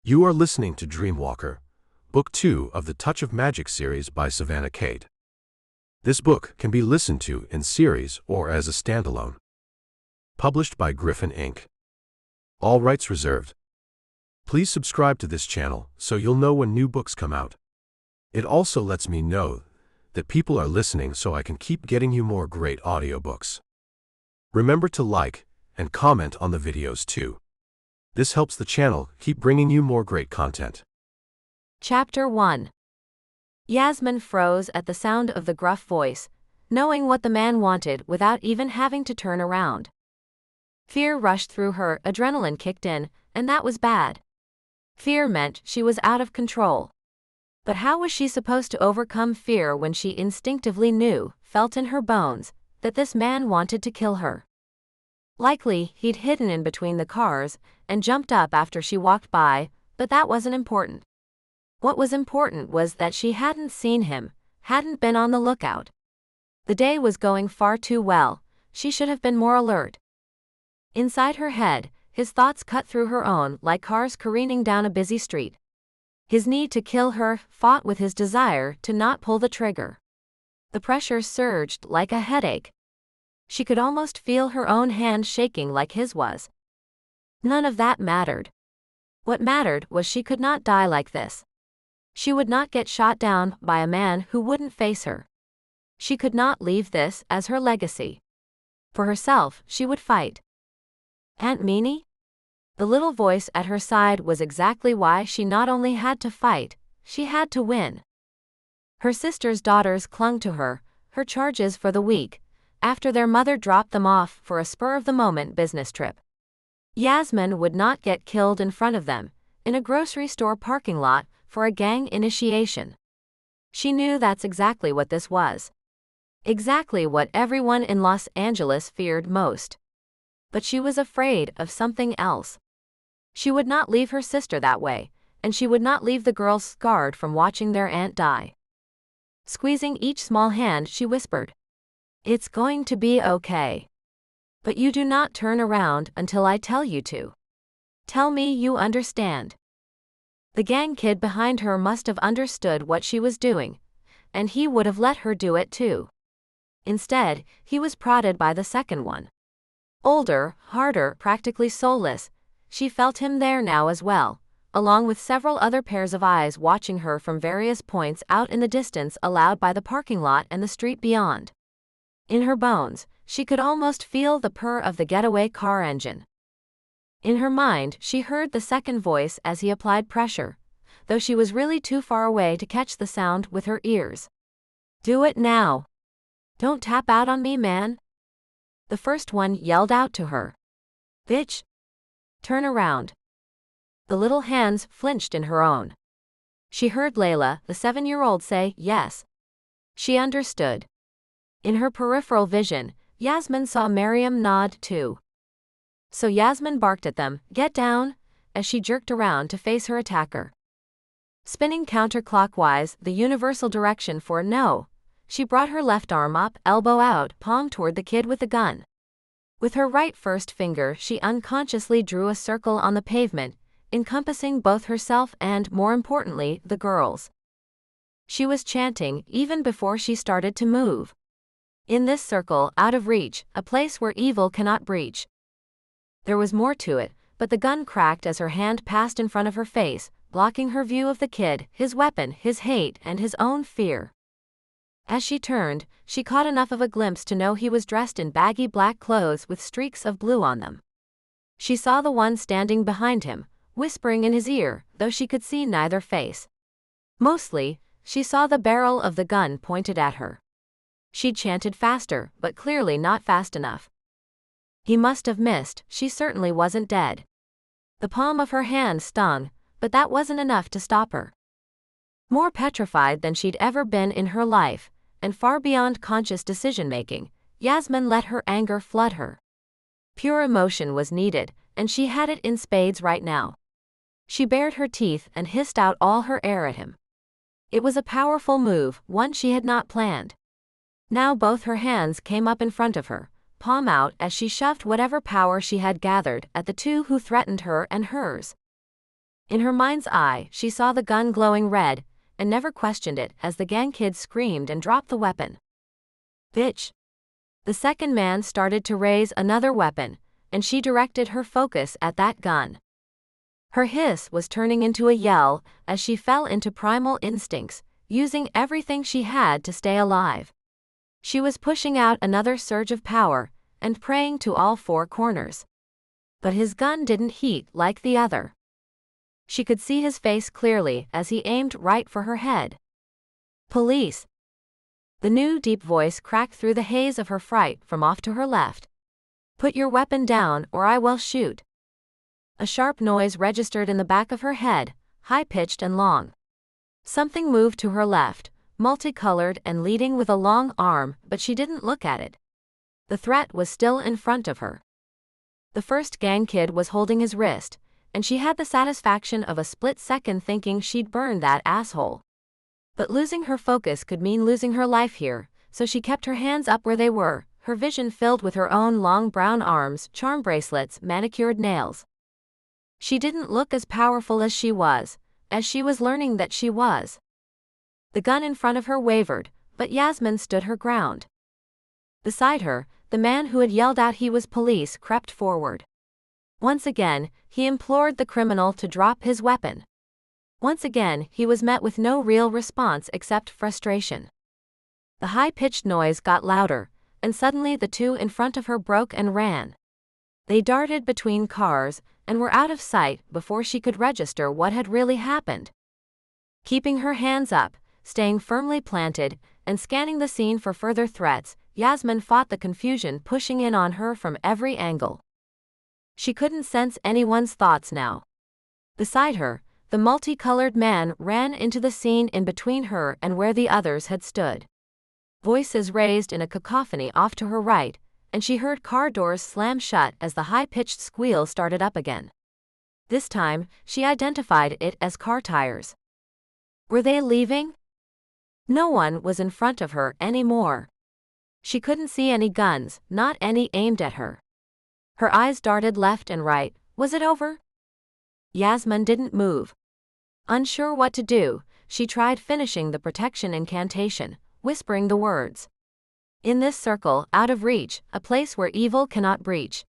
You are listening to DreamWalker, Book 2 of the Touch of Magic series by Savannah Kate. This book can be listened to in series or as a standalone. Published by Griffin Inc. All rights reserved. Please subscribe to this channel so you'll know when new books come out. It also lets me know that people are listening so I can keep getting you more great audiobooks. Remember to like and comment on the videos too. This helps the channel keep bringing you more great content. Chapter 1. Yasmin froze at the sound of the gruff voice, knowing what the man wanted without even having to turn around. Fear rushed through her, adrenaline kicked in, and that was bad. Fear meant she was out of control. But how was she supposed to overcome fear when she instinctively knew, felt in her bones, that this man wanted to kill her? Likely, he'd hidden in between the cars and jumped up after she walked by, but that wasn't important. What was important was that she hadn't seen him, hadn't been on the lookout. The day was going far too well, she should have been more alert. Inside her head, his thoughts cut through her own like cars careening down a busy street. His need to kill her fought with his desire to not pull the trigger. The pressure surged like a headache. She could almost feel her own hand shaking like his was. None of that mattered. What mattered was she could not die like this. She would not get shot down by a man who wouldn't face her. She could not leave this as her legacy. For herself, she would fight. Aunt Meanie? The little voice at her side was exactly why she not only had to fight, she had to win. Her sister's daughters clung to her, her charges for the week, after their mother dropped them off for a spur-of-the-moment business trip. Yasmin would not get killed in front of them, in a grocery store parking lot, for a gang initiation. She knew that's exactly what this was. Exactly what everyone in Los Angeles feared most. But she was afraid of something else. She would not leave her sister that way, and she would not leave the girls scarred from watching their aunt die. Squeezing each small hand, she whispered, "It's going to be okay. But you do not turn around until I tell you to. Tell me you understand." The gang kid behind her must have understood what she was doing, and he would have let her do it too. Instead, he was prodded by the second one. Older, harder, practically soulless, she felt him there now as well, along with several other pairs of eyes watching her from various points out in the distance allowed by the parking lot and the street beyond. In her bones, she could almost feel the purr of the getaway car engine. In her mind, she heard the second voice as he applied pressure, though she was really too far away to catch the sound with her ears. "Do it now. Don't tap out on me, man." The first one yelled out to her. "Bitch. Turn around." The little hands flinched in her own. She heard Layla, the 7-year-old, say yes. She understood. In her peripheral vision, Yasmin saw Miriam nod too. So Yasmin barked at them, "Get down," as she jerked around to face her attacker. Spinning counterclockwise, the universal direction for no, she brought her left arm up, elbow out, palm toward the kid with the gun. With her right first finger, she unconsciously drew a circle on the pavement, encompassing both herself and, more importantly, the girls. She was chanting even before she started to move. In this circle, out of reach, a place where evil cannot breach. There was more to it, but the gun cracked as her hand passed in front of her face, blocking her view of the kid, his weapon, his hate, and his own fear. As she turned, she caught enough of a glimpse to know he was dressed in baggy black clothes with streaks of blue on them. She saw the one standing behind him, whispering in his ear, though she could see neither face. Mostly, she saw the barrel of the gun pointed at her. She'd chanted faster, but clearly not fast enough. He must have missed, she certainly wasn't dead. The palm of her hand stung, but that wasn't enough to stop her. More petrified than she'd ever been in her life, and far beyond conscious decision-making, Yasmin let her anger flood her. Pure emotion was needed, and she had it in spades right now. She bared her teeth and hissed out all her air at him. It was a powerful move, one she had not planned. Now both her hands came up in front of her, palm out, as she shoved whatever power she had gathered at the two who threatened her and hers. In her mind's eye, she saw the gun glowing red, and never questioned it as the gang kids screamed and dropped the weapon. Bitch! The second man started to raise another weapon, and she directed her focus at that gun. Her hiss was turning into a yell as she fell into primal instincts, using everything she had to stay alive. She was pushing out another surge of power and praying to all four corners. But his gun didn't heat like the other. She could see his face clearly as he aimed right for her head. Police! The new deep voice cracked through the haze of her fright from off to her left. Put your weapon down or I will shoot. A sharp noise registered in the back of her head, high-pitched and long. Something moved to her left, multicolored and leading with a long arm, but she didn't look at it. The threat was still in front of her. The first gang kid was holding his wrist, and she had the satisfaction of a split second thinking she'd burn that asshole. But losing her focus could mean losing her life here, so she kept her hands up where they were, her vision filled with her own long brown arms, charm bracelets, manicured nails. She didn't look as powerful as she was learning that she was. The gun in front of her wavered, but Yasmin stood her ground. Beside her, the man who had yelled out he was police crept forward. Once again, he implored the criminal to drop his weapon. Once again, he was met with no real response except frustration. The high-pitched noise got louder, and suddenly the two in front of her broke and ran. They darted between cars and were out of sight before she could register what had really happened. Keeping her hands up, staying firmly planted, and scanning the scene for further threats, Yasmin fought the confusion pushing in on her from every angle. She couldn't sense anyone's thoughts now. Beside her, the multicolored man ran into the scene in between her and where the others had stood. Voices raised in a cacophony off to her right, and she heard car doors slam shut as the high-pitched squeal started up again. This time, she identified it as car tires. Were they leaving? No one was in front of her anymore. She couldn't see any guns, not any aimed at her. Her eyes darted left and right. Was it over? Yasmin didn't move. Unsure what to do, she tried finishing the protection incantation, whispering the words. In this circle, out of reach, a place where evil cannot breach.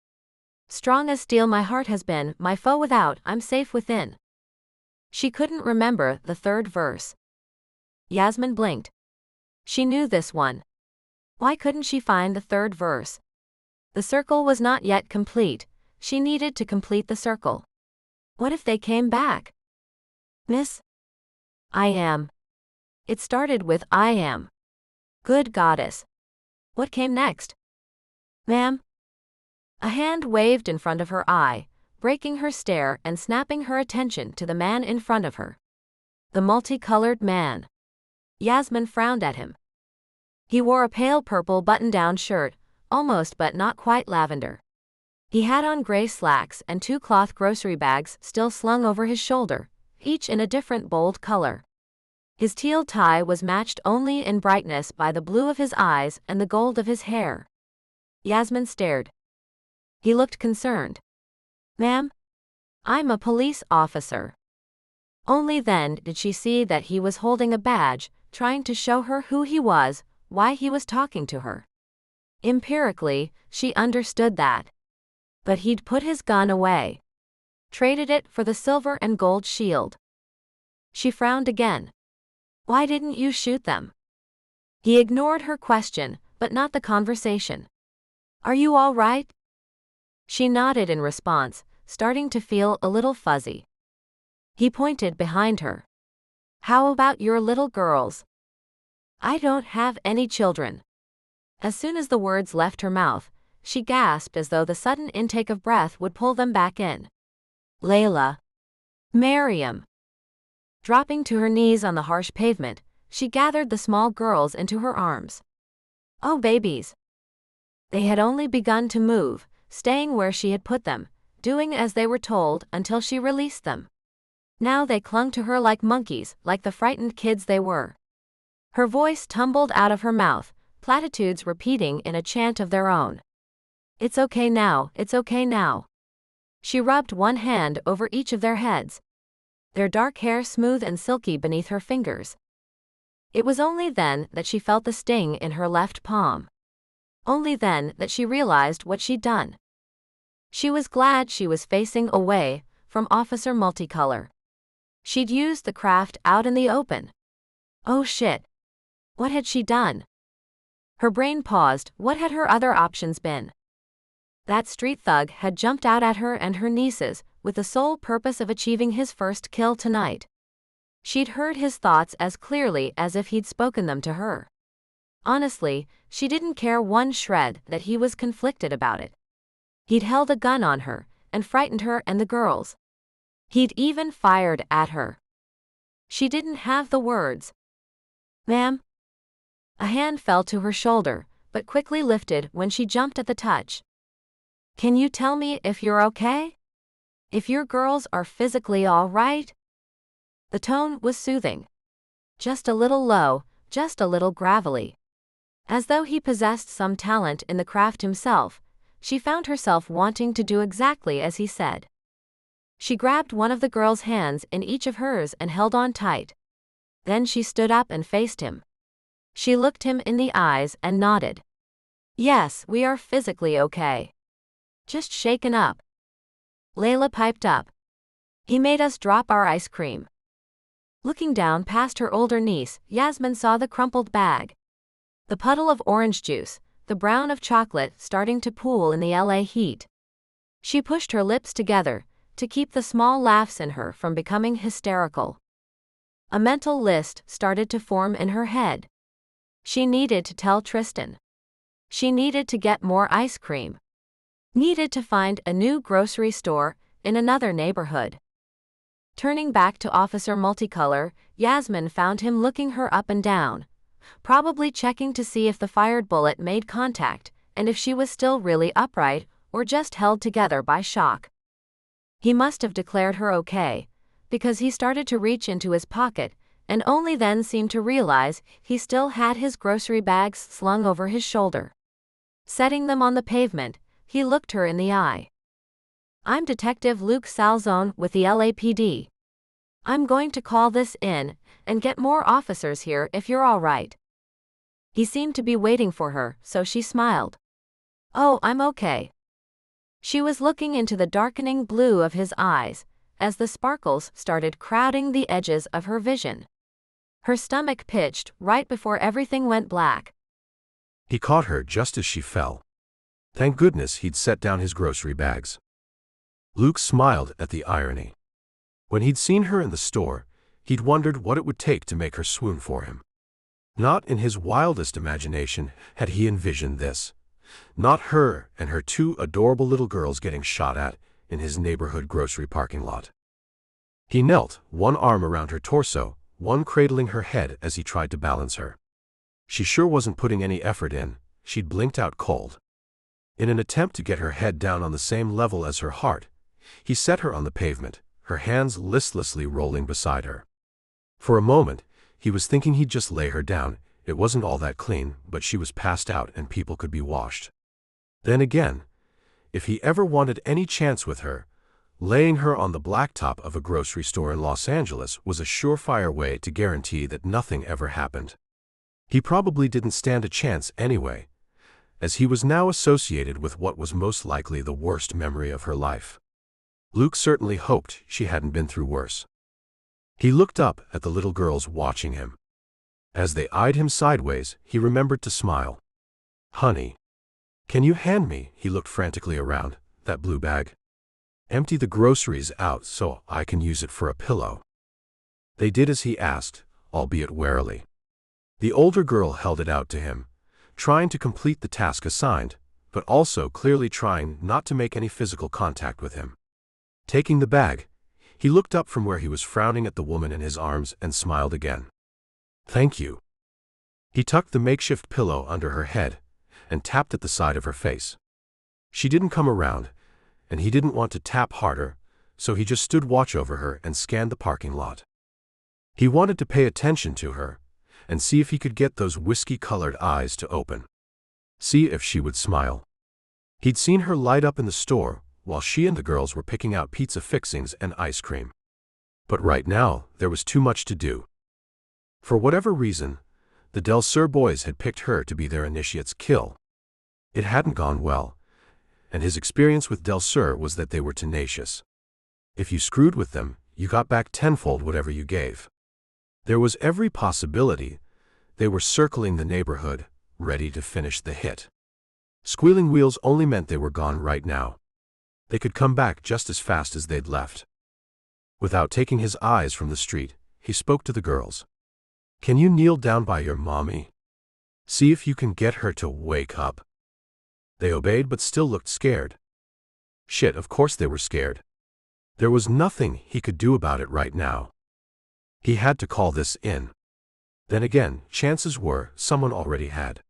Strong as steel my heart has been, my foe without, I'm safe within. She couldn't remember the third verse. Yasmin blinked. She knew this one. Why couldn't she find the third verse? The circle was not yet complete. She needed to complete the circle. What if they came back? Miss? I am. It started with I am. Good goddess. What came next? Ma'am? A hand waved in front of her eye, breaking her stare and snapping her attention to the man in front of her. The multicolored man. Yasmin frowned at him. He wore a pale purple button-down shirt, almost but not quite lavender. He had on gray slacks and two cloth grocery bags still slung over his shoulder, each in a different bold color. His teal tie was matched only in brightness by the blue of his eyes and the gold of his hair. Yasmin stared. He looked concerned. Ma'am? I'm a police officer. Only then did she see that he was holding a badge, trying to show her who he was, why he was talking to her. Empirically, she understood that. But he'd put his gun away. Traded it for the silver and gold shield. She frowned again. Why didn't you shoot them? He ignored her question, but not the conversation. Are you all right? She nodded in response, starting to feel a little fuzzy. He pointed behind her. How about your little girls? I don't have any children. As soon as the words left her mouth, she gasped as though the sudden intake of breath would pull them back in. Layla. Miriam. Dropping to her knees on the harsh pavement, she gathered the small girls into her arms. Oh, babies. They had only begun to move, staying where she had put them, doing as they were told until she released them. Now they clung to her like monkeys, like the frightened kids they were. Her voice tumbled out of her mouth, platitudes repeating in a chant of their own. It's okay now, it's okay now. She rubbed one hand over each of their heads. their dark hair smooth and silky beneath her fingers. It was only then that she felt the sting in her left palm. Only then that she realized what she'd done. She was glad she was facing away from Officer Multicolor. She'd used the craft out in the open. Oh shit. What had she done? Her brain paused. What had her other options been? That street thug had jumped out at her and her nieces, with the sole purpose of achieving his first kill tonight. She'd heard his thoughts as clearly as if he'd spoken them to her. Honestly, she didn't care one shred that he was conflicted about it. He'd held a gun on her, and frightened her and the girls. He'd even fired at her. She didn't have the words. "Ma'am?" A hand fell to her shoulder, but quickly lifted when she jumped at the touch. "Can you tell me if you're okay? If your girls are physically all right?" The tone was soothing. Just a little low, just a little gravelly. As though he possessed some talent in the craft himself, she found herself wanting to do exactly as he said. She grabbed one of the girl's hands in each of hers and held on tight. Then she stood up and faced him. She looked him in the eyes and nodded. "Yes, we are physically okay. Just shaken up." Layla piped up. "He made us drop our ice cream." Looking down past her older niece, Yasmin saw the crumpled bag. The puddle of orange juice, the brown of chocolate starting to pool in the LA heat. She pushed her lips together to keep the small laughs in her from becoming hysterical. A mental list started to form in her head. She needed to tell Tristan. She needed to get more ice cream. Needed to find a new grocery store in another neighborhood. Turning back to Officer Multicolor, Yasmin found him looking her up and down, probably checking to see if the fired bullet made contact and if she was still really upright or just held together by shock. He must have declared her okay, because he started to reach into his pocket and only then seemed to realize he still had his grocery bags slung over his shoulder. Setting them on the pavement, he looked her in the eye. "I'm Detective Luke Salzone with the LAPD. I'm going to call this in and get more officers here if you're all right." He seemed to be waiting for her, so she smiled. "Oh, I'm okay." She was looking into the darkening blue of his eyes as the sparkles started crowding the edges of her vision. Her stomach pitched right before everything went black. He caught her just as she fell. Thank goodness he'd set down his grocery bags. Luke smiled at the irony. When he'd seen her in the store, he'd wondered what it would take to make her swoon for him. Not in his wildest imagination had he envisioned this. Not her and her two adorable little girls getting shot at in his neighborhood grocery parking lot. He knelt, one arm around her torso, one cradling her head as he tried to balance her. She sure wasn't putting any effort in. She'd blinked out cold. In an attempt to get her head down on the same level as her heart, he set her on the pavement, her hands listlessly rolling beside her. For a moment, he was thinking he'd just lay her down. It wasn't all that clean, but she was passed out and people could be washed. Then again, if he ever wanted any chance with her, laying her on the blacktop of a grocery store in Los Angeles was a surefire way to guarantee that nothing ever happened. He probably didn't stand a chance anyway, as he was now associated with what was most likely the worst memory of her life. Luke certainly hoped she hadn't been through worse. He looked up at the little girls watching him. As they eyed him sideways, he remembered to smile. "Honey, can you hand me," he looked frantically around, "that blue bag? Empty the groceries out so I can use it for a pillow." They did as he asked, albeit warily. The older girl held it out to him, trying to complete the task assigned, but also clearly trying not to make any physical contact with him. Taking the bag, he looked up from where he was frowning at the woman in his arms and smiled again. "Thank you." He tucked the makeshift pillow under her head and tapped at the side of her face. She didn't come around, and he didn't want to tap harder, so he just stood watch over her and scanned the parking lot. He wanted to pay attention to her and see if he could get those whiskey-colored eyes to open. See if she would smile. He'd seen her light up in the store while she and the girls were picking out pizza fixings and ice cream. But right now, there was too much to do. For whatever reason, the Del Sur boys had picked her to be their initiate's kill. It hadn't gone well, and his experience with Del Sur was that they were tenacious. If you screwed with them, you got back tenfold whatever you gave. There was every possibility they were circling the neighborhood, ready to finish the hit. Squealing wheels only meant they were gone right now. They could come back just as fast as they'd left. Without taking his eyes from the street, he spoke to the girls. "Can you kneel down by your mommy? See if you can get her to wake up." They obeyed but still looked scared. Shit, of course they were scared. There was nothing he could do about it right now. He had to call this in. Then again, chances were someone already had.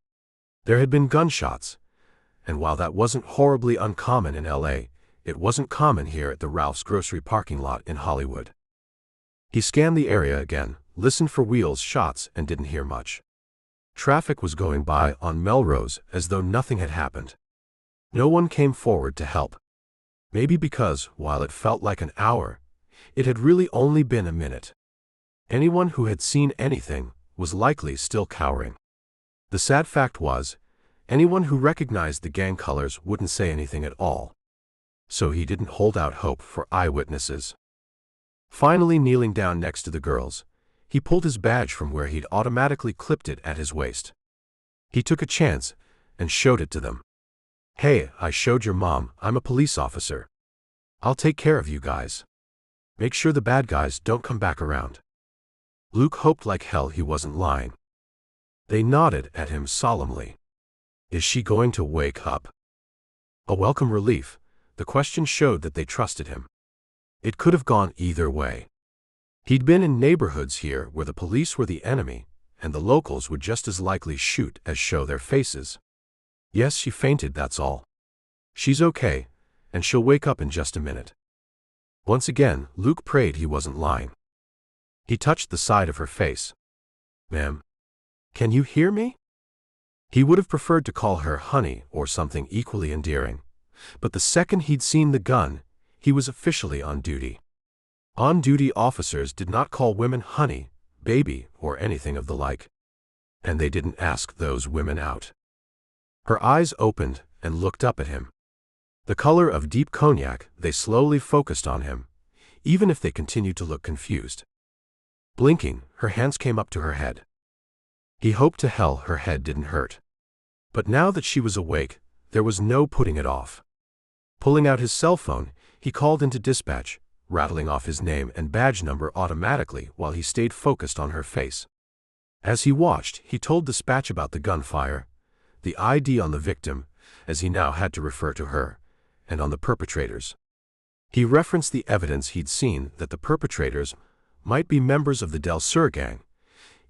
There had been gunshots, and while that wasn't horribly uncommon in LA, it wasn't common here at the Ralph's grocery parking lot in Hollywood. He scanned the area again, listened for wheels, shots, and didn't hear much. Traffic was going by on Melrose as though nothing had happened. No one came forward to help. Maybe because, while it felt like an hour, it had really only been a minute. Anyone who had seen anything was likely still cowering. The sad fact was, anyone who recognized the gang colors wouldn't say anything at all. So he didn't hold out hope for eyewitnesses. Finally kneeling down next to the girls, he pulled his badge from where he'd automatically clipped it at his waist. He took a chance and showed it to them. "Hey, I showed your mom, I'm a police officer. I'll take care of you guys. Make sure the bad guys don't come back around." Luke hoped like hell he wasn't lying. They nodded at him solemnly. Is she going to wake up? A welcome relief, the question showed that they trusted him. It could have gone either way. He'd been in neighborhoods here where the police were the enemy, and the locals would just as likely shoot as show their faces. Yes, she fainted, that's all. She's okay, and she'll wake up in just a minute. Once again, Luke prayed he wasn't lying. He touched the side of her face. "Ma'am, can you hear me?" He would have preferred to call her honey or something equally endearing, but the second he'd seen the gun, he was officially on duty. On-duty officers did not call women honey, baby, or anything of the like. And they didn't ask those women out. Her eyes opened and looked up at him. The color of deep cognac, they slowly focused on him, even if they continued to look confused. Blinking, her hands came up to her head. He hoped to hell her head didn't hurt. But now that she was awake, there was no putting it off. Pulling out his cell phone, he called into dispatch, rattling off his name and badge number automatically while he stayed focused on her face. As he watched, he told dispatch about the gunfire, the ID on the victim, as he now had to refer to her, and on the perpetrators. He referenced the evidence he'd seen that the perpetrators might be members of the Del Sur gang,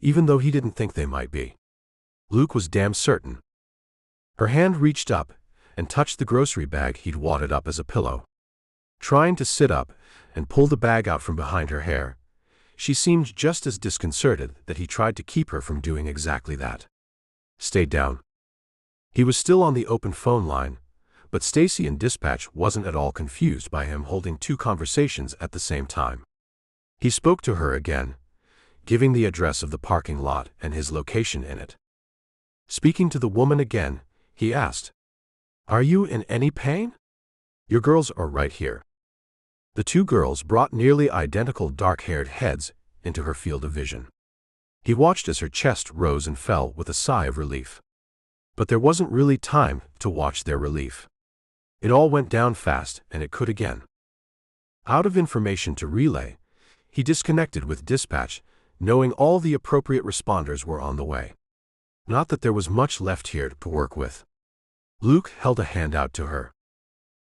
even though he didn't think they might be. Luke was damn certain. Her hand reached up and touched the grocery bag he'd wadded up as a pillow. Trying to sit up and pull the bag out from behind her hair, she seemed just as disconcerted that he tried to keep her from doing exactly that. "Stay down." He was still on the open phone line, but Stacy in dispatch wasn't at all confused by him holding two conversations at the same time. He spoke to her again, giving the address of the parking lot and his location in it. Speaking to the woman again, he asked, "Are you in any pain? Your girls are right here." The two girls brought nearly identical dark-haired heads into her field of vision. He watched as her chest rose and fell with a sigh of relief. But there wasn't really time to watch their relief. It all went down fast, and it could again. Out of information to relay, he disconnected with dispatch, knowing all the appropriate responders were on the way. Not that there was much left here to work with. Luke held a hand out to her.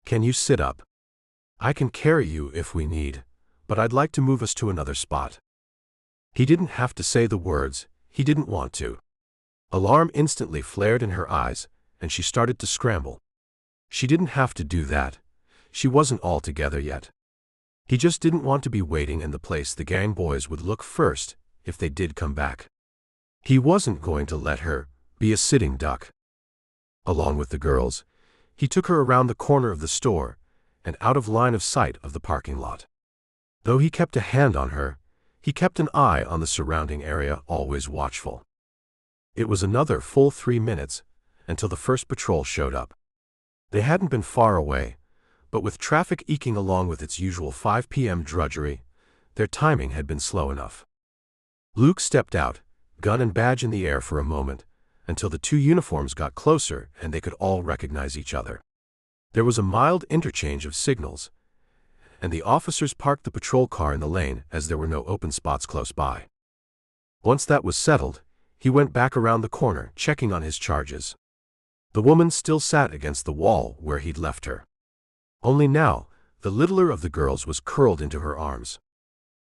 "Can you sit up? I can carry you if we need, but I'd like to move us to another spot." He didn't have to say the words, he didn't want to. Alarm instantly flared in her eyes, and she started to scramble. She didn't have to do that. She wasn't all together yet. He just didn't want to be waiting in the place the gang boys would look first if they did come back. He wasn't going to let her be a sitting duck. Along with the girls, he took her around the corner of the store and out of line of sight of the parking lot. Though he kept a hand on her, he kept an eye on the surrounding area, always watchful. It was another full 3 minutes until the first patrol showed up. They hadn't been far away, but with traffic eking along with its usual 5 p.m. drudgery, their timing had been slow enough. Luke stepped out, gun and badge in the air for a moment, until the two uniforms got closer and they could all recognize each other. There was a mild interchange of signals, and the officers parked the patrol car in the lane as there were no open spots close by. Once that was settled, he went back around the corner, checking on his charges. The woman still sat against the wall where he'd left her. Only now, the littler of the girls was curled into her arms.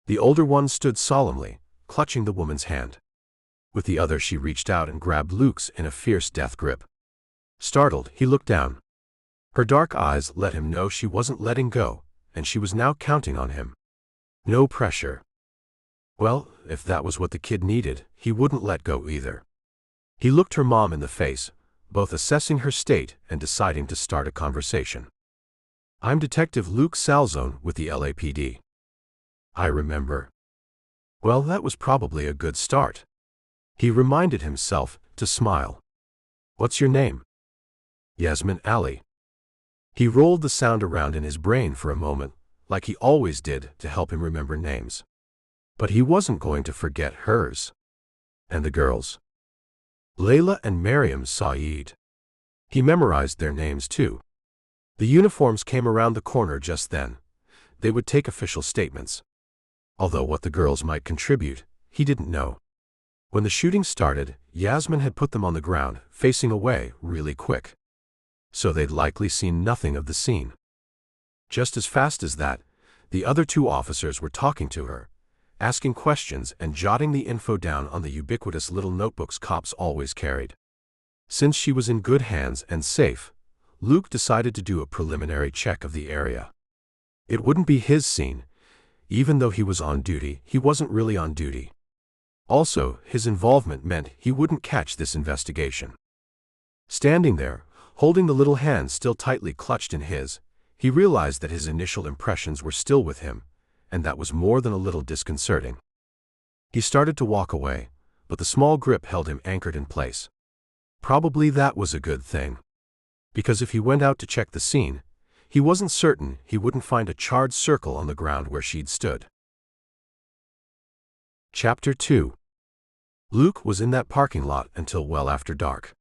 The older one stood solemnly, clutching the woman's hand. With the other she reached out and grabbed Luke's in a fierce death grip. Startled, he looked down. Her dark eyes let him know she wasn't letting go, and she was now counting on him. No pressure. Well, if that was what the kid needed, he wouldn't let go either. He looked her mom in the face, both assessing her state and deciding to start a conversation. "I'm Detective Luke Salzone with the LAPD. I remember." Well, that was probably a good start. He reminded himself to smile. "What's your name?" "Yasmin Ali." He rolled the sound around in his brain for a moment, like he always did, to help him remember names. But he wasn't going to forget hers. And the girls. Layla and Mariam Saeed. He memorized their names too. The uniforms came around the corner just then. They would take official statements. Although what the girls might contribute, he didn't know. When the shooting started, Yasmin had put them on the ground, facing away, really quick. So they'd likely seen nothing of the scene. Just as fast as that, the other two officers were talking to her, asking questions and jotting the info down on the ubiquitous little notebooks cops always carried. Since she was in good hands and safe, Luke decided to do a preliminary check of the area. It wouldn't be his scene. Even though he was on duty, he wasn't really on duty. Also, his involvement meant he wouldn't catch this investigation. Standing there, holding the little hand still tightly clutched in his, he realized that his initial impressions were still with him, and that was more than a little disconcerting. He started to walk away, but the small grip held him anchored in place. Probably that was a good thing. Because if he went out to check the scene, he wasn't certain he wouldn't find a charred circle on the ground where she'd stood. Chapter 2. Luke was in that parking lot until well after dark.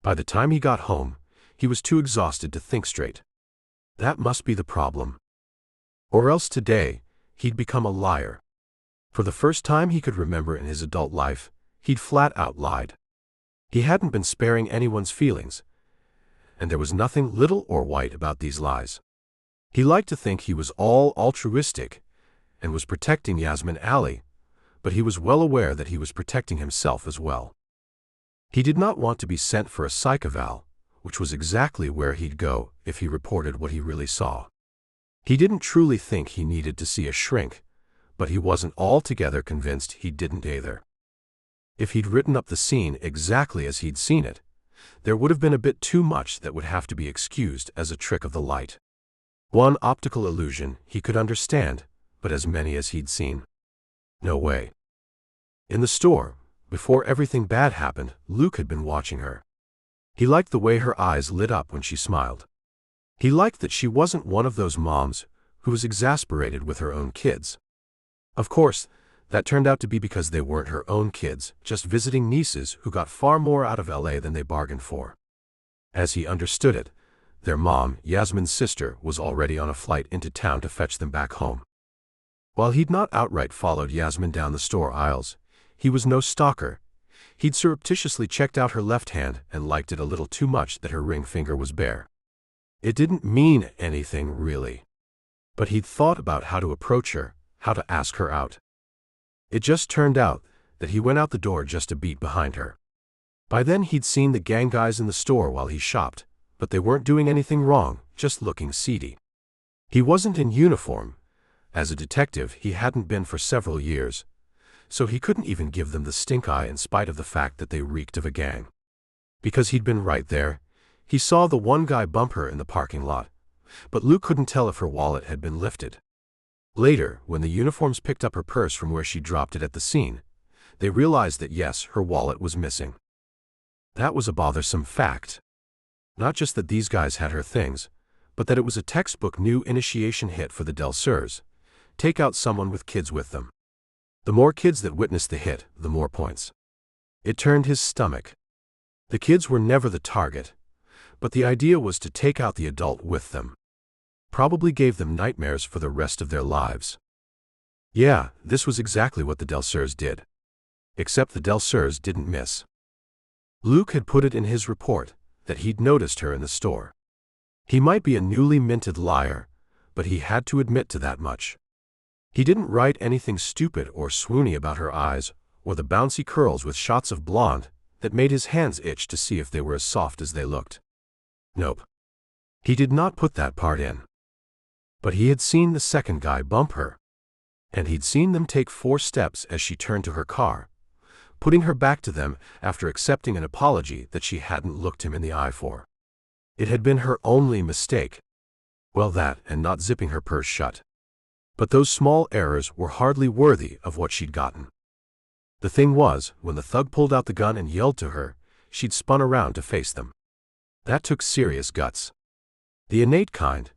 By the time he got home, he was too exhausted to think straight. That must be the problem. Or else today, he'd become a liar. For the first time he could remember in his adult life, he'd flat out lied. He hadn't been sparing anyone's feelings, and there was nothing little or white about these lies. He liked to think he was all altruistic and was protecting Yasmin Ali, but he was well aware that he was protecting himself as well. He did not want to be sent for a psych eval, which was exactly where he'd go if he reported what he really saw. He didn't truly think he needed to see a shrink, but he wasn't altogether convinced he didn't either. If he'd written up the scene exactly as he'd seen it, there would have been a bit too much that would have to be excused as a trick of the light. One optical illusion he could understand, but as many as he'd seen. No way. In the store, before everything bad happened, Luke had been watching her. He liked the way her eyes lit up when she smiled. He liked that she wasn't one of those moms who was exasperated with her own kids. Of course, that turned out to be because they weren't her own kids, just visiting nieces who got far more out of LA than they bargained for. As he understood it, their mom, Yasmin's sister, was already on a flight into town to fetch them back home. While he'd not outright followed Yasmin down the store aisles, he was no stalker. He'd surreptitiously checked out her left hand and liked it a little too much that her ring finger was bare. It didn't mean anything, really. But he'd thought about how to approach her, how to ask her out. It just turned out that he went out the door just a beat behind her. By then he'd seen the gang guys in the store while he shopped, but they weren't doing anything wrong, just looking seedy. He wasn't in uniform. As a detective, he hadn't been for several years, so he couldn't even give them the stink eye in spite of the fact that they reeked of a gang. Because he'd been right there, he saw the one guy bump her in the parking lot, but Luke couldn't tell if her wallet had been lifted. Later, when the uniforms picked up her purse from where she dropped it at the scene, they realized that yes, her wallet was missing. That was a bothersome fact. Not just that these guys had her things, but that it was a textbook new initiation hit for the Delsers. Take out someone with kids with them. The more kids that witnessed the hit, the more points. It turned his stomach. The kids were never the target, but the idea was to take out the adult with them. Probably gave them nightmares for the rest of their lives. Yeah, this was exactly what the Delsers did. Except the Delsers didn't miss. Luke had put it in his report that he'd noticed her in the store. He might be a newly minted liar, but he had to admit to that much. He didn't write anything stupid or swoony about her eyes or the bouncy curls with shots of blonde that made his hands itch to see if they were as soft as they looked. Nope. He did not put that part in. But he had seen the second guy bump her. And he'd seen them take 4 steps as she turned to her car, putting her back to them after accepting an apology that she hadn't looked him in the eye for. It had been her only mistake. Well, that and not zipping her purse shut. But those small errors were hardly worthy of what she'd gotten. The thing was, when the thug pulled out the gun and yelled to her, she'd spun around to face them. That took serious guts. The innate kind,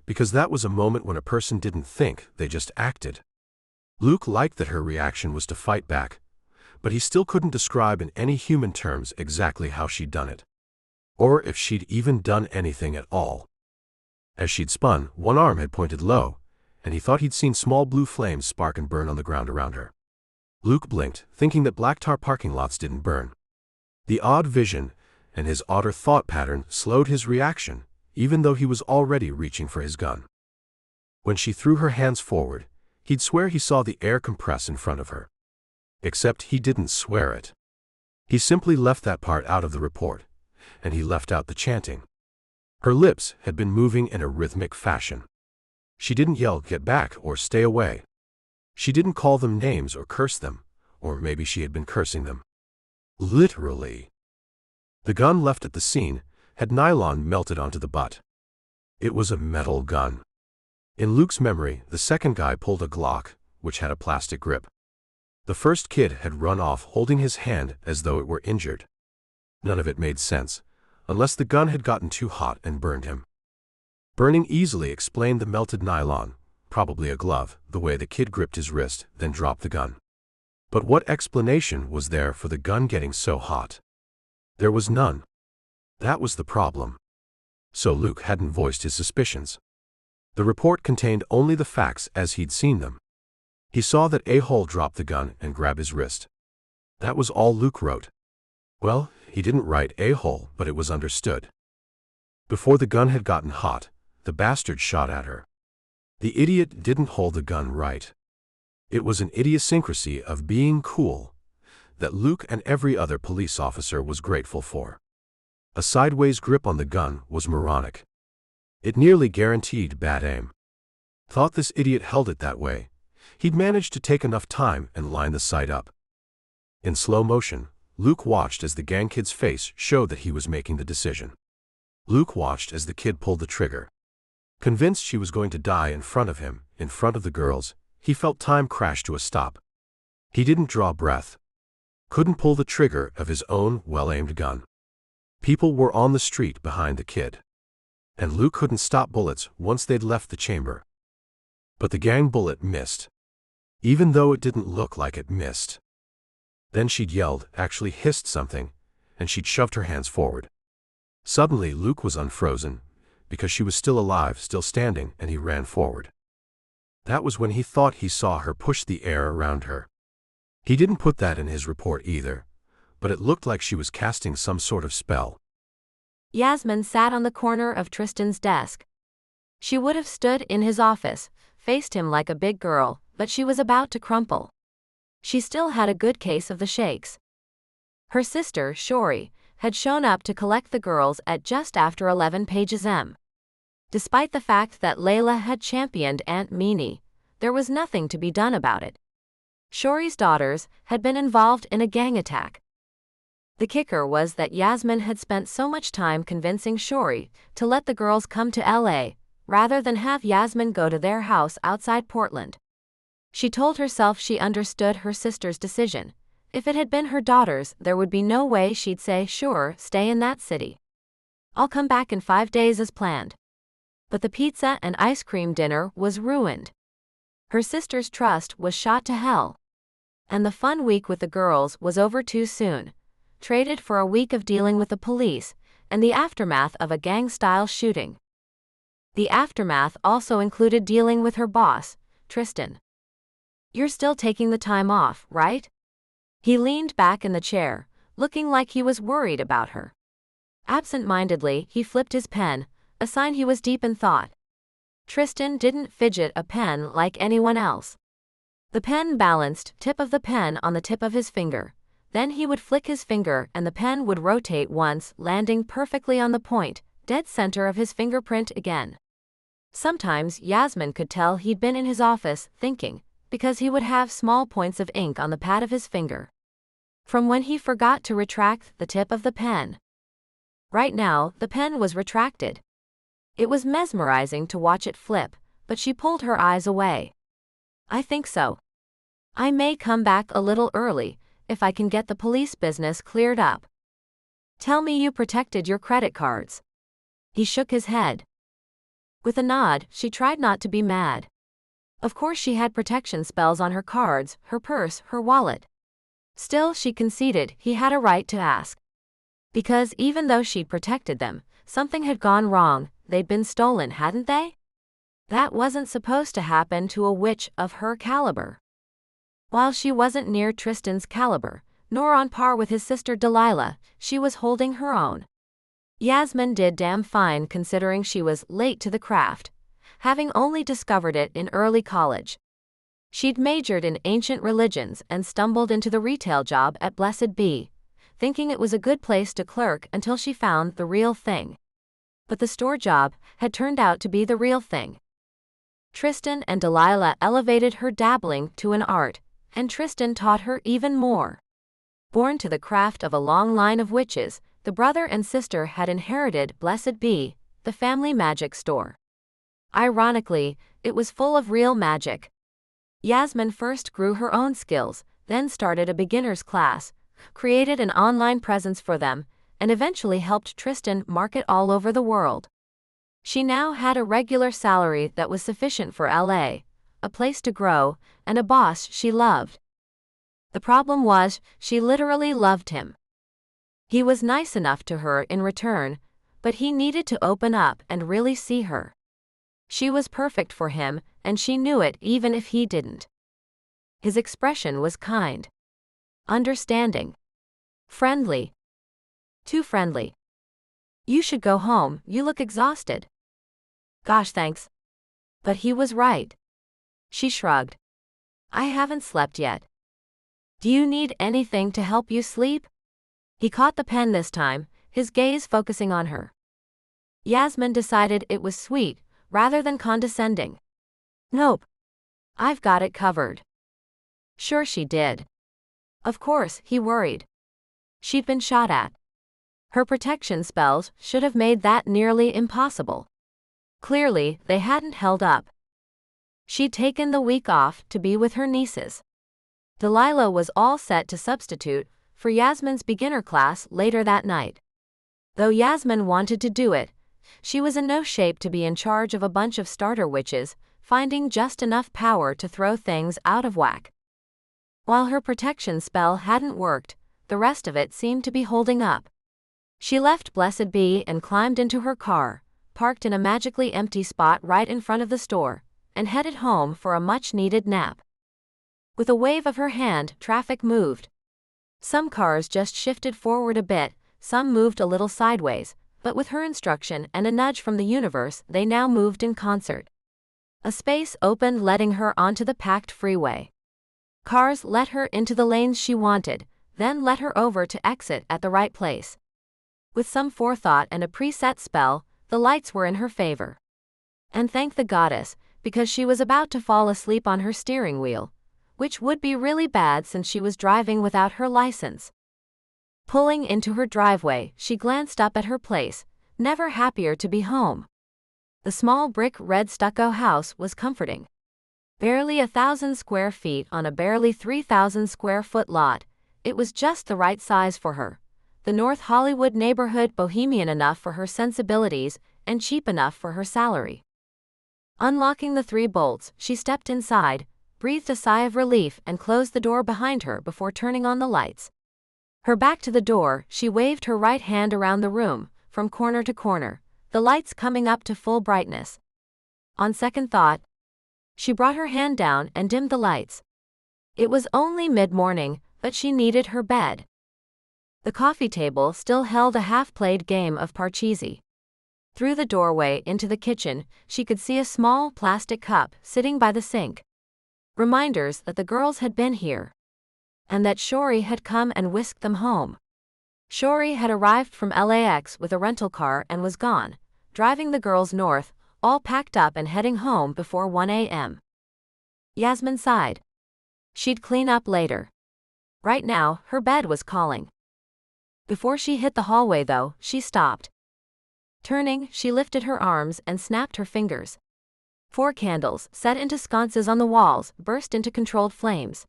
because that was a moment when a person didn't think, they just acted. Luke liked that her reaction was to fight back, but he still couldn't describe in any human terms exactly how she'd done it. Or if she'd even done anything at all. As she'd spun, one arm had pointed low, and he thought he'd seen small blue flames spark and burn on the ground around her. Luke blinked, thinking that black tar parking lots didn't burn. The odd vision and his odder thought pattern slowed his reaction, even though he was already reaching for his gun. When she threw her hands forward, he'd swear he saw the air compress in front of her. Except he didn't swear it. He simply left that part out of the report, and he left out the chanting. Her lips had been moving in a rhythmic fashion. She didn't yell, "Get back," or "Stay away." She didn't call them names or curse them, or maybe she had been cursing them. Literally. The gun left at the scene had nylon melted onto the butt. It was a metal gun. In Luke's memory, the second guy pulled a Glock, which had a plastic grip. The first kid had run off holding his hand as though it were injured. None of it made sense, unless the gun had gotten too hot and burned him. Burning easily explained the melted nylon, probably a glove, the way the kid gripped his wrist, then dropped the gun. But what explanation was there for the gun getting so hot? There was none. That was the problem. So Luke hadn't voiced his suspicions. The report contained only the facts as he'd seen them. He saw that a-hole drop the gun and grab his wrist. That was all Luke wrote. Well, he didn't write a-hole, but it was understood. Before the gun had gotten hot, the bastard shot at her. The idiot didn't hold the gun right. It was an idiosyncrasy of being cool that Luke and every other police officer was grateful for. A sideways grip on the gun was moronic. It nearly guaranteed bad aim. Thought this idiot held it that way, he'd managed to take enough time and line the sight up. In slow motion, Luke watched as the gang kid's face showed that he was making the decision. Luke watched as the kid pulled the trigger. Convinced she was going to die in front of him, in front of the girls, he felt time crash to a stop. He didn't draw breath. Couldn't pull the trigger of his own well-aimed gun. People were on the street behind the kid. And Luke couldn't stop bullets once they'd left the chamber. But the gang bullet missed. Even though it didn't look like it missed. Then she'd yelled, actually hissed something, and she'd shoved her hands forward. Suddenly Luke was unfrozen, because she was still alive, still standing, and he ran forward. That was when he thought he saw her push the air around her. He didn't put that in his report either, but it looked like she was casting some sort of spell. Yasmin sat on the corner of Tristan's desk. She would have stood in his office, faced him like a big girl, but she was about to crumple. She still had a good case of the shakes. Her sister, Shori, had shown up to collect the girls at just after 11 pages M. Despite the fact that Layla had championed Aunt Meanie, there was nothing to be done about it. Shori's daughters had been involved in a gang attack. The kicker was that Yasmin had spent so much time convincing Shori to let the girls come to LA, rather than have Yasmin go to their house outside Portland. She told herself she understood her sister's decision. If it had been her daughter's, there would be no way she'd say, "Sure, stay in that city. I'll come back in 5 days as planned." But the pizza and ice cream dinner was ruined. Her sister's trust was shot to hell. And the fun week with the girls was over too soon, traded for a week of dealing with the police and the aftermath of a gang-style shooting. The aftermath also included dealing with her boss, Tristan. "You're still taking the time off, right?" He leaned back in the chair, looking like he was worried about her. Absent-mindedly, he flipped his pen, a sign he was deep in thought. Tristan didn't fidget a pen like anyone else. The pen balanced, tip of the pen on the tip of his finger. Then he would flick his finger and the pen would rotate once, landing perfectly on the point, dead center of his fingerprint again. Sometimes Yasmin could tell he'd been in his office, thinking, because he would have small points of ink on the pad of his finger from when he forgot to retract the tip of the pen. Right now, the pen was retracted. It was mesmerizing to watch it flip, but she pulled her eyes away. "I think so. I may come back a little early, if I can get the police business cleared up." "Tell me you protected your credit cards." He shook his head. With a nod, she tried not to be mad. Of course she had protection spells on her cards, her purse, her wallet. Still, she conceded he had a right to ask. Because even though she'd protected them, something had gone wrong. They'd been stolen, hadn't they? That wasn't supposed to happen to a witch of her caliber. While she wasn't near Tristan's caliber, nor on par with his sister Delilah, she was holding her own. Yasmin did damn fine considering she was late to the craft, having only discovered it in early college. She'd majored in ancient religions and stumbled into the retail job at Blessed Bee, thinking it was a good place to clerk until she found the real thing. But the store job had turned out to be the real thing. Tristan and Delilah elevated her dabbling to an art, and Tristan taught her even more. Born to the craft of a long line of witches, the brother and sister had inherited Blessed Bee, the family magic store. Ironically, it was full of real magic. Yasmin first grew her own skills, then started a beginner's class, created an online presence for them, and eventually helped Tristan market all over the world. She now had a regular salary that was sufficient for LA, a place to grow, and a boss she loved. The problem was, she literally loved him. He was nice enough to her in return, but he needed to open up and really see her. She was perfect for him, and she knew it even if he didn't. His expression was kind, understanding, friendly. Too friendly. "You should go home, you look exhausted." "Gosh, thanks." But he was right. She shrugged. "I haven't slept yet." "Do you need anything to help you sleep?" He caught the pen this time, his gaze focusing on her. Yasmin decided it was sweet, rather than condescending. "Nope. I've got it covered." Sure she did. Of course, he worried. She'd been shot at. Her protection spells should have made that nearly impossible. Clearly, they hadn't held up. She'd taken the week off to be with her nieces. Delilah was all set to substitute for Yasmin's beginner class later that night. Though Yasmin wanted to do it, she was in no shape to be in charge of a bunch of starter witches, finding just enough power to throw things out of whack. While her protection spell hadn't worked, the rest of it seemed to be holding up. She left Blessed Bee and climbed into her car, parked in a magically empty spot right in front of the store, and headed home for a much-needed nap. With a wave of her hand, traffic moved. Some cars just shifted forward a bit, some moved a little sideways, but with her instruction and a nudge from the universe, they now moved in concert. A space opened, letting her onto the packed freeway. Cars let her into the lanes she wanted, then let her over to exit at the right place. With some forethought and a preset spell, the lights were in her favor. And thank the goddess, because she was about to fall asleep on her steering wheel, which would be really bad since she was driving without her license. Pulling into her driveway, she glanced up at her place, never happier to be home. The small brick red stucco house was comforting. Barely 1,000 square feet on a barely 3,000 square foot lot, it was just the right size for her. The North Hollywood neighborhood, bohemian enough for her sensibilities and cheap enough for her salary. Unlocking the 3 bolts, she stepped inside, breathed a sigh of relief and closed the door behind her before turning on the lights. Her back to the door, she waved her right hand around the room, from corner to corner, the lights coming up to full brightness. On second thought, she brought her hand down and dimmed the lights. It was only mid-morning, but she needed her bed. The coffee table still held a half-played game of parcheesi. Through the doorway into the kitchen, she could see a small plastic cup sitting by the sink. Reminders that the girls had been here. And that Shori had come and whisked them home. Shori had arrived from LAX with a rental car and was gone, driving the girls north, all packed up and heading home before 1 a.m. Yasmin sighed. She'd clean up later. Right now, her bed was calling. Before she hit the hallway though, she stopped. Turning, she lifted her arms and snapped her fingers. 4 candles, set into sconces on the walls, burst into controlled flames.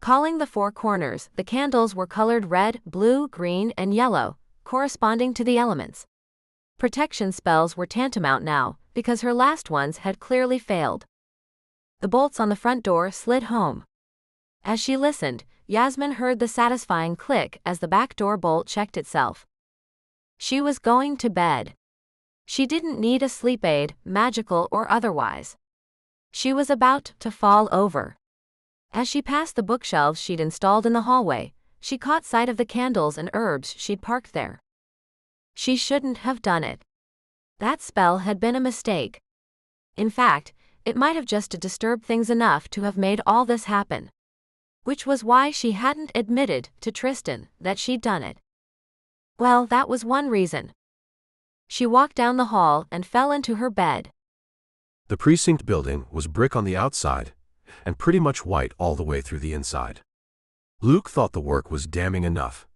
Calling the 4 corners, the candles were colored red, blue, green, and yellow, corresponding to the elements. Protection spells were tantamount now, because her last ones had clearly failed. The bolts on the front door slid home. As she listened, Yasmin heard the satisfying click as the back door bolt checked itself. She was going to bed. She didn't need a sleep aid, magical or otherwise. She was about to fall over. As she passed the bookshelves she'd installed in the hallway, she caught sight of the candles and herbs she'd parked there. She shouldn't have done it. That spell had been a mistake. In fact, it might have just disturbed things enough to have made all this happen. Which was why she hadn't admitted to Tristan that she'd done it. Well, that was one reason. She walked down the hall and fell into her bed. The precinct building was brick on the outside, and pretty much white all the way through the inside. Luke thought the work was damning enough.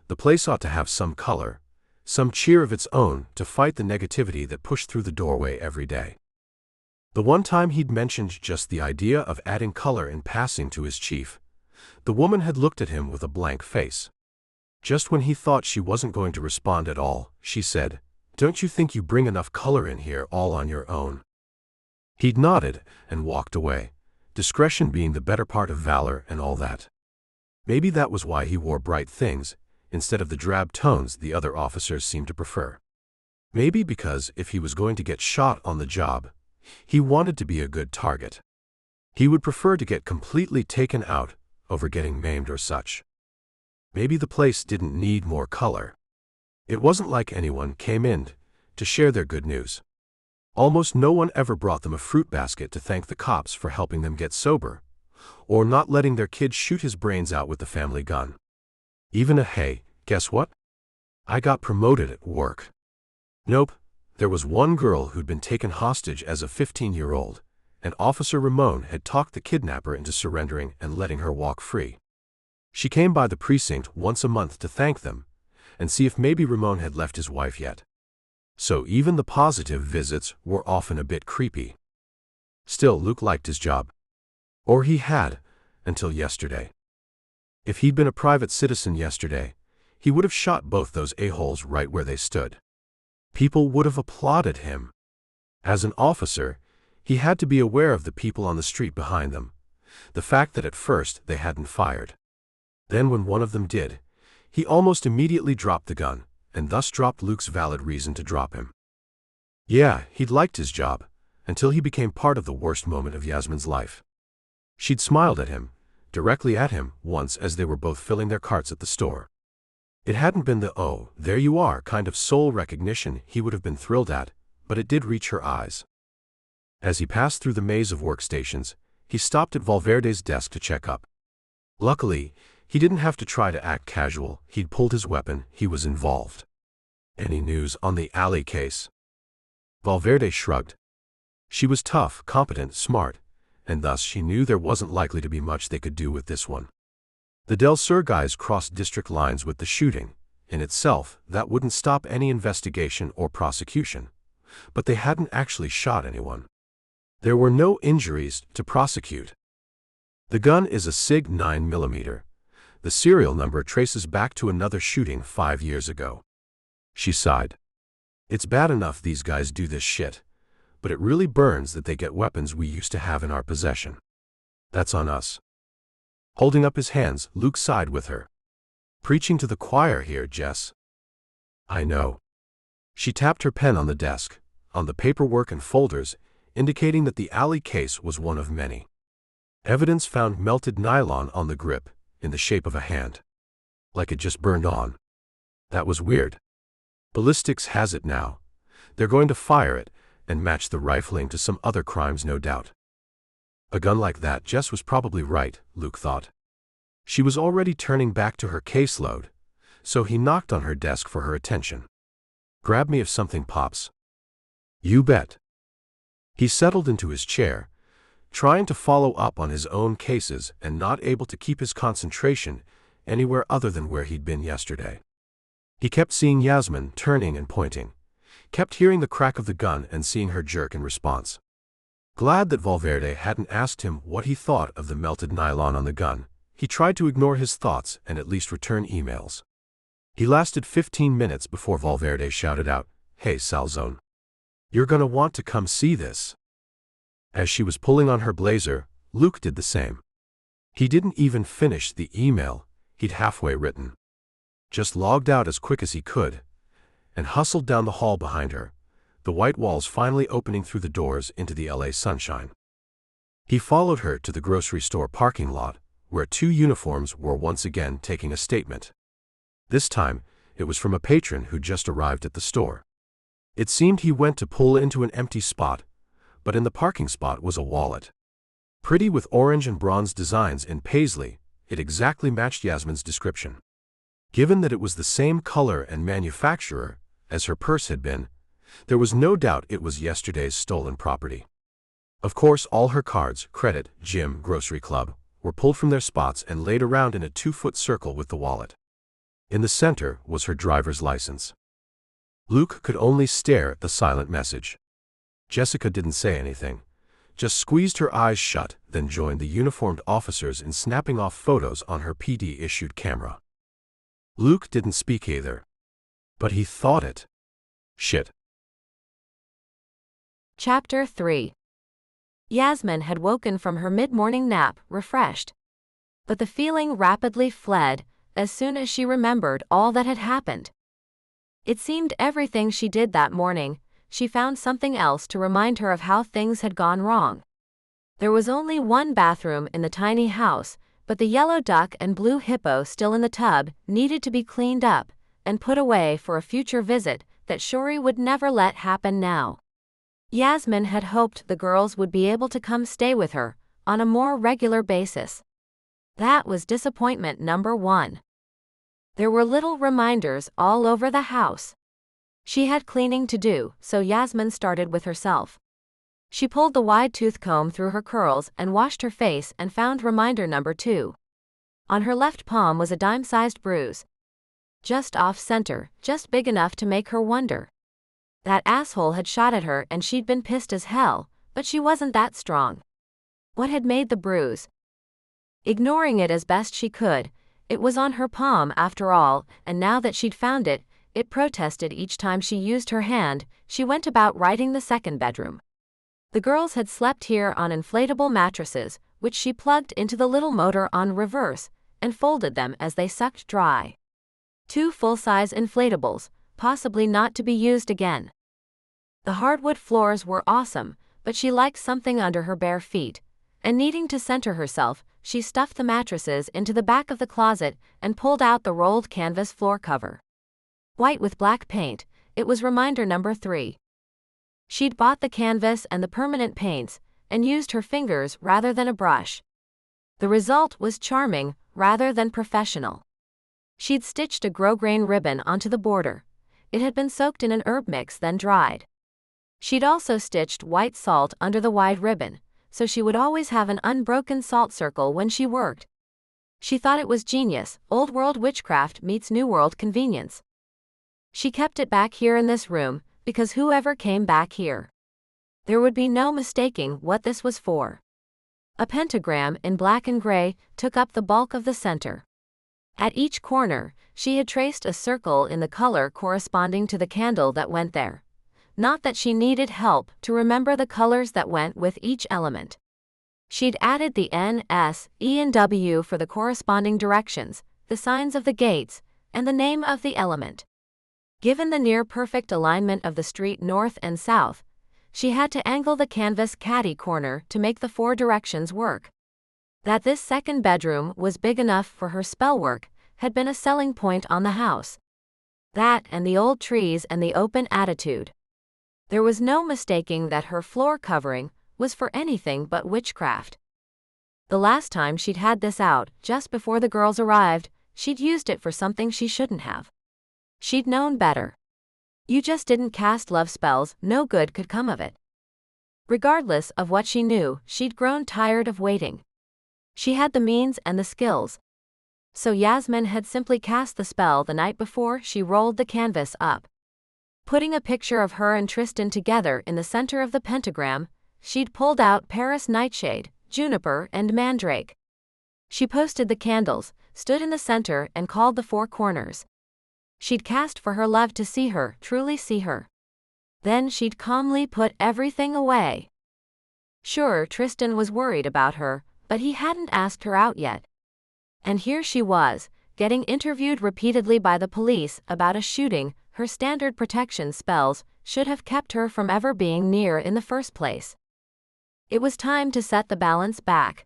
The place ought to have some color, some cheer of its own to fight the negativity that pushed through the doorway every day. The one time he'd mentioned just the idea of adding color in passing to his chief, the woman had looked at him with a blank face. Just when he thought she wasn't going to respond at all, she said, "Don't you think you bring enough color in here all on your own?" He'd nodded and walked away, discretion being the better part of valor and all that. Maybe that was why he wore bright things, instead of the drab tones the other officers seemed to prefer. Maybe because if he was going to get shot on the job, he wanted to be a good target. He would prefer to get completely taken out over getting maimed or such. Maybe the place didn't need more color. It wasn't like anyone came in to share their good news. Almost no one ever brought them a fruit basket to thank the cops for helping them get sober, or not letting their kid shoot his brains out with the family gun. Even a "Hey, guess what? I got promoted at work." Nope, there was one girl who'd been taken hostage as a 15-year-old, and Officer Ramon had talked the kidnapper into surrendering and letting her walk free. She came by the precinct once a month to thank them, and see if maybe Ramon had left his wife yet. So even the positive visits were often a bit creepy. Still, Luke liked his job. Or he had, until yesterday. If he'd been a private citizen yesterday, he would have shot both those a-holes right where they stood. People would have applauded him. As an officer, he had to be aware of the people on the street behind them, the fact that at first they hadn't fired. Then when one of them did, he almost immediately dropped the gun, and thus dropped Luke's valid reason to drop him. Yeah, he'd liked his job, until he became part of the worst moment of Yasmin's life. She'd smiled at him, directly at him, once as they were both filling their carts at the store. It hadn't been the "oh, there you are" kind of soul recognition he would have been thrilled at, but it did reach her eyes. As he passed through the maze of workstations, he stopped at Valverde's desk to check up. Luckily, he didn't have to try to act casual. He'd pulled his weapon, he was involved. "Any news on the alley case?" Valverde shrugged. She was tough, competent, smart, and thus she knew there wasn't likely to be much they could do with this one. The Del Sur guys crossed district lines with the shooting. In itself, that wouldn't stop any investigation or prosecution. but they hadn't actually shot anyone. There were no injuries to prosecute. The gun is a SIG 9mm. The serial number traces back to another shooting 5 years ago. She sighed. It's bad enough these guys do this shit, but it really burns that they get weapons we used to have in our possession. That's on us. Holding up his hands, Luke sighed with her. Preaching to the choir here, Jess. I know. She tapped her pen on the desk, on the paperwork and folders, indicating that the alley case was one of many. Evidence found melted nylon on the grip, in the shape of a hand. Like it just burned on. That was weird. Ballistics has it now. They're going to fire it, and match the rifling to some other crimes, no doubt. A gun like that, Jess was probably right, Luke thought. She was already turning back to her caseload, so he knocked on her desk for her attention. Grab me if something pops. You bet. He settled into his chair, trying to follow up on his own cases and not able to keep his concentration anywhere other than where he'd been yesterday. He kept seeing Yasmin turning and pointing, kept hearing the crack of the gun and seeing her jerk in response. Glad that Valverde hadn't asked him what he thought of the melted nylon on the gun, he tried to ignore his thoughts and at least return emails. He lasted 15 minutes before Valverde shouted out, "Hey, Salzone. You're gonna want to come see this." As she was pulling on her blazer, Luke did the same. He didn't even finish the email he'd halfway written. Just logged out as quick as he could, and hustled down the hall behind her, the white walls finally opening through the doors into the LA sunshine. He followed her to the grocery store parking lot, where 2 uniforms were once again taking a statement. This time, it was from a patron who just arrived at the store. It seemed he went to pull into an empty spot, but in the parking spot was a wallet. Pretty with orange and bronze designs in paisley, it exactly matched Yasmin's description. Given that it was the same color and manufacturer as her purse had been, there was no doubt it was yesterday's stolen property. Of course, all her cards, credit, gym, grocery club, were pulled from their spots and laid around in a 2-foot circle with the wallet. In the center was her driver's license. Luke could only stare at the silent message. Jessica didn't say anything, just squeezed her eyes shut, then joined the uniformed officers in snapping off photos on her PD-issued camera. Luke didn't speak either. But he thought it. Shit. Chapter 3. Yasmin had woken from her mid-morning nap, refreshed. But the feeling rapidly fled as soon as she remembered all that had happened. It seemed everything she did that morning, she found something else to remind her of how things had gone wrong. There was only one bathroom in the tiny house, but the yellow duck and blue hippo still in the tub needed to be cleaned up and put away for a future visit that Shori would never let happen now. Yasmin had hoped the girls would be able to come stay with her on a more regular basis. That was disappointment number 1. There were little reminders all over the house. She had cleaning to do, so Yasmin started with herself. She pulled the wide tooth comb through her curls and washed her face and found reminder number 2. On her left palm was a dime-sized bruise. Just off-center, just big enough to make her wonder. That asshole had shot at her and she'd been pissed as hell, but she wasn't that strong. What had made the bruise? Ignoring it as best she could, it was on her palm after all, and now that she'd found it, it protested each time she used her hand. She went about righting the second bedroom. The girls had slept here on inflatable mattresses, which she plugged into the little motor on reverse, and folded them as they sucked dry. 2 full-size inflatables, possibly not to be used again. The hardwood floors were awesome, but she liked something under her bare feet, and needing to center herself, she stuffed the mattresses into the back of the closet and pulled out the rolled canvas floor cover. White with black paint, it was reminder number 3. She'd bought the canvas and the permanent paints, and used her fingers rather than a brush. The result was charming, rather than professional. She'd stitched a grosgrain ribbon onto the border. It had been soaked in an herb mix then dried. She'd also stitched white salt under the wide ribbon, so she would always have an unbroken salt circle when she worked. She thought it was genius, old-world witchcraft meets new-world convenience. She kept it back here in this room, because whoever came back here, there would be no mistaking what this was for. A pentagram in black and gray took up the bulk of the center. At each corner, she had traced a circle in the color corresponding to the candle that went there. Not that she needed help to remember the colors that went with each element. She'd added the N, S, E and W for the corresponding directions, the signs of the gates, and the name of the element. Given the near-perfect alignment of the street north and south, she had to angle the canvas catty corner to make the 4 directions work. That this second bedroom was big enough for her spell work had been a selling point on the house. That and the old trees and the open attitude. There was no mistaking that her floor covering was for anything but witchcraft. The last time she'd had this out, just before the girls arrived, she'd used it for something she shouldn't have. She'd known better. You just didn't cast love spells, no good could come of it. Regardless of what she knew, she'd grown tired of waiting. She had the means and the skills. So Yasmin had simply cast the spell the night before she rolled the canvas up. Putting a picture of her and Tristan together in the center of the pentagram, she'd pulled out Paris nightshade, juniper, and mandrake. She posted the candles, stood in the center, and called the 4 corners. She'd cast for her love to see her, truly see her. Then she'd calmly put everything away. Sure, Tristan was worried about her, but he hadn't asked her out yet. And here she was, getting interviewed repeatedly by the police about a shooting her standard protection spells should have kept her from ever being near in the first place. It was time to set the balance back.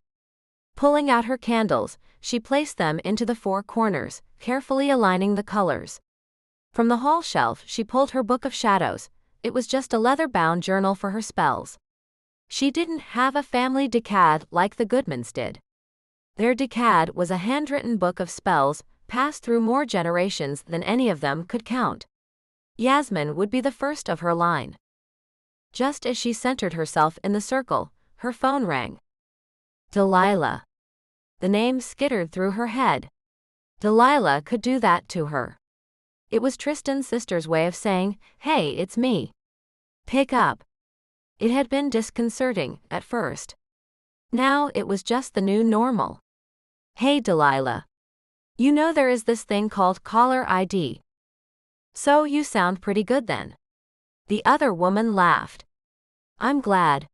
Pulling out her candles, she placed them into the 4 corners, carefully aligning the colors. From the hall shelf, she pulled her book of shadows. It was just a leather-bound journal for her spells. She didn't have a family decad like the Goodmans did. Their decad was a handwritten book of spells, passed through more generations than any of them could count. Yasmin would be the first of her line. Just as she centered herself in the circle, her phone rang. Delilah. The name skittered through her head. Delilah could do that to her. It was Tristan's sister's way of saying, "Hey, it's me. Pick up." It had been disconcerting at first. Now it was just the new normal. "Hey, Delilah. You know there is this thing called caller ID. So you sound pretty good then." The other woman laughed. "I'm glad.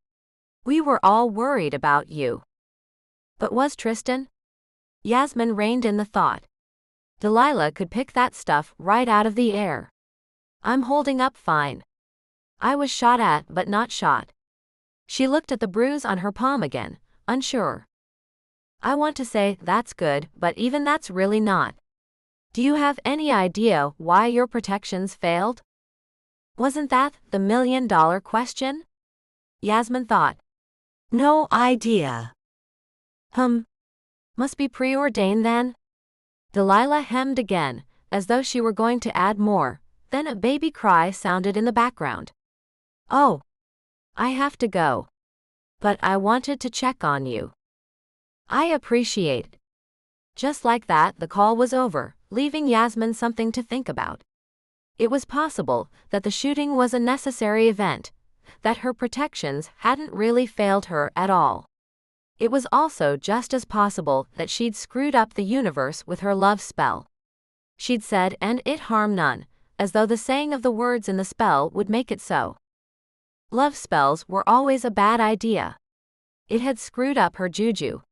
We were all worried about you." But was Tristan? Yasmin reined in the thought. Delilah could pick that stuff right out of the air. "I'm holding up fine. I was shot at but not shot." She looked at the bruise on her palm again, unsure. "I want to say that's good, but even that's really not. Do you have any idea why your protections failed?" Wasn't that the million-dollar question? Yasmin thought. "No idea." Must be preordained then?" Delilah hemmed again, as though she were going to add more, then a baby cry sounded in the background. "Oh, I have to go. But I wanted to check on you." "I appreciate it." Just like that, the call was over, leaving Yasmin something to think about. It was possible that the shooting was a necessary event, that her protections hadn't really failed her at all. It was also just as possible that she'd screwed up the universe with her love spell. She'd said, "and it harm none," as though the saying of the words in the spell would make it so. Love spells were always a bad idea. It had screwed up her juju.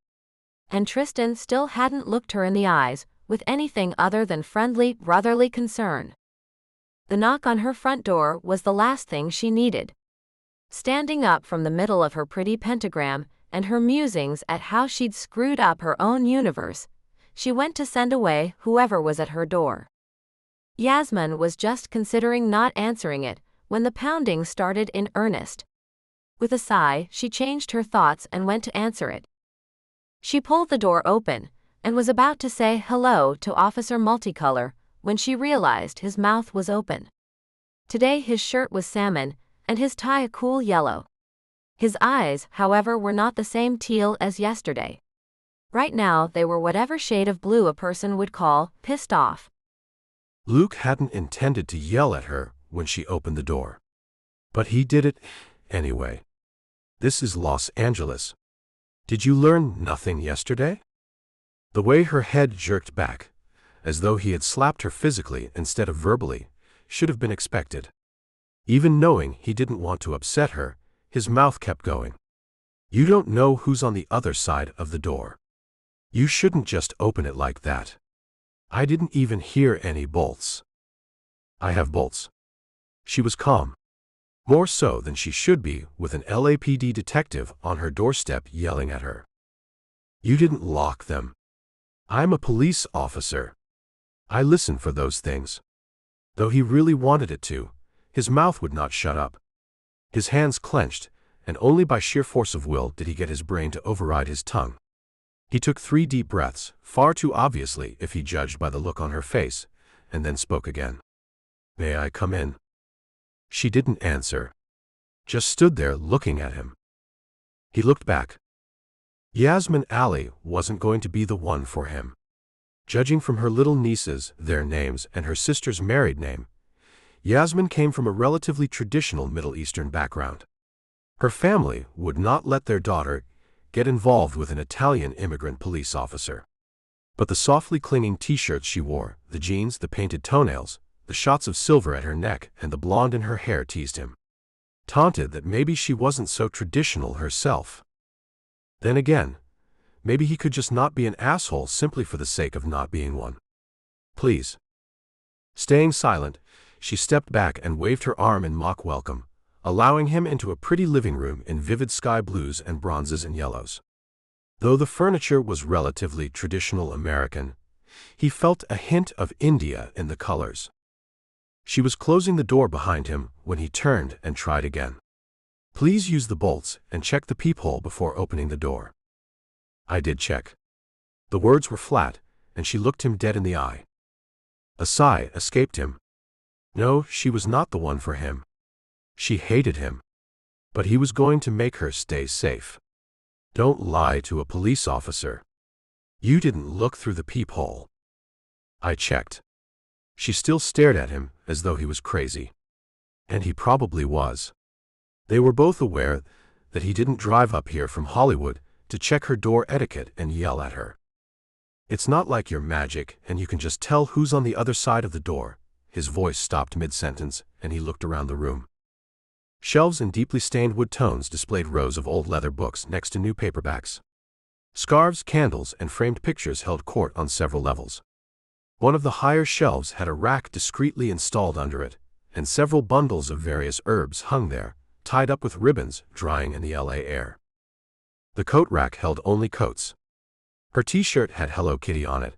And Tristan still hadn't looked her in the eyes with anything other than friendly, brotherly concern. The knock on her front door was the last thing she needed. Standing up from the middle of her pretty pentagram and her musings at how she'd screwed up her own universe, she went to send away whoever was at her door. Yasmin was just considering not answering it when the pounding started in earnest. With a sigh, she changed her thoughts and went to answer it. She pulled the door open and was about to say hello to Officer Multicolor when she realized his mouth was open. Today his shirt was salmon and his tie a cool yellow. His eyes, however, were not the same teal as yesterday. Right now they were whatever shade of blue a person would call pissed off. Luke hadn't intended to yell at her when she opened the door. But he did it anyway. This is Los Angeles. Did you learn nothing yesterday? The way her head jerked back, as though he had slapped her physically instead of verbally, should have been expected. Even knowing he didn't want to upset her, his mouth kept going. You don't know who's on the other side of the door. You shouldn't just open it like that. I didn't even hear any bolts. I have bolts. She was calm. More so than she should be, with an LAPD detective on her doorstep yelling at her. You didn't lock them. I'm a police officer. I listen for those things. Though he really wanted it to, his mouth would not shut up. His hands clenched, and only by sheer force of will did he get his brain to override his tongue. He took 3 deep breaths, far too obviously if he judged by the look on her face, and then spoke again. May I come in? She didn't answer. Just stood there looking at him. He looked back. Yasmin Alley wasn't going to be the one for him. Judging from her little nieces, their names, and her sister's married name, Yasmin came from a relatively traditional Middle Eastern background. Her family would not let their daughter get involved with an Italian immigrant police officer. But the softly clinging t-shirts she wore, the jeans, the painted toenails, the shots of silver at her neck, and the blonde in her hair teased him. Taunted that maybe she wasn't so traditional herself. Then again, maybe he could just not be an asshole simply for the sake of not being one. Please. Staying silent, she stepped back and waved her arm in mock welcome, allowing him into a pretty living room in vivid sky blues and bronzes and yellows. Though the furniture was relatively traditional American, he felt a hint of India in the colors. She was closing the door behind him when he turned and tried again. Please use the bolts and check the peephole before opening the door. I did check. The words were flat, and she looked him dead in the eye. A sigh escaped him. No, she was not the one for him. She hated him. But he was going to make her stay safe. Don't lie to a police officer. You didn't look through the peephole. I checked. She still stared at him as though he was crazy. And he probably was. They were both aware that he didn't drive up here from Hollywood to check her door etiquette and yell at her. It's not like you're magic and you can just tell who's on the other side of the door. His voice stopped mid-sentence, and he looked around the room. Shelves in deeply stained wood tones displayed rows of old leather books next to new paperbacks. Scarves, candles, and framed pictures held court on several levels. One of the higher shelves had a rack discreetly installed under it, and several bundles of various herbs hung there, tied up with ribbons, drying in the LA air. The coat rack held only coats. Her t-shirt had Hello Kitty on it,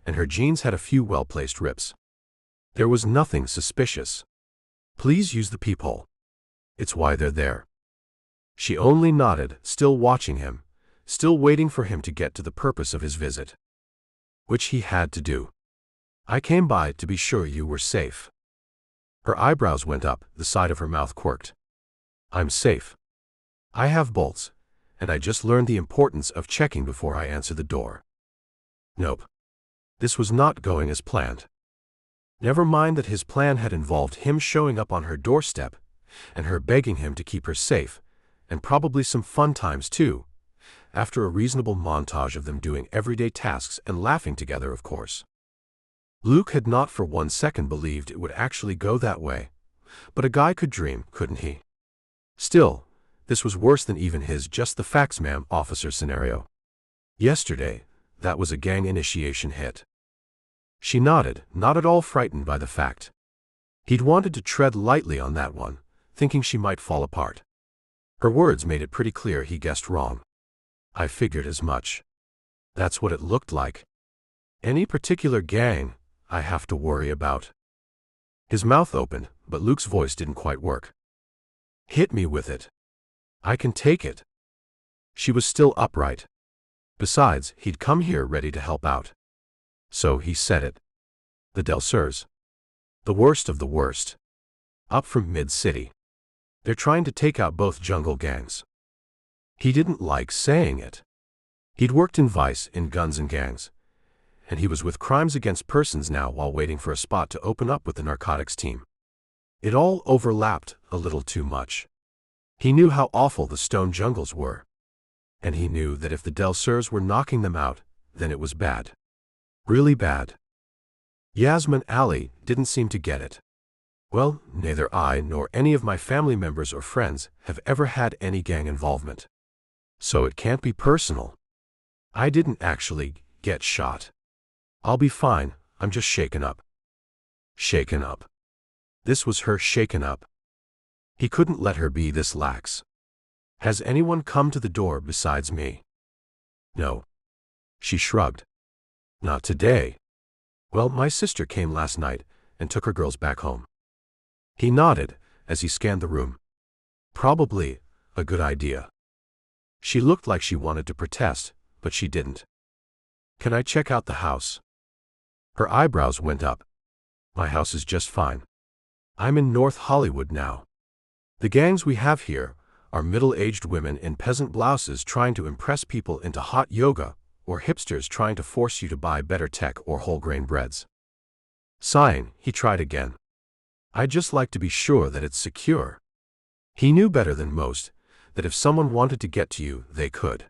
and her jeans had a few well-placed rips. There was nothing suspicious. Please use the peephole. It's why they're there. She only nodded, still watching him, still waiting for him to get to the purpose of his visit. Which he had to do. I came by to be sure you were safe. Her eyebrows went up, the side of her mouth quirked. I'm safe. I have bolts, and I just learned the importance of checking before I answer the door. Nope. This was not going as planned. Never mind that his plan had involved him showing up on her doorstep, and her begging him to keep her safe, and probably some fun times too, after a reasonable montage of them doing everyday tasks and laughing together, of course. Luke had not for 1 second believed it would actually go that way, but a guy could dream, couldn't he? Still, this was worse than even his just the facts ma'am officer scenario. Yesterday, that was a gang initiation hit. She nodded, not at all frightened by the fact. He'd wanted to tread lightly on that one, thinking she might fall apart. Her words made it pretty clear he guessed wrong. I figured as much. That's what it looked like. Any particular gang I have to worry about? His mouth opened, but Luke's voice didn't quite work. Hit me with it. I can take it. She was still upright. Besides, he'd come here ready to help out. So he said it. The Delsers. The worst of the worst. Up from mid-city. They're trying to take out both jungle gangs. He didn't like saying it. He'd worked in Vice, in Guns and Gangs, and he was with Crimes Against Persons now while waiting for a spot to open up with the narcotics team. It all overlapped a little too much. He knew how awful the stone jungles were. And he knew that if the Delsers were knocking them out, then it was bad. Really bad. Yasmin Ali didn't seem to get it. Well, neither I nor any of my family members or friends have ever had any gang involvement. So it can't be personal. I didn't actually get shot. I'll be fine, I'm just shaken up. Shaken up. This was her shaken up. He couldn't let her be this lax. Has anyone come to the door besides me? No. She shrugged. Not today. Well, my sister came last night and took her girls back home. He nodded as he scanned the room. Probably a good idea. She looked like she wanted to protest, but she didn't. Can I check out the house? Her eyebrows went up. My house is just fine. I'm in North Hollywood now. The gangs we have here are middle-aged women in peasant blouses trying to impress people into hot yoga, or hipsters trying to force you to buy better tech or whole-grain breads. Sighing, he tried again. I'd just like to be sure that it's secure. He knew better than most that if someone wanted to get to you, they could.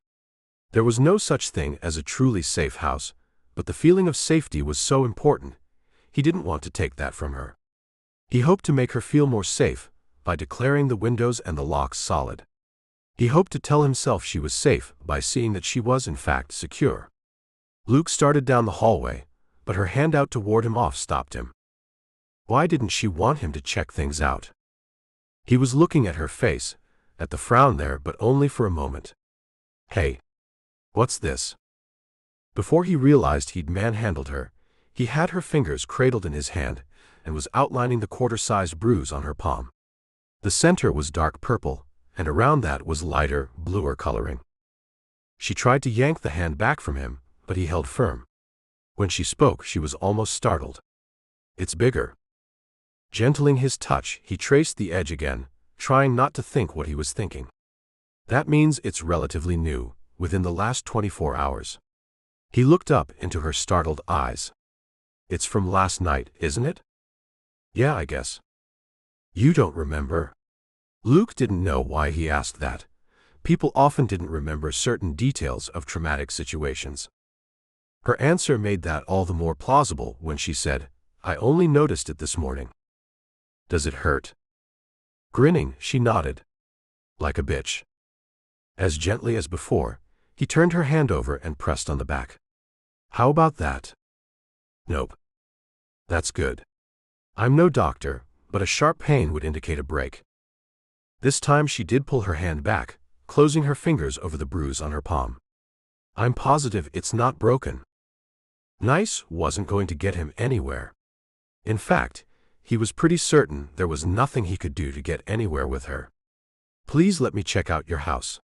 There was no such thing as a truly safe house, but the feeling of safety was so important, he didn't want to take that from her. He hoped to make her feel more safe by declaring the windows and the locks solid. He hoped to tell himself she was safe by seeing that she was in fact secure. Luke started down the hallway, but her hand out to ward him off stopped him. Why didn't she want him to check things out? He was looking at her face, at the frown there, but only for a moment. Hey. What's this? Before he realized he'd manhandled her, he had her fingers cradled in his hand and was outlining the quarter-sized bruise on her palm. The center was dark purple, and around that was lighter, bluer coloring. She tried to yank the hand back from him, but he held firm. When she spoke, she was almost startled. It's bigger. Gentling his touch, he traced the edge again, trying not to think what he was thinking. That means it's relatively new, within the last 24 hours. He looked up into her startled eyes. It's from last night, isn't it? Yeah, I guess. You don't remember? Luke didn't know why he asked that. People often didn't remember certain details of traumatic situations. Her answer made that all the more plausible when she said, I only noticed it this morning. Does it hurt? Grinning, she nodded. Like a bitch. As gently as before, he turned her hand over and pressed on the back. How about that? Nope. That's good. I'm no doctor, but a sharp pain would indicate a break. This time she did pull her hand back, closing her fingers over the bruise on her palm. I'm positive it's not broken. Nice wasn't going to get him anywhere. In fact, he was pretty certain there was nothing he could do to get anywhere with her. Please let me check out your house.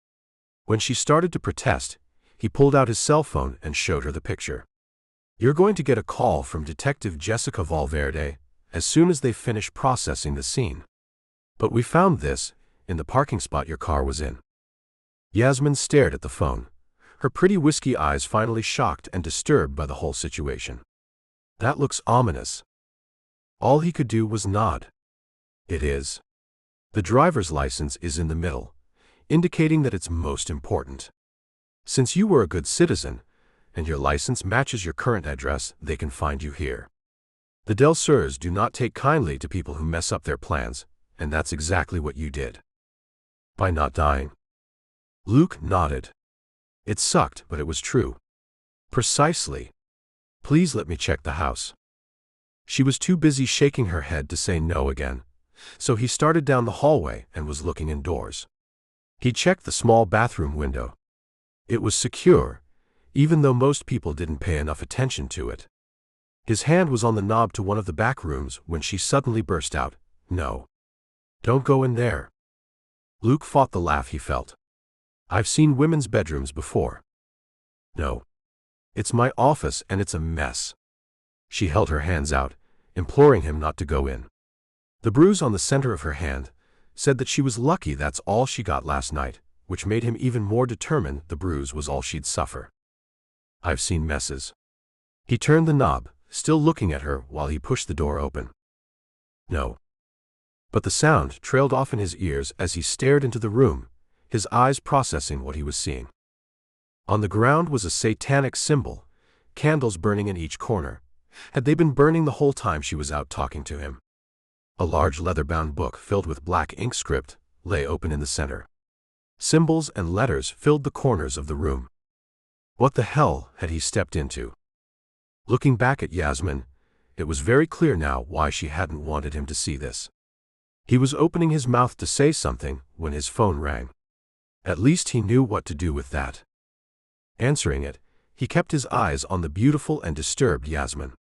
When she started to protest, he pulled out his cell phone and showed her the picture. You're going to get a call from Detective Jessica Valverde as soon as they finish processing the scene. But we found this in the parking spot your car was in. Yasmin stared at the phone, her pretty whiskey eyes finally shocked and disturbed by the whole situation. That looks ominous. All he could do was nod. It is. The driver's license is in the middle, indicating that it's most important. Since you were a good citizen, and your license matches your current address, they can find you here. The Delsers do not take kindly to people who mess up their plans, and that's exactly what you did. By not dying. Luke nodded. It sucked, but it was true. Precisely. Please let me check the house. She was too busy shaking her head to say no again, so he started down the hallway and was looking indoors. He checked the small bathroom window. It was secure, even though most people didn't pay enough attention to it. His hand was on the knob to one of the back rooms when she suddenly burst out, No. Don't go in there. Luke fought the laugh he felt. I've seen women's bedrooms before. No. It's my office and it's a mess. She held her hands out, imploring him not to go in. The bruise on the center of her hand said that she was lucky that's all she got last night, which made him even more determined the bruise was all she'd suffer. I've seen messes. He turned the knob, still looking at her while he pushed the door open. No. But the sound trailed off in his ears as he stared into the room, his eyes processing what he was seeing. On the ground was a satanic symbol, candles burning in each corner. Had they been burning the whole time she was out talking to him? A large leather-bound book filled with black ink script lay open in the center. Symbols and letters filled the corners of the room. What the hell had he stepped into? Looking back at Yasmin, it was very clear now why she hadn't wanted him to see this. He was opening his mouth to say something when his phone rang. At least he knew what to do with that. Answering it, he kept his eyes on the beautiful and disturbed Yasmin.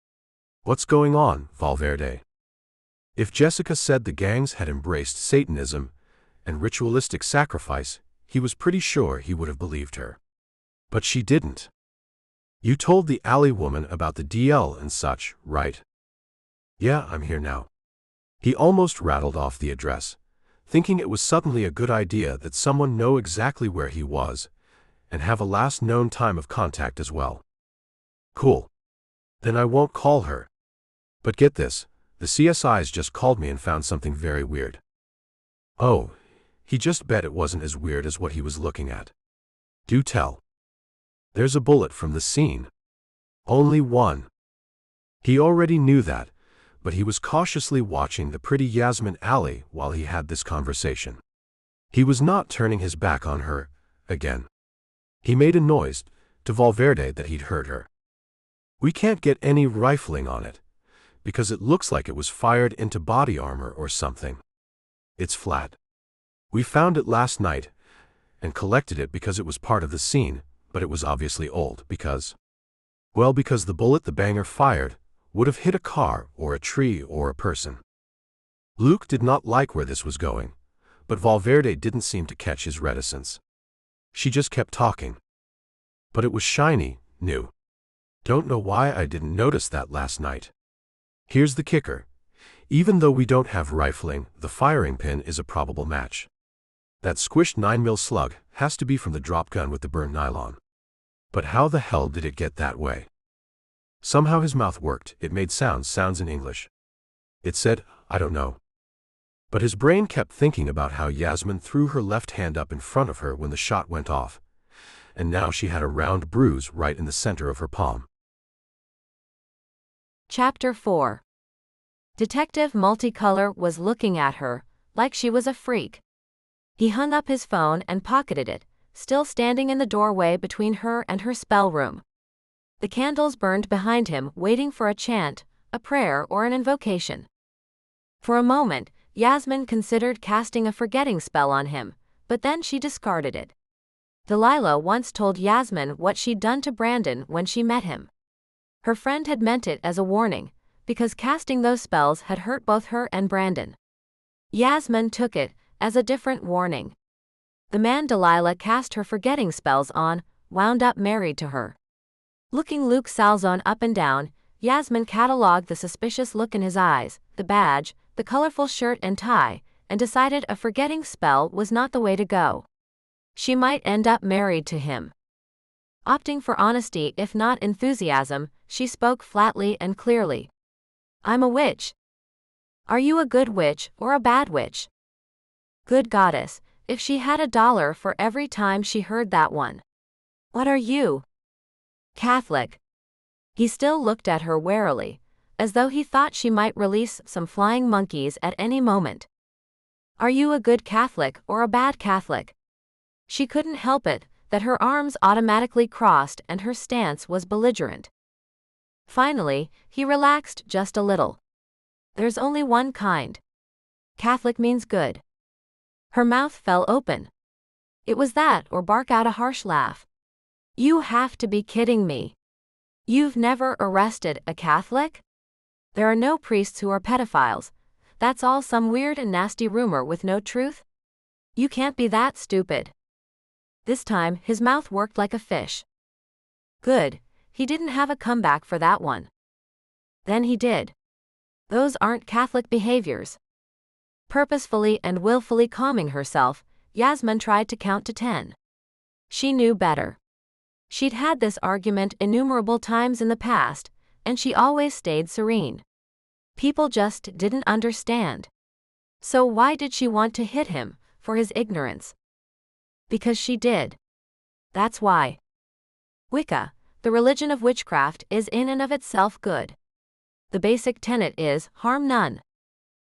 "What's going on, Valverde?" If Jessica said the gangs had embraced Satanism and ritualistic sacrifice, he was pretty sure he would have believed her. But she didn't. "You told the alley woman about the DL and such, right?" "Yeah, I'm here now." He almost rattled off the address, thinking it was suddenly a good idea that someone know exactly where he was and have a last known time of contact as well. "Cool. Then I won't call her. But get this, the CSIs just called me and found something very weird." Oh, he just bet it wasn't as weird as what he was looking at. "Do tell." "There's a bullet from the scene. Only one." He already knew that, but he was cautiously watching the pretty Yasmin alley while he had this conversation. He was not turning his back on her again. He made a noise to Valverde that he'd heard her. "We can't get any rifling on it, because it looks like it was fired into body armor or something. It's flat. We found it last night and collected it because it was part of the scene, but it was obviously old because the bullet the banger fired would have hit a car or a tree or a person." Luke did not like where this was going, but Valverde didn't seem to catch his reticence. She just kept talking. "But it was shiny, new. Don't know why I didn't notice that last night. Here's the kicker. Even though we don't have rifling, the firing pin is a probable match. That squished 9mm slug has to be from the drop gun with the burned nylon. But how the hell did it get that way?" Somehow his mouth worked. It made sounds in English. It said, "I don't know." But his brain kept thinking about how Yasmin threw her left hand up in front of her when the shot went off, and now she had a round bruise right in the center of her palm. Chapter 4. Detective Multicolor was looking at her, like she was a freak. He hung up his phone and pocketed it, still standing in the doorway between her and her spell room. The candles burned behind him, waiting for a chant, a prayer, or an invocation. For a moment, Yasmin considered casting a forgetting spell on him, but then she discarded it. Delilah once told Yasmin what she'd done to Brandon when she met him. Her friend had meant it as a warning, because casting those spells had hurt both her and Brandon. Yasmin took it as a different warning. The man Delilah cast her forgetting spells on wound up married to her. Looking Luke Salzone up and down, Yasmin catalogued the suspicious look in his eyes, the badge, the colorful shirt and tie, and decided a forgetting spell was not the way to go. She might end up married to him. Opting for honesty if not enthusiasm, she spoke flatly and clearly. "I'm a witch." "Are you a good witch or a bad witch?" Good goddess, if she had $1 for every time she heard that one. "What are you?" "Catholic." He still looked at her warily, as though he thought she might release some flying monkeys at any moment. "Are you a good Catholic or a bad Catholic?" She couldn't help it that her arms automatically crossed and her stance was belligerent. Finally, he relaxed just a little. "There's only one kind. Catholic means good." Her mouth fell open. It was that or bark out a harsh laugh. "You have to be kidding me. You've never arrested a Catholic? There are no priests who are pedophiles. That's all some weird and nasty rumor with no truth? You can't be that stupid." This time, his mouth worked like a fish. Good, he didn't have a comeback for that one. Then he did. "Those aren't Catholic behaviors." Purposefully and willfully calming herself, Yasmin tried to count to 10. She knew better. She'd had this argument innumerable times in the past, and she always stayed serene. People just didn't understand. So why did she want to hit him? For his ignorance. Because she did. That's why. Wicca, the religion of witchcraft, is in and of itself good. The basic tenet is, harm none.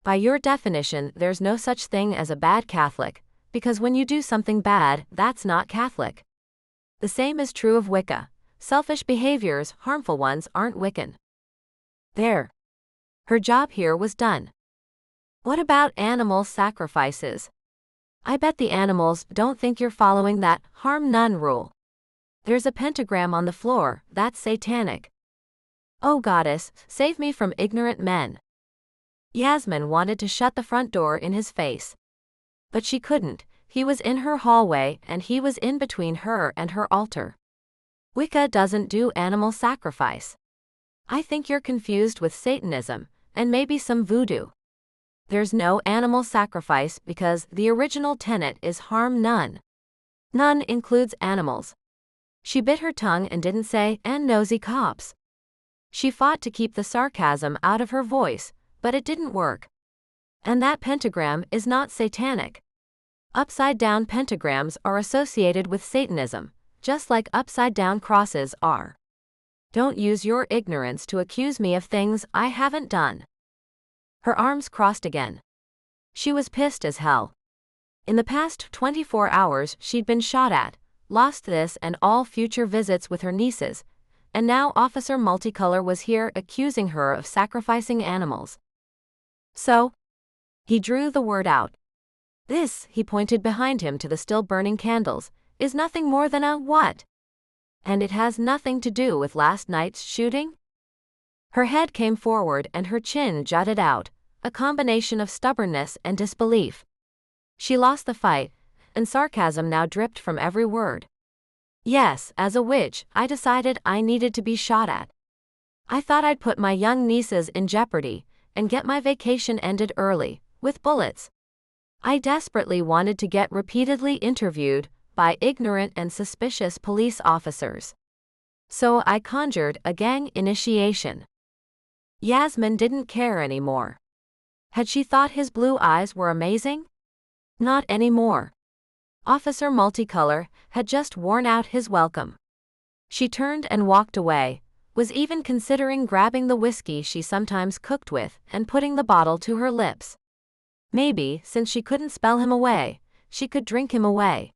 By your definition, there's no such thing as a bad Catholic, because when you do something bad, that's not Catholic. The same is true of Wicca. Selfish behaviors, harmful ones, aren't Wiccan. There. Her job here was done. What about animal sacrifices? I bet the animals don't think you're following that harm none rule. There's a pentagram on the floor, that's satanic. Oh goddess, save me from ignorant men. Yasmin wanted to shut the front door in his face. But she couldn't. He was in her hallway and he was in between her and her altar. Wicca doesn't do animal sacrifice. I think you're confused with Satanism, and maybe some voodoo. There's no animal sacrifice because the original tenet is harm none. None includes animals. She bit her tongue and didn't say, and nosy cops. She fought to keep the sarcasm out of her voice, but it didn't work. And that pentagram is not satanic. Upside-down pentagrams are associated with Satanism, just like upside-down crosses are. Don't use your ignorance to accuse me of things I haven't done. Her arms crossed again. She was pissed as hell. In the past 24 hours she'd been shot at, lost this and all future visits with her nieces, and now Officer Multicolor was here accusing her of sacrificing animals. So? He drew the word out. This, he pointed behind him to the still burning candles, is nothing more than a what? And it has nothing to do with last night's shooting? Her head came forward and her chin jutted out, a combination of stubbornness and disbelief. She lost the fight, and sarcasm now dripped from every word. Yes, as a witch, I decided I needed to be shot at. I thought I'd put my young nieces in jeopardy, and get my vacation ended early, with bullets. I desperately wanted to get repeatedly interviewed by ignorant and suspicious police officers. So I conjured a gang initiation. Yasmin didn't care anymore. Had she thought his blue eyes were amazing? Not anymore. Officer Multicolor had just worn out his welcome. She turned and walked away, was even considering grabbing the whiskey she sometimes cooked with and putting the bottle to her lips. Maybe, since she couldn't spell him away, she could drink him away.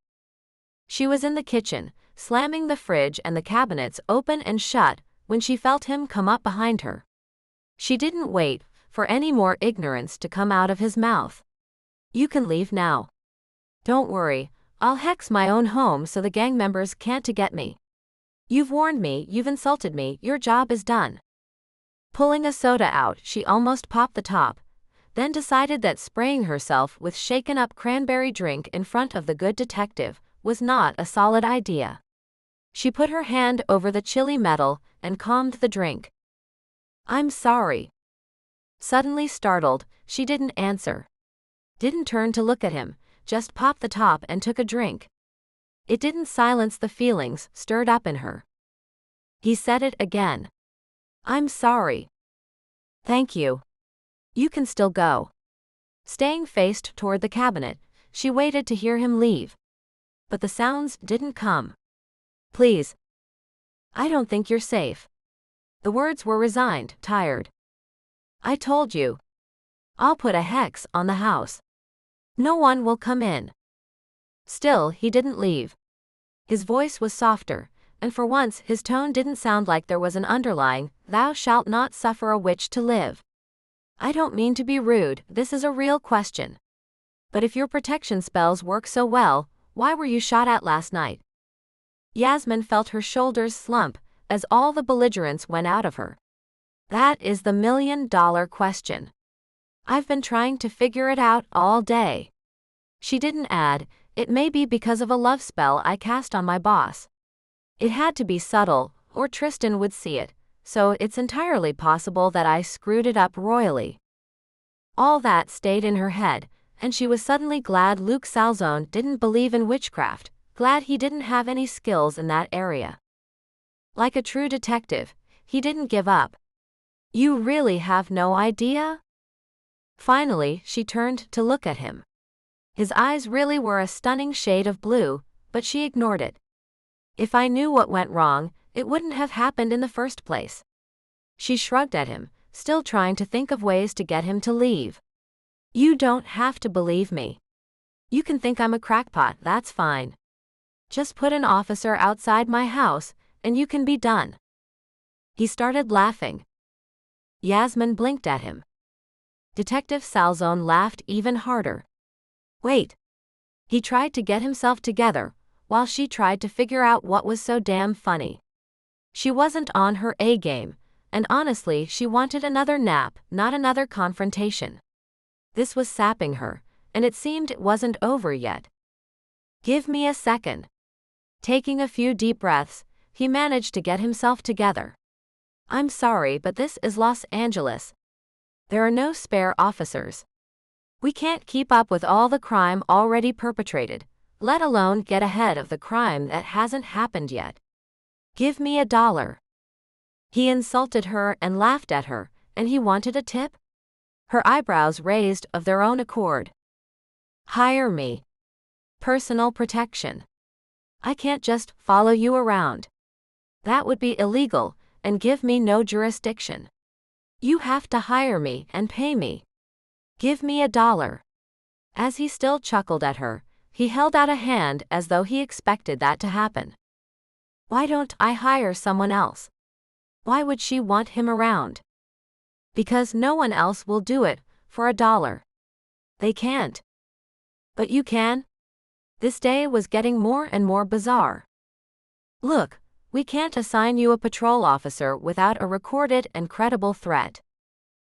She was in the kitchen, slamming the fridge and the cabinets open and shut, when she felt him come up behind her. She didn't wait for any more ignorance to come out of his mouth. You can leave now. Don't worry, I'll hex my own home so the gang members can't to get me. You've warned me, you've insulted me, your job is done. Pulling a soda out, she almost popped the top, then decided that spraying herself with shaken-up cranberry drink in front of the good detective was not a solid idea. She put her hand over the chilly metal and calmed the drink. I'm sorry. Suddenly startled, she didn't answer. Didn't turn to look at him, just popped the top and took a drink. It didn't silence the feelings stirred up in her. He said it again. I'm sorry. Thank you. You can still go. Staying faced toward the cabinet, she waited to hear him leave. But the sounds didn't come. Please. I don't think you're safe. The words were resigned, tired. I told you. I'll put a hex on the house. No one will come in. Still, he didn't leave. His voice was softer, and for once his tone didn't sound like there was an underlying, "Thou shalt not suffer a witch to live." I don't mean to be rude, this is a real question. But if your protection spells work so well, why were you shot at last night? Yasmin felt her shoulders slump as all the belligerence went out of her. That is the million-dollar question. I've been trying to figure it out all day. She didn't add, it may be because of a love spell I cast on my boss. It had to be subtle, or Tristan would see it, so it's entirely possible that I screwed it up royally. All that stayed in her head, and she was suddenly glad Luke Salzone didn't believe in witchcraft, glad he didn't have any skills in that area. Like a true detective, he didn't give up. You really have no idea? Finally, she turned to look at him. His eyes really were a stunning shade of blue, but she ignored it. If I knew what went wrong, it wouldn't have happened in the first place. She shrugged at him, still trying to think of ways to get him to leave. You don't have to believe me. You can think I'm a crackpot, that's fine. Just put an officer outside my house, and you can be done. He started laughing. Yasmin blinked at him. Detective Salzone laughed even harder. Wait. He tried to get himself together, while she tried to figure out what was so damn funny. She wasn't on her A game, and honestly she wanted another nap, not another confrontation. This was sapping her, and it seemed it wasn't over yet. Give me a second. Taking a few deep breaths, he managed to get himself together. I'm sorry, but this is Los Angeles. There are no spare officers. We can't keep up with all the crime already perpetrated, let alone get ahead of the crime that hasn't happened yet. Give me $1. He insulted her and laughed at her, and he wanted a tip? Her eyebrows raised of their own accord. Hire me. Personal protection. I can't just follow you around. That would be illegal and give me no jurisdiction. You have to hire me and pay me. Give me $1. As he still chuckled at her, he held out a hand as though he expected that to happen. Why don't I hire someone else? Why would she want him around? Because no one else will do it for $1. They can't. But you can? This day was getting more and more bizarre. Look, we can't assign you a patrol officer without a recorded and credible threat.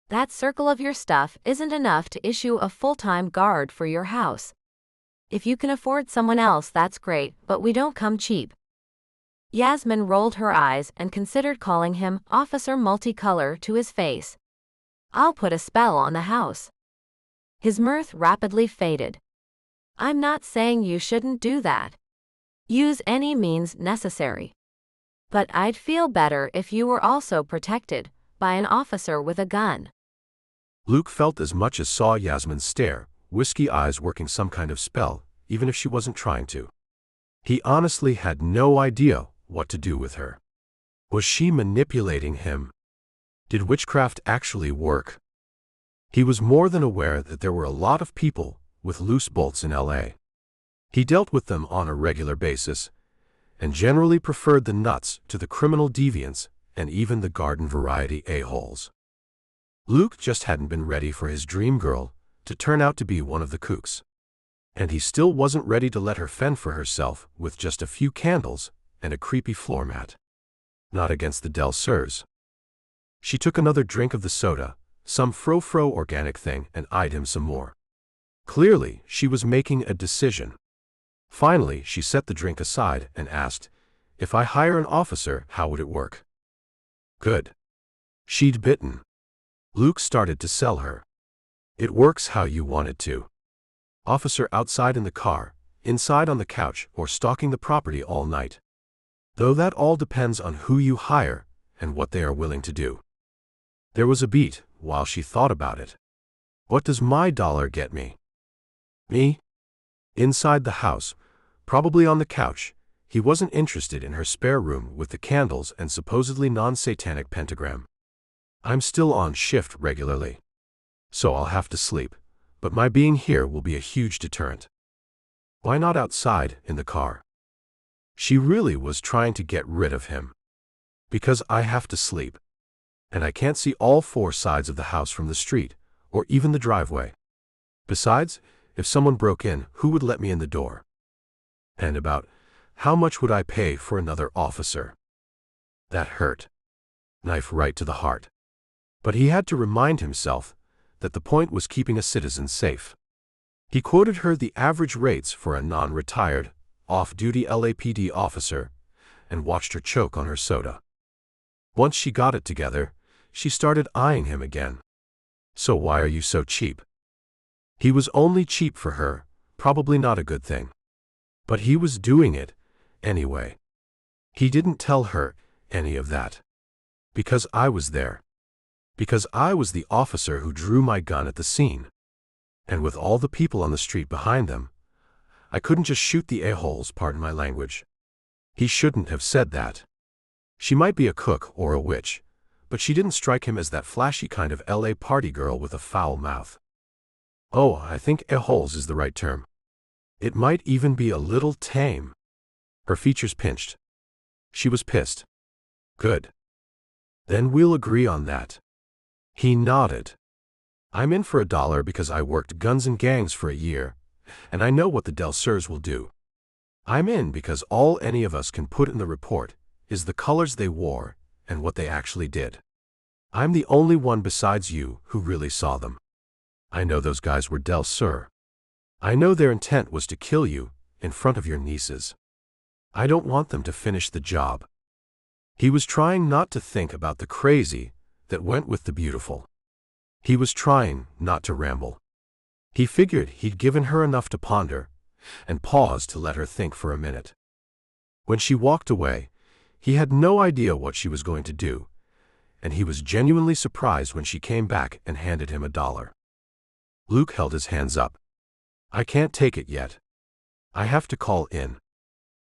That circle of your stuff isn't enough to issue a full-time guard for your house. If you can afford someone else, that's great, but we don't come cheap. Yasmin rolled her eyes and considered calling him Officer Multicolor to his face. I'll put a spell on the house. His mirth rapidly faded. I'm not saying you shouldn't do that. Use any means necessary. But I'd feel better if you were also protected by an officer with a gun. Luke felt as much as saw Yasmin stare, whiskey eyes working some kind of spell, even if she wasn't trying to. He honestly had no idea what to do with her. Was she manipulating him? Did witchcraft actually work? He was more than aware that there were a lot of people with loose bolts in LA. He dealt with them on a regular basis, and generally preferred the nuts to the criminal deviants and even the garden variety a-holes. Luke just hadn't been ready for his dream girl to turn out to be one of the kooks. And he still wasn't ready to let her fend for herself with just a few candles and a creepy floor mat. Not against the Del Surs. She took another drink of the soda, some fro-fro organic thing, and eyed him some more. Clearly, she was making a decision. Finally, she set the drink aside and asked, if I hire an officer, how would it work? Good. She'd bitten. Luke started to sell her. It works how you want it to. Officer outside in the car, inside on the couch, or stalking the property all night. Though that all depends on who you hire and what they are willing to do. There was a beat while she thought about it. What does my dollar get me? Me? Inside the house, probably on the couch, he wasn't interested in her spare room with the candles and supposedly non-satanic pentagram. I'm still on shift regularly. So I'll have to sleep, but my being here will be a huge deterrent. Why not outside, in the car? She really was trying to get rid of him. Because I have to sleep. And I can't see all four sides of the house from the street, or even the driveway. Besides, if someone broke in, who would let me in the door? And about how much would I pay for another officer? That hurt. Knife right to the heart. But he had to remind himself that the point was keeping a citizen safe. He quoted her the average rates for a non-retired, off-duty LAPD officer, and watched her choke on her soda. Once she got it together, she started eyeing him again. So why are you so cheap? He was only cheap for her, probably not a good thing. But he was doing it anyway. He didn't tell her any of that. Because I was there. Because I was the officer who drew my gun at the scene. And with all the people on the street behind them, I couldn't just shoot the a-holes, pardon my language. He shouldn't have said that. She might be a cook or a witch, but she didn't strike him as that flashy kind of LA party girl with a foul mouth. Oh, I think a-holes is the right term. It might even be a little tame. Her features pinched. She was pissed. Good. Then we'll agree on that. He nodded. I'm in for $1 because I worked guns and gangs for a year, and I know what the Del Surs will do. I'm in because all any of us can put in the report is the colors they wore and what they actually did. I'm the only one besides you who really saw them. I know those guys were Del Sur. I know their intent was to kill you in front of your nieces. I don't want them to finish the job. He was trying not to think about the crazy that went with the beautiful. He was trying not to ramble. He figured he'd given her enough to ponder, and paused to let her think for a minute. When she walked away, he had no idea what she was going to do, and he was genuinely surprised when she came back and handed him $1. Luke held his hands up. I can't take it yet. I have to call in.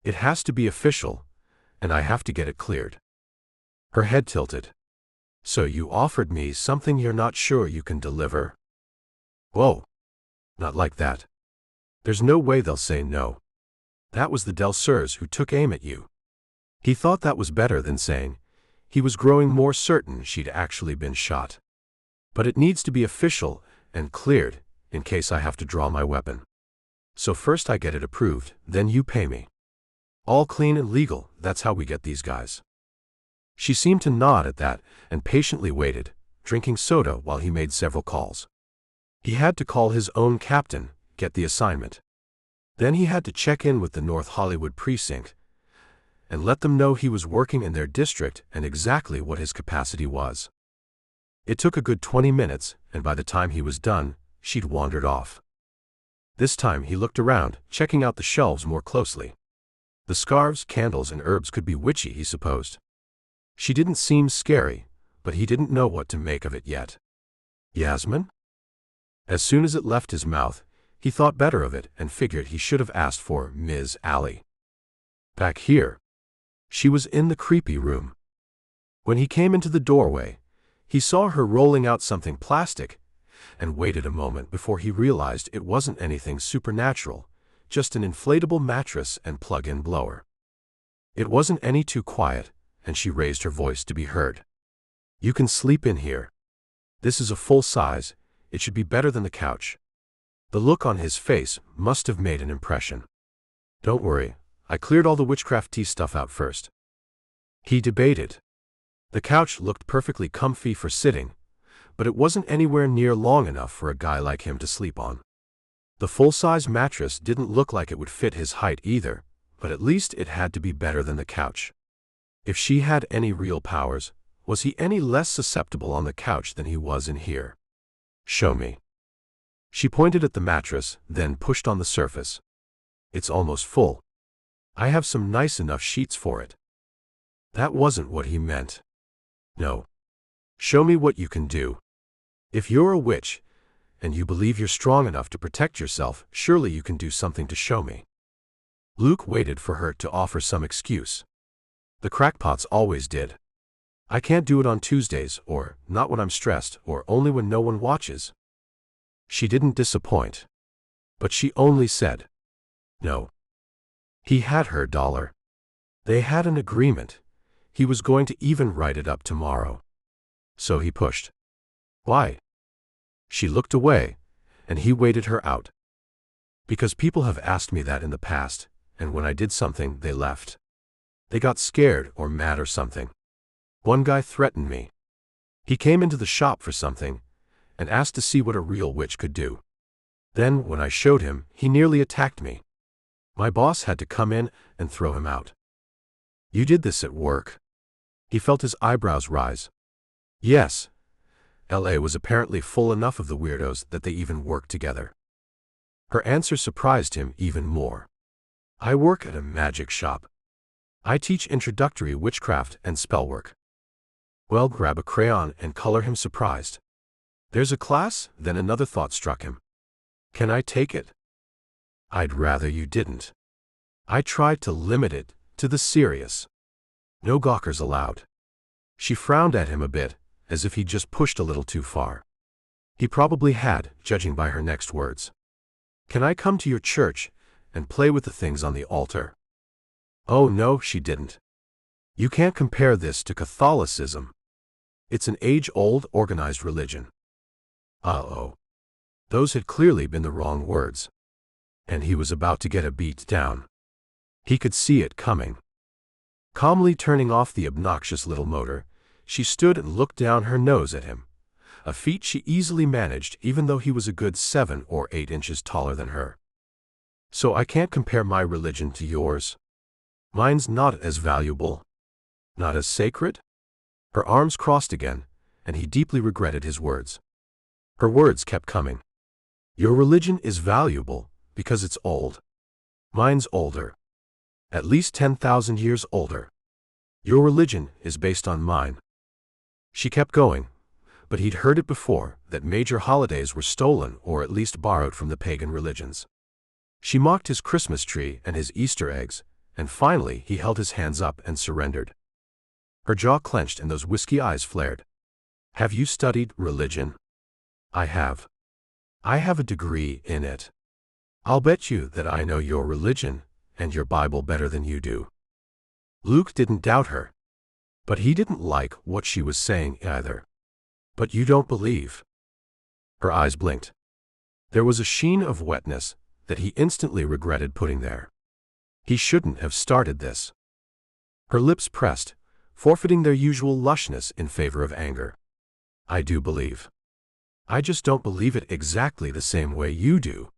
It has to be official, and I have to get it cleared. Her head tilted. So you offered me something you're not sure you can deliver? Whoa. Not like that. There's no way they'll say no. That was the Del Surs who took aim at you. He thought that was better than saying he was growing more certain she'd actually been shot. But it needs to be official and cleared in case I have to draw my weapon. So first I get it approved, then you pay me. All clean and legal, that's how we get these guys. She seemed to nod at that and patiently waited, drinking soda while he made several calls. He had to call his own captain, get the assignment. Then he had to check in with the North Hollywood precinct and let them know he was working in their district and exactly what his capacity was. It took a good 20 minutes, and by the time he was done, she'd wandered off. This time he looked around, checking out the shelves more closely. The scarves, candles, and herbs could be witchy, he supposed. She didn't seem scary, but he didn't know what to make of it yet. Yasmin? As soon as it left his mouth, he thought better of it and figured he should have asked for Ms. Allie. Back here. She was in the creepy room. When he came into the doorway, he saw her rolling out something plastic and waited a moment before he realized it wasn't anything supernatural, just an inflatable mattress and plug-in blower. It wasn't any too quiet, and she raised her voice to be heard. You can sleep in here. This is a full size. It should be better than the couch. The look on his face must have made an impression. Don't worry, I cleared all the witchcraft tea stuff out first. He debated. The couch looked perfectly comfy for sitting, but it wasn't anywhere near long enough for a guy like him to sleep on. The full-size mattress didn't look like it would fit his height either, but at least it had to be better than the couch. If she had any real powers, was he any less susceptible on the couch than he was in here? Show me. She pointed at the mattress, then pushed on the surface. It's almost full. I have some nice enough sheets for it. That wasn't what he meant. No. Show me what you can do. If you're a witch, and you believe you're strong enough to protect yourself, surely you can do something to show me. Luke waited for her to offer some excuse. The crackpots always did. I can't do it on Tuesdays, or not when I'm stressed, or only when no one watches. She didn't disappoint. But she only said no. He had her $1. They had an agreement. He was going to even write it up tomorrow. So he pushed. Why? She looked away, and he waited her out. Because people have asked me that in the past, and when I did something, they left. They got scared or mad or something. One guy threatened me. He came into the shop for something, and asked to see what a real witch could do. Then, when I showed him, he nearly attacked me. My boss had to come in and throw him out. You did this at work? He felt his eyebrows rise. Yes. LA was apparently full enough of the weirdos that they even worked together. Her answer surprised him even more. I work at a magic shop. I teach introductory witchcraft and spellwork. Well, grab a crayon and color him surprised. There's a class? Then another thought struck him. Can I take it? I'd rather you didn't. I tried to limit it to the serious. No gawkers allowed. She frowned at him a bit, as if he'd just pushed a little too far. He probably had, judging by her next words. Can I come to your church and play with the things on the altar? Oh no, she didn't. You can't compare this to Catholicism. It's an age-old organized religion. Uh-oh. Those had clearly been the wrong words. And he was about to get a beat down. He could see it coming. Calmly turning off the obnoxious little motor, she stood and looked down her nose at him, a feat she easily managed even though he was a good 7 or 8 inches taller than her. So I can't compare my religion to yours? Mine's not as valuable? Not as sacred? Her arms crossed again, and he deeply regretted his words. Her words kept coming. Your religion is valuable because it's old. Mine's older. At least 10,000 years older. Your religion is based on mine. She kept going, but he'd heard it before, that major holidays were stolen or at least borrowed from the pagan religions. She mocked his Christmas tree and his Easter eggs, and finally he held his hands up and surrendered. Her jaw clenched and those whiskey eyes flared. Have you studied religion? I have. I have a degree in it. I'll bet you that I know your religion and your Bible better than you do. Luke didn't doubt her. But he didn't like what she was saying either. But you don't believe. Her eyes blinked. There was a sheen of wetness that he instantly regretted putting there. He shouldn't have started this. Her lips pressed, forfeiting their usual lushness in favor of anger. I do believe. I just don't believe it exactly the same way you do.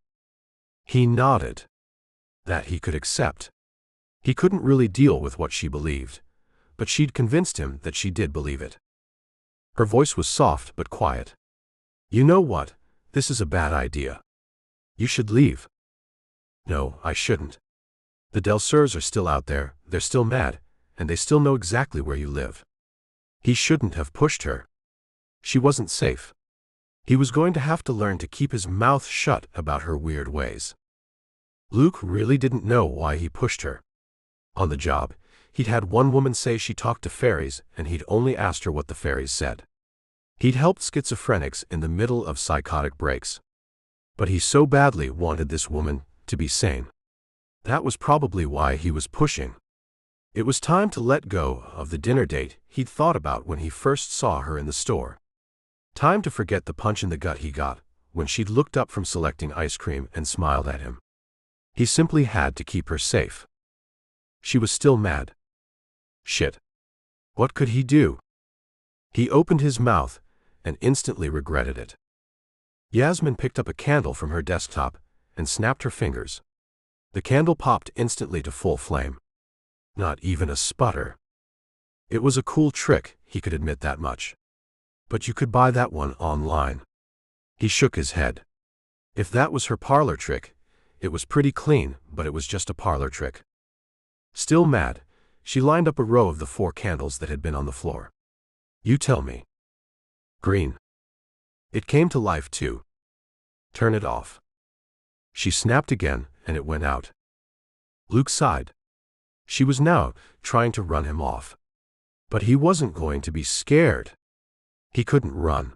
He nodded. That he could accept. He couldn't really deal with what she believed, but she'd convinced him that she did believe it. Her voice was soft but quiet. You know what? This is a bad idea. You should leave. No, I shouldn't. The Delsers are still out there, they're still mad, and they still know exactly where you live. He shouldn't have pushed her. She wasn't safe. He was going to have to learn to keep his mouth shut about her weird ways. Luke really didn't know why he pushed her. On the job, he'd had one woman say she talked to fairies and he'd only asked her what the fairies said. He'd helped schizophrenics in the middle of psychotic breaks. But he so badly wanted this woman to be sane. That was probably why he was pushing. It was time to let go of the dinner date he'd thought about when he first saw her in the store. Time to forget the punch in the gut he got when she'd looked up from selecting ice cream and smiled at him. He simply had to keep her safe. She was still mad. Shit. What could he do? He opened his mouth and instantly regretted it. Yasmin picked up a candle from her desktop and snapped her fingers. The candle popped instantly to full flame. Not even a sputter. It was a cool trick, he could admit that much. But you could buy that one online. He shook his head. If that was her parlor trick, it was pretty clean, but it was just a parlor trick. Still mad, she lined up a row of the 4 candles that had been on the floor. You tell me. Green. It came to life too. Turn it off. She snapped again, and it went out. Luke sighed. She was now trying to run him off. But he wasn't going to be scared. He couldn't run.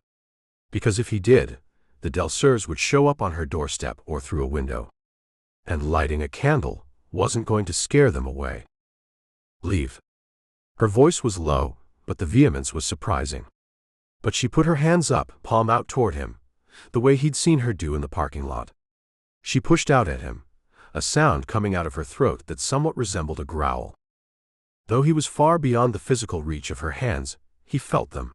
Because if he did, the Delsers would show up on her doorstep or through a window. And lighting a candle wasn't going to scare them away. Leave. Her voice was low, but the vehemence was surprising. But she put her hands up, palm out toward him, the way he'd seen her do in the parking lot. She pushed out at him, a sound coming out of her throat that somewhat resembled a growl. Though he was far beyond the physical reach of her hands, he felt them.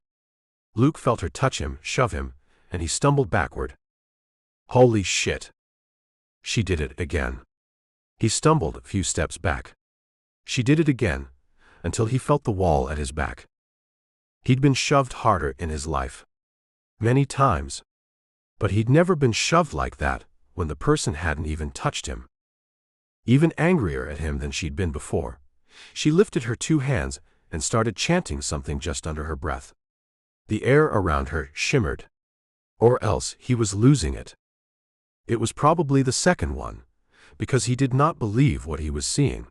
Luke felt her touch him, shove him, and he stumbled backward. Holy shit! She did it again. He stumbled a few steps back. She did it again, until he felt the wall at his back. He'd been shoved harder in his life. Many times. But he'd never been shoved like that when the person hadn't even touched him. Even angrier at him than she'd been before, she lifted her 2 hands and started chanting something just under her breath. The air around her shimmered. Or else he was losing it. It was probably the second one, because he did not believe what he was seeing.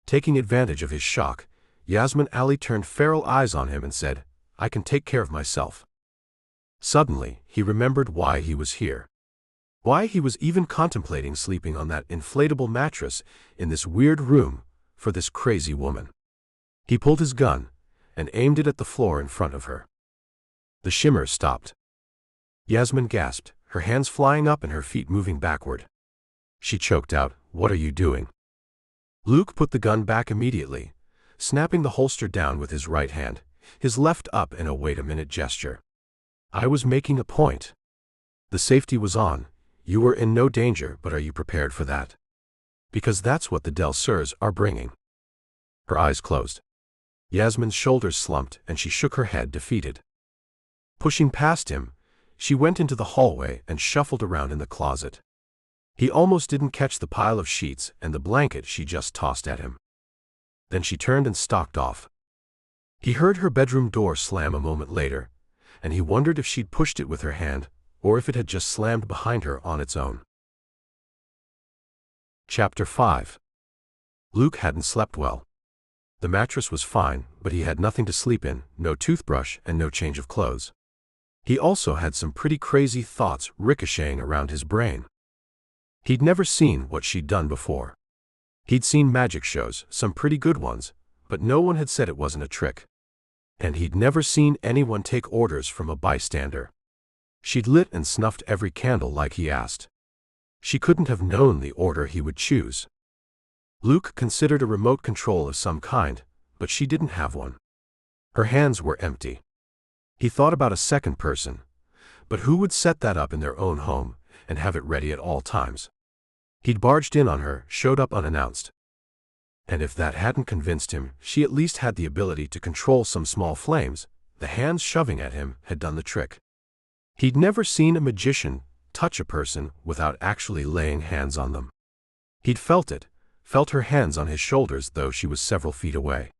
Taking advantage of his shock, Yasmin Ali turned feral eyes on him and said, "I can take care of myself." Suddenly, he remembered why he was here. Why he was even contemplating sleeping on that inflatable mattress in this weird room for this crazy woman. He pulled his gun and aimed it at the floor in front of her. The shimmer stopped. Yasmin gasped, her hands flying up and her feet moving backward. She choked out, "What are you doing?" Luke put the gun back immediately, snapping the holster down with his right hand, his left up in a wait-a-minute gesture. "I was making a point. The safety was on. You were in no danger, but are you prepared for that? Because that's what the Del Surs are bringing." Her eyes closed. Yasmin's shoulders slumped and she shook her head defeated. Pushing past him, she went into the hallway and shuffled around in the closet. He almost didn't catch the pile of sheets and the blanket she just tossed at him. Then she turned and stalked off. He heard her bedroom door slam a moment later, and he wondered if she'd pushed it with her hand, or if it had just slammed behind her on its own. Chapter 5. Luke hadn't slept well. The mattress was fine, but he had nothing to sleep in, no toothbrush and no change of clothes. He also had some pretty crazy thoughts ricocheting around his brain. He'd never seen what she'd done before. He'd seen magic shows, some pretty good ones, but no one had said it wasn't a trick. And he'd never seen anyone take orders from a bystander. She'd lit and snuffed every candle like he asked. She couldn't have known the order he would choose. Luke considered a remote control of some kind, but she didn't have one. Her hands were empty. He thought about a second person, but who would set that up in their own home and have it ready at all times? He'd barged in on her, showed up unannounced. And if that hadn't convinced him, she at least had the ability to control some small flames. The hands shoving at him had done the trick. He'd never seen a magician touch a person without actually laying hands on them. He'd felt it, felt her hands on his shoulders though she was several feet away.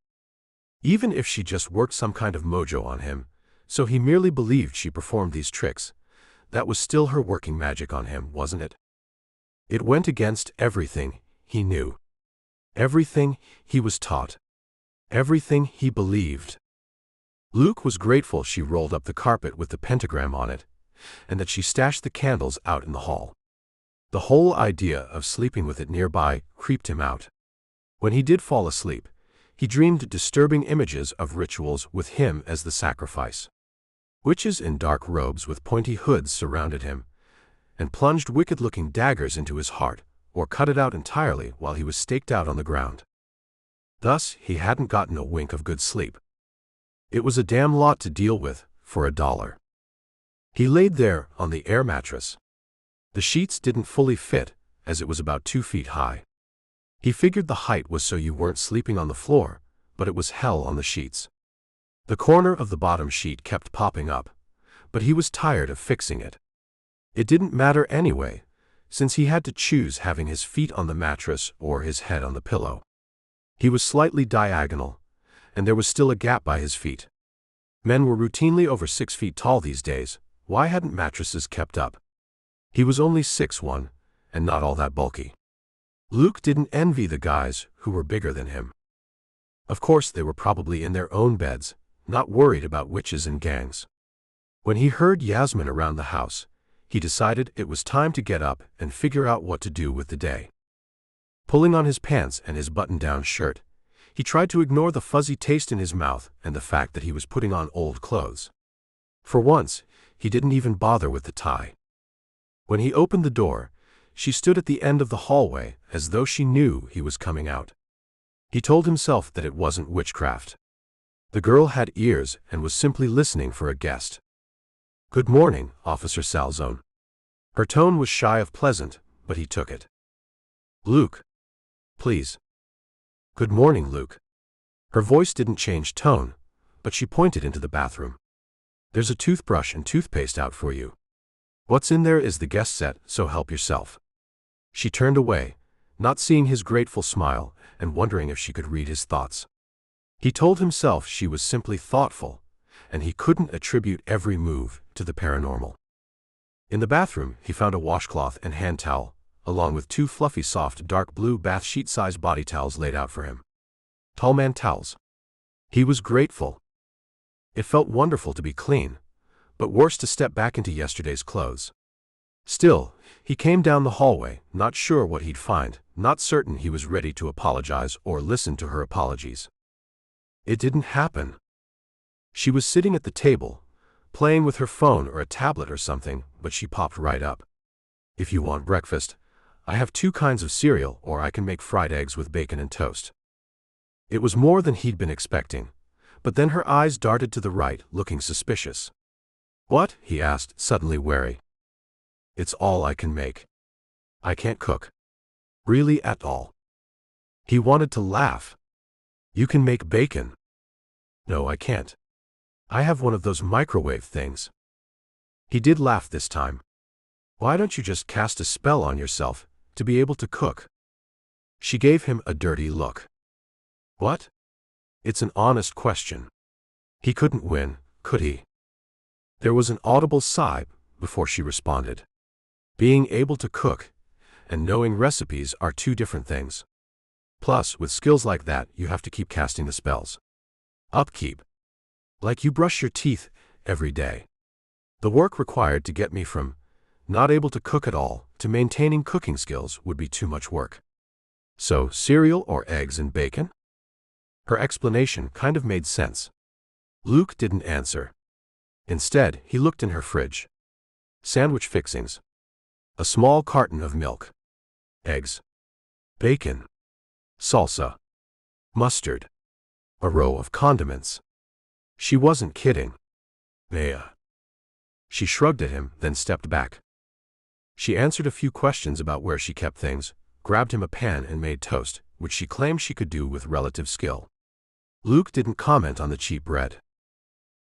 Even if she just worked some kind of mojo on him, so he merely believed she performed these tricks, that was still her working magic on him, wasn't it? It went against everything he knew. Everything he was taught. Everything he believed. Luke was grateful she rolled up the carpet with the pentagram on it, and that she stashed the candles out in the hall. The whole idea of sleeping with it nearby creeped him out. When he did fall asleep, he dreamed disturbing images of rituals with him as the sacrifice. Witches in dark robes with pointy hoods surrounded him, and plunged wicked-looking daggers into his heart, or cut it out entirely while he was staked out on the ground. Thus, he hadn't gotten a wink of good sleep. It was a damn lot to deal with, for $1. He laid there, on the air mattress. The sheets didn't fully fit, as it was about 2 feet high. He figured the height was so you weren't sleeping on the floor, but it was hell on the sheets. The corner of the bottom sheet kept popping up, but he was tired of fixing it. It didn't matter anyway, since he had to choose having his feet on the mattress or his head on the pillow. He was slightly diagonal, and there was still a gap by his feet. Men were routinely over 6 feet tall these days. Why hadn't mattresses kept up? He was only 6'1", and not all that bulky. Luke didn't envy the guys who were bigger than him. Of course they were probably in their own beds, not worried about witches and gangs. When he heard Yasmin around the house, he decided it was time to get up and figure out what to do with the day. Pulling on his pants and his button-down shirt, he tried to ignore the fuzzy taste in his mouth and the fact that he was putting on old clothes. For once, he didn't even bother with the tie. When he opened the door, she stood at the end of the hallway as though she knew he was coming out. He told himself that it wasn't witchcraft. The girl had ears and was simply listening for a guest. "Good morning, Officer Salzone." Her tone was shy of pleasant, but he took it. "Luke. Please." "Good morning, Luke." Her voice didn't change tone, but she pointed into the bathroom. "There's a toothbrush and toothpaste out for you. What's in there is the guest set, so help yourself." She turned away, not seeing his grateful smile and wondering if she could read his thoughts. He told himself she was simply thoughtful, and he couldn't attribute every move to the paranormal. In the bathroom, he found a washcloth and hand towel, along with 2 fluffy soft dark blue bath sheet-sized body towels laid out for him. Tall man towels. He was grateful. It felt wonderful to be clean, but worse to step back into yesterday's clothes. Still, he came down the hallway, not sure what he'd find, not certain he was ready to apologize or listen to her apologies. It didn't happen. She was sitting at the table, playing with her phone or a tablet or something, but she popped right up. "If you want breakfast, I have 2 kinds of cereal, or I can make fried eggs with bacon and toast." It was more than he'd been expecting, but then her eyes darted to the right, looking suspicious. "What?" he asked, suddenly wary. "It's all I can make. I can't cook. Really at all." He wanted to laugh. "You can make bacon." "No, I can't. I have one of those microwave things." He did laugh this time. "Why don't you just cast a spell on yourself to be able to cook?" She gave him a dirty look. "What?" It's an honest question. He couldn't win, could he? There was an audible sigh before she responded. Being able to cook and knowing recipes are 2 different things. Plus, with skills like that, you have to keep casting the spells. Upkeep. Like you brush your teeth every day. The work required to get me from not able to cook at all to maintaining cooking skills would be too much work. So, cereal or eggs and bacon? Her explanation kind of made sense. Luke didn't answer. Instead, he looked in her fridge. Sandwich fixings. A small carton of milk. Eggs. Bacon. Salsa. Mustard. A row of condiments. She wasn't kidding. "Maya." She shrugged at him, then stepped back. She answered a few questions about where she kept things, grabbed him a pan and made toast, which she claimed she could do with relative skill. Luke didn't comment on the cheap bread.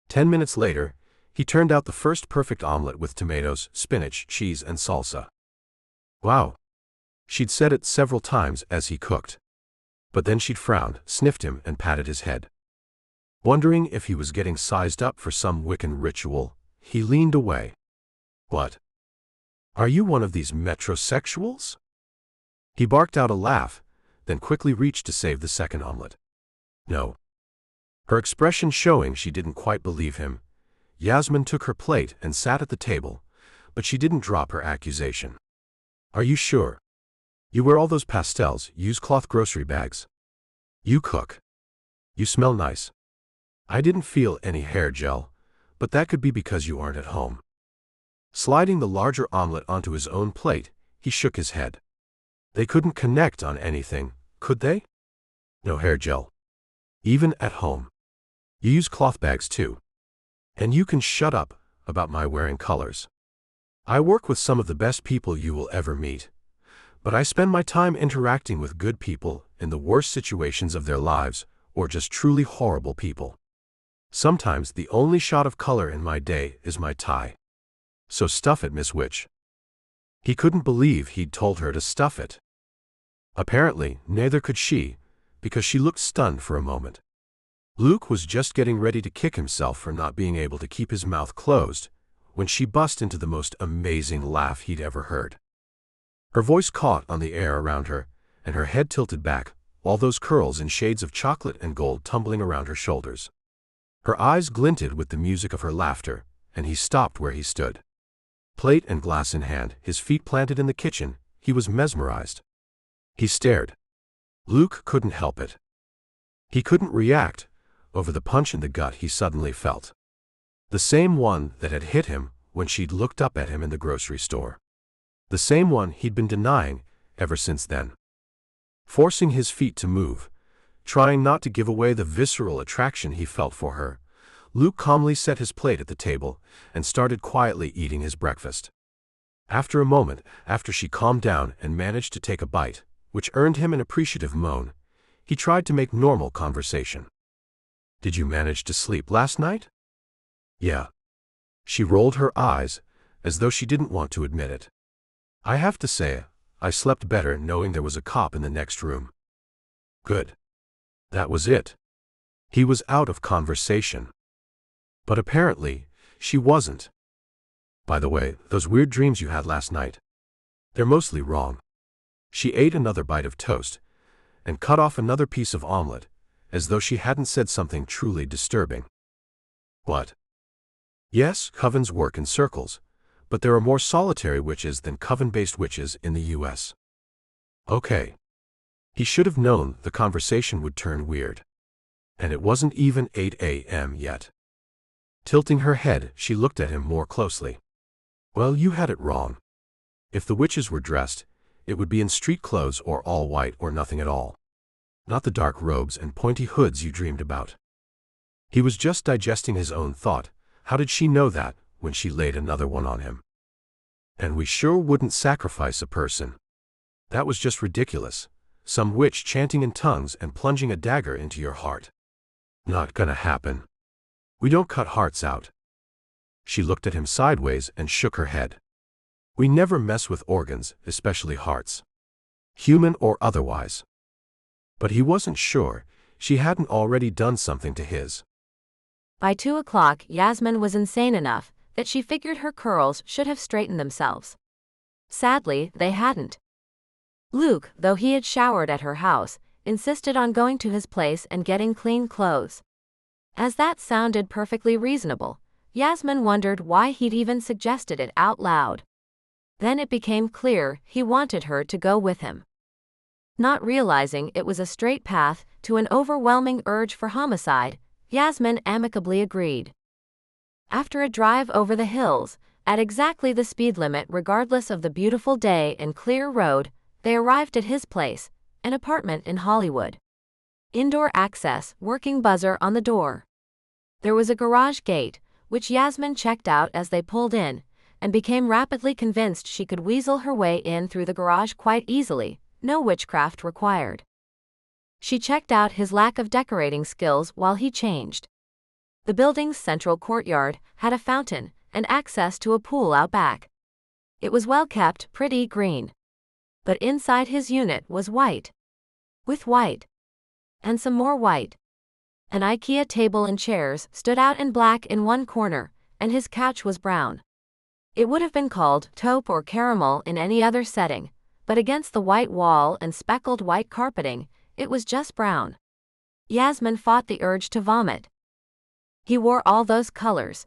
10 minutes later, he turned out the first perfect omelet with tomatoes, spinach, cheese, and salsa. "Wow." She'd said it several times as he cooked. But then she'd frowned, sniffed him, and patted his head. Wondering if he was getting sized up for some Wiccan ritual, he leaned away. "What? Are you one of these metrosexuals?" He barked out a laugh, then quickly reached to save the second omelet. "No." Her expression showing she didn't quite believe him, Yasmin took her plate and sat at the table, but she didn't drop her accusation. "Are you sure? You wear all those pastels, use cloth grocery bags. You cook. You smell nice. I didn't feel any hair gel, but that could be because you aren't at home." Sliding the larger omelet onto his own plate, he shook his head. They couldn't connect on anything, could they? No hair gel. Even at home. You use cloth bags too. And you can shut up about my wearing colors. I work with some of the best people you will ever meet, but I spend my time interacting with good people in the worst situations of their lives, or just truly horrible people. Sometimes the only shot of color in my day is my tie. So stuff it, Miss Witch. He couldn't believe he'd told her to stuff it. Apparently, neither could she, because she looked stunned for a moment. Luke was just getting ready to kick himself for not being able to keep his mouth closed, when she bust into the most amazing laugh he'd ever heard. Her voice caught on the air around her, and her head tilted back, all those curls in shades of chocolate and gold tumbling around her shoulders. Her eyes glinted with the music of her laughter, and he stopped where he stood. Plate and glass in hand, his feet planted in the kitchen, he was mesmerized. He stared. Luke couldn't help it. He couldn't react over the punch in the gut he suddenly felt. The same one that had hit him when she'd looked up at him in the grocery store. The same one he'd been denying ever since then. Forcing his feet to move, trying not to give away the visceral attraction he felt for her, Luke calmly set his plate at the table and started quietly eating his breakfast. After a moment, after she calmed down and managed to take a bite, which earned him an appreciative moan, he tried to make normal conversation. "Did you manage to sleep last night?" "Yeah." She rolled her eyes, as though she didn't want to admit it. "I have to say, I slept better knowing there was a cop in the next room." "Good. That was it." He was out of conversation. But apparently, she wasn't. By the way, those weird dreams you had last night, they're mostly wrong. She ate another bite of toast and cut off another piece of omelet, as though she hadn't said something truly disturbing. What? Yes, covens work in circles, but there are more solitary witches than coven-based witches in the U.S. Okay. He should have known the conversation would turn weird. And it wasn't even 8 a.m. yet. Tilting her head, she looked at him more closely. Well, you had it wrong. If the witches were dressed, it would be in street clothes or all white or nothing at all. Not the dark robes and pointy hoods you dreamed about. He was just digesting his own thought. How did she know that, when she laid another one on him? And we sure wouldn't sacrifice a person. That was just ridiculous. Some witch chanting in tongues and plunging a dagger into your heart. Not gonna happen. We don't cut hearts out. She looked at him sideways and shook her head. We never mess with organs, especially hearts. Human or otherwise. But he wasn't sure she hadn't already done something to his. By 2 o'clock, Yasmin was insane enough that she figured her curls should have straightened themselves. Sadly, they hadn't. Luke, though he had showered at her house, insisted on going to his place and getting clean clothes. As that sounded perfectly reasonable, Yasmin wondered why he'd even suggested it out loud. Then it became clear he wanted her to go with him. Not realizing it was a straight path to an overwhelming urge for homicide, Yasmin amicably agreed. After a drive over the hills, at exactly the speed limit regardless of the beautiful day and clear road, they arrived at his place, an apartment in Hollywood. Indoor access, working buzzer on the door. There was a garage gate, which Yasmin checked out as they pulled in, and became rapidly convinced she could weasel her way in through the garage quite easily, no witchcraft required. She checked out his lack of decorating skills while he changed. The building's central courtyard had a fountain and access to a pool out back. It was well kept, pretty green. But inside his unit was white. With white. And some more white. An IKEA table and chairs stood out in black in one corner, and his couch was brown. It would have been called taupe or caramel in any other setting, but against the white wall and speckled white carpeting, it was just brown. Yasmin fought the urge to vomit. He wore all those colors.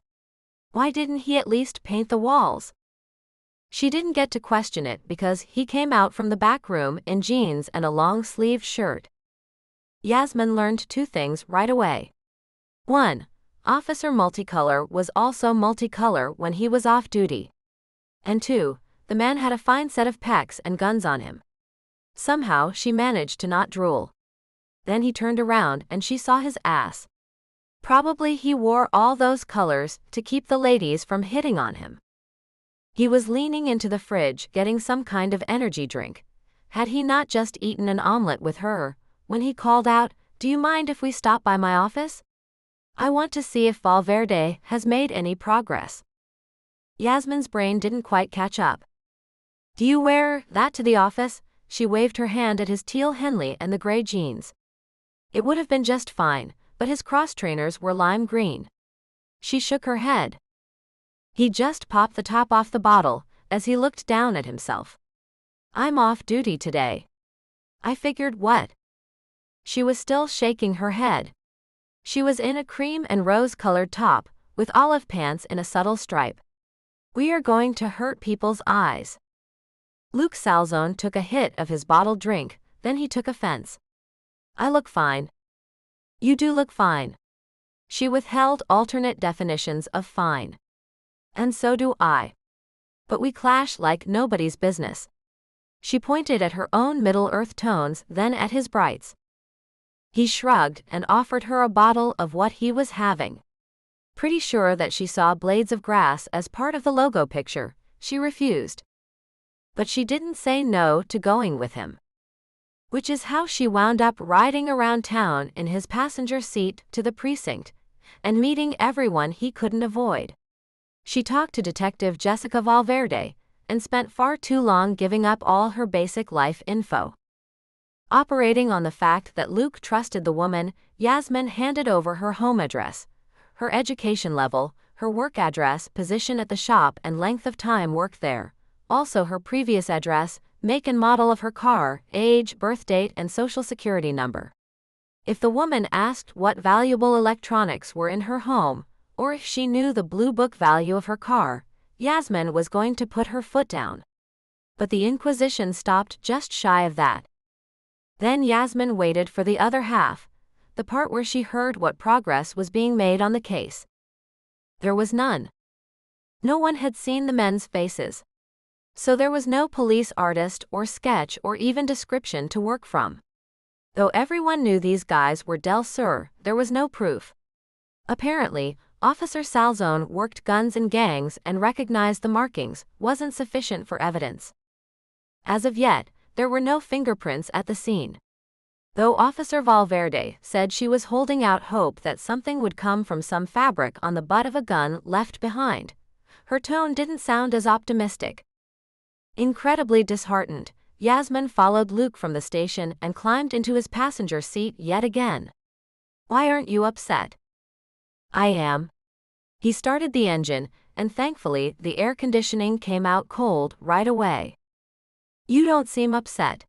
Why didn't he at least paint the walls? She didn't get to question it because he came out from the back room in jeans and a long-sleeved shirt. Yasmin learned 2 things right away. 1. Officer Multicolor was also multicolor when he was off duty. And 2. The man had a fine set of pecs and guns on him. Somehow she managed to not drool. Then he turned around and she saw his ass. Probably he wore all those colors to keep the ladies from hitting on him. He was leaning into the fridge getting some kind of energy drink. Had he not just eaten an omelet with her, when he called out, "Do you mind if we stop by my office? I want to see if Valverde has made any progress." Yasmin's brain didn't quite catch up. "Do you wear that to the office?" She waved her hand at his teal Henley and the gray jeans. It would have been just fine, but his cross-trainers were lime green. She shook her head. He just popped the top off the bottle as he looked down at himself. "I'm off duty today." I figured what? She was still shaking her head. She was in a cream and rose-colored top, with olive pants in a subtle stripe. "We are going to hurt people's eyes." Luke Salzone took a hit of his bottled drink, then he took offense. "I look fine." "You do look fine." She withheld alternate definitions of fine. "And so do I. But we clash like nobody's business." She pointed at her own Middle-earth tones, then at his brights. He shrugged and offered her a bottle of what he was having. Pretty sure that she saw blades of grass as part of the logo picture, she refused. But she didn't say no to going with him. Which is how she wound up riding around town in his passenger seat to the precinct, and meeting everyone he couldn't avoid. She talked to Detective Jessica Valverde, and spent far too long giving up all her basic life info. Operating on the fact that Luke trusted the woman, Yasmin handed over her home address, her education level, her work address, position at the shop, and length of time worked there. Also her previous address, make and model of her car, age, birth date, and social security number. If the woman asked what valuable electronics were in her home, or if she knew the blue book value of her car, Yasmin was going to put her foot down. But the Inquisition stopped just shy of that. Then Yasmin waited for the other half, the part where she heard what progress was being made on the case. There was none. No one had seen the men's faces. So there was no police artist or sketch or even description to work from. Though everyone knew these guys were Del Sur, there was no proof. Apparently, Officer Salzone worked guns in gangs and recognized the markings wasn't sufficient for evidence. As of yet, there were no fingerprints at the scene. Though Officer Valverde said she was holding out hope that something would come from some fabric on the butt of a gun left behind, her tone didn't sound as optimistic. Incredibly disheartened, Yasmin followed Luke from the station and climbed into his passenger seat yet again. "Why aren't you upset?" "I am." He started the engine, and thankfully the air conditioning came out cold right away. "You don't seem upset."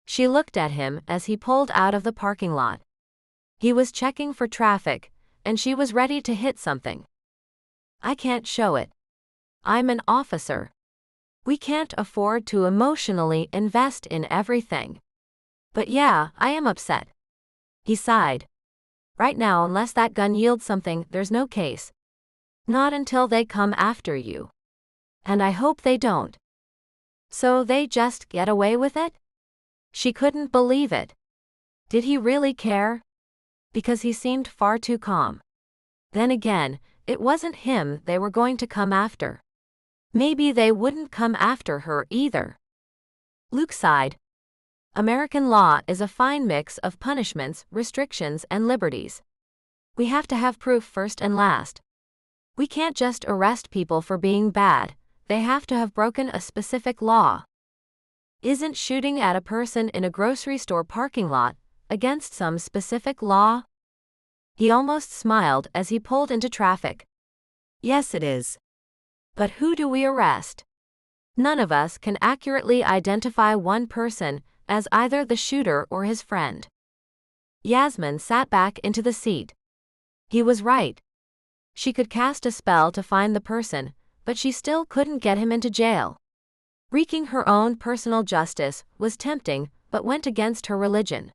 She looked at him as he pulled out of the parking lot. He was checking for traffic, and she was ready to hit something. "I can't show it. I'm an officer. We can't afford to emotionally invest in everything. But yeah, I am upset." He sighed. "Right now, unless that gun yields something, there's no case. Not until they come after you. And I hope they don't." "So they just get away with it?" She couldn't believe it. Did he really care? Because he seemed far too calm. Then again, it wasn't him they were going to come after. Maybe they wouldn't come after her either. Luke sighed. "American law is a fine mix of punishments, restrictions, and liberties. We have to have proof first and last. We can't just arrest people for being bad, they have to have broken a specific law. Isn't shooting at a person in a grocery store parking lot against some specific law?" He almost smiled as he pulled into traffic. "Yes, it is. But who do we arrest? None of us can accurately identify one person as either the shooter or his friend." Yasmin sat back into the seat. He was right. She could cast a spell to find the person, but she still couldn't get him into jail. Wreaking her own personal justice was tempting, but went against her religion.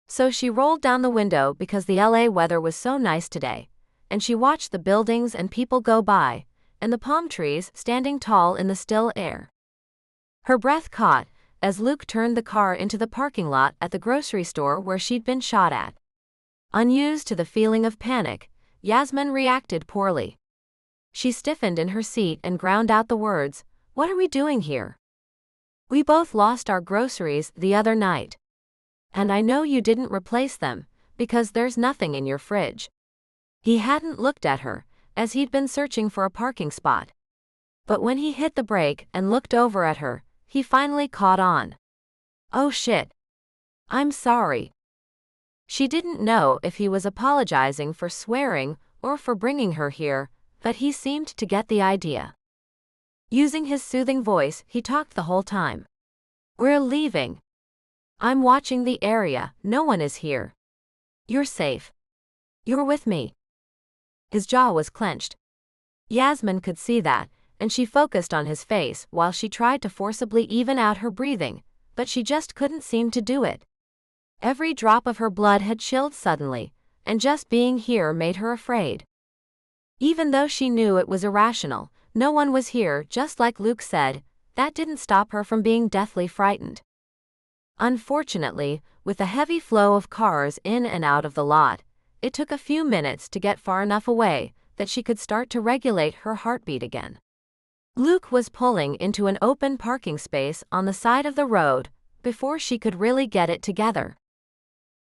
So she rolled down the window because the LA weather was so nice today, and she watched the buildings and people go by, and the palm trees standing tall in the still air. Her breath caught as Luke turned the car into the parking lot at the grocery store where she'd been shot at. Unused to the feeling of panic, Yasmin reacted poorly. She stiffened in her seat and ground out the words, "What are we doing here? We both lost our groceries the other night. And I know you didn't replace them, because there's nothing in your fridge." He hadn't looked at her, as he'd been searching for a parking spot. But when he hit the brake and looked over at her, he finally caught on. "Oh shit. I'm sorry." She didn't know if he was apologizing for swearing or for bringing her here, but he seemed to get the idea. Using his soothing voice, he talked the whole time. "We're leaving. I'm watching the area, no one is here. You're safe. You're with me." His jaw was clenched. Yasmin could see that, and she focused on his face while she tried to forcibly even out her breathing, but she just couldn't seem to do it. Every drop of her blood had chilled suddenly, and just being here made her afraid. Even though she knew it was irrational, no one was here, just like Luke said, that didn't stop her from being deathly frightened. Unfortunately, with a heavy flow of cars in and out of the lot, it took a few minutes to get far enough away that she could start to regulate her heartbeat again. Luke was pulling into an open parking space on the side of the road before she could really get it together.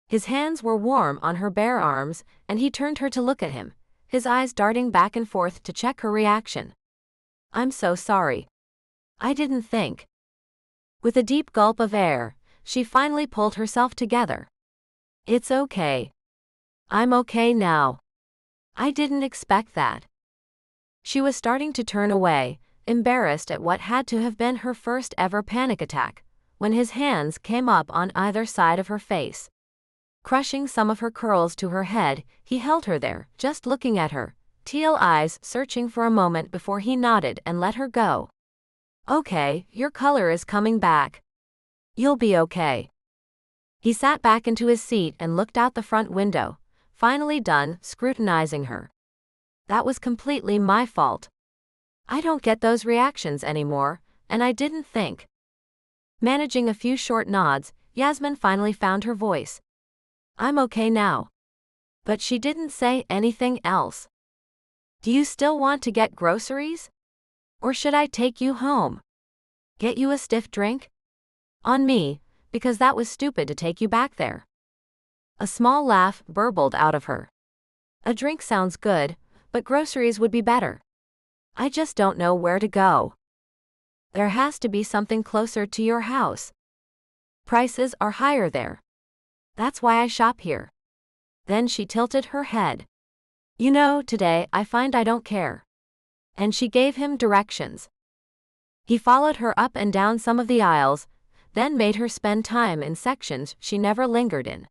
His hands were warm on her bare arms, and he turned her to look at him, his eyes darting back and forth to check her reaction. "I'm so sorry. I didn't think." With a deep gulp of air, she finally pulled herself together. It's okay. I'm okay now. I didn't expect that. She was starting to turn away, embarrassed at what had to have been her first ever panic attack, when his hands came up on either side of her face. Crushing some of her curls to her head, he held her there, just looking at her, teal eyes searching for a moment before he nodded and let her go. Okay, your color is coming back. You'll be okay. He sat back into his seat and looked out the front window, finally done scrutinizing her. That was completely my fault. I don't get those reactions anymore, and I didn't think. Managing a few short nods, Yasmin finally found her voice. I'm okay now. But she didn't say anything else. Do you still want to get groceries? Or should I take you home? Get you a stiff drink? On me, because that was stupid to take you back there. A small laugh burbled out of her. A drink sounds good, but groceries would be better. I just don't know where to go. There has to be something closer to your house. Prices are higher there. That's why I shop here. Then she tilted her head. You know, today I find I don't care. And she gave him directions. He followed her up and down some of the aisles, then made her spend time in sections she never lingered in.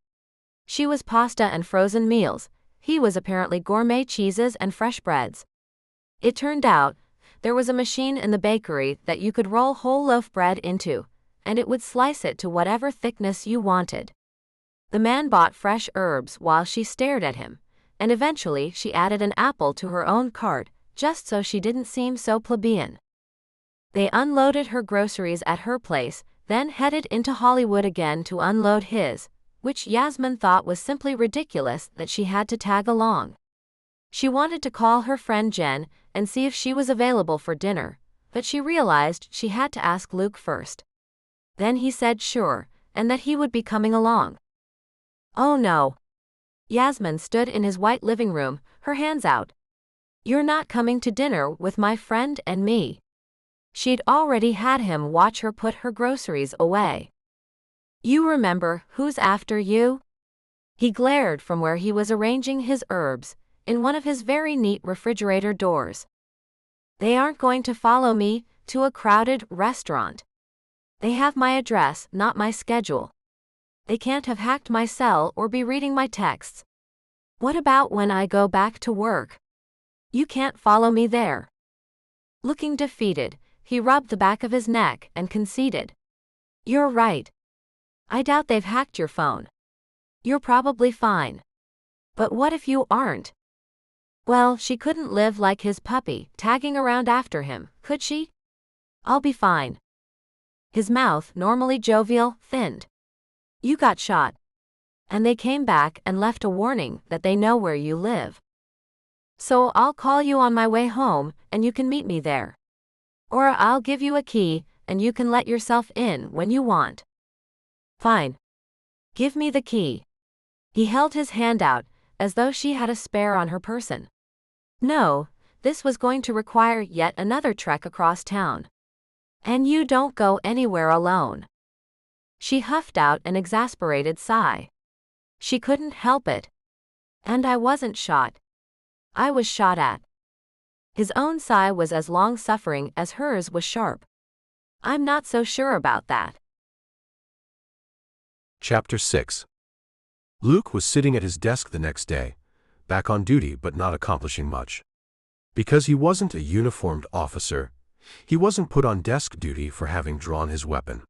She was pasta and frozen meals, he was apparently gourmet cheeses and fresh breads. It turned out, there was a machine in the bakery that you could roll whole loaf bread into, and it would slice it to whatever thickness you wanted. The man bought fresh herbs while she stared at him, and eventually she added an apple to her own cart, just so she didn't seem so plebeian. They unloaded her groceries at her place, then headed into Hollywood again to unload his, which Yasmin thought was simply ridiculous that she had to tag along. She wanted to call her friend Jen and see if she was available for dinner, but she realized she had to ask Luke first. Then he said sure, and that he would be coming along. Oh no. Yasmin stood in his white living room, her hands out. You're not coming to dinner with my friend and me. She'd already had him watch her put her groceries away. You remember who's after you? He glared from where he was arranging his herbs, in one of his very neat refrigerator doors. They aren't going to follow me to a crowded restaurant. They have my address, not my schedule. They can't have hacked my cell or be reading my texts. What about when I go back to work? You can't follow me there. Looking defeated, he rubbed the back of his neck and conceded. You're right. I doubt they've hacked your phone. You're probably fine. But what if you aren't? Well, she couldn't live like his puppy, tagging around after him, could she? I'll be fine. His mouth, normally jovial, thinned. You got shot. And they came back and left a warning that they know where you live. So I'll call you on my way home, and you can meet me there. Or I'll give you a key, and you can let yourself in when you want. Fine. Give me the key. He held his hand out, as though she had a spare on her person. No, this was going to require yet another trek across town. And you don't go anywhere alone. She huffed out an exasperated sigh. She couldn't help it. And I wasn't shot. I was shot at. His own sigh was as long-suffering as hers was sharp. I'm not so sure about that. Chapter 6. Luke was sitting at his desk the next day, back on duty but not accomplishing much. Because he wasn't a uniformed officer, he wasn't put on desk duty for having drawn his weapon.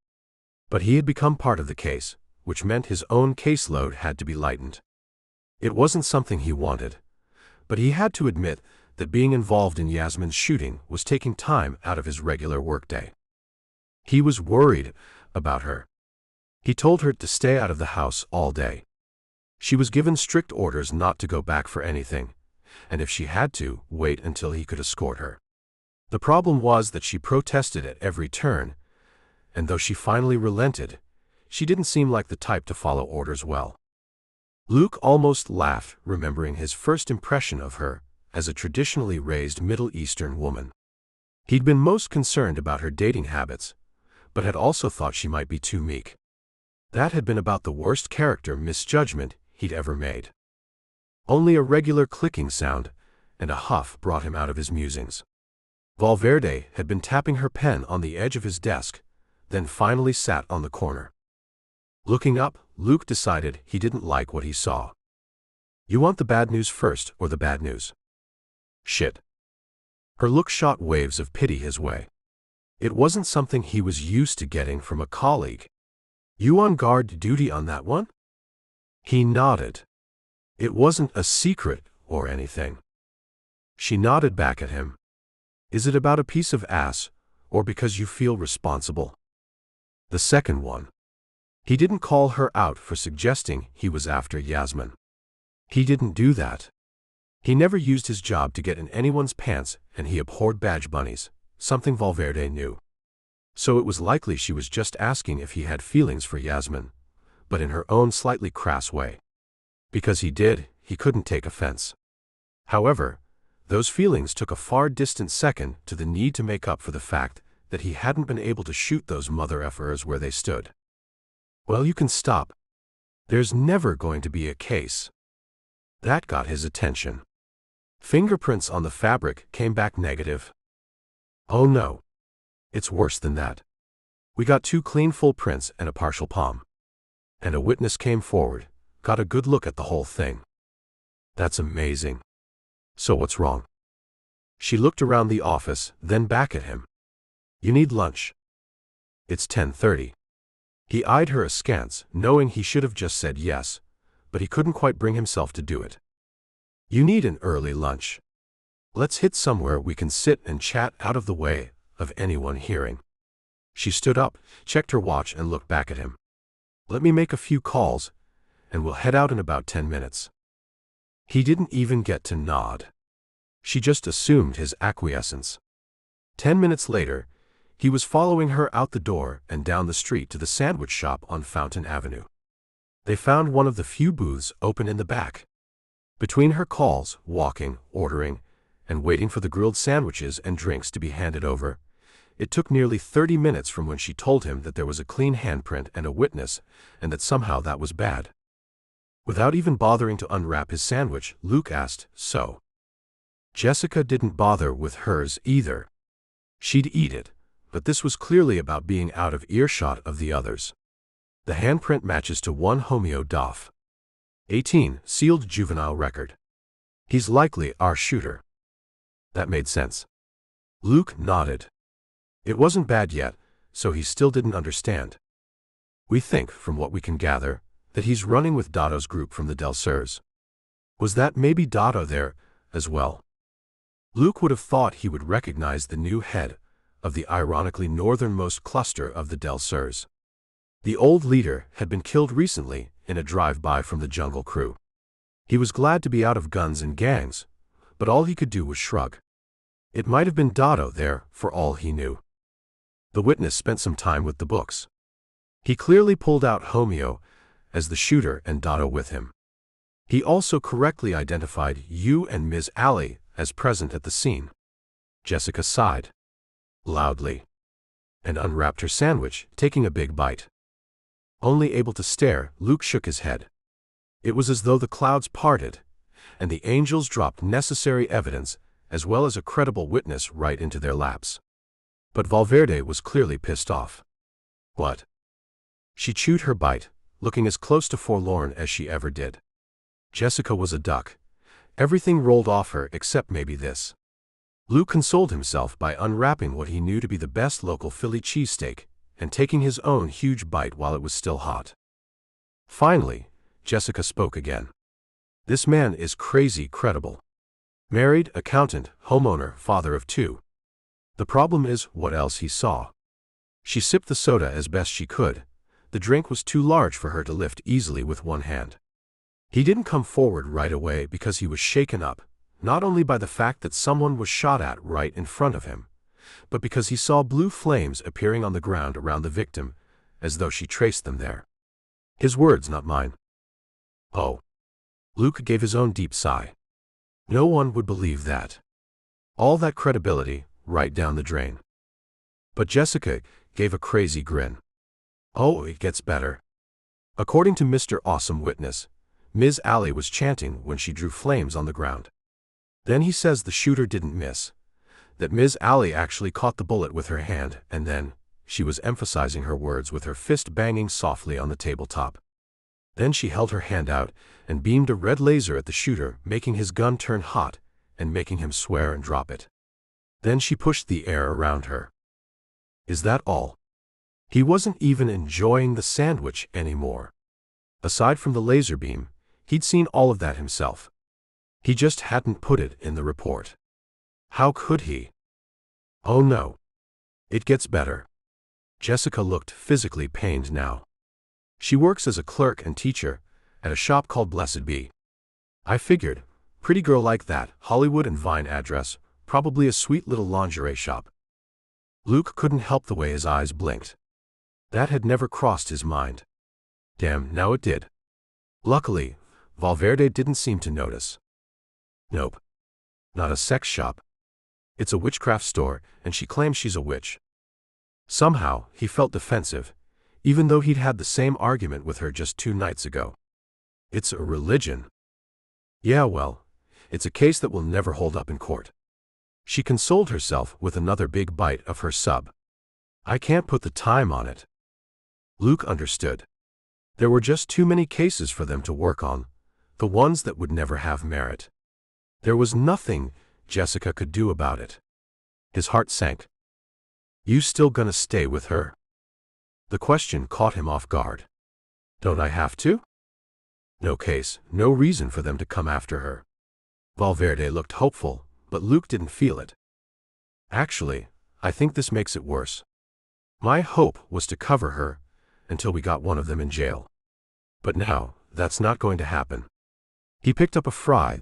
But he had become part of the case, which meant his own caseload had to be lightened. It wasn't something he wanted, but he had to admit that being involved in Yasmin's shooting was taking time out of his regular workday. He was worried about her. He told her to stay out of the house all day. She was given strict orders not to go back for anything, and if she had to, wait until he could escort her. The problem was that she protested at every turn, and though she finally relented, she didn't seem like the type to follow orders well. Luke almost laughed, remembering his first impression of her as a traditionally raised Middle Eastern woman. He'd been most concerned about her dating habits, but had also thought she might be too meek. That had been about the worst character misjudgment he'd ever made. Only a regular clicking sound and a huff brought him out of his musings. Valverde had been tapping her pen on the edge of his desk, then finally sat on the corner. Looking up, Luke decided he didn't like what he saw. "You want the bad news first or the bad news?" "Shit." Her look shot waves of pity his way. It wasn't something he was used to getting from a colleague. "You on guard duty on that one?" He nodded. It wasn't a secret or anything. She nodded back at him. "Is it about a piece of ass, or because you feel responsible?" "The second one." He didn't call her out for suggesting he was after Yasmin. He didn't do that. He never used his job to get in anyone's pants, and he abhorred badge bunnies, something Valverde knew. So it was likely she was just asking if he had feelings for Yasmin, but in her own slightly crass way. Because he did, he couldn't take offense. However, those feelings took a far distant second to the need to make up for the fact that he hadn't been able to shoot those mother effers where they stood. "Well, you can stop. There's never going to be a case." That got his attention. Fingerprints on the fabric came back negative. "Oh no. It's worse than that. We got 2 clean full prints and a partial palm. And a witness came forward, got a good look at the whole thing." "That's amazing. So what's wrong?" She looked around the office, then back at him. "You need lunch." "It's 10:30. He eyed her askance, knowing he should have just said yes, but he couldn't quite bring himself to do it. "You need an early lunch. Let's hit somewhere we can sit and chat out of the way of anyone hearing." She stood up, checked her watch, and looked back at him. "Let me make a few calls, and we'll head out in about 10 minutes. He didn't even get to nod. She just assumed his acquiescence. 10 minutes later, he was following her out the door and down the street to the sandwich shop on Fountain Avenue. They found one of the few booths open in the back. Between her calls, walking, ordering, and waiting for the grilled sandwiches and drinks to be handed over, it took nearly 30 minutes from when she told him that there was a clean handprint and a witness, and that somehow that was bad. Without even bothering to unwrap his sandwich, Luke asked, "So?" Jessica didn't bother with hers either. She'd eat it, but this was clearly about being out of earshot of the others. "The handprint matches to one Homeo Doff. 18, sealed juvenile record. He's likely our shooter." That made sense. Luke nodded. It wasn't bad yet, so he still didn't understand. "We think, from what we can gather, that he's running with Dotto's group from the Del Surs. Was that maybe Dotto there, as well?" Luke would have thought he would recognize the new head of the ironically northernmost cluster of the Del Surs. The old leader had been killed recently in a drive-by from the Jungle Crew. He was glad to be out of guns and gangs, but all he could do was shrug. It might have been Dotto there, for all he knew. The witness spent some time with the books. He clearly pulled out Homeo as the shooter and Dotto with him. He also correctly identified you and Ms. Alley as present at the scene. Jessica sighed loudly and unwrapped her sandwich, taking a big bite. Only able to stare, Luke shook his head. It was as though the clouds parted, and the angels dropped necessary evidence as well as a credible witness right into their laps. But Valverde was clearly pissed off. "What?" She chewed her bite, looking as close to forlorn as she ever did. Jessica was a duck. Everything rolled off her except maybe this. Luke consoled himself by unwrapping what he knew to be the best local Philly cheesesteak and taking his own huge bite while it was still hot. Finally, Jessica spoke again. "This man is crazy credible. Married, accountant, homeowner, father of 2. The problem is what else he saw." She sipped the soda as best she could. The drink was too large for her to lift easily with one hand. He didn't come forward right away because he was shaken up, not only by the fact that someone was shot at right in front of him, but because he saw blue flames appearing on the ground around the victim, as though she traced them there. His words, not mine. "Oh." Luke gave his own deep sigh. No one would believe that. All that credibility, right down the drain. But Jessica gave a crazy grin. "Oh, it gets better. According to Mr. Awesome Witness, Ms. Alley was chanting when she drew flames on the ground. Then he says the shooter didn't miss, that Ms. Alley actually caught the bullet with her hand, and then she was emphasizing her words with her fist banging softly on the tabletop. Then she held her hand out and beamed a red laser at the shooter, making his gun turn hot and making him swear and drop it. Then she pushed the air around her. Is that all? He wasn't even enjoying the sandwich anymore. Aside from the laser beam, he'd seen all of that himself. He just hadn't put it in the report. How could he? Oh no. It gets better. Jessica looked physically pained now. She works as a clerk and teacher at a shop called Blessed Be. I figured, pretty girl like that, Hollywood and Vine address, probably a sweet little lingerie shop. Luke couldn't help the way his eyes blinked. That had never crossed his mind. Damn, now it did. Luckily, Valverde didn't seem to notice. Nope. Not a sex shop. It's a witchcraft store, and she claims she's a witch. Somehow, he felt defensive, even though he'd had the same argument with her just 2 nights ago. It's a religion. Yeah, well, it's a case that will never hold up in court. She consoled herself with another big bite of her sub. I can't put the time on it. Luke understood. There were just too many cases for them to work on, the ones that would never have merit. There was nothing Jessica could do about it. His heart sank. You still gonna stay with her? The question caught him off guard. Don't I have to? No case, no reason for them to come after her. Valverde looked hopeful, but Luke didn't feel it. Actually, I think this makes it worse. My hope was to cover her until we got one of them in jail. But now, that's not going to happen. He picked up a fry,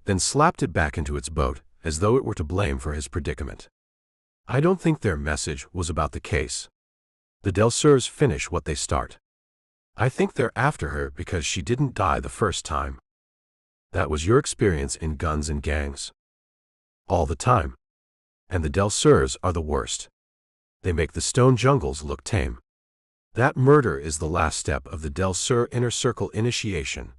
then slapped it back into its boat, as though it were to blame for his predicament. I don't think their message was about the case. The Del Surs finish what they start. I think they're after her because she didn't die the first time. That was your experience in guns and gangs. All the time. And the Del Surs are the worst. They make the stone jungles look tame. That murder is the last step of the Del Sur inner circle initiation,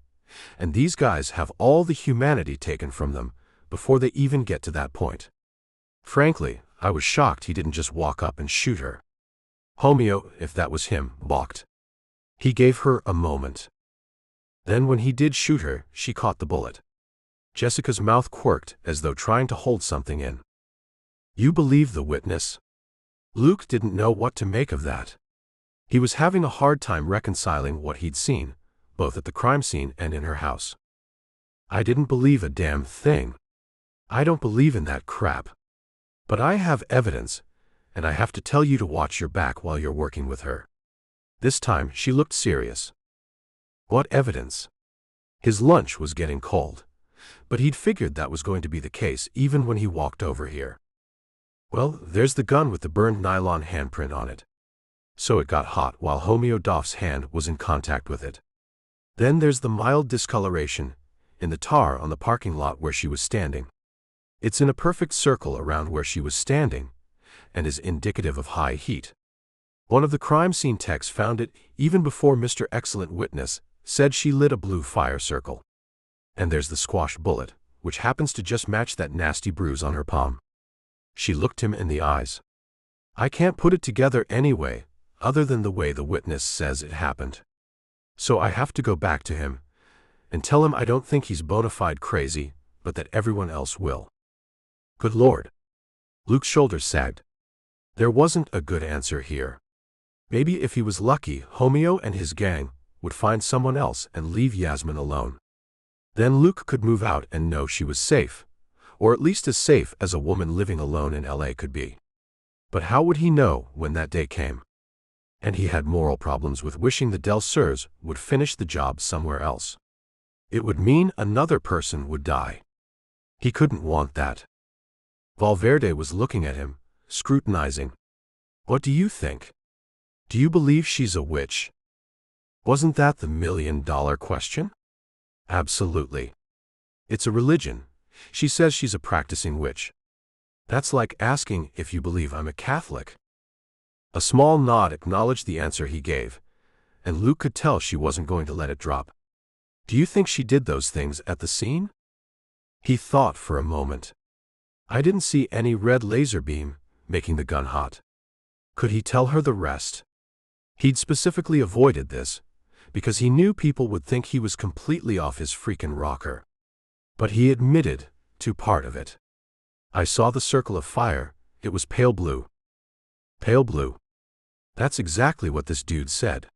and these guys have all the humanity taken from them before they even get to that point. Frankly, I was shocked he didn't just walk up and shoot her. Homeo, if that was him, balked. He gave her a moment. Then when he did shoot her, she caught the bullet. Jessica's mouth quirked as though trying to hold something in. You believe the witness? Luke didn't know what to make of that. He was having a hard time reconciling what he'd seen, both at the crime scene and in her house. I didn't believe a damn thing. I don't believe in that crap. But I have evidence, and I have to tell you to watch your back while you're working with her. This time she looked serious. What evidence? His lunch was getting cold, but he'd figured that was going to be the case even when he walked over here. Well, there's the gun with the burned nylon handprint on it. So it got hot while Homeo Doff's hand was in contact with it. Then there's the mild discoloration in the tar on the parking lot where she was standing. It's in a perfect circle around where she was standing, and is indicative of high heat. One of the crime scene techs found it even before Mr. Excellent Witness said she lit a blue fire circle. And there's the squash bullet, which happens to just match that nasty bruise on her palm. She looked him in the eyes. I can't put it together anyway, other than the way the witness says it happened. So I have to go back to him and tell him I don't think he's bona fide crazy, but that everyone else will. Good Lord. Luke's shoulders sagged. There wasn't a good answer here. Maybe if he was lucky, Homeo and his gang would find someone else and leave Yasmin alone. Then Luke could move out and know she was safe, or at least as safe as a woman living alone in LA could be. But how would he know when that day came? And he had moral problems with wishing the Del Surs would finish the job somewhere else. It would mean another person would die. He couldn't want that. Valverde was looking at him, scrutinizing. What do you think? Do you believe she's a witch? Wasn't that the million-dollar question? Absolutely. It's a religion. She says she's a practicing witch. That's like asking if you believe I'm a Catholic. A small nod acknowledged the answer he gave, and Luke could tell she wasn't going to let it drop. Do you think she did those things at the scene? He thought for a moment. I didn't see any red laser beam making the gun hot. Could he tell her the rest? He'd specifically avoided this, because he knew people would think he was completely off his freaking rocker. But he admitted to part of it. I saw the circle of fire, it was pale blue. Pale blue. That's exactly what this dude said.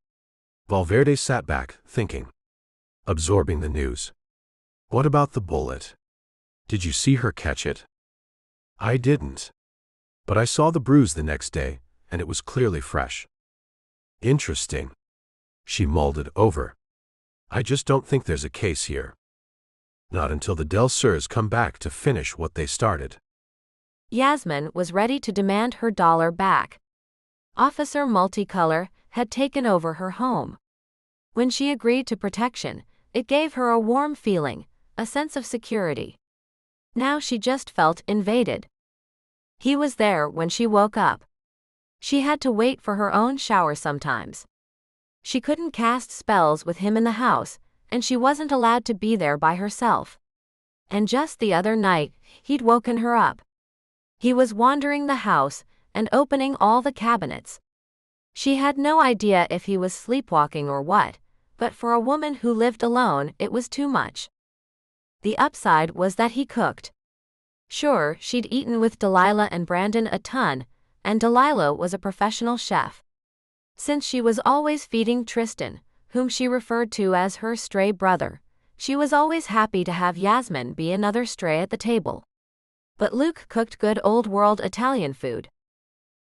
Valverde sat back, thinking. Absorbing the news. What about the bullet? Did you see her catch it? I didn't. But I saw the bruise the next day, and it was clearly fresh. Interesting. She mulled it over. I just don't think there's a case here. Not until the Del Surs come back to finish what they started. Yasmin was ready to demand her dollar back. Officer Multicolor had taken over her home. When she agreed to protection, it gave her a warm feeling, a sense of security. Now she just felt invaded. He was there when she woke up. She had to wait for her own shower sometimes. She couldn't cast spells with him in the house, and she wasn't allowed to be there by herself. And just the other night, he'd woken her up. He was wandering the house and opening all the cabinets. She had no idea if he was sleepwalking or what, but for a woman who lived alone, it was too much. The upside was that he cooked. Sure, she'd eaten with Delilah and Brandon a ton, and Delilah was a professional chef. Since she was always feeding Tristan, whom she referred to as her stray brother, she was always happy to have Yasmin be another stray at the table. But Luke cooked good old-world Italian food.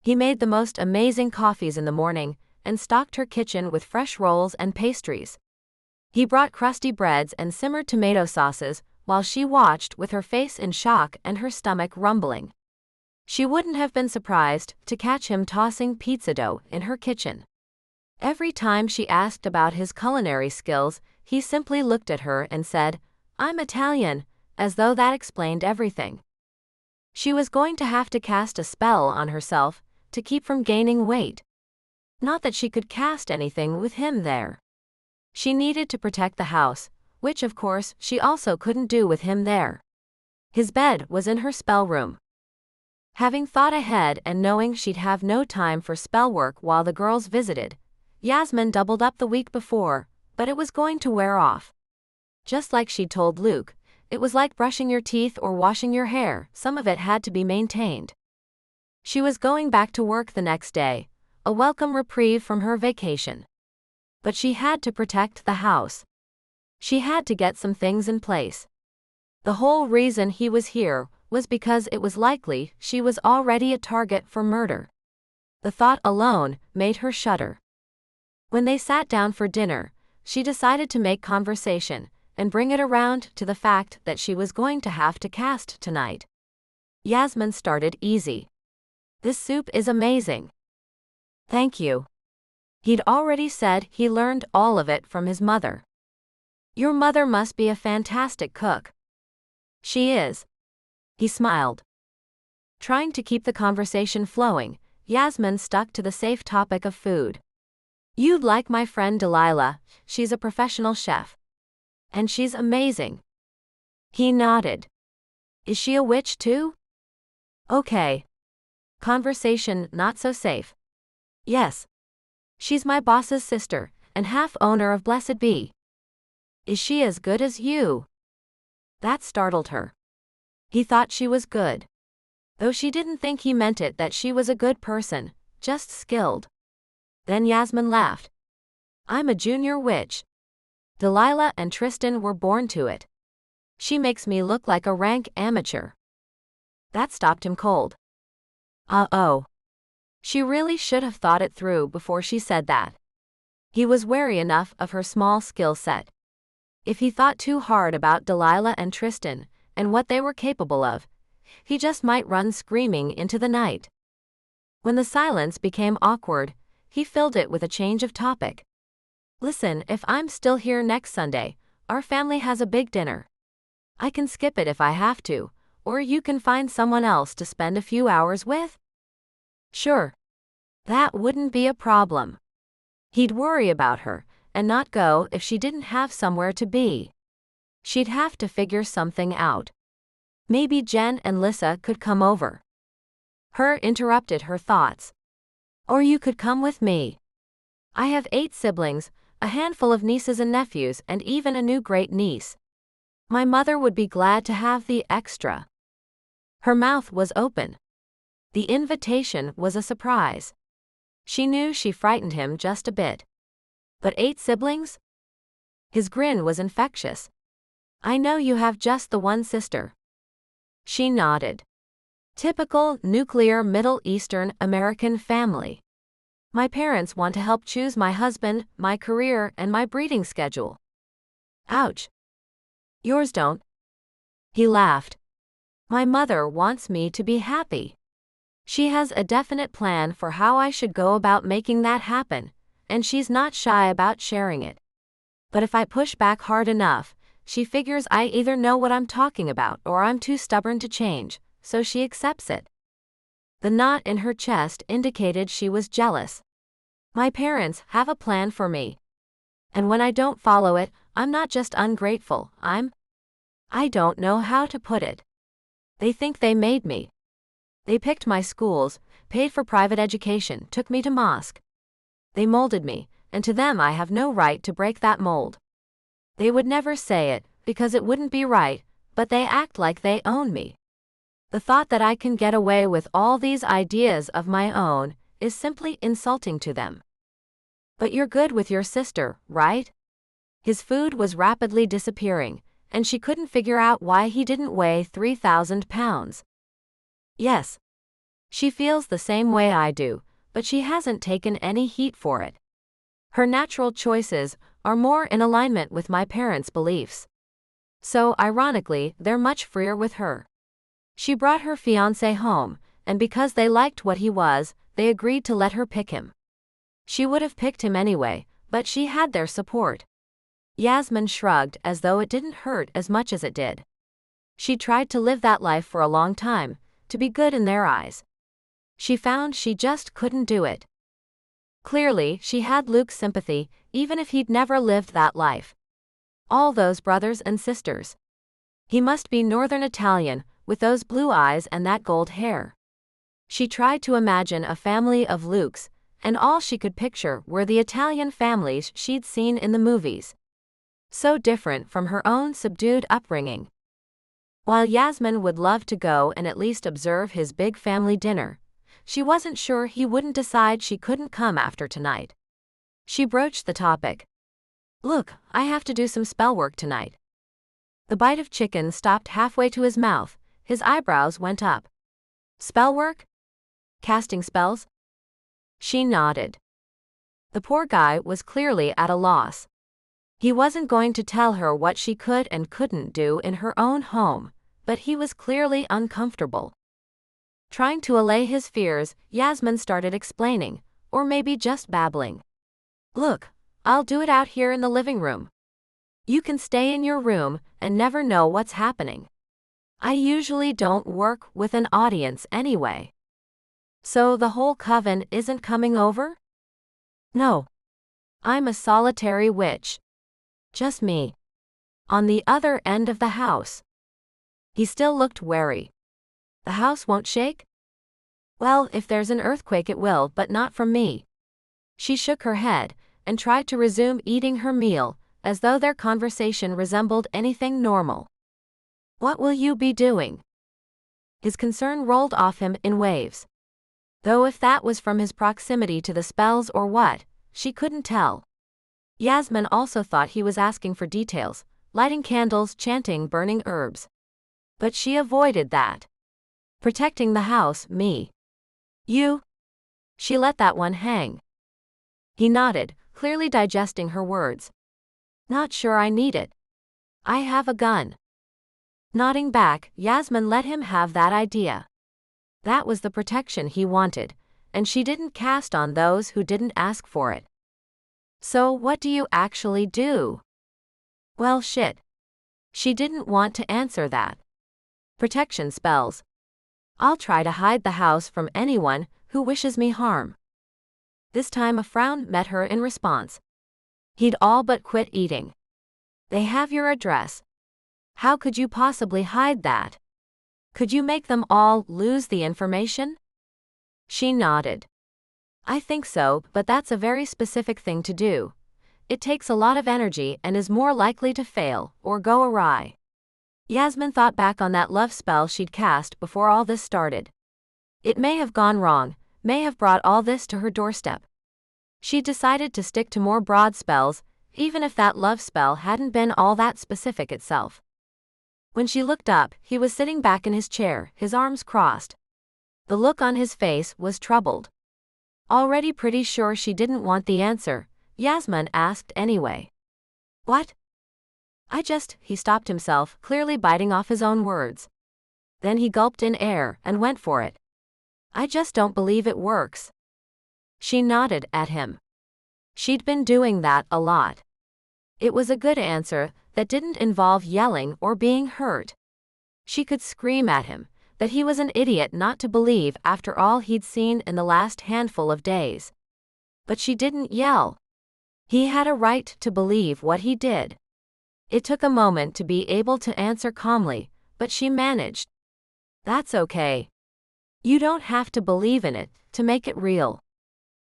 He made the most amazing coffees in the morning and stocked her kitchen with fresh rolls and pastries. He brought crusty breads and simmered tomato sauces while she watched with her face in shock and her stomach rumbling. She wouldn't have been surprised to catch him tossing pizza dough in her kitchen. Every time she asked about his culinary skills, he simply looked at her and said, "I'm Italian," as though that explained everything. She was going to have to cast a spell on herself to keep from gaining weight. Not that she could cast anything with him there. She needed to protect the house, which of course she also couldn't do with him there. His bed was in her spell room. Having thought ahead and knowing she'd have no time for spell work while the girls visited, Yasmin doubled up the week before, but it was going to wear off. Just like she'd told Luke, it was like brushing your teeth or washing your hair, some of it had to be maintained. She was going back to work the next day, a welcome reprieve from her vacation. But she had to protect the house. She had to get some things in place. The whole reason he was here was because it was likely she was already a target for murder. The thought alone made her shudder. When they sat down for dinner, she decided to make conversation and bring it around to the fact that she was going to have to cast tonight. Yasmin started easy. "This soup is amazing." "Thank you." He'd already said he learned all of it from his mother. "Your mother must be a fantastic cook." "She is." He smiled. Trying to keep the conversation flowing, Yasmin stuck to the safe topic of food. "You'd like my friend Delilah, she's a professional chef. And she's amazing." He nodded. "Is she a witch too?" "Okay." Conversation not so safe. "Yes. She's my boss's sister, and half owner of Blessed Be." "Is she as good as you?" That startled her. He thought she was good. Though she didn't think he meant it that she was a good person, just skilled. Then Yasmin laughed. "I'm a junior witch. Delilah and Tristan were born to it. She makes me look like a rank amateur." That stopped him cold. Uh-oh. She really should have thought it through before she said that. He was wary enough of her small skill set. If he thought too hard about Delilah and Tristan and what they were capable of, he just might run screaming into the night. When the silence became awkward, he filled it with a change of topic. "Listen, if I'm still here next Sunday, our family has a big dinner. I can skip it if I have to, or you can find someone else to spend a few hours with?" "Sure. That wouldn't be a problem." He'd worry about her and not go if she didn't have somewhere to be. She'd have to figure something out. Maybe Jen and Lissa could come over. Her interrupted her thoughts. Or you could come with me. I have 8 siblings, a handful of nieces and nephews, and even a new great-niece. My mother would be glad to have the extra. Her mouth was open. The invitation was a surprise. She knew she frightened him just a bit. But 8 siblings? His grin was infectious. I know you have just the one sister. She nodded. Typical nuclear Middle Eastern American family. My parents want to help choose my husband, my career, and my breeding schedule. Ouch. Yours don't. He laughed. My mother wants me to be happy. She has a definite plan for how I should go about making that happen, and she's not shy about sharing it. But if I push back hard enough, she figures I either know what I'm talking about or I'm too stubborn to change, so she accepts it. The knot in her chest indicated she was jealous. My parents have a plan for me. And when I don't follow it, I'm not just ungrateful, I don't know how to put it. They think they made me. They picked my schools, paid for private education, took me to mosque. They molded me, and to them I have no right to break that mold. They would never say it, because it wouldn't be right, but they act like they own me. The thought that I can get away with all these ideas of my own is simply insulting to them. But you're good with your sister, right? His food was rapidly disappearing, and she couldn't figure out why he didn't weigh 3,000 pounds. Yes. She feels the same way I do, but she hasn't taken any heat for it. Her natural choices are more in alignment with my parents' beliefs. So, ironically, they're much freer with her. She brought her fiancé home, and because they liked what he was, they agreed to let her pick him. She would have picked him anyway, but she had their support. Yasmin shrugged as though it didn't hurt as much as it did. She tried to live that life for a long time, to be good in their eyes. She found she just couldn't do it. Clearly, she had Luke's sympathy, even if he'd never lived that life. All those brothers and sisters. He must be Northern Italian, with those blue eyes and that gold hair. She tried to imagine a family of Lukes, and all she could picture were the Italian families she'd seen in the movies. So different from her own subdued upbringing. While Yasmin would love to go and at least observe his big family dinner, she wasn't sure he wouldn't decide she couldn't come after tonight. She broached the topic. Look, I have to do some spell work tonight. The bite of chicken stopped halfway to his mouth, his eyebrows went up. Spell work? Casting spells? She nodded. The poor guy was clearly at a loss. He wasn't going to tell her what she could and couldn't do in her own home, but he was clearly uncomfortable. Trying to allay his fears, Yasmin started explaining, or maybe just babbling. Look, I'll do it out here in the living room. You can stay in your room and never know what's happening. I usually don't work with an audience anyway. So the whole coven isn't coming over? No. I'm a solitary witch. Just me. On the other end of the house. He still looked wary. The house won't shake? Well, if there's an earthquake it will, but not from me. She shook her head and tried to resume eating her meal, as though their conversation resembled anything normal. What will you be doing? His concern rolled off him in waves. Though if that was from his proximity to the spells or what, she couldn't tell. Yasmin also thought he was asking for details, lighting candles, chanting, burning herbs. But she avoided that. Protecting the house, me. You? She let that one hang. He nodded, clearly digesting her words. Not sure I need it. I have a gun. Nodding back, Yasmin let him have that idea. That was the protection he wanted, and she didn't cast on those who didn't ask for it. So what do you actually do? Well, shit. She didn't want to answer that. Protection spells. I'll try to hide the house from anyone who wishes me harm. This time a frown met her in response. He'd all but quit eating. They have your address. How could you possibly hide that? Could you make them all lose the information? She nodded. I think so, but that's a very specific thing to do. It takes a lot of energy and is more likely to fail or go awry. Yasmin thought back on that love spell she'd cast before all this started. It may have gone wrong, may have brought all this to her doorstep. She decided to stick to more broad spells, even if that love spell hadn't been all that specific itself. When she looked up, he was sitting back in his chair, his arms crossed. The look on his face was troubled. Already pretty sure she didn't want the answer, Yasmin asked anyway. What? He stopped himself, clearly biting off his own words. Then he gulped in air and went for it. I just don't believe it works. She nodded at him. She'd been doing that a lot. It was a good answer that didn't involve yelling or being hurt. She could scream at him that he was an idiot not to believe after all he'd seen in the last handful of days. But she didn't yell. He had a right to believe what he did. It took a moment to be able to answer calmly, but she managed. That's okay. You don't have to believe in it to make it real.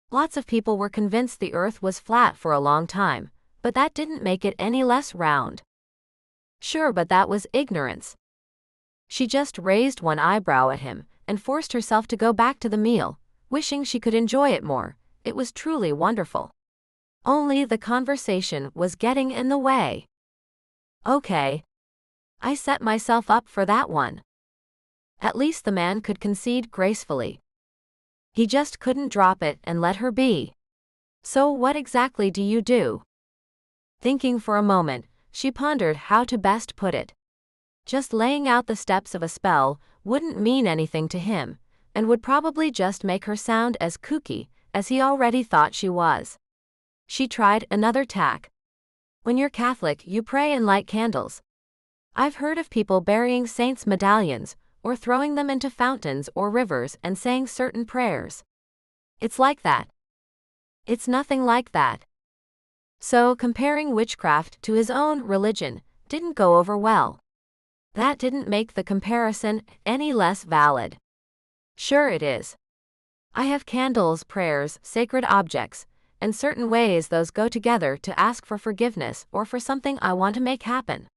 Lots of people were convinced the earth was flat for a long time, but that didn't make it any less round. Sure, but that was ignorance. She just raised one eyebrow at him and forced herself to go back to the meal, wishing she could enjoy it more. It was truly wonderful. Only the conversation was getting in the way. Okay. I set myself up for that one. At least the man could concede gracefully. He just couldn't drop it and let her be. So what exactly do you do? Thinking for a moment, she pondered how to best put it. Just laying out the steps of a spell wouldn't mean anything to him, and would probably just make her sound as kooky as he already thought she was. She tried another tack. When you're Catholic, you pray and light candles. I've heard of people burying saints' medallions, or throwing them into fountains or rivers and saying certain prayers. It's like that. It's nothing like that. So comparing witchcraft to his own religion didn't go over well. That didn't make the comparison any less valid. Sure it is. I have candles, prayers, sacred objects, and certain ways those go together to ask for forgiveness or for something I want to make happen.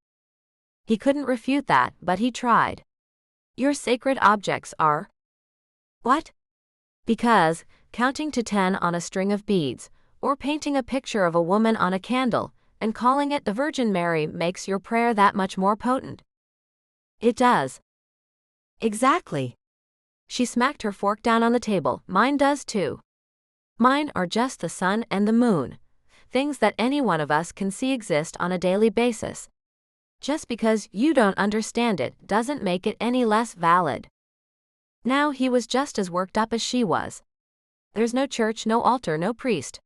He couldn't refute that, but he tried. Your sacred objects are? What? Because counting to 10 on a string of beads, or painting a picture of a woman on a candle, and calling it the Virgin Mary makes your prayer that much more potent. It does. Exactly. She smacked her fork down on the table. Mine does too. Mine are just the sun and the moon, things that any one of us can see exist on a daily basis. Just because you don't understand it doesn't make it any less valid. Now he was just as worked up as she was. There's no church, no altar, no priest.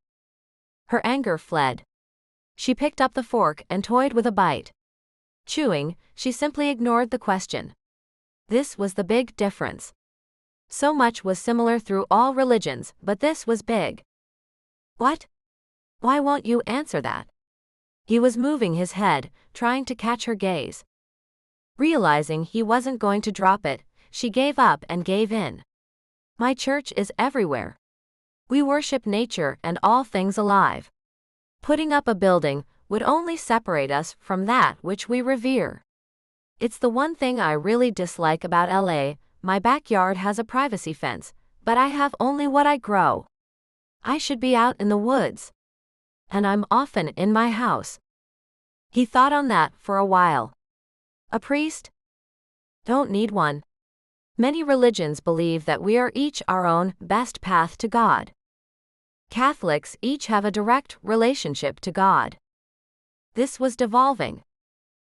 Her anger fled. She picked up the fork and toyed with a bite. Chewing, she simply ignored the question. This was the big difference. So much was similar through all religions, but this was big. What? Why won't you answer that? He was moving his head, trying to catch her gaze. Realizing he wasn't going to drop it, she gave up and gave in. My church is everywhere. We worship nature and all things alive. Putting up a building would only separate us from that which we revere. It's the one thing I really dislike about LA. My backyard has a privacy fence, but I have only what I grow. I should be out in the woods. And I'm often in my house. He thought on that for a while. A priest? Don't need one. Many religions believe that we are each our own best path to God. Catholics each have a direct relationship to God. This was devolving.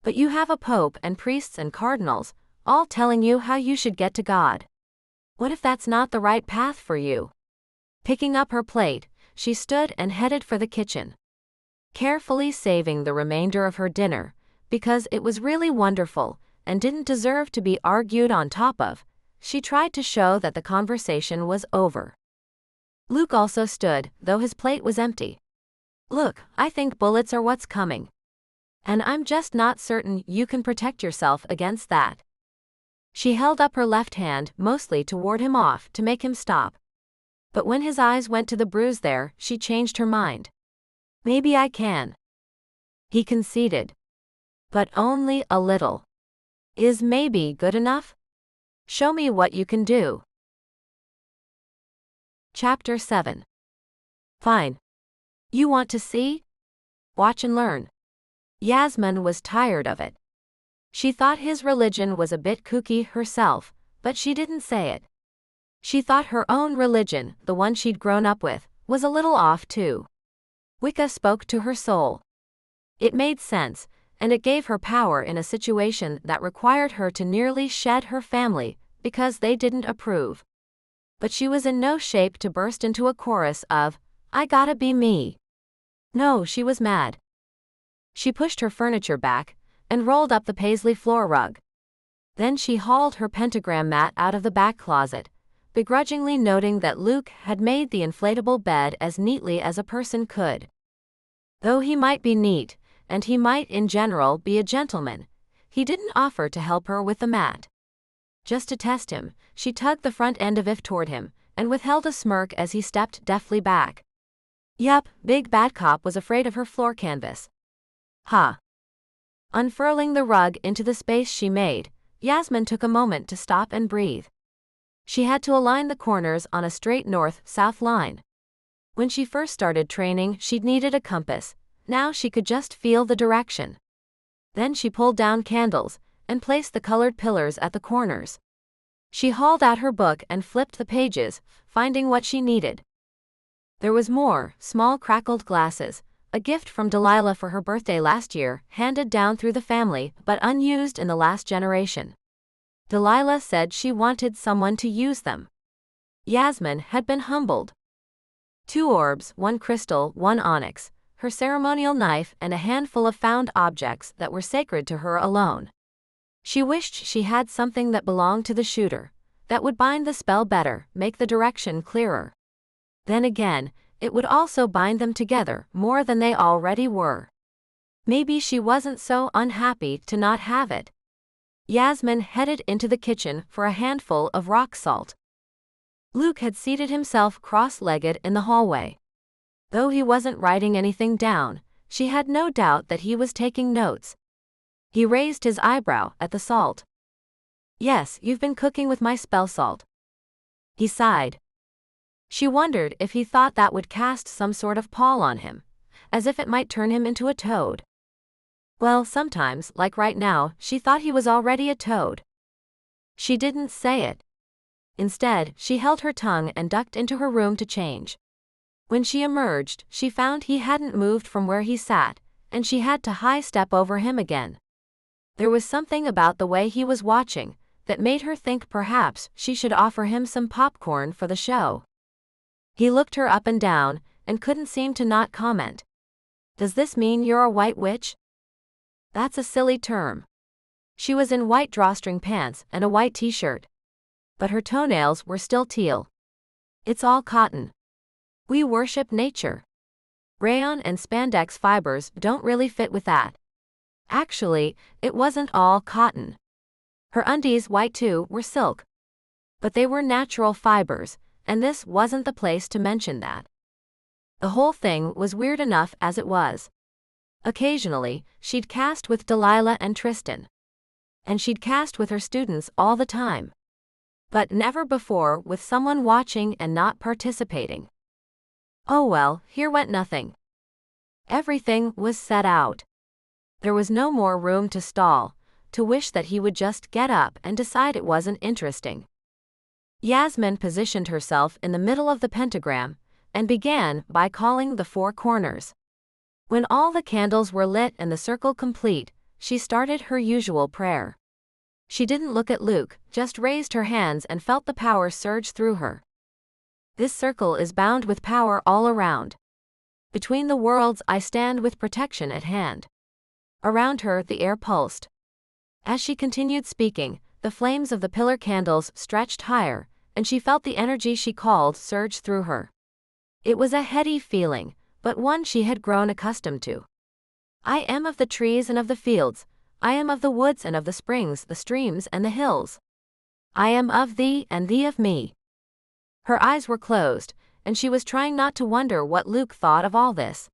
But you have a pope and priests and cardinals, all telling you how you should get to God. What if that's not the right path for you? Picking up her plate, she stood and headed for the kitchen. Carefully saving the remainder of her dinner, because it was really wonderful and didn't deserve to be argued on top of, she tried to show that the conversation was over. Luke also stood, though his plate was empty. Look, I think bullets are what's coming. And I'm just not certain you can protect yourself against that. She held up her left hand, mostly to ward him off, to make him stop. But when his eyes went to the bruise there, she changed her mind. Maybe I can. He conceded. But only a little. Is maybe good enough? Show me what you can do. Chapter 7. Fine. You want to see? Watch and learn. Yasmin was tired of it. She thought his religion was a bit kooky herself, but she didn't say it. She thought her own religion, the one she'd grown up with, was a little off too. Wicca spoke to her soul. It made sense, and it gave her power in a situation that required her to nearly shed her family because they didn't approve. But she was in no shape to burst into a chorus of, "I gotta be me." No, she was mad. She pushed her furniture back and rolled up the paisley floor rug. Then she hauled her pentagram mat out of the back closet, begrudgingly noting that Luke had made the inflatable bed as neatly as a person could. Though he might be neat, and he might in general be a gentleman, he didn't offer to help her with the mat. Just to test him, she tugged the front end of it toward him, and withheld a smirk as he stepped deftly back. Yup, Big Bad Cop was afraid of her floor canvas. Ha! Unfurling the rug into the space she made, Yasmin took a moment to stop and breathe. She had to align the corners on a straight north-south line. When she first started training, she'd needed a compass. Now she could just feel the direction. Then she pulled down candles and placed the colored pillars at the corners. She hauled out her book and flipped the pages, finding what she needed. There was more, small crackled glasses, a gift from Delilah for her birthday last year, handed down through the family but unused in the last generation. Delilah said she wanted someone to use them. Yasmin had been humbled. 2 orbs, 1 crystal, 1 onyx, her ceremonial knife, and a handful of found objects that were sacred to her alone. She wished she had something that belonged to the shooter, that would bind the spell better, make the direction clearer. Then again, it would also bind them together more than they already were. Maybe she wasn't so unhappy to not have it. Yasmin headed into the kitchen for a handful of rock salt. Luke had seated himself cross-legged in the hallway. Though he wasn't writing anything down, she had no doubt that he was taking notes. He raised his eyebrow at the salt. Yes, you've been cooking with my spell salt. He sighed. She wondered if he thought that would cast some sort of pall on him, as if it might turn him into a toad. Well, sometimes, like right now, she thought he was already a toad. She didn't say it. Instead, she held her tongue and ducked into her room to change. When she emerged, she found he hadn't moved from where he sat, and she had to high-step over him again. There was something about the way he was watching that made her think perhaps she should offer him some popcorn for the show. He looked her up and down, and couldn't seem to not comment. Does this mean you're a white witch? That's a silly term. She was in white drawstring pants and a white t-shirt. But her toenails were still teal. It's all cotton. We worship nature. Rayon and spandex fibers don't really fit with that. Actually, it wasn't all cotton. Her undies, white too, were silk. But they were natural fibers, and this wasn't the place to mention that. The whole thing was weird enough as it was. Occasionally, she'd cast with Delilah and Tristan. And she'd cast with her students all the time. But never before with someone watching and not participating. Oh well, here went nothing. Everything was set out. There was no more room to stall, to wish that he would just get up and decide it wasn't interesting. Yasmin positioned herself in the middle of the pentagram, and began by calling the 4 corners. When all the candles were lit and the circle complete, she started her usual prayer. She didn't look at Luke, just raised her hands and felt the power surge through her. This circle is bound with power all around. Between the worlds I stand with protection at hand. Around her the air pulsed. As she continued speaking, the flames of the pillar candles stretched higher, and she felt the energy she called surge through her. It was a heady feeling, but one she had grown accustomed to. I am of the trees and of the fields, I am of the woods and of the springs, the streams and the hills. I am of thee and thee of me. Her eyes were closed, and she was trying not to wonder what Luke thought of all this.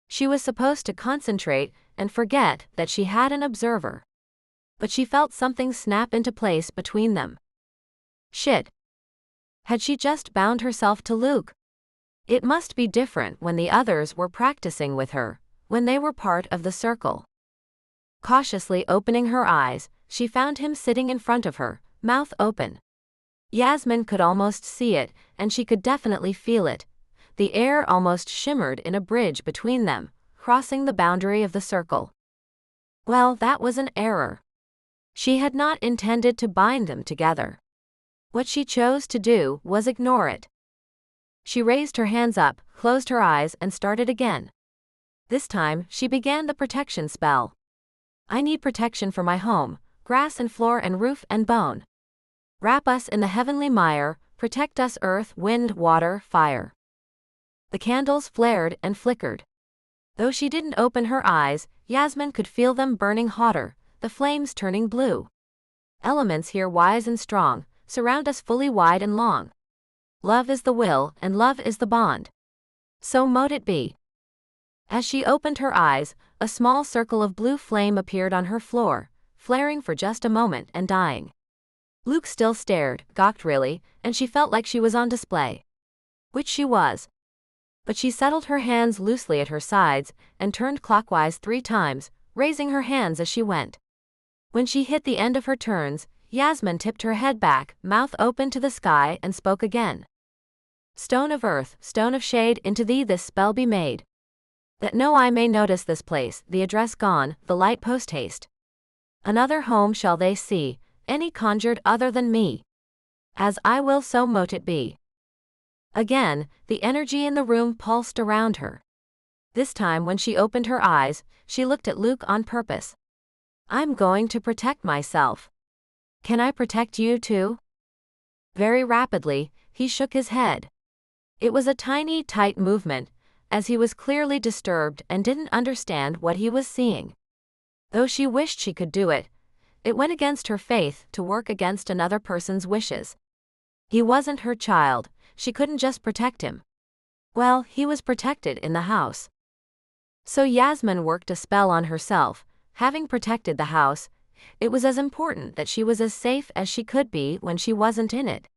She was supposed to concentrate and forget that she had an observer. But she felt something snap into place between them. Shit. Had she just bound herself to Luke? It must be different when the others were practicing with her, when they were part of the circle. Cautiously opening her eyes, she found him sitting in front of her, mouth open. Yasmin could almost see it, and she could definitely feel it. The air almost shimmered in a bridge between them, crossing the boundary of the circle. Well, that was an error. She had not intended to bind them together. What she chose to do was ignore it. She raised her hands up, closed her eyes, and started again. This time, she began the protection spell. I need protection for my home, grass and floor and roof and bone. Wrap us in the heavenly mire, protect us earth, wind, water, fire. The candles flared and flickered. Though she didn't open her eyes, Yasmin could feel them burning hotter, the flames turning blue. Elements here wise and strong, surround us fully wide and long. Love is the will, and love is the bond. So mote it be. As she opened her eyes, a small circle of blue flame appeared on her floor, flaring for just a moment and dying. Luke still stared, gawked really, and she felt like she was on display. Which she was. But she settled her hands loosely at her sides and turned clockwise 3 times, raising her hands as she went. When she hit the end of her turns, Yasmin tipped her head back, mouth open to the sky, and spoke again. Stone of earth, stone of shade, into thee this spell be made. That no eye may notice this place, the address gone, the light post haste. Another home shall they see, any conjured other than me. As I will, so mote it be. Again, the energy in the room pulsed around her. This time when she opened her eyes, she looked at Luke on purpose. I'm going to protect myself. Can I protect you too? Very rapidly, he shook his head. It was a tiny, tight movement, as he was clearly disturbed and didn't understand what he was seeing. Though she wished she could do it, it went against her faith to work against another person's wishes. He wasn't her child, she couldn't just protect him. Well, he was protected in the house. So Yasmin worked a spell on herself. Having protected the house, it was as important that she was as safe as she could be when she wasn't in it.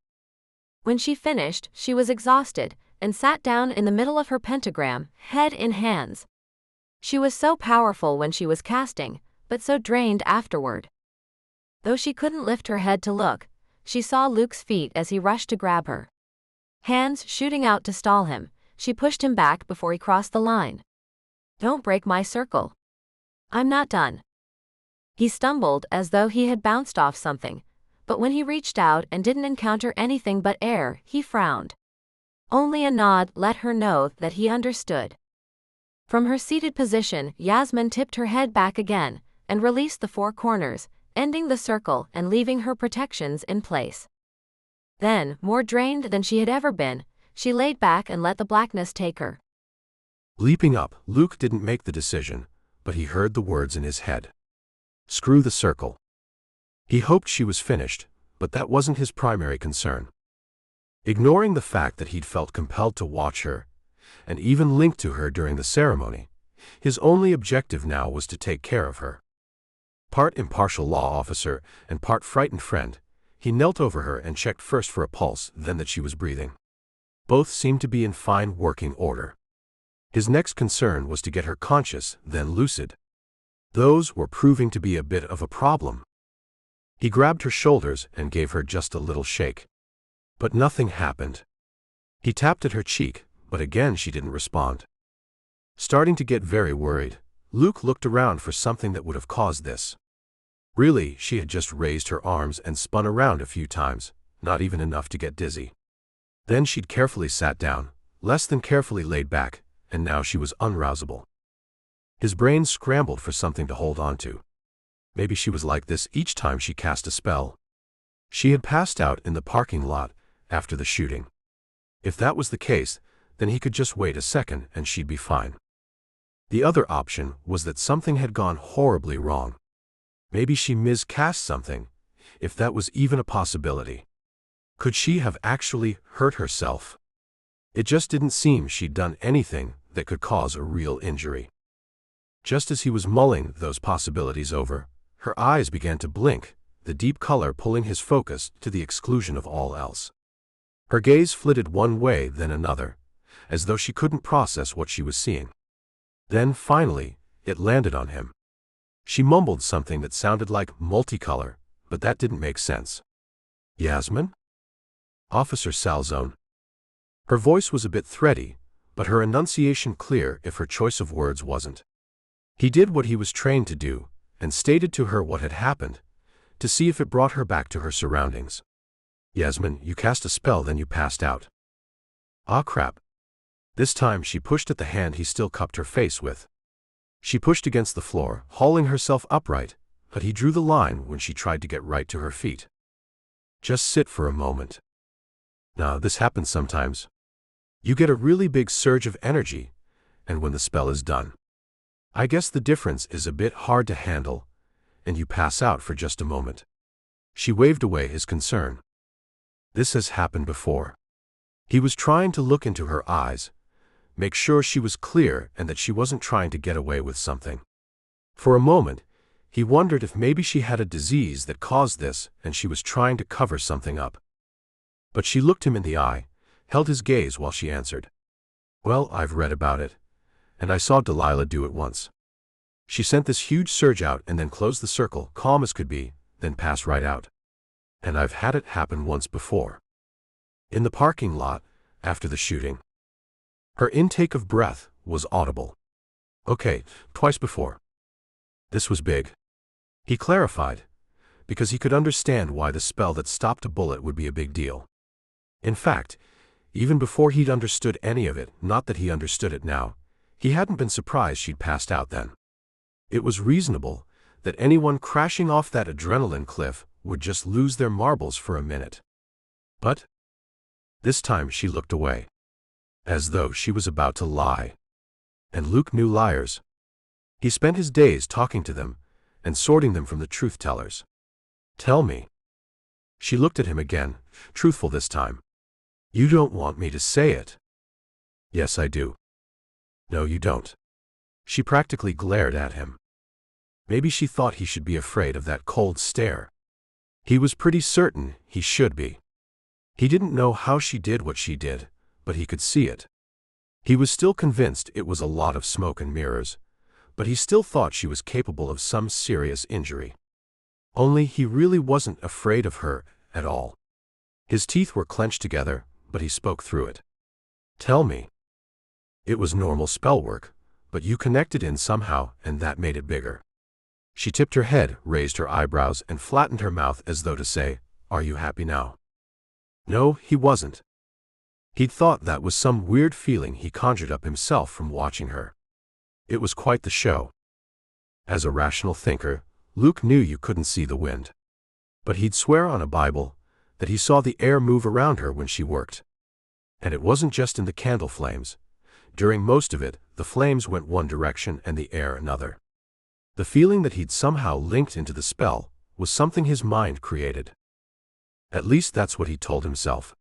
When she finished, she was exhausted, and sat down in the middle of her pentagram, head in hands. She was so powerful when she was casting, but so drained afterward. Though she couldn't lift her head to look, she saw Luke's feet as he rushed to grab her. Hands shooting out to stall him, she pushed him back before he crossed the line. Don't break my circle. I'm not done. He stumbled as though he had bounced off something, but when he reached out and didn't encounter anything but air, he frowned. Only a nod let her know that he understood. From her seated position, Yasmin tipped her head back again, and released the 4 corners, ending the circle and leaving her protections in place. Then, more drained than she had ever been, she laid back and let the blackness take her. Leaping up, Luke didn't make the decision, but he heard the words in his head. Screw the circle. He hoped she was finished, but that wasn't his primary concern. Ignoring the fact that he'd felt compelled to watch her, and even linked to her during the ceremony, his only objective now was to take care of her. Part impartial law officer and part frightened friend, he knelt over her and checked first for a pulse, then that she was breathing. Both seemed to be in fine working order. His next concern was to get her conscious, then lucid. Those were proving to be a bit of a problem. He grabbed her shoulders and gave her just a little shake. But nothing happened. He tapped at her cheek, but again she didn't respond. Starting to get very worried, Luke looked around for something that would have caused this. Really, she had just raised her arms and spun around a few times, not even enough to get dizzy. Then she'd carefully sat down, less than carefully laid back, and now she was unrousable. His brain scrambled for something to hold on to. Maybe she was like this each time she cast a spell. She had passed out in the parking lot after the shooting. If that was the case, then he could just wait a second and she'd be fine. The other option was that something had gone horribly wrong. Maybe she miscast something, if that was even a possibility. Could she have actually hurt herself? It just didn't seem she'd done anything that could cause a real injury. Just as he was mulling those possibilities over, her eyes began to blink, the deep color pulling his focus to the exclusion of all else. Her gaze flitted one way then another, as though she couldn't process what she was seeing. Then, finally, it landed on him. She mumbled something that sounded like multicolor, but that didn't make sense. Yasmin? Officer Salzone. Her voice was a bit thready, but her enunciation clear if her choice of words wasn't. He did what he was trained to do, and stated to her what had happened, to see if it brought her back to her surroundings. Yasmin, you cast a spell, then you passed out. Ah, crap. This time she pushed at the hand he still cupped her face with. She pushed against the floor, hauling herself upright, but he drew the line when she tried to get right to her feet. Just sit for a moment. Now, this happens sometimes. You get a really big surge of energy, and when the spell is done, I guess the difference is a bit hard to handle, and you pass out for just a moment. She waved away his concern. This has happened before. He was trying to look into her eyes, make sure she was clear and that she wasn't trying to get away with something. For a moment, he wondered if maybe she had a disease that caused this and she was trying to cover something up. But she looked him in the eye, held his gaze while she answered. Well, I've read about it, and I saw Delilah do it once. She sent this huge surge out and then closed the circle, calm as could be, then passed right out. And I've had it happen once before. In the parking lot, after the shooting. Her intake of breath was audible. Okay, twice before. This was big. He clarified, because he could understand why the spell that stopped a bullet would be a big deal. In fact, even before he'd understood any of it, not that he understood it now, he hadn't been surprised she'd passed out then. It was reasonable that anyone crashing off that adrenaline cliff would just lose their marbles for a minute. But this time she looked away, as though she was about to lie. And Luke knew liars. He spent his days talking to them and sorting them from the truth-tellers. Tell me. She looked at him again, truthful this time. You don't want me to say it. Yes, I do. No, you don't. She practically glared at him. Maybe she thought he should be afraid of that cold stare. He was pretty certain he should be. He didn't know how she did what she did, but he could see it. He was still convinced it was a lot of smoke and mirrors, but he still thought she was capable of some serious injury. Only he really wasn't afraid of her at all. His teeth were clenched together, but he spoke through it. Tell me. It was normal spell work, but you connected in somehow, and that made it bigger. She tipped her head, raised her eyebrows, and flattened her mouth as though to say, Are you happy now? No, he wasn't. He'd thought that was some weird feeling he conjured up himself from watching her. It was quite the show. As a rational thinker, Luke knew you couldn't see the wind. But he'd swear on a Bible that he saw the air move around her when she worked. And it wasn't just in the candle flames. During most of it, the flames went one direction and the air another. The feeling that he'd somehow linked into the spell was something his mind created. At least that's what he told himself.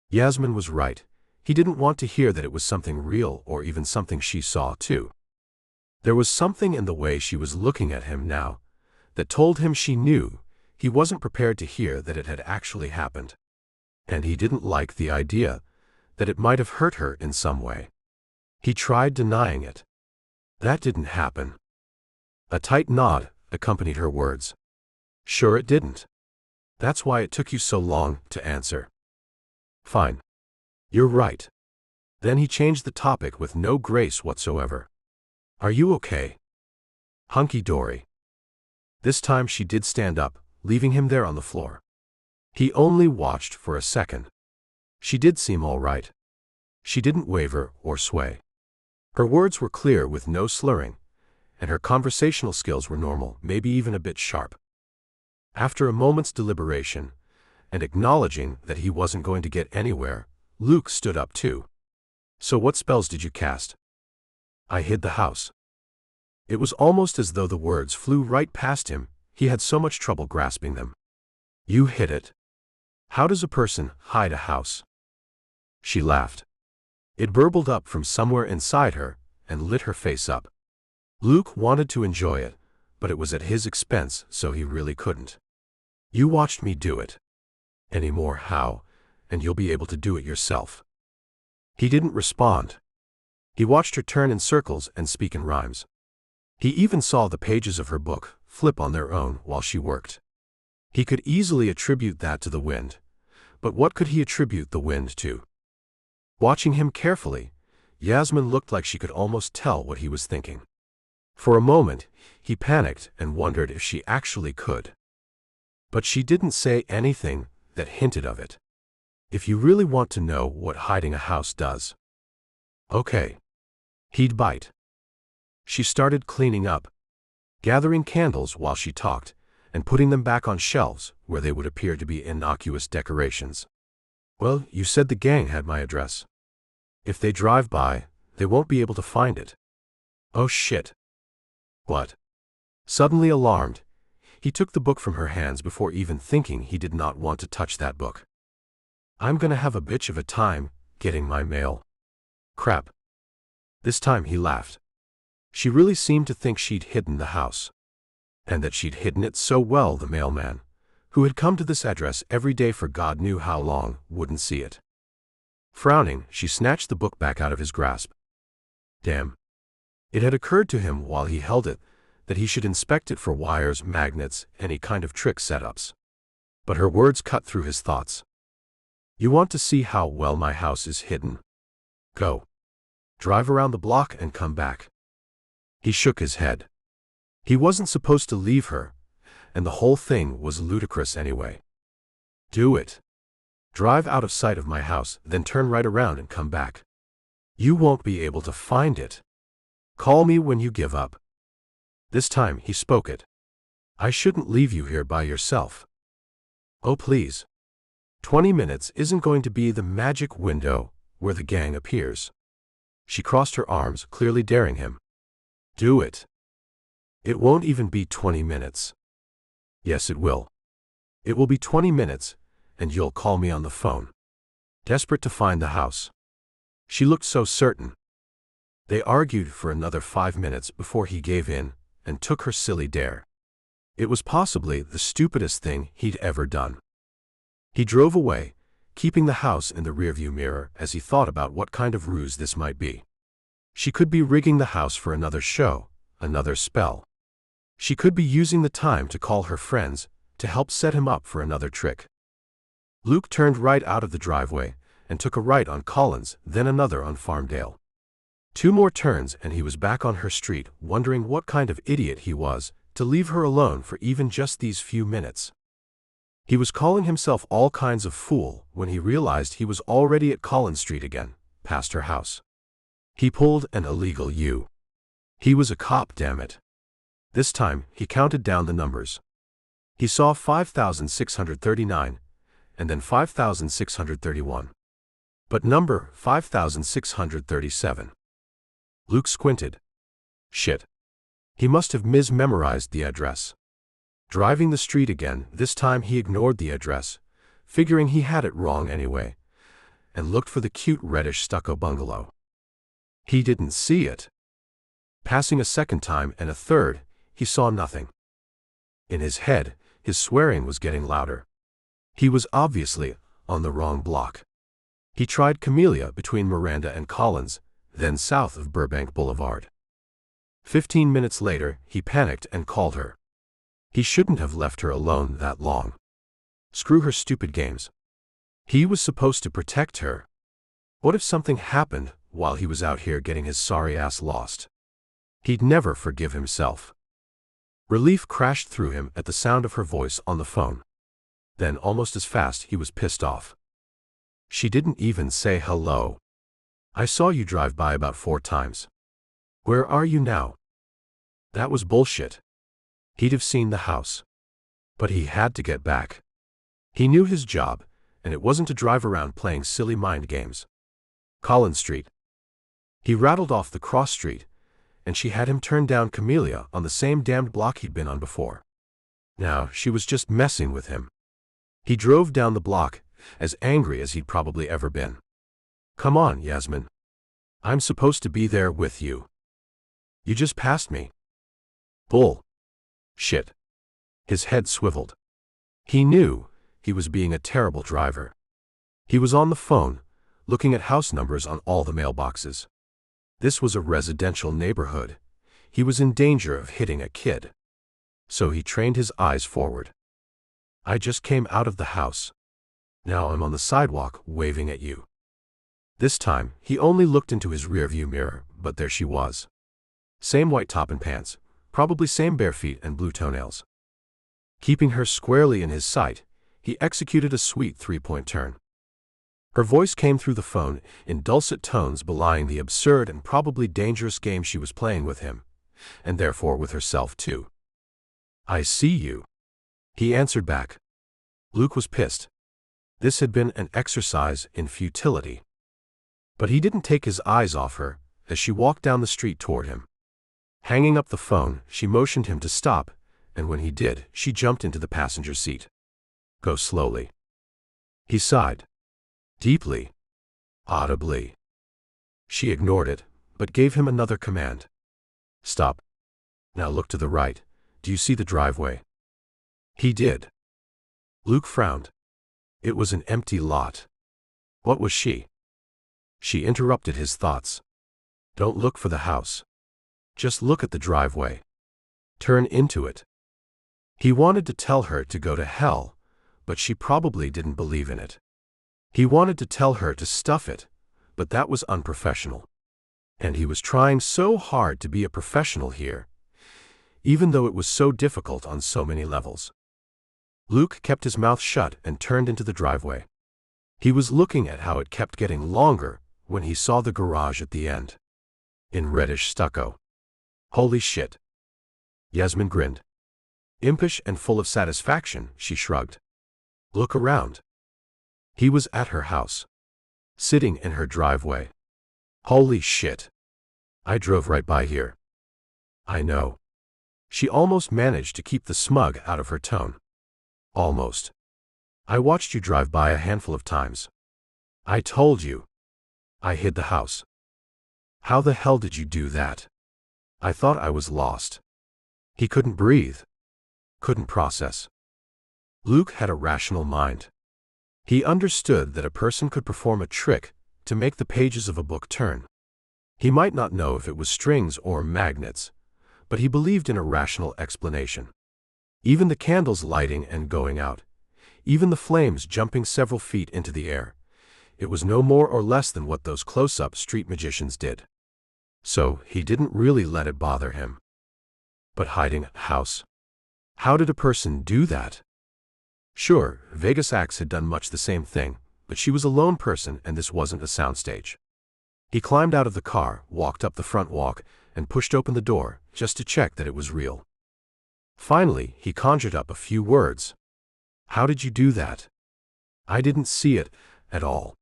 Yasmin was right. He didn't want to hear that it was something real or even something she saw too. There was something in the way she was looking at him now that told him she knew he wasn't prepared to hear that it had actually happened. And he didn't like the idea that it might have hurt her in some way. He tried denying it. That didn't happen. A tight nod accompanied her words. Sure it didn't. That's why it took you so long to answer. Fine. You're right. Then he changed the topic with no grace whatsoever. Are you okay? Hunky-dory. This time she did stand up, leaving him there on the floor. He only watched for a second. She did seem all right. She didn't waver or sway. Her words were clear with no slurring, and her conversational skills were normal, maybe even a bit sharp. After a moment's deliberation, and acknowledging that he wasn't going to get anywhere, Luke stood up too. So what spells did you cast? I hid the house. It was almost as though the words flew right past him, he had so much trouble grasping them. You hid it. How does a person hide a house? She laughed. It burbled up from somewhere inside her and lit her face up. Luke wanted to enjoy it, but it was at his expense, so he really couldn't. You watched me do it. Any more how, and you'll be able to do it yourself. He didn't respond. He watched her turn in circles and speak in rhymes. He even saw the pages of her book flip on their own while she worked. He could easily attribute that to the wind, but what could he attribute the wind to? Watching him carefully, Yasmin looked like she could almost tell what he was thinking. For a moment, he panicked and wondered if she actually could. But she didn't say anything that hinted of it. If you really want to know what hiding a house does. Okay. He'd bite. She started cleaning up, gathering candles while she talked, and putting them back on shelves where they would appear to be innocuous decorations. Well, you said the gang had my address. If they drive by, they won't be able to find it. Oh shit. What? Suddenly alarmed, he took the book from her hands before even thinking he did not want to touch that book. I'm gonna have a bitch of a time getting my mail. Crap. This time he laughed. She really seemed to think she'd hidden the house. And that she'd hidden it so well the mailman, who had come to this address every day for God knew how long, wouldn't see it. Frowning, she snatched the book back out of his grasp. Damn. It had occurred to him while he held it that he should inspect it for wires, magnets, any kind of trick setups. But her words cut through his thoughts. You want to see how well my house is hidden? Go. Drive around the block and come back. He shook his head. He wasn't supposed to leave her, and the whole thing was ludicrous anyway. Do it. Drive out of sight of my house, then turn right around and come back. You won't be able to find it. Call me when you give up. This time he spoke it. I shouldn't leave you here by yourself. Oh please. 20 minutes isn't going to be the magic window where the gang appears. She crossed her arms, clearly daring him. Do it. It won't even be 20 minutes. Yes, it will. It will be 20 minutes, and you'll call me on the phone. Desperate to find the house. She looked so certain. They argued for another 5 minutes before he gave in and took her silly dare. It was possibly the stupidest thing he'd ever done. He drove away, keeping the house in the rearview mirror as he thought about what kind of ruse this might be. She could be rigging the house for another show, another spell. She could be using the time to call her friends to help set him up for another trick. Luke turned right out of the driveway and took a right on Collins, then another on Farmdale. 2 more turns and he was back on her street, wondering what kind of idiot he was to leave her alone for even just these few minutes. He was calling himself all kinds of fool when he realized he was already at Collins Street again, past her house. He pulled an illegal U. He was a cop, damn it. This time, he counted down the numbers. He saw 5,639, and then 5,631. But number 5,637. Luke squinted. Shit. He must have mismemorized the address. Driving the street again, this time he ignored the address, figuring he had it wrong anyway, and looked for the cute reddish stucco bungalow. He didn't see it. Passing a second time and a third, he saw nothing. In his head, his swearing was getting louder. He was obviously on the wrong block. He tried Camellia between Miranda and Collins, then south of Burbank Boulevard. 15 minutes later, he panicked and called her. He shouldn't have left her alone that long. Screw her stupid games. He was supposed to protect her. What if something happened while he was out here getting his sorry ass lost? He'd never forgive himself. Relief crashed through him at the sound of her voice on the phone. Then, almost as fast, he was pissed off. She didn't even say hello. I saw you drive by about 4 times. Where are you now? That was bullshit. He'd have seen the house. But he had to get back. He knew his job, and it wasn't to drive around playing silly mind games. Collins Street. He rattled off the cross street, and she had him turn down Camellia on the same damned block he'd been on before. Now she was just messing with him. He drove down the block, as angry as he'd probably ever been. Come on, Yasmin. I'm supposed to be there with you. You just passed me. Bull. Shit. His head swiveled. He knew he was being a terrible driver. He was on the phone, looking at house numbers on all the mailboxes. This was a residential neighborhood. He was in danger of hitting a kid. So he trained his eyes forward. I just came out of the house. Now I'm on the sidewalk, waving at you. This time, he only looked into his rearview mirror, but there she was. Same white top and pants, probably same bare feet and blue toenails. Keeping her squarely in his sight, he executed a sweet three-point turn. Her voice came through the phone in dulcet tones belying the absurd and probably dangerous game she was playing with him, and therefore with herself too. I see you. He answered back. Luke was pissed. This had been an exercise in futility. But he didn't take his eyes off her as she walked down the street toward him. Hanging up the phone, she motioned him to stop, and when he did, she jumped into the passenger seat. Go slowly. He sighed. Deeply. Audibly. She ignored it, but gave him another command. Stop. Now look to the right. Do you see the driveway? He did. Luke frowned. It was an empty lot. What was she? She interrupted his thoughts. Don't look for the house. Just look at the driveway. Turn into it. He wanted to tell her to go to hell, but she probably didn't believe in it. He wanted to tell her to stuff it, but that was unprofessional. And he was trying so hard to be a professional here, even though it was so difficult on so many levels. Luke kept his mouth shut and turned into the driveway. He was looking at how it kept getting longer when he saw the garage at the end. In reddish stucco. Holy shit. Yasmin grinned. Impish and full of satisfaction, she shrugged. Look around. He was at her house. Sitting in her driveway. Holy shit. I drove right by here. I know. She almost managed to keep the smug out of her tone. Almost. I watched you drive by a handful of times. I told you. I hid the house. How the hell did you do that? I thought I was lost. He couldn't breathe. Couldn't process. Luke had a rational mind. He understood that a person could perform a trick to make the pages of a book turn. He might not know if it was strings or magnets, but he believed in a rational explanation. Even the candles lighting and going out, even the flames jumping several feet into the air, it was no more or less than what those close-up street magicians did. So he didn't really let it bother him. But hiding a house? How did a person do that? Sure, Vegas acts had done much the same thing, but she was a lone person and this wasn't a soundstage. He climbed out of the car, walked up the front walk, and pushed open the door, just to check that it was real. Finally, he conjured up a few words. How did you do that? I didn't see it at all.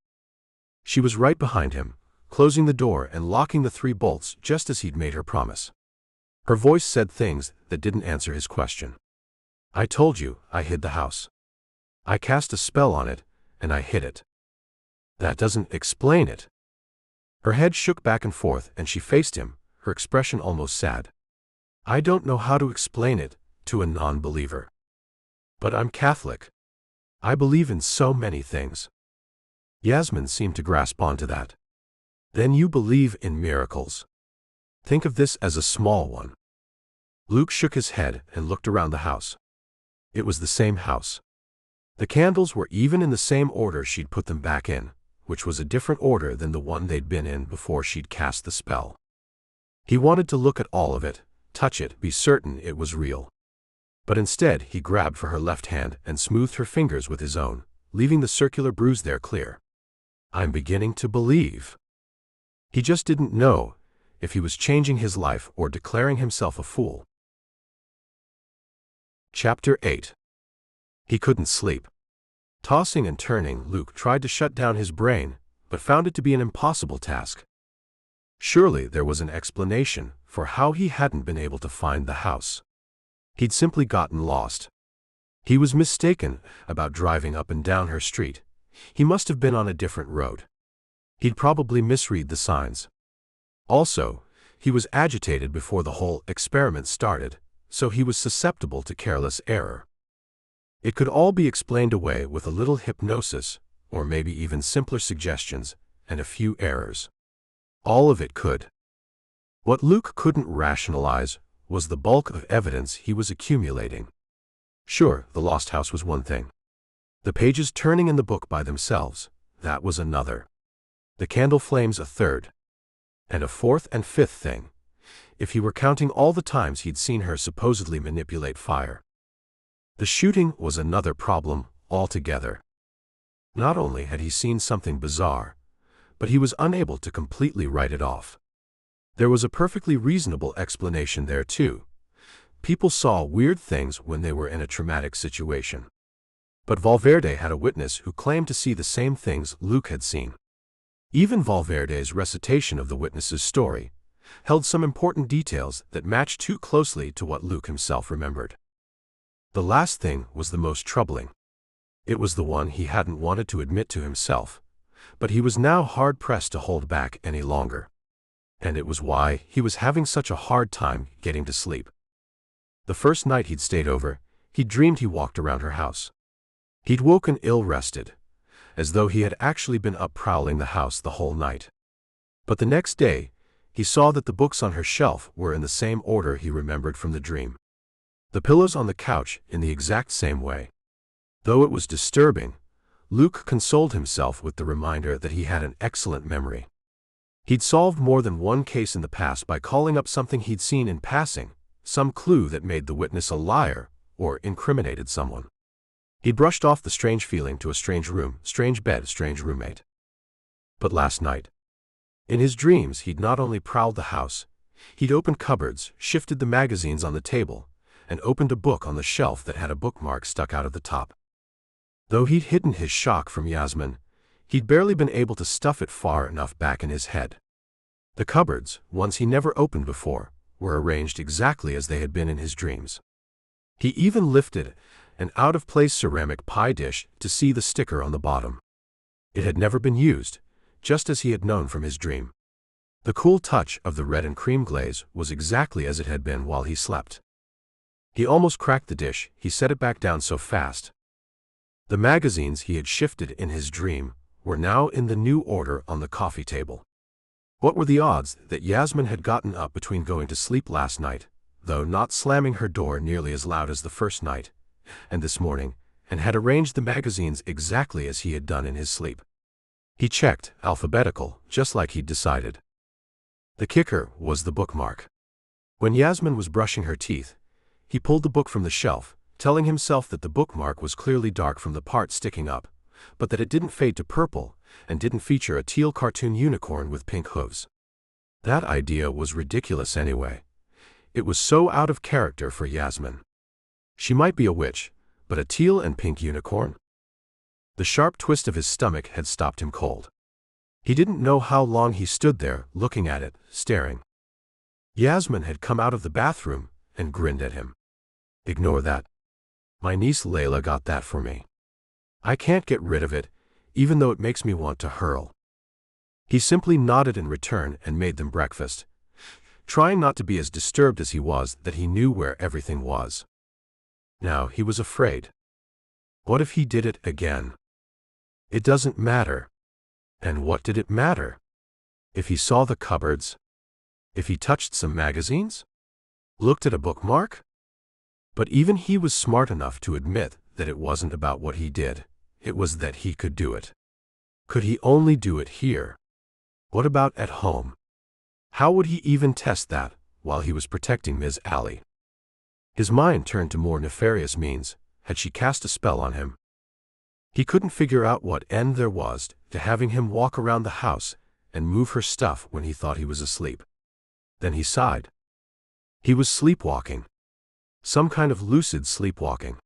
She was right behind him, closing the door and locking the 3 bolts just as he'd made her promise. Her voice said things that didn't answer his question. I told you, I hid the house. I cast a spell on it, and I hid it. That doesn't explain it. Her head shook back and forth and she faced him, her expression almost sad. I don't know how to explain it to a non-believer. But I'm Catholic. I believe in so many things. Yasmin seemed to grasp onto that. Then you believe in miracles. Think of this as a small one. Luke shook his head and looked around the house. It was the same house. The candles were even in the same order she'd put them back in, which was a different order than the one they'd been in before she'd cast the spell. He wanted to look at all of it, touch it, be certain it was real. But instead he grabbed for her left hand and smoothed her fingers with his own, leaving the circular bruise there clear. I'm beginning to believe. He just didn't know if he was changing his life or declaring himself a fool. Chapter 8. He couldn't sleep. Tossing and turning, Luke tried to shut down his brain, but found it to be an impossible task. Surely there was an explanation for how he hadn't been able to find the house. He'd simply gotten lost. He was mistaken about driving up and down her street. He must have been on a different road. He'd probably misread the signs. Also, he was agitated before the whole experiment started, so he was susceptible to careless error. It could all be explained away with a little hypnosis, or maybe even simpler suggestions, and a few errors. All of it could. What Luke couldn't rationalize was the bulk of evidence he was accumulating. Sure, the lost house was one thing. The pages turning in the book by themselves, that was another. The candle flames a third. And a fourth and fifth thing, if he were counting all the times he'd seen her supposedly manipulate fire. The shooting was another problem altogether. Not only had he seen something bizarre, but he was unable to completely write it off. There was a perfectly reasonable explanation there too. People saw weird things when they were in a traumatic situation. But Valverde had a witness who claimed to see the same things Luke had seen. Even Valverde's recitation of the witness's story held some important details that matched too closely to what Luke himself remembered. The last thing was the most troubling. It was the one he hadn't wanted to admit to himself, but he was now hard-pressed to hold back any longer. And it was why he was having such a hard time getting to sleep. The first night he'd stayed over, he dreamed he walked around her house. He'd woken ill-rested, as though he had actually been up prowling the house the whole night. But the next day, he saw that the books on her shelf were in the same order he remembered from the dream. The pillows on the couch in the exact same way. Though it was disturbing, Luke consoled himself with the reminder that he had an excellent memory. He'd solved more than one case in the past by calling up something he'd seen in passing, some clue that made the witness a liar or incriminated someone. He'd brushed off the strange feeling to a strange room, strange bed, strange roommate. But last night, in his dreams, he'd not only prowled the house, he'd opened cupboards, shifted the magazines on the table, and opened a book on the shelf that had a bookmark stuck out of the top. Though he'd hidden his shock from Yasmin, he'd barely been able to stuff it far enough back in his head. The cupboards, ones he never opened before, were arranged exactly as they had been in his dreams. He even lifted an out-of-place ceramic pie dish to see the sticker on the bottom. It had never been used, just as he had known from his dream. The cool touch of the red and cream glaze was exactly as it had been while he slept. He almost cracked the dish, he set it back down so fast. The magazines he had shifted in his dream were now in the new order on the coffee table. What were the odds that Yasmin had gotten up between going to sleep last night, though not slamming her door nearly as loud as the first night, and this morning, and had arranged the magazines exactly as he had done in his sleep? He checked, alphabetical, just like he'd decided. The kicker was the bookmark. When Yasmin was brushing her teeth, he pulled the book from the shelf, telling himself that the bookmark was clearly dark from the part sticking up, but that it didn't fade to purple, and didn't feature a teal cartoon unicorn with pink hooves. That idea was ridiculous anyway. It was so out of character for Yasmin. She might be a witch, but a teal and pink unicorn? The sharp twist of his stomach had stopped him cold. He didn't know how long he stood there, looking at it, staring. Yasmin had come out of the bathroom and grinned at him. Ignore that. My niece Layla got that for me. I can't get rid of it, even though it makes me want to hurl. He simply nodded in return and made them breakfast, trying not to be as disturbed as he was that he knew where everything was. Now he was afraid. What if he did it again? It doesn't matter. And what did it matter? If he saw the cupboards? If he touched some magazines? Looked at a bookmark? But even he was smart enough to admit that it wasn't about what he did, it was that he could do it. Could he only do it here? What about at home? How would he even test that while he was protecting Ms. Alley? His mind turned to more nefarious means. Had she cast a spell on him? He couldn't figure out what end there was to having him walk around the house and move her stuff when he thought he was asleep. Then he sighed. He was sleepwalking. Some kind of lucid sleepwalking.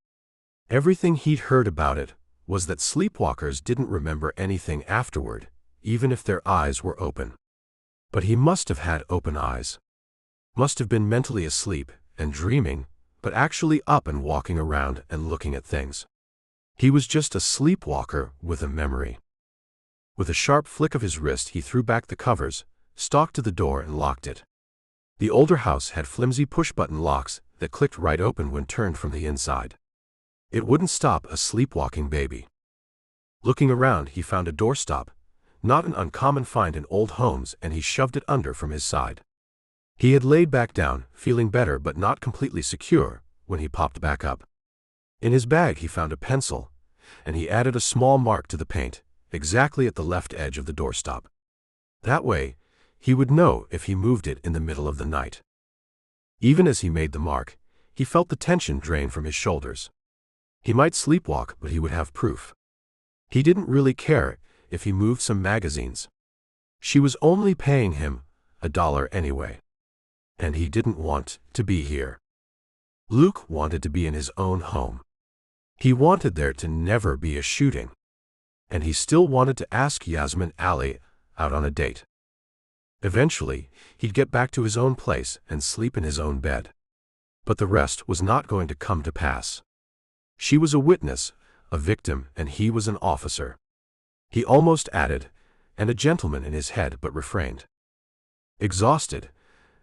Everything he'd heard about it was that sleepwalkers didn't remember anything afterward, even if their eyes were open. But he must have had open eyes. Must have been mentally asleep and dreaming, but actually up and walking around and looking at things. He was just a sleepwalker with a memory. With a sharp flick of his wrist, he threw back the covers, stalked to the door and locked it. The older house had flimsy push-button locks that clicked right open when turned from the inside. It wouldn't stop a sleepwalking baby. Looking around, he found a doorstop, not an uncommon find in old homes, and he shoved it under from his side. He had laid back down, feeling better but not completely secure, when he popped back up. In his bag he found a pencil, and he added a small mark to the paint, exactly at the left edge of the doorstop. That way, he would know if he moved it in the middle of the night. Even as he made the mark, he felt the tension drain from his shoulders. He might sleepwalk, but he would have proof. He didn't really care if he moved some magazines. She was only paying him $1 anyway. And he didn't want to be here. Luke wanted to be in his own home. He wanted there to never be a shooting. And he still wanted to ask Yasmin Ali out on a date. Eventually, he'd get back to his own place and sleep in his own bed. But the rest was not going to come to pass. She was a witness, a victim, and he was an officer. He almost added, and a gentleman in his head, but refrained. Exhausted,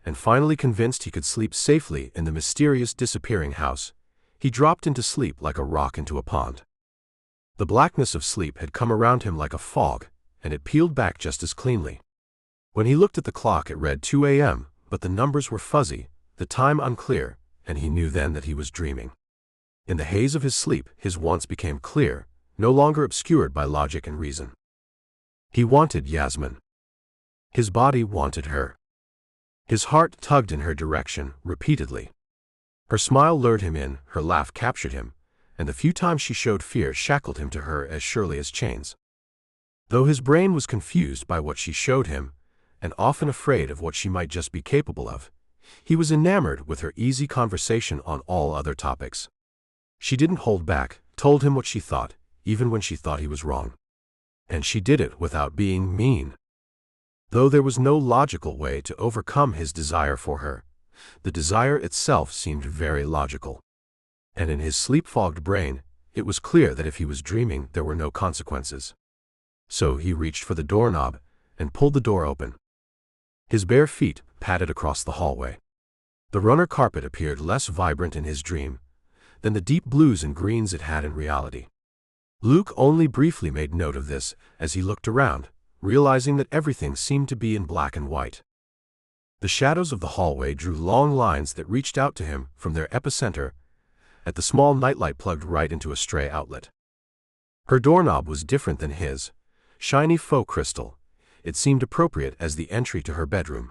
and finally convinced he could sleep safely in the mysterious disappearing house, he dropped into sleep like a rock into a pond. The blackness of sleep had come around him like a fog, and it peeled back just as cleanly. When he looked at the clock, it read 2 a.m., but the numbers were fuzzy, the time unclear, and he knew then that he was dreaming. In the haze of his sleep, his wants became clear, no longer obscured by logic and reason. He wanted Yasmin. His body wanted her. His heart tugged in her direction, repeatedly. Her smile lured him in, her laugh captured him, and the few times she showed fear shackled him to her as surely as chains. Though his brain was confused by what she showed him, and often afraid of what she might just be capable of, he was enamored with her easy conversation on all other topics. She didn't hold back, told him what she thought, even when she thought he was wrong. And she did it without being mean. Though there was no logical way to overcome his desire for her, the desire itself seemed very logical. And in his sleep-fogged brain, it was clear that if he was dreaming, there were no consequences. So he reached for the doorknob and pulled the door open. His bare feet padded across the hallway. The runner carpet appeared less vibrant in his dream than the deep blues and greens it had in reality. Luke only briefly made note of this as he looked around, realizing that everything seemed to be in black and white. The shadows of the hallway drew long lines that reached out to him from their epicenter at the small nightlight plugged right into a stray outlet. Her doorknob was different than his, shiny faux crystal. It seemed appropriate as the entry to her bedroom.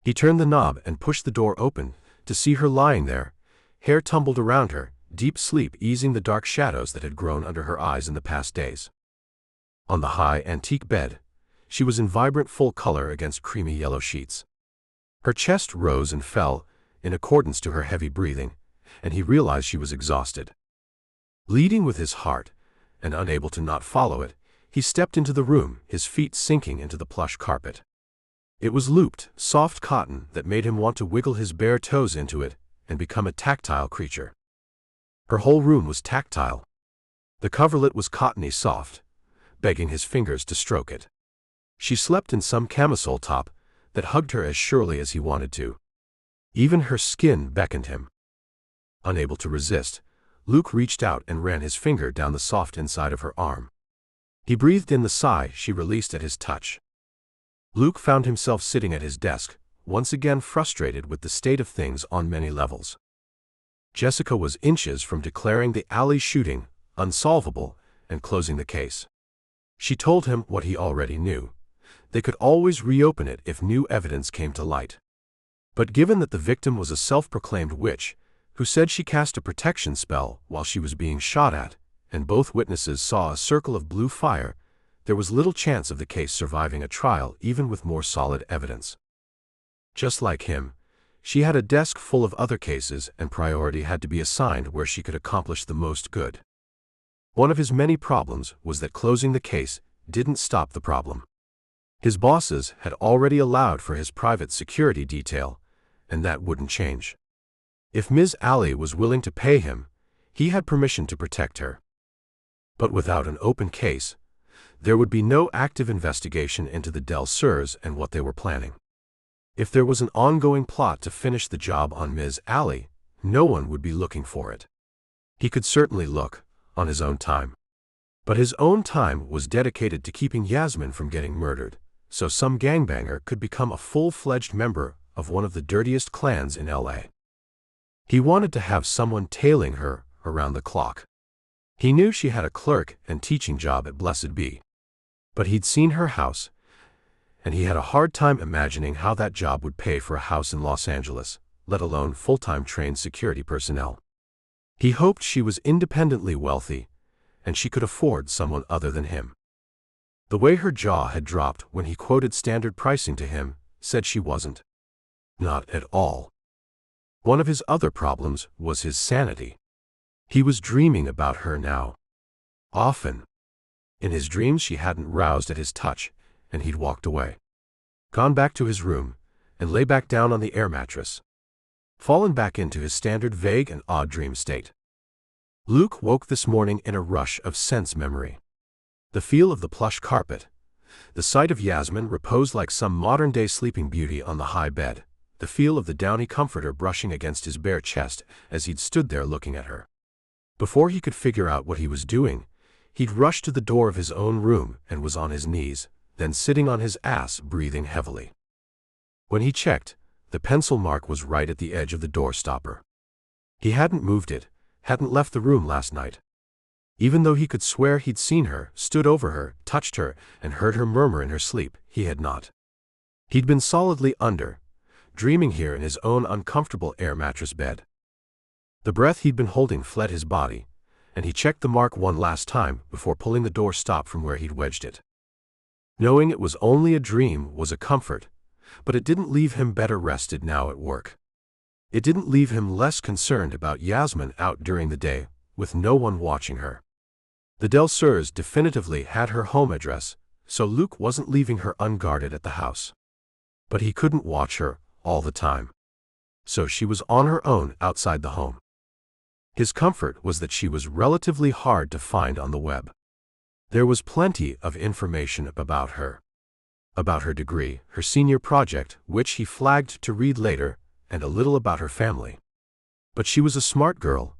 He turned the knob and pushed the door open to see her lying there, hair tumbled around her, deep sleep easing the dark shadows that had grown under her eyes in the past days. On the high, antique bed, she was in vibrant full color against creamy yellow sheets. Her chest rose and fell in accordance to her heavy breathing, and he realized she was exhausted. Leading with his heart, and unable to not follow it, he stepped into the room, his feet sinking into the plush carpet. It was looped, soft cotton that made him want to wiggle his bare toes into it and become a tactile creature. Her whole room was tactile. The coverlet was cottony soft, begging his fingers to stroke it. She slept in some camisole top that hugged her as surely as he wanted to. Even her skin beckoned him. Unable to resist, Luke reached out and ran his finger down the soft inside of her arm. He breathed in the sigh she released at his touch. Luke found himself sitting at his desk, once again frustrated with the state of things on many levels. Jessica was inches from declaring the alley shooting unsolvable and closing the case. She told him what he already knew. They could always reopen it if new evidence came to light. But given that the victim was a self-proclaimed witch, who said she cast a protection spell while she was being shot at, and both witnesses saw a circle of blue fire, there was little chance of the case surviving a trial even with more solid evidence. Just like him, she had a desk full of other cases and priority had to be assigned where she could accomplish the most good. One of his many problems was that closing the case didn't stop the problem. His bosses had already allowed for his private security detail, and that wouldn't change. If Ms. Alley was willing to pay him, he had permission to protect her. But without an open case, there would be no active investigation into the Del Surs and what they were planning. If there was an ongoing plot to finish the job on Ms. Alley, no one would be looking for it. He could certainly look, on his own time. But his own time was dedicated to keeping Yasmin from getting murdered, so some gangbanger could become a full-fledged member of one of the dirtiest clans in L.A. He wanted to have someone tailing her around the clock. He knew she had a clerk and teaching job at Blessed Be. But he'd seen her house, and he had a hard time imagining how that job would pay for a house in Los Angeles, let alone full-time trained security personnel. He hoped she was independently wealthy, and she could afford someone other than him. The way her jaw had dropped when he quoted standard pricing to him said she wasn't. Not at all. One of his other problems was his sanity. He was dreaming about her now. Often. In his dreams she hadn't roused at his touch, and he'd walked away. Gone back to his room, and lay back down on the air mattress. Fallen back into his standard vague and odd dream state. Luke woke this morning in a rush of sense memory. The feel of the plush carpet, the sight of Yasmin reposed like some modern-day sleeping beauty on the high bed, the feel of the downy comforter brushing against his bare chest as he'd stood there looking at her. Before he could figure out what he was doing, he'd rushed to the door of his own room and was on his knees, then sitting on his ass breathing heavily. When he checked, the pencil mark was right at the edge of the door stopper. He hadn't moved it, hadn't left the room last night. Even though he could swear he'd seen her, stood over her, touched her, and heard her murmur in her sleep, he had not. He'd been solidly under, dreaming here in his own uncomfortable air mattress bed. The breath he'd been holding fled his body, and he checked the mark one last time before pulling the door stop from where he'd wedged it. Knowing it was only a dream was a comfort, but it didn't leave him better rested now at work. It didn't leave him less concerned about Yasmin out during the day, with no one watching her. The Del Surs definitively had her home address, so Luke wasn't leaving her unguarded at the house. But he couldn't watch her all the time. So she was on her own outside the home. His comfort was that she was relatively hard to find on the web. There was plenty of information about her. About her degree, her senior project, which he flagged to read later, and a little about her family. But she was a smart girl,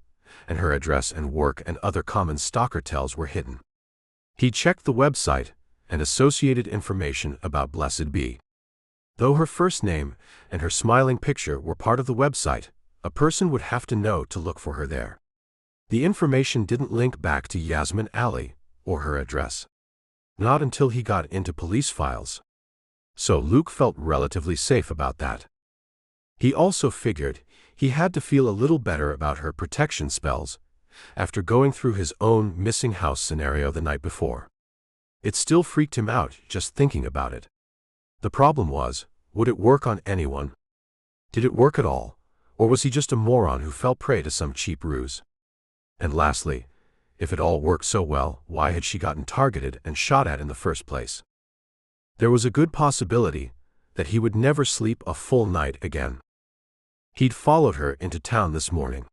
and her address and work and other common stalker tells were hidden. He checked the website and associated information about Blessed Be. Though her first name and her smiling picture were part of the website, a person would have to know to look for her there. The information didn't link back to Yasmin Alley or her address. Not until he got into police files. So Luke felt relatively safe about that. He also figured he had to feel a little better about her protection spells after going through his own missing house scenario the night before. It still freaked him out just thinking about it. The problem was, would it work on anyone? Did it work at all, or was he just a moron who fell prey to some cheap ruse? And lastly, if it all worked so well, why had she gotten targeted and shot at in the first place? There was a good possibility that he would never sleep a full night again. He'd followed her into town this morning.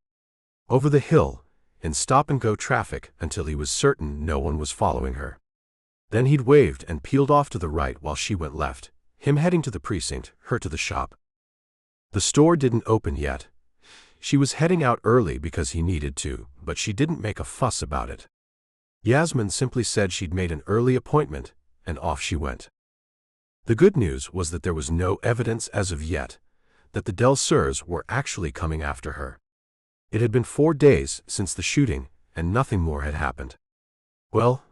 Over the hill, in stop-and-go traffic until he was certain no one was following her. Then he'd waved and peeled off to the right while she went left, him heading to the precinct, her to the shop. The store didn't open yet. She was heading out early because he needed to, but she didn't make a fuss about it. Yasmin simply said she'd made an early appointment, and off she went. The good news was that there was no evidence as of yet that the Del Surs were actually coming after her. It had been 4 days since the shooting, and nothing more had happened. Well,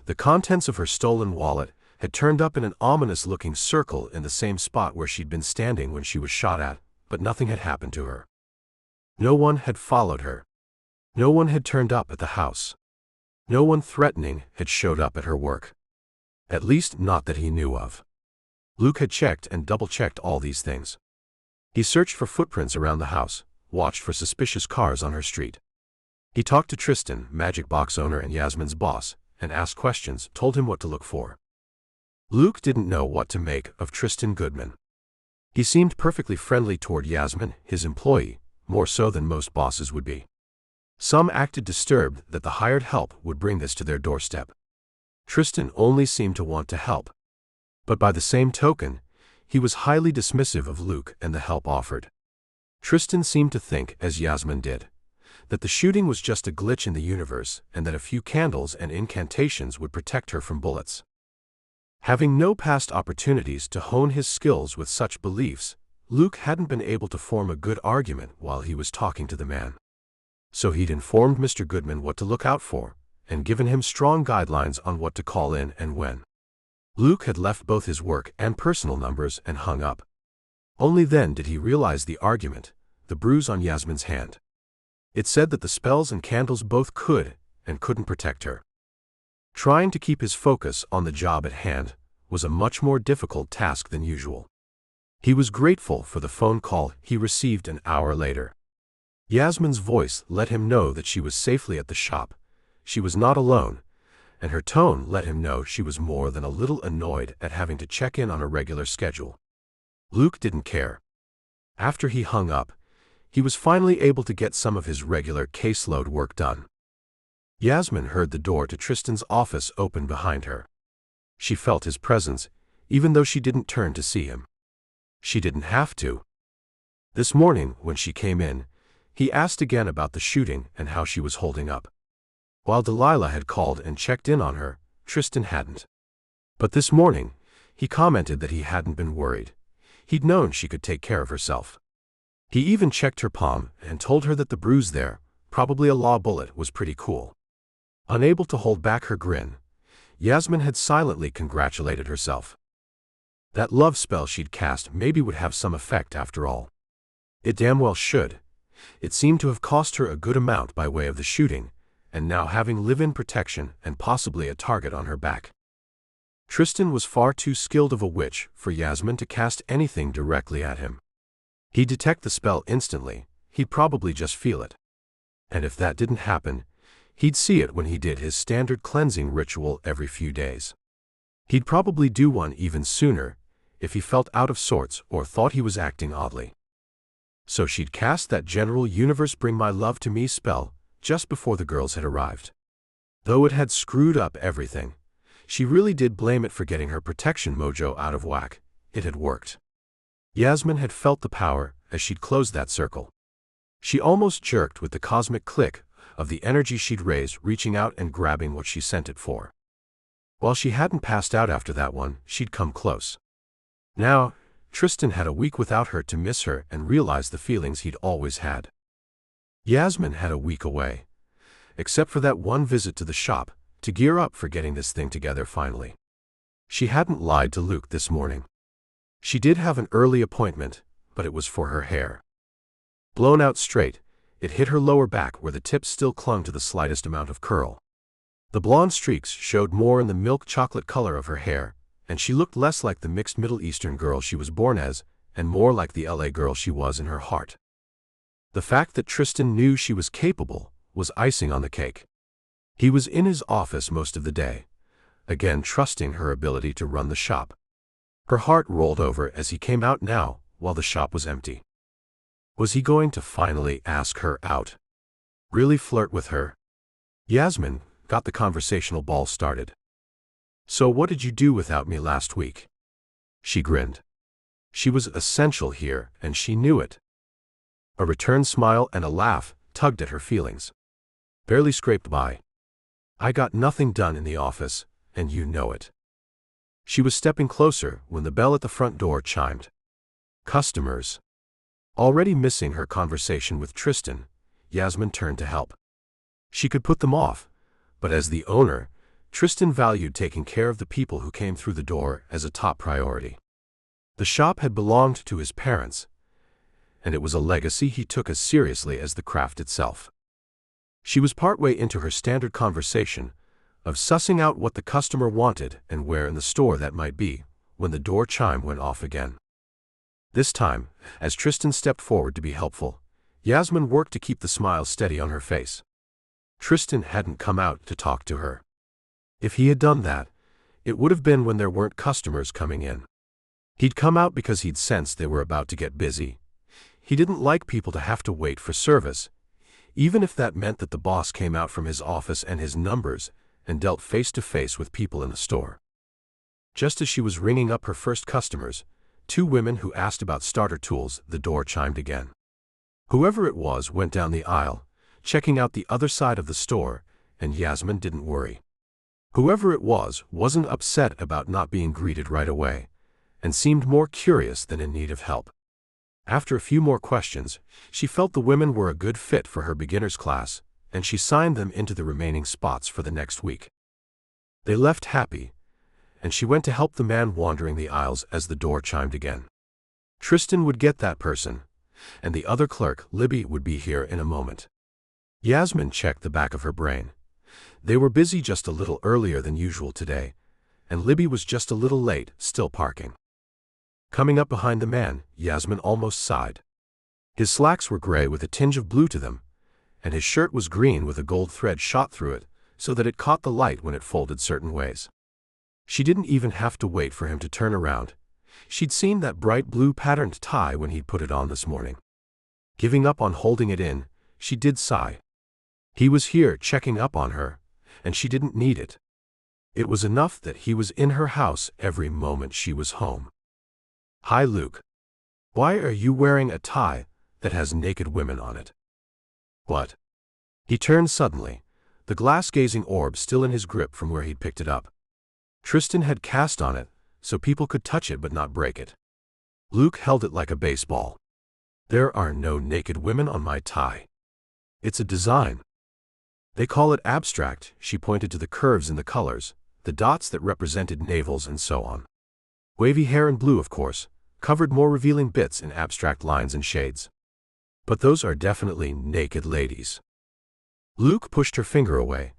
the contents of her stolen wallet had turned up in an ominous-looking circle in the same spot where she'd been standing when she was shot at, but nothing had happened to her. No one had followed her. No one had turned up at the house. No one threatening had showed up at her work. At least not that he knew of. Luke had checked and double-checked all these things. He searched for footprints around the house, watched for suspicious cars on her street. He talked to Tristan, Magic Box owner and Yasmin's boss, and asked questions, told him what to look for. Luke didn't know what to make of Tristan Goodman. He seemed perfectly friendly toward Yasmin, his employee, more so than most bosses would be. Some acted disturbed that the hired help would bring this to their doorstep. Tristan only seemed to want to help. But by the same token, he was highly dismissive of Luke and the help offered. Tristan seemed to think, as Yasmin did, that the shooting was just a glitch in the universe and that a few candles and incantations would protect her from bullets. Having no past opportunities to hone his skills with such beliefs, Luke hadn't been able to form a good argument while he was talking to the man. So he'd informed Mr. Goodman what to look out for, and given him strong guidelines on what to call in and when. Luke had left both his work and personal numbers and hung up. Only then did he realize the argument, the bruise on Yasmin's hand. It said that the spells and candles both could and couldn't protect her. Trying to keep his focus on the job at hand was a much more difficult task than usual. He was grateful for the phone call he received an hour later. Yasmin's voice let him know that she was safely at the shop, she was not alone, and her tone let him know she was more than a little annoyed at having to check in on a regular schedule. Luke didn't care. After he hung up, he was finally able to get some of his regular caseload work done. Yasmin heard the door to Tristan's office open behind her. She felt his presence, even though she didn't turn to see him. She didn't have to. This morning, when she came in, he asked again about the shooting and how she was holding up. While Delilah had called and checked in on her, Tristan hadn't. But this morning, he commented that he hadn't been worried. He'd known she could take care of herself. He even checked her palm and told her that the bruise there, probably a law bullet, was pretty cool. Unable to hold back her grin, Yasmin had silently congratulated herself. That love spell she'd cast maybe would have some effect after all. It damn well should. It seemed to have cost her a good amount by way of the shooting, and now having live-in protection and possibly a target on her back. Tristan was far too skilled of a witch for Yasmin to cast anything directly at him. He'd detect the spell instantly, he'd probably just feel it. And if that didn't happen, he'd see it when he did his standard cleansing ritual every few days. He'd probably do one even sooner, if he felt out of sorts or thought he was acting oddly. So she'd cast that general universe bring my love to me spell just before the girls had arrived. Though it had screwed up everything, she really did blame it for getting her protection mojo out of whack. It had worked. Yasmin had felt the power as she'd closed that circle. She almost jerked with the cosmic click of the energy she'd raised, reaching out and grabbing what she sent it for. While she hadn't passed out after that one, she'd come close. Now, Tristan had a week without her to miss her and realize the feelings he'd always had. Yasmin had a week away, except for that one visit to the shop, to gear up for getting this thing together finally. She hadn't lied to Luke this morning. She did have an early appointment, but it was for her hair. Blown out straight, it hit her lower back where the tips still clung to the slightest amount of curl. The blonde streaks showed more in the milk chocolate color of her hair, and she looked less like the mixed Middle Eastern girl she was born as, and more like the LA girl she was in her heart. The fact that Tristan knew she was capable was icing on the cake. He was in his office most of the day, again trusting her ability to run the shop. Her heart rolled over as he came out now, while the shop was empty. Was he going to finally ask her out? Really flirt with her? Yasmin got the conversational ball started. So what did you do without me last week? She grinned. She was essential here, and she knew it. A return smile and a laugh tugged at her feelings. Barely scraped by. I got nothing done in the office, and you know it. She was stepping closer when the bell at the front door chimed. Customers. Already missing her conversation with Tristan, Yasmin turned to help. She could put them off, but as the owner, Tristan valued taking care of the people who came through the door as a top priority. The shop had belonged to his parents, and it was a legacy he took as seriously as the craft itself. She was partway into her standard conversation of sussing out what the customer wanted and where in the store that might be, when the door chime went off again. This time, as Tristan stepped forward to be helpful, Yasmin worked to keep the smile steady on her face. Tristan hadn't come out to talk to her. If he had done that, It would have been when there weren't customers coming in. He'd come out because he'd sensed they were about to get busy. He didn't like people to have to wait for service, even if that meant that the boss came out from his office and his numbers and dealt face-to-face with people in the store. Just as she was ringing up her first customers, 2 women who asked about starter tools, the door chimed again. Whoever it was went down the aisle, checking out the other side of the store, and Yasmin didn't worry. Whoever it was wasn't upset about not being greeted right away, and seemed more curious than in need of help. After a few more questions, she felt the women were a good fit for her beginner's class, and she signed them into the remaining spots for the next week. They left happy, and she went to help the man wandering the aisles as the door chimed again. Tristan would get that person, and the other clerk, Libby, would be here in a moment. Yasmin checked the back of her brain. They were busy just a little earlier than usual today, and Libby was just a little late, still parking. Coming up behind the man, Yasmin almost sighed. His slacks were gray with a tinge of blue to them, and his shirt was green with a gold thread shot through it so that it caught the light when it folded certain ways. She didn't even have to wait for him to turn around. She'd seen that bright blue patterned tie when he'd put it on this morning. Giving up on holding it in, she did sigh. He was here checking up on her, and she didn't need it. It was enough that he was in her house every moment she was home. "Hi, Luke. Why are you wearing a tie that has naked women on it?" "What?" He turned suddenly, the glass-gazing orb still in his grip from where he'd picked it up. Tristan had cast on it, so people could touch it but not break it. Luke held it like a baseball. "There are no naked women on my tie. It's a design. They call it abstract." She pointed to the curves in the colors, the dots that represented navels and so on. Wavy hair and blue, of course, covered more revealing bits in abstract lines and shades. "But those are definitely naked ladies." Luke pushed her finger away,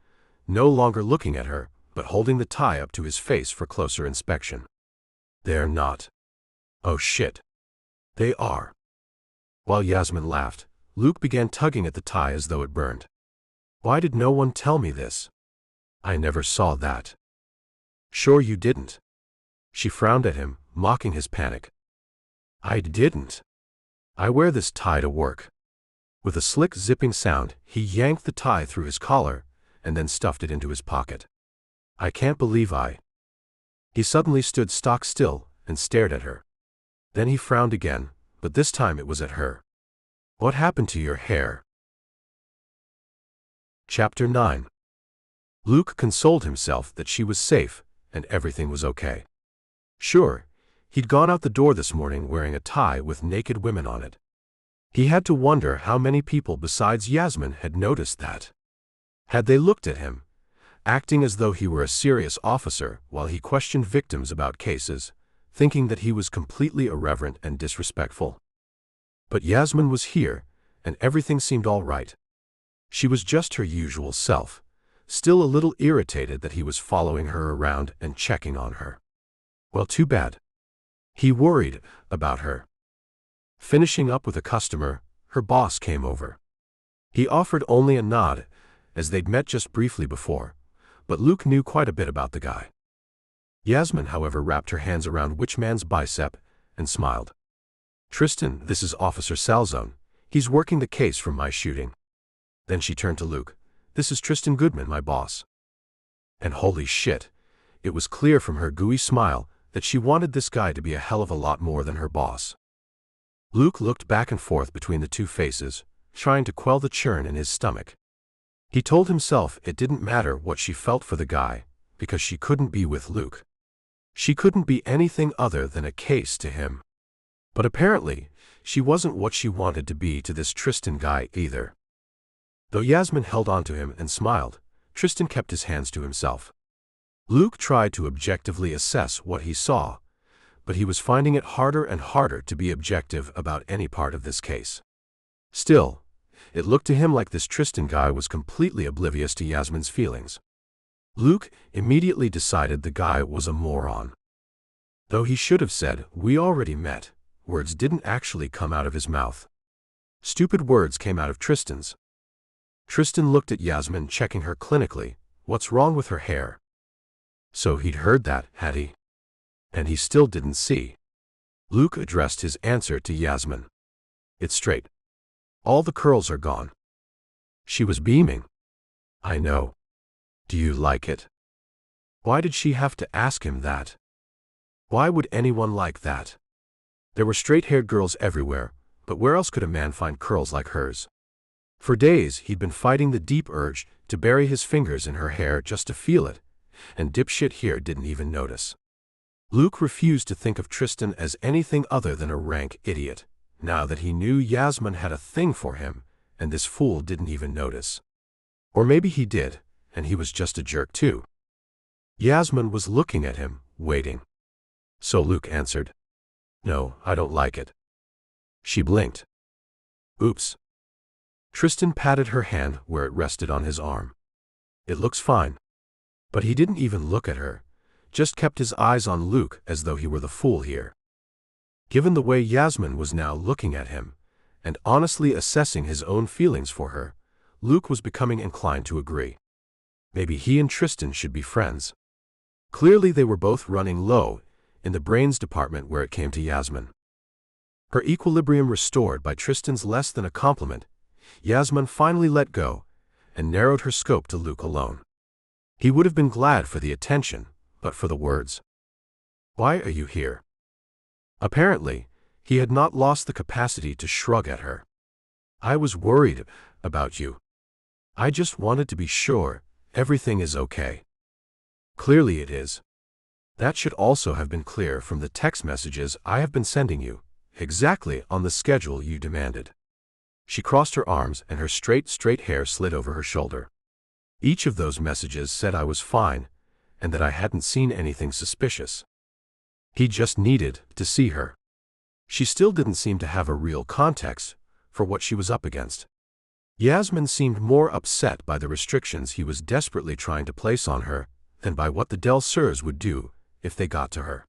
no longer looking at her, but holding the tie up to his face for closer inspection. "They're not." "Oh shit. They are." While Yasmin laughed, Luke began tugging at the tie as though it burned. "Why did no one tell me this? I never saw that." "Sure you didn't." She frowned at him, mocking his panic. "I didn't. I wear this tie to work." With a slick zipping sound, he yanked the tie through his collar and then stuffed it into his pocket. "I can't believe I—" He suddenly stood stock still and stared at her. Then he frowned again, but this time it was at her. "What happened to your hair?" Chapter 9. Luke consoled himself that she was safe and everything was okay. Sure, he'd gone out the door this morning wearing a tie with naked women on it. He had to wonder how many people besides Yasmin had noticed that. Had they looked at him, acting as though he were a serious officer while he questioned victims about cases, thinking that he was completely irreverent and disrespectful? But Yasmin was here, and everything seemed all right. She was just her usual self, still a little irritated that he was following her around and checking on her. Well, too bad. He worried about her. Finishing up with a customer, her boss came over. He offered only a nod, as they'd met just briefly before, but Luke knew quite a bit about the guy. Yasmin, however, wrapped her hands around Witchman's bicep and smiled. "Tristan, this is Officer Salzone. He's working the case from my shooting." Then she turned to Luke. "This is Tristan Goodman, my boss." And holy shit, it was clear from her gooey smile that she wanted this guy to be a hell of a lot more than her boss. Luke looked back and forth between the two faces, trying to quell the churn in his stomach. He told himself it didn't matter what she felt for the guy, because she couldn't be with Luke. She couldn't be anything other than a case to him. But apparently, she wasn't what she wanted to be to this Tristan guy either. Though Yasmin held on to him and smiled, Tristan kept his hands to himself. Luke tried to objectively assess what he saw, but he was finding it harder and harder to be objective about any part of this case. Still, it looked to him like this Tristan guy was completely oblivious to Yasmin's feelings. Luke immediately decided the guy was a moron. Though he should have said, "We already met," words didn't actually come out of his mouth. Stupid words came out of Tristan's. Tristan looked at Yasmin, checking her clinically. "What's wrong with her hair?" So he'd heard that, had he? And he still didn't see. Luke addressed his answer to Yasmin. It's straight. All the curls are gone. She was beaming. I know. Do you like it? Why did she have to ask him that? Why would anyone like that? There were straight-haired girls everywhere, but where else could a man find curls like hers? For days he'd been fighting the deep urge to bury his fingers in her hair just to feel it, and dipshit here didn't even notice. Luke refused to think of Tristan as anything other than a rank idiot, now that he knew Yasmin had a thing for him, and this fool didn't even notice. Or maybe he did, and he was just a jerk too. Yasmin was looking at him, waiting. So Luke answered, No, I don't like it. She blinked. Oops. Tristan patted her hand where it rested on his arm. It looks fine. But he didn't even look at her, just kept his eyes on Luke as though he were the fool here. Given the way Yasmin was now looking at him, and honestly assessing his own feelings for her, Luke was becoming inclined to agree. Maybe he and Tristan should be friends. Clearly they were both running low in the brains department where it came to Yasmin. Her equilibrium restored by Tristan's less than a compliment, Yasmin finally let go and narrowed her scope to Luke alone. He would have been glad for the attention, but for the words. Why are you here? Apparently, he had not lost the capacity to shrug at her. I was worried about you. I just wanted to be sure everything is okay. Clearly it is. That should also have been clear from the text messages I have been sending you, exactly on the schedule you demanded. She crossed her arms and her straight hair slid over her shoulder. Each of those messages said I was fine and that I hadn't seen anything suspicious. He just needed to see her. She still didn't seem to have a real context for what she was up against. Yasmin seemed more upset by the restrictions he was desperately trying to place on her than by what the Del Surs would do if they got to her.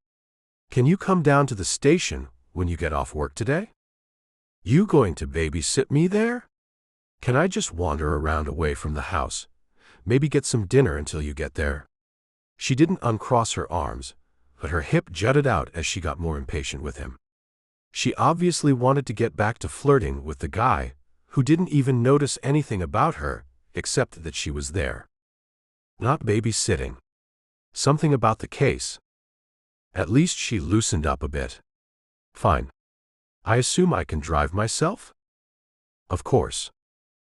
Can you come down to the station when you get off work today? You going to babysit me there? Can I just wander around away from the house? Maybe get some dinner until you get there? She didn't uncross her arms, but her hip jutted out as she got more impatient with him. She obviously wanted to get back to flirting with the guy who didn't even notice anything about her except that she was there. Not babysitting. Something about the case. At least she loosened up a bit. Fine. I assume I can drive myself? Of course.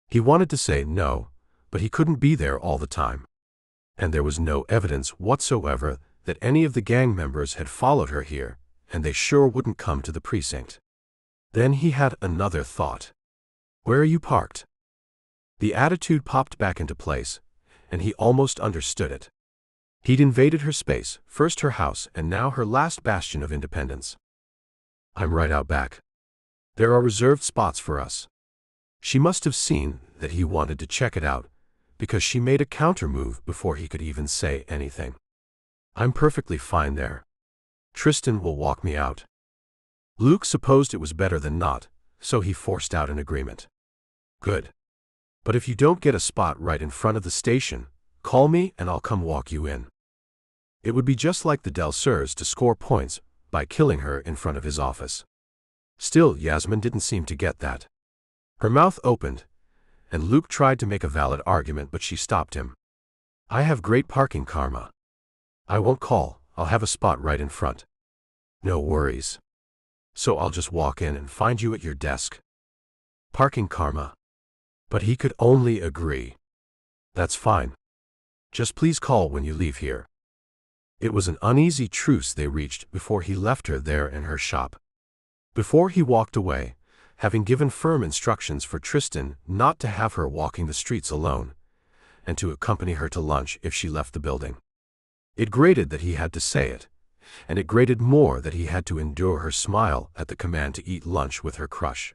He wanted to say no, but he couldn't be there all the time. And there was no evidence whatsoever that any of the gang members had followed her here, and they sure wouldn't come to the precinct. Then he had another thought. Where are you parked? The attitude popped back into place, and he almost understood it. He'd invaded her space, first her house and now her last bastion of independence. I'm right out back. There are reserved spots for us. She must have seen that he wanted to check it out, because she made a counter-move before he could even say anything. I'm perfectly fine there. Tristan will walk me out. Luke supposed it was better than not, so he forced out an agreement. Good. But if you don't get a spot right in front of the station, call me and I'll come walk you in. It would be just like the Del Surs to score points by killing her in front of his office. Still, Yasmin didn't seem to get that. Her mouth opened, and Luke tried to make a valid argument, but she stopped him. I have great parking karma. I won't call, I'll have a spot right in front. No worries. So I'll just walk in and find you at your desk. Parking karma. But he could only agree. That's fine. Just please call when you leave here. It was an uneasy truce they reached before he left her there in her shop. Before he walked away, having given firm instructions for Tristan not to have her walking the streets alone, and to accompany her to lunch if she left the building. It grated that he had to say it, and it grated more that he had to endure her smile at the command to eat lunch with her crush.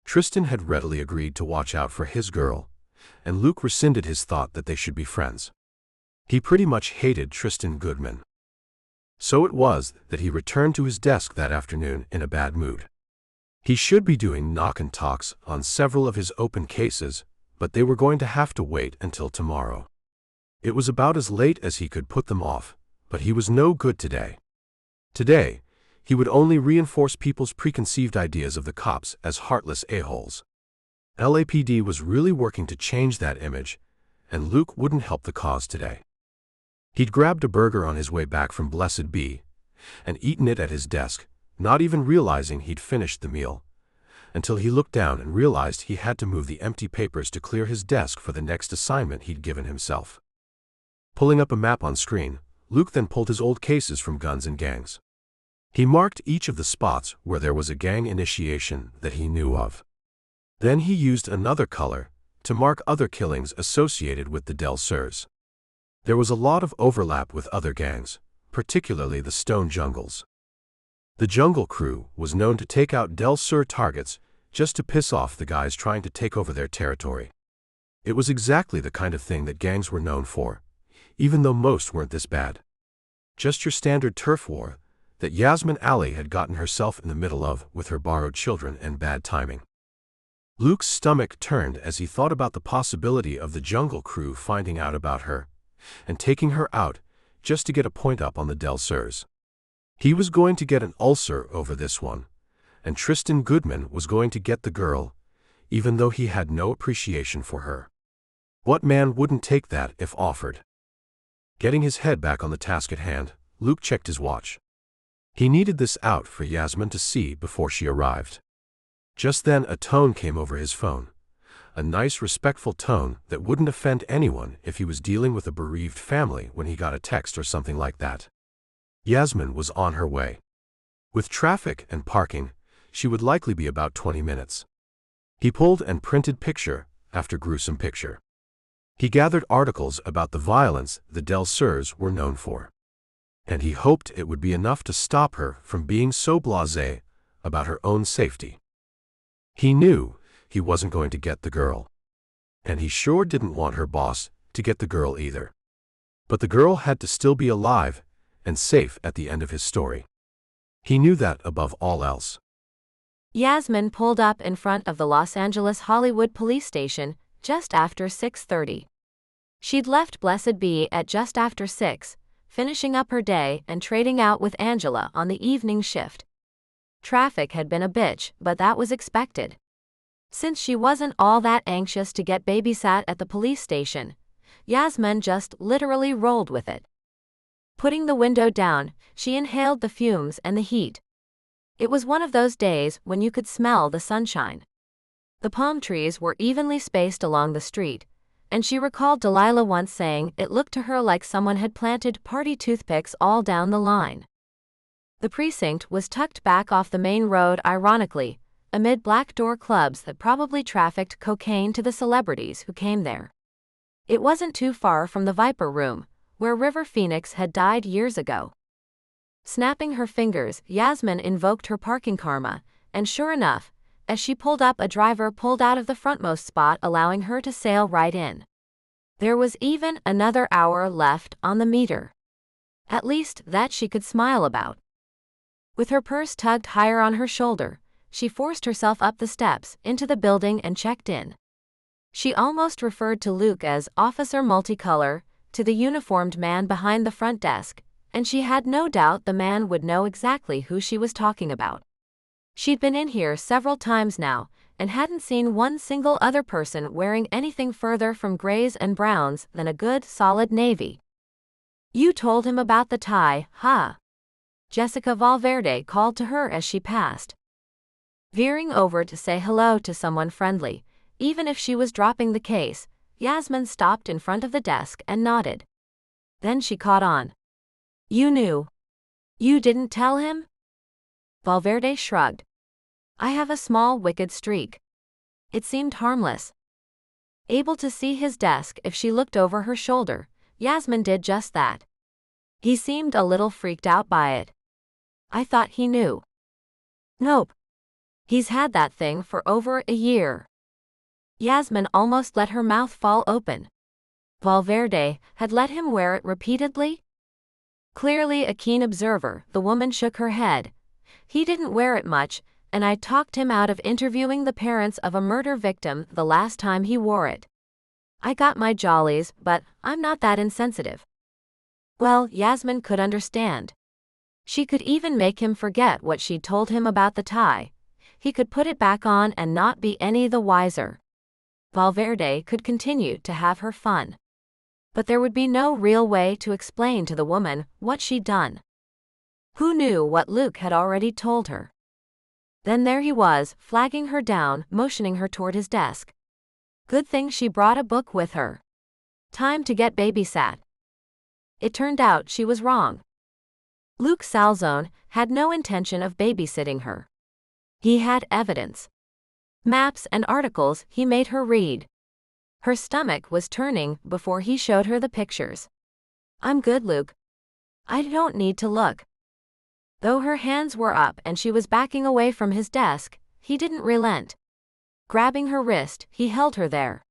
Tristan had readily agreed to watch out for his girl, and Luke rescinded his thought that they should be friends. He pretty much hated Tristan Goodman. So it was that he returned to his desk that afternoon in a bad mood. He should be doing knock-and-talks on several of his open cases, but they were going to have to wait until tomorrow. It was about as late as he could put them off, but he was no good today. Today, he would only reinforce people's preconceived ideas of the cops as heartless a-holes. LAPD was really working to change that image, and Luke wouldn't help the cause today. He'd grabbed a burger on his way back from Blessed Be, and eaten it at his desk, not even realizing he'd finished the meal, until he looked down and realized he had to move the empty papers to clear his desk for the next assignment he'd given himself. Pulling up a map on screen, Luke then pulled his old cases from Guns and Gangs. He marked each of the spots where there was a gang initiation that he knew of. Then he used another color to mark other killings associated with the Del Surs. There was a lot of overlap with other gangs, particularly the Stone Jungles. The Jungle Crew was known to take out Del Sur targets just to piss off the guys trying to take over their territory. It was exactly the kind of thing that gangs were known for, even though most weren't this bad. Just your standard turf war that Yasmin Ali had gotten herself in the middle of with her borrowed children and bad timing. Luke's stomach turned as he thought about the possibility of the Jungle Crew finding out about her and taking her out just to get a point up on the Del Surs. He was going to get an ulcer over this one, and Tristan Goodman was going to get the girl, even though he had no appreciation for her. What man wouldn't take that if offered? Getting his head back on the task at hand, Luke checked his watch. He needed this out for Yasmin to see before she arrived. Just then a tone came over his phone. A nice, respectful tone that wouldn't offend anyone if he was dealing with a bereaved family when he got a text or something like that. Yasmin was on her way. With traffic and parking, she would likely be about 20 minutes. He pulled and printed picture after gruesome picture. He gathered articles about the violence the Del Surs were known for. And he hoped it would be enough to stop her from being so blasé about her own safety. He knew he wasn't going to get the girl. And he sure didn't want her boss to get the girl either. But the girl had to still be alive and safe at the end of his story. He knew that above all else. Yasmin pulled up in front of the Los Angeles Hollywood police station just after 6:30. She'd left Blessed Be at just after 6, finishing up her day and trading out with Angela on the evening shift. Traffic had been a bitch, but that was expected. Since she wasn't all that anxious to get babysat at the police station, Yasmin just literally rolled with it. Putting the window down, she inhaled the fumes and the heat. It was one of those days when you could smell the sunshine. The palm trees were evenly spaced along the street, and she recalled Delilah once saying it looked to her like someone had planted party toothpicks all down the line. The precinct was tucked back off the main road, ironically, amid black door clubs that probably trafficked cocaine to the celebrities who came there. It wasn't too far from the Viper Room, where River Phoenix had died years ago. Snapping her fingers, Yasmin invoked her parking karma, and sure enough, as she pulled up, a driver pulled out of the frontmost spot, allowing her to sail right in. There was even another hour left on the meter. At least that she could smile about. With her purse tugged higher on her shoulder, she forced herself up the steps into the building and checked in. She almost referred to Luke as Officer Multicolor to the uniformed man behind the front desk, and she had no doubt the man would know exactly who she was talking about. She'd been in here several times now, and hadn't seen one single other person wearing anything further from grays and browns than a good, solid navy. "You told him about the tie, huh?" Jessica Valverde called to her as she passed. Veering over to say hello to someone friendly, even if she was dropping the case, Yasmin stopped in front of the desk and nodded. Then she caught on. "You knew. You didn't tell him?" Valverde shrugged. "I have a small wicked streak." It seemed harmless. Able to see his desk if she looked over her shoulder, Yasmin did just that. He seemed a little freaked out by it. "I thought he knew." "Nope. He's had that thing for over a year." Yasmin almost let her mouth fall open. Valverde had let him wear it repeatedly? Clearly a keen observer, the woman shook her head. "He didn't wear it much, and I talked him out of interviewing the parents of a murder victim the last time he wore it." I got my jollies, but I'm not that insensitive. Well, Yasmin could understand. She could even make him forget what she'd told him about the tie. He could put it back on and not be any the wiser. Valverde could continue to have her fun. But there would be no real way to explain to the woman what she'd done. Who knew what Luke had already told her? Then there he was, flagging her down, motioning her toward his desk. Good thing she brought a book with her. Time to get babysat. It turned out she was wrong. Luke Salzone had no intention of babysitting her. He had evidence. Maps and articles he made her read. Her stomach was turning before he showed her the pictures. I'm good, Luke. I don't need to look. Though her hands were up and she was backing away from his desk, he didn't relent. Grabbing her wrist, he held her there.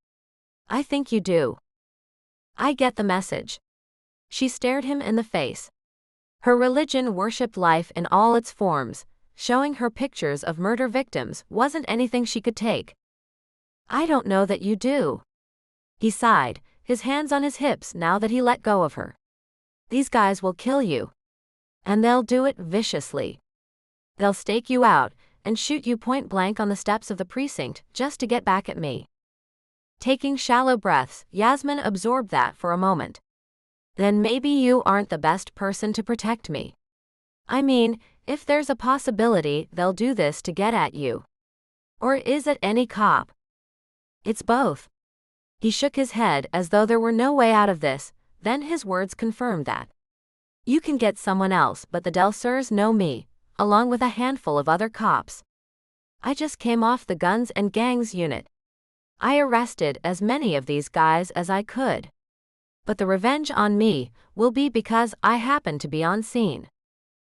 I think you do. I get the message. She stared him in the face. Her religion worshipped life in all its forms. Showing her pictures of murder victims wasn't anything she could take. I don't know that you do. He sighed, his hands on his hips now that he let go of her. These guys will kill you. And they'll do it viciously. They'll stake you out and shoot you point blank on the steps of the precinct just to get back at me. Taking shallow breaths, Yasmin absorbed that for a moment. Then maybe you aren't the best person to protect me. I mean, if there's a possibility they'll do this to get at you. Or is it any cop? It's both. He shook his head as though there were no way out of this, then his words confirmed that. You can get someone else, but the Del Surs know me, along with a handful of other cops. I just came off the Guns and Gangs unit. I arrested as many of these guys as I could. But the revenge on me will be because I happen to be on scene.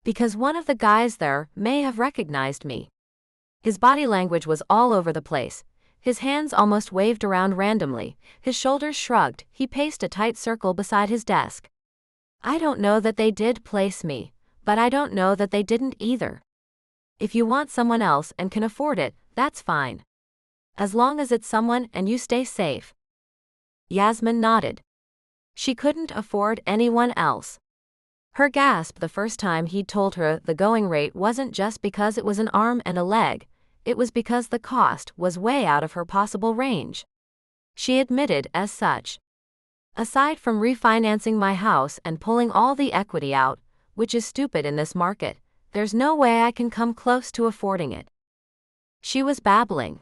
Because one of the guys there may have recognized me. His body language was all over the place. His hands almost waved around randomly, his shoulders shrugged, he paced a tight circle beside his desk. I don't know that they did place me, but I don't know that they didn't either. If you want someone else and can afford it, that's fine. As long as it's someone and you stay safe. Yasmin nodded. She couldn't afford anyone else. Her gasp the first time he'd told her the going rate wasn't just because it was an arm and a leg, it was because the cost was way out of her possible range. She admitted as such. Aside from refinancing my house and pulling all the equity out, which is stupid in this market, there's no way I can come close to affording it. She was babbling.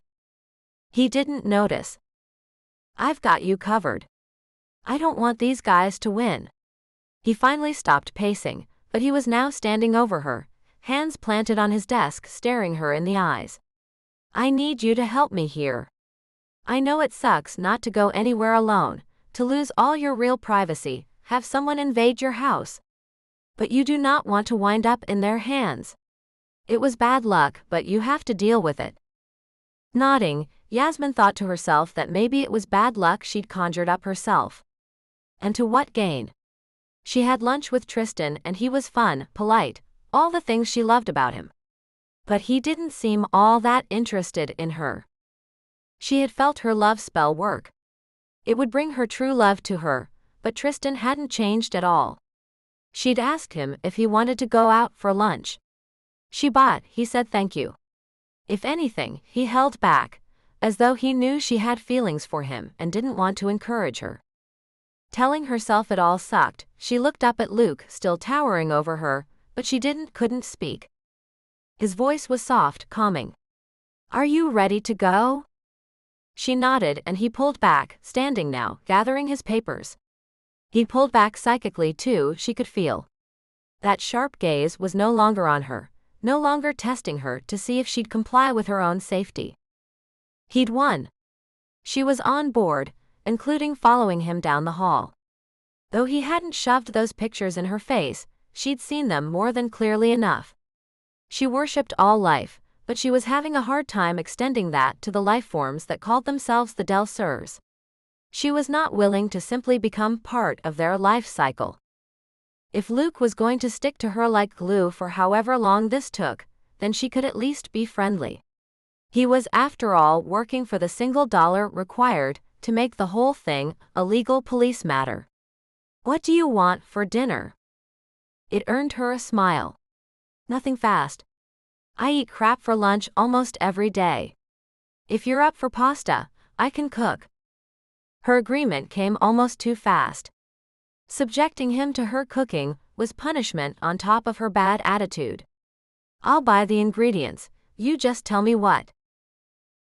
He didn't notice. I've got you covered. I don't want these guys to win. He finally stopped pacing, but he was now standing over her, hands planted on his desk, staring her in the eyes. I need you to help me here. I know it sucks not to go anywhere alone, to lose all your real privacy, have someone invade your house. But you do not want to wind up in their hands. It was bad luck, but you have to deal with it. Nodding, Yasmin thought to herself that maybe it was bad luck she'd conjured up herself. And to what gain? She had lunch with Tristan and he was fun, polite, all the things she loved about him. But he didn't seem all that interested in her. She had felt her love spell work. It would bring her true love to her, but Tristan hadn't changed at all. She'd asked him if he wanted to go out for lunch. He said thank you. If anything, he held back, as though he knew she had feelings for him and didn't want to encourage her. Telling herself it all sucked, she looked up at Luke, still towering over her, but she couldn't speak. His voice was soft, calming. Are you ready to go? She nodded and he pulled back, standing now, gathering his papers. He pulled back psychically too, she could feel. That sharp gaze was no longer on her, no longer testing her to see if she'd comply with her own safety. He'd won. She was on board, including following him down the hall. Though he hadn't shoved those pictures in her face, she'd seen them more than clearly enough. She worshipped all life, but she was having a hard time extending that to the life forms that called themselves the Del Surs. She was not willing to simply become part of their life cycle. If Luke was going to stick to her like glue for however long this took, then she could at least be friendly. He was, after all, working for the single dollar required to make the whole thing a legal police matter. "What do you want for dinner?" It earned her a smile. "Nothing fast. I eat crap for lunch almost every day. If you're up for pasta, I can cook." Her agreement came almost too fast. Subjecting him to her cooking was punishment on top of her bad attitude. "I'll buy the ingredients, you just tell me what."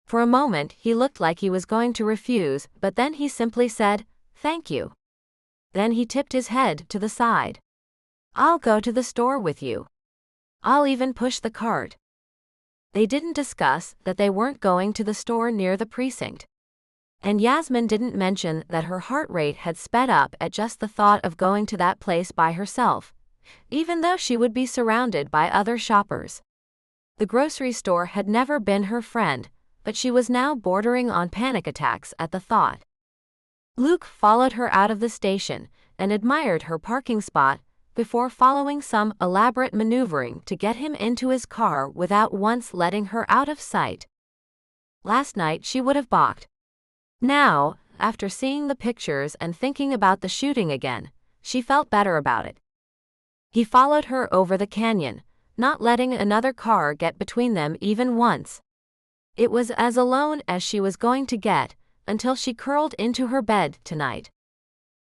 For a moment he looked like he was going to refuse, but then he simply said, "Thank you." Then he tipped his head to the side. "I'll go to the store with you. I'll even push the cart." They didn't discuss that they weren't going to the store near the precinct. And Yasmin didn't mention that her heart rate had sped up at just the thought of going to that place by herself, even though she would be surrounded by other shoppers. The grocery store had never been her friend, but she was now bordering on panic attacks at the thought. Luke followed her out of the station and admired her parking spot before following some elaborate maneuvering to get him into his car without once letting her out of sight. Last night she would have balked. Now, after seeing the pictures and thinking about the shooting again, she felt better about it. He followed her over the canyon, not letting another car get between them even once. It was as alone as she was going to get until she curled into her bed tonight.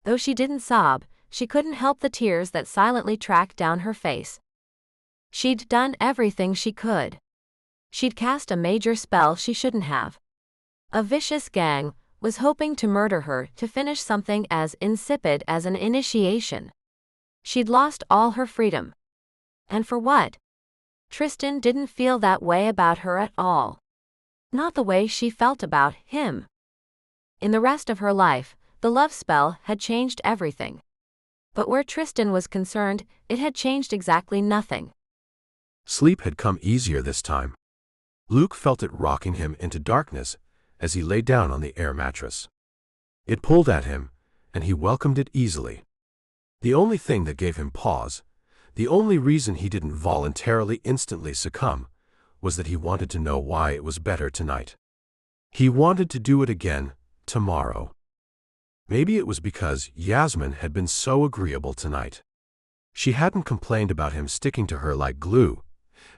Though she didn't sob, she couldn't help the tears that silently tracked down her face. She'd done everything she could. She'd cast a major spell she shouldn't have. A vicious gang was hoping to murder her to finish something as insipid as an initiation. She'd lost all her freedom. And for what? Tristan didn't feel that way about her at all. Not the way she felt about him. In the rest of her life, the love spell had changed everything. But where Tristan was concerned, it had changed exactly nothing. Sleep had come easier this time. Luke felt it rocking him into darkness as he lay down on the air mattress. It pulled at him, and he welcomed it easily. The only thing that gave him pause, the only reason he didn't voluntarily instantly succumb, was that he wanted to know why it was better tonight. He wanted to do it again, tomorrow. Maybe it was because Yasmin had been so agreeable tonight. She hadn't complained about him sticking to her like glue,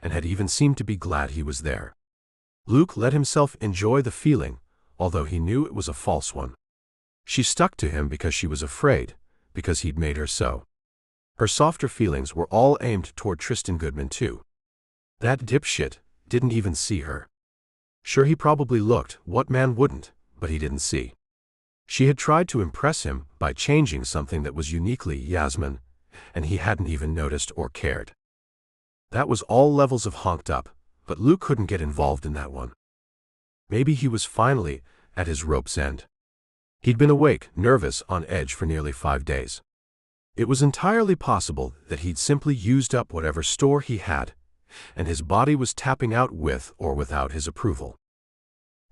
and had even seemed to be glad he was there. Luke let himself enjoy the feeling, although he knew it was a false one. She stuck to him because she was afraid, because he'd made her so. Her softer feelings were all aimed toward Tristan Goodman too. That dipshit didn't even see her. Sure, he probably looked, what man wouldn't, but he didn't see. She had tried to impress him by changing something that was uniquely Yasmin, and he hadn't even noticed or cared. That was all levels of honked up, but Luke couldn't get involved in that one. Maybe he was finally at his rope's end. He'd been awake, nervous, on edge for nearly 5 days. It was entirely possible that he'd simply used up whatever store he had, and his body was tapping out with or without his approval.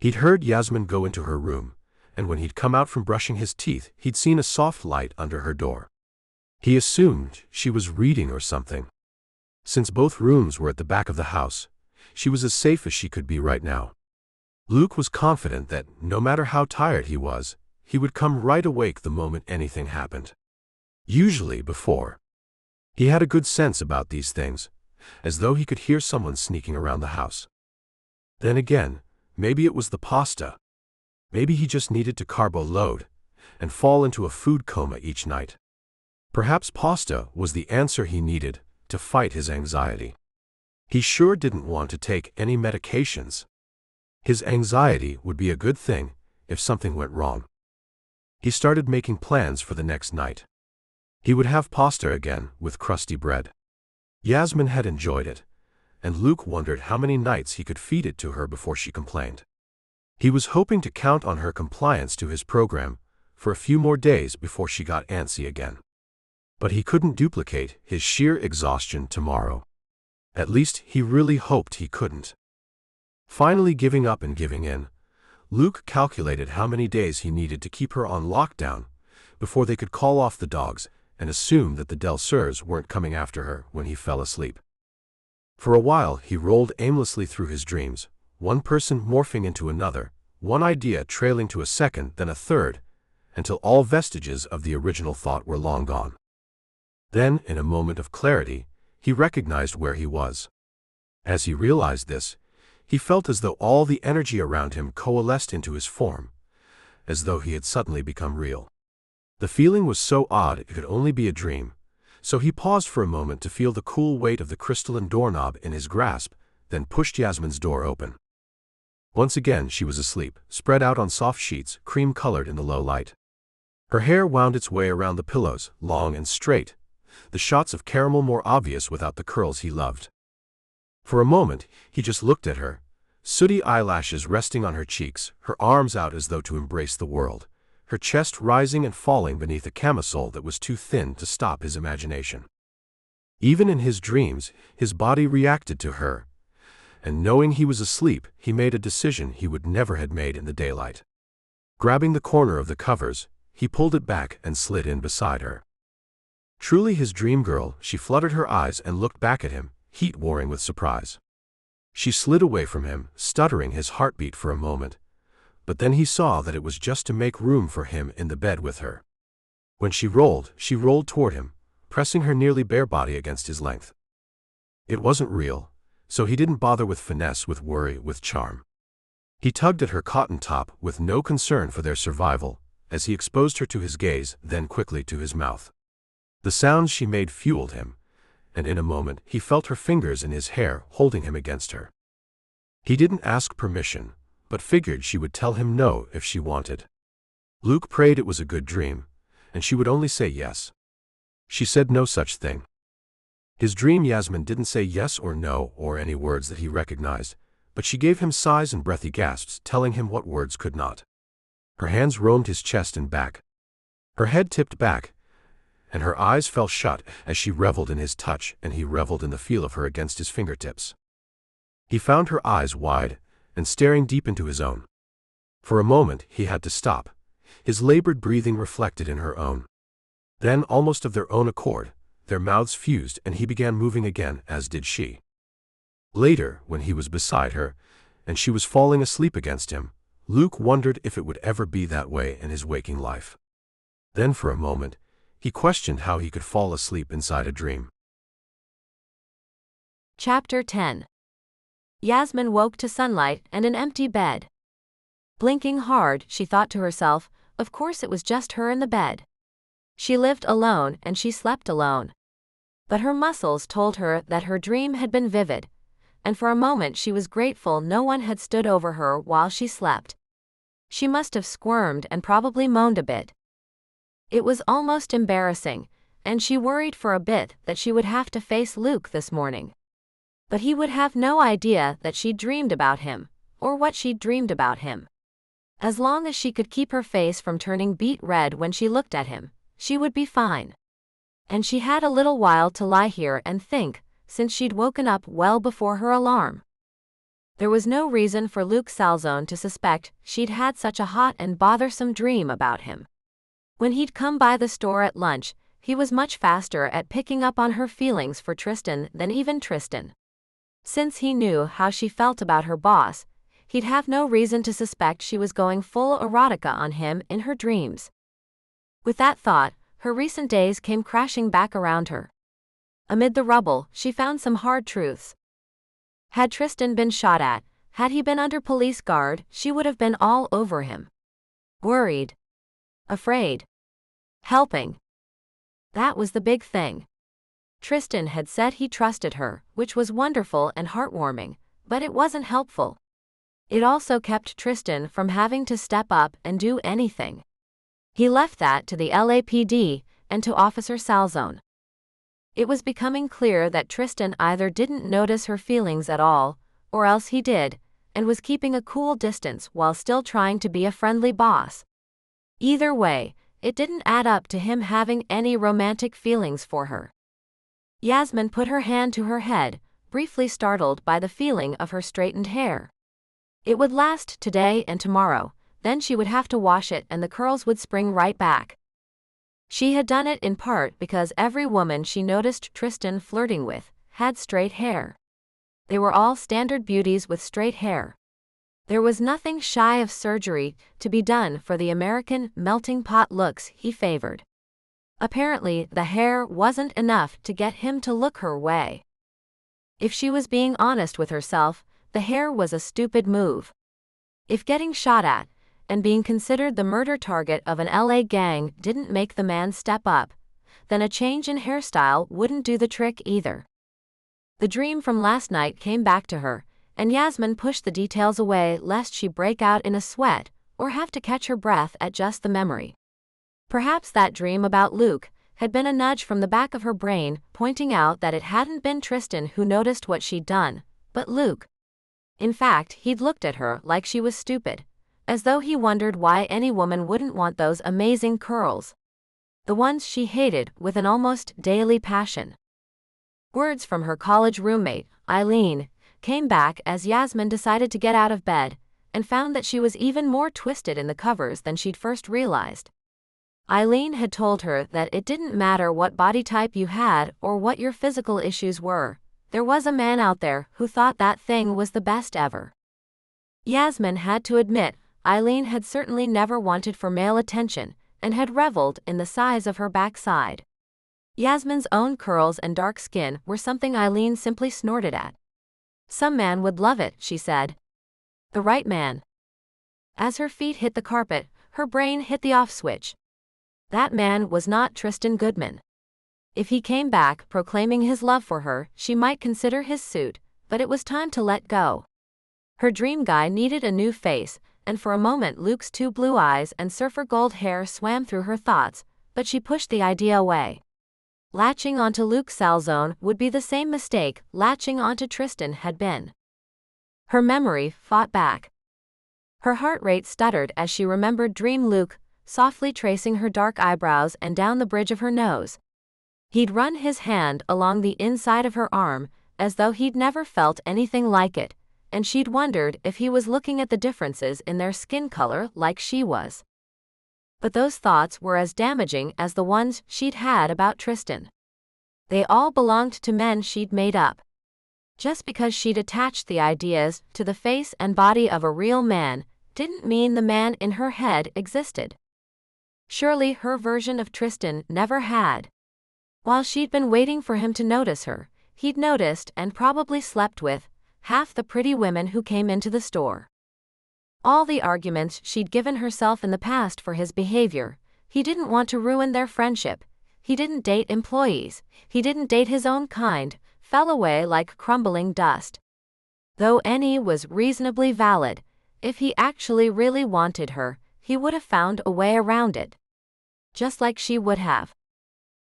He'd heard Yasmin go into her room, and when he'd come out from brushing his teeth, he'd seen a soft light under her door. He assumed she was reading or something. Since both rooms were at the back of the house, she was as safe as she could be right now. Luke was confident that, no matter how tired he was, he would come right awake the moment anything happened. Usually before. He had a good sense about these things, as though he could hear someone sneaking around the house. Then again, maybe it was the pasta. Maybe he just needed to carbo load and fall into a food coma each night. Perhaps pasta was the answer he needed to fight his anxiety. He sure didn't want to take any medications. His anxiety would be a good thing if something went wrong. He started making plans for the next night. He would have pasta again with crusty bread. Yasmin had enjoyed it, and Luke wondered how many nights he could feed it to her before she complained. He was hoping to count on her compliance to his program for a few more days before she got antsy again. But he couldn't duplicate his sheer exhaustion tomorrow. At least he really hoped he couldn't. Finally giving up and giving in, Luke calculated how many days he needed to keep her on lockdown before they could call off the dogs and assume that the Delsers weren't coming after her when he fell asleep. For a while he rolled aimlessly through his dreams, one person morphing into another, one idea trailing to a second, then a third, until all vestiges of the original thought were long gone. Then, in a moment of clarity, he recognized where he was. As he realized this, he felt as though all the energy around him coalesced into his form, as though he had suddenly become real. The feeling was so odd it could only be a dream, so he paused for a moment to feel the cool weight of the crystalline doorknob in his grasp, then pushed Yasmin's door open. Once again she was asleep, spread out on soft sheets, cream-colored in the low light. Her hair wound its way around the pillows, long and straight, the shots of caramel more obvious without the curls he loved. For a moment, he just looked at her, sooty eyelashes resting on her cheeks, her arms out as though to embrace the world, her chest rising and falling beneath a camisole that was too thin to stop his imagination. Even in his dreams, his body reacted to her, and knowing he was asleep, he made a decision he would never have made in the daylight. Grabbing the corner of the covers, he pulled it back and slid in beside her. Truly his dream girl, she fluttered her eyes and looked back at him, heat warring with surprise. She slid away from him, stuttering his heartbeat for a moment, but then he saw that it was just to make room for him in the bed with her. When she rolled toward him, pressing her nearly bare body against his length. It wasn't real, so he didn't bother with finesse, with worry, with charm. He tugged at her cotton top with no concern for their survival, as he exposed her to his gaze, then quickly to his mouth. The sounds she made fueled him, and in a moment he felt her fingers in his hair, holding him against her. He didn't ask permission, but figured she would tell him no if she wanted. Luke prayed it was a good dream, and she would only say yes. She said no such thing. His dream Yasmin didn't say yes or no or any words that he recognized, but she gave him sighs and breathy gasps, telling him what words could not. Her hands roamed his chest and back. Her head tipped back, and her eyes fell shut as she reveled in his touch and he reveled in the feel of her against his fingertips. He found her eyes wide and staring deep into his own. For a moment he had to stop, his labored breathing reflected in her own. Then, almost of their own accord, their mouths fused and he began moving again, as did she. Later, when he was beside her, and she was falling asleep against him, Luke wondered if it would ever be that way in his waking life. Then for a moment, he questioned how he could fall asleep inside a dream. Chapter 10. Yasmin woke to sunlight and an empty bed. Blinking hard, she thought to herself, of course it was just her in the bed. She lived alone and she slept alone. But her muscles told her that her dream had been vivid, and for a moment she was grateful no one had stood over her while she slept. She must have squirmed and probably moaned a bit. It was almost embarrassing, and she worried for a bit that she would have to face Luke this morning. But he would have no idea that she dreamed about him, or what she dreamed about him. As long as she could keep her face from turning beet red when she looked at him, she would be fine. And she had a little while to lie here and think, since she'd woken up well before her alarm. There was no reason for Luke Salzone to suspect she'd had such a hot and bothersome dream about him. When he'd come by the store at lunch, he was much faster at picking up on her feelings for Tristan than even Tristan. Since he knew how she felt about her boss, he'd have no reason to suspect she was going full erotica on him in her dreams. With that thought, her recent days came crashing back around her. Amid the rubble, she found some hard truths. Had Tristan been shot at, had he been under police guard, she would have been all over him. Worried. Afraid. Helping. That was the big thing. Tristan had said he trusted her, which was wonderful and heartwarming, but it wasn't helpful. It also kept Tristan from having to step up and do anything. He left that to the LAPD and to Officer Salzone. It was becoming clear that Tristan either didn't notice her feelings at all, or else he did, and was keeping a cool distance while still trying to be a friendly boss. Either way, it didn't add up to him having any romantic feelings for her. Yasmin put her hand to her head, briefly startled by the feeling of her straightened hair. It would last today and tomorrow, then she would have to wash it and the curls would spring right back. She had done it in part because every woman she noticed Tristan flirting with had straight hair. They were all standard beauties with straight hair. There was nothing shy of surgery to be done for the American melting pot looks he favored. Apparently, the hair wasn't enough to get him to look her way. If she was being honest with herself, the hair was a stupid move. If getting shot at and being considered the murder target of an LA gang didn't make the man step up, then a change in hairstyle wouldn't do the trick either. The dream from last night came back to her, and Yasmin pushed the details away lest she break out in a sweat or have to catch her breath at just the memory. Perhaps that dream about Luke had been a nudge from the back of her brain pointing out that it hadn't been Tristan who noticed what she'd done, but Luke. In fact, he'd looked at her like she was stupid, as though he wondered why any woman wouldn't want those amazing curls. The ones she hated with an almost daily passion. Words from her college roommate, Eileen, came back as Yasmin decided to get out of bed and found that she was even more twisted in the covers than she'd first realized. Eileen had told her that it didn't matter what body type you had or what your physical issues were, there was a man out there who thought that thing was the best ever. Yasmin had to admit Eileen had certainly never wanted for male attention and had reveled in the size of her backside. Yasmin's own curls and dark skin were something Eileen simply snorted at. Some man would love it, she said. The right man. As her feet hit the carpet, her brain hit the off switch. That man was not Tristan Goodman. If he came back proclaiming his love for her, she might consider his suit, but it was time to let go. Her dream guy needed a new face, and for a moment Luke's two blue eyes and surfer gold hair swam through her thoughts, but she pushed the idea away. Latching onto Luke Salzone would be the same mistake latching onto Tristan had been. Her memory fought back. Her heart rate stuttered as she remembered Dream Luke, softly tracing her dark eyebrows and down the bridge of her nose. He'd run his hand along the inside of her arm, as though he'd never felt anything like it, and she'd wondered if he was looking at the differences in their skin color like she was. But those thoughts were as damaging as the ones she'd had about Tristan. They all belonged to men she'd made up. Just because she'd attached the ideas to the face and body of a real man didn't mean the man in her head existed. Surely her version of Tristan never had. While she'd been waiting for him to notice her, he'd noticed and probably slept with half the pretty women who came into the store. All the arguments she'd given herself in the past for his behavior, he didn't want to ruin their friendship, he didn't date employees, he didn't date his own kind, fell away like crumbling dust. Though any was reasonably valid, if he actually really wanted her, he would have found a way around it. Just like she would have.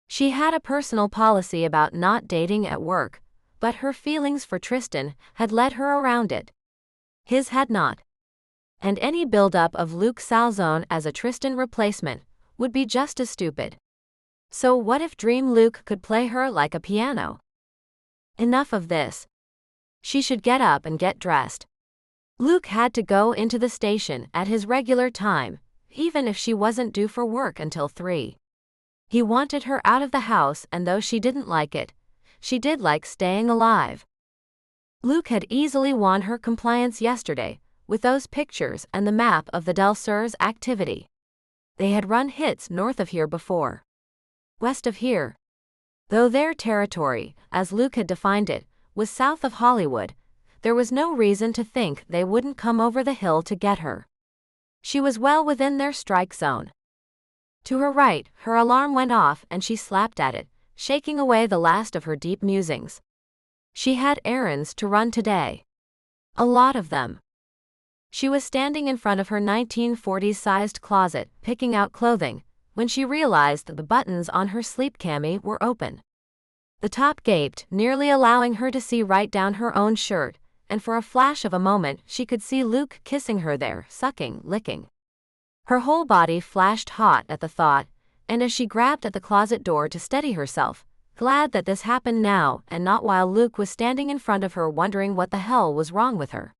She had a personal policy about not dating at work, but her feelings for Tristan had led her around it. His had not. And any build-up of Luke Salzone as a Tristan replacement would be just as stupid. So what if Dream Luke could play her like a piano? Enough of this. She should get up and get dressed. Luke had to go into the station at his regular time, even if she wasn't due for work until 3. He wanted her out of the house, and though she didn't like it, she did like staying alive. Luke had easily won her compliance yesterday, with those pictures and the map of the Del Sur's activity. They had run hits north of here before. West of here. Though their territory, as Luke had defined it, was south of Hollywood, there was no reason to think they wouldn't come over the hill to get her. She was well within their strike zone. To her right, her alarm went off and she slapped at it, shaking away the last of her deep musings. She had errands to run today. A lot of them. She was standing in front of her 1940s-sized closet, picking out clothing, when she realized that the buttons on her sleep cami were open. The top gaped, nearly allowing her to see right down her own shirt, and for a flash of a moment she could see Luke kissing her there, sucking, licking. Her whole body flashed hot at the thought, and as she grabbed at the closet door to steady herself, glad that this happened now and not while Luke was standing in front of her wondering what the hell was wrong with her.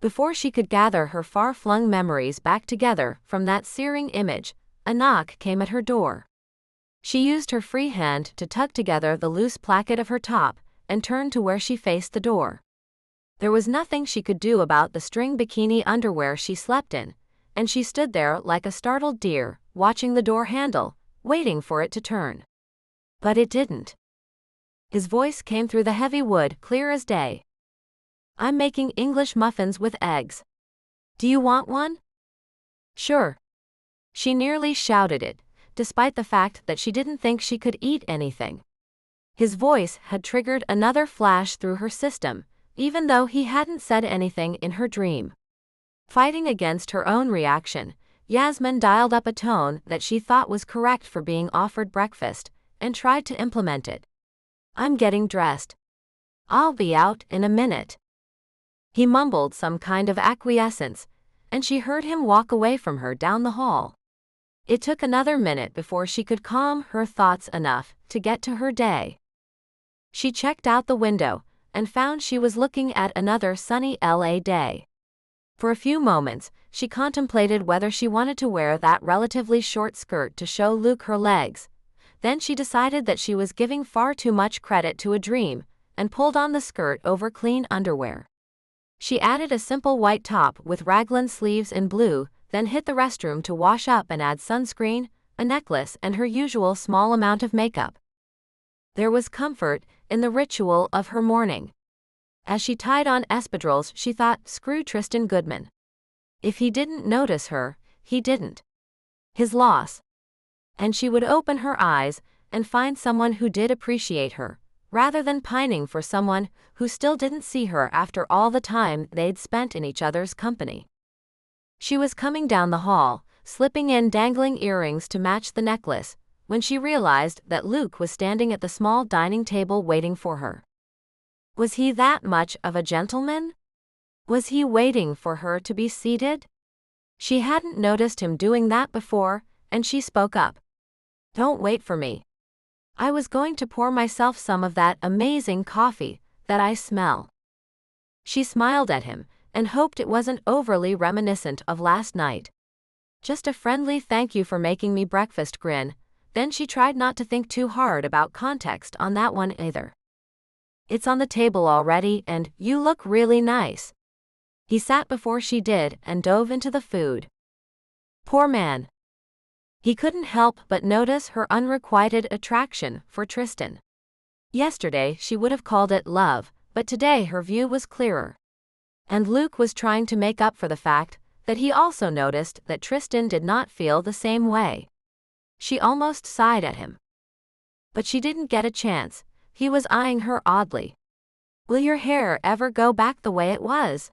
Before she could gather her far-flung memories back together from that searing image, a knock came at her door. She used her free hand to tug together the loose placket of her top and turned to where she faced the door. There was nothing she could do about the string bikini underwear she slept in, and she stood there like a startled deer, watching the door handle, waiting for it to turn. But it didn't. His voice came through the heavy wood, clear as day. "I'm making English muffins with eggs. Do you want one?" "Sure." She nearly shouted it, despite the fact that she didn't think she could eat anything. His voice had triggered another flash through her system, even though he hadn't said anything in her dream. Fighting against her own reaction, Yasmin dialed up a tone that she thought was correct for being offered breakfast, and tried to implement it. "I'm getting dressed. I'll be out in a minute." He mumbled some kind of acquiescence, and she heard him walk away from her down the hall. It took another minute before she could calm her thoughts enough to get to her day. She checked out the window and found she was looking at another sunny LA day. For a few moments, she contemplated whether she wanted to wear that relatively short skirt to show Luke her legs. Then she decided that she was giving far too much credit to a dream, and pulled on the skirt over clean underwear. She added a simple white top with raglan sleeves in blue, then hit the restroom to wash up and add sunscreen, a necklace, and her usual small amount of makeup. There was comfort in the ritual of her morning. As she tied on espadrilles, she thought, screw Tristan Goodman. If he didn't notice her, he didn't. His loss. And she would open her eyes and find someone who did appreciate her, rather than pining for someone who still didn't see her after all the time they'd spent in each other's company. She was coming down the hall, slipping in dangling earrings to match the necklace, when she realized that Luke was standing at the small dining table waiting for her. Was he that much of a gentleman? Was he waiting for her to be seated? She hadn't noticed him doing that before, and she spoke up. "Don't wait for me. I was going to pour myself some of that amazing coffee that I smell." She smiled at him and hoped it wasn't overly reminiscent of last night. Just a friendly thank you for making me breakfast grin. Then she tried not to think too hard about context on that one either. "It's on the table already, and you look really nice." He sat before she did and dove into the food. Poor man. He couldn't help but notice her unrequited attraction for Tristan. Yesterday she would have called it love, but today her view was clearer. And Luke was trying to make up for the fact that he also noticed that Tristan did not feel the same way. She almost sighed at him. But she didn't get a chance. He was eyeing her oddly. "Will your hair ever go back the way it was?"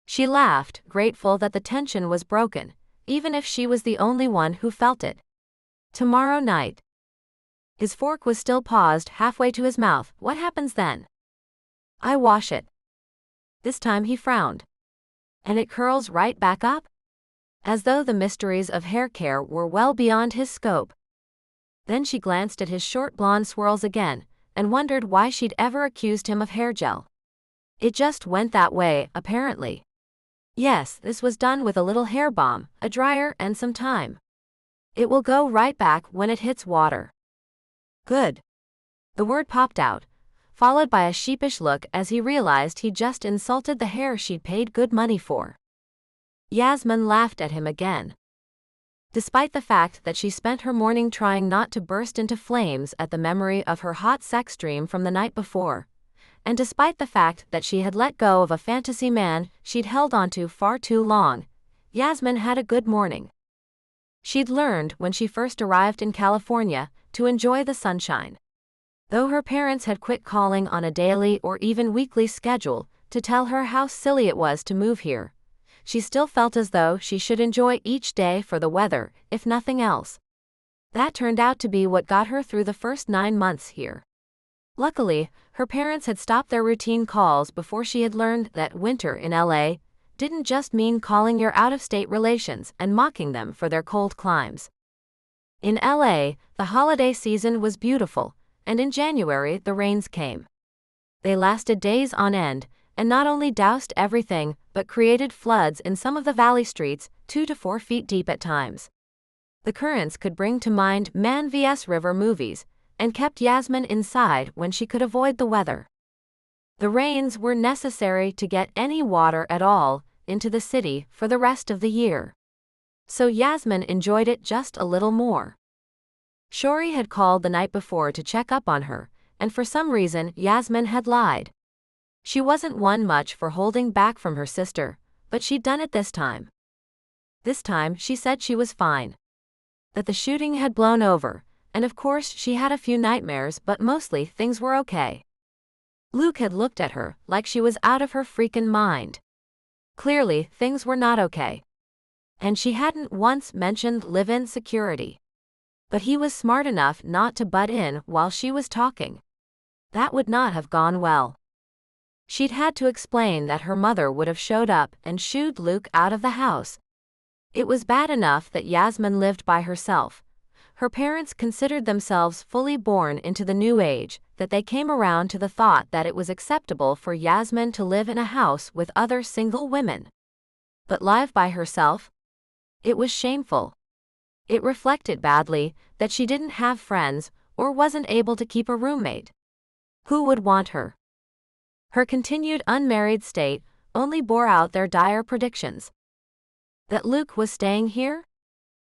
She laughed, grateful that the tension was broken, even if she was the only one who felt it. "Tomorrow night." His fork was still paused halfway to his mouth. "What happens then?" "I wash it." This time he frowned. "And it curls right back up?" As though the mysteries of hair care were well beyond his scope. Then she glanced at his short blonde swirls again, and wondered why she'd ever accused him of hair gel. It just went that way, apparently. Yes, this was done with a little hair balm, a dryer, and some time. It will go right back when it hits water. Good. The word popped out, followed by a sheepish look as he realized he'd just insulted the hair she'd paid good money for. Yasmin laughed at him again. Despite the fact that she spent her morning trying not to burst into flames at the memory of her hot sex dream from the night before, and despite the fact that she had let go of a fantasy man she'd held onto far too long, Yasmin had a good morning. She'd learned when she first arrived in California to enjoy the sunshine. Though her parents had quit calling on a daily or even weekly schedule to tell her how silly it was to move here, she still felt as though she should enjoy each day for the weather, if nothing else. That turned out to be what got her through the first 9 months here. Luckily, her parents had stopped their routine calls before she had learned that winter in LA didn't just mean calling your out-of-state relations and mocking them for their cold climes. In LA, the holiday season was beautiful, and in January the rains came. They lasted days on end, and not only doused everything, but created floods in some of the valley streets 2 to 4 feet deep at times. The currents could bring to mind Man vs. River movies, and kept Yasmin inside when she could avoid the weather. The rains were necessary to get any water at all into the city for the rest of the year. So Yasmin enjoyed it just a little more. Shori had called the night before to check up on her, and for some reason Yasmin had lied. She wasn't one much for holding back from her sister, but she'd done it this time. This time she said she was fine. That the shooting had blown over, and of course she had a few nightmares, but mostly things were okay. Luke had looked at her like she was out of her freaking mind. Clearly things were not okay. And she hadn't once mentioned live-in security. But he was smart enough not to butt in while she was talking. That would not have gone well. She'd had to explain that her mother would have showed up and shooed Luke out of the house. It was bad enough that Yasmin lived by herself. Her parents considered themselves fully born into the new age, that they came around to the thought that it was acceptable for Yasmin to live in a house with other single women. But live by herself? It was shameful. It reflected badly that she didn't have friends or wasn't able to keep a roommate. Who would want her? Her continued unmarried state only bore out their dire predictions. That Luke was staying here?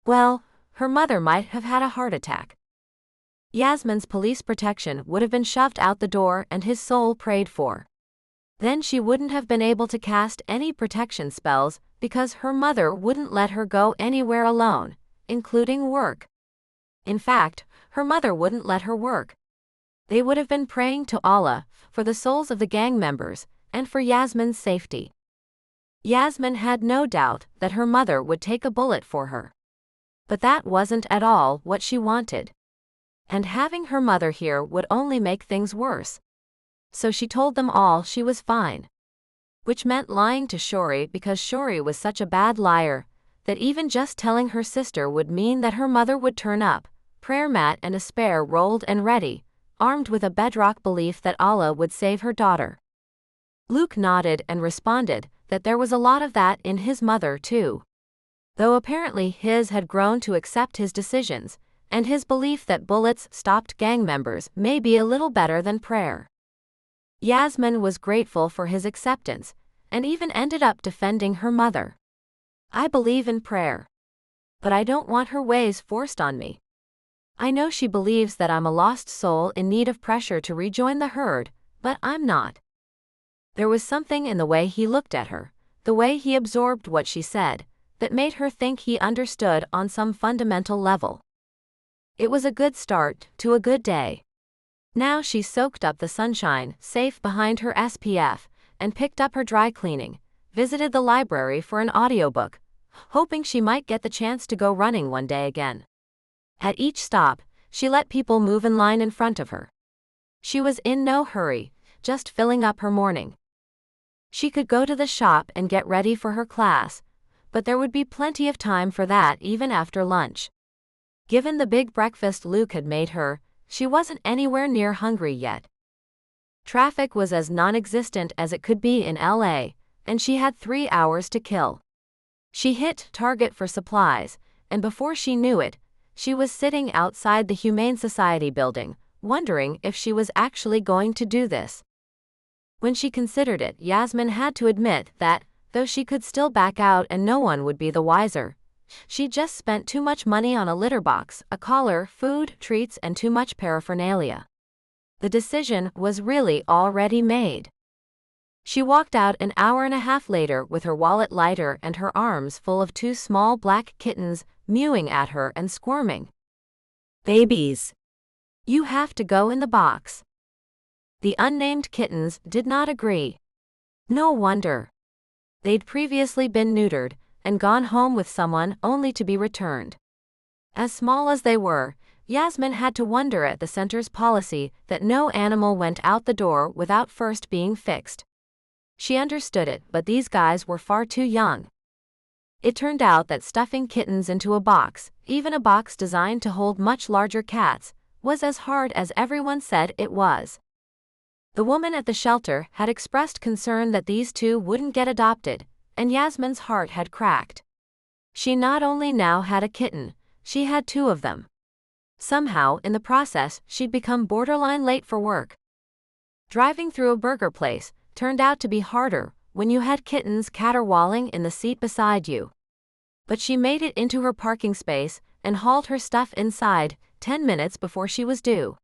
Well, her mother might have had a heart attack. Yasmin's police protection would have been shoved out the door and his soul prayed for. Then she wouldn't have been able to cast any protection spells because her mother wouldn't let her go anywhere alone, including work. In fact, her mother wouldn't let her work. They would have been praying to Allah for the souls of the gang members and for Yasmin's safety. Yasmin had no doubt that her mother would take a bullet for her. But that wasn't at all what she wanted. And having her mother here would only make things worse. So she told them all she was fine. Which meant lying to Shori because Shori was such a bad liar that even just telling her sister would mean that her mother would turn up, prayer mat and a spare rolled and ready, armed with a bedrock belief that Allah would save her daughter. Luke nodded and responded that there was a lot of that in his mother too. Though apparently his had grown to accept his decisions, and his belief that bullets stopped gang members may be a little better than prayer. Yasmin was grateful for his acceptance, and even ended up defending her mother. I believe in prayer. But I don't want her ways forced on me. I know she believes that I'm a lost soul in need of pressure to rejoin the herd, but I'm not. There was something in the way he looked at her, the way he absorbed what she said, that made her think he understood on some fundamental level. It was a good start to a good day. Now she soaked up the sunshine, safe behind her SPF, and picked up her dry cleaning, visited the library for an audiobook, hoping she might get the chance to go running one day again. At each stop, she let people move in line in front of her. She was in no hurry, just filling up her morning. She could go to the shop and get ready for her class, but there would be plenty of time for that even after lunch. Given the big breakfast Luke had made her, she wasn't anywhere near hungry yet. Traffic was as non-existent as it could be in LA, and she had 3 hours to kill. She hit Target for supplies, and before she knew it, she was sitting outside the Humane Society building, wondering if she was actually going to do this. When she considered it, Yasmin had to admit that, though she could still back out and no one would be the wiser, she just spent too much money on a litter box, a collar, food, treats, and too much paraphernalia. The decision was really already made. She walked out an hour and a half later with her wallet lighter and her arms full of 2 small black kittens mewing at her and squirming. Babies. You have to go in the box. The unnamed kittens did not agree. No wonder. They'd previously been neutered and gone home with someone only to be returned. As small as they were, Yasmin had to wonder at the center's policy that no animal went out the door without first being fixed. She understood it, but these guys were far too young. It turned out that stuffing kittens into a box, even a box designed to hold much larger cats, was as hard as everyone said it was. The woman at the shelter had expressed concern that these 2 wouldn't get adopted, and Yasmin's heart had cracked. She not only now had a kitten, she had 2 of them. Somehow, in the process, she'd become borderline late for work. Driving through a burger place turned out to be harder when you had kittens caterwauling in the seat beside you. But she made it into her parking space and hauled her stuff inside 10 minutes before she was due.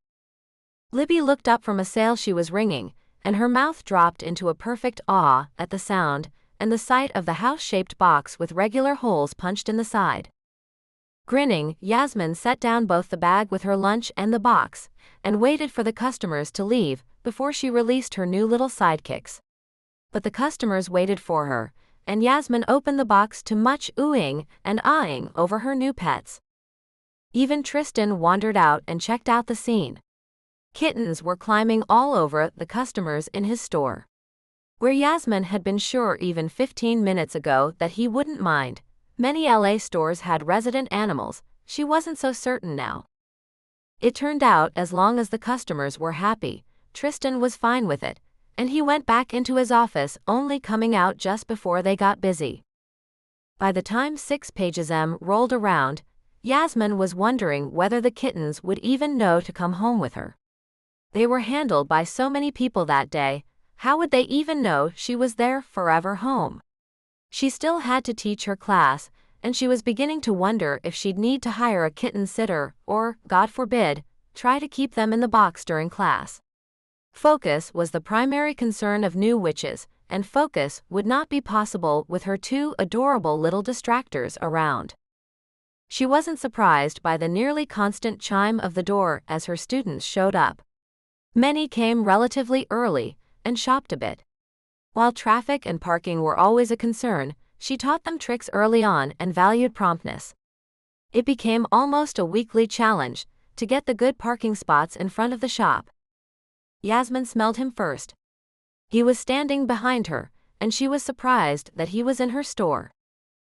Libby looked up from a sale she was ringing, and her mouth dropped into a perfect awe at the sound and the sight of the house-shaped box with regular holes punched in the side. Grinning, Yasmin set down both the bag with her lunch and the box, and waited for the customers to leave before she released her new little sidekicks. But the customers waited for her, and Yasmin opened the box to much oohing and eyeing over her new pets. Even Tristan wandered out and checked out the scene. Kittens were climbing all over the customers in his store. Where Yasmin had been sure even 15 minutes ago that he wouldn't mind, many LA stores had resident animals, she wasn't so certain now. It turned out as long as the customers were happy, Tristan was fine with it, and he went back into his office, only coming out just before they got busy. By the time 6 pages rolled around, Yasmin was wondering whether the kittens would even know to come home with her. They were handled by so many people that day, how would they even know she was their forever home? She still had to teach her class, and she was beginning to wonder if she'd need to hire a kitten sitter or, God forbid, try to keep them in the box during class. Focus was the primary concern of new witches, and focus would not be possible with her 2 adorable little distractors around. She wasn't surprised by the nearly constant chime of the door as her students showed up. Many came relatively early and shopped a bit. While traffic and parking were always a concern, she taught them tricks early on and valued promptness. It became almost a weekly challenge to get the good parking spots in front of the shop. Yasmin smelled him first. He was standing behind her, and she was surprised that he was in her store.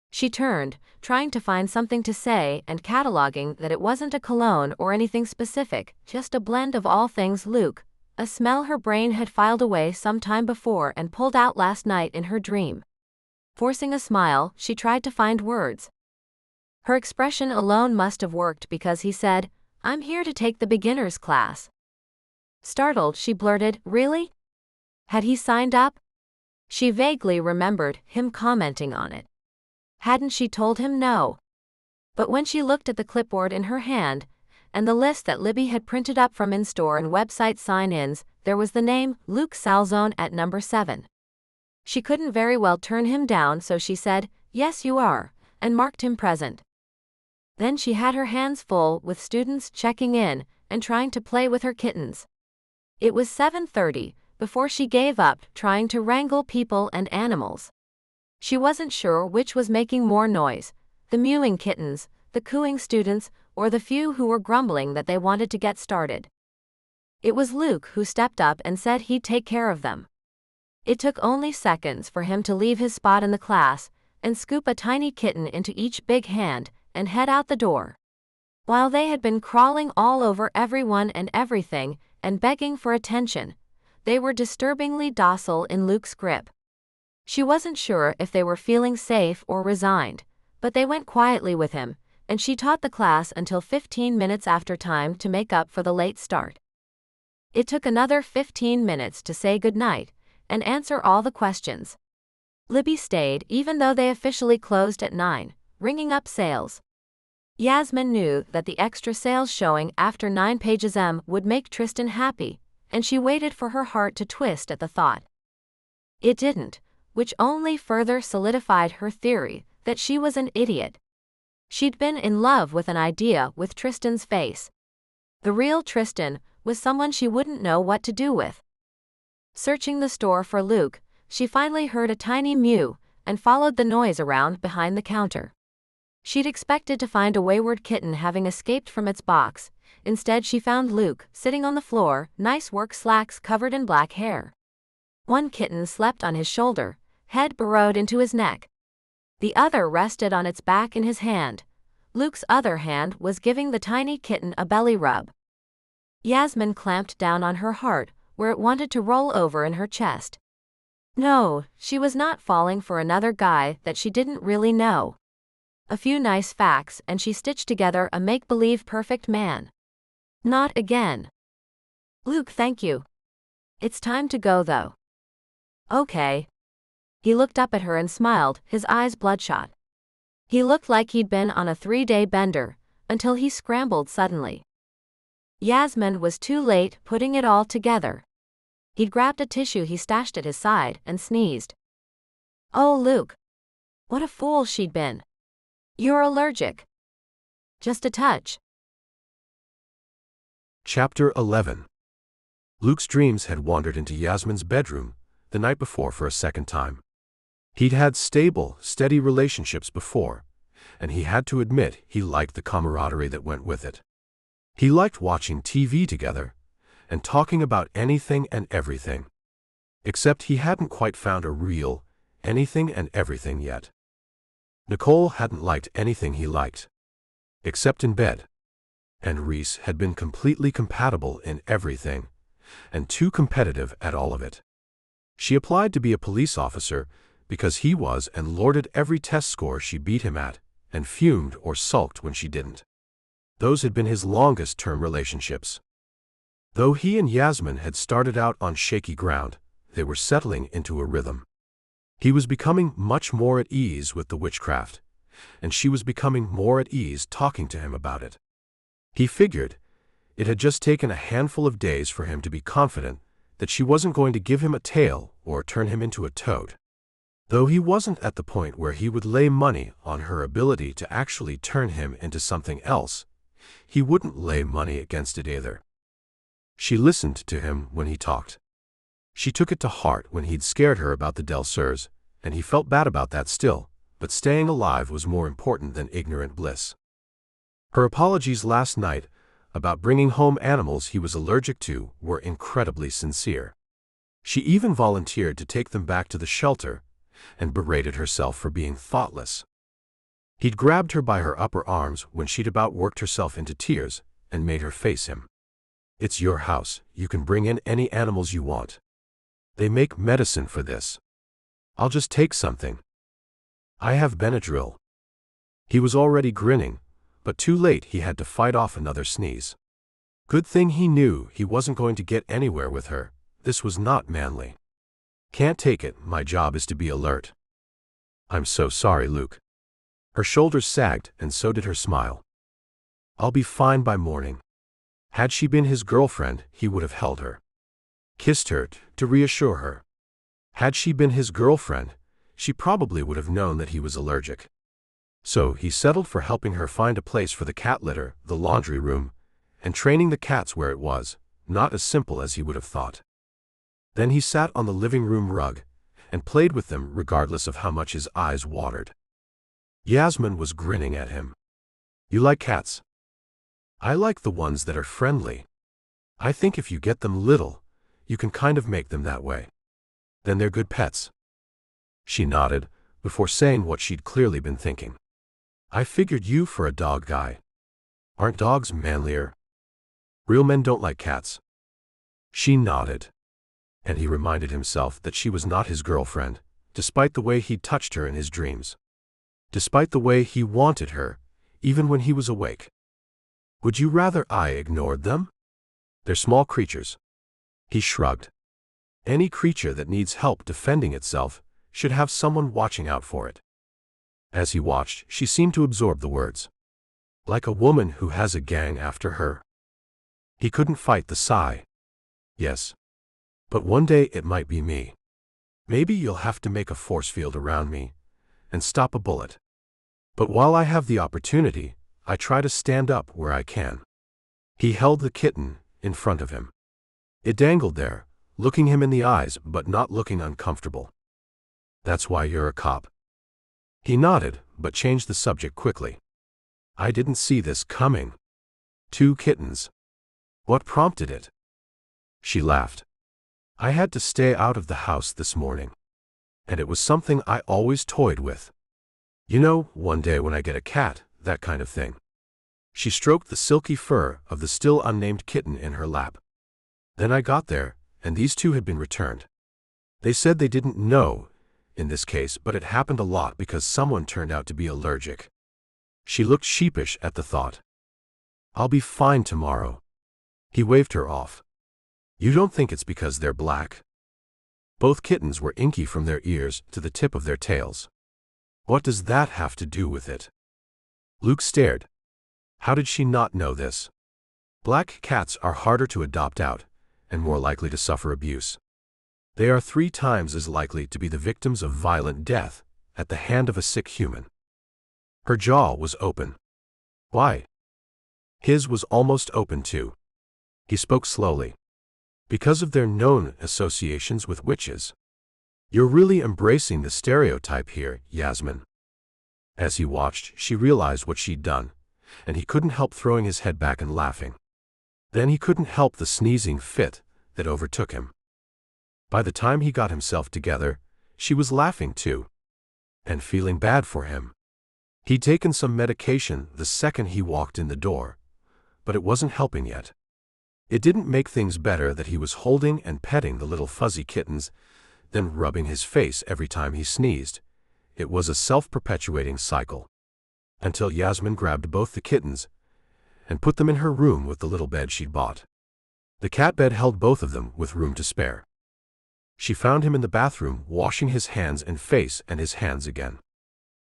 She turned, trying to find something to say and cataloging that it wasn't a cologne or anything specific, just a blend of all things Luke, a smell her brain had filed away some time before and pulled out last night in her dream. Forcing a smile, she tried to find words. Her expression alone must have worked because he said, "I'm here to take the beginner's class." Startled, she blurted, "Really?" Had he signed up? She vaguely remembered him commenting on it. Hadn't she told him no? But when she looked at the clipboard in her hand, and the list that Libby had printed up from in-store and website sign-ins, there was the name, Luke Salzone, at number 7. She couldn't very well turn him down, so she said, "Yes you are," and marked him present. Then she had her hands full with students checking in and trying to play with her kittens. It was 7:30 before she gave up trying to wrangle people and animals. She wasn't sure which was making more noise, the mewing kittens, the cooing students, or the few who were grumbling that they wanted to get started. It was Luke who stepped up and said he'd take care of them. It took only seconds for him to leave his spot in the class and scoop a tiny kitten into each big hand and head out the door. While they had been crawling all over everyone and everything and begging for attention, they were disturbingly docile in Luke's grip. She wasn't sure if they were feeling safe or resigned, but they went quietly with him, and she taught the class until 15 minutes after time to make up for the late start. It took another 15 minutes to say goodnight and answer all the questions. Libby stayed even though they officially closed at 9, ringing up sales. Yasmin knew that the extra sales showing after 9 pages would make Tristan happy, and she waited for her heart to twist at the thought. It didn't, which only further solidified her theory that she was an idiot. She'd been in love with an idea with Tristan's face. The real Tristan was someone she wouldn't know what to do with. Searching the store for Luke, she finally heard a tiny mew and followed the noise around behind the counter. She'd expected to find a wayward kitten having escaped from its box. Instead, she found Luke sitting on the floor, nice work slacks covered in black hair. One kitten slept on his shoulder, head burrowed into his neck. The other rested on its back in his hand. Luke's other hand was giving the tiny kitten a belly rub. Yasmin clamped down on her heart, where it wanted to roll over in her chest. No, she was not falling for another guy that she didn't really know. A few nice facts and she stitched together a make-believe perfect man. Not again. Luke, thank you. It's time to go though. Okay. He looked up at her and smiled, his eyes bloodshot. He looked like he'd been on a 3-day bender, until he scrambled suddenly. Yasmin was too late putting it all together. He'd grabbed a tissue he stashed at his side and sneezed. Oh, Luke. What a fool she'd been. You're allergic. Just a touch. Chapter 11. Luke's dreams had wandered into Yasmin's bedroom the night before for a second time. He'd had stable, steady relationships before, and he had to admit he liked the camaraderie that went with it. He liked watching TV together and talking about anything and everything. Except he hadn't quite found a real anything and everything yet. Nicole hadn't liked anything he liked, except in bed. And Reese had been completely compatible in everything, and too competitive at all of it. She applied to be a police officer because he was and lorded every test score she beat him at, and fumed or sulked when she didn't. Those had been his longest-term relationships. Though he and Yasmin had started out on shaky ground, they were settling into a rhythm. He was becoming much more at ease with the witchcraft, and she was becoming more at ease talking to him about it. He figured it had just taken a handful of days for him to be confident that she wasn't going to give him a tail or turn him into a toad. Though he wasn't at the point where he would lay money on her ability to actually turn him into something else, he wouldn't lay money against it either. She listened to him when he talked. She took it to heart when he'd scared her about the Delsers, and he felt bad about that still, but staying alive was more important than ignorant bliss. Her apologies last night about bringing home animals he was allergic to were incredibly sincere. She even volunteered to take them back to the shelter and berated herself for being thoughtless. He'd grabbed her by her upper arms when she'd about worked herself into tears and made her face him. It's your house, you can bring in any animals you want. They make medicine for this. I'll just take something. I have Benadryl. He was already grinning, but too late he had to fight off another sneeze. Good thing he knew he wasn't going to get anywhere with her. This was not manly. Can't take it, my job is to be alert. I'm so sorry, Luke. Her shoulders sagged, and so did her smile. I'll be fine by morning. Had she been his girlfriend, he would have held her. Kissed her to reassure her. Had she been his girlfriend, she probably would have known that he was allergic. So he settled for helping her find a place for the cat litter, the laundry room, and training the cats where it was, not as simple as he would have thought. Then he sat on the living room rug and played with them regardless of how much his eyes watered. Yasmin was grinning at him. You like cats? I like the ones that are friendly. I think if you get them little, you can kind of make them that way. Then they're good pets. She nodded, before saying what she'd clearly been thinking. I figured you for a dog guy. Aren't dogs manlier? Real men don't like cats. She nodded. And he reminded himself that she was not his girlfriend, despite the way he'd touched her in his dreams. Despite the way he wanted her, even when he was awake. Would you rather I ignored them? They're small creatures. He shrugged. Any creature that needs help defending itself should have someone watching out for it. As he watched, she seemed to absorb the words. Like a woman who has a gang after her. He couldn't fight the sigh. Yes. But one day it might be me. Maybe you'll have to make a force field around me and stop a bullet. But while I have the opportunity, I try to stand up where I can. He held the kitten in front of him. It dangled there, looking him in the eyes but not looking uncomfortable. That's why you're a cop. He nodded, but changed the subject quickly. I didn't see this coming. 2 kittens. What prompted it? She laughed. I had to stay out of the house this morning. And it was something I always toyed with. You know, one day when I get a cat, that kind of thing. She stroked the silky fur of the still unnamed kitten in her lap. Then I got there, and these 2 had been returned. They said they didn't know, in this case, but it happened a lot because someone turned out to be allergic. She looked sheepish at the thought. I'll be fine tomorrow. He waved her off. You don't think it's because they're black? Both kittens were inky from their ears to the tip of their tails. What does that have to do with it? Luke stared. How did she not know this? Black cats are harder to adopt out and more likely to suffer abuse. They are 3 times as likely to be the victims of violent death at the hand of a sick human. Her jaw was open. Why? His was almost open too. He spoke slowly. Because of their known associations with witches. You're really embracing the stereotype here, Yasmin. As he watched, she realized what she'd done, and he couldn't help throwing his head back and laughing. Then he couldn't help the sneezing fit that overtook him. By the time he got himself together, she was laughing too, and feeling bad for him. He'd taken some medication the second he walked in the door, but it wasn't helping yet. It didn't make things better that he was holding and petting the little fuzzy kittens, then rubbing his face every time he sneezed. It was a self-perpetuating cycle. Until Yasmin grabbed both the kittens and put them in her room with the little bed she'd bought. The cat bed held both of them with room to spare. She found him in the bathroom washing his hands and face and his hands again.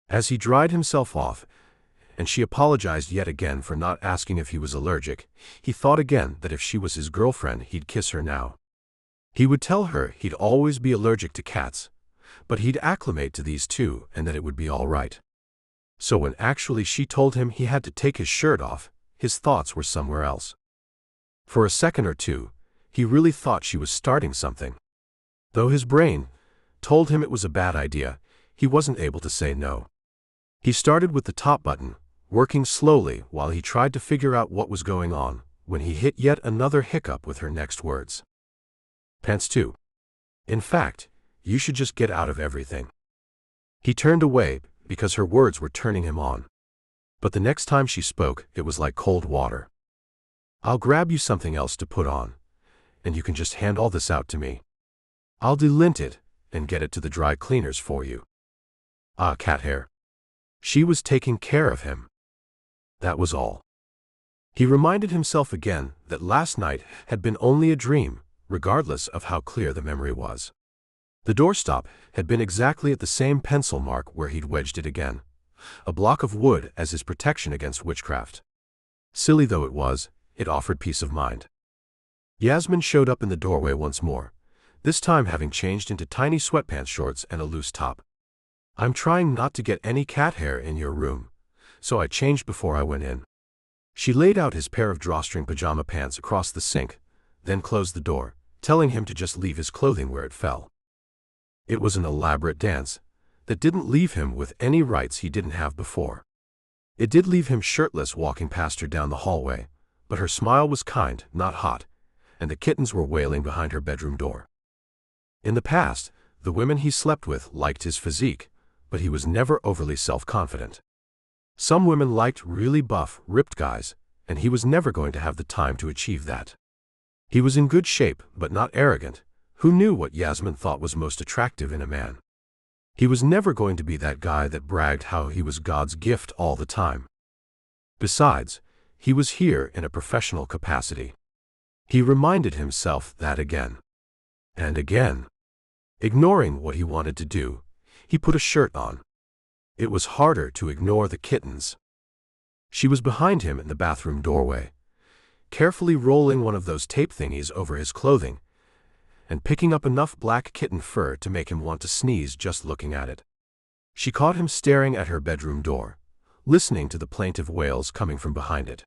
As he dried himself off, and she apologized yet again for not asking if he was allergic, he thought again that if she was his girlfriend he'd kiss her now. He would tell her he'd always be allergic to cats, but he'd acclimate to these too and that it would be all right. So when actually she told him he had to take his shirt off, his thoughts were somewhere else. For a second or two, he really thought she was starting something. Though his brain told him it was a bad idea, he wasn't able to say no. He started with the top button, working slowly while he tried to figure out what was going on, when he hit yet another hiccup with her next words. Pants too. In fact, you should just get out of everything. He turned away because her words were turning him on. But the next time she spoke, it was like cold water. I'll grab you something else to put on, and you can just hand all this out to me. I'll delint it and get it to the dry cleaners for you. Ah, cat hair. She was taking care of him. That was all. He reminded himself again that last night had been only a dream, regardless of how clear the memory was. The doorstop had been exactly at the same pencil mark where he'd wedged it again, a block of wood as his protection against witchcraft. Silly though it was, it offered peace of mind. Yasmin showed up in the doorway once more, this time having changed into tiny sweatpants shorts and a loose top. I'm trying not to get any cat hair in your room, so I changed before I went in. She laid out his pair of drawstring pajama pants across the sink, then closed the door, telling him to just leave his clothing where it fell. It was an elaborate dance that didn't leave him with any rights he didn't have before. It did leave him shirtless walking past her down the hallway, but her smile was kind, not hot, and the kittens were wailing behind her bedroom door. In the past, the women he slept with liked his physique, but he was never overly self-confident. Some women liked really buff, ripped guys, and he was never going to have the time to achieve that. He was in good shape, but not arrogant. Who knew what Yasmin thought was most attractive in a man? He was never going to be that guy that bragged how he was God's gift all the time. Besides, he was here in a professional capacity. He reminded himself that again and again. Ignoring what he wanted to do, he put a shirt on. It was harder to ignore the kittens. She was behind him in the bathroom doorway, carefully rolling one of those tape thingies over his clothing and picking up enough black kitten fur to make him want to sneeze just looking at it. She caught him staring at her bedroom door, listening to the plaintive wails coming from behind it.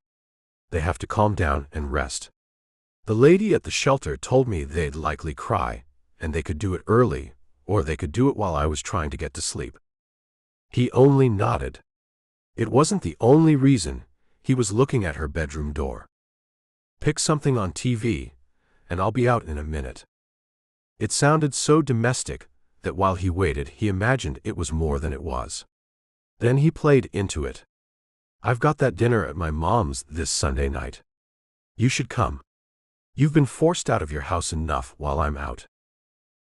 They have to calm down and rest. The lady at the shelter told me they'd likely cry, and they could do it early, or they could do it while I was trying to get to sleep. He only nodded. It wasn't the only reason he was looking at her bedroom door. Pick something on TV, and I'll be out in a minute. It sounded so domestic that while he waited, he imagined it was more than it was. Then he played into it. I've got that dinner at my mom's this Sunday night. You should come. You've been forced out of your house enough while I'm out.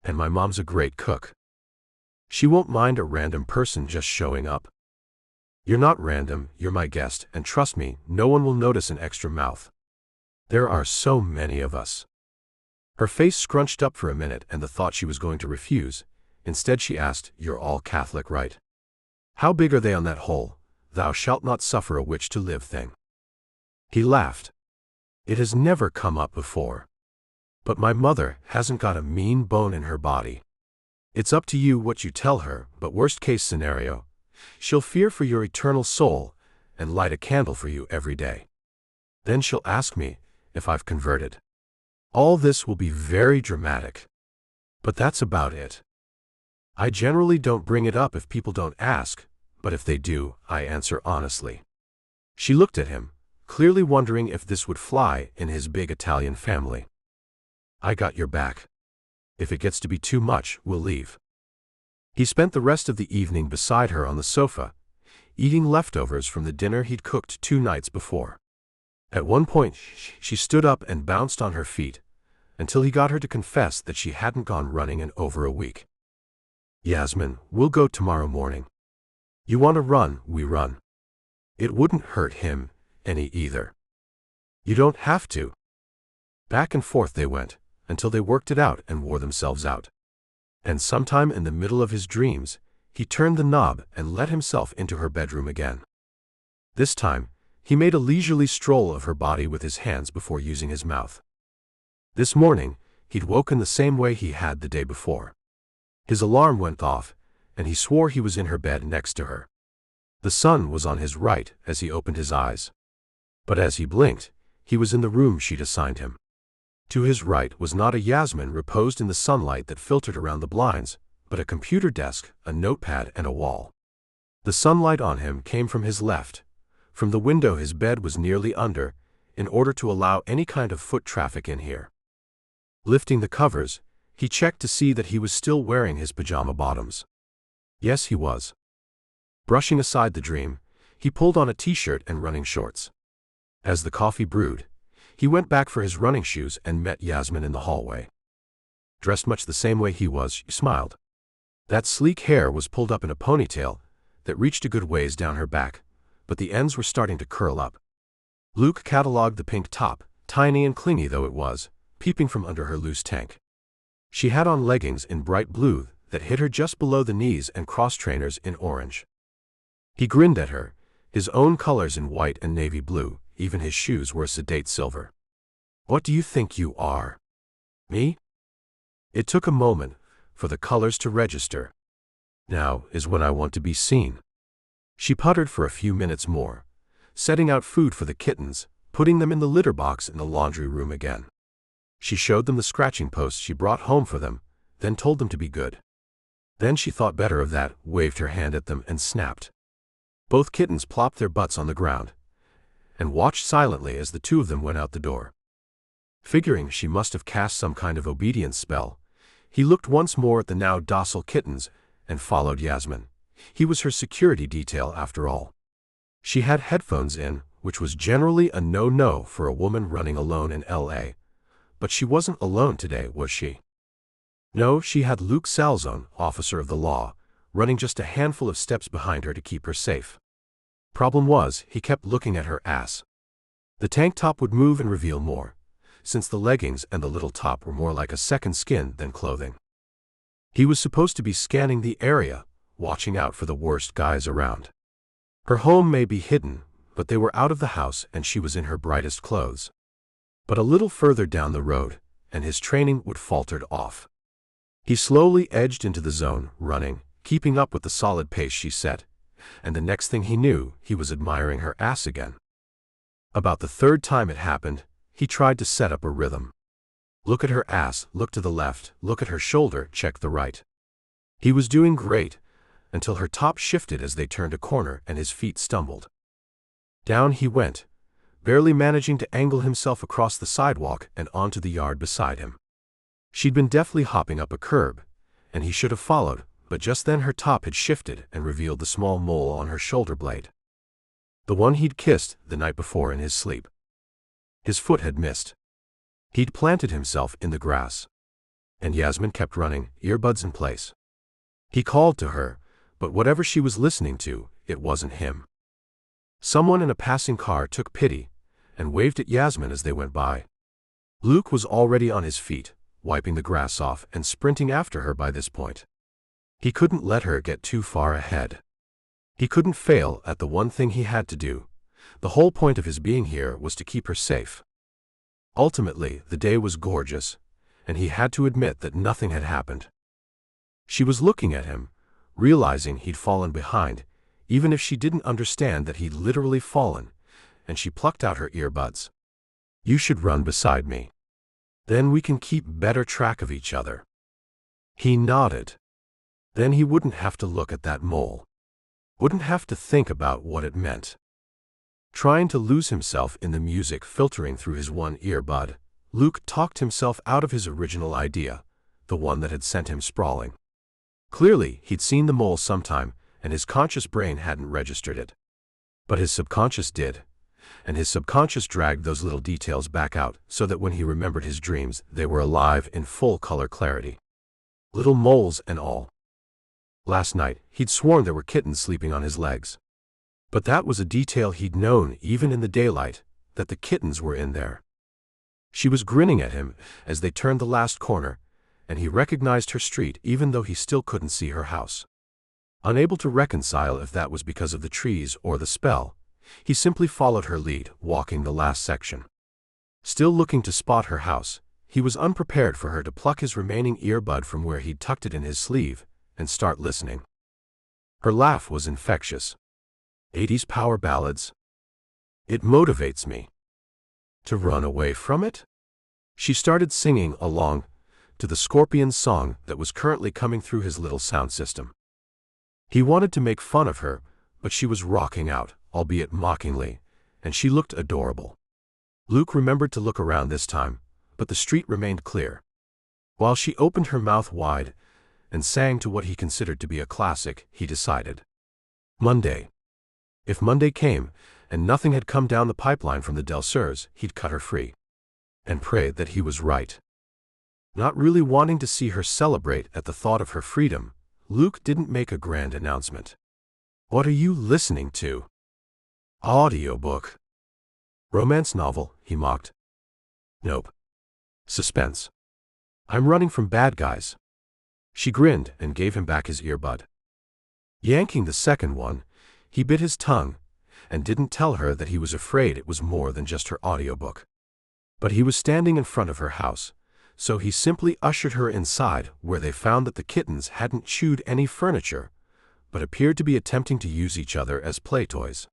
And my mom's a great cook. She won't mind a random person just showing up. You're not random, you're my guest, and trust me, no one will notice an extra mouth. There are so many of us. Her face scrunched up for a minute and the thought she was going to refuse. Instead she asked, "You're all Catholic, right? How big are they on that whole, 'thou shalt not suffer a witch to live' thing?" He laughed. "It has never come up before. But my mother hasn't got a mean bone in her body. It's up to you what you tell her, but worst case scenario, she'll fear for your eternal soul and light a candle for you every day. Then she'll ask me if I've converted. All this will be very dramatic. But that's about it. I generally don't bring it up if people don't ask, but if they do, I answer honestly." She looked at him, clearly wondering if this would fly in his big Italian family. "I got your back. If it gets to be too much, we'll leave." He spent the rest of the evening beside her on the sofa, eating leftovers from the dinner he'd cooked 2 nights before. At one point, she stood up and bounced on her feet, until he got her to confess that she hadn't gone running in over a week. "Yasmin, we'll go tomorrow morning. You want to run, we run. It wouldn't hurt him any either. You don't have to." Back and forth they went, until they worked it out and wore themselves out. And sometime in the middle of his dreams, he turned the knob and let himself into her bedroom again. This time, he made a leisurely stroll of her body with his hands before using his mouth. This morning, he'd woken the same way he had the day before. His alarm went off, and he swore he was in her bed next to her. The sun was on his right as he opened his eyes. But as he blinked, he was in the room she'd assigned him. To his right was not a Yasmin reposed in the sunlight that filtered around the blinds, but a computer desk, a notepad, and a wall. The sunlight on him came from his left. From the window his bed was nearly under, in order to allow any kind of foot traffic in here. Lifting the covers, he checked to see that he was still wearing his pajama bottoms. Yes, he was. Brushing aside the dream, he pulled on a t-shirt and running shorts. As the coffee brewed, he went back for his running shoes and met Yasmin in the hallway. Dressed much the same way he was, she smiled. That sleek hair was pulled up in a ponytail that reached a good ways down her back, but the ends were starting to curl up. Luke catalogued the pink top, tiny and clingy though it was, peeping from under her loose tank. She had on leggings in bright blue that hit her just below the knees and cross trainers in orange. He grinned at her, his own colors in white and navy blue, even his shoes were a sedate silver. "What do you think you are? Me?" It took a moment for the colors to register. "Now is when I want to be seen." She puttered for a few minutes more, setting out food for the kittens, putting them in the litter box in the laundry room again. She showed them the scratching posts she brought home for them, then told them to be good. Then she thought better of that, waved her hand at them, and snapped. Both kittens plopped their butts on the ground and watched silently as the 2 of them went out the door. Figuring she must have cast some kind of obedience spell, he looked once more at the now docile kittens and followed Yasmin. He was her security detail after all. She had headphones in, which was generally a no-no for a woman running alone in L.A., but she wasn't alone today, was she? No, she had Luke Salzone, officer of the law, running just a handful of steps behind her to keep her safe. Problem was, he kept looking at her ass. The tank top would move and reveal more, since the leggings and the little top were more like a second skin than clothing. He was supposed to be scanning the area, watching out for the worst guys around. Her home may be hidden, but they were out of the house and she was in her brightest clothes. But a little further down the road, and his training would faltered off. He slowly edged into the zone, running, keeping up with the solid pace she set, and the next thing he knew, he was admiring her ass again. About the 3rd time it happened, he tried to set up a rhythm. Look at her ass, look to the left, look at her shoulder, check the right. He was doing great, until her top shifted as they turned a corner and his feet stumbled. Down he went, barely managing to angle himself across the sidewalk and onto the yard beside him. She'd been deftly hopping up a curb, and he should have followed, but just then her top had shifted and revealed the small mole on her shoulder blade. The one he'd kissed the night before in his sleep. His foot had missed. He'd planted himself in the grass. And Yasmin kept running, earbuds in place. He called to her, but whatever she was listening to, it wasn't him. Someone in a passing car took pity and waved at Yasmin as they went by. Luke was already on his feet, wiping the grass off and sprinting after her by this point. He couldn't let her get too far ahead. He couldn't fail at the one thing he had to do. The whole point of his being here was to keep her safe. Ultimately, the day was gorgeous, and he had to admit that nothing had happened. She was looking at him, realizing he'd fallen behind, even if she didn't understand that he'd literally fallen, and she plucked out her earbuds. "You should run beside me. Then we can keep better track of each other." He nodded. Then he wouldn't have to look at that mole. Wouldn't have to think about what it meant. Trying to lose himself in the music filtering through his one earbud, Luke talked himself out of his original idea, the one that had sent him sprawling. Clearly, he'd seen the mole sometime, and his conscious brain hadn't registered it. But his subconscious did, and his subconscious dragged those little details back out so that when he remembered his dreams, they were alive in full color clarity. Little moles and all. Last night, he'd sworn there were kittens sleeping on his legs. But that was a detail he'd known even in the daylight, that the kittens were in there. She was grinning at him as they turned the last corner, and he recognized her street even though he still couldn't see her house. Unable to reconcile if that was because of the trees or the spell, he simply followed her lead, walking the last section. Still looking to spot her house, he was unprepared for her to pluck his remaining earbud from where he'd tucked it in his sleeve and start listening. Her laugh was infectious. 80s power ballads. "It motivates me. To run away from it?" She started singing along to the Scorpions song that was currently coming through his little sound system. He wanted to make fun of her, but she was rocking out, albeit mockingly, and she looked adorable. Luke remembered to look around this time, but the street remained clear. While she opened her mouth wide and sang to what he considered to be a classic, he decided. Monday. If Monday came, and nothing had come down the pipeline from the Del Surs, he'd cut her free. And pray that he was right. Not really wanting to see her celebrate at the thought of her freedom, Luke didn't make a grand announcement. "What are you listening to?" "Audiobook." "Romance novel," he mocked. "Nope. Suspense. I'm running from bad guys." She grinned and gave him back his earbud. Yanking the second one, he bit his tongue and didn't tell her that he was afraid it was more than just her audiobook. But he was standing in front of her house, so he simply ushered her inside, where they found that the kittens hadn't chewed any furniture, but appeared to be attempting to use each other as play toys.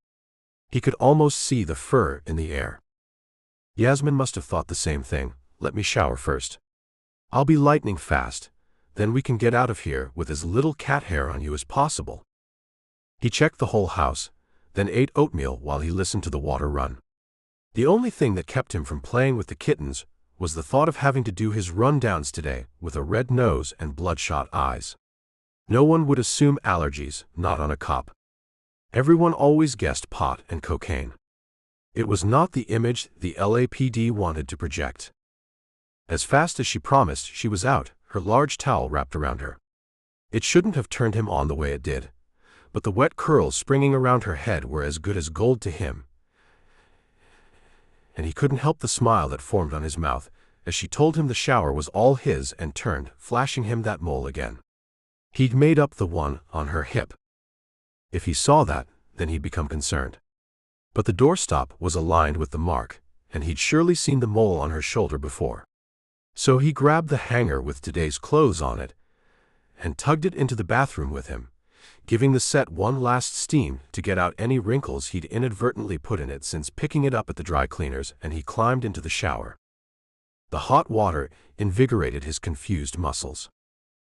He could almost see the fur in the air. Yasmin must have thought the same thing. "Let me shower first. I'll be lightning fast, then we can get out of here with as little cat hair on you as possible." He checked the whole house, then ate oatmeal while he listened to the water run. The only thing that kept him from playing with the kittens was the thought of having to do his rundowns today with a red nose and bloodshot eyes. No one would assume allergies, not on a cop. Everyone always guessed pot and cocaine. It was not the image the LAPD wanted to project. As fast as she promised, she was out, her large towel wrapped around her. It shouldn't have turned him on the way it did, but the wet curls springing around her head were as good as gold to him, and he couldn't help the smile that formed on his mouth as she told him the shower was all his and turned, flashing him that mole again. He'd made up the one on her hip. If he saw that, then he'd become concerned. But the doorstop was aligned with the mark, and he'd surely seen the mole on her shoulder before. So he grabbed the hanger with today's clothes on it and tugged it into the bathroom with him, giving the set one last steam to get out any wrinkles he'd inadvertently put in it since picking it up at the dry cleaners, and he climbed into the shower. The hot water invigorated his confused muscles.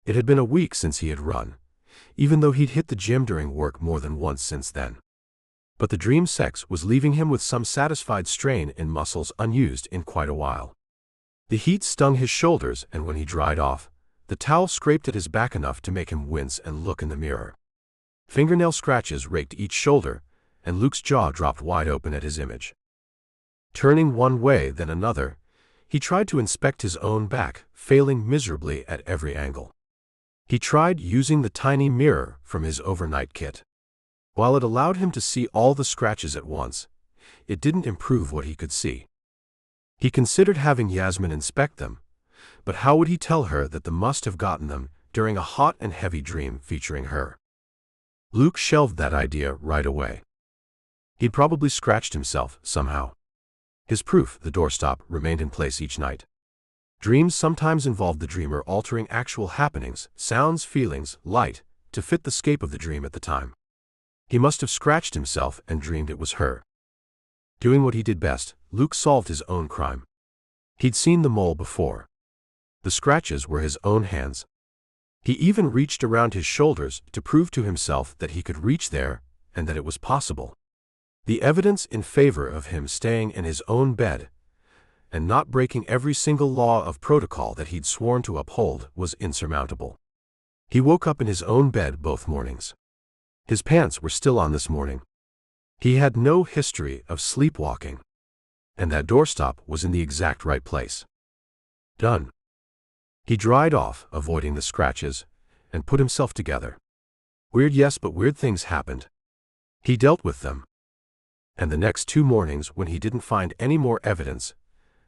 It had been a week since he had run, even though he'd hit the gym during work more than once since then. But the dream sex was leaving him with some satisfied strain in muscles unused in quite a while. The heat stung his shoulders, and when he dried off, the towel scraped at his back enough to make him wince and look in the mirror. Fingernail scratches raked each shoulder, and Luke's jaw dropped wide open at his image. Turning one way then another, he tried to inspect his own back, failing miserably at every angle. He tried using the tiny mirror from his overnight kit. While it allowed him to see all the scratches at once, it didn't improve what he could see. He considered having Yasmin inspect them, But how would he tell her that the must have gotten them during a hot and heavy dream featuring her? Luke shelved that idea right away. He'd probably scratched himself somehow. His proof, the doorstop, remained in place each night. Dreams sometimes involved the dreamer altering actual happenings, sounds, feelings, light, to fit the scape of the dream at the time. He must have scratched himself and dreamed it was her. Doing what he did best, Luke solved his own crime. He'd seen the mole before. The scratches were his own hands. He even reached around his shoulders to prove to himself that he could reach there and that it was possible. The evidence in favor of him staying in his own bed and not breaking every single law of protocol that he'd sworn to uphold was insurmountable. He woke up in his own bed both mornings. His pants were still on this morning. He had no history of sleepwalking. And that doorstop was in the exact right place. Done. He dried off, avoiding the scratches, and put himself together. Weird, yes, but weird things happened. He dealt with them. And the next 2 mornings, when he didn't find any more evidence,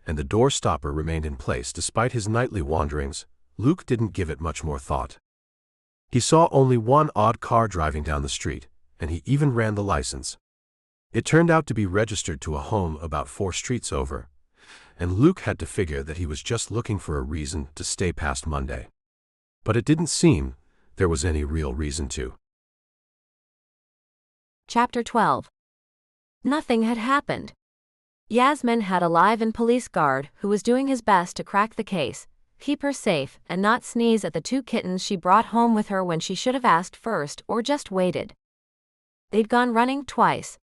and the door stopper remained in place despite his nightly wanderings, Luke didn't give it much more thought. He saw only one odd car driving down the street, and he even ran the license. It turned out to be registered to a home about 4 streets over, and Luke had to figure that he was just looking for a reason to stay past Monday. But it didn't seem there was any real reason to. Chapter 12. Nothing had happened. Yasmin had a live-in police guard who was doing his best to crack the case, keep her safe, and not sneeze at the 2 kittens she brought home with her when she should have asked first or just waited. They'd gone running twice.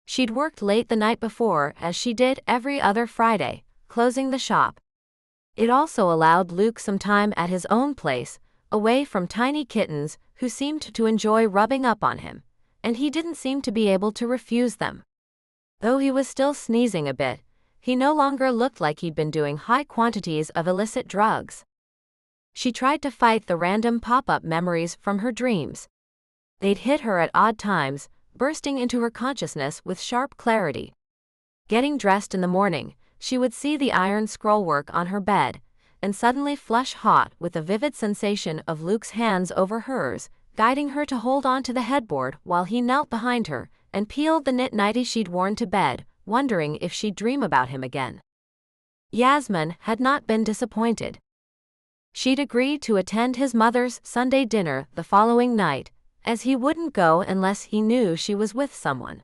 She'd worked late the night before, as she did every other Friday, closing the shop. It also allowed Luke some time at his own place, away from tiny kittens who seemed to enjoy rubbing up on him, and he didn't seem to be able to refuse them. Though he was still sneezing a bit, he no longer looked like he'd been doing high quantities of illicit drugs. She tried to fight the random pop-up memories from her dreams. They'd hit her at odd times, bursting into her consciousness with sharp clarity. Getting dressed in the morning, she would see the iron scrollwork on her bed, and suddenly flush hot with the vivid sensation of Luke's hands over hers, guiding her to hold on to the headboard while he knelt behind her and peeled the knit nightie she'd worn to bed, wondering if she'd dream about him again. Yasmin had not been disappointed. She'd agreed to attend his mother's Sunday dinner the following night, as he wouldn't go unless he knew she was with someone.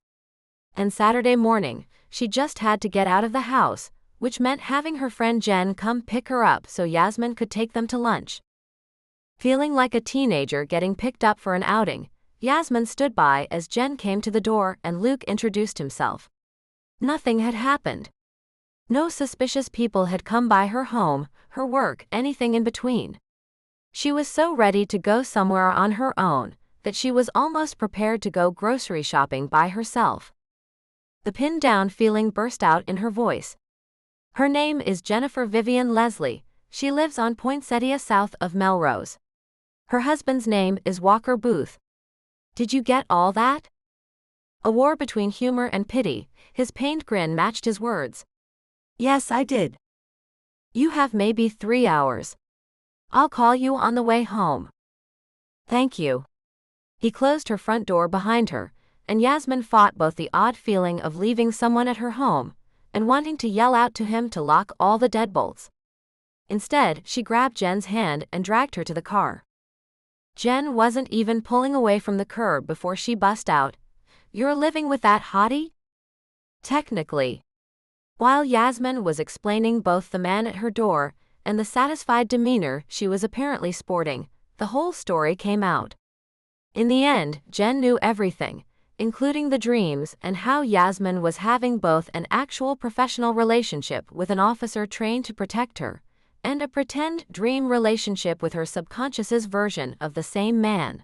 And Saturday morning, she just had to get out of the house, which meant having her friend Jen come pick her up so Yasmin could take them to lunch. Feeling like a teenager getting picked up for an outing, Yasmin stood by as Jen came to the door and Luke introduced himself. Nothing had happened. No suspicious people had come by her home, her work, anything in between. She was so ready to go somewhere on her own that she was almost prepared to go grocery shopping by herself. The pinned-down feeling burst out in her voice. Her name is Jennifer Vivian Leslie. She lives on Poinsettia south of Melrose. Her husband's name is Walker Booth. Did you get all that? A war between humor and pity, his pained grin matched his words. Yes, I did. You have maybe 3 hours. I'll call you on the way home. Thank you. He closed her front door behind her, and Yasmin fought both the odd feeling of leaving someone at her home and wanting to yell out to him to lock all the deadbolts. Instead, she grabbed Jen's hand and dragged her to the car. Jen wasn't even pulling away from the curb before she bust out, "You're living with that hottie?" Technically. While Yasmin was explaining both the man at her door and the satisfied demeanor she was apparently sporting, the whole story came out. In the end, Jen knew everything, including the dreams and how Yasmin was having both an actual professional relationship with an officer trained to protect her, and a pretend dream relationship with her subconscious's version of the same man.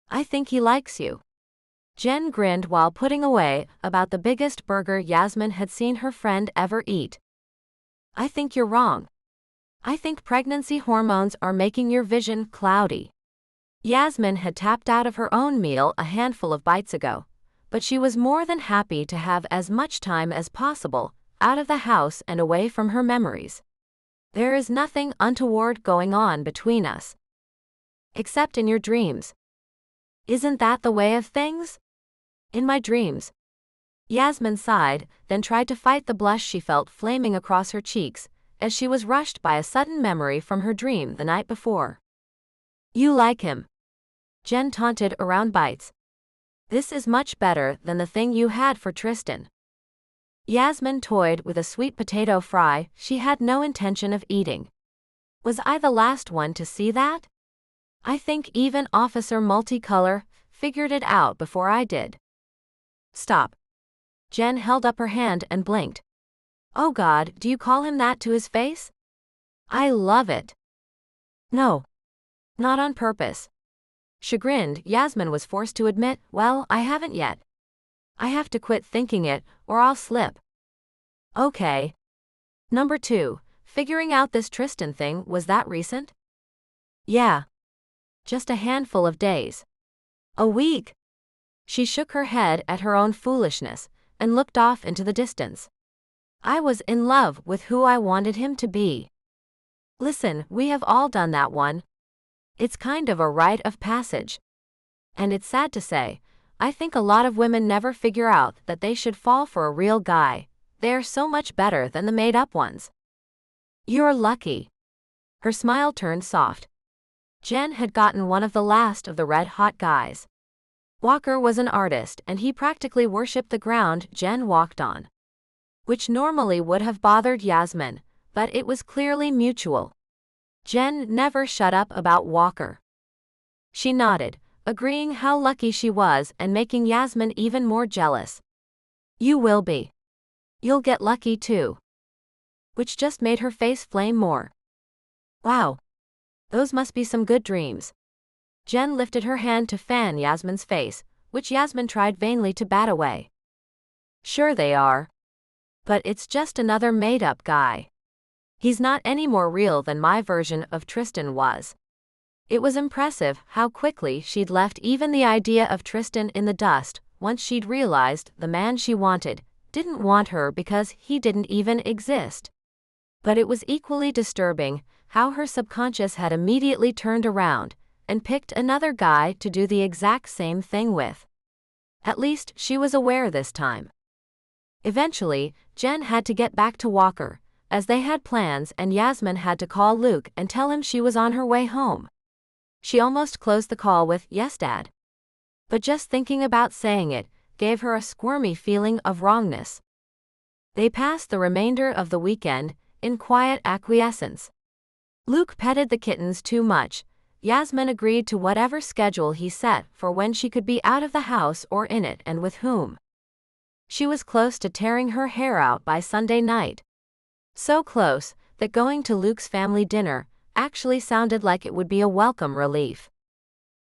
"I think he likes you." Jen grinned while putting away about the biggest burger Yasmin had seen her friend ever eat. "I think you're wrong. I think pregnancy hormones are making your vision cloudy." Yasmin had tapped out of her own meal a handful of bites ago, but she was more than happy to have as much time as possible out of the house and away from her memories. There is nothing untoward going on between us. Except in your dreams. Isn't that the way of things? In my dreams. Yasmin sighed, then tried to fight the blush she felt flaming across her cheeks, as she was rushed by a sudden memory from her dream the night before. You like him. Jen taunted around bites. This is much better than the thing you had for Tristan. Yasmin toyed with a sweet potato fry she had no intention of eating. Was I the last one to see that? I think even Officer Multicolor figured it out before I did. Stop. Jen held up her hand and blinked. Oh God, do you call him that to his face? I love it. No. Not on purpose. Chagrined, Yasmin was forced to admit, well, I haven't yet. I have to quit thinking it, or I'll slip. Okay. Number 2, figuring out this Tristan thing, was that recent? Yeah. Just a handful of days. A week. She shook her head at her own foolishness, and looked off into the distance. I was in love with who I wanted him to be. Listen, we have all done that one. It's kind of a rite of passage. And it's sad to say, I think a lot of women never figure out that they should fall for a real guy. They're so much better than the made-up ones. You're lucky. Her smile turned soft. Jen had gotten one of the last of the red-hot guys. Walker was an artist and he practically worshipped the ground Jen walked on. Which normally would have bothered Yasmin, but it was clearly mutual. Jen never shut up about Walker. She nodded, agreeing how lucky she was and making Yasmin even more jealous. You will be. You'll get lucky too. Which just made her face flame more. Wow. Those must be some good dreams. Jen lifted her hand to fan Yasmin's face, which Yasmin tried vainly to bat away. Sure they are. But it's just another made-up guy. He's not any more real than my version of Tristan was. It was impressive how quickly she'd left even the idea of Tristan in the dust once she'd realized the man she wanted didn't want her because he didn't even exist. But it was equally disturbing how her subconscious had immediately turned around and picked another guy to do the exact same thing with. At least she was aware this time. Eventually, Jen had to get back to Walker, as they had plans, and Yasmin had to call Luke and tell him she was on her way home. She almost closed the call with, "Yes, Dad." But just thinking about saying it gave her a squirmy feeling of wrongness. They passed the remainder of the weekend in quiet acquiescence. Luke petted the kittens too much. Yasmin agreed to whatever schedule he set for when she could be out of the house or in it and with whom. She was close to tearing her hair out by Sunday night. So close that going to Luke's family dinner actually sounded like it would be a welcome relief.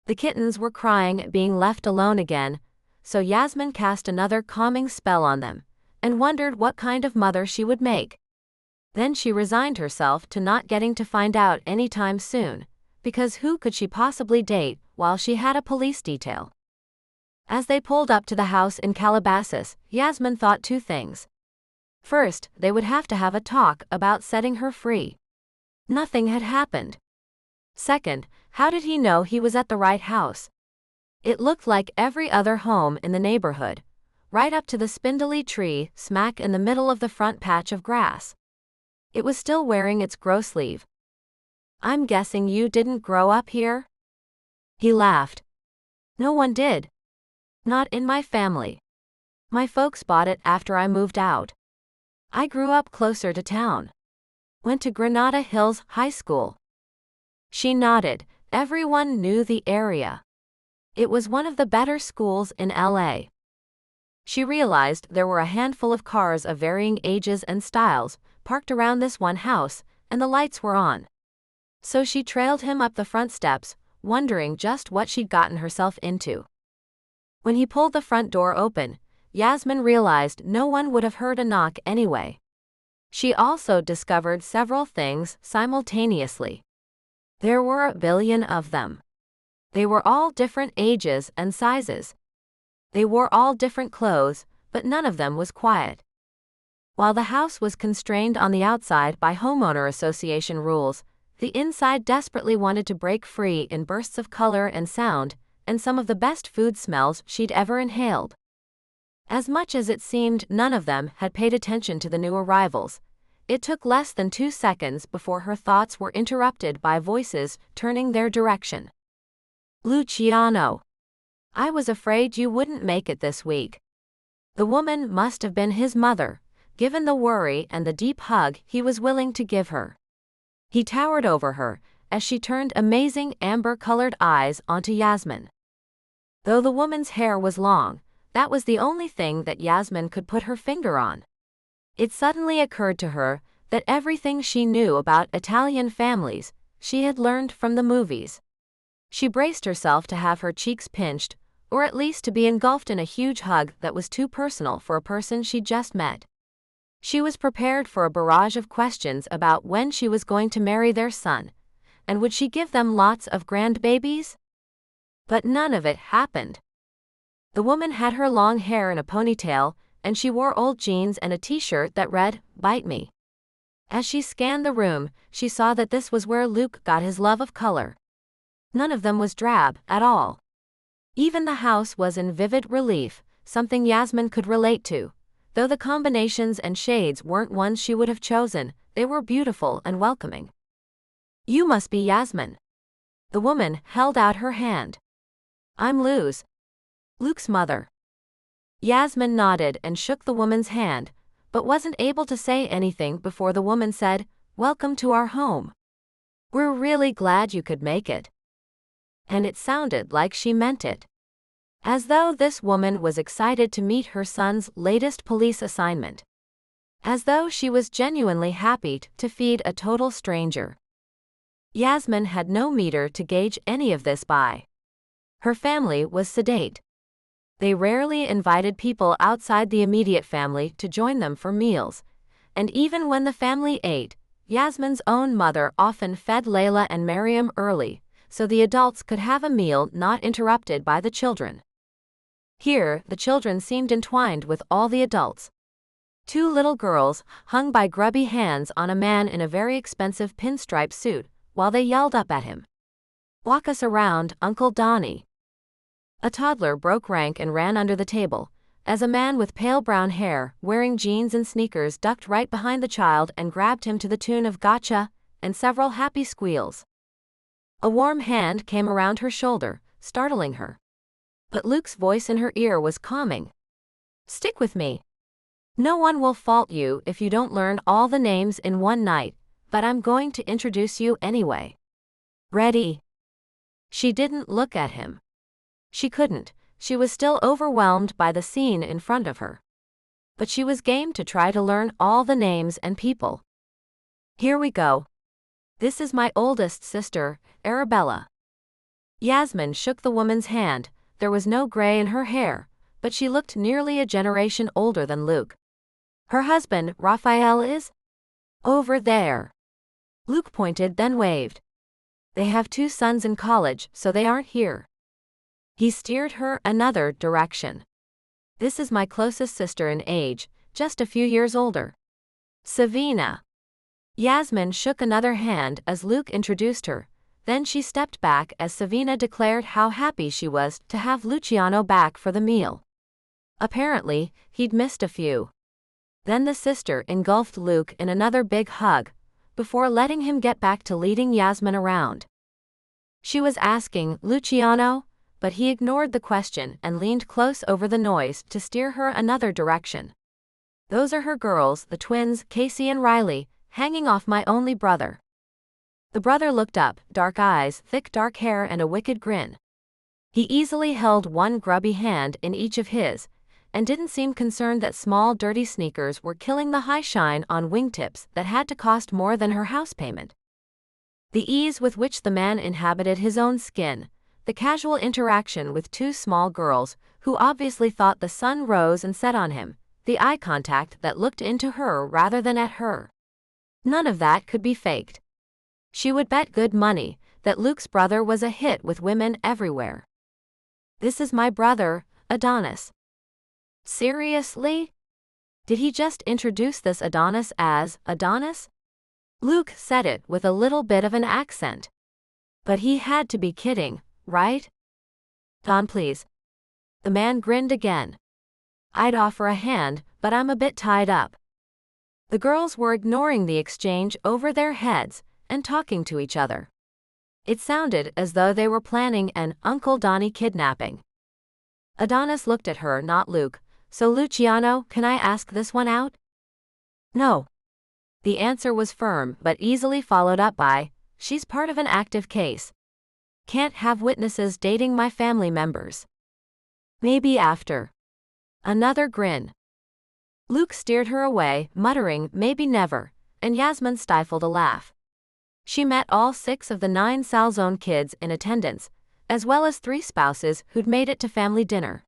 The kittens were crying at being left alone again, so Yasmin cast another calming spell on them, and wondered what kind of mother she would make. Then she resigned herself to not getting to find out anytime soon, because who could she possibly date while she had a police detail? As they pulled up to the house in Calabasas, Yasmin thought two things. First, they would have to have a talk about setting her free. Nothing had happened. Second, how did he know he was at the right house? It looked like every other home in the neighborhood, right up to the spindly tree smack in the middle of the front patch of grass. It was still wearing its gross leaf. I'm guessing you didn't grow up here? He laughed. No one did. Not in my family. My folks bought it after I moved out. I grew up closer to town. Went to Granada Hills High School. She nodded. Everyone knew the area. It was one of the better schools in LA. She realized there were a handful of cars of varying ages and styles parked around this one house, and the lights were on. So she trailed him up the front steps, wondering just what she'd gotten herself into. When he pulled the front door open, Yasmin realized no one would have heard a knock anyway. She also discovered several things simultaneously. There were a billion of them. They were all different ages and sizes. They wore all different clothes, but none of them was quiet. While the house was constrained on the outside by homeowner association rules, the inside desperately wanted to break free in bursts of color and sound, and some of the best food smells she'd ever inhaled. As much as it seemed none of them had paid attention to the new arrivals, it took less than 2 seconds before her thoughts were interrupted by voices turning their direction. Luciano. I was afraid you wouldn't make it this week. The woman must have been his mother, given the worry and the deep hug he was willing to give her. He towered over her as she turned amazing amber-colored eyes onto Yasmin. Though the woman's hair was long, that was the only thing that Yasmin could put her finger on. It suddenly occurred to her that everything she knew about Italian families she had learned from the movies. She braced herself to have her cheeks pinched, or at least to be engulfed in a huge hug that was too personal for a person she'd just met. She was prepared for a barrage of questions about when she was going to marry their son, and would she give them lots of grandbabies? But none of it happened. The woman had her long hair in a ponytail, and she wore old jeans and a t-shirt that read, "Bite Me." As she scanned the room, she saw that this was where Luke got his love of color. None of them was drab at all. Even the house was in vivid relief, something Yasmin could relate to. Though the combinations and shades weren't ones she would have chosen, they were beautiful and welcoming. You must be Yasmin. The woman held out her hand. I'm Luke's mother. Yasmin nodded and shook the woman's hand, but wasn't able to say anything before the woman said, Welcome to our home. We're really glad you could make it. And it sounded like she meant it. As though this woman was excited to meet her son's latest police assignment. As though she was genuinely happy to feed a total stranger. Yasmin had no meter to gauge any of this by. Her family was sedate. They rarely invited people outside the immediate family to join them for meals, and even when the family ate, Yasmin's own mother often fed Layla and Mariam early, so the adults could have a meal not interrupted by the children. Here, the children seemed entwined with all the adults. 2 little girls hung by grubby hands on a man in a very expensive pinstripe suit, while they yelled up at him. Walk us around, Uncle Donnie. A toddler broke rank and ran under the table, as a man with pale brown hair, wearing jeans and sneakers, ducked right behind the child and grabbed him to the tune of gotcha, and several happy squeals. A warm hand came around her shoulder, startling her. But Luke's voice in her ear was calming. Stick with me. No one will fault you if you don't learn all the names in one night, but I'm going to introduce you anyway. Ready? She didn't look at him. She couldn't, she was still overwhelmed by the scene in front of her. But she was game to try to learn all the names and people. Here we go. This is my oldest sister, Arabella. Yasmin shook the woman's hand. There was no gray in her hair, but she looked nearly a generation older than Luke. Her husband, Raphael, is over there. Luke pointed, then waved. They have 2 sons in college, so they aren't here. He steered her another direction. This is my closest sister in age, just a few years older. Savina. Yasmin shook another hand as Luke introduced her. Then she stepped back as Savina declared how happy she was to have Luciano back for the meal. Apparently, he'd missed a few. Then the sister engulfed Luke in another big hug, before letting him get back to leading Yasmin around. She was asking, Luciano? But he ignored the question and leaned close over the noise to steer her another direction. Those are her girls, the twins, Casey and Riley, hanging off my only brother. The brother looked up, dark eyes, thick dark hair and a wicked grin. He easily held one grubby hand in each of his, and didn't seem concerned that small dirty sneakers were killing the high shine on wingtips that had to cost more than her house payment. The ease with which the man inhabited his own skin, the casual interaction with 2 small girls, who obviously thought the sun rose and set on him, the eye contact that looked into her rather than at her. None of that could be faked. She would bet good money that Luke's brother was a hit with women everywhere. This is my brother, Adonis. Seriously? Did he just introduce this Adonis as Adonis? Luke said it with a little bit of an accent. But he had to be kidding, right? Don, please. The man grinned again. I'd offer a hand, but I'm a bit tied up. The girls were ignoring the exchange over their heads and talking to each other. It sounded as though they were planning an Uncle Donnie kidnapping. Adonis looked at her, not Luke. So Luciano, can I ask this one out? No. The answer was firm but easily followed up by, she's part of an active case. Can't have witnesses dating my family members. Maybe after. Another grin. Luke steered her away, muttering, maybe never, and Yasmin stifled a laugh. She met all 6 of the 9 Salzone kids in attendance, as well as 3 spouses who'd made it to family dinner.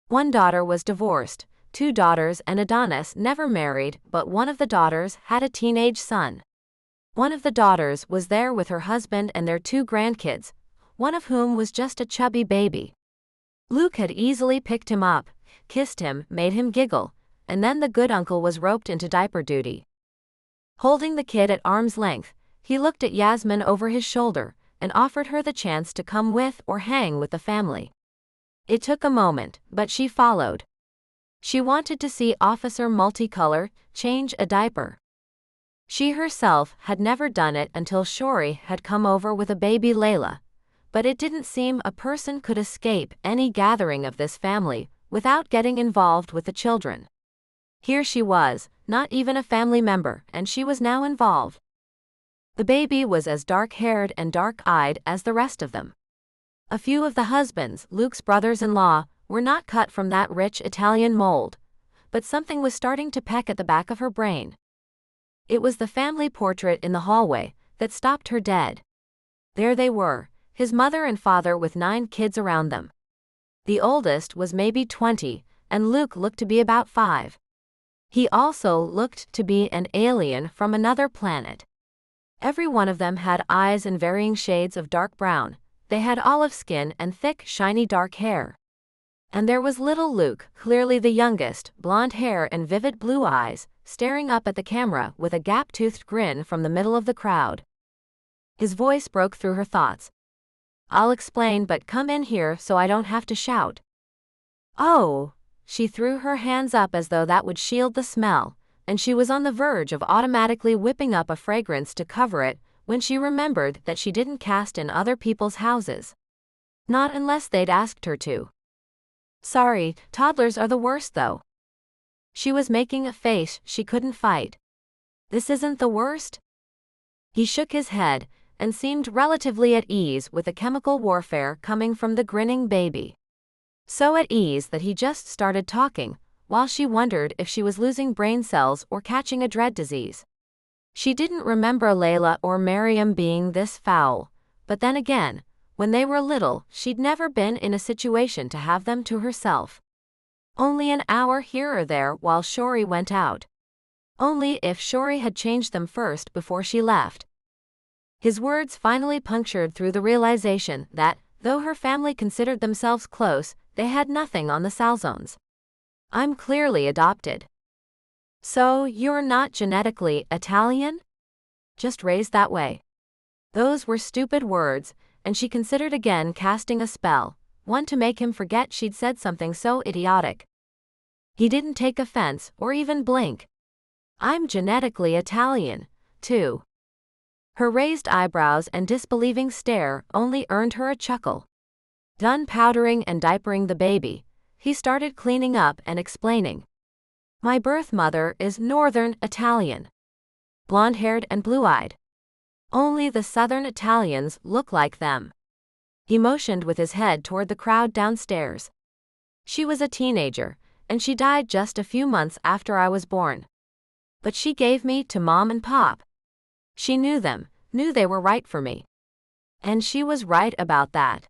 1 daughter was divorced, 2 daughters and Adonis never married, but one of the daughters had a teenage son. One of the daughters was there with her husband and their 2 grandkids, one of whom was just a chubby baby. Luke had easily picked him up, kissed him, made him giggle, and then the good uncle was roped into diaper duty. Holding the kid at arm's length, he looked at Yasmin over his shoulder and offered her the chance to come with or hang with the family. It took a moment, but she followed. She wanted to see Officer Multicolor change a diaper. She herself had never done it until Shori had come over with a baby Layla, but it didn't seem a person could escape any gathering of this family without getting involved with the children. Here she was, not even a family member, and she was now involved. The baby was as dark-haired and dark-eyed as the rest of them. A few of the husbands, Luke's brothers-in-law, were not cut from that rich Italian mold, but something was starting to peck at the back of her brain. It was the family portrait in the hallway that stopped her dead. There they were, his mother and father with 9 kids around them. The oldest was maybe 20, and Luke looked to be about 5. He also looked to be an alien from another planet. Every one of them had eyes in varying shades of dark brown. They had olive skin and thick, shiny dark hair. And there was little Luke, clearly the youngest, blonde hair and vivid blue eyes, staring up at the camera with a gap-toothed grin from the middle of the crowd. His voice broke through her thoughts. I'll explain, but come in here so I don't have to shout. Oh! She threw her hands up as though that would shield the smell, and she was on the verge of automatically whipping up a fragrance to cover it when she remembered that she didn't cast in other people's houses. Not unless they'd asked her to. Sorry, toddlers are the worst though. She was making a face she couldn't fight. This isn't the worst? He shook his head and seemed relatively at ease with the chemical warfare coming from the grinning baby. So at ease that he just started talking, while she wondered if she was losing brain cells or catching a dread disease. She didn't remember Layla or Miriam being this foul, but then again, when they were little, she'd never been in a situation to have them to herself. Only an hour here or there while Shori went out. Only if Shori had changed them first before she left. His words finally punctured through the realization that, though her family considered themselves close, they had nothing on the Salzones. I'm clearly adopted. So, you're not genetically Italian? Just raised that way. Those were stupid words, and she considered again casting a spell, one to make him forget she'd said something so idiotic. He didn't take offense or even blink. I'm genetically Italian, too. Her raised eyebrows and disbelieving stare only earned her a chuckle. Done powdering and diapering the baby, he started cleaning up and explaining. My birth mother is Northern Italian. Blonde-haired and blue-eyed. Only the Southern Italians look like them. He motioned with his head toward the crowd downstairs. She was a teenager, and she died just a few months after I was born. But she gave me to Mom and Pop. She knew them, knew they were right for me. And she was right about that.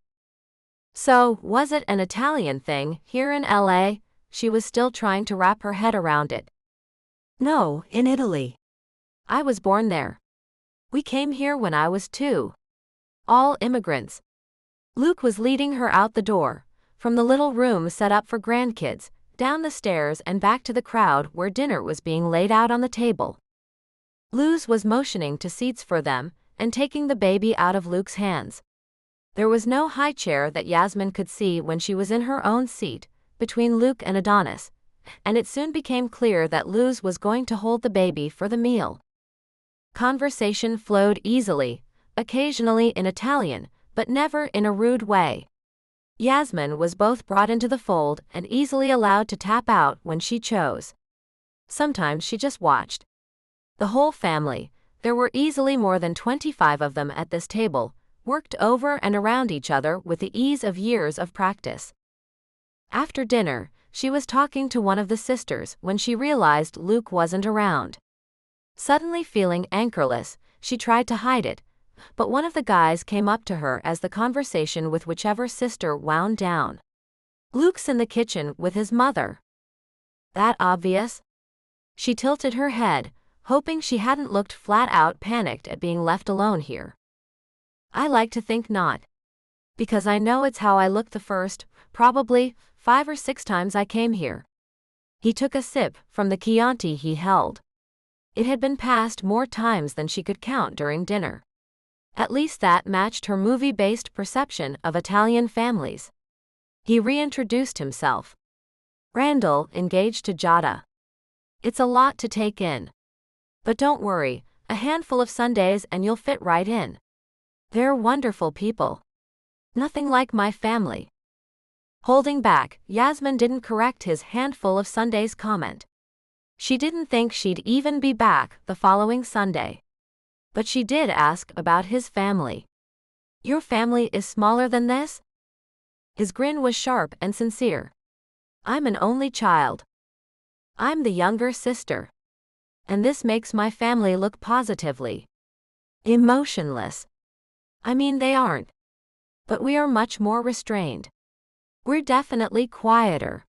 So, was it an Italian thing here in LA? She was still trying to wrap her head around it. No, in Italy. I was born there. We came here when I was 2. All immigrants. Luke was leading her out the door, from the little room set up for grandkids, down the stairs and back to the crowd where dinner was being laid out on the table. Luz was motioning to seats for them and taking the baby out of Luke's hands. There was no high chair that Yasmin could see when she was in her own seat, between Luke and Adonis, and it soon became clear that Luz was going to hold the baby for the meal. Conversation flowed easily, occasionally in Italian, but never in a rude way. Yasmin was both brought into the fold and easily allowed to tap out when she chose. Sometimes she just watched. The whole family, there were easily more than 25 of them at this table, worked over and around each other with the ease of years of practice. After dinner, she was talking to one of the sisters when she realized Luke wasn't around. Suddenly feeling anchorless, she tried to hide it, but one of the guys came up to her as the conversation with whichever sister wound down. "Luke's in the kitchen with his mother." "That obvious?" She tilted her head, hoping she hadn't looked flat out panicked at being left alone here. "I like to think not. Because I know it's how I looked the first, probably, 5 or 6 times I came here." He took a sip from the Chianti he held. It had been passed more times than she could count during dinner. At least that matched her movie-based perception of Italian families. He reintroduced himself. "Randall, engaged to Giada. It's a lot to take in. But don't worry, a handful of Sundays and you'll fit right in. They're wonderful people. Nothing like my family." Holding back, Yasmin didn't correct his handful of Sundays comment. She didn't think she'd even be back the following Sunday. But she did ask about his family. "Your family is smaller than this?" His grin was sharp and sincere. "I'm an only child. I'm the younger sister. And this makes my family look positively emotionless. I mean, they aren't. But we are much more restrained. We're definitely quieter.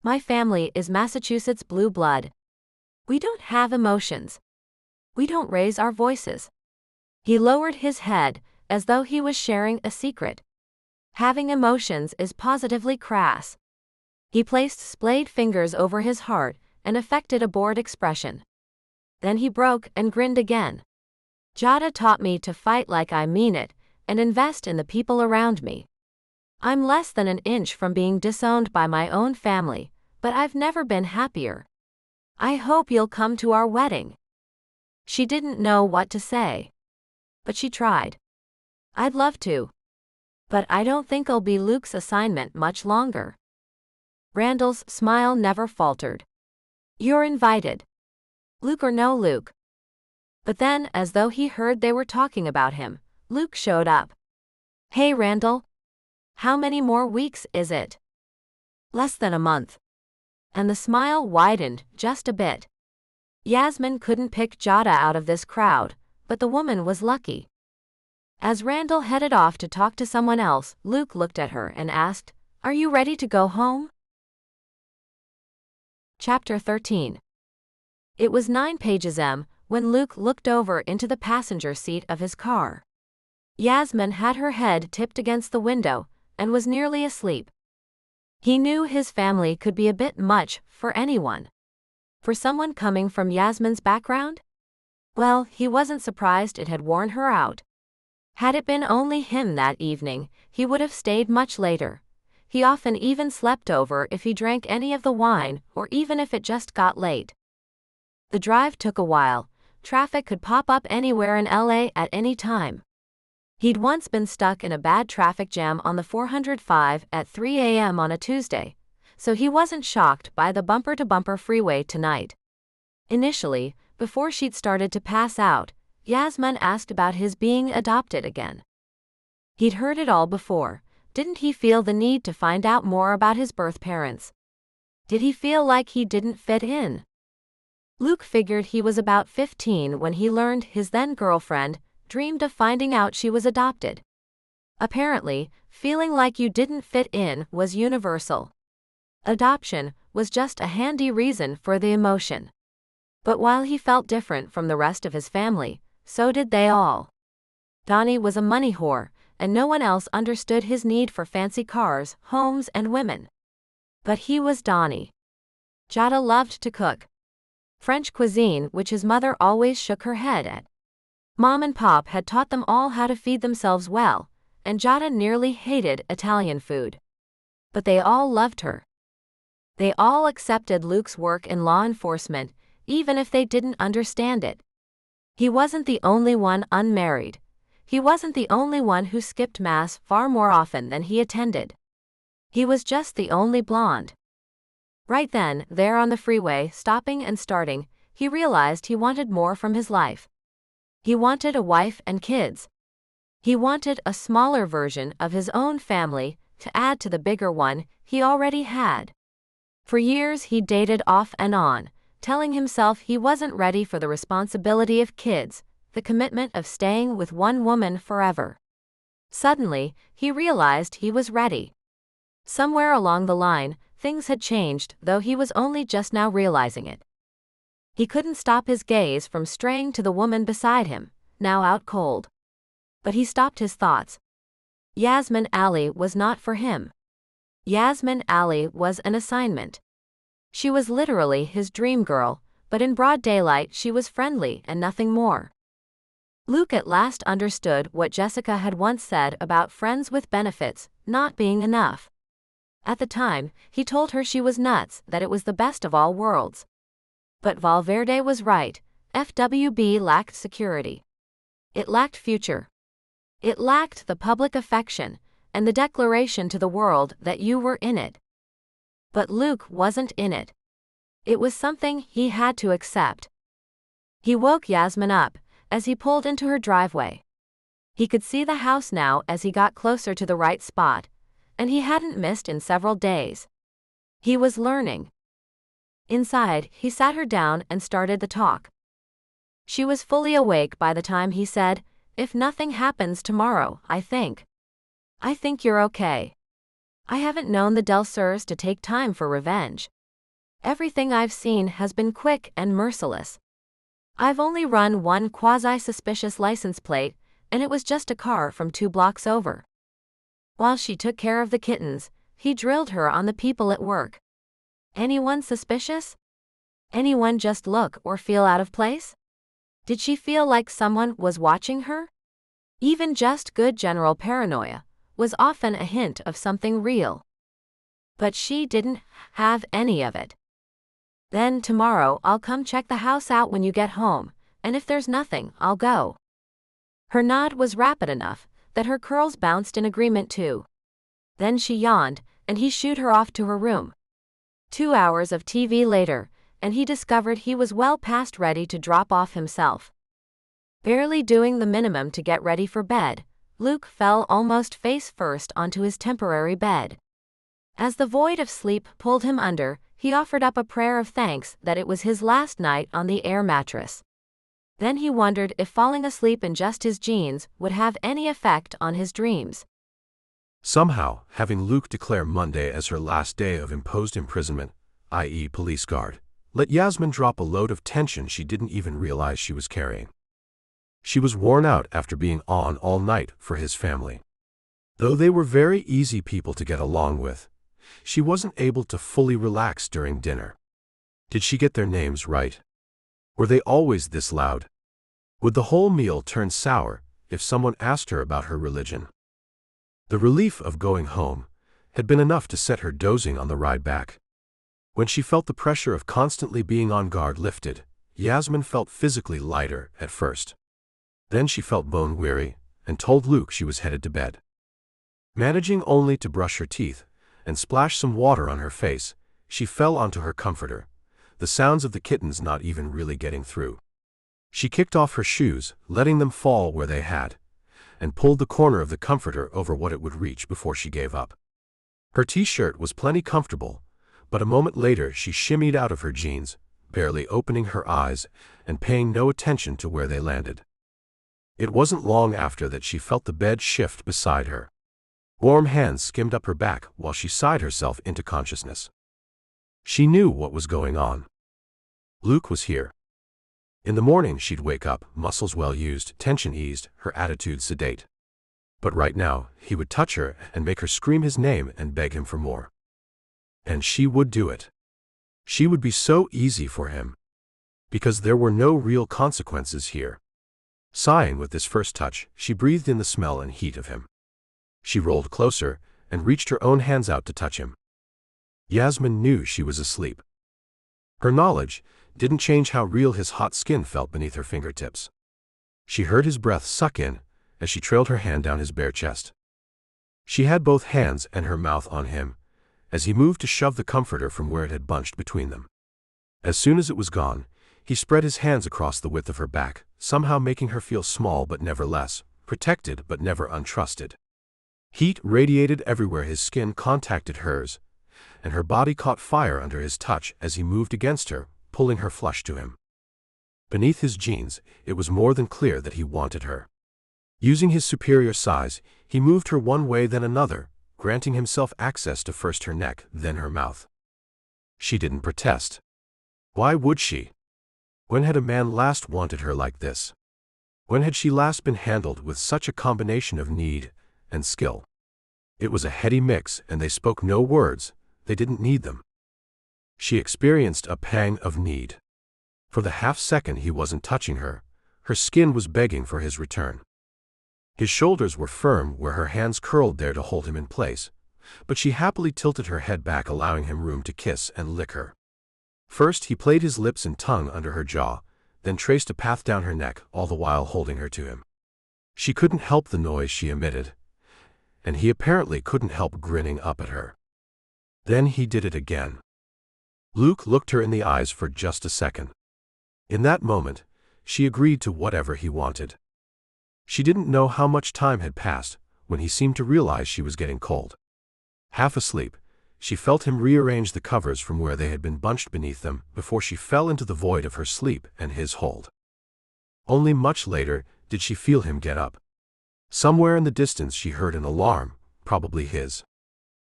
My family is Massachusetts blue blood. We don't have emotions. We don't raise our voices." He lowered his head, as though he was sharing a secret. "Having emotions is positively crass." He placed splayed fingers over his heart and affected a bored expression. Then he broke and grinned again. "Giada taught me to fight like I mean it, and invest in the people around me. I'm less than an inch from being disowned by my own family, but I've never been happier. I hope you'll come to our wedding." She didn't know what to say. But she tried. "I'd love to. But I don't think I'll be Luke's assignment much longer." Randall's smile never faltered. "You're invited. Luke or no Luke." But then, as though he heard they were talking about him, Luke showed up. "Hey Randall. How many more weeks is it?" "Less than a month." And the smile widened just a bit. Yasmin couldn't pick Giada out of this crowd, but the woman was lucky. As Randall headed off to talk to someone else, Luke looked at her and asked, "Are you ready to go home?" Chapter 13. It was 9 pages m when Luke looked over into the passenger seat of his car. Yasmin had her head tipped against the window and was nearly asleep. He knew his family could be a bit much for anyone. For someone coming from Yasmin's background? Well, he wasn't surprised it had worn her out. Had it been only him that evening, he would have stayed much later. He often even slept over if he drank any of the wine or even if it just got late. The drive took a while. Traffic could pop up anywhere in LA at any time. He'd once been stuck in a bad traffic jam on the 405 at 3 a.m. on a Tuesday, so he wasn't shocked by the bumper-to-bumper freeway tonight. Initially, before she'd started to pass out, Yasmin asked about his being adopted again. He'd heard it all before. Didn't he feel the need to find out more about his birth parents? Did he feel like he didn't fit in? Luke figured he was about 15 when he learned his then-girlfriend dreamed of finding out she was adopted. Apparently, feeling like you didn't fit in was universal. Adoption was just a handy reason for the emotion. But while he felt different from the rest of his family, so did they all. Donnie was a money whore, and no one else understood his need for fancy cars, homes, and women. But he was Donnie. Jada loved to cook French cuisine, which his mother always shook her head at. Mom and Pop had taught them all how to feed themselves well, and Jada nearly hated Italian food. But they all loved her. They all accepted Luke's work in law enforcement, even if they didn't understand it. He wasn't the only one unmarried. He wasn't the only one who skipped mass far more often than he attended. He was just the only blonde. Right then, there on the freeway, stopping and starting, he realized he wanted more from his life. He wanted a wife and kids. He wanted a smaller version of his own family to add to the bigger one he already had. For years he dated off and on, telling himself he wasn't ready for the responsibility of kids, the commitment of staying with one woman forever. Suddenly, he realized he was ready. Somewhere along the line, things had changed, though he was only just now realizing it. He couldn't stop his gaze from straying to the woman beside him, now out cold. But he stopped his thoughts. Yasmin Ali was not for him. Yasmin Ali was an assignment. She was literally his dream girl, but in broad daylight she was friendly and nothing more. Luke at last understood what Jessica had once said about friends with benefits not being enough. At the time, he told her she was nuts, that it was the best of all worlds. But Valverde was right. FWB lacked security. It lacked future. It lacked the public affection and the declaration to the world that you were in it. But Luke wasn't in it. It was something he had to accept. He woke Yasmin up as he pulled into her driveway. He could see the house now as he got closer to the right spot, and he hadn't missed in several days. He was learning. Inside, he sat her down and started the talk. She was fully awake by the time he said, "If nothing happens tomorrow, I think you're okay. I haven't known the Del Surs to take time for revenge. Everything I've seen has been quick and merciless. I've only run one quasi-suspicious license plate, and it was just a car from 2 blocks over." While she took care of the kittens, he drilled her on the people at work. Anyone suspicious? Anyone just look or feel out of place? Did she feel like someone was watching her? Even just good general paranoia was often a hint of something real. But she didn't have any of it. "Then tomorrow I'll come check the house out when you get home, and if there's nothing, I'll go." Her nod was rapid enough that her curls bounced in agreement too. Then she yawned, and he shooed her off to her room. 2 hours of TV later, and he discovered he was well past ready to drop off himself. Barely doing the minimum to get ready for bed, Luke fell almost face first onto his temporary bed. As the void of sleep pulled him under, he offered up a prayer of thanks that it was his last night on the air mattress. Then he wondered if falling asleep in just his jeans would have any effect on his dreams. Somehow, having Luke declare Monday as her last day of imposed imprisonment, i.e. police guard, let Yasmin drop a load of tension she didn't even realize she was carrying. She was worn out after being on all night for his family. Though they were very easy people to get along with, she wasn't able to fully relax during dinner. Did she get their names right? Were they always this loud? Would the whole meal turn sour if someone asked her about her religion? The relief of going home had been enough to set her dozing on the ride back. When she felt the pressure of constantly being on guard lifted, Yasmin felt physically lighter at first. Then she felt bone-weary and told Luke she was headed to bed. Managing only to brush her teeth and splash some water on her face, she fell onto her comforter, the sounds of the kittens not even really getting through. She kicked off her shoes, letting them fall where they had, and pulled the corner of the comforter over what it would reach before she gave up. Her t-shirt was plenty comfortable, but a moment later she shimmied out of her jeans, barely opening her eyes and paying no attention to where they landed. It wasn't long after that she felt the bed shift beside her. Warm hands skimmed up her back while she sighed herself into consciousness. She knew what was going on. Luke was here. In the morning she'd wake up, muscles well used, tension eased, her attitude sedate. But right now, he would touch her and make her scream his name and beg him for more. And she would do it. She would be so easy for him. Because there were no real consequences here. Sighing with this first touch, she breathed in the smell and heat of him. She rolled closer and reached her own hands out to touch him. Yasmin knew she was asleep. Her knowledge didn't change how real his hot skin felt beneath her fingertips. She heard his breath suck in as she trailed her hand down his bare chest. She had both hands and her mouth on him as he moved to shove the comforter from where it had bunched between them. As soon as it was gone, he spread his hands across the width of her back, somehow making her feel small but never less, protected but never untrusted. Heat radiated everywhere his skin contacted hers, and her body caught fire under his touch as he moved against her, pulling her flush to him. Beneath his jeans, it was more than clear that he wanted her. Using his superior size, he moved her one way then another, granting himself access to first her neck, then her mouth. She didn't protest. Why would she? When had a man last wanted her like this? When had she last been handled with such a combination of need and skill? It was a heady mix, and they spoke no words. They didn't need them. She experienced a pang of need. For the half-second he wasn't touching her, her skin was begging for his return. His shoulders were firm where her hands curled there to hold him in place, but she happily tilted her head back, allowing him room to kiss and lick her. First he played his lips and tongue under her jaw, then traced a path down her neck, all the while holding her to him. She couldn't help the noise she emitted, and he apparently couldn't help grinning up at her. Then he did it again. Luke looked her in the eyes for just a second. In that moment, she agreed to whatever he wanted. She didn't know how much time had passed when he seemed to realize she was getting cold. Half asleep, she felt him rearrange the covers from where they had been bunched beneath them before she fell into the void of her sleep and his hold. Only much later did she feel him get up. Somewhere in the distance she heard an alarm, probably his.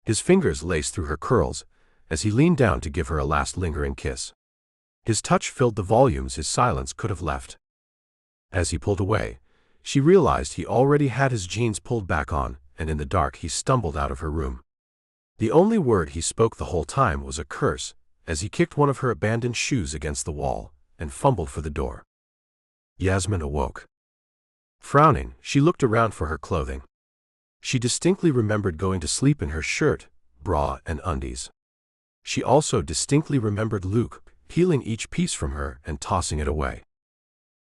His fingers laced through her curls as he leaned down to give her a last lingering kiss. His touch filled the volumes his silence could have left. As he pulled away, she realized he already had his jeans pulled back on, and in the dark he stumbled out of her room. The only word he spoke the whole time was a curse, as he kicked one of her abandoned shoes against the wall and fumbled for the door. Yasmin awoke. Frowning, she looked around for her clothing. She distinctly remembered going to sleep in her shirt, bra, and undies. She also distinctly remembered Luke peeling each piece from her and tossing it away.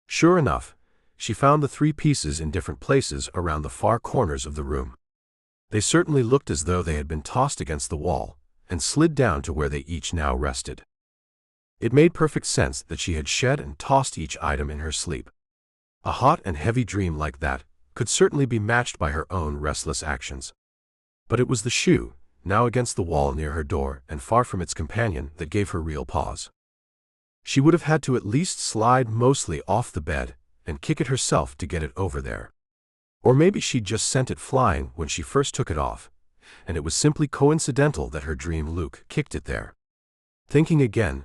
Sure enough, she found the 3 pieces in different places around the far corners of the room. They certainly looked as though they had been tossed against the wall and slid down to where they each now rested. It made perfect sense that she had shed and tossed each item in her sleep. A hot and heavy dream like that could certainly be matched by her own restless actions. But it was the shoe, now against the wall near her door and far from its companion, that gave her real pause. She would have had to at least slide mostly off the bed and kick it herself to get it over there. Or maybe she'd just sent it flying when she first took it off, and it was simply coincidental that her dream Luke kicked it there. Thinking again,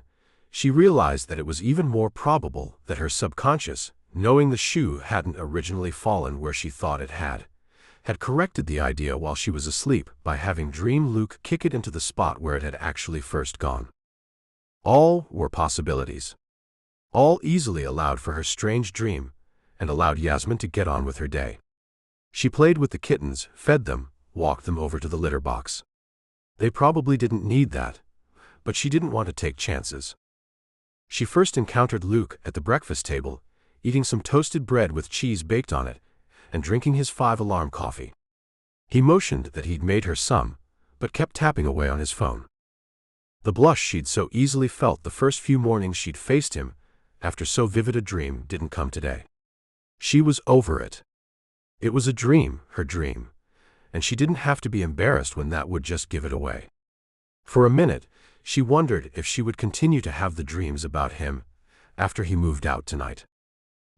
she realized that it was even more probable that her subconscious, knowing the shoe hadn't originally fallen where she thought it had corrected the idea while she was asleep by having dream Luke kick it into the spot where it had actually first gone. All were possibilities. All easily allowed for her strange dream, and allowed Yasmin to get on with her day. She played with the kittens, fed them, walked them over to the litter box. They probably didn't need that, but she didn't want to take chances. She first encountered Luke at the breakfast table, eating some toasted bread with cheese baked on it, and drinking his 5-alarm coffee. He motioned that he'd made her some, but kept tapping away on his phone. The blush she'd so easily felt the first few mornings she'd faced him after so vivid a dream didn't come today. She was over it. It was a dream, her dream, and she didn't have to be embarrassed when that would just give it away. For a minute, she wondered if she would continue to have the dreams about him after he moved out tonight.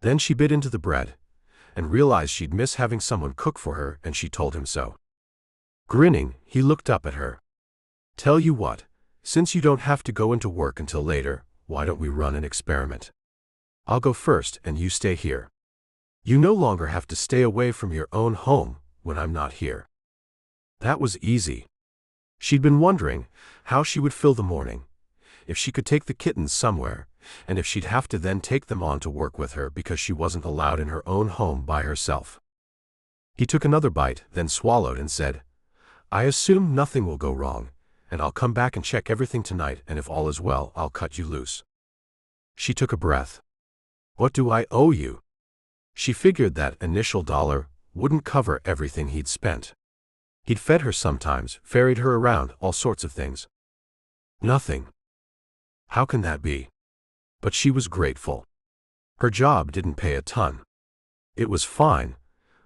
Then she bit into the bread and realized she'd miss having someone cook for her, and she told him so. Grinning, he looked up at her. "Tell you what, since you don't have to go into work until later, why don't we run an experiment? I'll go first and you stay here. You no longer have to stay away from your own home when I'm not here." That was easy. She'd been wondering how she would fill the morning, if she could take the kittens somewhere, and if she'd have to then take them on to work with her because she wasn't allowed in her own home by herself. He took another bite, then swallowed and said, "I assume nothing will go wrong, and I'll come back and check everything tonight, and if all is well, I'll cut you loose." She took a breath. "What do I owe you?" She figured that initial dollar wouldn't cover everything he'd spent. He'd fed her sometimes, ferried her around, all sorts of things. Nothing. How can that be? But she was grateful. Her job didn't pay a ton. It was fine,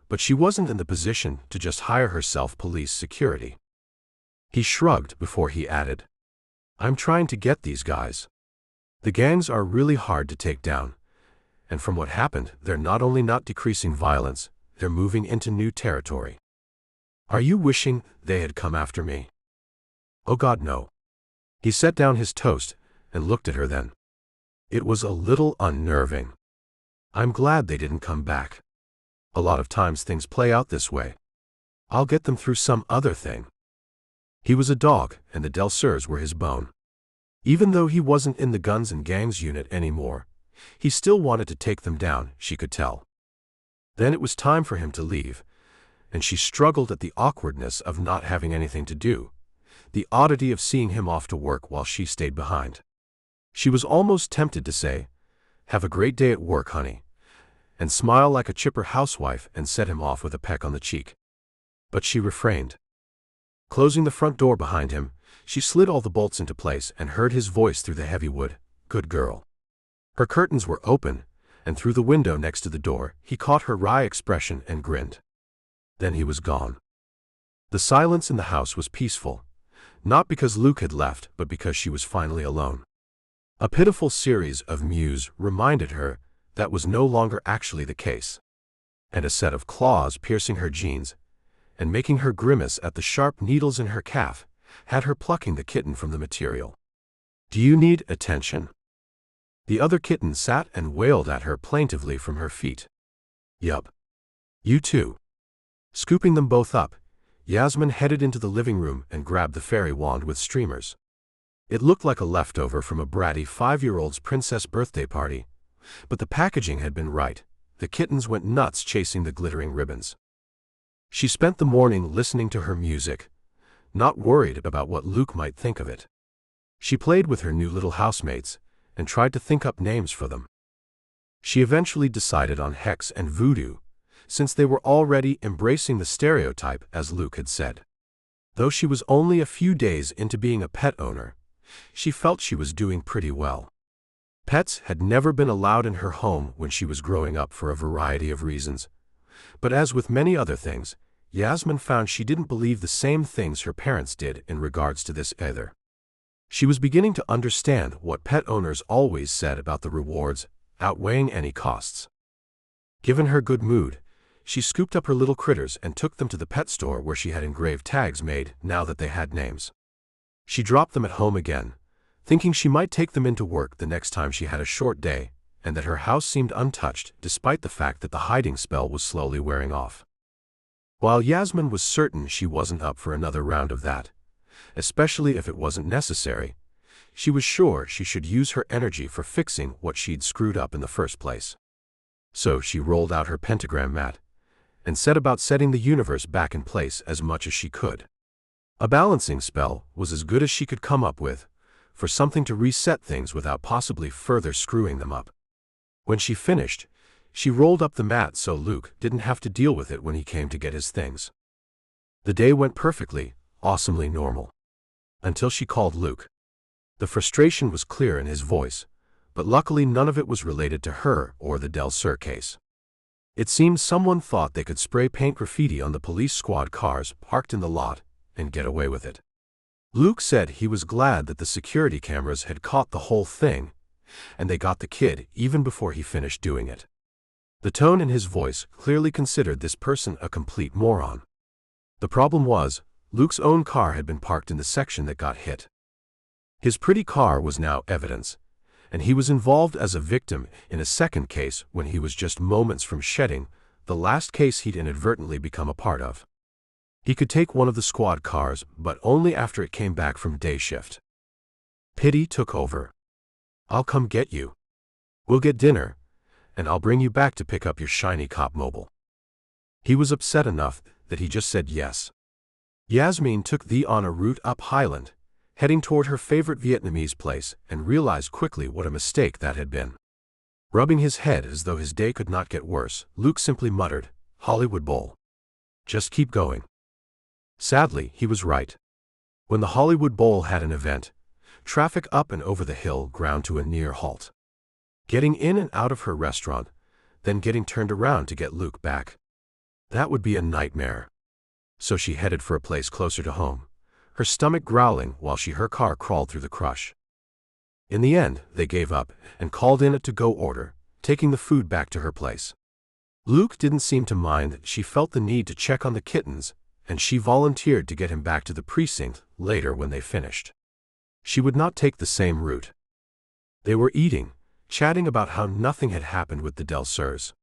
but she wasn't in the position to just hire herself police security. He shrugged before he added, "I'm trying to get these guys. The gangs are really hard to take down, and from what happened, they're not only not decreasing violence, they're moving into new territory. Are you wishing they had come after me?" "Oh God, no." He set down his toast and looked at her then. It was a little unnerving. "I'm glad they didn't come back. A lot of times things play out this way. I'll get them through some other thing." He was a dog, and the Del Surs were his bone. Even though he wasn't in the guns and gangs unit anymore, he still wanted to take them down, she could tell. Then it was time for him to leave, and she struggled at the awkwardness of not having anything to do, the oddity of seeing him off to work while she stayed behind. She was almost tempted to say, "Have a great day at work, honey," and smile like a chipper housewife and set him off with a peck on the cheek. But she refrained. Closing the front door behind him, she slid all the bolts into place and heard his voice through the heavy wood, "Good girl." Her curtains were open, and through the window next to the door, he caught her wry expression and grinned. Then he was gone. The silence in the house was peaceful, not because Luke had left, but because she was finally alone. A pitiful series of mews reminded her that was no longer actually the case, and a set of claws piercing her jeans and making her grimace at the sharp needles in her calf had her plucking the kitten from the material. "Do you need attention?" The other kitten sat and wailed at her plaintively from her feet. "Yup. You too." Scooping them both up, Yasmin headed into the living room and grabbed the fairy wand with streamers. It looked like a leftover from a bratty 5-year-old's princess birthday party, but the packaging had been right. The kittens went nuts chasing the glittering ribbons. She spent the morning listening to her music, not worried about what Luke might think of it. She played with her new little housemates and tried to think up names for them. She eventually decided on Hex and Voodoo, since they were already embracing the stereotype, as Luke had said. Though she was only a few days into being a pet owner, she felt she was doing pretty well. Pets had never been allowed in her home when she was growing up for a variety of reasons, but as with many other things, Yasmin found she didn't believe the same things her parents did in regards to this either. She was beginning to understand what pet owners always said about the rewards outweighing any costs. Given her good mood, she scooped up her little critters and took them to the pet store where she had engraved tags made now that they had names. She dropped them at home again, thinking she might take them into work the next time she had a short day, and that her house seemed untouched despite the fact that the hiding spell was slowly wearing off. While Yasmin was certain she wasn't up for another round of that, especially if it wasn't necessary, she was sure she should use her energy for fixing what she'd screwed up in the first place. So she rolled out her pentagram mat and set about setting the universe back in place as much as she could. A balancing spell was as good as she could come up with, for something to reset things without possibly further screwing them up. When she finished, she rolled up the mat so Luke didn't have to deal with it when he came to get his things. The day went perfectly, awesomely normal. Until she called Luke. The frustration was clear in his voice, but luckily none of it was related to her or the Del Sur case. It seemed someone thought they could spray paint graffiti on the police squad cars parked in the lot and get away with it. Luke said he was glad that the security cameras had caught the whole thing, and they got the kid even before he finished doing it. The tone in his voice clearly considered this person a complete moron. The problem was, Luke's own car had been parked in the section that got hit. His pretty car was now evidence, and he was involved as a victim in a second case when he was just moments from shedding the last case he'd inadvertently become a part of. He could take one of the squad cars, but only after it came back from day shift. Pity took over. "I'll come get you. We'll get dinner, and I'll bring you back to pick up your shiny cop mobile." He was upset enough that he just said yes. Yasmin took the on a route up Highland, heading toward her favorite Vietnamese place, and realized quickly what a mistake that had been. Rubbing his head as though his day could not get worse, Luke simply muttered, "Hollywood Bowl. Just keep going." Sadly, he was right. When the Hollywood Bowl had an event, traffic up and over the hill ground to a near halt. Getting in and out of her restaurant, then getting turned around to get Luke back. That would be a nightmare. So she headed for a place closer to home, her stomach growling while her car crawled through the crush. In the end, they gave up and called in a to-go order, taking the food back to her place. Luke didn't seem to mind that she felt the need to check on the kittens, and she volunteered to get him back to the precinct later when they finished. She would not take the same route. They were eating, chatting about how nothing had happened with the Del Surs.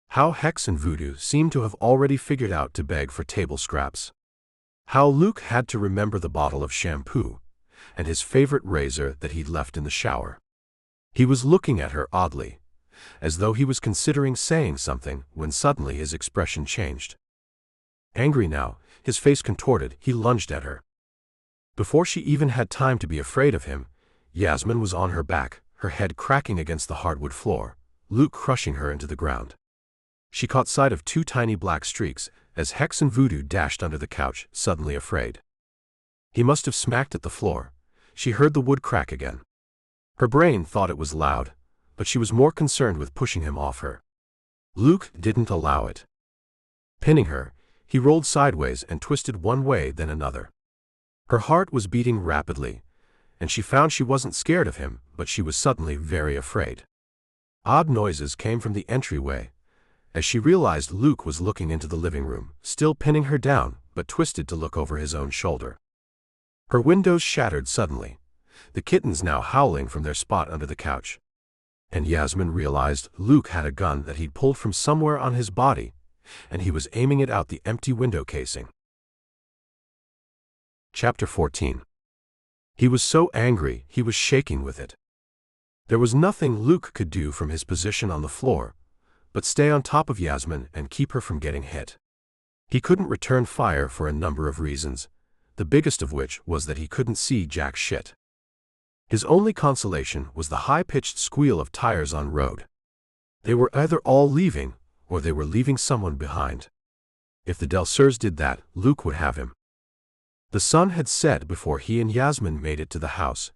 How Hex and Voodoo seemed to have already figured out to beg for table scraps. How Luke had to remember the bottle of shampoo, and his favorite razor that he'd left in the shower. He was looking at her oddly, as though he was considering saying something when suddenly his expression changed. Angry now, his face contorted, he lunged at her. Before she even had time to be afraid of him, Yasmin was on her back, her head cracking against the hardwood floor, Luke crushing her into the ground. She caught sight of two tiny black streaks as Hex and Voodoo dashed under the couch, suddenly afraid. He must have smacked at the floor. She heard the wood crack again. Her brain thought it was loud, but she was more concerned with pushing him off her. Luke didn't allow it. Pinning her, he rolled sideways and twisted one way then another. Her heart was beating rapidly, and she found she wasn't scared of him, but she was suddenly very afraid. Odd noises came from the entryway, as she realized Luke was looking into the living room, still pinning her down, but twisted to look over his own shoulder. Her windows shattered suddenly, the kittens now howling from their spot under the couch. And Yasmin realized Luke had a gun that he'd pulled from somewhere on his body, and he was aiming it out the empty window casing. Chapter 14. He was so angry, he was shaking with it. There was nothing Luke could do from his position on the floor, but stay on top of Yasmin and keep her from getting hit. He couldn't return fire for a number of reasons, the biggest of which was that he couldn't see jack shit. His only consolation was the high-pitched squeal of tires on road. They were either all leaving, or they were leaving someone behind. If the Del Surs did that, Luke would have him. The sun had set before he and Yasmin made it to the house,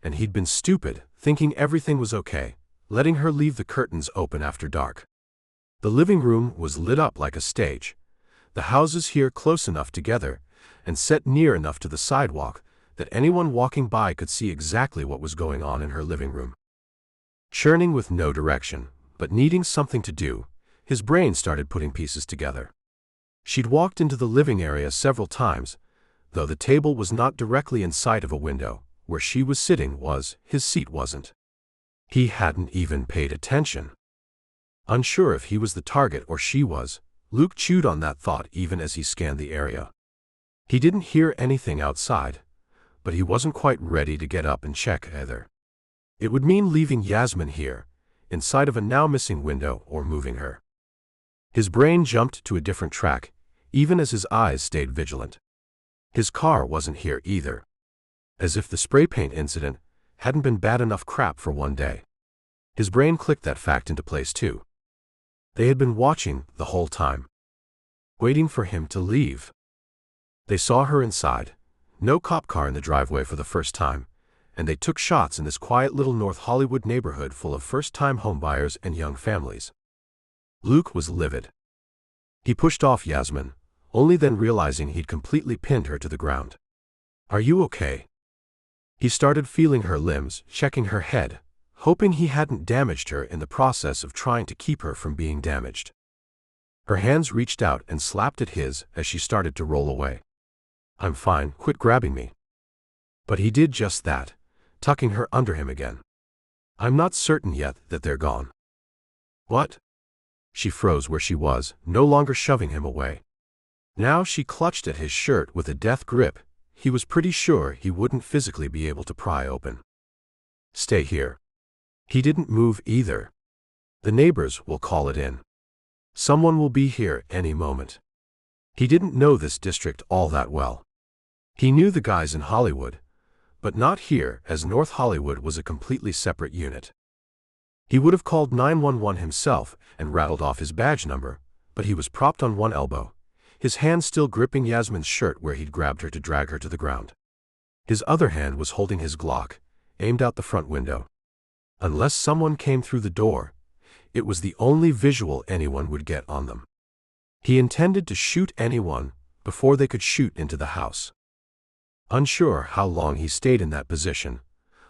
and he'd been stupid, thinking everything was okay, letting her leave the curtains open after dark. The living room was lit up like a stage, the houses here close enough together, and set near enough to the sidewalk, that anyone walking by could see exactly what was going on in her living room. Churning with no direction, but needing something to do, his brain started putting pieces together. She'd walked into the living area several times, though the table was not directly in sight of a window. Where she was sitting was, his seat wasn't. He hadn't even paid attention. Unsure if he was the target or she was, Luke chewed on that thought even as he scanned the area. He didn't hear anything outside, but he wasn't quite ready to get up and check either. It would mean leaving Yasmin here, inside of a now-missing window, or moving her. His brain jumped to a different track, even as his eyes stayed vigilant. His car wasn't here either. As if the spray paint incident hadn't been bad enough crap for one day. His brain clicked that fact into place too. They had been watching the whole time, waiting for him to leave. They saw her inside, no cop car in the driveway for the first time, and they took shots in this quiet little North Hollywood neighborhood full of first-time homebuyers and young families. Luke was livid. He pushed off Yasmin, only then realizing he'd completely pinned her to the ground. "Are you okay?" He started feeling her limbs, checking her head, hoping he hadn't damaged her in the process of trying to keep her from being damaged. Her hands reached out and slapped at his as she started to roll away. "I'm fine, quit grabbing me." But he did just that, tucking her under him again. "I'm not certain yet that they're gone." "What?" She froze where she was, no longer shoving him away. Now she clutched at his shirt with a death grip. He was pretty sure he wouldn't physically be able to pry open. Stay here. He didn't move either. The neighbors will call it in. Someone will be here any moment. He didn't know this district all that well. He knew the guys in Hollywood, but not here, as North Hollywood was a completely separate unit. He would have called 911 himself and rattled off his badge number, but he was propped on one elbow, his hand still gripping Yasmin's shirt where he'd grabbed her to drag her to the ground. His other hand was holding his Glock, aimed out the front window. Unless someone came through the door, it was the only visual anyone would get on them. He intended to shoot anyone before they could shoot into the house. Unsure how long he stayed in that position,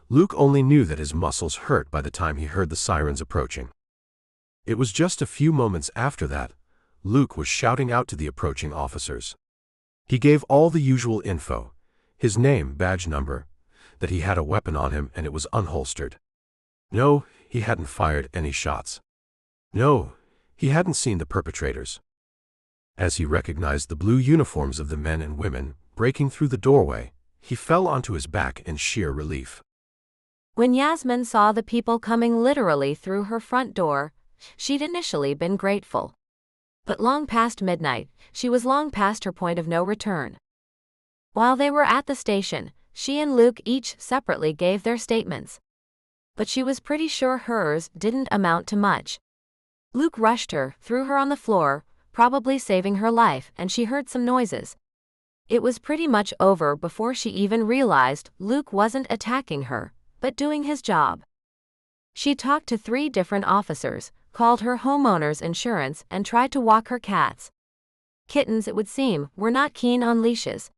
Luke only knew that his muscles hurt by the time he heard the sirens approaching. It was just a few moments after that, Luke was shouting out to the approaching officers. He gave all the usual info, his name, badge number, that he had a weapon on him and it was unholstered. No, he hadn't fired any shots. No, he hadn't seen the perpetrators. As he recognized the blue uniforms of the men and women breaking through the doorway, he fell onto his back in sheer relief. When Yasmin saw the people coming literally through her front door, she'd initially been grateful. But long past midnight, she was long past her point of no return. While they were at the station, she and Luke each separately gave their statements. But she was pretty sure hers didn't amount to much. Luke rushed her, threw her on the floor, probably saving her life, and she heard some noises. It was pretty much over before she even realized Luke wasn't attacking her, but doing his job. She talked to 3 different officers, called her homeowner's insurance, and tried to walk her cats. Kittens, it would seem, were not keen on leashes.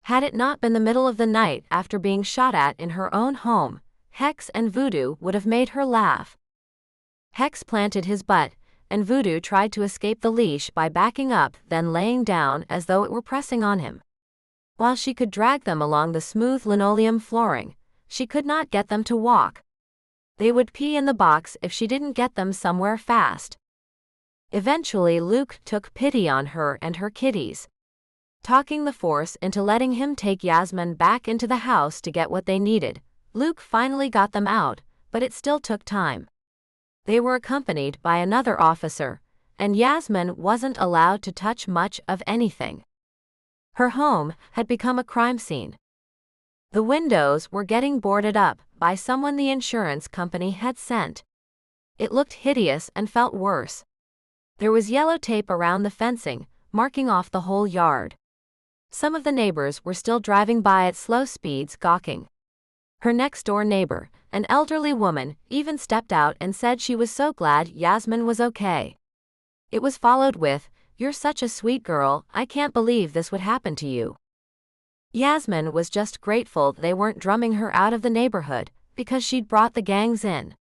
Had it not been the middle of the night after being shot at in her own home, Hex and Voodoo would have made her laugh. Hex planted his butt, and Voodoo tried to escape the leash by backing up, then laying down as though it were pressing on him. While she could drag them along the smooth linoleum flooring, she could not get them to walk. They would pee in the box if she didn't get them somewhere fast. Eventually Luke took pity on her and her kitties, talking the force into letting him take Yasmin back into the house to get what they needed. Luke finally got them out, but it still took time. They were accompanied by another officer, and Yasmin wasn't allowed to touch much of anything. Her home had become a crime scene. The windows were getting boarded up by someone the insurance company had sent. It looked hideous and felt worse. There was yellow tape around the fencing, marking off the whole yard. Some of the neighbors were still driving by at slow speeds, gawking. Her next-door neighbor, an elderly woman, even stepped out and said she was so glad Yasmin was okay. It was followed with, "You're such a sweet girl, I can't believe this would happen to you." Yasmin was just grateful they weren't drumming her out of the neighborhood, because she'd brought the gangs in.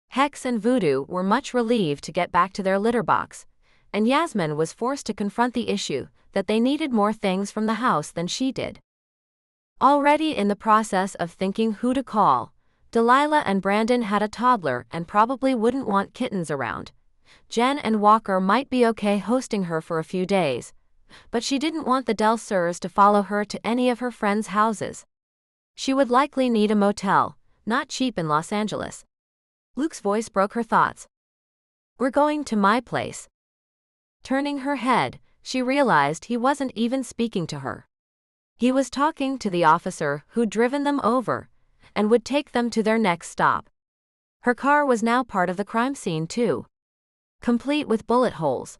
Hex and Voodoo were much relieved to get back to their litter box, and Yasmin was forced to confront the issue that they needed more things from the house than she did. Already in the process of thinking who to call, Delilah and Brandon had a toddler and probably wouldn't want kittens around. Jen and Walker might be okay hosting her for a few days, but she didn't want the Del Surs to follow her to any of her friends' houses. She would likely need a motel, not cheap in Los Angeles. Luke's voice broke her thoughts. "We're going to my place." Turning her head, she realized he wasn't even speaking to her. He was talking to the officer who'd driven them over and would take them to their next stop. Her car was now part of the crime scene too, complete with bullet holes.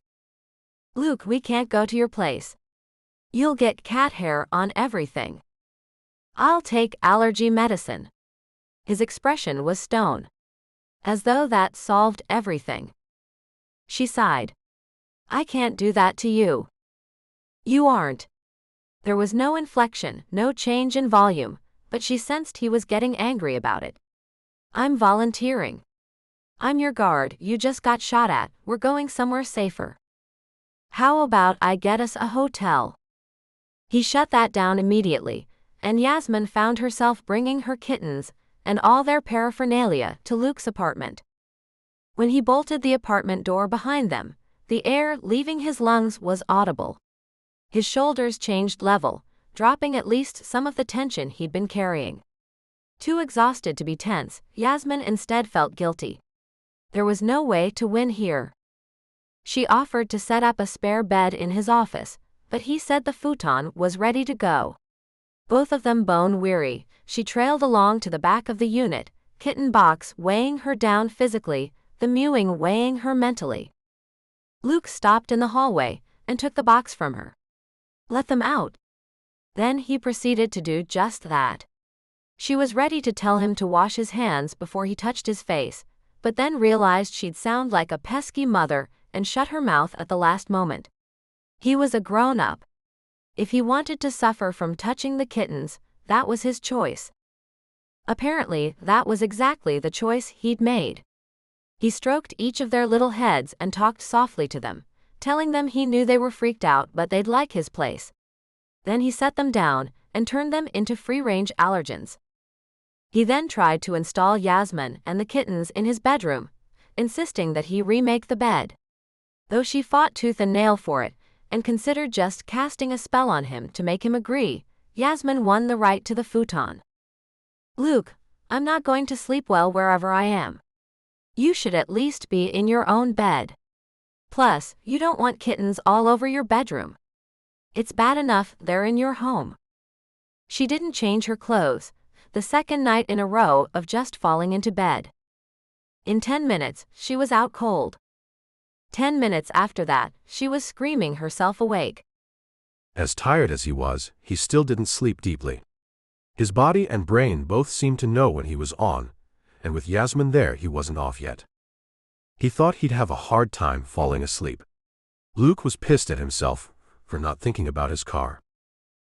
"Luke, we can't go to your place. You'll get cat hair on everything. I'll take allergy medicine." His expression was stone, as though that solved everything. She sighed. "I can't do that to you." "You aren't." There was no inflection, no change in volume, but she sensed he was getting angry about it. "I'm volunteering. I'm your guard, you just got shot at, we're going somewhere safer. How about I get us a hotel?" He shut that down immediately, and Yasmin found herself bringing her kittens and all their paraphernalia to Luke's apartment. When he bolted the apartment door behind them, the air leaving his lungs was audible. His shoulders changed level, dropping at least some of the tension he'd been carrying. Too exhausted to be tense, Yasmin instead felt guilty. There was no way to win here. She offered to set up a spare bed in his office, but he said the futon was ready to go. Both of them bone-weary, she trailed along to the back of the unit, kitten box weighing her down physically, the mewing weighing her mentally. Luke stopped in the hallway and took the box from her. Let them out. Then he proceeded to do just that. She was ready to tell him to wash his hands before he touched his face, but then realized she'd sound like a pesky mother and shut her mouth at the last moment. He was a grown-up. If he wanted to suffer from touching the kittens, that was his choice. Apparently, that was exactly the choice he'd made. He stroked each of their little heads and talked softly to them, telling them he knew they were freaked out but they'd like his place. Then he set them down and turned them into free-range allergens. He then tried to install Yasmin and the kittens in his bedroom, insisting that he remake the bed. Though she fought tooth and nail for it, and considered just casting a spell on him to make him agree, Yasmin won the right to the futon. Luke, I'm not going to sleep well wherever I am. You should at least be in your own bed. Plus, you don't want kittens all over your bedroom. It's bad enough they're in your home. She didn't change her clothes, the second night in a row of just falling into bed. In 10 minutes, she was out cold. 10 minutes after that, she was screaming herself awake. As tired as he was, he still didn't sleep deeply. His body and brain both seemed to know when he was on, and with Yasmin there he wasn't off yet. He thought he'd have a hard time falling asleep. Luke was pissed at himself for not thinking about his car.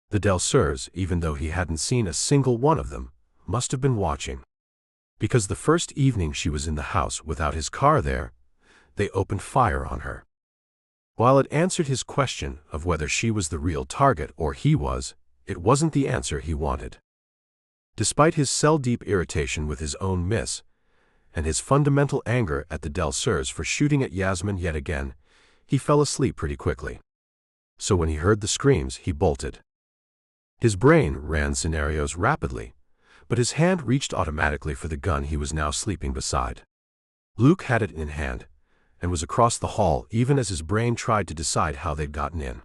The Delsers, even though he hadn't seen a single one of them, must have been watching. Because the first evening she was in the house without his car there, they opened fire on her. While it answered his question of whether she was the real target or he was, it wasn't the answer he wanted. Despite his cell-deep irritation with his own miss, and his fundamental anger at the Delsers for shooting at Yasmin yet again, he fell asleep pretty quickly. So when he heard the screams, he bolted. His brain ran scenarios rapidly, but his hand reached automatically for the gun he was now sleeping beside. Luke had it in hand, and was across the hall even as his brain tried to decide how they'd gotten in.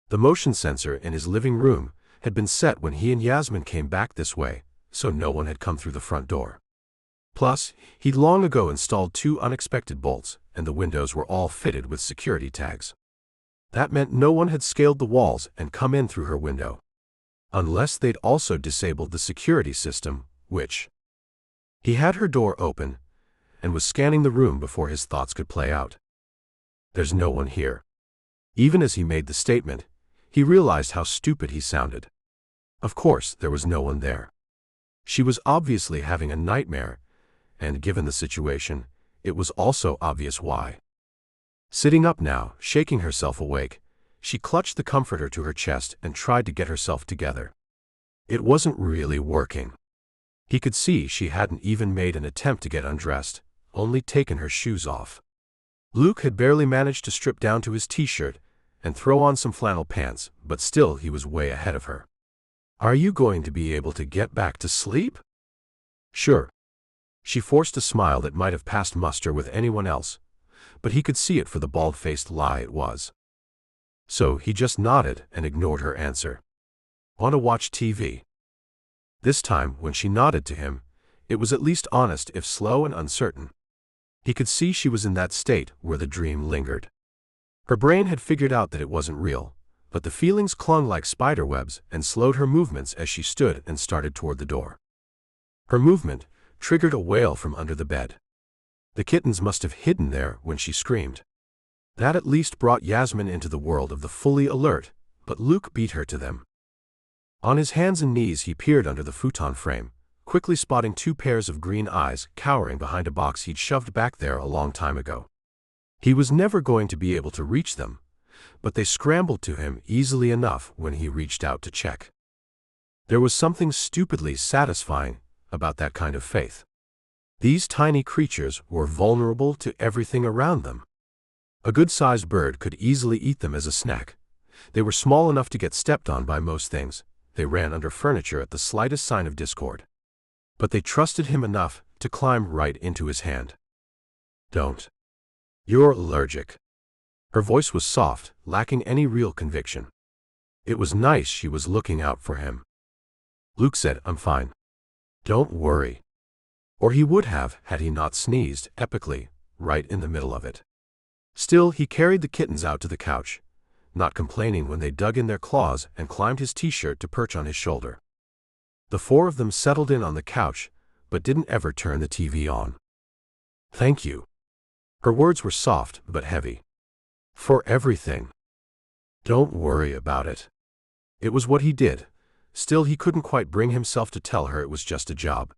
The motion sensor in his living room had been set when he and Yasmin came back this way, so no one had come through the front door. Plus, he'd long ago installed 2 unexpected bolts, and the windows were all fitted with security tags. That meant no one had scaled the walls and come in through her window. Unless they'd also disabled the security system, which. He had her door open, and was scanning the room before his thoughts could play out. There's no one here. Even as he made the statement, he realized how stupid he sounded. Of course, there was no one there. She was obviously having a nightmare, and given the situation, it was also obvious why. Sitting up now, shaking herself awake, she clutched the comforter to her chest and tried to get herself together. It wasn't really working. He could see she hadn't even made an attempt to get undressed, only taken her shoes off. Luke had barely managed to strip down to his t-shirt and throw on some flannel pants, but still he was way ahead of her. Are you going to be able to get back to sleep? Sure. She forced a smile that might have passed muster with anyone else, but he could see it for the bald-faced lie it was. So he just nodded and ignored her answer. Want to watch TV? This time, when she nodded to him, it was at least honest if slow and uncertain. He could see she was in that state where the dream lingered. Her brain had figured out that it wasn't real, but the feelings clung like spiderwebs and slowed her movements as she stood and started toward the door. Her movement triggered a wail from under the bed. The kittens must have hidden there when she screamed. That at least brought Yasmin into the world of the fully alert, but Luke beat her to them. On his hands and knees he peered under the futon frame, quickly spotting 2 pairs of green eyes cowering behind a box he'd shoved back there a long time ago. He was never going to be able to reach them, but they scrambled to him easily enough when he reached out to check. There was something stupidly satisfying about that kind of faith. These tiny creatures were vulnerable to everything around them. A good-sized bird could easily eat them as a snack, They were small enough to get stepped on by most things. They ran under furniture at the slightest sign of discord. But they trusted him enough to climb right into his hand. Don't. You're allergic. Her voice was soft, lacking any real conviction. It was nice she was looking out for him. Luke said, I'm fine. Don't worry. Or he would have had he not sneezed, epically, right in the middle of it. Still, he carried the kittens out to the couch, not complaining when they dug in their claws and climbed his t-shirt to perch on his shoulder. The four of them settled in on the couch, but didn't ever turn the TV on. Thank you. Her words were soft but heavy. For everything. Don't worry about it. It was what he did. Still, he couldn't quite bring himself to tell her it was just a job.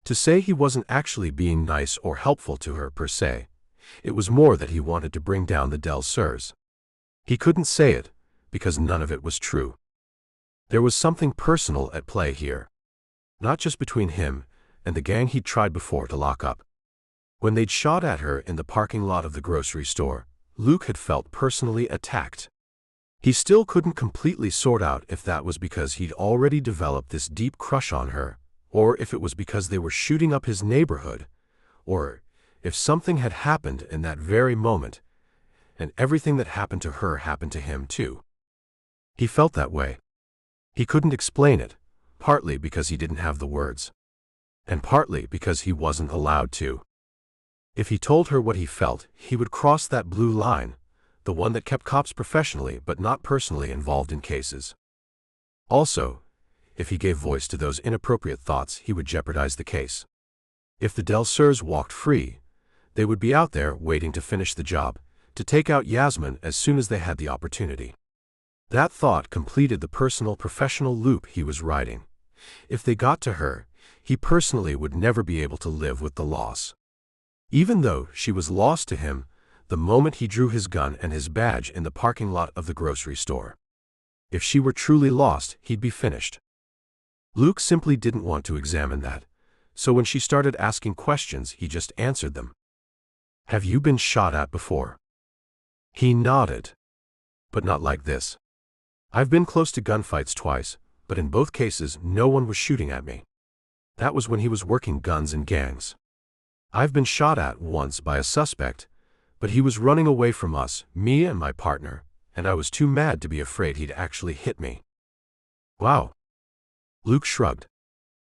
To say he wasn't actually being nice or helpful to her per se. It was more that he wanted to bring down the Del Surs. He couldn't say it, because none of it was true. There was something personal at play here. Not just between him and the gang he'd tried before to lock up. When they'd shot at her in the parking lot of the grocery store, Luke had felt personally attacked. He still couldn't completely sort out if that was because he'd already developed this deep crush on her, or if it was because they were shooting up his neighborhood, or if something had happened in that very moment, and everything that happened to her happened to him too. He felt that way. He couldn't explain it, partly because he didn't have the words, and partly because he wasn't allowed to. If he told her what he felt, he would cross that blue line, the one that kept cops professionally but not personally involved in cases. Also, if he gave voice to those inappropriate thoughts, he would jeopardize the case. If the Del Surs walked free, they would be out there waiting to finish the job, to take out Yasmin as soon as they had the opportunity. That thought completed the personal professional loop he was riding. If they got to her, he personally would never be able to live with the loss. Even though she was lost to him the moment he drew his gun and his badge in the parking lot of the grocery store. If she were truly lost, he'd be finished. Luke simply didn't want to examine that, so when she started asking questions, he just answered them. Have you been shot at before? He nodded. But not like this. I've been close to gunfights twice, but in both cases no one was shooting at me. That was when he was working guns in gangs. I've been shot at once by a suspect, but he was running away from us, me and my partner, and I was too mad to be afraid he'd actually hit me. Wow. Luke shrugged.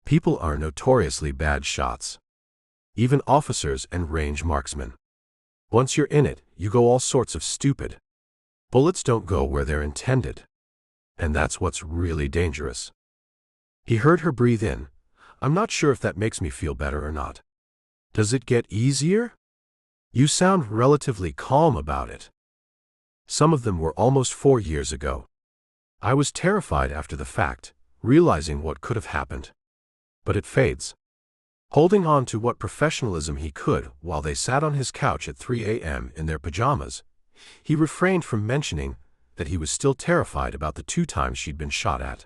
People are notoriously bad shots. Even officers and range marksmen. Once you're in it, you go all sorts of stupid. Bullets don't go where they're intended. And that's what's really dangerous. He heard her breathe in. I'm not sure if that makes me feel better or not. Does it get easier? You sound relatively calm about it. Some of them were almost 4 years ago. I was terrified after the fact, realizing what could have happened. But it fades. Holding on to what professionalism he could while they sat on his couch at 3 a.m. in their pajamas, he refrained from mentioning that he was still terrified about the 2 times she'd been shot at.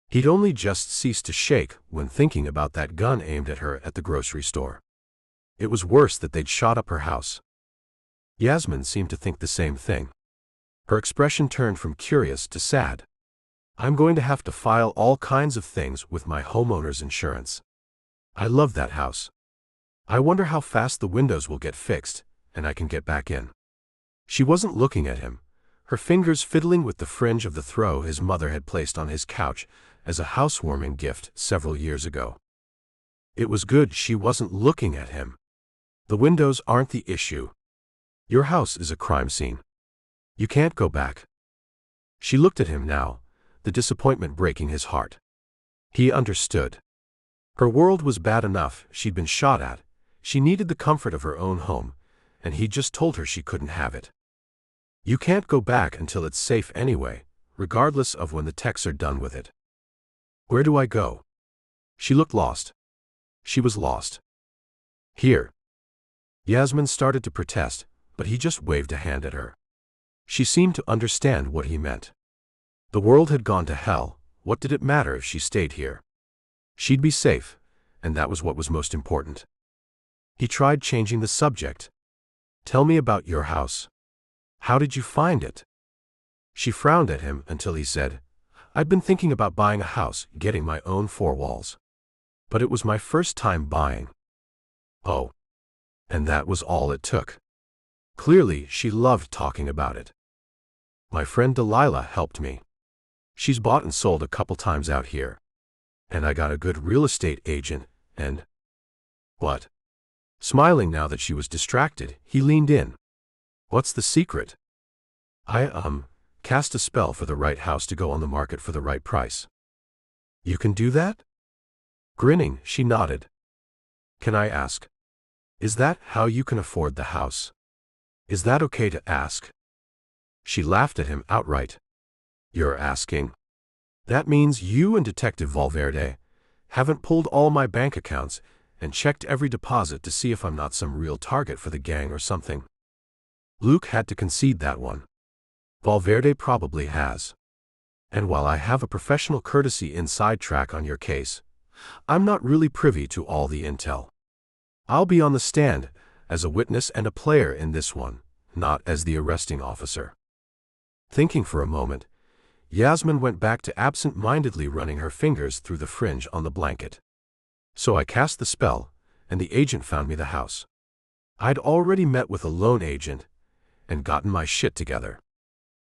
He'd only just ceased to shake when thinking about that gun aimed at her at the grocery store. It was worse that they'd shot up her house. Yasmin seemed to think the same thing. Her expression turned from curious to sad. I'm going to have to file all kinds of things with my homeowner's insurance. I love that house. I wonder how fast the windows will get fixed, and I can get back in. She wasn't looking at him, her fingers fiddling with the fringe of the throw his mother had placed on his couch as a housewarming gift several years ago. It was good she wasn't looking at him. The windows aren't the issue. Your house is a crime scene. You can't go back. She looked at him now, the disappointment breaking his heart. He understood. Her world was bad enough, she'd been shot at, she needed the comfort of her own home, and he'd just told her she couldn't have it. You can't go back until it's safe anyway, regardless of when the techs are done with it. Where do I go? She looked lost. She was lost. Here. Yasmin started to protest, but he just waved a hand at her. She seemed to understand what he meant. The world had gone to hell, what did it matter if she stayed here? She'd be safe, and that was what was most important. He tried changing the subject. Tell me about your house. How did you find it? She frowned at him until he said, "I'd been thinking about buying a house, getting my own four walls. But it was my first time buying." Oh. And that was all it took. Clearly, she loved talking about it. "My friend Delilah helped me. She's bought and sold a couple times out here. And I got a good real estate agent, and—" "What?" Smiling now that she was distracted, he leaned in. "What's the secret?" "I cast a spell for the right house to go on the market for the right price." "You can do that?" Grinning, she nodded. "Can I ask? Is that how you can afford the house? Is that okay to ask?" She laughed at him outright. "You're asking? That means you and Detective Valverde haven't pulled all my bank accounts and checked every deposit to see if I'm not some real target for the gang or something." Luke had to concede that one. "Valverde probably has. And while I have a professional courtesy inside track on your case, I'm not really privy to all the intel. I'll be on the stand as a witness and a player in this one, not as the arresting officer." Thinking for a moment, Yasmin went back to absent-mindedly running her fingers through the fringe on the blanket. "So I cast the spell, and the agent found me the house. I'd already met with a loan agent and gotten my shit together.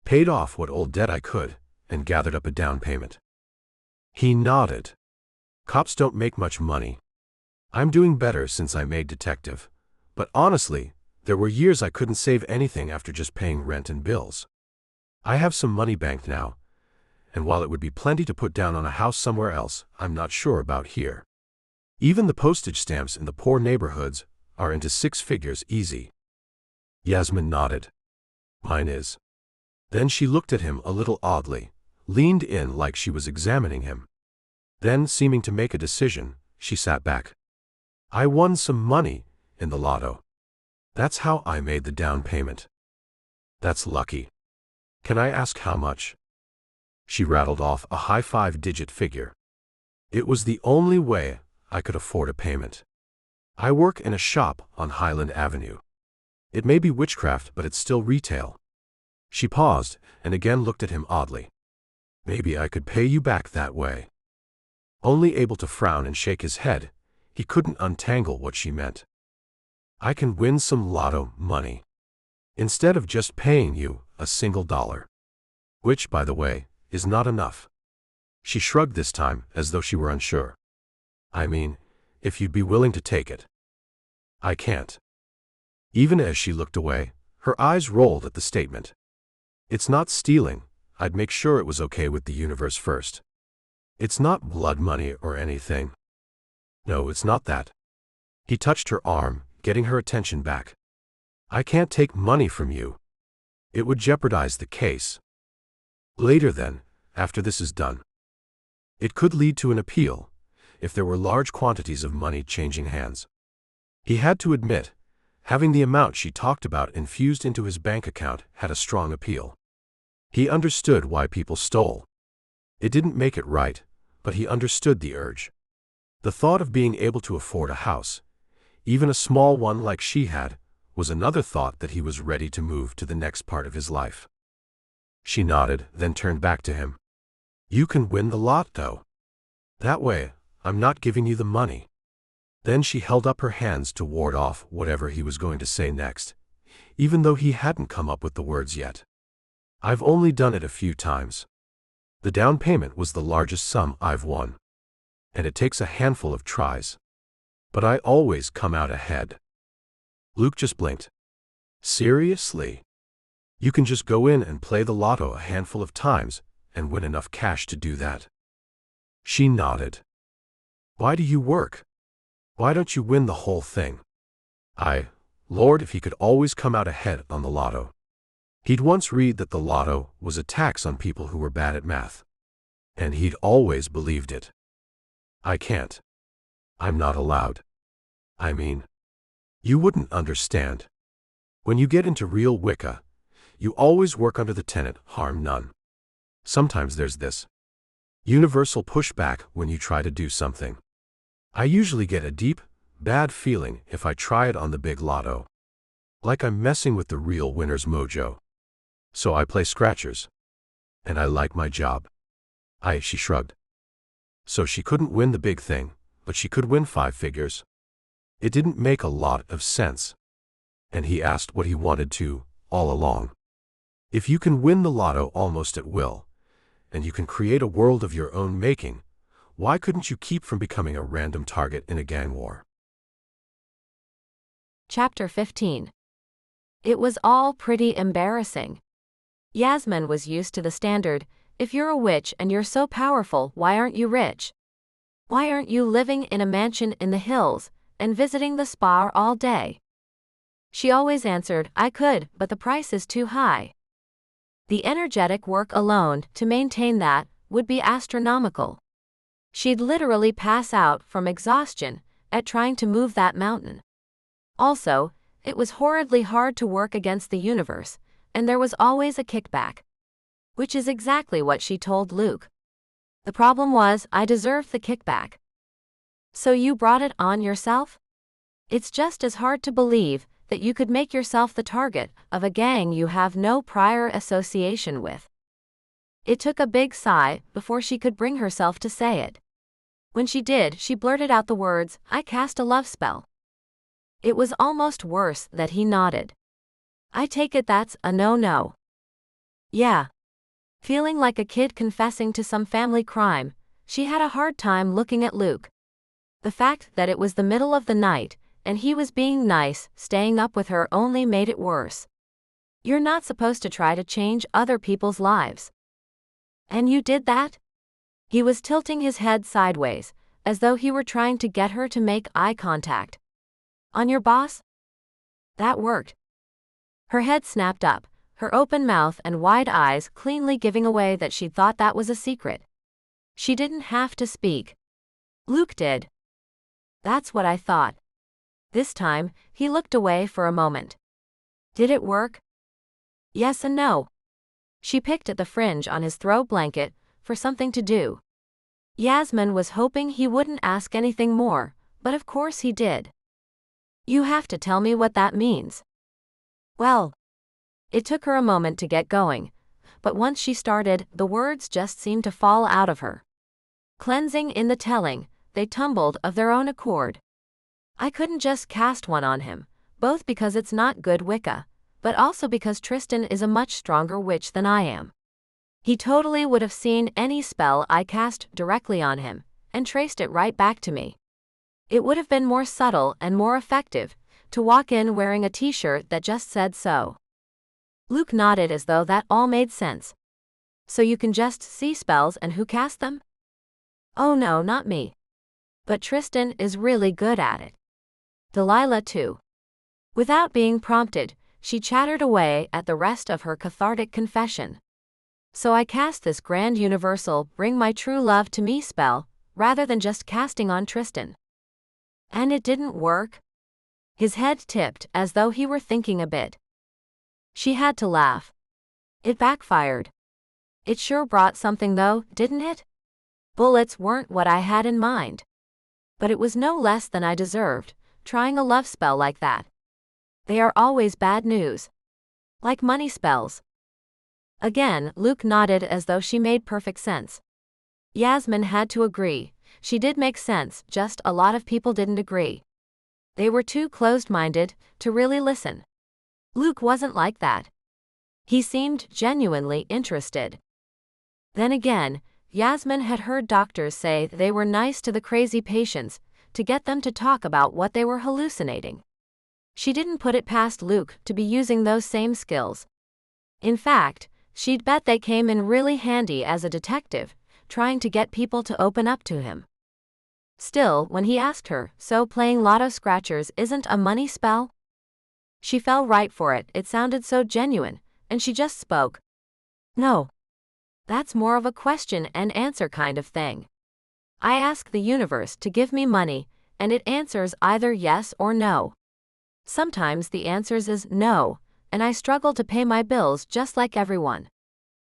Paid off what old debt I could, and gathered up a down payment." He nodded. "Cops don't make much money. I'm doing better since I made detective, but honestly, there were years I couldn't save anything after just paying rent and bills. I have some money banked now, and while it would be plenty to put down on a house somewhere else, I'm not sure about here. Even the postage stamps in the poor neighborhoods are into 6 figures easy." Yasmin nodded. "Mine is." Then she looked at him a little oddly, leaned in like she was examining him. Then, seeming to make a decision, she sat back. "I won some money in the lotto. That's how I made the down payment." "That's lucky. Can I ask how much?" She rattled off a high 5-digit figure. "It was the only way I could afford a payment. I work in a shop on Highland Avenue. It may be witchcraft, but it's still retail." She paused and again looked at him oddly. "Maybe I could pay you back that way." Only able to frown and shake his head, he couldn't untangle what she meant. "I can win some lotto money, instead of just paying you a single dollar. Which, by the way, is not enough." She shrugged this time as though she were unsure. "I mean, if you'd be willing to take it." "I can't." Even as she looked away, her eyes rolled at the statement. "It's not stealing. I'd make sure it was okay with the universe first. It's not blood money or anything. No, it's not that." He touched her arm, getting her attention back. "I can't take money from you. It would jeopardize the case. Later then, after this is done. It could lead to an appeal, if there were large quantities of money changing hands." He had to admit, having the amount she talked about infused into his bank account had a strong appeal. He understood why people stole. It didn't make it right, but he understood the urge. The thought of being able to afford a house, even a small one like she had, was another thought that he was ready to move to the next part of his life. She nodded, then turned back to him. "You can win the lot, though. That way, I'm not giving you the money." Then she held up her hands to ward off whatever he was going to say next, even though he hadn't come up with the words yet. "I've only done it a few times. The down payment was the largest sum I've won. And it takes a handful of tries. But I always come out ahead." Luke just blinked. "Seriously? You can just go in and play the lotto a handful of times and win enough cash to do that?" She nodded. "Why do you work? Why don't you win the whole thing?" Lord, if he could always come out ahead on the lotto. He'd once read that the lotto was a tax on people who were bad at math. And he'd always believed it. "I can't. I'm not allowed. I mean, you wouldn't understand. When you get into real Wicca, you always work under the tenet, harm none. Sometimes there's this universal pushback when you try to do something. I usually get a deep, bad feeling if I try it on the big lotto. Like I'm messing with the real winner's mojo. So I play scratchers. and I like my job. She shrugged. So she couldn't win the big thing, but she could win 5 figures. It didn't make a lot of sense. And he asked what he wanted to, all along. If you can win the lotto almost at will, and you can create a world of your own making, why couldn't you keep from becoming a random target in a gang war? Chapter 15. It was all pretty embarrassing. Yasmin was used to the standard, if you're a witch and you're so powerful, why aren't you rich? Why aren't you living in a mansion in the hills, and visiting the spa all day? She always answered, I could, but the price is too high. The energetic work alone, to maintain that, would be astronomical. She'd literally pass out from exhaustion at trying to move that mountain. Also, it was horridly hard to work against the universe, and there was always a kickback. Which is exactly what she told Luke. The problem was, I deserved the kickback. So you brought it on yourself? It's just as hard to believe that you could make yourself the target of a gang you have no prior association with. It took a big sigh before she could bring herself to say it. When she did, she blurted out the words, I cast a love spell. It was almost worse that he nodded. I take it that's a no-no. Yeah. Feeling like a kid confessing to some family crime, she had a hard time looking at Luke. The fact that it was the middle of the night, and he was being nice, staying up with her only made it worse. You're not supposed to try to change other people's lives. And you did that? He was tilting his head sideways, as though he were trying to get her to make eye contact. On your boss? That worked. Her head snapped up, her open mouth and wide eyes cleanly giving away that she'd thought that was a secret. She didn't have to speak. Luke did. That's what I thought. This time, he looked away for a moment. Did it work? Yes and no. She picked at the fringe on his throw blanket for something to do. Yasmin was hoping he wouldn't ask anything more, but of course he did. You have to tell me what that means. Well, it took her a moment to get going, but once she started, the words just seemed to fall out of her. Cleansing in the telling, they tumbled of their own accord. I couldn't just cast one on him, both because it's not good Wicca, but also because Tristan is a much stronger witch than I am. He totally would have seen any spell I cast directly on him, and traced it right back to me. It would have been more subtle and more effective to walk in wearing a t-shirt that just said so. Luke nodded as though that all made sense. So you can just see spells and who cast them? Oh no, not me. But Tristan is really good at it. Delilah too. Without being prompted, she chattered away at the rest of her cathartic confession. So I cast this grand universal bring my true love to me spell, rather than just casting on Tristan. And it didn't work? His head tipped as though he were thinking a bit. She had to laugh. It backfired. It sure brought something though, didn't it? Bullets weren't what I had in mind. But it was no less than I deserved, trying a love spell like that. They are always bad news. Like money spells. Again, Luke nodded as though she made perfect sense. Yasmin had to agree. She did make sense, just a lot of people didn't agree. They were too closed-minded to really listen. Luke wasn't like that. He seemed genuinely interested. Then again, Yasmin had heard doctors say they were nice to the crazy patients to get them to talk about what they were hallucinating. She didn't put it past Luke to be using those same skills. In fact, she'd bet they came in really handy as a detective, trying to get people to open up to him. Still, when he asked her, so playing lotto scratchers isn't a money spell? She fell right for it, it sounded so genuine, and she just spoke. No. That's more of a question and answer kind of thing. I ask the universe to give me money, and it answers either yes or no. Sometimes the answer is no, and I struggle to pay my bills just like everyone.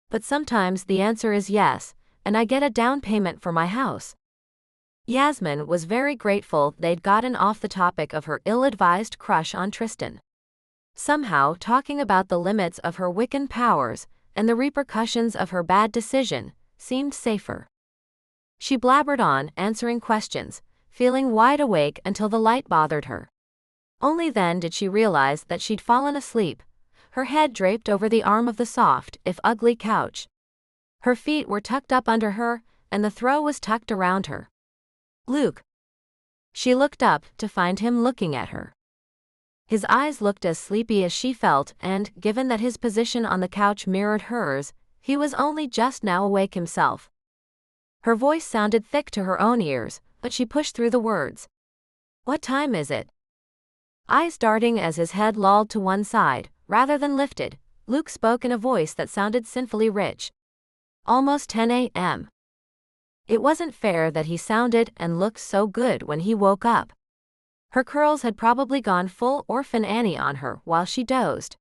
But sometimes the answer is yes, and I get a down payment for my house. Yasmin was very grateful they'd gotten off the topic of her ill-advised crush on Tristan. Somehow, talking about the limits of her Wiccan powers and the repercussions of her bad decision seemed safer. She blabbered on, answering questions, feeling wide awake until the light bothered her. Only then did she realize that she'd fallen asleep, her head draped over the arm of the soft, if ugly, couch. Her feet were tucked up under her, and the throw was tucked around her. "Luke." She looked up to find him looking at her. His eyes looked as sleepy as she felt, and, given that his position on the couch mirrored hers, he was only just now awake himself. Her voice sounded thick to her own ears, but she pushed through the words. "What time is it?" Eyes darting as his head lolled to one side, rather than lifted, Luke spoke in a voice that sounded sinfully rich. "Almost 10 a.m. It wasn't fair that he sounded and looked so good when he woke up. Her curls had probably gone full Orphan Annie on her while she dozed.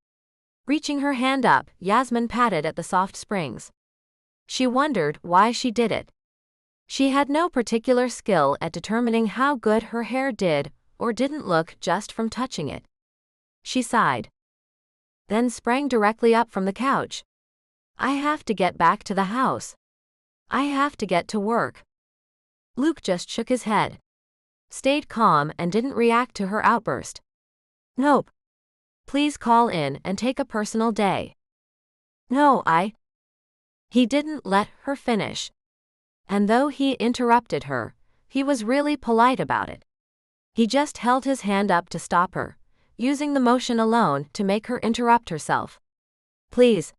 Reaching her hand up, Yasmin patted at the soft springs. She wondered why she did it. She had no particular skill at determining how good her hair did or didn't look just from touching it. She sighed. Then sprang directly up from the couch. "I have to get back to the house. I have to get to work." Luke just shook his head. Stayed calm and didn't react to her outburst. "Nope. Please call in and take a personal day." "No, He didn't let her finish. And though he interrupted her, he was really polite about it. He just held his hand up to stop her, using the motion alone to make her interrupt herself. "Please.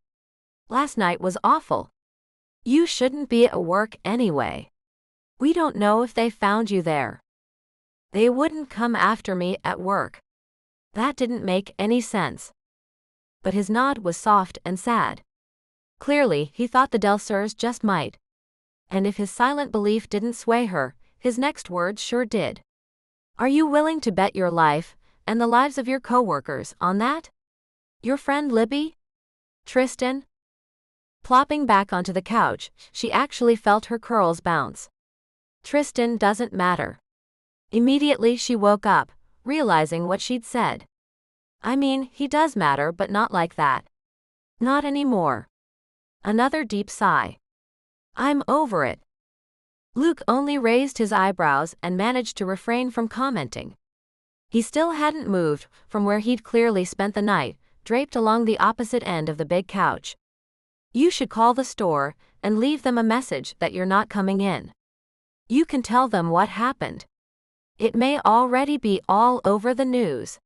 Last night was awful. You shouldn't be at work anyway. We don't know if they found you there. They wouldn't come after me at work." That didn't make any sense. But his nod was soft and sad. Clearly, he thought the Delsers just might. And if his silent belief didn't sway her, his next words sure did. "Are you willing to bet your life, and the lives of your coworkers, on that? Your friend Libby? Tristan?" Plopping back onto the couch, she actually felt her curls bounce. "Tristan doesn't matter." Immediately she woke up, realizing what she'd said. "I mean, he does matter, but not like that. Not anymore." Another deep sigh. "I'm over it." Luke only raised his eyebrows and managed to refrain from commenting. He still hadn't moved from where he'd clearly spent the night, draped along the opposite end of the big couch. "You should call the store and leave them a message that you're not coming in. You can tell them what happened. It may already be all over the news."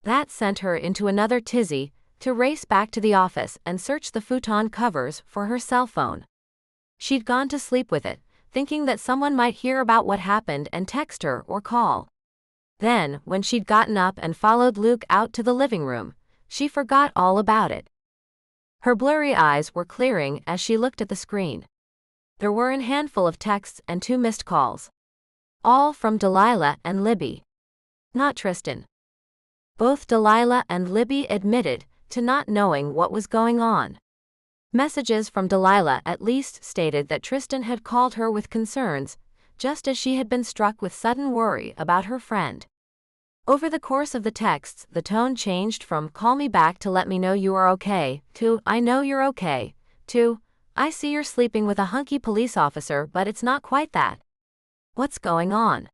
That sent her into another tizzy, to race back to the office and search the futon covers for her cell phone. She'd gone to sleep with it, thinking that someone might hear about what happened and text her or call. Then, when she'd gotten up and followed Luke out to the living room, she forgot all about it. Her blurry eyes were clearing as she looked at the screen. There were a handful of texts and 2 missed calls. All from Delilah and Libby. Not Tristan. Both Delilah and Libby admitted to not knowing what was going on. Messages from Delilah at least stated that Tristan had called her with concerns, just as she had been struck with sudden worry about her friend. Over the course of the texts, the tone changed from "call me back to let me know you are okay" to "I know you're okay" to "I see you're sleeping with a hunky police officer, but it's not quite that. What's going on?"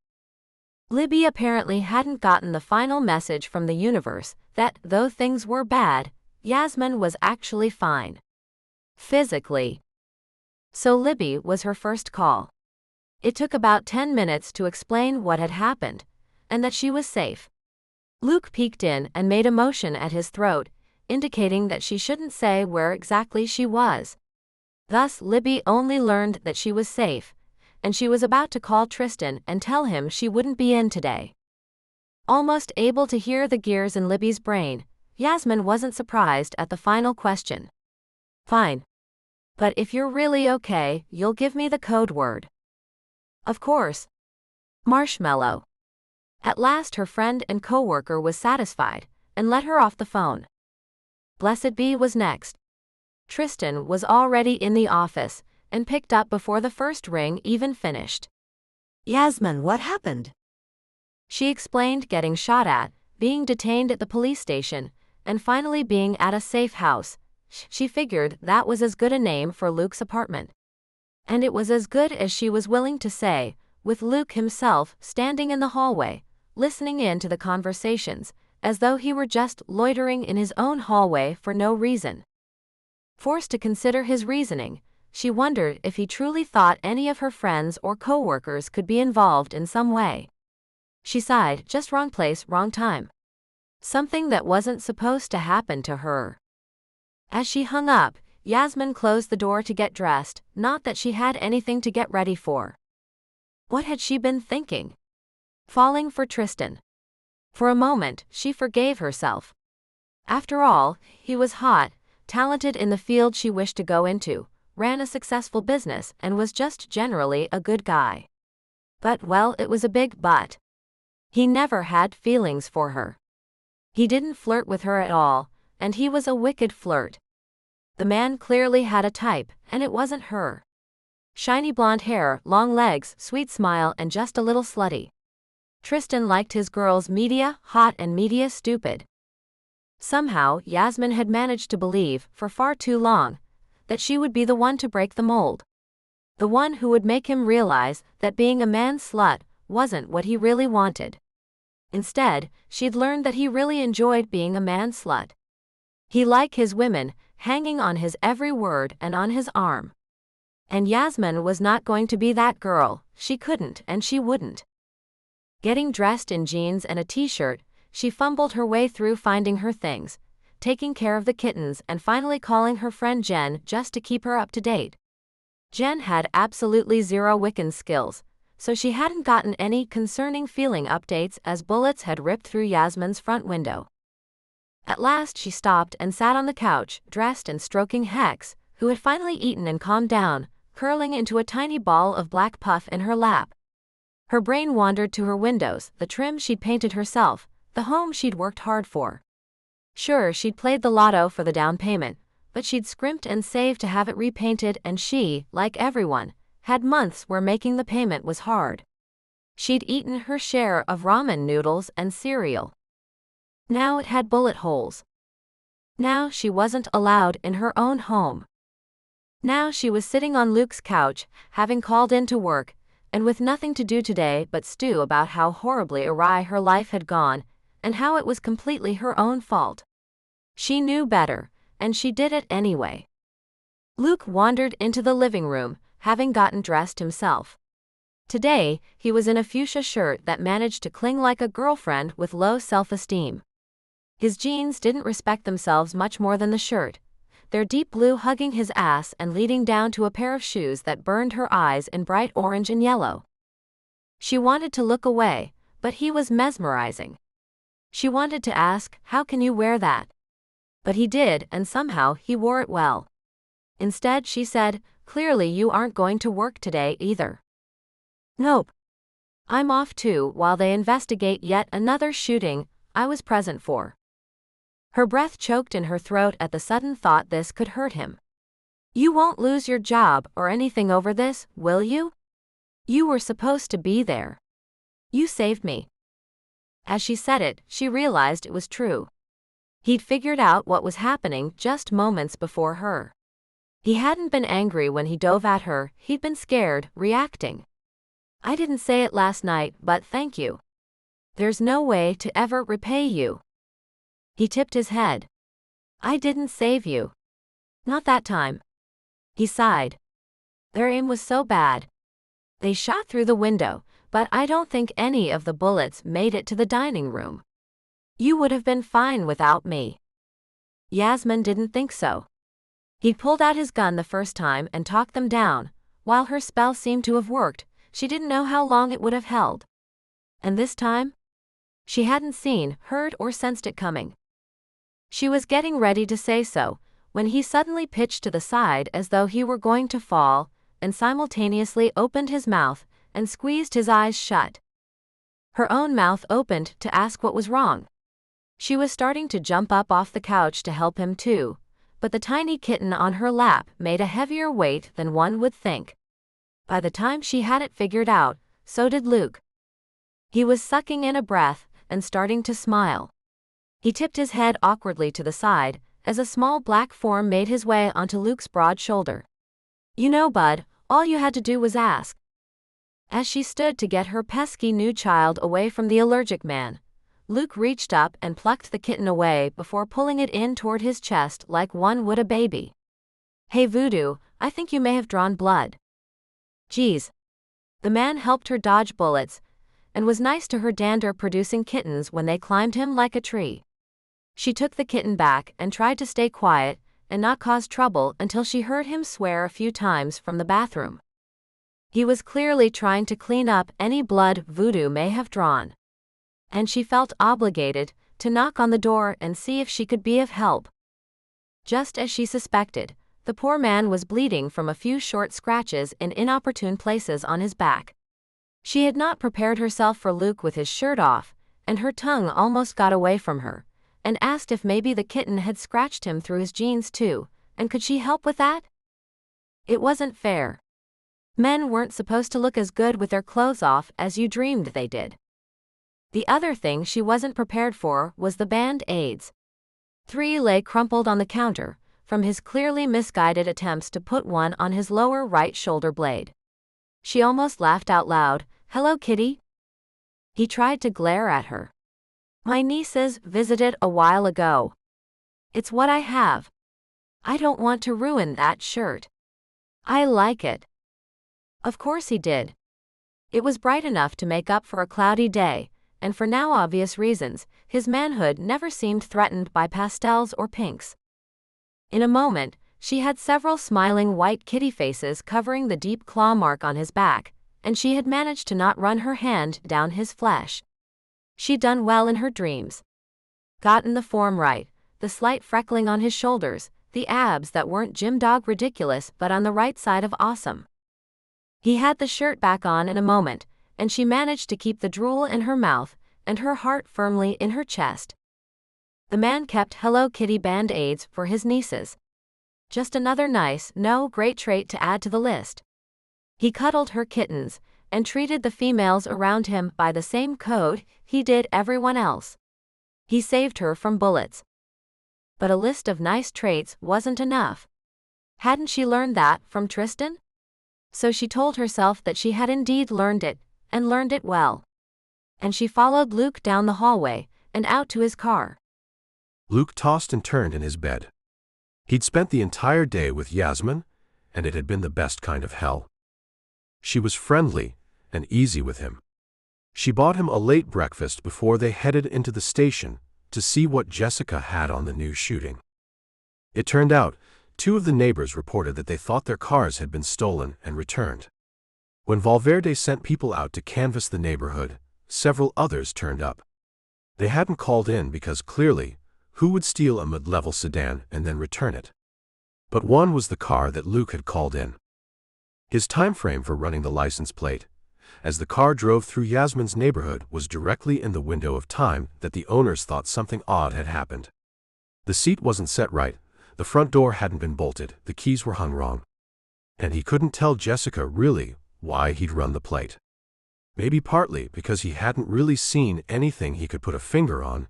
Libby apparently hadn't gotten the final message from the universe that, though things were bad, Yasmin was actually fine. Physically. So Libby was her first call. It took about 10 minutes to explain what had happened, and that she was safe. Luke peeked in and made a motion at his throat, indicating that she shouldn't say where exactly she was. Thus Libby only learned that she was safe, and she was about to call Tristan and tell him she wouldn't be in today. Almost able to hear the gears in Libby's brain, Yasmin wasn't surprised at the final question. "Fine. But if you're really okay, you'll give me the code word." "Of course." Marshmallow. At last her friend and coworker was satisfied, and let her off the phone. Blessed Be was next. Tristan was already in the office, and picked up before the first ring even finished. "Yasmin, what happened?" She explained getting shot at, being detained at the police station, and finally being at a safe house, She figured that was as good a name for Luke's apartment. And it was as good as she was willing to say, with Luke himself standing in the hallway, listening in to the conversations, as though he were just loitering in his own hallway for no reason. Forced to consider his reasoning, she wondered if he truly thought any of her friends or co-workers could be involved in some way. She sighed, just wrong place, wrong time. Something that wasn't supposed to happen to her. As she hung up, Yasmin closed the door to get dressed, not that she had anything to get ready for. What had she been thinking? Falling for Tristan. For a moment, she forgave herself. After all, he was hot, talented in the field she wished to go into, ran a successful business, and was just generally a good guy. But, well, it was a big but. He never had feelings for her. He didn't flirt with her at all, and he was a wicked flirt. The man clearly had a type, and it wasn't her. Shiny blonde hair, long legs, sweet smile, and just a little slutty. Tristan liked his girls media hot and media stupid. Somehow, Yasmin had managed to believe, for far too long, that she would be the one to break the mold. The one who would make him realize that being a man's slut wasn't what he really wanted. Instead, she'd learned that he really enjoyed being a man's slut. He liked his women hanging on his every word and on his arm. And Yasmin was not going to be that girl. She couldn't and she wouldn't. Getting dressed in jeans and a t-shirt, she fumbled her way through finding her things, taking care of the kittens, and finally calling her friend Jen just to keep her up to date. Jen had absolutely zero Wiccan skills, so she hadn't gotten any concerning feeling updates as bullets had ripped through Yasmin's front window. At last she stopped and sat on the couch, dressed and stroking Hex, who had finally eaten and calmed down, curling into a tiny ball of black puff in her lap. Her brain wandered to her windows, the trim she'd painted herself, the home she'd worked hard for. Sure, she'd played the lotto for the down payment, but she'd scrimped and saved to have it repainted, and she, like everyone, had months where making the payment was hard. She'd eaten her share of ramen noodles and cereal. Now it had bullet holes. Now she wasn't allowed in her own home. Now she was sitting on Luke's couch, having called in to work, and with nothing to do today but stew about how horribly awry her life had gone, and how it was completely her own fault. She knew better, and she did it anyway. Luke wandered into the living room, having gotten dressed himself. Today, he was in a fuchsia shirt that managed to cling like a girlfriend with low self-esteem. His jeans didn't respect themselves much more than the shirt, their deep blue hugging his ass and leading down to a pair of shoes that burned her eyes in bright orange and yellow. She wanted to look away, but he was mesmerizing. She wanted to ask, "How can you wear that?" But he did, and somehow he wore it well. Instead, she said, "Clearly you aren't going to work today either." "Nope. I'm off too while they investigate yet another shooting I was present for." Her breath choked in her throat at the sudden thought this could hurt him. "You won't lose your job or anything over this, will you? You were supposed to be there. You saved me." As she said it, she realized it was true. He'd figured out what was happening just moments before her. He hadn't been angry when he dove at her, he'd been scared, reacting. "I didn't say it last night, but thank you. There's no way to ever repay you." He tipped his head. "I didn't save you. Not that time." He sighed. "Their aim was so bad. They shot through the window, but I don't think any of the bullets made it to the dining room. You would have been fine without me." Yasmin didn't think so. He'd pulled out his gun the first time and talked them down. While her spell seemed to have worked, she didn't know how long it would have held. And this time? She hadn't seen, heard, or sensed it coming. She was getting ready to say so, when he suddenly pitched to the side as though he were going to fall, and simultaneously opened his mouth and squeezed his eyes shut. Her own mouth opened to ask what was wrong. She was starting to jump up off the couch to help him too, but the tiny kitten on her lap made a heavier weight than one would think. By the time she had it figured out, so did Luke. He was sucking in a breath and starting to smile. He tipped his head awkwardly to the side as a small black form made his way onto Luke's broad shoulder. "You know, bud, all you had to do was ask." As she stood to get her pesky new child away from the allergic man, Luke reached up and plucked the kitten away before pulling it in toward his chest like one would a baby. "Hey Voodoo, I think you may have drawn blood." "Geez." The man helped her dodge bullets and was nice to her dander-producing kittens when they climbed him like a tree. She took the kitten back and tried to stay quiet and not cause trouble until she heard him swear a few times from the bathroom. He was clearly trying to clean up any blood Voodoo may have drawn, and she felt obligated to knock on the door and see if she could be of help. Just as she suspected, the poor man was bleeding from a few short scratches in inopportune places on his back. She had not prepared herself for Luke with his shirt off, and her tongue almost got away from her, and asked if maybe the kitten had scratched him through his jeans too, and could she help with that? It wasn't fair. Men weren't supposed to look as good with their clothes off as you dreamed they did. The other thing she wasn't prepared for was the band-aids. 3 lay crumpled on the counter, from his clearly misguided attempts to put one on his lower right shoulder blade. She almost laughed out loud. "Hello, kitty." He tried to glare at her. "My nieces visited a while ago. It's what I have. I don't want to ruin that shirt. I like it." Of course he did. It was bright enough to make up for a cloudy day, and for now obvious reasons, his manhood never seemed threatened by pastels or pinks. In a moment, she had several smiling white kitty faces covering the deep claw mark on his back, and she had managed to not run her hand down his flesh. She'd done well in her dreams. Gotten the form right, the slight freckling on his shoulders, the abs that weren't gym dog ridiculous but on the right side of awesome. He had the shirt back on in a moment, and she managed to keep the drool in her mouth and her heart firmly in her chest. The man kept Hello Kitty band-aids for his nieces. Just another nice, great trait to add to the list. He cuddled her kittens and treated the females around him by the same code he did everyone else. He saved her from bullets. But a list of nice traits wasn't enough. Hadn't she learned that from Tristan? So she told herself that she had indeed learned it, and learned it well. And she followed Luke down the hallway and out to his car. Luke tossed and turned in his bed. He'd spent the entire day with Yasmin, and it had been the best kind of hell. She was friendly and easy with him. She bought him a late breakfast before they headed into the station to see what Jessica had on the new shooting. It turned out, 2 of the neighbors reported that they thought their cars had been stolen and returned. When Valverde sent people out to canvass the neighborhood, several others turned up. They hadn't called in because clearly, who would steal a mid-level sedan and then return it? But one was the car that Luke had called in. His time frame for running the license plate, as the car drove through Yasmin's neighborhood, was directly in the window of time that the owners thought something odd had happened. The seat wasn't set right, the front door hadn't been bolted, the keys were hung wrong. And he couldn't tell Jessica really why he'd run the plate. Maybe partly because he hadn't really seen anything he could put a finger on,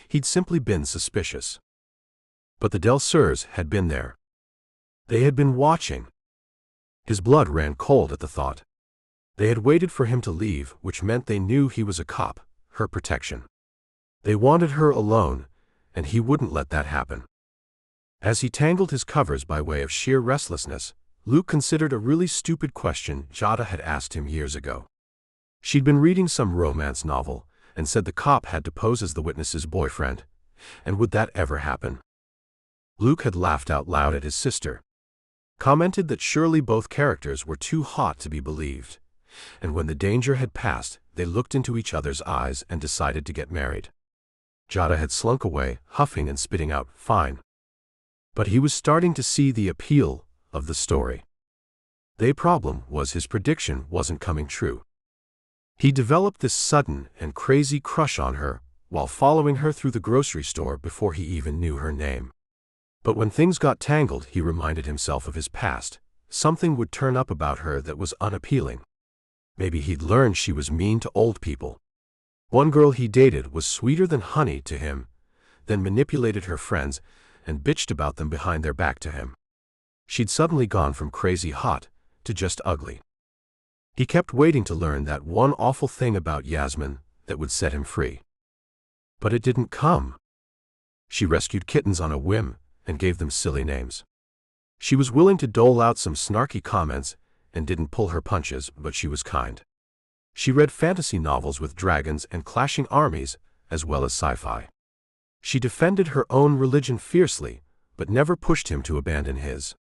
he'd simply been suspicious. But the Del Surs had been there. They had been watching. His blood ran cold at the thought. They had waited for him to leave, which meant they knew he was a cop, her protection. They wanted her alone, and he wouldn't let that happen. As he tangled his covers by way of sheer restlessness, Luke considered a really stupid question Jada had asked him years ago. She'd been reading some romance novel, and said the cop had to pose as the witness's boyfriend, and would that ever happen? Luke had laughed out loud at his sister. Commented that surely both characters were too hot to be believed, and when the danger had passed, they looked into each other's eyes and decided to get married. Jada had slunk away, huffing and spitting out, "Fine." But he was starting to see the appeal of the story. The problem was his prediction wasn't coming true. He developed this sudden and crazy crush on her while following her through the grocery store before he even knew her name. But when things got tangled, he reminded himself of his past. Something would turn up about her that was unappealing. Maybe he'd learned she was mean to old people. One girl he dated was sweeter than honey to him, then manipulated her friends and bitched about them behind their back to him. She'd suddenly gone from crazy hot to just ugly. He kept waiting to learn that one awful thing about Yasmin that would set him free. But it didn't come. She rescued kittens on a whim and gave them silly names. She was willing to dole out some snarky comments and didn't pull her punches, but she was kind. She read fantasy novels with dragons and clashing armies as well as sci-fi. She defended her own religion fiercely, but never pushed him to abandon his.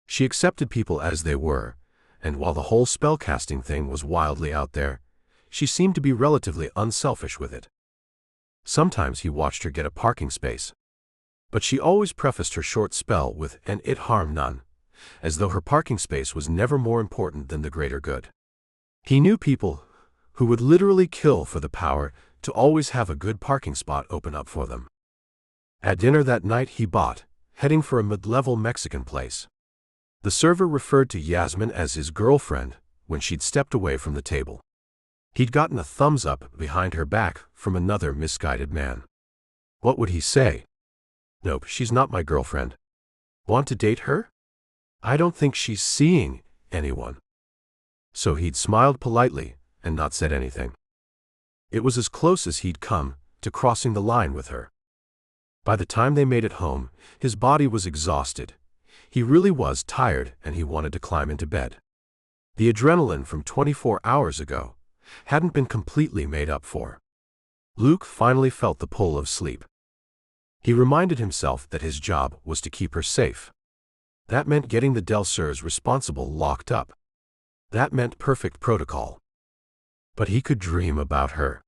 She accepted people as they were, and while the whole spellcasting thing was wildly out there, she seemed to be relatively unselfish with it. Sometimes he watched her get a parking space, but she always prefaced her short spell with "and it harm none," as though her parking space was never more important than the greater good. He knew people who would literally kill for the power to always have a good parking spot open up for them. At dinner that night he bought, heading for a mid-level Mexican place. The server referred to Yasmin as his girlfriend when she'd stepped away from the table. He'd gotten a thumbs up behind her back from another misguided man. What would he say? Nope, she's not my girlfriend. Want to date her? I don't think she's seeing anyone. So he'd smiled politely and not said anything. It was as close as he'd come to crossing the line with her. By the time they made it home, his body was exhausted. He really was tired and he wanted to climb into bed. The adrenaline from 24 hours ago hadn't been completely made up for. Luke finally felt the pull of sleep. He reminded himself that his job was to keep her safe. That meant getting the Del Surs responsible locked up. That meant perfect protocol. But he could dream about her.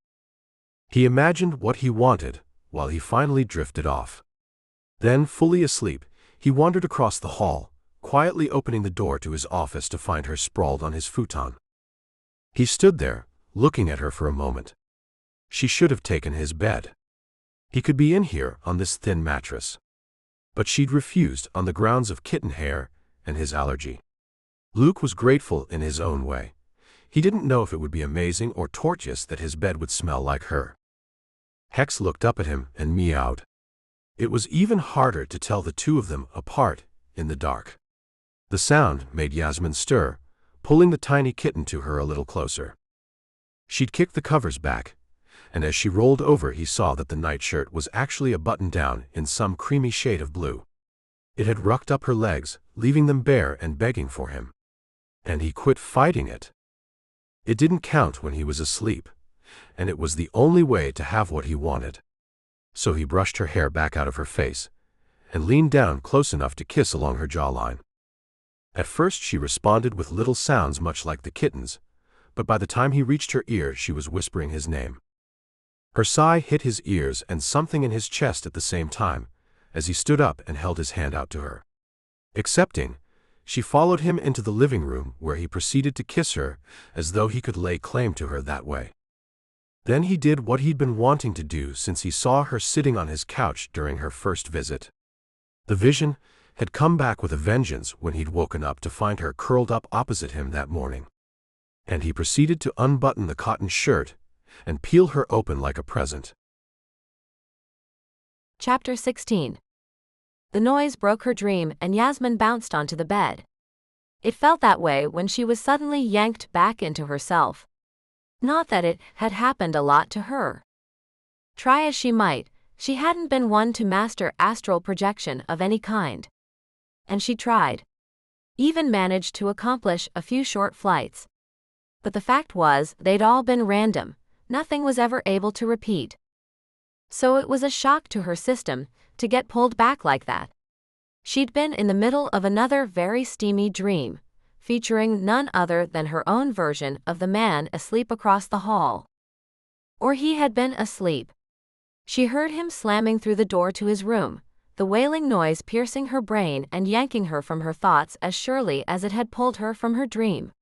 He imagined what he wanted while he finally drifted off. Then, fully asleep, he wandered across the hall, quietly opening the door to his office to find her sprawled on his futon. He stood there, looking at her for a moment. She should have taken his bed. He could be in here on this thin mattress. But she'd refused on the grounds of kitten hair and his allergy. Luke was grateful in his own way. He didn't know if it would be amazing or torturous that his bed would smell like her. Hex looked up at him and meowed. It was even harder to tell the two of them apart in the dark. The sound made Yasmin stir, pulling the tiny kitten to her a little closer. She'd kicked the covers back, and as she rolled over he saw that the nightshirt was actually a button-down in some creamy shade of blue. It had rucked up her legs, leaving them bare and begging for him. And he quit fighting it. It didn't count when he was asleep, and it was the only way to have what he wanted. So he brushed her hair back out of her face and leaned down close enough to kiss along her jawline. At first she responded with little sounds much like the kitten's, but by the time he reached her ear she was whispering his name. Her sigh hit his ears and something in his chest at the same time, as he stood up and held his hand out to her. Accepting, she followed him into the living room where he proceeded to kiss her as though he could lay claim to her that way. Then he did what he'd been wanting to do since he saw her sitting on his couch during her first visit. The vision had come back with a vengeance when he'd woken up to find her curled up opposite him that morning. And he proceeded to unbutton the cotton shirt and peel her open like a present. Chapter 16. The noise broke her dream and Yasmin bounced onto the bed. It felt that way when she was suddenly yanked back into herself. Not that it had happened a lot to her. Try as she might, she hadn't been one to master astral projection of any kind. And she tried. Even managed to accomplish a few short flights. But the fact was, they'd all been random, nothing was ever able to repeat. So it was a shock to her system to get pulled back like that. She'd been in the middle of another very steamy dream, featuring none other than her own version of the man asleep across the hall. Or he had been asleep. She heard him slamming through the door to his room, the wailing noise piercing her brain and yanking her from her thoughts as surely as it had pulled her from her dream.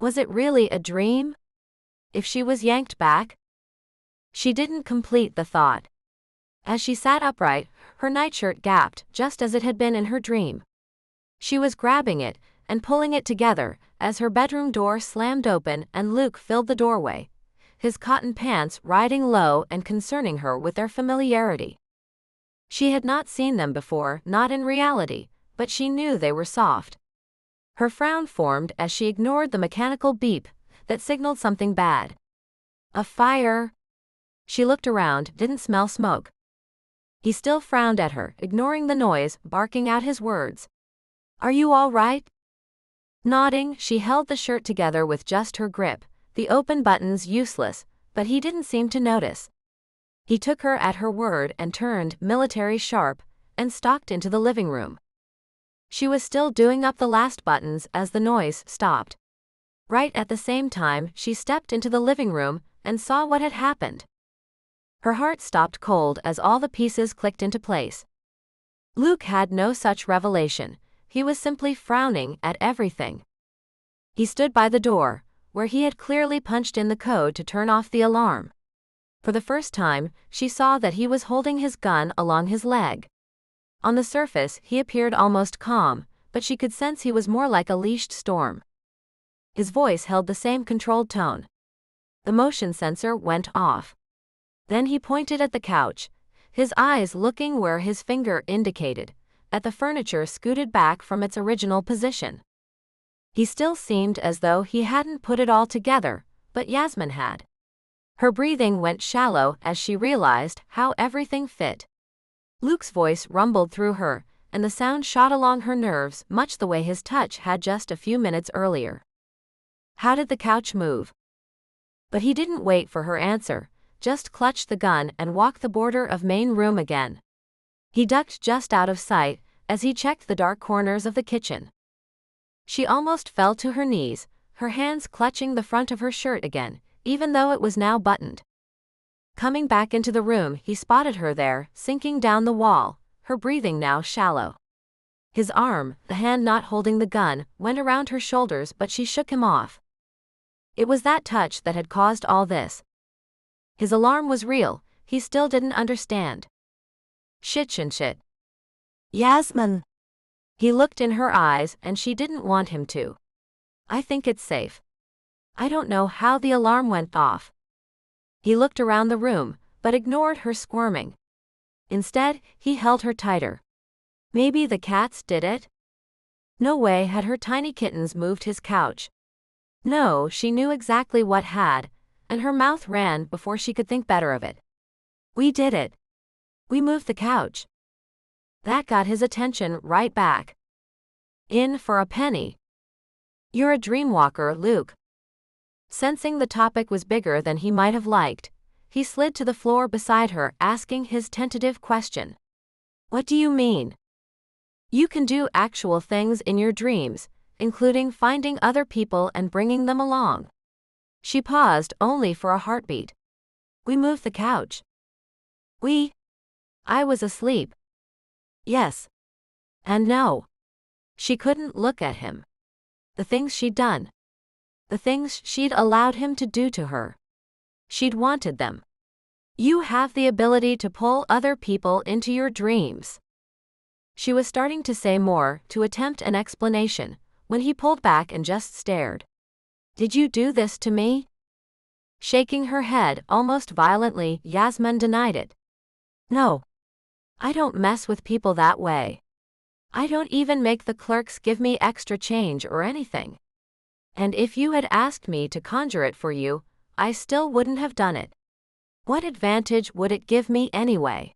Was it really a dream? If she was yanked back? She didn't complete the thought. As she sat upright, her nightshirt gapped just as it had been in her dream. She was grabbing it and pulling it together as her bedroom door slammed open and Luke filled the doorway, his cotton pants riding low and concerning her with their familiarity. She had not seen them before, not in reality, but she knew they were soft. Her frown formed as she ignored the mechanical beep that signaled something bad. A fire? She looked around, didn't smell smoke. He still frowned at her, ignoring the noise, barking out his words. Are you all right? Nodding, she held the shirt together with just her grip, the open buttons useless, but he didn't seem to notice. He took her at her word and turned, military sharp, and stalked into the living room. She was still doing up the last buttons as the noise stopped. Right at the same time, she stepped into the living room and saw what had happened. Her heart stopped cold as all the pieces clicked into place. Luke had no such revelation. He was simply frowning at everything. He stood by the door, where he had clearly punched in the code to turn off the alarm. For the first time, she saw that he was holding his gun along his leg. On the surface, he appeared almost calm, but she could sense he was more like a leashed storm. His voice held the same controlled tone. The motion sensor went off. Then he pointed at the couch, his eyes looking where his finger indicated, at the furniture scooted back from its original position. He still seemed as though he hadn't put it all together, but Yasmin had. Her breathing went shallow as she realized how everything fit. Luke's voice rumbled through her, and the sound shot along her nerves much the way his touch had just a few minutes earlier. How did the couch move? But he didn't wait for her answer, just clutched the gun and walked the border of main room again. He ducked just out of sight as he checked the dark corners of the kitchen. She almost fell to her knees, her hands clutching the front of her shirt again, even though it was now buttoned. Coming back into the room, he spotted her there, sinking down the wall, her breathing now shallow. His arm, the hand not holding the gun, went around her shoulders, but she shook him off. It was that touch that had caused all this. His alarm was real, he still didn't understand. Shit. Yasmin. He looked in her eyes and she didn't want him to. I think it's safe. I don't know how the alarm went off. He looked around the room, but ignored her squirming. Instead, he held her tighter. Maybe the cats did it? No way had her tiny kittens moved his couch. No, she knew exactly what had, and her mouth ran before she could think better of it. We did it. We moved the couch. That got his attention right back. In for a penny. You're a DreamWalker, Luke. Sensing the topic was bigger than he might have liked, he slid to the floor beside her, asking his tentative question. What do you mean? You can do actual things in your dreams, including finding other people and bringing them along. She paused only for a heartbeat. We moved the couch. I was asleep. Yes. And no. She couldn't look at him. The things she'd done. The things she'd allowed him to do to her. She'd wanted them. You have the ability to pull other people into your dreams. She was starting to say more, to attempt an explanation, when he pulled back and just stared. Did you do this to me? Shaking her head almost violently, Yasmin denied it. No. I don't mess with people that way. I don't even make the clerks give me extra change or anything. And if you had asked me to conjure it for you, I still wouldn't have done it. What advantage would it give me anyway?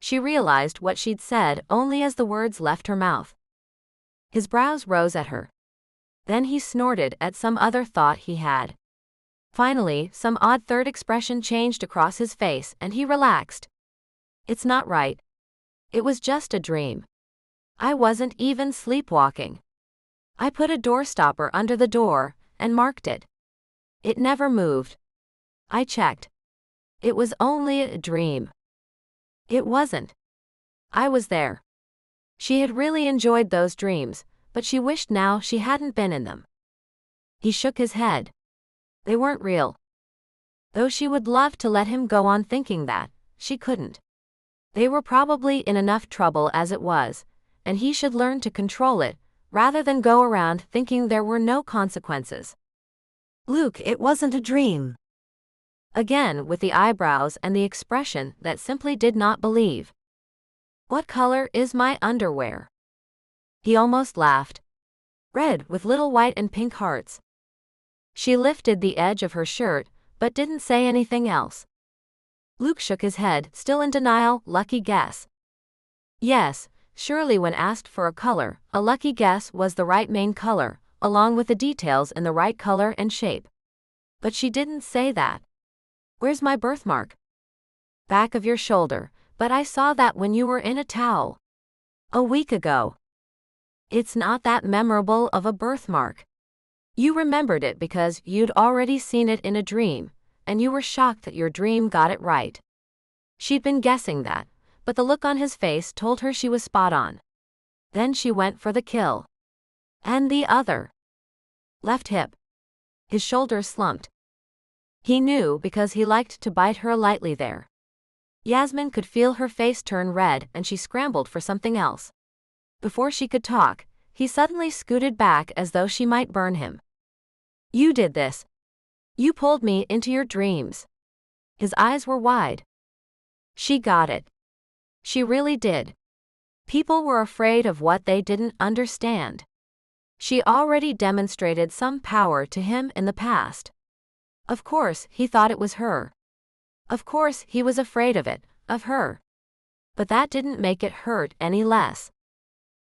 She realized what she'd said only as the words left her mouth. His brows rose at her. Then he snorted at some other thought he had. Finally, some odd third expression changed across his face and he relaxed. It's not right. It was just a dream. I wasn't even sleepwalking. I put a door stopper under the door and marked it. It never moved. I checked. It was only a dream. It wasn't. I was there. She had really enjoyed those dreams, but she wished now she hadn't been in them. He shook his head. They weren't real. Though she would love to let him go on thinking that, she couldn't. They were probably in enough trouble as it was, and he should learn to control it, rather than go around thinking there were no consequences. Luke, it wasn't a dream. Again with the eyebrows and the expression that simply did not believe. What color is my underwear? He almost laughed. Red with little white and pink hearts. She lifted the edge of her shirt, but didn't say anything else. Luke shook his head, still in denial. Lucky guess. Yes, surely when asked for a color, a lucky guess was the right main color, along with the details in the right color and shape. But she didn't say that. Where's my birthmark? Back of your shoulder, but I saw that when you were in a towel. A week ago. It's not that memorable of a birthmark. You remembered it because you'd already seen it in a dream, and you were shocked that your dream got it right. She'd been guessing that, but the look on his face told her she was spot on. Then she went for the kill. And the other. Left hip. His shoulders slumped. He knew because he liked to bite her lightly there. Yasmin could feel her face turn red and she scrambled for something else. Before she could talk, he suddenly scooted back as though she might burn him. You did this. You pulled me into your dreams. His eyes were wide. She got it. She really did. People were afraid of what they didn't understand. She already demonstrated some power to him in the past. Of course, he thought it was her. Of course, he was afraid of it, of her. But that didn't make it hurt any less.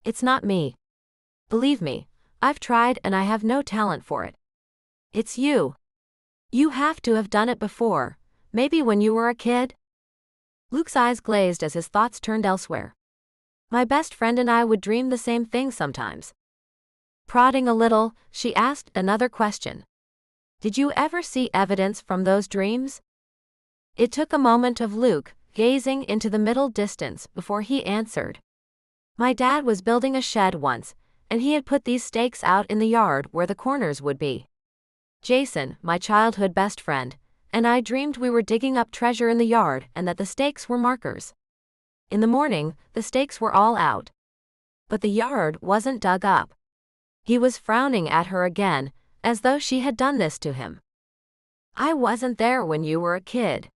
It's not me. Believe me, I've tried and I have no talent for it. It's you. You have to have done it before, maybe when you were a kid. Luke's eyes glazed as his thoughts turned elsewhere. My best friend and I would dream the same thing sometimes. Prodding a little, she asked another question. Did you ever see evidence from those dreams? It took a moment of Luke, gazing into the middle distance, before he answered. My dad was building a shed once, and he had put these stakes out in the yard where the corners would be. Jason, my childhood best friend, and I dreamed we were digging up treasure in the yard and that the stakes were markers. In the morning, the stakes were all out. But the yard wasn't dug up. He was frowning at her again, as though she had done this to him. I wasn't there when you were a kid.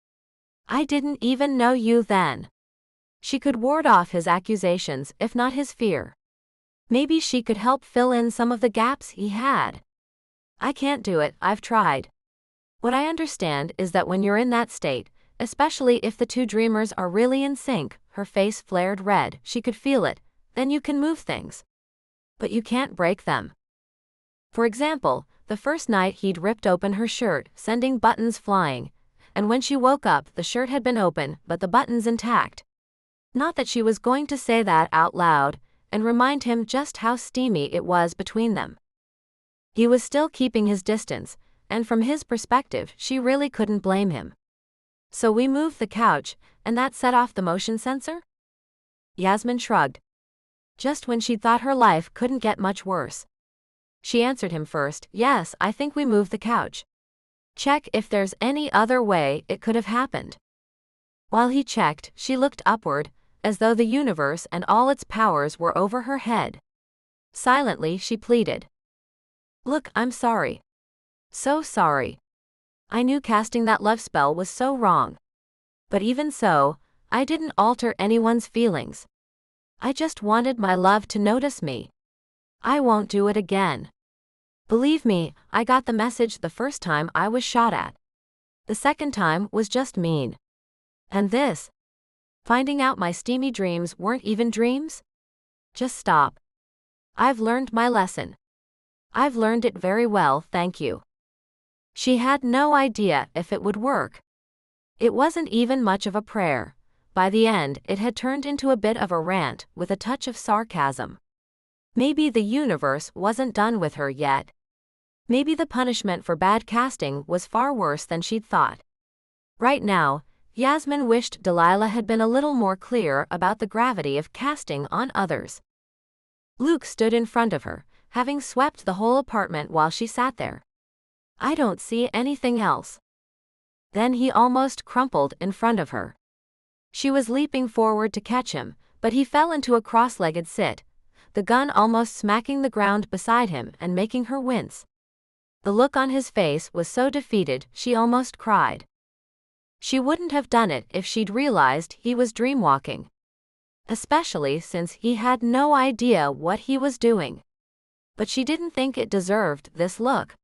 I didn't even know you then. She could ward off his accusations, if not his fear. Maybe she could help fill in some of the gaps he had. I can't do it, I've tried. What I understand is that when you're in that state, especially if the two dreamers are really in sync, her face flared red, she could feel it, then you can move things. But you can't break them. For example, the first night he'd ripped open her shirt, sending buttons flying, and when she woke up the shirt had been open but the buttons intact. Not that she was going to say that out loud, and remind him just how steamy it was between them. He was still keeping his distance, and from his perspective she really couldn't blame him. So we moved the couch, and that set off the motion sensor? Yasmin shrugged. Just when she'd thought her life couldn't get much worse. She answered him first, yes, I think we moved the couch. Check if there's any other way it could have happened. While he checked, she looked upward, as though the universe and all its powers were over her head. Silently she pleaded. Look, I'm sorry. So sorry. I knew casting that love spell was so wrong. But even so, I didn't alter anyone's feelings. I just wanted my love to notice me. I won't do it again. Believe me, I got the message the first time I was shot at. The second time was just mean. And this? Finding out my steamy dreams weren't even dreams? Just stop. I've learned my lesson. I've learned it very well, thank you. She had no idea if it would work. It wasn't even much of a prayer. By the end, it had turned into a bit of a rant, with a touch of sarcasm. Maybe the universe wasn't done with her yet. Maybe the punishment for bad casting was far worse than she'd thought. Right now, Yasmin wished Delilah had been a little more clear about the gravity of casting on others. Luke stood in front of her, having swept the whole apartment while she sat there. I don't see anything else. Then he almost crumpled in front of her. She was leaping forward to catch him, but he fell into a cross-legged sit, the gun almost smacking the ground beside him and making her wince. The look on his face was so defeated she almost cried. She wouldn't have done it if she'd realized he was dreamwalking. especially since he had no idea what he was doing. But she didn't think it deserved this look.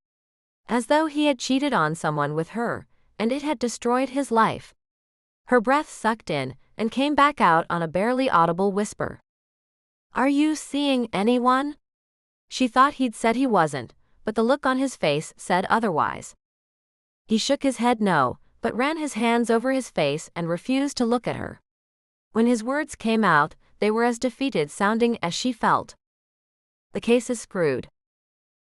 As though he had cheated on someone with her, and it had destroyed his life. Her breath sucked in and came back out on a barely audible whisper. "Are you seeing anyone?" She thought he'd said he wasn't, but the look on his face said otherwise. He shook his head no, but ran his hands over his face and refused to look at her. When his words came out, they were as defeated sounding as she felt. "The case is screwed."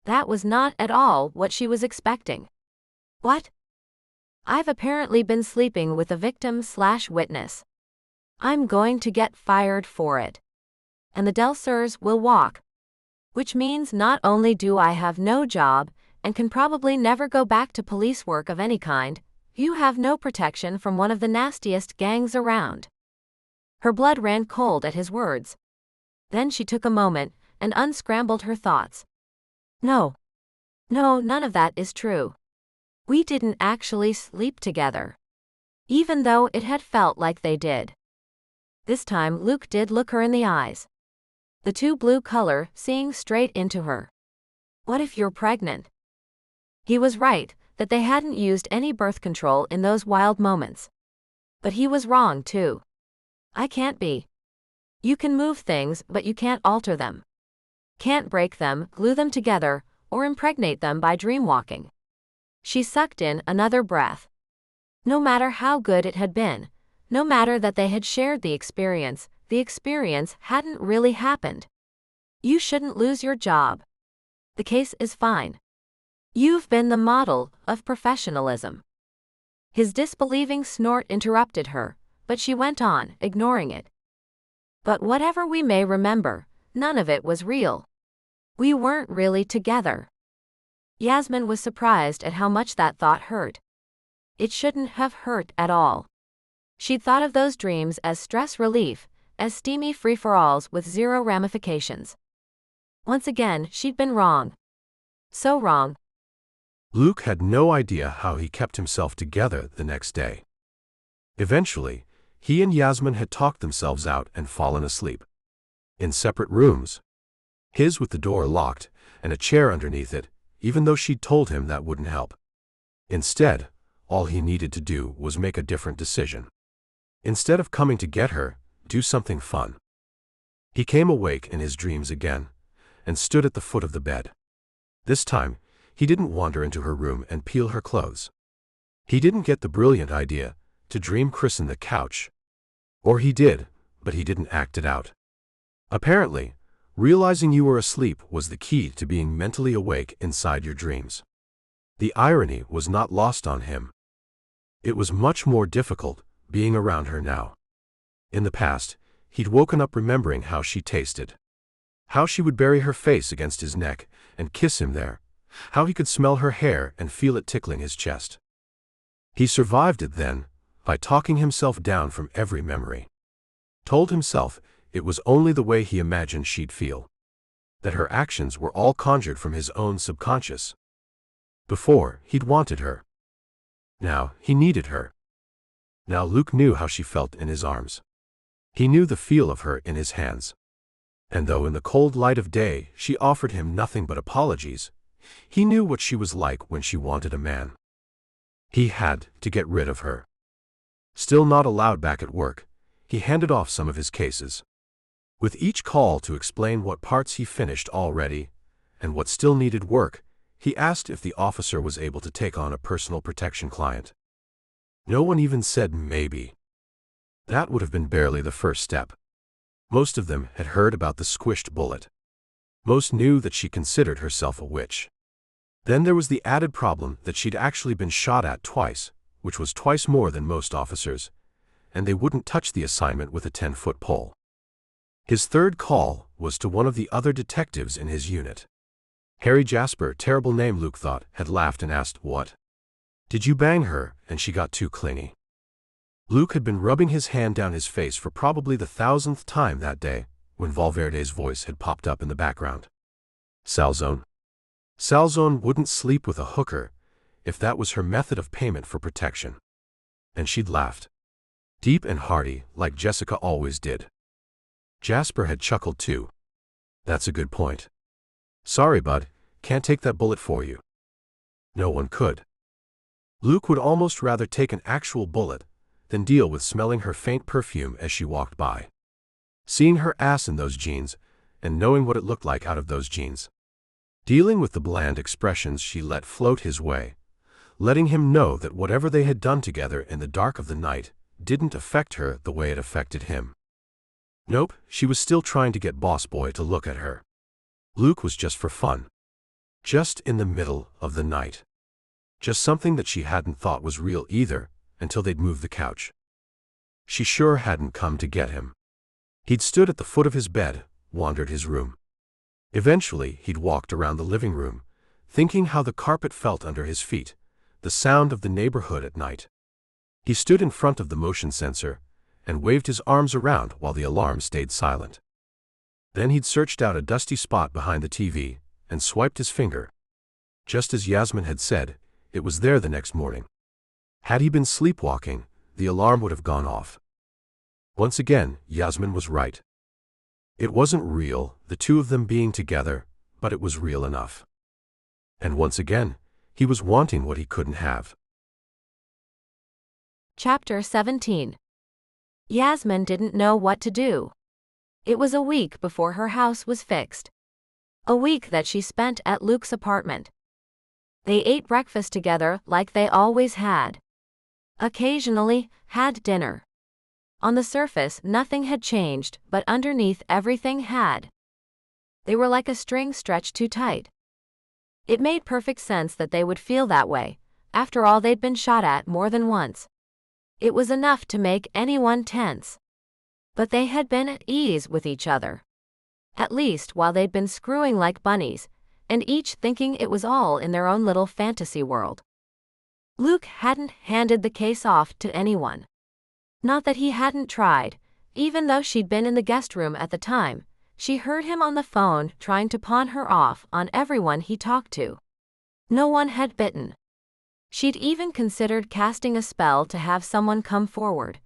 That was not at all what she was expecting. "What?" "I've apparently been sleeping with a victim/witness. I'm going to get fired for it. And the Delsers will walk. Which means not only do I have no job, and can probably never go back to police work of any kind, you have no protection from one of the nastiest gangs around." Her blood ran cold at his words. Then she took a moment and unscrambled her thoughts. No, none of that is true. We didn't actually sleep together. Even though it had felt like they did. This time Luke did look her in the eyes. The too blue color seeing straight into her. "What if you're pregnant?" He was right that they hadn't used any birth control in those wild moments. But he was wrong too. "I can't be. You can move things, but you can't alter them. Can't break them, glue them together, or impregnate them by dreamwalking." She sucked in another breath. No matter how good it had been, no matter that they had shared the experience hadn't really happened. "You shouldn't lose your job. The case is fine. You've been the model of professionalism." His disbelieving snort interrupted her, but she went on, ignoring it. "But whatever we may remember, none of it was real. We weren't really together." Yasmin was surprised at how much that thought hurt. It shouldn't have hurt at all. She'd thought of those dreams as stress relief, as steamy free-for-alls with zero ramifications. Once again, she'd been wrong. So wrong. Luke had no idea how he kept himself together the next day. Eventually, he and Yasmin had talked themselves out and fallen asleep. In separate rooms. His with the door locked and a chair underneath it, even though she'd told him that wouldn't help. Instead, all he needed to do was make a different decision. Instead of coming to get her, do something fun. He came awake in his dreams again, and stood at the foot of the bed. This time, he didn't wander into her room and peel her clothes. He didn't get the brilliant idea to dream christen the couch. Or he did, but he didn't act it out. Apparently, realizing you were asleep was the key to being mentally awake inside your dreams. The irony was not lost on him. It was much more difficult being around her now. In the past, he'd woken up remembering how she tasted. How she would bury her face against his neck and kiss him there. How he could smell her hair and feel it tickling his chest. He survived it then, by talking himself down from every memory. Told himself it was only the way he imagined she'd feel. That her actions were all conjured from his own subconscious. Before, he'd wanted her. Now, he needed her. Now Luke knew how she felt in his arms. He knew the feel of her in his hands. And though in the cold light of day she offered him nothing but apologies, he knew what she was like when she wanted a man. He had to get rid of her. Still not allowed back at work, he handed off some of his cases. With each call to explain what parts he finished already, and what still needed work, he asked if the officer was able to take on a personal protection client. No one even said maybe. That would have been barely the first step. Most of them had heard about the squished bullet. Most knew that she considered herself a witch. Then there was the added problem that she'd actually been shot at twice, which was twice more than most officers, and they wouldn't touch the assignment with a 10-foot pole. His third call was to one of the other detectives in his unit. Harry Jasper, terrible name Luke thought, had laughed and asked, "What? Did you bang her and she got too clingy?" Luke had been rubbing his hand down his face for probably the 1,000th time that day, when Valverde's voice had popped up in the background. Salzone. Salzone wouldn't sleep with a hooker, if that was her method of payment for protection. And she'd laughed. Deep and hearty, like Jessica always did. Jasper had chuckled too. That's a good point. Sorry, bud, can't take that bullet for you. No one could. Luke would almost rather take an actual bullet than deal with smelling her faint perfume as she walked by. Seeing her ass in those jeans, and knowing what it looked like out of those jeans. Dealing with the bland expressions she let float his way, letting him know that whatever they had done together in the dark of the night didn't affect her the way it affected him. Nope, she was still trying to get Boss Boy to look at her. Luke was just for fun. Just in the middle of the night. Just something that she hadn't thought was real either, until they'd moved the couch. She sure hadn't come to get him. He'd stood at the foot of his bed, wandered his room. Eventually, he'd walked around the living room, thinking how the carpet felt under his feet, the sound of the neighborhood at night. He stood in front of the motion sensor and waved his arms around while the alarm stayed silent. Then he'd searched out a dusty spot behind the TV and swiped his finger. Just as Yasmin had said, it was there the next morning. Had he been sleepwalking, the alarm would have gone off. Once again, Yasmin was right. It wasn't real, the two of them being together, but it was real enough. And once again, he was wanting what he couldn't have. Chapter 17. Yasmin didn't know what to do. It was a week before her house was fixed. A week that she spent at Luke's apartment. They ate breakfast together like they always had. Occasionally, had dinner. On the surface, nothing had changed, but underneath everything had. They were like a string stretched too tight. It made perfect sense that they would feel that way. After all, they'd been shot at more than once. It was enough to make anyone tense. But they had been at ease with each other. At least while they'd been screwing like bunnies, and each thinking it was all in their own little fantasy world. Luke hadn't handed the case off to anyone. Not that he hadn't tried. Even though she'd been in the guest room at the time, she heard him on the phone trying to pawn her off on everyone he talked to. No one had bitten. She'd even considered casting a spell to have someone come forward,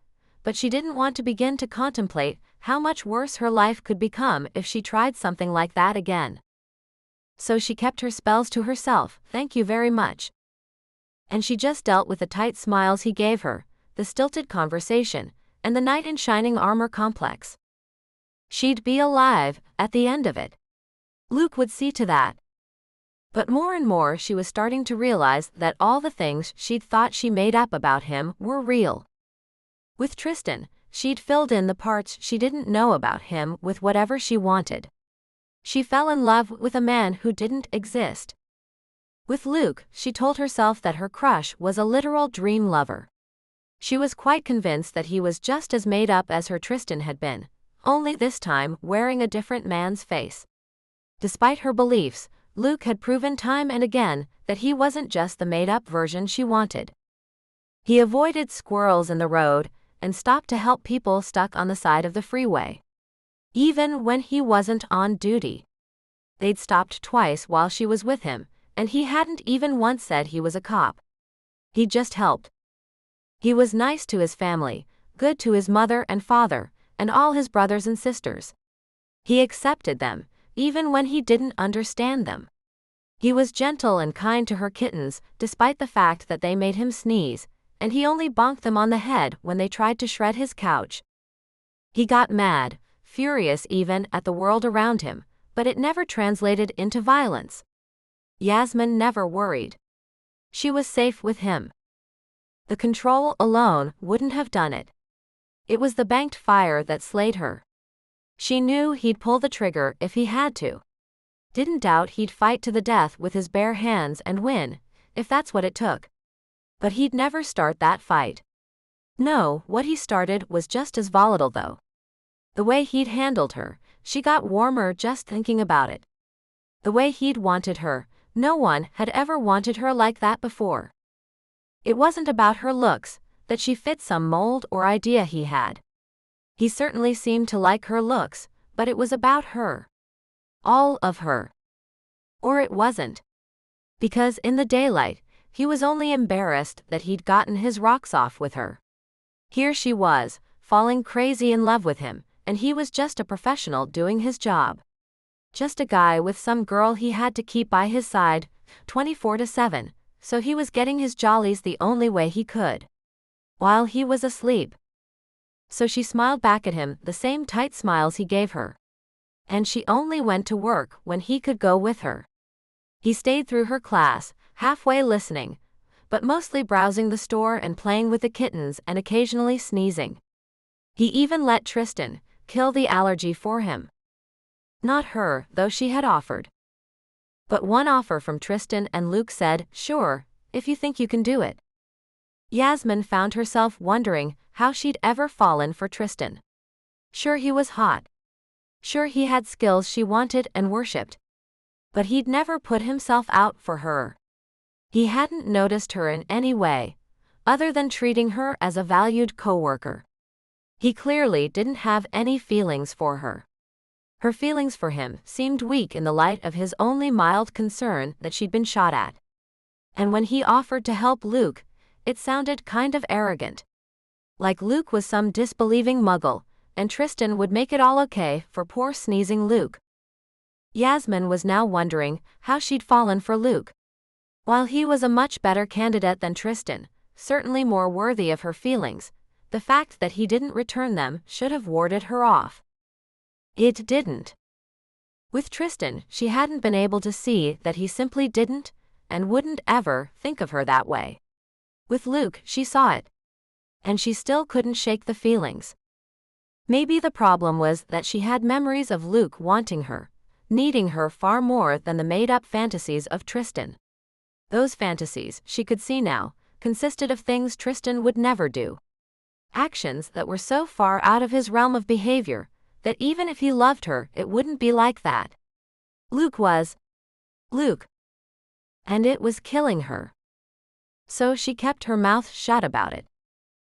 but she didn't want to begin to contemplate how much worse her life could become if she tried something like that again. So she kept her spells to herself, thank you very much. And she just dealt with the tight smiles he gave her, the stilted conversation, and the knight in shining armor complex. She'd be alive at the end of it. Luke would see to that. But more and more she was starting to realize that all the things she'd thought she made up about him were real. With Tristan, she'd filled in the parts she didn't know about him with whatever she wanted. She fell in love with a man who didn't exist. With Luke, she told herself that her crush was a literal dream lover. She was quite convinced that he was just as made up as her Tristan had been, only this time wearing a different man's face. Despite her beliefs, Luke had proven time and again that he wasn't just the made-up version she wanted. He avoided squirrels in the road and stopped to help people stuck on the side of the freeway. Even when he wasn't on duty. They'd stopped twice while she was with him, and he hadn't even once said he was a cop. He just helped. He was nice to his family, good to his mother and father, and all his brothers and sisters. He accepted them, even when he didn't understand them. He was gentle and kind to her kittens, despite the fact that they made him sneeze, and he only bonked them on the head when they tried to shred his couch. He got mad, furious even at the world around him, but it never translated into violence. Yasmin never worried. She was safe with him. The control alone wouldn't have done it. It was the banked fire that slayed her. She knew he'd pull the trigger if he had to. Didn't doubt he'd fight to the death with his bare hands and win, if that's what it took. But he'd never start that fight. No, what he started was just as volatile though. The way he'd handled her, she got warmer just thinking about it. The way he'd wanted her, no one had ever wanted her like that before. It wasn't about her looks, that she fit some mold or idea he had. He certainly seemed to like her looks, but it was about her. All of her. Or it wasn't. Because in the daylight, he was only embarrassed that he'd gotten his rocks off with her. Here she was, falling crazy in love with him, and he was just a professional doing his job. Just a guy with some girl he had to keep by his side, 24/7, so he was getting his jollies the only way he could. While he was asleep. So she smiled back at him, the same tight smiles he gave her. And she only went to work when he could go with her. He stayed through her class, halfway listening, but mostly browsing the store and playing with the kittens and occasionally sneezing. He even let Tristan kill the allergy for him. Not her, though she had offered. But one offer from Tristan and Luke said, "Sure, if you think you can do it." Yasmin found herself wondering how she'd ever fallen for Tristan. Sure, he was hot. Sure, he had skills she wanted and worshipped. But he'd never put himself out for her. He hadn't noticed her in any way, other than treating her as a valued coworker. He clearly didn't have any feelings for her. Her feelings for him seemed weak in the light of his only mild concern that she'd been shot at. And when he offered to help Luke, it sounded kind of arrogant. Like Luke was some disbelieving muggle, and Tristan would make it all okay for poor sneezing Luke. Yasmin was now wondering how she'd fallen for Luke. While he was a much better candidate than Tristan, certainly more worthy of her feelings, the fact that he didn't return them should have warded her off. It didn't. With Tristan, she hadn't been able to see that he simply didn't, and wouldn't ever, think of her that way. With Luke, she saw it. And she still couldn't shake the feelings. Maybe the problem was that she had memories of Luke wanting her, needing her far more than the made-up fantasies of Tristan. Those fantasies, she could see now, consisted of things Tristan would never do. Actions that were so far out of his realm of behavior, that even if he loved her, it wouldn't be like that. Luke was Luke. And it was killing her. So she kept her mouth shut about it.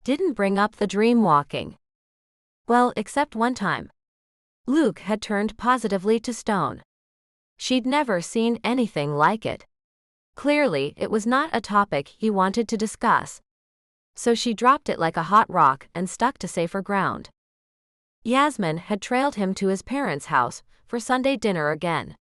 Didn't bring up the dream walking. Well, except one time. Luke had turned positively to stone. She'd never seen anything like it. Clearly, it was not a topic he wanted to discuss. So she dropped it like a hot rock and stuck to safer ground. Yasmin had trailed him to his parents' house for Sunday dinner again.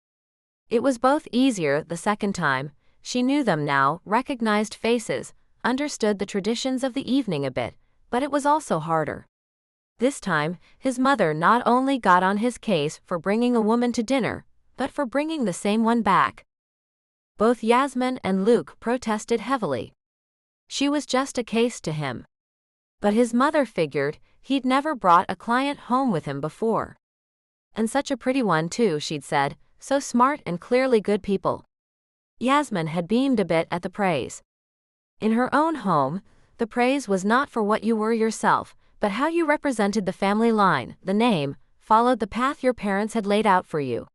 It was both easier the second time. She knew them now, recognized faces, understood the traditions of the evening a bit, but it was also harder. This time, his mother not only got on his case for bringing a woman to dinner, but for bringing the same one back. Both Yasmin and Luke protested heavily. She was just a case to him. But his mother figured he'd never brought a client home with him before. And such a pretty one too, she'd said, so smart and clearly good people. Yasmin had beamed a bit at the praise. In her own home, the praise was not for what you were yourself, but how you represented the family line, the name, followed the path your parents had laid out for you.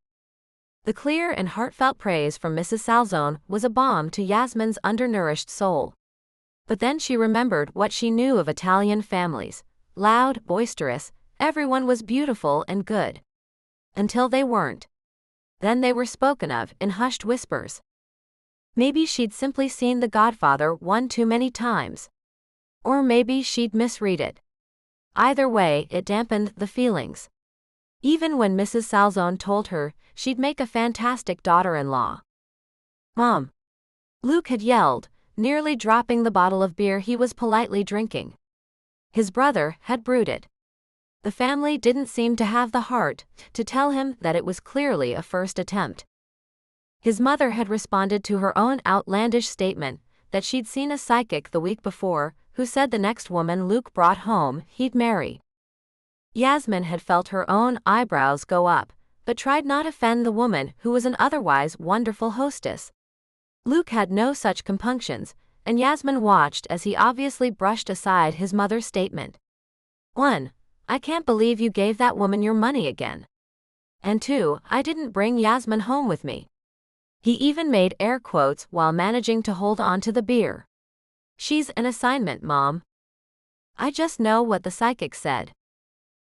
The clear and heartfelt praise from Mrs. Salzone was a balm to Yasmin's undernourished soul. But then she remembered what she knew of Italian families. Loud, boisterous, everyone was beautiful and good. Until they weren't. Then they were spoken of in hushed whispers. Maybe she'd simply seen The Godfather one too many times. Or maybe she'd misread it. Either way, it dampened the feelings. Even when Mrs. Salzone told her she'd make a fantastic daughter-in-law. "Mom!" Luke had yelled, nearly dropping the bottle of beer he was politely drinking. His brother had brewed it. The family didn't seem to have the heart to tell him that it was clearly a first attempt. His mother had responded to her own outlandish statement that she'd seen a psychic the week before who said the next woman Luke brought home he'd marry. Yasmin had felt her own eyebrows go up, but tried not to offend the woman who was an otherwise wonderful hostess. Luke had no such compunctions, and Yasmin watched as he obviously brushed aside his mother's statement. 1. I can't believe you gave that woman your money again. And 2. I didn't bring Yasmin home with me. He even made air quotes while managing to hold on to the beer. She's an assignment, Mom. I just know what the psychic said.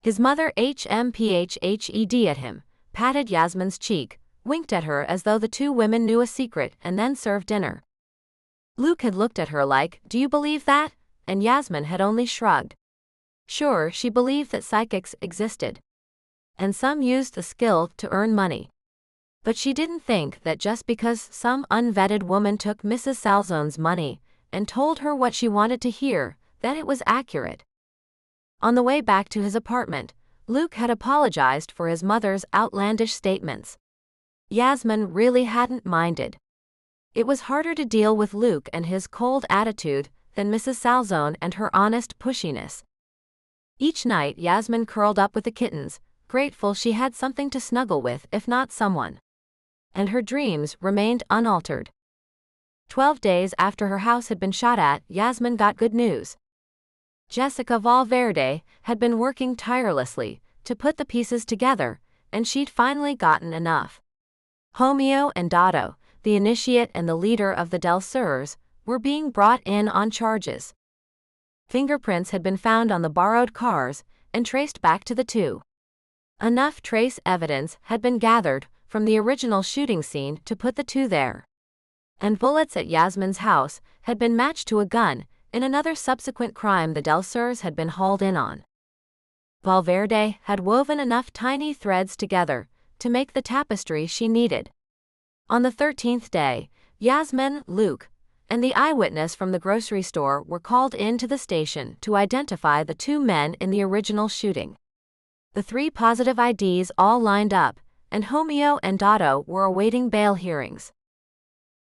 His mother HMPHHED at him, patted Yasmin's cheek, winked at her as though the two women knew a secret, and then served dinner. Luke had looked at her like, "Do you believe that?" And Yasmin had only shrugged. Sure, she believed that psychics existed, and some used the skill to earn money. But she didn't think that just because some unvetted woman took Mrs. Salzone's money and told her what she wanted to hear, that it was accurate. On the way back to his apartment, Luke had apologized for his mother's outlandish statements. Yasmin really hadn't minded. It was harder to deal with Luke and his cold attitude than Mrs. Salzone and her honest pushiness. Each night Yasmin curled up with the kittens, grateful she had something to snuggle with if not someone. And her dreams remained unaltered. 12 days after her house had been shot at, Yasmin got good news. Jessica Valverde had been working tirelessly to put the pieces together, and she'd finally gotten enough. Homeo and Dotto, the initiate and the leader of the Del Surs, were being brought in on charges. Fingerprints had been found on the borrowed cars and traced back to the two. Enough trace evidence had been gathered from the original shooting scene to put the two there. And bullets at Yasmin's house had been matched to a gun in another subsequent crime the Del Surs had been hauled in on. Valverde had woven enough tiny threads together to make the tapestry she needed. On the 13th day, Yasmin, Luke, and the eyewitness from the grocery store were called in to the station to identify the two men in the original shooting. The 3 positive IDs all lined up, and Homeo and Dotto were awaiting bail hearings.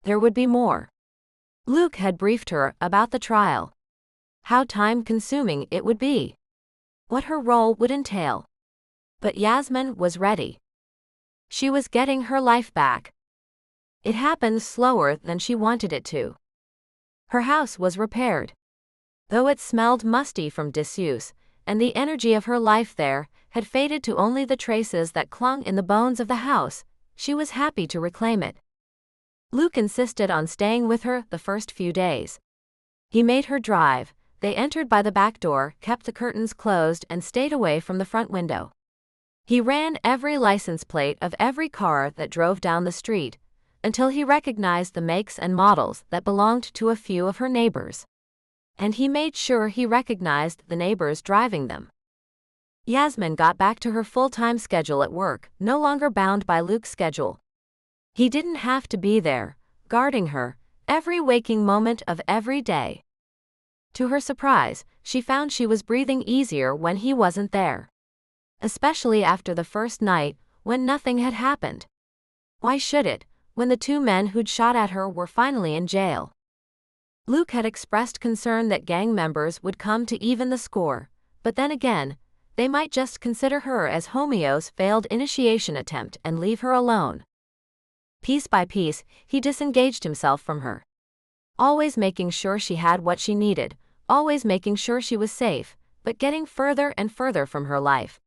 There would be more. Luke had briefed her about the trial. How time-consuming it would be. What her role would entail. But Yasmin was ready. She was getting her life back. It happened slower than she wanted it to. Her house was repaired. Though it smelled musty from disuse, and the energy of her life there had faded to only the traces that clung in the bones of the house, she was happy to reclaim it. Luke insisted on staying with her the first few days. He made her drive. They entered by the back door, kept the curtains closed, and stayed away from the front window. He ran every license plate of every car that drove down the street, until he recognized the makes and models that belonged to a few of her neighbors. And he made sure he recognized the neighbors driving them. Yasmin got back to her full-time schedule at work, no longer bound by Luke's schedule. He didn't have to be there, guarding her, every waking moment of every day. To her surprise, she found she was breathing easier when he wasn't there. Especially after the first night, when nothing had happened. Why should it, when the 2 men who'd shot at her were finally in jail? Luke had expressed concern that gang members would come to even the score, but then again, they might just consider her as Homeo's failed initiation attempt and leave her alone. Piece by piece, he disengaged himself from her. Always making sure she had what she needed, always making sure she was safe, but getting further and further from her life.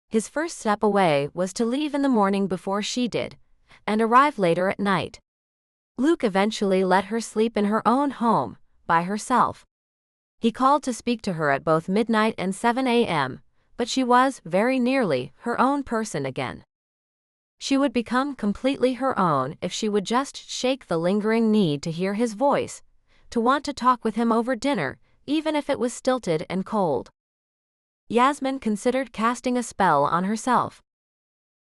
His first step away was to leave in the morning before she did, and arrive later at night. Luke eventually let her sleep in her own home, by herself. He called to speak to her at both midnight and 7 a.m., but she was, very nearly, her own person again. She would become completely her own if she would just shake the lingering need to hear his voice, to want to talk with him over dinner, even if it was stilted and cold. Yasmin considered casting a spell on herself.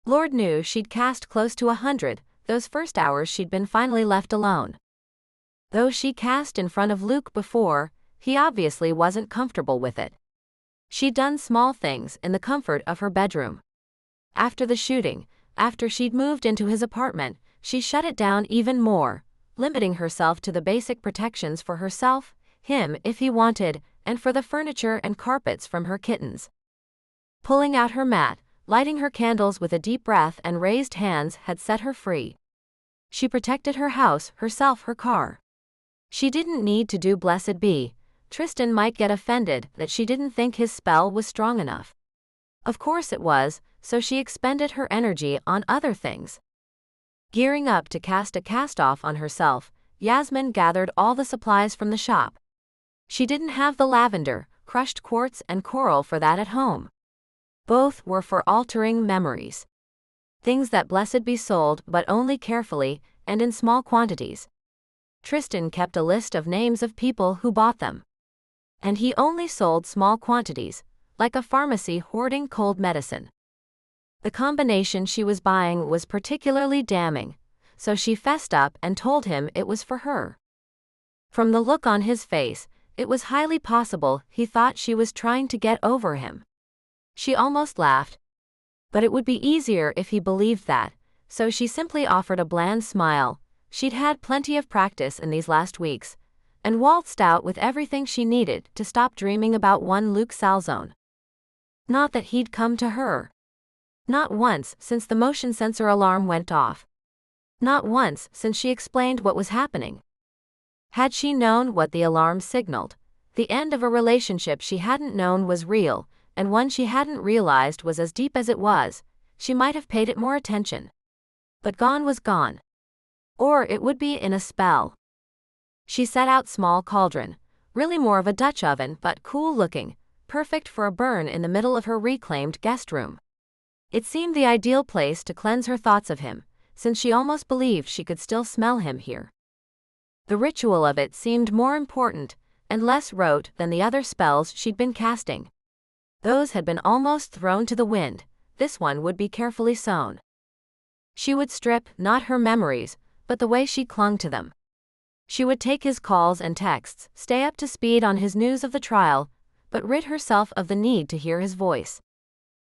Lord knew she'd cast close to 100, those first hours she'd been finally left alone. Though she cast in front of Luke before, he obviously wasn't comfortable with it. She'd done small things in the comfort of her bedroom. After the shooting, after she'd moved into his apartment, she shut it down even more, limiting herself to the basic protections for herself, him if he wanted, and for the furniture and carpets from her kittens. Pulling out her mat, lighting her candles with a deep breath and raised hands had set her free. She protected her house, herself, her car. She didn't need to do blessed be. Tristan might get offended that she didn't think his spell was strong enough. Of course it was, so she expended her energy on other things. Gearing up to cast a cast-off on herself, Yasmin gathered all the supplies from the shop. She didn't have the lavender, crushed quartz and coral for that at home. Both were for altering memories. Things that blessed be sold but only carefully and in small quantities. Tristan kept a list of names of people who bought them. And he only sold small quantities, like a pharmacy hoarding cold medicine. The combination she was buying was particularly damning, so she fessed up and told him it was for her. From the look on his face, it was highly possible he thought she was trying to get over him. She almost laughed. But it would be easier if he believed that, so she simply offered a bland smile. She'd had plenty of practice in these last weeks, and waltzed out with everything she needed to stop dreaming about one Luke Salzone. Not that he'd come to her. Not once since the motion sensor alarm went off. Not once since she explained what was happening. Had she known what the alarm signaled, the end of a relationship she hadn't known was real, and one she hadn't realized was as deep as it was, she might have paid it more attention. But gone was gone. Or it would be in a spell. She set out small cauldron, really more of a Dutch oven but cool looking, perfect for a burn in the middle of her reclaimed guest room. It seemed the ideal place to cleanse her thoughts of him, since she almost believed she could still smell him here. The ritual of it seemed more important, and less rote than the other spells she'd been casting. Those had been almost thrown to the wind, this one would be carefully sewn. She would strip not her memories, but the way she clung to them. She would take his calls and texts, stay up to speed on his news of the trial, but rid herself of the need to hear his voice.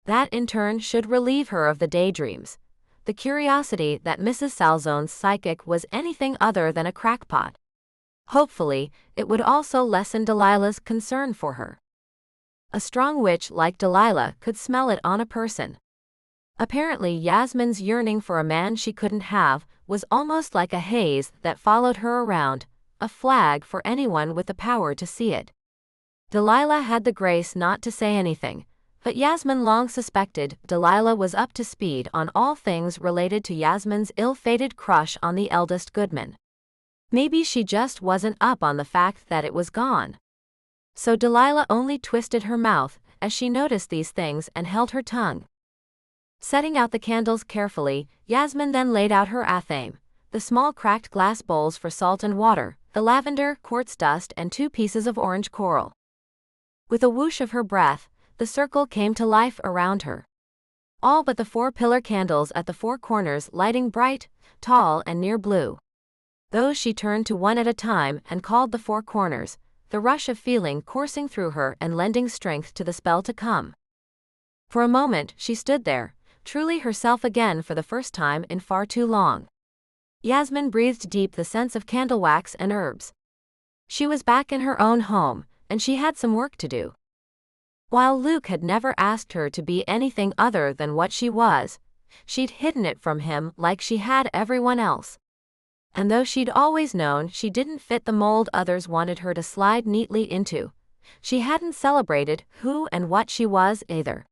That in turn should relieve her of the daydreams, the curiosity that Mrs. Salzone's psychic was anything other than a crackpot. Hopefully, it would also lessen Delilah's concern for her. A strong witch like Delilah could smell it on a person. Apparently Yasmin's yearning for a man she couldn't have was almost like a haze that followed her around, a flag for anyone with the power to see it. Delilah had the grace not to say anything, but Yasmin long suspected Delilah was up to speed on all things related to Yasmin's ill-fated crush on the eldest Goodman. Maybe she just wasn't up on the fact that it was gone. So Delilah only twisted her mouth as she noticed these things and held her tongue. Setting out the candles carefully, Yasmin then laid out her athame, the small cracked glass bowls for salt and water, the lavender, quartz dust and 2 pieces of orange coral. With a whoosh of her breath, the circle came to life around her. All but the 4 pillar candles at the 4 corners lighting bright, tall and near blue. Those she turned to one at a time and called the 4 corners, the rush of feeling coursing through her and lending strength to the spell to come. For a moment she stood there, truly herself again for the first time in far too long. Yasmin breathed deep the scents of candle wax and herbs. She was back in her own home, and she had some work to do. While Luke had never asked her to be anything other than what she was, she'd hidden it from him like she had everyone else. And though she'd always known she didn't fit the mold others wanted her to slide neatly into, she hadn't celebrated who and what she was either.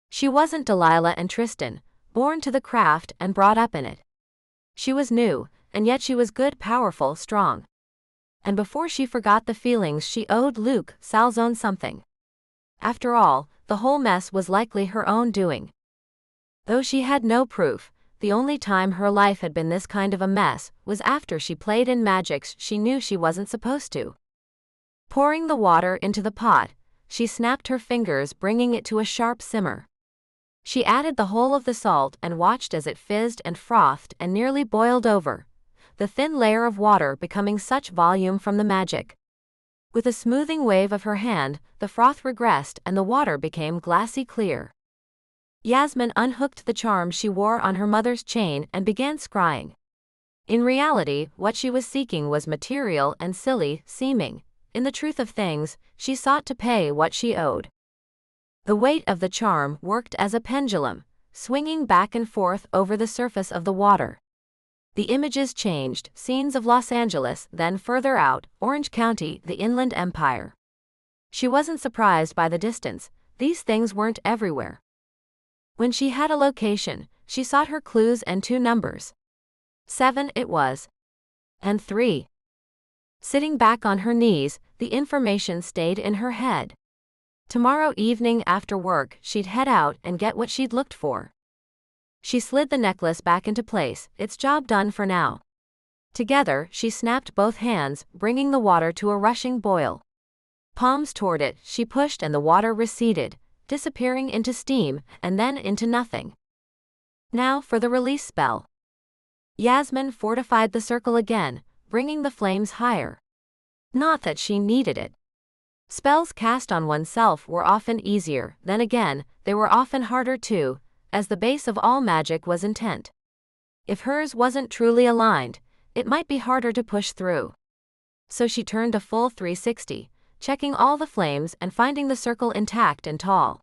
She wasn't Delilah and Tristan, born to the craft and brought up in it. She was new, and yet she was good, powerful, strong. And before she forgot the feelings she owed Luke Salzone something. After all, the whole mess was likely her own doing. Though she had no proof, the only time her life had been this kind of a mess was after she played in magics she knew she wasn't supposed to. Pouring the water into the pot, she snapped her fingers, bringing it to a sharp simmer. She added the whole of the salt and watched as it fizzed and frothed and nearly boiled over, the thin layer of water becoming such volume from the magic. With a smoothing wave of her hand, the froth regressed and the water became glassy clear. Yasmin unhooked the charm she wore on her mother's chain and began scrying. In reality, what she was seeking was material and silly seeming. In the truth of things, she sought to pay what she owed. The weight of the charm worked as a pendulum, swinging back and forth over the surface of the water. The images changed, scenes of Los Angeles, then further out, Orange County, the Inland Empire. She wasn't surprised by the distance, these things weren't everywhere. When she had a location, she sought her clues and 2 numbers. 7 it was. And 3. Sitting back on her knees, the information stayed in her head. Tomorrow evening after work, she'd head out and get what she'd looked for. She slid the necklace back into place, its job done for now. Together, she snapped both hands, bringing the water to a rushing boil. Palms toward it, she pushed and the water receded, disappearing into steam, and then into nothing. Now for the release spell. Yasmin fortified the circle again, bringing the flames higher. Not that she needed it. Spells cast on oneself were often easier, then again, they were often harder too, as the base of all magic was intent. If hers wasn't truly aligned, it might be harder to push through. So she turned a full 360, checking all the flames and finding the circle intact and tall.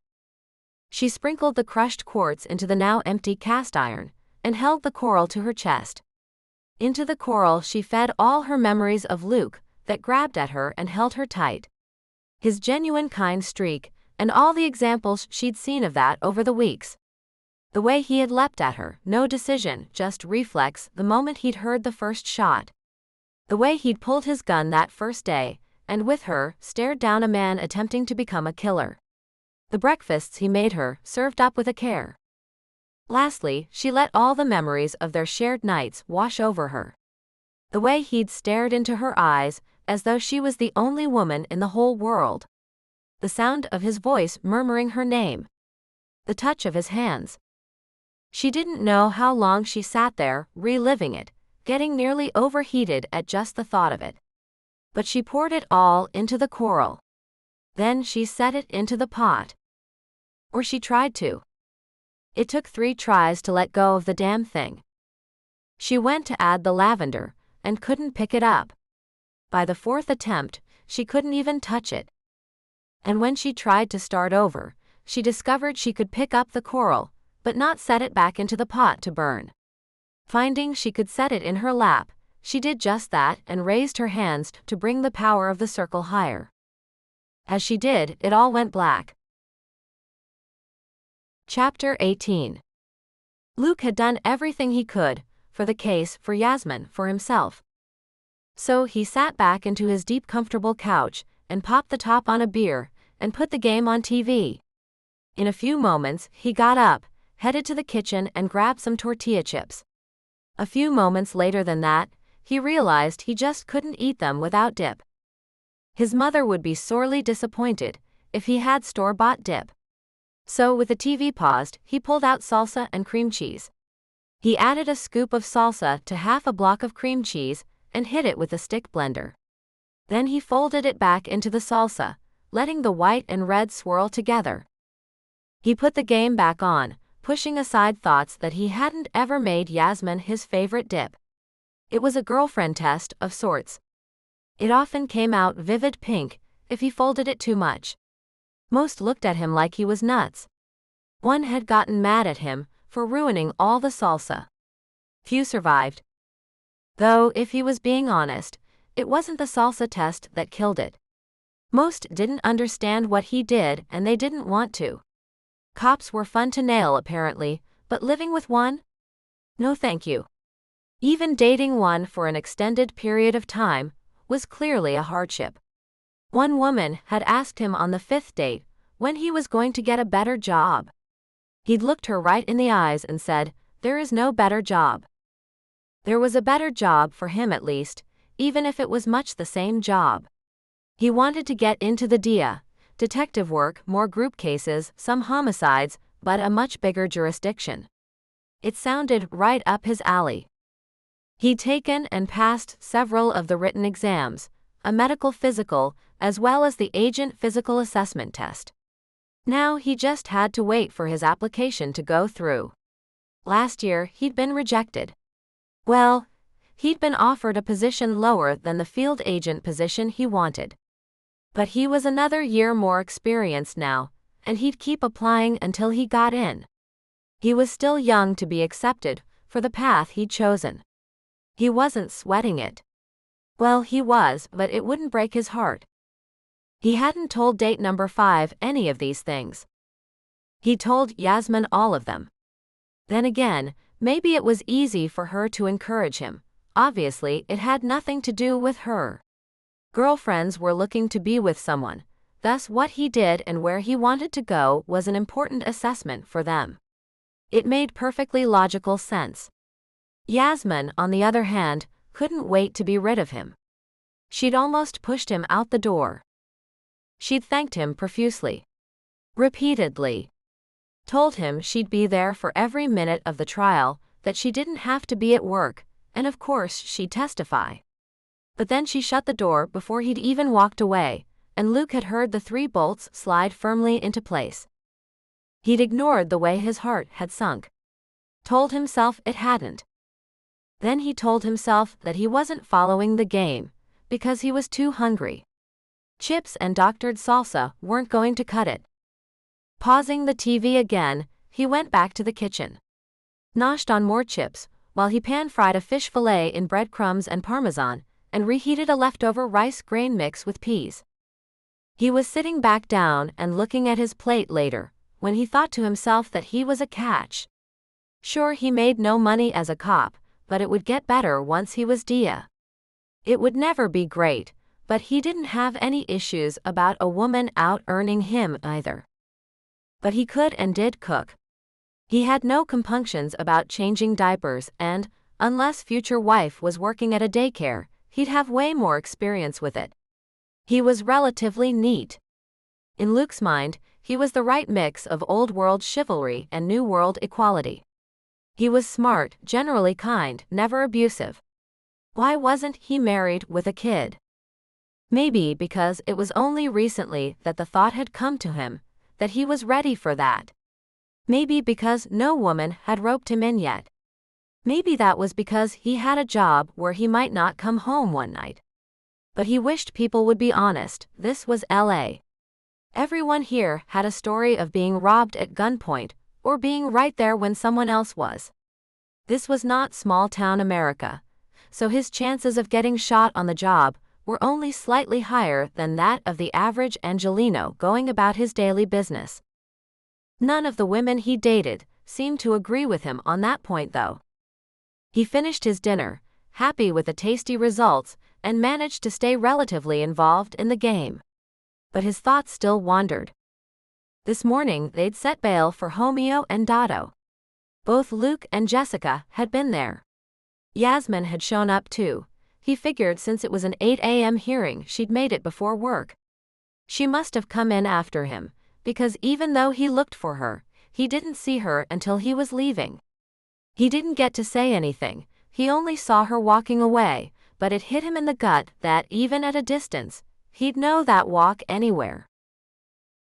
She sprinkled the crushed quartz into the now empty cast iron, and held the coral to her chest. Into the coral she fed all her memories of Luke, that grabbed at her and held her tight. His genuine kind streak, and all the examples she'd seen of that over the weeks. The way he had leapt at her, no decision, just reflex, the moment he'd heard the first shot. The way he'd pulled his gun that first day, and with her, stared down a man attempting to become a killer. The breakfasts he made her, served up with a care. Lastly, she let all the memories of their shared nights wash over her. The way he'd stared into her eyes, as though she was the only woman in the whole world. The sound of his voice murmuring her name. The touch of his hands. She didn't know how long she sat there, reliving it, getting nearly overheated at just the thought of it. But she poured it all into the coral. Then she set it into the pot. Or she tried to. It took 3 tries to let go of the damn thing. She went to add the lavender, and couldn't pick it up. By the 4th attempt, she couldn't even touch it. And when she tried to start over, she discovered she could pick up the coral, but not set it back into the pot to burn. Finding she could set it in her lap, she did just that and raised her hands to bring the power of the circle higher. As she did, it all went black. Chapter 18. Luke had done everything he could, for the case, for Yasmin, for himself. So he sat back into his deep comfortable couch, and popped the top on a beer, and put the game on TV. In a few moments, he got up, headed to the kitchen and grabbed some tortilla chips. A few moments later than that, he realized he just couldn't eat them without dip. His mother would be sorely disappointed if he had store-bought dip. So with the TV paused, he pulled out salsa and cream cheese. He added a scoop of salsa to half a block of cream cheese and hit it with a stick blender. Then he folded it back into the salsa, letting the white and red swirl together. He put the game back on, pushing aside thoughts that he hadn't ever made Yasmin his favorite dip. It was a girlfriend test of sorts. It often came out vivid pink if he folded it too much. Most looked at him like he was nuts. One had gotten mad at him for ruining all the salsa. Few survived. Though, if he was being honest, it wasn't the salsa test that killed it. Most didn't understand what he did and they didn't want to. Cops were fun to nail apparently, but living with one? No thank you. Even dating one for an extended period of time was clearly a hardship. One woman had asked him on the 5th date when he was going to get a better job. He'd looked her right in the eyes and said, "There is no better job." There was a better job for him at least, even if it was much the same job. He wanted to get into the detective work, more group cases, some homicides, but a much bigger jurisdiction. It sounded right up his alley. He'd taken and passed several of the written exams, a medical physical, as well as the agent physical assessment test. Now he just had to wait for his application to go through. Last year, he'd been rejected. Well, he'd been offered a position lower than the field agent position he wanted. But he was another year more experienced now, and he'd keep applying until he got in. He was still young to be accepted for the path he'd chosen. He wasn't sweating it. Well, he was, but it wouldn't break his heart. He hadn't told date number 5 any of these things. He told Yasmin all of them. Then again, maybe it was easy for her to encourage him. Obviously, it had nothing to do with her. Girlfriends were looking to be with someone, thus what he did and where he wanted to go was an important assessment for them. It made perfectly logical sense. Yasmin, on the other hand, couldn't wait to be rid of him. She'd almost pushed him out the door. She'd thanked him profusely. Repeatedly. told him she'd be there for every minute of the trial, that she didn't have to be at work, and of course she'd testify. But then she shut the door before he'd even walked away, and Luke had heard the 3 bolts slide firmly into place. He'd ignored the way his heart had sunk. Told himself it hadn't. Then he told himself that he wasn't following the game, because he was too hungry. Chips and doctored salsa weren't going to cut it. Pausing the TV again, he went back to the kitchen. Noshed on more chips, while he pan-fried a fish fillet in breadcrumbs and parmesan, and reheated a leftover rice grain mix with peas. He was sitting back down and looking at his plate later, when he thought to himself that he was a catch. Sure, he made no money as a cop, but it would get better once he was Dia. It would never be great, but he didn't have any issues about a woman out-earning him either. But he could and did cook. He had no compunctions about changing diapers and, unless future wife was working at a daycare, he'd have way more experience with it. He was relatively neat. In Luke's mind, he was the right mix of old-world chivalry and new-world equality. He was smart, generally kind, never abusive. Why wasn't he married with a kid? Maybe because it was only recently that the thought had come to him, that he was ready for that. Maybe because no woman had roped him in yet. Maybe that was because he had a job where he might not come home one night. But he wished people would be honest, this was LA. Everyone here had a story of being robbed at gunpoint, or being right there when someone else was. This was not small-town America, so his chances of getting shot on the job were only slightly higher than that of the average Angelino going about his daily business. None of the women he dated seemed to agree with him on that point though. He finished his dinner, happy with the tasty results, and managed to stay relatively involved in the game. But his thoughts still wandered. This morning they'd set bail for Homeo and Dotto. Both Luke and Jessica had been there. Yasmin had shown up too. He figured since it was an 8 a.m. hearing she'd made it before work. She must have come in after him, because even though he looked for her, he didn't see her until he was leaving. He didn't get to say anything, he only saw her walking away, but it hit him in the gut that even at a distance, he'd know that walk anywhere.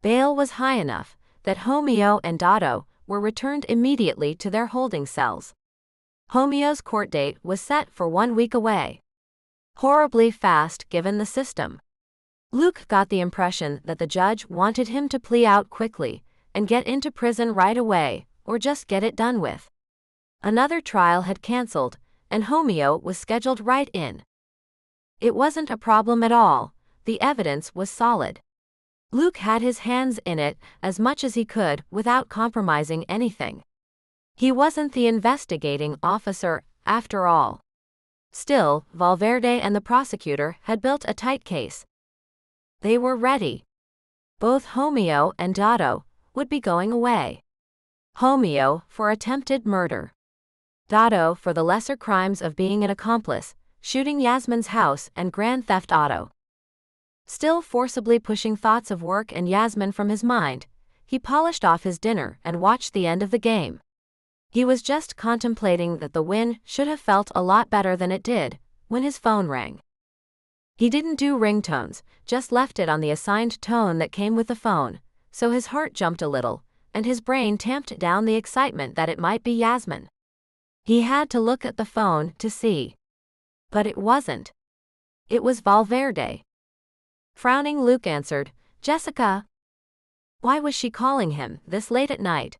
Bail was high enough that Homeo and Dotto were returned immediately to their holding cells. Homeo's court date was set for 1 week away. Horribly fast given the system. Luke got the impression that the judge wanted him to plea out quickly and get into prison right away, or just get it done with. Another trial had canceled, and Homeo was scheduled right in. It wasn't a problem at all, the evidence was solid. Luke had his hands in it as much as he could without compromising anything. He wasn't the investigating officer, after all. Still, Valverde and the prosecutor had built a tight case. They were ready. Both Homeo and Dotto would be going away. Homeo for attempted murder. Dotto for the lesser crimes of being an accomplice, shooting Yasmin's house and grand theft auto. Still forcibly pushing thoughts of work and Yasmin from his mind, he polished off his dinner and watched the end of the game. He was just contemplating that the win should have felt a lot better than it did, when his phone rang. He didn't do ringtones, just left it on the assigned tone that came with the phone, so his heart jumped a little, and his brain tamped down the excitement that it might be Yasmin. He had to look at the phone to see. But it wasn't. It was Valverde. Frowning, Luke answered, "Jessica." Why was she calling him this late at night?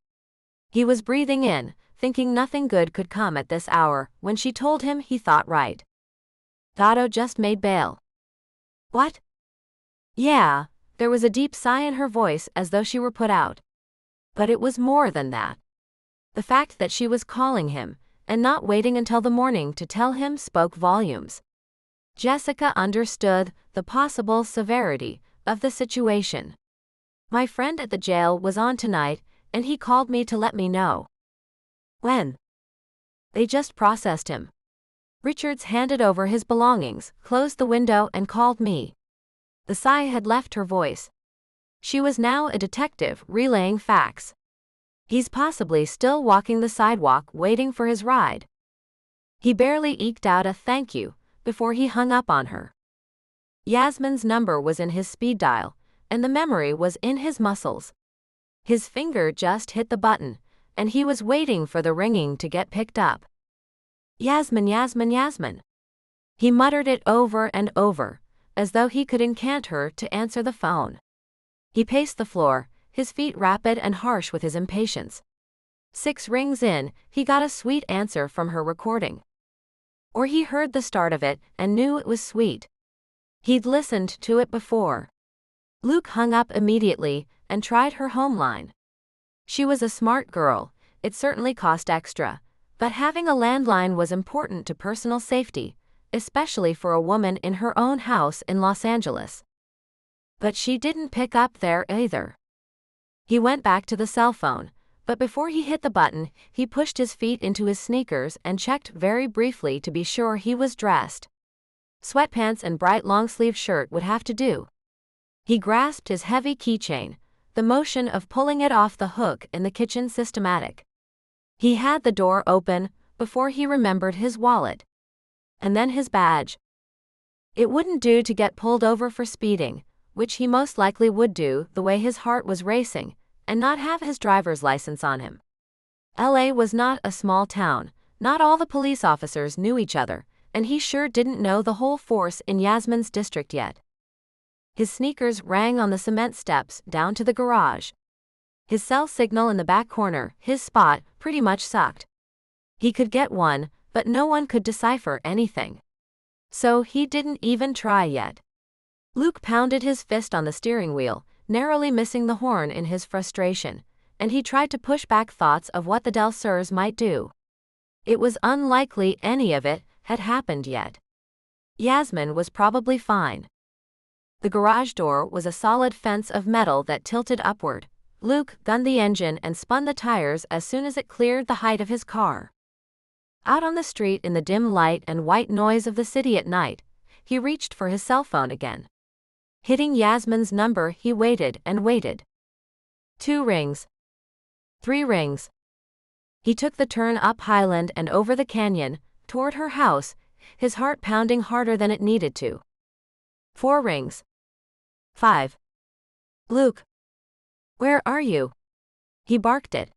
He was breathing in, thinking nothing good could come at this hour, when she told him he thought right. Dotto just made bail. What? Yeah, there was a deep sigh in her voice as though she were put out. But it was more than that. The fact that she was calling him, and not waiting until the morning to tell him, spoke volumes. Jessica understood the possible severity of the situation. My friend at the jail was on tonight, and he called me to let me know. When? They just processed him. Richards handed over his belongings, closed the window and called me. The sigh had left her voice. She was now a detective relaying facts. He's possibly still walking the sidewalk waiting for his ride. He barely eked out a thank you before he hung up on her. Yasmin's number was in his speed dial, and the memory was in his muscles. His finger just hit the button, and he was waiting for the ringing to get picked up. Yasmin, Yasmin, Yasmin. He muttered it over and over, as though he could enchant her to answer the phone. He paced the floor, his feet rapid and harsh with his impatience. 6 rings in, he got a sweet answer from her recording. Or he heard the start of it and knew it was sweet. He'd listened to it before. Luke hung up immediately and tried her home line. She was a smart girl, it certainly cost extra, but having a landline was important to personal safety, especially for a woman in her own house in Los Angeles. But she didn't pick up there either. He went back to the cell phone, but before he hit the button, he pushed his feet into his sneakers and checked very briefly to be sure he was dressed. Sweatpants and bright long-sleeve shirt would have to do. He grasped his heavy keychain, the motion of pulling it off the hook in the kitchen systematic. He had the door open before he remembered his wallet. And then his badge. It wouldn't do to get pulled over for speeding, which he most likely would do the way his heart was racing, and not have his driver's license on him. LA was not a small town, not all the police officers knew each other, and he sure didn't know the whole force in Yasmin's district yet. His sneakers rang on the cement steps down to the garage. His cell signal in the back corner, his spot, pretty much sucked. He could get one, but no one could decipher anything. So he didn't even try yet. Luke pounded his fist on the steering wheel, narrowly missing the horn in his frustration, and he tried to push back thoughts of what the Del Surs might do. It was unlikely any of it had happened yet. Yasmin was probably fine. The garage door was a solid fence of metal that tilted upward. Luke gunned the engine and spun the tires as soon as it cleared the height of his car. Out on the street in the dim light and white noise of the city at night, he reached for his cell phone again. Hitting Yasmin's number, he waited and waited. 2 rings. 3 rings. He took the turn up Highland and over the canyon, toward her house, his heart pounding harder than it needed to. 4 rings. 5. Luke. Where are you? He barked it.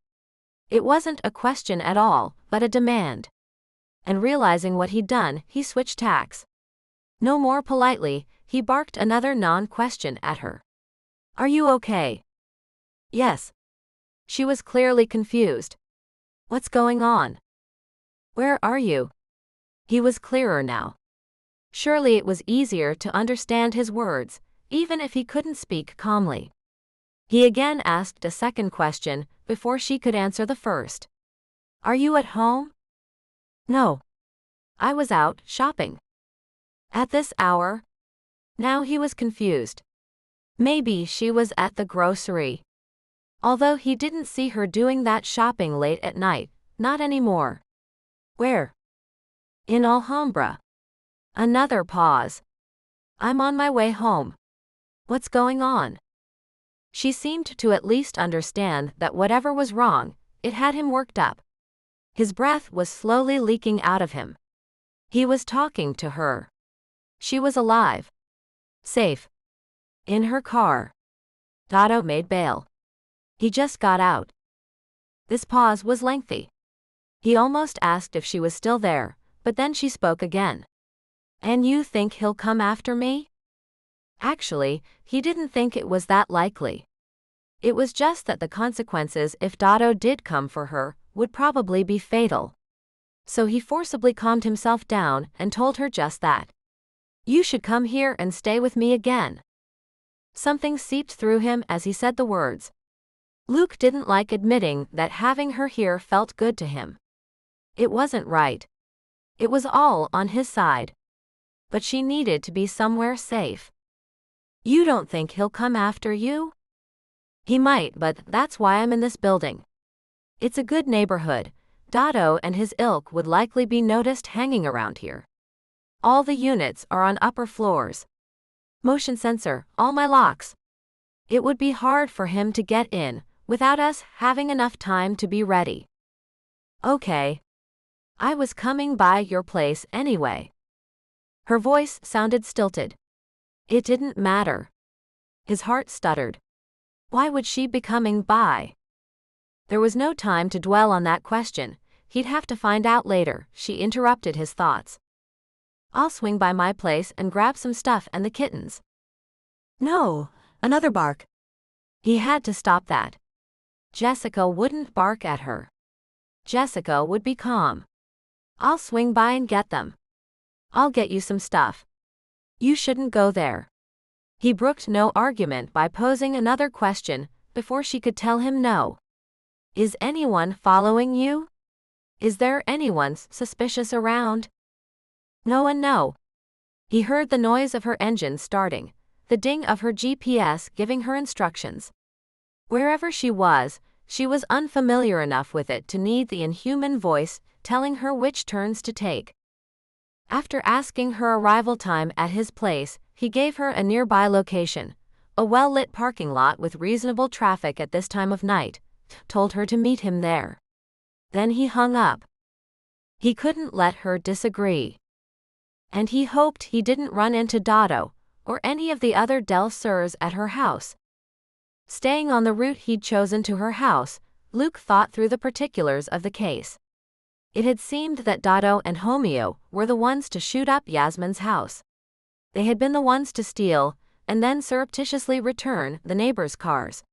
It wasn't a question at all, but a demand. And realizing what he'd done, he switched tacks. No more politely, he barked another non-question at her. Are you okay? Yes. She was clearly confused. What's going on? Where are you? He was clearer now. Surely it was easier to understand his words, even if he couldn't speak calmly. He again asked a second question before she could answer the first. Are you at home? No. I was out shopping. At this hour? Now he was confused. Maybe she was at the grocery. Although he didn't see her doing that shopping late at night, not anymore. Where? In Alhambra. Another pause. I'm on my way home. What's going on? She seemed to at least understand that whatever was wrong, it had him worked up. His breath was slowly leaking out of him. He was talking to her. She was alive. Safe. In her car. Dotto made bail. He just got out. This pause was lengthy. He almost asked if she was still there, but then she spoke again. And you think he'll come after me? Actually, he didn't think it was that likely. It was just that the consequences if Dotto did come for her would probably be fatal. So he forcibly calmed himself down and told her just that. You should come here and stay with me again. Something seeped through him as he said the words. Luke didn't like admitting that having her here felt good to him. It wasn't right. It was all on his side. But she needed to be somewhere safe. You don't think he'll come after you? He might, but that's why I'm in this building. It's a good neighborhood. Dotto and his ilk would likely be noticed hanging around here. All the units are on upper floors. Motion sensor, all my locks. It would be hard for him to get in without us having enough time to be ready. Okay. I was coming by your place anyway. Her voice sounded stilted. It didn't matter. His heart stuttered. Why would she be coming by? There was no time to dwell on that question. He'd have to find out later. She interrupted his thoughts. I'll swing by my place and grab some stuff and the kittens. No, another bark. He had to stop that. Jessica wouldn't bark at her. Jessica would be calm. I'll swing by and get them. I'll get you some stuff. You shouldn't go there. He brooked no argument by posing another question before she could tell him no. Is anyone following you? Is there anyone suspicious around? No one, no. He heard the noise of her engine starting, the ding of her GPS giving her instructions. Wherever she was unfamiliar enough with it to need the inhuman voice telling her which turns to take. After asking her arrival time at his place, he gave her a nearby location, a well-lit parking lot with reasonable traffic at this time of night, told her to meet him there. Then he hung up. He couldn't let her disagree. And he hoped he didn't run into Dotto, or any of the other Del Surs at her house. Staying on the route he'd chosen to her house, Luke thought through the particulars of the case. It had seemed that Dotto and Homeo were the ones to shoot up Yasmin's house. They had been the ones to steal, and then surreptitiously return, the neighbors' cars.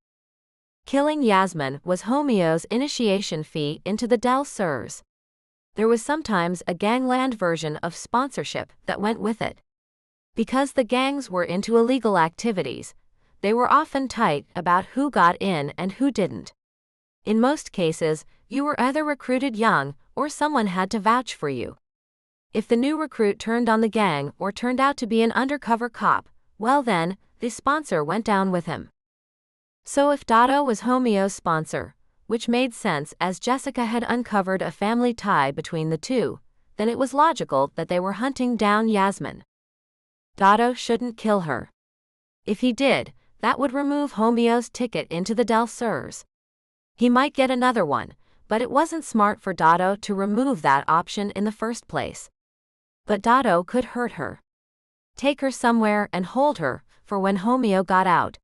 Killing Yasmin was Homeo's initiation fee into the Del Surs. There was sometimes a gangland version of sponsorship that went with it. Because the gangs were into illegal activities, they were often tight about who got in and who didn't. In most cases, you were either recruited young or someone had to vouch for you. If the new recruit turned on the gang or turned out to be an undercover cop, well then, the sponsor went down with him. So if Dotto was Homeo's sponsor, which made sense as Jessica had uncovered a family tie between the two, then it was logical that they were hunting down Yasmin. Dotto shouldn't kill her. If he did, that would remove Homeo's ticket into the Del Surs. He might get another one, but it wasn't smart for Dotto to remove that option in the first place. But Dotto could hurt her. Take her somewhere and hold her for when Homeo got out.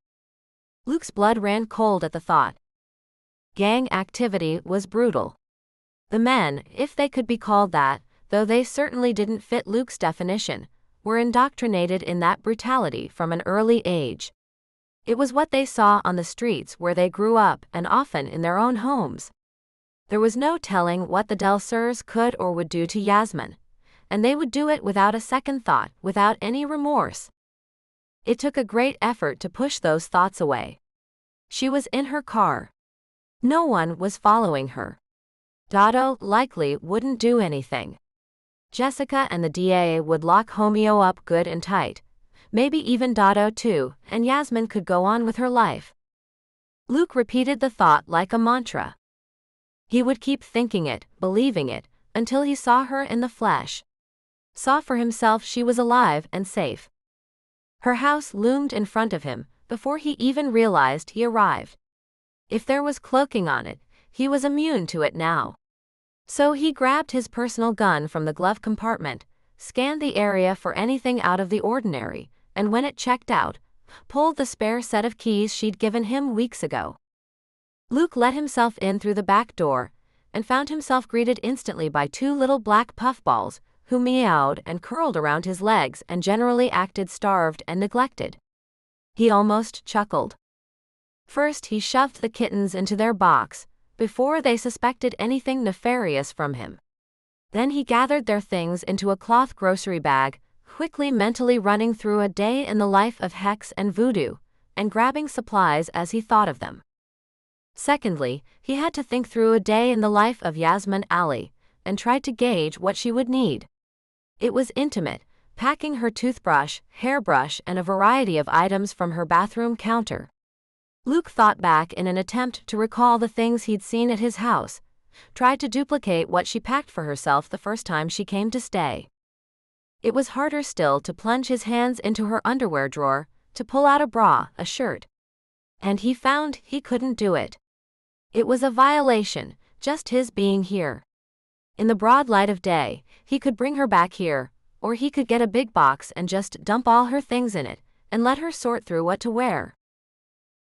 Luke's blood ran cold at the thought. Gang activity was brutal. The men, if they could be called that, though they certainly didn't fit Luke's definition, were indoctrinated in that brutality from an early age. It was what they saw on the streets where they grew up and often in their own homes. There was no telling what the Del Surs could or would do to Yasmin, and they would do it without a second thought, without any remorse. It took a great effort to push those thoughts away. She was in her car. No one was following her. Dotto likely wouldn't do anything. Jessica and the DA would lock Homeo up good and tight. Maybe even Dotto too, and Yasmin could go on with her life. Luke repeated the thought like a mantra. He would keep thinking it, believing it, until he saw her in the flesh. Saw for himself she was alive and safe. Her house loomed in front of him before he even realized he arrived. If there was cloaking on it, he was immune to it now. So he grabbed his personal gun from the glove compartment, scanned the area for anything out of the ordinary, and when it checked out, pulled the spare set of keys she'd given him weeks ago. Luke let himself in through the back door, and found himself greeted instantly by two little black puffballs, who meowed and curled around his legs and generally acted starved and neglected. He almost chuckled. First he shoved the kittens into their box, before they suspected anything nefarious from him. Then he gathered their things into a cloth grocery bag, quickly mentally running through a day in the life of Hex and Voodoo, and grabbing supplies as he thought of them. Secondly, he had to think through a day in the life of Yasmin Ali, and tried to gauge what she would need. It was intimate, packing her toothbrush, hairbrush, and a variety of items from her bathroom counter. Luke thought back in an attempt to recall the things he'd seen at his house, tried to duplicate what she packed for herself the first time she came to stay. It was harder still to plunge his hands into her underwear drawer, to pull out a bra, a shirt. And he found he couldn't do it. It was a violation, just his being here. In the broad light of day, he could bring her back here, or he could get a big box and just dump all her things in it, and let her sort through what to wear.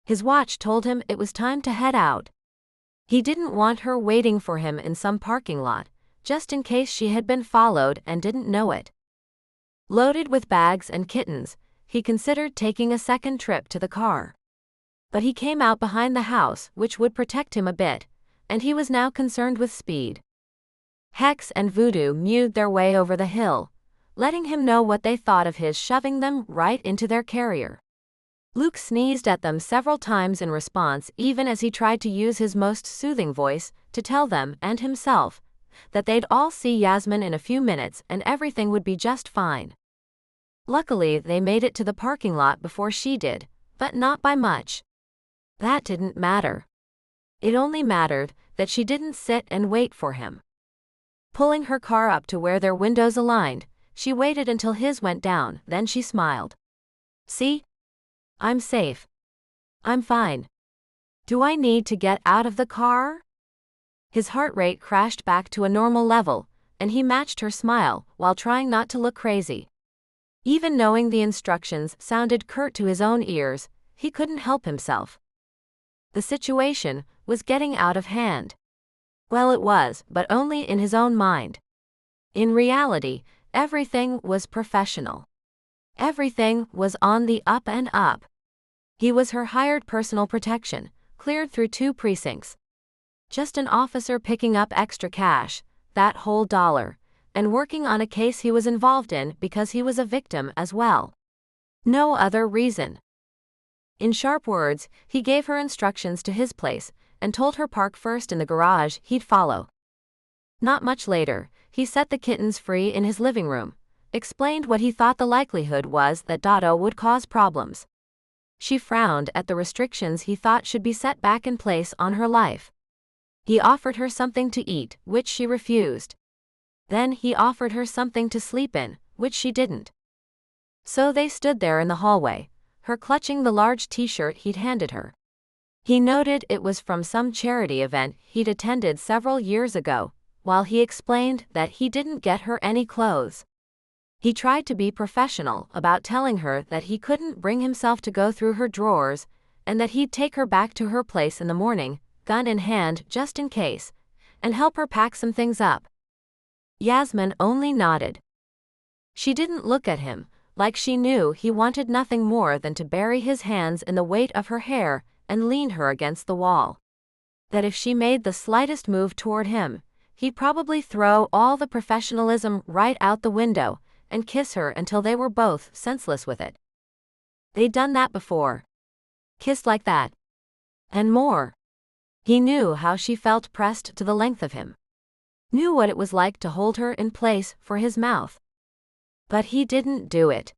His watch told him it was time to head out. He didn't want her waiting for him in some parking lot, just in case she had been followed and didn't know it. Loaded with bags and kittens, he considered taking a second trip to the car. But he came out behind the house, which would protect him a bit, and he was now concerned with speed. Hex and Voodoo mewed their way over the hill, letting him know what they thought of his shoving them right into their carrier. Luke sneezed at them several times in response, even as he tried to use his most soothing voice to tell them and himself that they'd all see Yasmin in a few minutes and everything would be just fine. Luckily, they made it to the parking lot before she did, but not by much. That didn't matter. It only mattered that she didn't sit and wait for him. Pulling her car up to where their windows aligned, she waited until his went down, then she smiled. See? I'm safe. I'm fine. Do I need to get out of the car? His heart rate crashed back to a normal level, and he matched her smile while trying not to look crazy. Even knowing the instructions sounded curt to his own ears, he couldn't help himself. The situation was getting out of hand. Well, it was, but only in his own mind. In reality, everything was professional. Everything was on the up and up. He was her hired personal protection, cleared through 2 precincts. Just an officer picking up extra cash, that whole dollar, and working on a case he was involved in because he was a victim as well. No other reason. In sharp words, he gave her instructions to his place, and told her park first in the garage, he'd follow. Not much later, he set the kittens free in his living room, explained what he thought the likelihood was that Dotto would cause problems. She frowned at the restrictions he thought should be set back in place on her life. He offered her something to eat, which she refused. Then he offered her something to sleep in, which she didn't. So they stood there in the hallway, her clutching the large t-shirt he'd handed her. He noted it was from some charity event he'd attended several years ago, while he explained that he didn't get her any clothes. He tried to be professional about telling her that he couldn't bring himself to go through her drawers, and that he'd take her back to her place in the morning, gun in hand just in case, and help her pack some things up. Yasmin only nodded. She didn't look at him, like she knew he wanted nothing more than to bury his hands in the weight of her hair and lean her against the wall. That if she made the slightest move toward him, he'd probably throw all the professionalism right out the window and kiss her until they were both senseless with it. They'd done that before. Kissed like that. And more. He knew how she felt pressed to the length of him. Knew what it was like to hold her in place for his mouth. But he didn't do it.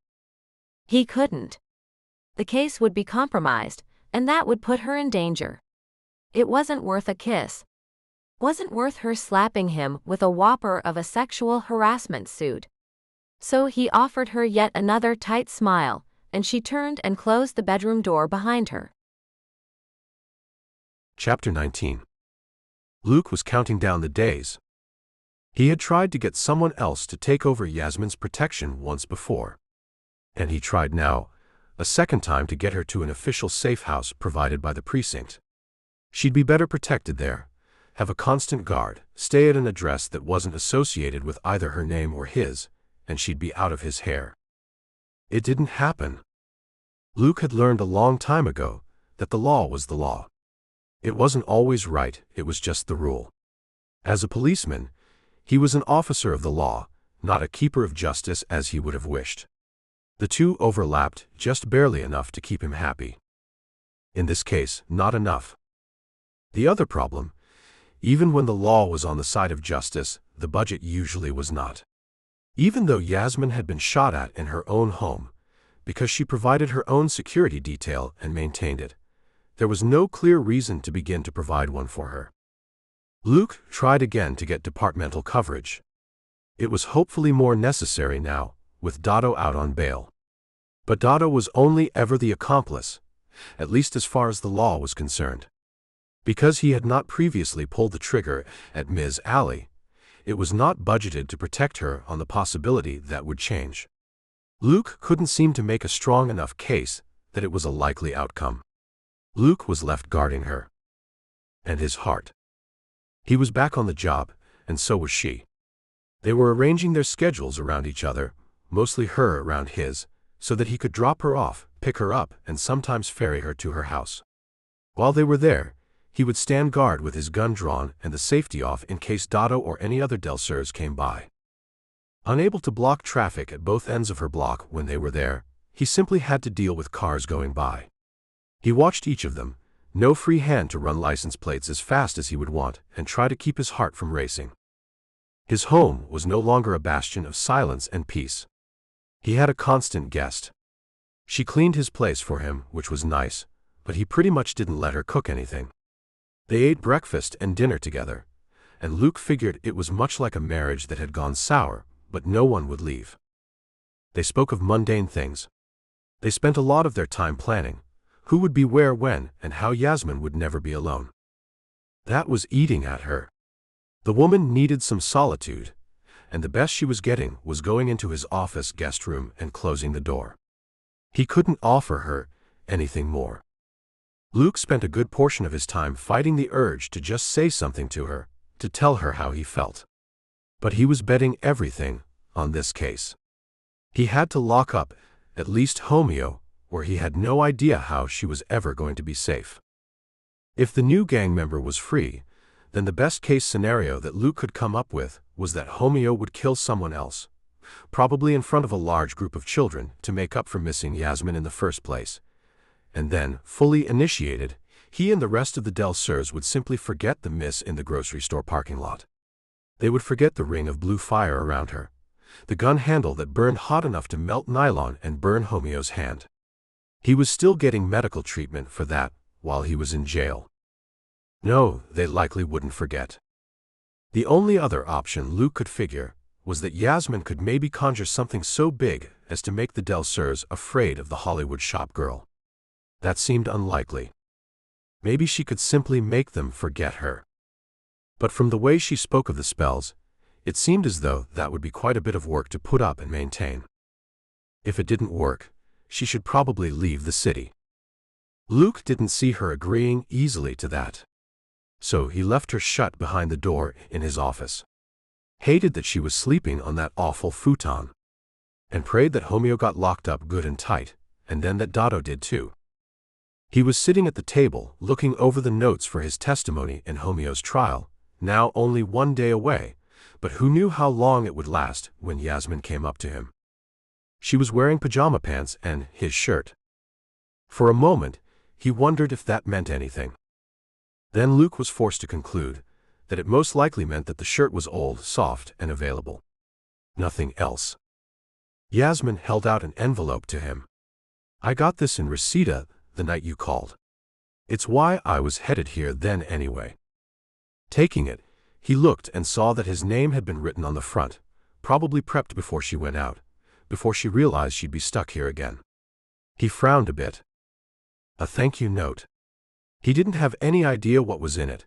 He couldn't. The case would be compromised, and that would put her in danger. It wasn't worth a kiss. Wasn't worth her slapping him with a whopper of a sexual harassment suit. So he offered her yet another tight smile, and she turned and closed the bedroom door behind her. Chapter 19. Luke was counting down the days. He had tried to get someone else to take over Yasmin's protection once before. And he tried now, a second time, to get her to an official safe house provided by the precinct. She'd be better protected there, have a constant guard, stay at an address that wasn't associated with either her name or his, and she'd be out of his hair. It didn't happen. Luke had learned a long time ago that the law was the law. It wasn't always right, it was just the rule. As a policeman, he was an officer of the law, not a keeper of justice as he would have wished. The two overlapped just barely enough to keep him happy. In this case, not enough. The other problem, even when the law was on the side of justice, the budget usually was not. Even though Yasmin had been shot at in her own home, because she provided her own security detail and maintained it, there was no clear reason to begin to provide one for her. Luke tried again to get departmental coverage. It was hopefully more necessary now, with Dotto out on bail. But Dotto was only ever the accomplice, at least as far as the law was concerned. Because he had not previously pulled the trigger at Ms. Alley, it was not budgeted to protect her on the possibility that would change. Luke couldn't seem to make a strong enough case that it was a likely outcome. Luke was left guarding her. And his heart. He was back on the job, and so was she. They were arranging their schedules around each other, mostly her around his, so that he could drop her off, pick her up, and sometimes ferry her to her house. While they were there, he would stand guard with his gun drawn and the safety off in case Dotto or any other Delsers came by. Unable to block traffic at both ends of her block when they were there, he simply had to deal with cars going by. He watched each of them, no free hand to run license plates as fast as he would want, and try to keep his heart from racing. His home was no longer a bastion of silence and peace. He had a constant guest. She cleaned his place for him, which was nice, but he pretty much didn't let her cook anything. They ate breakfast and dinner together, and Luke figured it was much like a marriage that had gone sour, but no one would leave. They spoke of mundane things. They spent a lot of their time planning who would be where when and how Yasmin would never be alone. That was eating at her. The woman needed some solitude, and the best she was getting was going into his office guest room and closing the door. He couldn't offer her anything more. Luke spent a good portion of his time fighting the urge to just say something to her, to tell her how he felt. But he was betting everything on this case. He had to lock up at least Homeo, where he had no idea how she was ever going to be safe. If the new gang member was free, then the best-case scenario that Luke could come up with was that Homeo would kill someone else, probably in front of a large group of children, to make up for missing Yasmin in the first place. And then, fully initiated, he and the rest of the Delsers would simply forget the miss in the grocery store parking lot. They would forget the ring of blue fire around her, the gun handle that burned hot enough to melt nylon and burn Homeo's hand. He was still getting medical treatment for that while he was in jail. No, they likely wouldn't forget. The only other option Luke could figure was that Yasmin could maybe conjure something so big as to make the Delsers afraid of the Hollywood shop girl. That seemed unlikely. Maybe she could simply make them forget her. But from the way she spoke of the spells, it seemed as though that would be quite a bit of work to put up and maintain. If it didn't work, she should probably leave the city. Luke didn't see her agreeing easily to that. So he left her shut behind the door in his office. Hated that she was sleeping on that awful futon. And prayed that Homeo got locked up good and tight, and then that Dotto did too. He was sitting at the table, looking over the notes for his testimony in Homeo's trial, now only 1 day away, but who knew how long it would last when Yasmin came up to him. She was wearing pajama pants and his shirt. For a moment, he wondered if that meant anything. Then Luke was forced to conclude that it most likely meant that the shirt was old, soft, and available. Nothing else. Yasmin held out an envelope to him. "I got this in Reseda the night you called. It's why I was headed here then anyway." Taking it, he looked and saw that his name had been written on the front, probably prepped before she went out, before she realized she'd be stuck here again. He frowned a bit. A thank you note. He didn't have any idea what was in it,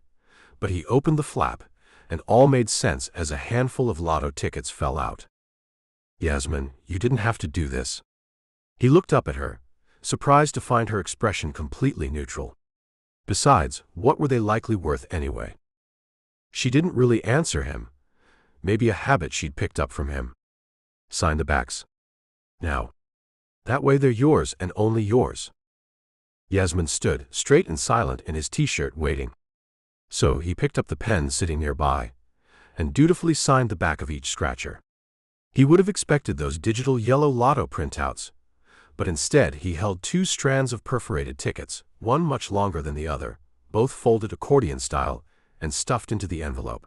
but he opened the flap, and all made sense as a handful of lotto tickets fell out. "Yasmin, you didn't have to do this." He looked up at her, surprised to find her expression completely neutral. Besides, what were they likely worth anyway? She didn't really answer him. Maybe a habit she'd picked up from him. "Sign the backs. Now. That way they're yours and only yours." Yasmin stood, straight and silent in his t-shirt, waiting. So he picked up the pen sitting nearby, and dutifully signed the back of each scratcher. He would have expected those digital yellow lotto printouts, but instead he held 2 strands of perforated tickets, one much longer than the other, both folded accordion style, and stuffed into the envelope.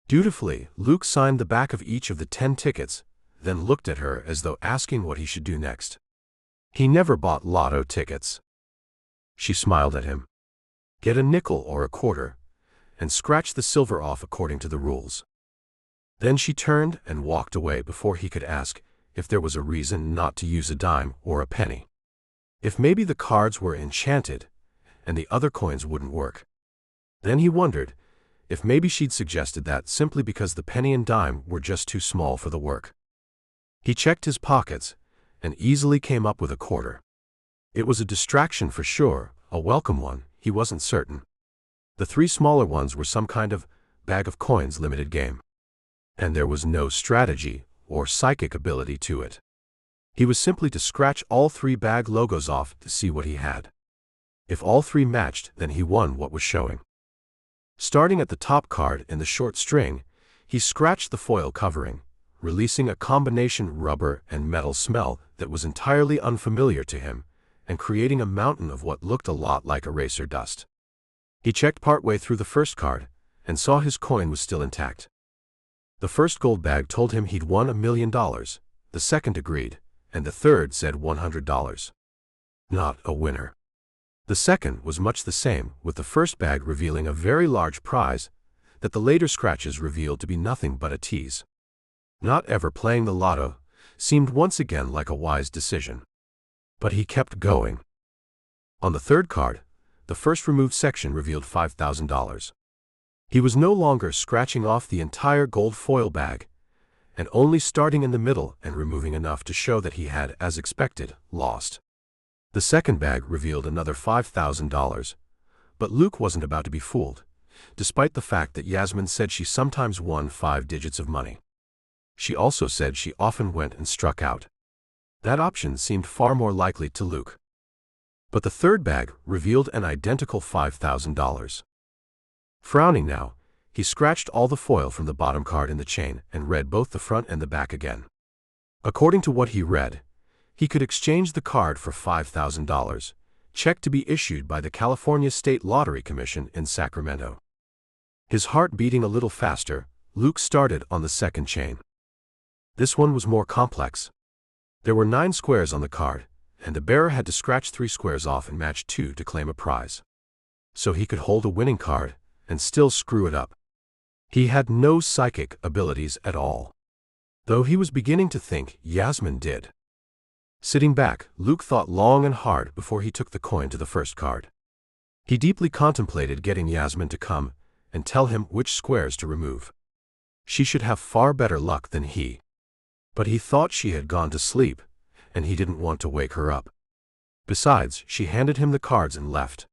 Dutifully, Luke signed the back of each of the 10 tickets, then looked at her as though asking what he should do next. He never bought lotto tickets. She smiled at him. "Get a nickel or a quarter, and scratch the silver off according to the rules." Then she turned and walked away before he could ask if there was a reason not to use a dime or a penny. If maybe the cards were enchanted, and the other coins wouldn't work. Then he wondered if maybe she'd suggested that simply because the penny and dime were just too small for the work. He checked his pockets and easily came up with a quarter. It was a distraction for sure, a welcome one, he wasn't certain. The 3 smaller ones were some kind of bag of coins limited game. And there was no strategy or psychic ability to it. He was simply to scratch all 3 bag logos off to see what he had. If all 3 matched, then he won what was showing. Starting at the top card in the short string, he scratched the foil covering, releasing a combination rubber and metal smell that was entirely unfamiliar to him, and creating a mountain of what looked a lot like eraser dust. He checked partway through the first card, and saw his coin was still intact. The first gold bag told him he'd won $1 million, the second agreed, and the third said $100. Not a winner. The second was much the same, with the first bag revealing a very large prize that the later scratches revealed to be nothing but a tease. Not ever playing the lotto seemed once again like a wise decision. But he kept going. On the third card, the first removed section revealed $5,000. He was no longer scratching off the entire gold foil bag, and only starting in the middle and removing enough to show that he had, as expected, lost. The second bag revealed another $5,000, but Luke wasn't about to be fooled, despite the fact that Yasmin said she sometimes won 5 digits of money. She also said she often went and struck out. That option seemed far more likely to Luke. But the third bag revealed an identical $5,000. Frowning now, he scratched all the foil from the bottom card in the chain and read both the front and the back again. According to what he read, he could exchange the card for $5,000, check to be issued by the California State Lottery Commission in Sacramento. His heart beating a little faster, Luke started on the second chain. This one was more complex. There were 9 squares on the card, and the bearer had to scratch 3 squares off and match 2 to claim a prize. So he could hold a winning card and still screw it up. He had no psychic abilities at all, though he was beginning to think Yasmin did. Sitting back, Luke thought long and hard before he took the coin to the first card. He deeply contemplated getting Yasmin to come and tell him which squares to remove. She should have far better luck than he. But he thought she had gone to sleep, and he didn't want to wake her up. Besides, she handed him the cards and left.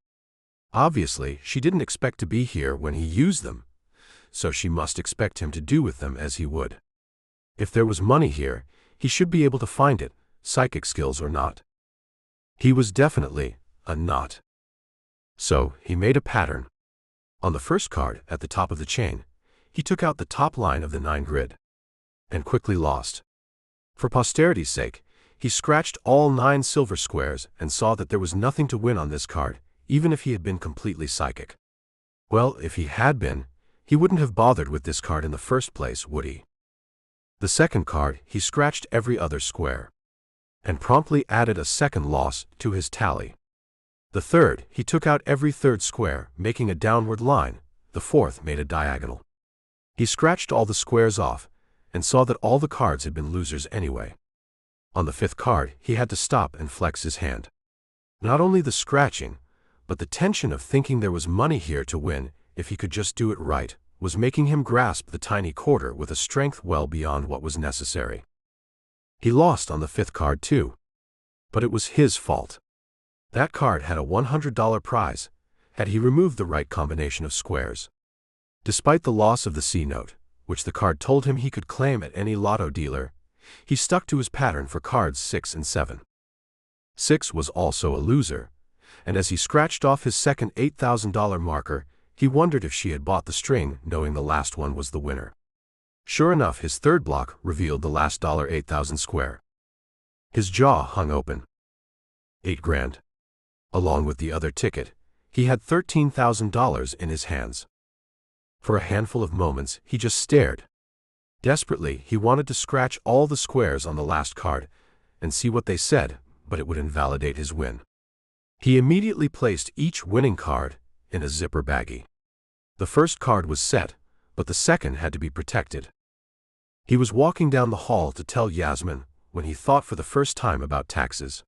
Obviously, she didn't expect to be here when he used them, so she must expect him to do with them as he would. If there was money here, he should be able to find it, psychic skills or not. He was definitely a not. So, he made a pattern. On the first card, at the top of the chain, he took out the top line of the 9 grid, and quickly lost. For posterity's sake, he scratched all 9 silver squares and saw that there was nothing to win on this card, even if he had been completely psychic. Well, if he had been, he wouldn't have bothered with this card in the first place, would he? The second card, he scratched every other square, and promptly added a second loss to his tally. The third, he took out every third square, making a downward line. The fourth made a diagonal. He scratched all the squares off, and saw that all the cards had been losers anyway. On the fifth card, he had to stop and flex his hand. Not only the scratching, but the tension of thinking there was money here to win, if he could just do it right, was making him grasp the tiny quarter with a strength well beyond what was necessary. He lost on the fifth card too. But it was his fault. That card had a $100 prize, had he removed the right combination of squares. Despite the loss of the C note, which the card told him he could claim at any lotto dealer, he stuck to his pattern for cards 6 and 7. 6 was also a loser, and as he scratched off his second $8,000 marker, he wondered if she had bought the string, knowing the last one was the winner. Sure enough, his third block revealed the last $8,000 square. His jaw hung open. $8,000. Along with the other ticket, he had $13,000 in his hands. For a handful of moments, he just stared. Desperately, he wanted to scratch all the squares on the last card and see what they said, but it would invalidate his win. He immediately placed each winning card in a zipper baggie. The first card was set, but the second had to be protected. He was walking down the hall to tell Yasmin when he thought for the first time about taxes.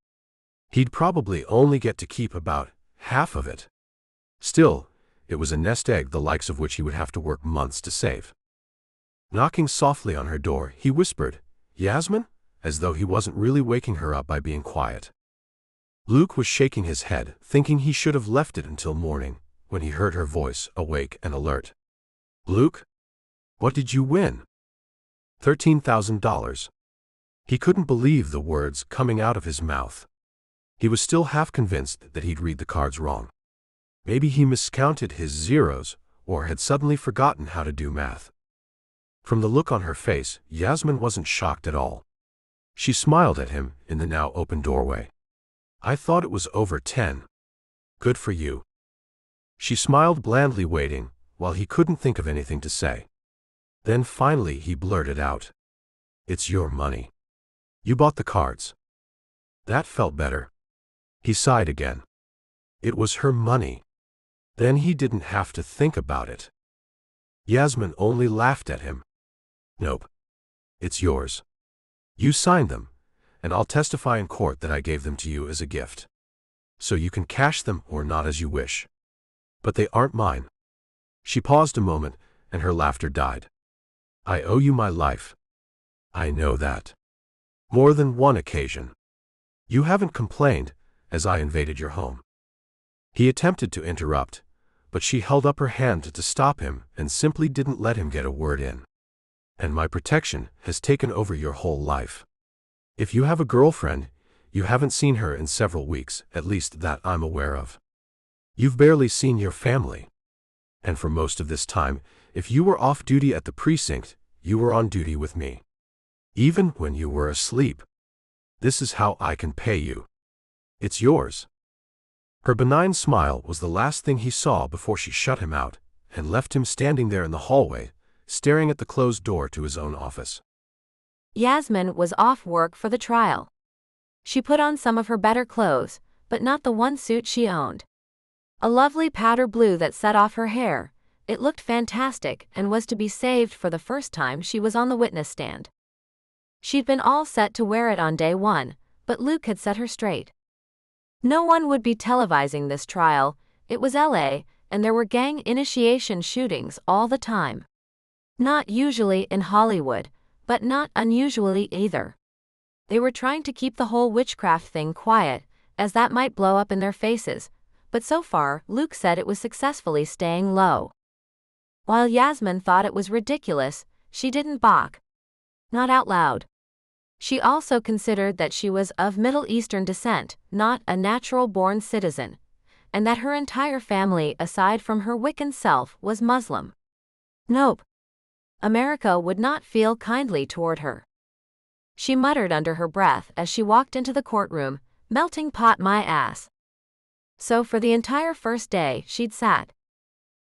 He'd probably only get to keep about half of it. Still, It was a nest egg the likes of which he would have to work months to save. Knocking softly on her door, he whispered, "Yasmin?" as though he wasn't really waking her up by being quiet. Luke was shaking his head, thinking he should have left it until morning, when he heard her voice, awake and alert. "Luke? What did you win?" $13,000. He couldn't believe the words coming out of his mouth. He was still half convinced that he'd read the cards wrong. Maybe he miscounted his zeros, or had suddenly forgotten how to do math. From the look on her face, Yasmin wasn't shocked at all. She smiled at him in the now open doorway. "I thought it was over 10. Good for you." She smiled blandly, waiting, while he couldn't think of anything to say. Then finally he blurted out, "It's your money. You bought the cards." That felt better. He sighed again. It was her money. Then he didn't have to think about it. Yasmin only laughed at him. "Nope. It's yours. You signed them, and I'll testify in court that I gave them to you as a gift. So you can cash them or not as you wish. But they aren't mine." She paused a moment, and her laughter died. "I owe you my life. I know that. More than one occasion. You haven't complained, as I invaded your home." He attempted to interrupt, but she held up her hand to stop him and simply didn't let him get a word in. "And my protection has taken over your whole life. If you have a girlfriend, you haven't seen her in several weeks, at least that I'm aware of. You've barely seen your family. And for most of this time, if you were off duty at the precinct, you were on duty with me. Even when you were asleep. This is how I can pay you. It's yours." Her benign smile was the last thing he saw before she shut him out and left him standing there in the hallway, staring at the closed door to his own office. Yasmin was off work for the trial. She put on some of her better clothes, but not the one suit she owned. A lovely powder blue that set off her hair. It looked fantastic and was to be saved for the first time she was on the witness stand. She'd been all set to wear it on day one, but Luke had set her straight. No one would be televising this trial. It was LA, and there were gang initiation shootings all the time. Not usually in Hollywood, but not unusually either. They were trying to keep the whole witchcraft thing quiet, as that might blow up in their faces, but so far, Luke said it was successfully staying low. While Yasmin thought it was ridiculous, she didn't balk. Not out loud. She also considered that she was of Middle Eastern descent, not a natural-born citizen, and that her entire family, aside from her Wiccan self, was Muslim. Nope. America would not feel kindly toward her. She muttered under her breath as she walked into the courtroom, "Melting pot my ass." So for the entire first day she'd sat.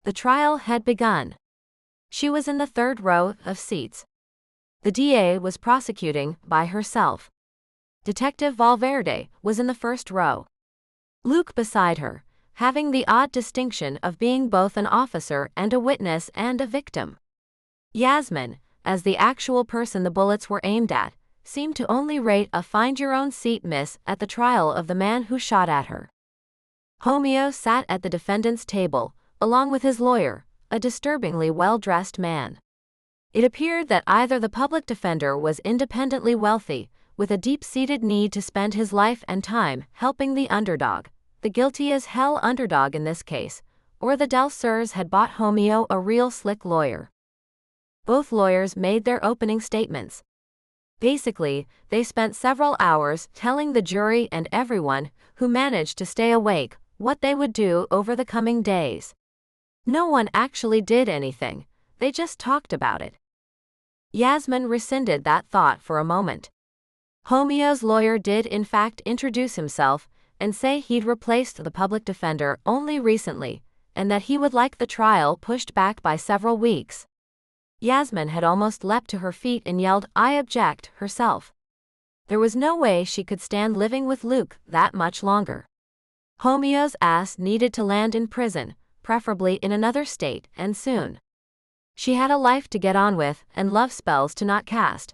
The trial had begun. She was in the third row of seats. The DA was prosecuting by herself. Detective Valverde was in the first row. Luke beside her, having the odd distinction of being both an officer and a witness and a victim. Yasmin, as the actual person the bullets were aimed at, seemed to only rate a find-your-own-seat miss at the trial of the man who shot at her. Homeo sat at the defendant's table, along with his lawyer, a disturbingly well-dressed man. It appeared that either the public defender was independently wealthy, with a deep-seated need to spend his life and time helping the underdog, the guilty-as-hell underdog in this case, or the Del Surs had bought Homeo a real slick lawyer. Both lawyers made their opening statements. Basically, they spent several hours telling the jury and everyone who managed to stay awake what they would do over the coming days. No one actually did anything, they just talked about it. Yasmin rescinded that thought for a moment. Homeo's lawyer did in fact introduce himself and say he'd replaced the public defender only recently, and that he would like the trial pushed back by several weeks. Yasmin had almost leapt to her feet and yelled, "I object," herself. There was no way she could stand living with Luke that much longer. Homeo's ass needed to land in prison, preferably in another state, and soon. She had a life to get on with and love spells to not cast.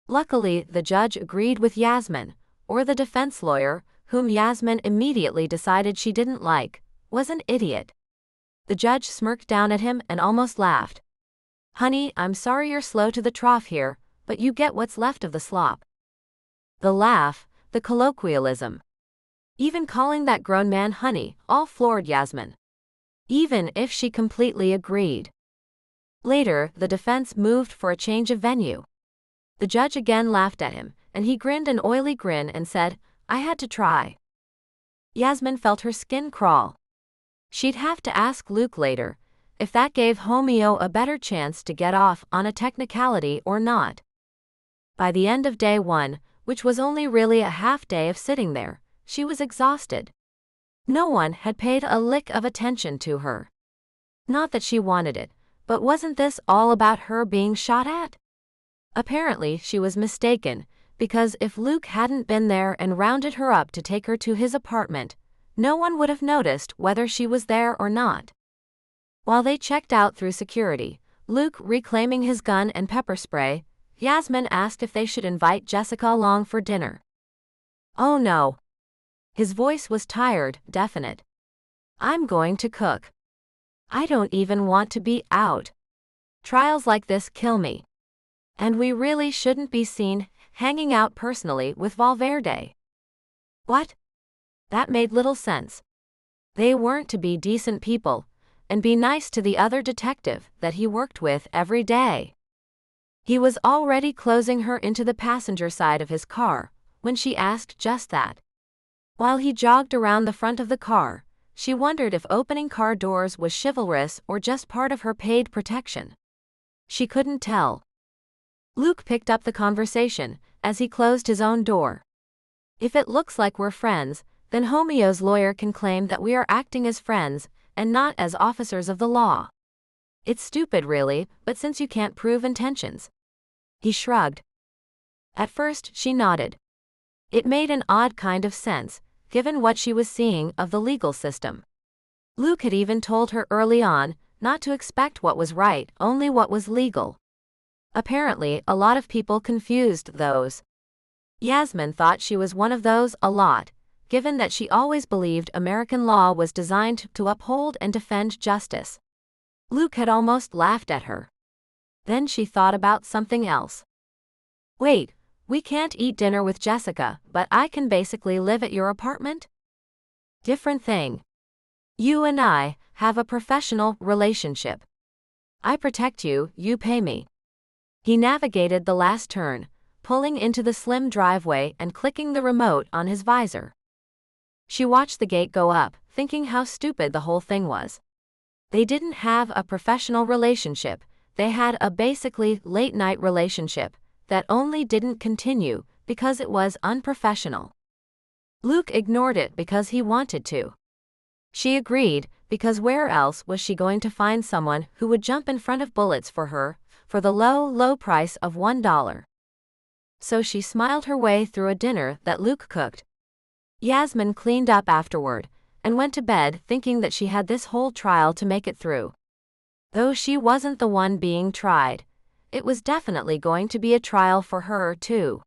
Luckily, the judge agreed with Yasmin, or the defense lawyer, whom Yasmin immediately decided she didn't like, was an idiot. The judge smirked down at him and almost laughed. Honey, I'm sorry you're slow to the trough here, but you get what's left of the slop. The laugh, the colloquialism. Even calling that grown man honey, all floored Yasmin. Even if she completely agreed. Later, the defense moved for a change of venue. The judge again laughed at him, and he grinned an oily grin and said, I had to try. Yasmin felt her skin crawl. She'd have to ask Luke later if that gave Homeo a better chance to get off on a technicality or not. By the end of day 1, which was only really a half day of sitting there, she was exhausted. No one had paid a lick of attention to her. Not that she wanted it, but wasn't this all about her being shot at? Apparently she was mistaken, because if Luke hadn't been there and rounded her up to take her to his apartment, no one would have noticed whether she was there or not. While they checked out through security, Luke reclaiming his gun and pepper spray, Yasmin asked if they should invite Jessica along for dinner. Oh no. His voice was tired, definite. I'm going to cook. I don't even want to be out. Trials like this kill me. And we really shouldn't be seen hanging out personally with Valverde. What? That made little sense. They weren't to be decent people and be nice to the other detective that he worked with every day. He was already closing her into the passenger side of his car when she asked just that. While he jogged around the front of the car, she wondered if opening car doors was chivalrous or just part of her paid protection. She couldn't tell. Luke picked up the conversation as he closed his own door. If it looks like we're friends, then Homeo's lawyer can claim that we are acting as friends and not as officers of the law. It's stupid really, but since you can't prove intentions. He shrugged. At first she nodded. It made an odd kind of sense, given what she was seeing of the legal system. Luke had even told her early on not to expect what was right, only what was legal. Apparently, a lot of people confused those. Yasmin thought she was one of those a lot, given that she always believed American law was designed to uphold and defend justice. Luke had almost laughed at her. Then she thought about something else. Wait, we can't eat dinner with Jessica, but I can basically live at your apartment? Different thing. You and I have a professional relationship. I protect you, you pay me. He navigated the last turn, pulling into the slim driveway and clicking the remote on his visor. She watched the gate go up, thinking how stupid the whole thing was. They didn't have a professional relationship, they had a basically late-night relationship that only didn't continue because it was unprofessional. Luke ignored it because he wanted to. She agreed, because where else was she going to find someone who would jump in front of bullets for her, for the low, low price of $1? So she smiled her way through a dinner that Luke cooked. Yasmin cleaned up afterward, and went to bed thinking that she had this whole trial to make it through. Though she wasn't the one being tried, it was definitely going to be a trial for her too.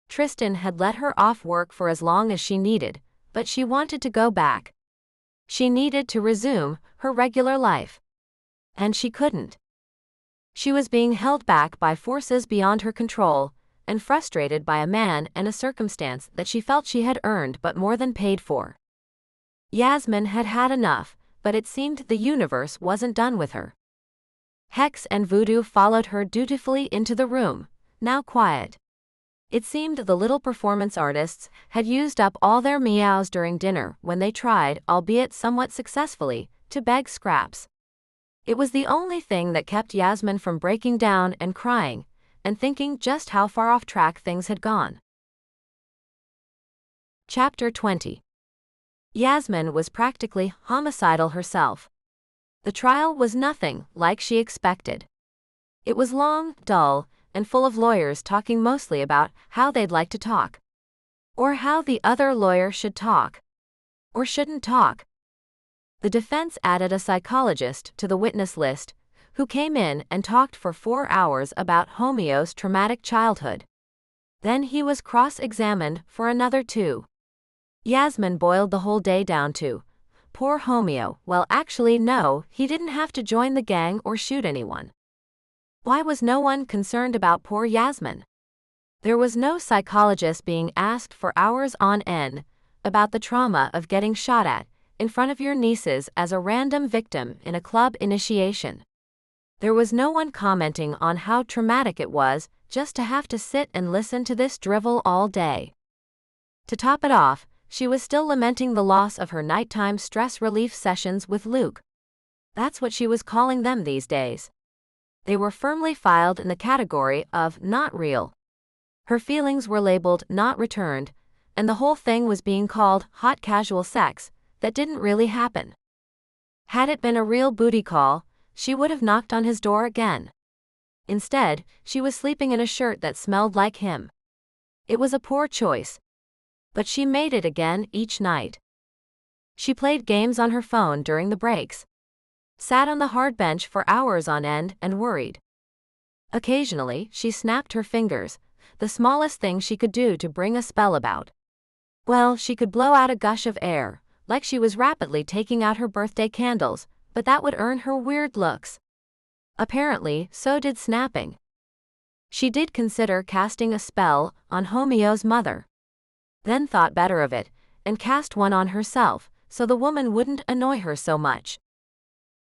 Tristan had let her off work for as long as she needed, but she wanted to go back. She needed to resume her regular life. And she couldn't. She was being held back by forces beyond her control, and frustrated by a man and a circumstance that she felt she had earned but more than paid for. Yasmin had had enough, but it seemed the universe wasn't done with her. Hex and voodoo followed her dutifully into the room, now quiet. It seemed the little performance artists had used up all their meows during dinner when they tried, albeit somewhat successfully, to beg scraps. It was the only thing that kept Yasmin from breaking down and crying, and thinking just how far off track things had gone. Chapter 20. Yasmin was practically homicidal herself. The trial was nothing like she expected. It was long, dull, and full of lawyers talking mostly about how they'd like to talk. Or how the other lawyer should talk. Or shouldn't talk. The defense added a psychologist to the witness list, who came in and talked for 4 hours about Homeo's traumatic childhood. Then he was cross-examined for another 2. Yasmin boiled the whole day down to poor Homeo, well actually no, he didn't have to join the gang or shoot anyone. Why was no one concerned about poor Yasmin? There was no psychologist being asked for hours on end about the trauma of getting shot at in front of your nieces as a random victim in a club initiation. There was no one commenting on how traumatic it was just to have to sit and listen to this drivel all day. To top it off, she was still lamenting the loss of her nighttime stress relief sessions with Luke. That's what she was calling them these days. They were firmly filed in the category of not real. Her feelings were labeled not returned, and the whole thing was being called hot casual sex that didn't really happen. Had it been a real booty call, she would have knocked on his door again. Instead, she was sleeping in a shirt that smelled like him. It was a poor choice. But she made it again each night. She played games on her phone during the breaks. Sat on the hard bench for hours on end and worried. Occasionally, she snapped her fingers, the smallest thing she could do to bring a spell about. Well, she could blow out a gush of air, like she was rapidly taking out her birthday candles, but that would earn her weird looks. Apparently, so did snapping. She did consider casting a spell on Homeo's mother. Then thought better of it, and cast one on herself, so the woman wouldn't annoy her so much.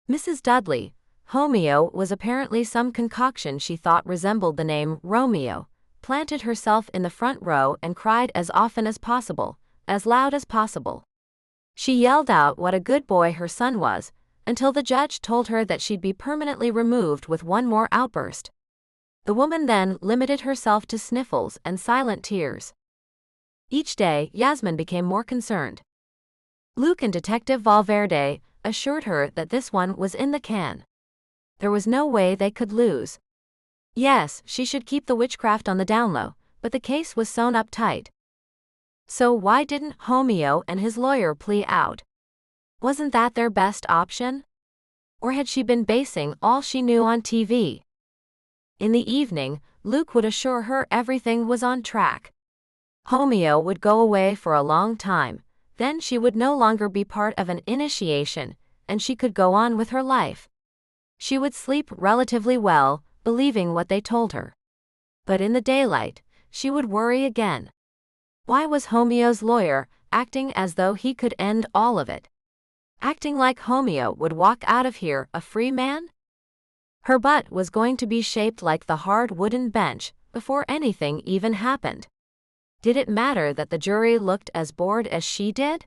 Mrs. Dudley, Homeo was apparently some concoction she thought resembled the name Romeo, planted herself in the front row and cried as often as possible, as loud as possible. She yelled out what a good boy her son was, until the judge told her that she'd be permanently removed with one more outburst. The woman then limited herself to sniffles and silent tears. Each day, Yasmin became more concerned. Luke and Detective Valverde assured her that this one was in the can. There was no way they could lose. Yes, she should keep the witchcraft on the down low, but the case was sewn up tight. So why didn't Homeo and his lawyer plea out? Wasn't that their best option? Or had she been basing all she knew on TV? In the evening, Luke would assure her everything was on track. Homeo would go away for a long time, then she would no longer be part of an initiation, and she could go on with her life. She would sleep relatively well, believing what they told her. But in the daylight, she would worry again. Why was Homeo's lawyer acting as though he could end all of it? Acting like Homeo would walk out of here a free man? Her butt was going to be shaped like the hard wooden bench before anything even happened. Did it matter that the jury looked as bored as she did?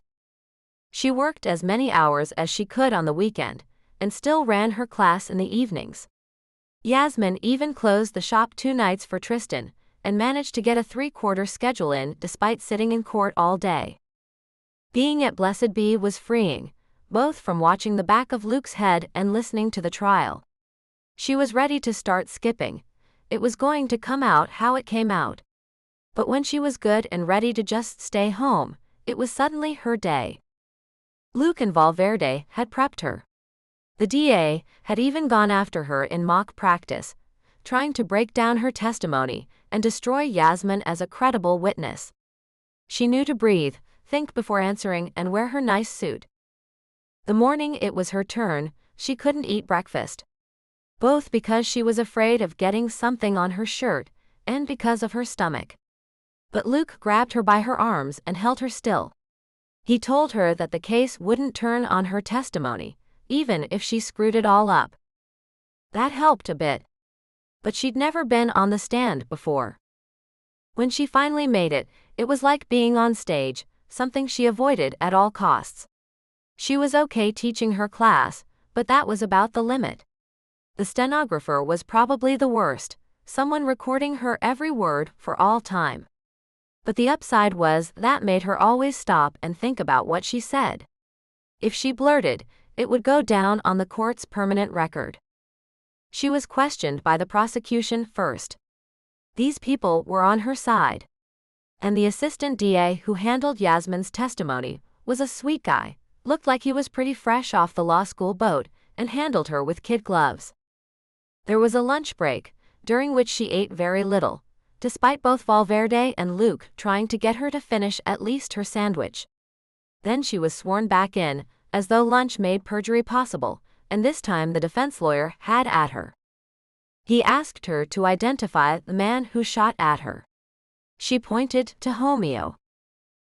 She worked as many hours as she could on the weekend, and still ran her class in the evenings. Yasmin even closed the shop 2 nights for Tristan, and managed to get a 3/4 schedule in despite sitting in court all day. Being at Blessed Be was freeing, both from watching the back of Luke's head and listening to the trial. She was ready to start skipping. It was going to come out how it came out. But when she was good and ready to just stay home, it was suddenly her day. Luke and Valverde had prepped her. The DA had even gone after her in mock practice, trying to break down her testimony and destroy Yasmin as a credible witness. She knew to breathe, think before answering, and wear her nice suit. The morning it was her turn, she couldn't eat breakfast. Both because she was afraid of getting something on her shirt, and because of her stomach. But Luke grabbed her by her arms and held her still. He told her that the case wouldn't turn on her testimony, even if she screwed it all up. That helped a bit. But she'd never been on the stand before. When she finally made it, it was like being on stage, something she avoided at all costs. She was okay teaching her class, but that was about the limit. The stenographer was probably the worst, someone recording her every word for all time. But the upside was that made her always stop and think about what she said. If she blurted, it would go down on the court's permanent record. She was questioned by the prosecution first. These people were on her side. And the assistant DA who handled Yasmin's testimony was a sweet guy, looked like he was pretty fresh off the law school boat, and handled her with kid gloves. There was a lunch break, during which she ate very little, despite both Valverde and Luke trying to get her to finish at least her sandwich. Then she was sworn back in, as though lunch made perjury possible, and this time the defense lawyer had at her. He asked her to identify the man who shot at her. She pointed to Romeo.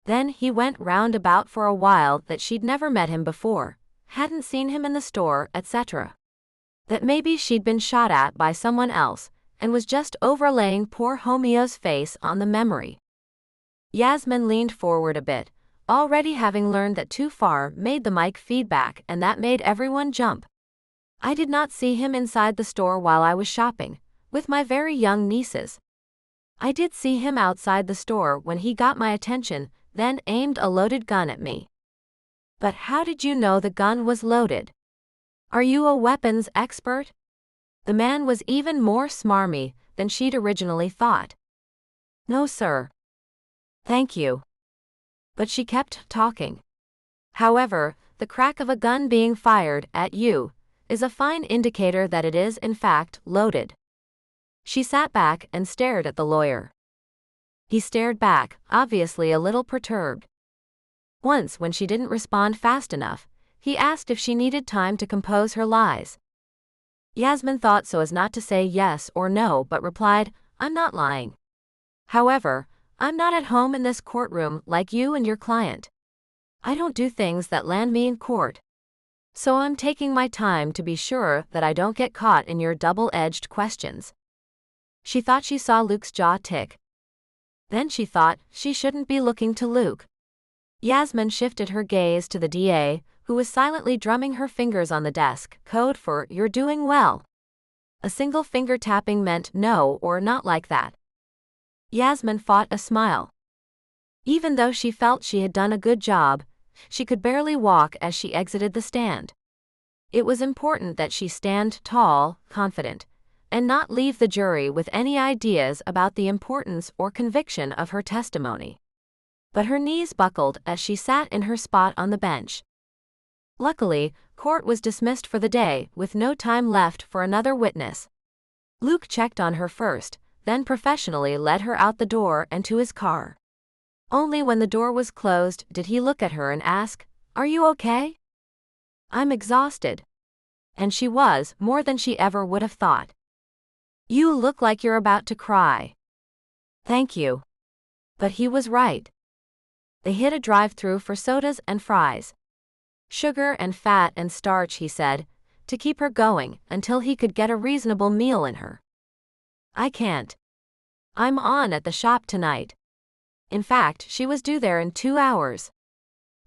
Then he went round about for a while that she'd never met him before, hadn't seen him in the store, etc. That maybe she'd been shot at by someone else, and was just overlaying poor Romeo's face on the memory. Yasmin leaned forward a bit, already having learned that too far made the mic feedback, and that made everyone jump. I did not see him inside the store while I was shopping, with my very young nieces. I did see him outside the store when he got my attention, then aimed a loaded gun at me. But how did you know the gun was loaded? Are you a weapons expert? The man was even more smarmy than she'd originally thought. No, sir. Thank you. But she kept talking. However, the crack of a gun being fired at you is a fine indicator that it is in fact loaded. She sat back and stared at the lawyer. He stared back, obviously a little perturbed. Once, when she didn't respond fast enough, he asked if she needed time to compose her lies. Yasmin thought so as not to say yes or no, but replied, "I'm not lying. However, I'm not at home in this courtroom like you and your client. I don't do things that land me in court. So I'm taking my time to be sure that I don't get caught in your double-edged questions." She thought she saw Luke's jaw tick. Then she thought she shouldn't be looking to Luke. Yasmin shifted her gaze to the DA, who was silently drumming her fingers on the desk, code for "you're doing well." A single finger tapping meant no or not like that. Yasmin fought a smile. Even though she felt she had done a good job, she could barely walk as she exited the stand. It was important that she stand tall, confident, and not leave the jury with any ideas about the importance or conviction of her testimony. But her knees buckled as she sat in her spot on the bench. Luckily, court was dismissed for the day, with no time left for another witness. Luke checked on her first, then professionally led her out the door and to his car. Only when the door was closed did he look at her and ask, "Are you okay?" "I'm exhausted." And she was, more than she ever would have thought. "You look like you're about to cry." "Thank you." But he was right. They hit a drive-through for sodas and fries. Sugar and fat and starch, he said, to keep her going until he could get a reasonable meal in her. "I can't. I'm on at the shop tonight." In fact, she was due there in 2 hours.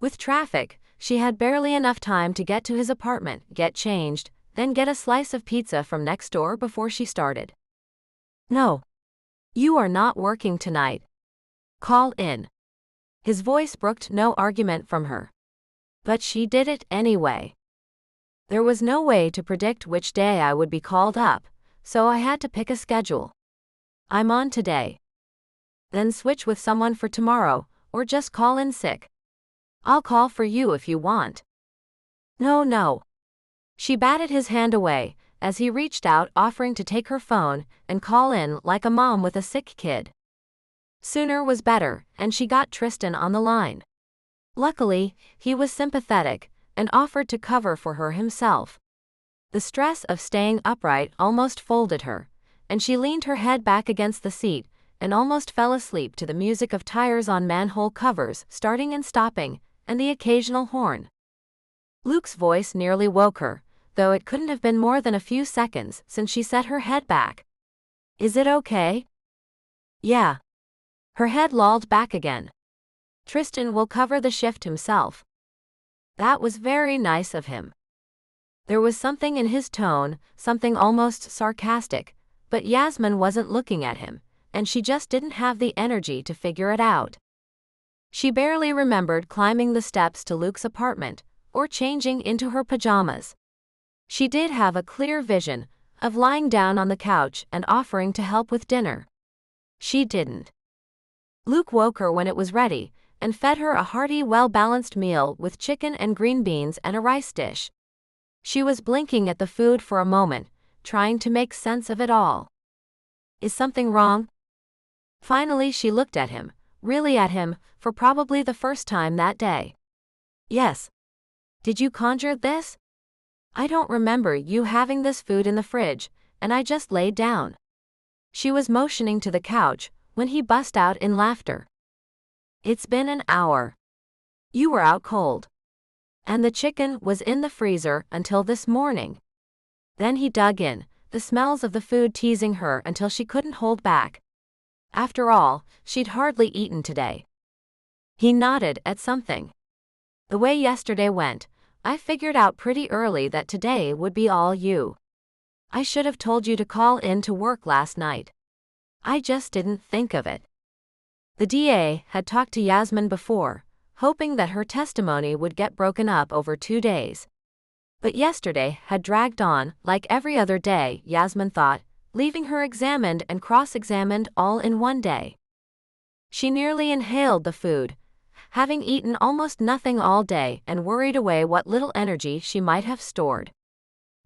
With traffic, she had barely enough time to get to his apartment, get changed, then get a slice of pizza from next door before she started. "No. You are not working tonight. Call in." His voice brooked no argument from her. But she did it anyway. "There was no way to predict which day I would be called up, so I had to pick a schedule. I'm on today. Then switch with someone for tomorrow, or just call in sick. I'll call for you if you want." No. She batted his hand away as he reached out, offering to take her phone and call in like a mom with a sick kid. Sooner was better, and she got Tristan on the line. Luckily, he was sympathetic and offered to cover for her himself. The stress of staying upright almost folded her, and she leaned her head back against the seat and almost fell asleep to the music of tires on manhole covers starting and stopping, and the occasional horn. Luke's voice nearly woke her, though it couldn't have been more than a few seconds since she set her head back. "Is it okay?" "Yeah." Her head lolled back again. "Tristan will cover the shift himself." That was very nice of him. There was something in his tone, something almost sarcastic, but Yasmin wasn't looking at him, and she just didn't have the energy to figure it out. She barely remembered climbing the steps to Luke's apartment, or changing into her pajamas. She did have a clear vision of lying down on the couch and offering to help with dinner. She didn't. Luke woke her when it was ready, and fed her a hearty, well-balanced meal with chicken and green beans and a rice dish. She was blinking at the food for a moment, trying to make sense of it all. Is something wrong? Finally she looked at him, really at him, for probably the first time that day. Yes. Did you conjure this? I don't remember you having this food in the fridge, and I just laid down. She was motioning to the couch when he burst out in laughter. It's been an hour. You were out cold. And the chicken was in the freezer until this morning. Then he dug in, the smells of the food teasing her until she couldn't hold back. After all, she'd hardly eaten today. He nodded at something. The way yesterday went, I figured out pretty early that today would be all you. I should have told you to call in to work last night. I just didn't think of it. The DA had talked to Yasmin before, hoping that her testimony would get broken up over 2 days. But yesterday had dragged on like every other day, Yasmin thought, leaving her examined and cross-examined all in one day. She nearly inhaled the food, having eaten almost nothing all day and worried away what little energy she might have stored.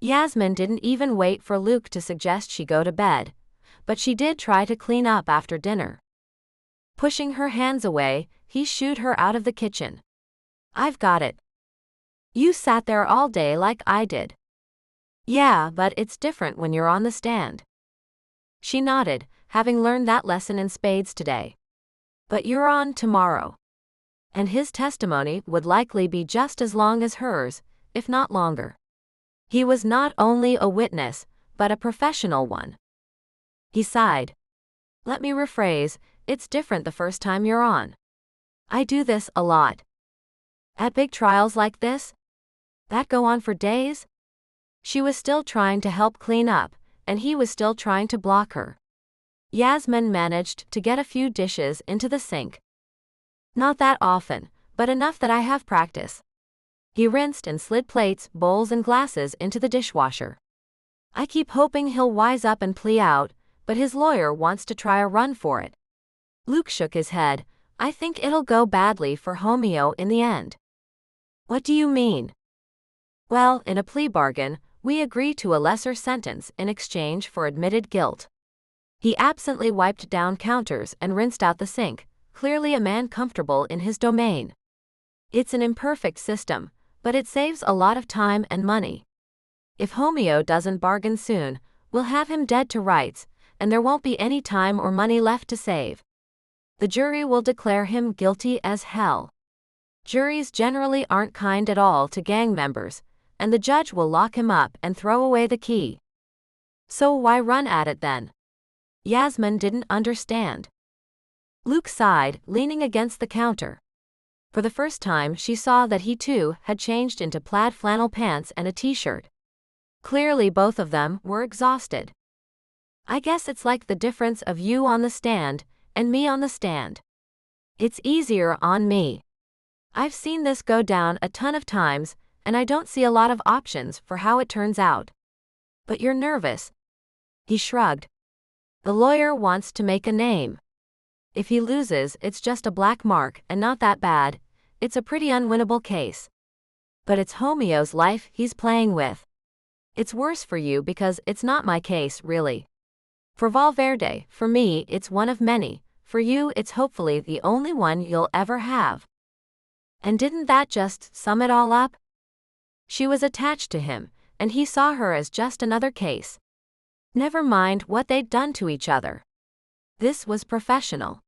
Yasmin didn't even wait for Luke to suggest she go to bed, but she did try to clean up after dinner. Pushing her hands away, he shooed her out of the kitchen. I've got it. You sat there all day like I did. Yeah, but it's different when you're on the stand. She nodded, having learned that lesson in spades today. But you're on tomorrow. And his testimony would likely be just as long as hers, if not longer. He was not only a witness, but a professional one. He sighed. Let me rephrase, it's different the first time you're on. I do this a lot. At big trials like this? That go on for days? She was still trying to help clean up, and he was still trying to block her. Yasmin managed to get a few dishes into the sink. Not that often, but enough that I have practice. He rinsed and slid plates, bowls and glasses into the dishwasher. I keep hoping he'll wise up and plea out, but his lawyer wants to try a run for it. Luke shook his head. I think it'll go badly for Homeo in the end. What do you mean? Well, in a plea bargain, we agree to a lesser sentence in exchange for admitted guilt. He absently wiped down counters and rinsed out the sink, clearly a man comfortable in his domain. It's an imperfect system, but it saves a lot of time and money. If Homeo doesn't bargain soon, we'll have him dead to rights, and there won't be any time or money left to save. The jury will declare him guilty as hell. Juries generally aren't kind at all to gang members, and the judge will lock him up and throw away the key. So why run at it then? Yasmin didn't understand. Luke sighed, leaning against the counter. For the first time she saw that he too had changed into plaid flannel pants and a t-shirt. Clearly both of them were exhausted. I guess it's like the difference of you on the stand and me on the stand. It's easier on me. I've seen this go down a ton of times, and I don't see a lot of options for how it turns out. But you're nervous. He shrugged. The lawyer wants to make a name. If he loses, it's just a black mark and not that bad. It's a pretty unwinnable case. But it's Homeo's life he's playing with. It's worse for you because it's not my case, really. For Valverde, for me, it's one of many. For you, it's hopefully the only one you'll ever have. And didn't that just sum it all up? She was attached to him, and he saw her as just another case. Never mind what they'd done to each other. This was professional.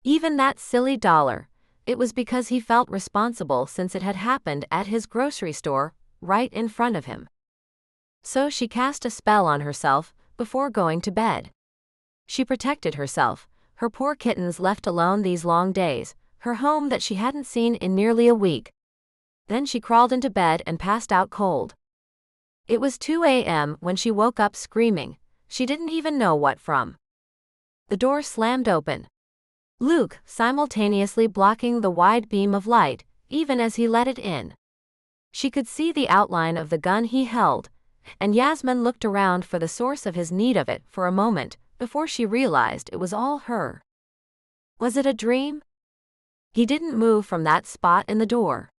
Even that silly dollar, it was because he felt responsible since it had happened at his grocery store, right in front of him. So she cast a spell on herself before going to bed. She protected herself, her poor kittens left alone these long days, her home that she hadn't seen in nearly a week. Then she crawled into bed and passed out cold. It was 2 a.m. when she woke up screaming. She didn't even know what from. The door slammed open. Luke simultaneously blocking the wide beam of light, even as he let it in. She could see the outline of the gun he held, and Yasmin looked around for the source of his need of it for a moment before she realized it was all her. Was it a dream? He didn't move from that spot in the door.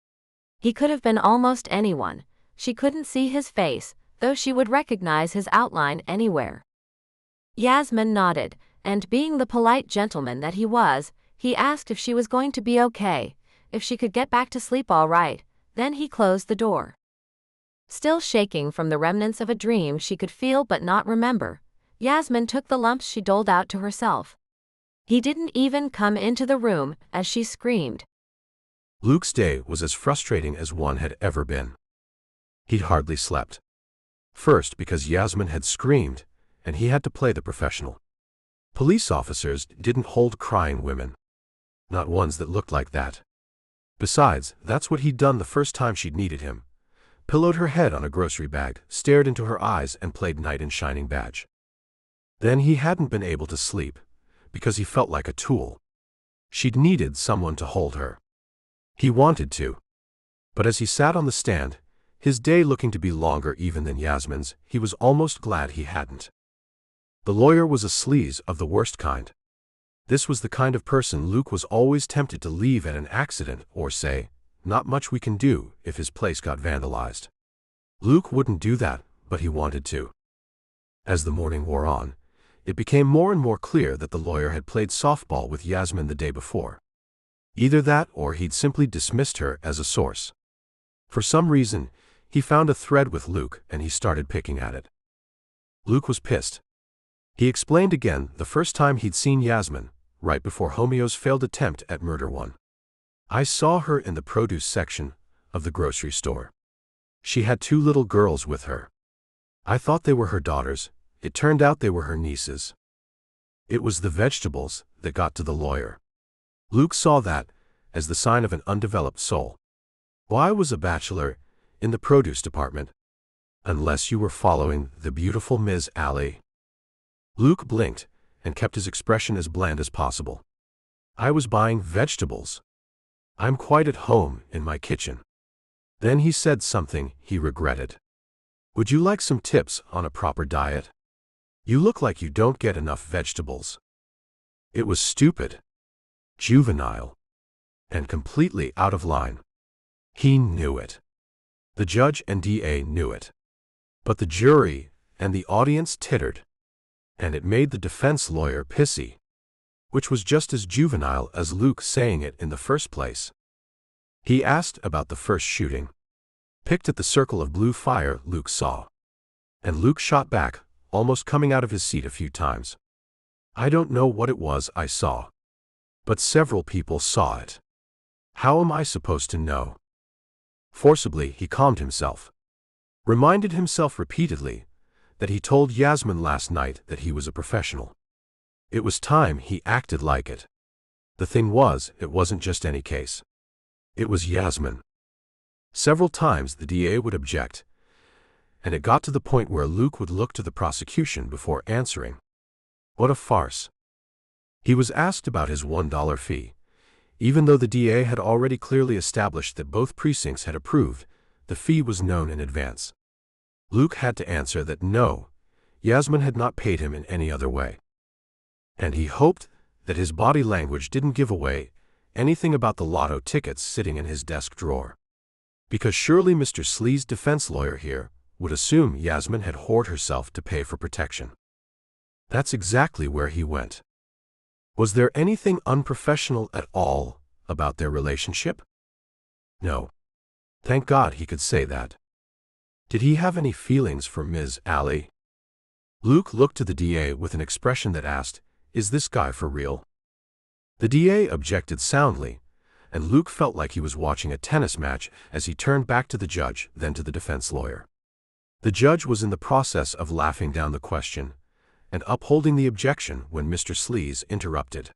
He could have been almost anyone. She couldn't see his face, though she would recognize his outline anywhere. Yasmin nodded, and being the polite gentleman that he was, he asked if she was going to be okay, if she could get back to sleep all right, Then he closed the door. Still shaking from the remnants of a dream she could feel but not remember, Yasmin took the lumps she doled out to herself. He didn't even come into the room as she screamed. Luke's day was as frustrating as one had ever been. He'd hardly slept. First because Yasmin had screamed, and he had to play the professional. Police officers didn't hold crying women. Not ones that looked like that. Besides, that's what he'd done the first time she'd needed him. Pillowed her head on a grocery bag, stared into her eyes and played knight in shining badge. Then he hadn't been able to sleep, because he felt like a tool. She'd needed someone to hold her. He wanted to. But as he sat on the stand, his day looking to be longer even than Yasmin's, he was almost glad he hadn't. The lawyer was a sleaze of the worst kind. This was the kind of person Luke was always tempted to leave at an accident or say, "Not much we can do," if his place got vandalized. Luke wouldn't do that, but he wanted to. As the morning wore on, it became more and more clear that the lawyer had played softball with Yasmin the day before. Either that or he'd simply dismissed her as a source. For some reason, he found a thread with Luke and he started picking at it. Luke was pissed. He explained again the first time he'd seen Yasmin, right before Homeo's failed attempt at murder one. "I saw her in the produce section of the grocery store. She had 2 little girls with her. I thought they were her daughters. It turned out they were her nieces." It was the vegetables that got to the lawyer. Luke saw that as the sign of an undeveloped soul. Why was a bachelor in the produce department? Unless you were following the beautiful Ms. Alley. Luke blinked and kept his expression as bland as possible. "I was buying vegetables. I'm quite at home in my kitchen." Then he said something he regretted. "Would you like some tips on a proper diet? You look like you don't get enough vegetables." It was stupid, juvenile, and completely out of line. He knew it. The judge and DA knew it. But the jury and the audience tittered. And it made the defense lawyer pissy, which was just as juvenile as Luke saying it in the first place. He asked about the first shooting. Picked at the circle of blue fire Luke saw. And Luke shot back, almost coming out of his seat a few times. "I don't know what it was I saw. But several people saw it. How am I supposed to know?" Forcibly, he calmed himself. Reminded himself repeatedly that he told Yasmin last night that he was a professional. It was time he acted like it. The thing was, it wasn't just any case. It was Yasmin. Several times the DA would object, and it got to the point where Luke would look to the prosecution before answering. What a farce. He was asked about his $1 fee. Even though the DA had already clearly established that both precincts had approved, the fee was known in advance. Luke had to answer that no, Yasmin had not paid him in any other way. And he hoped that his body language didn't give away anything about the lotto tickets sitting in his desk drawer. Because surely Mr. Slee's defense lawyer here would assume Yasmin had whored herself to pay for protection. That's exactly where he went. Was there anything unprofessional at all about their relationship? No. Thank God he could say that. Did he have any feelings for Ms. Alley? Luke looked to the DA with an expression that asked, "Is this guy for real?" The DA objected soundly, and Luke felt like he was watching a tennis match as he turned back to the judge, then to the defense lawyer. The judge was in the process of laughing down the question and upholding the objection when Mr. Slees interrupted.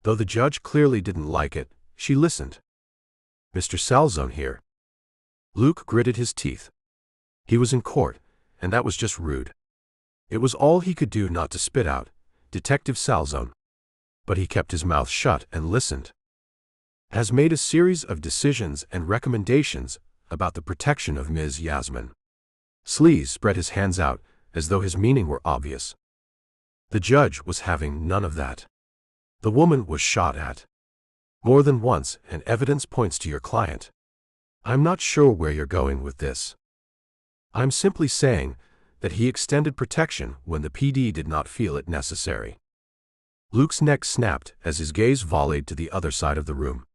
Though the judge clearly didn't like it, she listened. "Mr. Salzone here." Luke gritted his teeth. He was in court, and that was just rude. It was all he could do not to spit out, "Detective Salzone." But he kept his mouth shut and listened. "Has made a series of decisions and recommendations about the protection of Ms. Yasmin." Slees spread his hands out as though his meaning were obvious. The judge was having none of that. The woman was shot at more than once, and evidence points to your client. I'm not sure where you're going with this. I'm simply saying that he extended protection when the PD did not feel it necessary. Luke's neck snapped as his gaze volleyed to the other side of the room.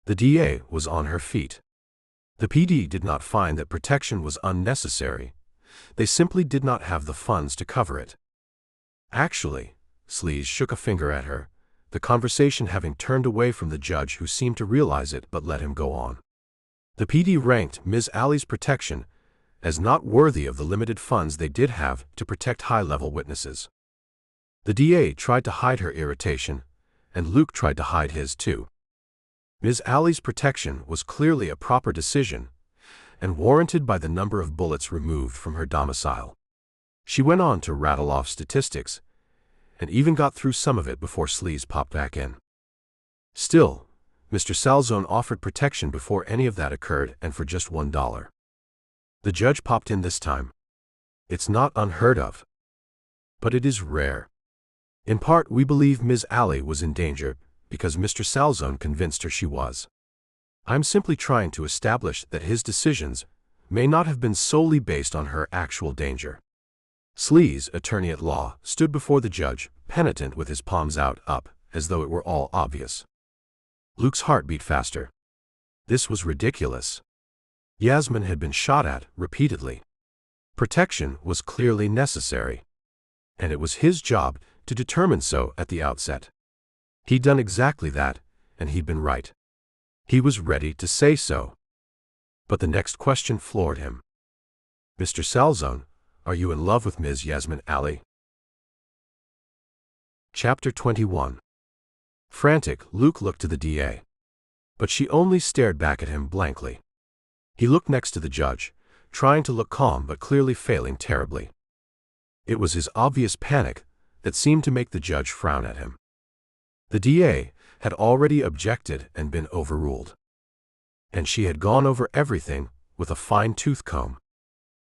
The DA was on her feet. The PD did not find that protection was unnecessary. They simply did not have the funds to cover it. Actually, Sleaze shook a finger at her, the conversation having turned away from the judge, who seemed to realize it but let him go on. The PD ranked Ms. Alley's protection as not worthy of the limited funds they did have to protect high-level witnesses. The DA tried to hide her irritation, and Luke tried to hide his too. Ms. Alley's protection was clearly a proper decision, and warranted by the number of bullets removed from her domicile. She went on to rattle off statistics, and even got through some of it before Sleaze popped back in. Still, Mr. Salzone offered protection before any of that occurred, and for just $1. The judge popped in this time. It's not unheard of, but it is rare. In part, we believe Ms. Alley was in danger because Mr. Salzone convinced her she was. I'm simply trying to establish that his decisions may not have been solely based on her actual danger. Sleaze, attorney at law, stood before the judge, penitent with his palms out, up, as though it were all obvious. Luke's heart beat faster. This was ridiculous. Yasmin had been shot at repeatedly. Protection was clearly necessary, and it was his job to determine so at the outset. He'd done exactly that, and he'd been right. He was ready to say so. But the next question floored him. Mr. Salzone, are you in love with Ms. Yasmin Alley? Chapter 21. Frantic, Luke looked to the DA. But she only stared back at him blankly. He looked next to the judge, trying to look calm but clearly failing terribly. It was his obvious panic that seemed to make the judge frown at him. The DA had already objected and been overruled. And she had gone over everything with a fine-tooth comb.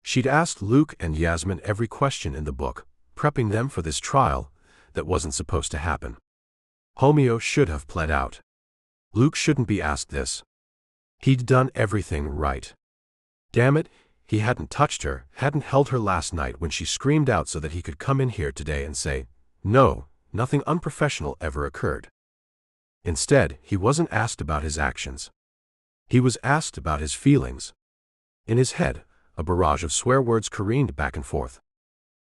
She'd asked Luke and Yasmin every question in the book, prepping them for this trial that wasn't supposed to happen. Homeo should have pled out. Luke shouldn't be asked this. He'd done everything right. Damn it, he hadn't touched her, hadn't held her last night when she screamed out, so that he could come in here today and say, no, nothing unprofessional ever occurred. Instead, he wasn't asked about his actions. He was asked about his feelings. In his head, a barrage of swear words careened back and forth.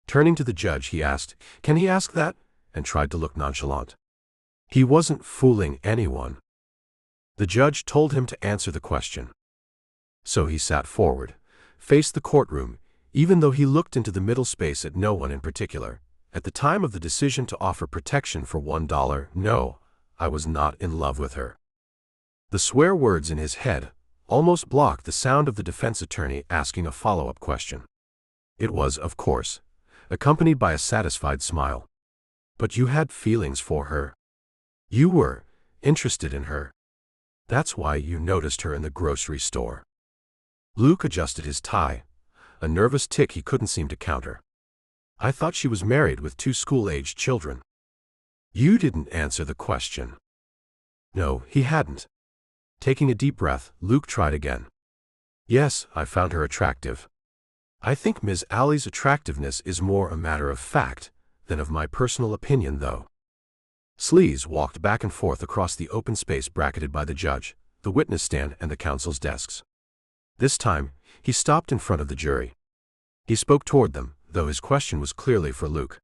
Turning to the judge, he asked, "Can he ask that?" and tried to look nonchalant. He wasn't fooling anyone. The judge told him to answer the question. So he sat forward, faced the courtroom, even though he looked into the middle space at no one in particular. At the time of the decision to offer protection for $1, no, I was not in love with her. The swear words in his head almost blocked the sound of the defense attorney asking a follow-up question. It was, of course, accompanied by a satisfied smile. But you had feelings for her. You were interested in her. That's why you noticed her in the grocery store. Luke adjusted his tie, a nervous tic he couldn't seem to counter. I thought she was married with 2 school-aged children. You didn't answer the question. No, he hadn't. Taking a deep breath, Luke tried again. Yes, I found her attractive. I think Ms. Alley's attractiveness is more a matter of fact than of my personal opinion, though. Sleaze walked back and forth across the open space bracketed by the judge, the witness stand, and the counsel's desks. This time, he stopped in front of the jury. He spoke toward them, though his question was clearly for Luke.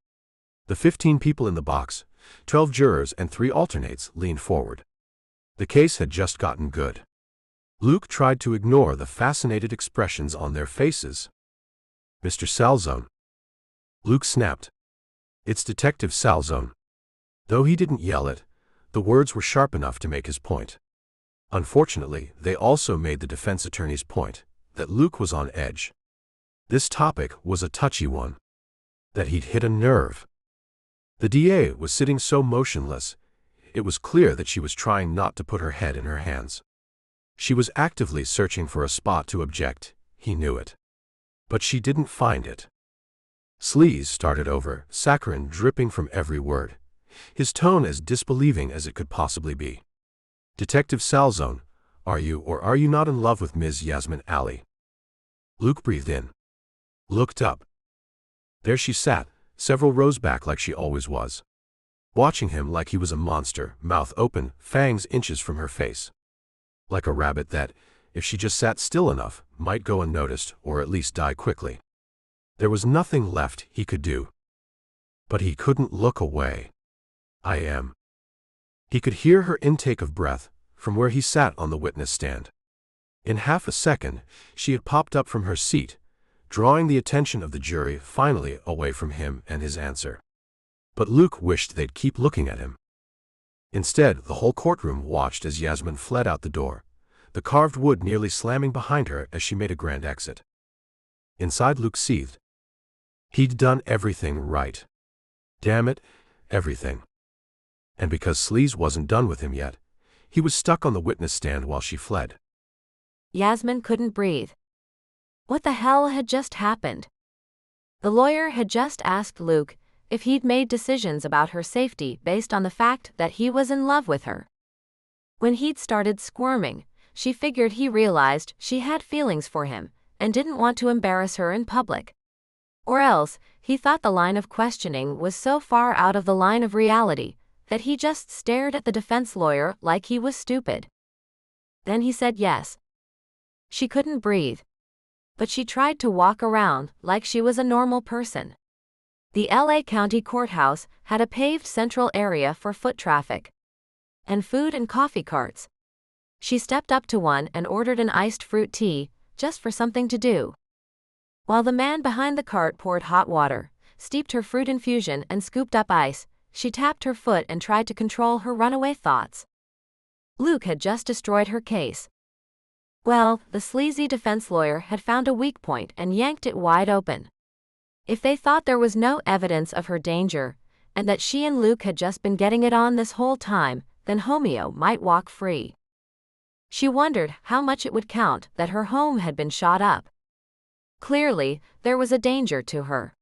The 15 people in the box, 12 jurors and 3 alternates, leaned forward. The case had just gotten good. Luke tried to ignore the fascinated expressions on their faces. Mr. Salzone. Luke snapped. It's Detective Salzone. Though he didn't yell it, the words were sharp enough to make his point. Unfortunately, they also made the defense attorney's point, that Luke was on edge. This topic was a touchy one. That he'd hit a nerve. The DA was sitting so motionless, it was clear that she was trying not to put her head in her hands. She was actively searching for a spot to object, he knew it. But she didn't find it. Sleaze started over, saccharine dripping from every word, his tone as disbelieving as it could possibly be. Detective Salzone, are you or are you not in love with Ms. Yasmin Alley? Luke breathed in. Looked up. There she sat, several rows back like she always was. Watching him like he was a monster, mouth open, fangs inches from her face. Like a rabbit that, if she just sat still enough, might go unnoticed or at least die quickly. There was nothing left he could do. But he couldn't look away. I am. He could hear her intake of breath from where he sat on the witness stand. In half a second, she had popped up from her seat, drawing the attention of the jury finally away from him and his answer. But Luke wished they'd keep looking at him. Instead, the whole courtroom watched as Yasmin fled out the door, the carved wood nearly slamming behind her as she made a grand exit. Inside, Luke seethed. He'd done everything right. Damn it, everything. And because Sleaze wasn't done with him yet, he was stuck on the witness stand while she fled. Yasmin couldn't breathe. What the hell had just happened? The lawyer had just asked Luke if he'd made decisions about her safety based on the fact that he was in love with her. When he'd started squirming, she figured he realized she had feelings for him and didn't want to embarrass her in public. Or else, he thought the line of questioning was so far out of the line of reality that he just stared at the defense lawyer like he was stupid. Then he said yes. She couldn't breathe. But she tried to walk around like she was a normal person. The LA County Courthouse had a paved central area for foot traffic and food and coffee carts. She stepped up to one and ordered an iced fruit tea, just for something to do. While the man behind the cart poured hot water, steeped her fruit infusion and scooped up ice, she tapped her foot and tried to control her runaway thoughts. Luke had just destroyed her case. Well, the sleazy defense lawyer had found a weak point and yanked it wide open. If they thought there was no evidence of her danger, and that she and Luke had just been getting it on this whole time, then Homeo might walk free. She wondered how much it would count that her home had been shot up. Clearly, there was a danger to her.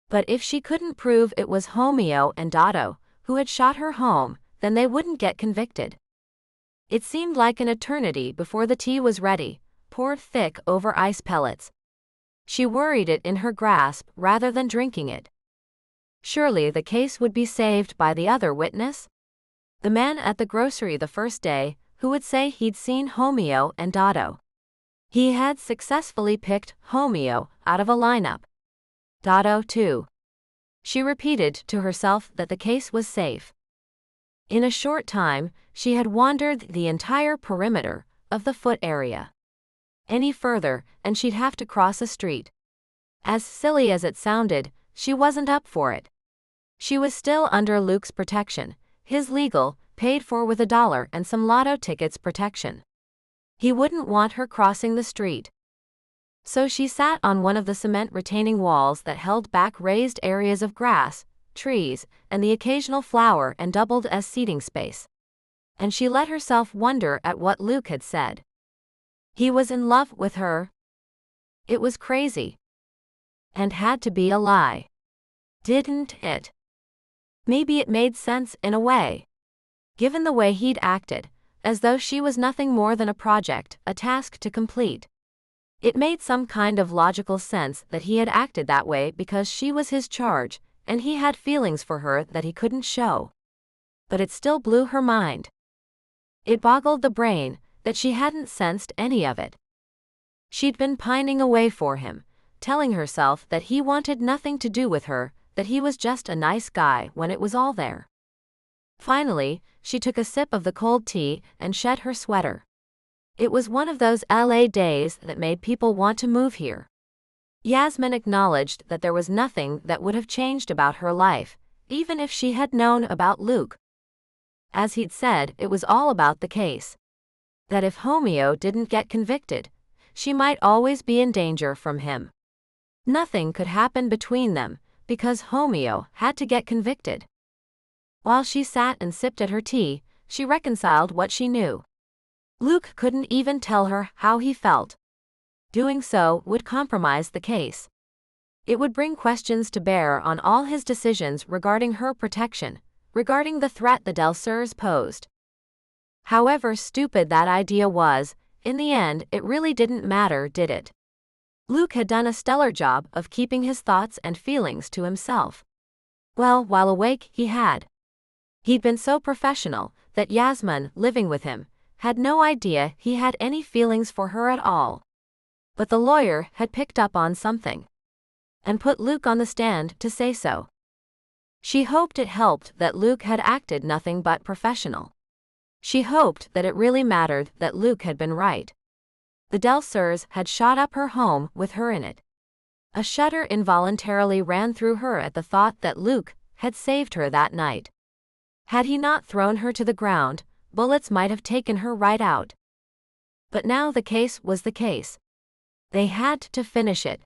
But if she couldn't prove it was Homeo and Dotto who had shot her home, then they wouldn't get convicted. It seemed like an eternity before the tea was ready, poured thick over ice pellets. She worried it in her grasp rather than drinking it. Surely the case would be saved by the other witness? The man at the grocery the first day, who would say he'd seen Homeo and Dotto. He had successfully picked Homeo out of a lineup. Dotto, too. She repeated to herself that the case was safe. In a short time, she had wandered the entire perimeter of the foot area. Any further, and she'd have to cross a street. As silly as it sounded, she wasn't up for it. She was still under Luke's protection, his legal, paid for with $1 and some lotto tickets protection. He wouldn't want her crossing the street. So she sat on one of the cement retaining walls that held back raised areas of grass, trees, and the occasional flower and doubled as seating space. And she let herself wonder at what Luke had said. He was in love with her. It was crazy. And had to be a lie. Didn't it? Maybe it made sense in a way. Given the way he'd acted, as though she was nothing more than a project, a task to complete. It made some kind of logical sense that he had acted that way because she was his charge, and he had feelings for her that he couldn't show. But it still blew her mind. It boggled the brain that she hadn't sensed any of it. She'd been pining away for him, telling herself that he wanted nothing to do with her, that he was just a nice guy when it was all there. Finally, she took a sip of the cold tea and shed her sweater. It was one of those LA days that made people want to move here. Yasmin acknowledged that there was nothing that would have changed about her life, even if she had known about Luke. As he'd said, it was all about the case. That if Homeo didn't get convicted, she might always be in danger from him. Nothing could happen between them, because Homeo had to get convicted. While she sat and sipped at her tea, she reconciled what she knew. Luke couldn't even tell her how he felt. Doing so would compromise the case. It would bring questions to bear on all his decisions regarding her protection, regarding the threat the Delsers posed. However stupid that idea was, in the end it really didn't matter, did it? Luke had done a stellar job of keeping his thoughts and feelings to himself. Well, while awake, he had. He'd been so professional that Yasmin, living with him, had no idea he had any feelings for her at all. But the lawyer had picked up on something and put Luke on the stand to say so. She hoped it helped that Luke had acted nothing but professional. She hoped that it really mattered that Luke had been right. The Delsers had shot up her home with her in it. A shudder involuntarily ran through her at the thought that Luke had saved her that night. Had he not thrown her to the ground, bullets might have taken her right out. But now the case was the case. They had to finish it.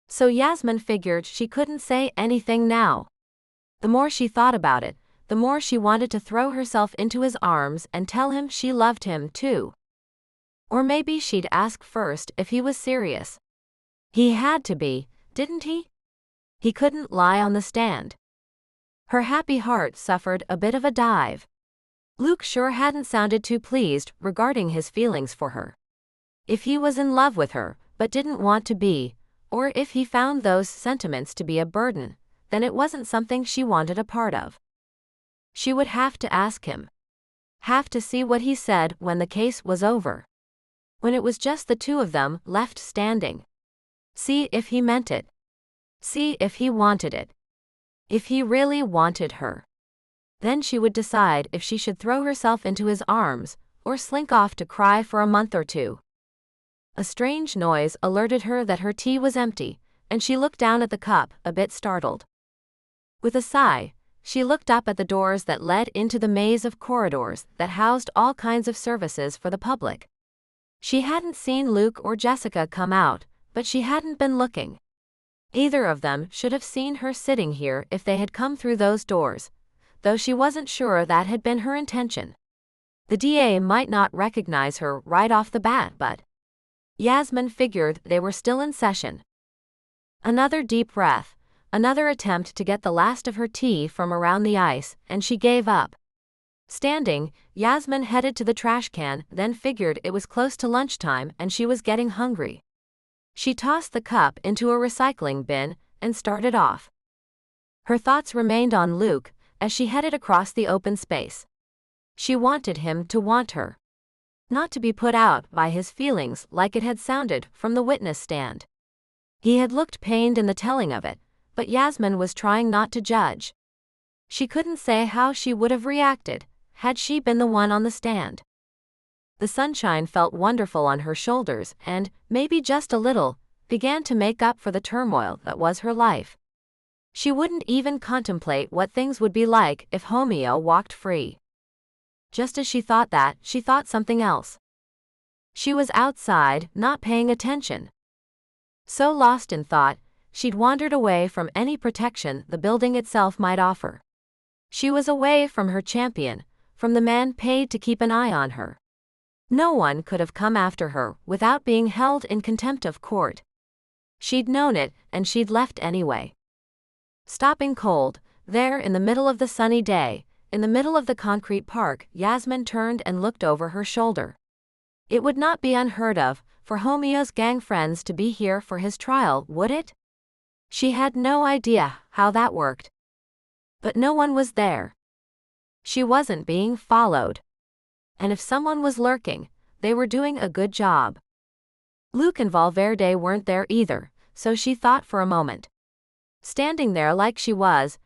So Yasmin figured she couldn't say anything now. The more she thought about it, the more she wanted to throw herself into his arms and tell him she loved him too. Or maybe she'd ask first if he was serious. He had to be, didn't he? He couldn't lie on the stand. Her happy heart suffered a bit of a dive. Luke sure hadn't sounded too pleased regarding his feelings for her. If he was in love with her, but didn't want to be, or if he found those sentiments to be a burden, then it wasn't something she wanted a part of. She would have to ask him. Have to see what he said when the case was over. When it was just the two of them left standing. See if he meant it. See if he wanted it. If he really wanted her. Then she would decide if she should throw herself into his arms, or slink off to cry for a month or two. A strange noise alerted her that her tea was empty, and she looked down at the cup, a bit startled. With a sigh, she looked up at the doors that led into the maze of corridors that housed all kinds of services for the public. She hadn't seen Luke or Jessica come out, but she hadn't been looking. Either of them should have seen her sitting here if they had come through those doors, though she wasn't sure that had been her intention. The DA might not recognize her right off the bat, but Yasmin figured they were still in session. Another deep breath, another attempt to get the last of her tea from around the ice, and she gave up. Standing, Yasmin headed to the trash can, then figured it was close to lunchtime and she was getting hungry. She tossed the cup into a recycling bin and started off. Her thoughts remained on Luke as she headed across the open space. She wanted him to want her. Not to be put out by his feelings like it had sounded from the witness stand. He had looked pained in the telling of it, but Yasmin was trying not to judge. She couldn't say how she would have reacted had she been the one on the stand. The sunshine felt wonderful on her shoulders and, maybe just a little, began to make up for the turmoil that was her life. She wouldn't even contemplate what things would be like if Homeo walked free. Just as she thought that, she thought something else. She was outside, not paying attention. So lost in thought, she'd wandered away from any protection the building itself might offer. She was away from her champion, from the man paid to keep an eye on her. No one could have come after her without being held in contempt of court. She'd known it, and she'd left anyway. Stopping cold, there in the middle of the sunny day, in the middle of the concrete park, Yasmin turned and looked over her shoulder. It would not be unheard of for Homeo's gang friends to be here for his trial, would it? She had no idea how that worked. But no one was there. She wasn't being followed. And if someone was lurking, they were doing a good job. Luke and Valverde weren't there either, so she thought for a moment. Standing there like she was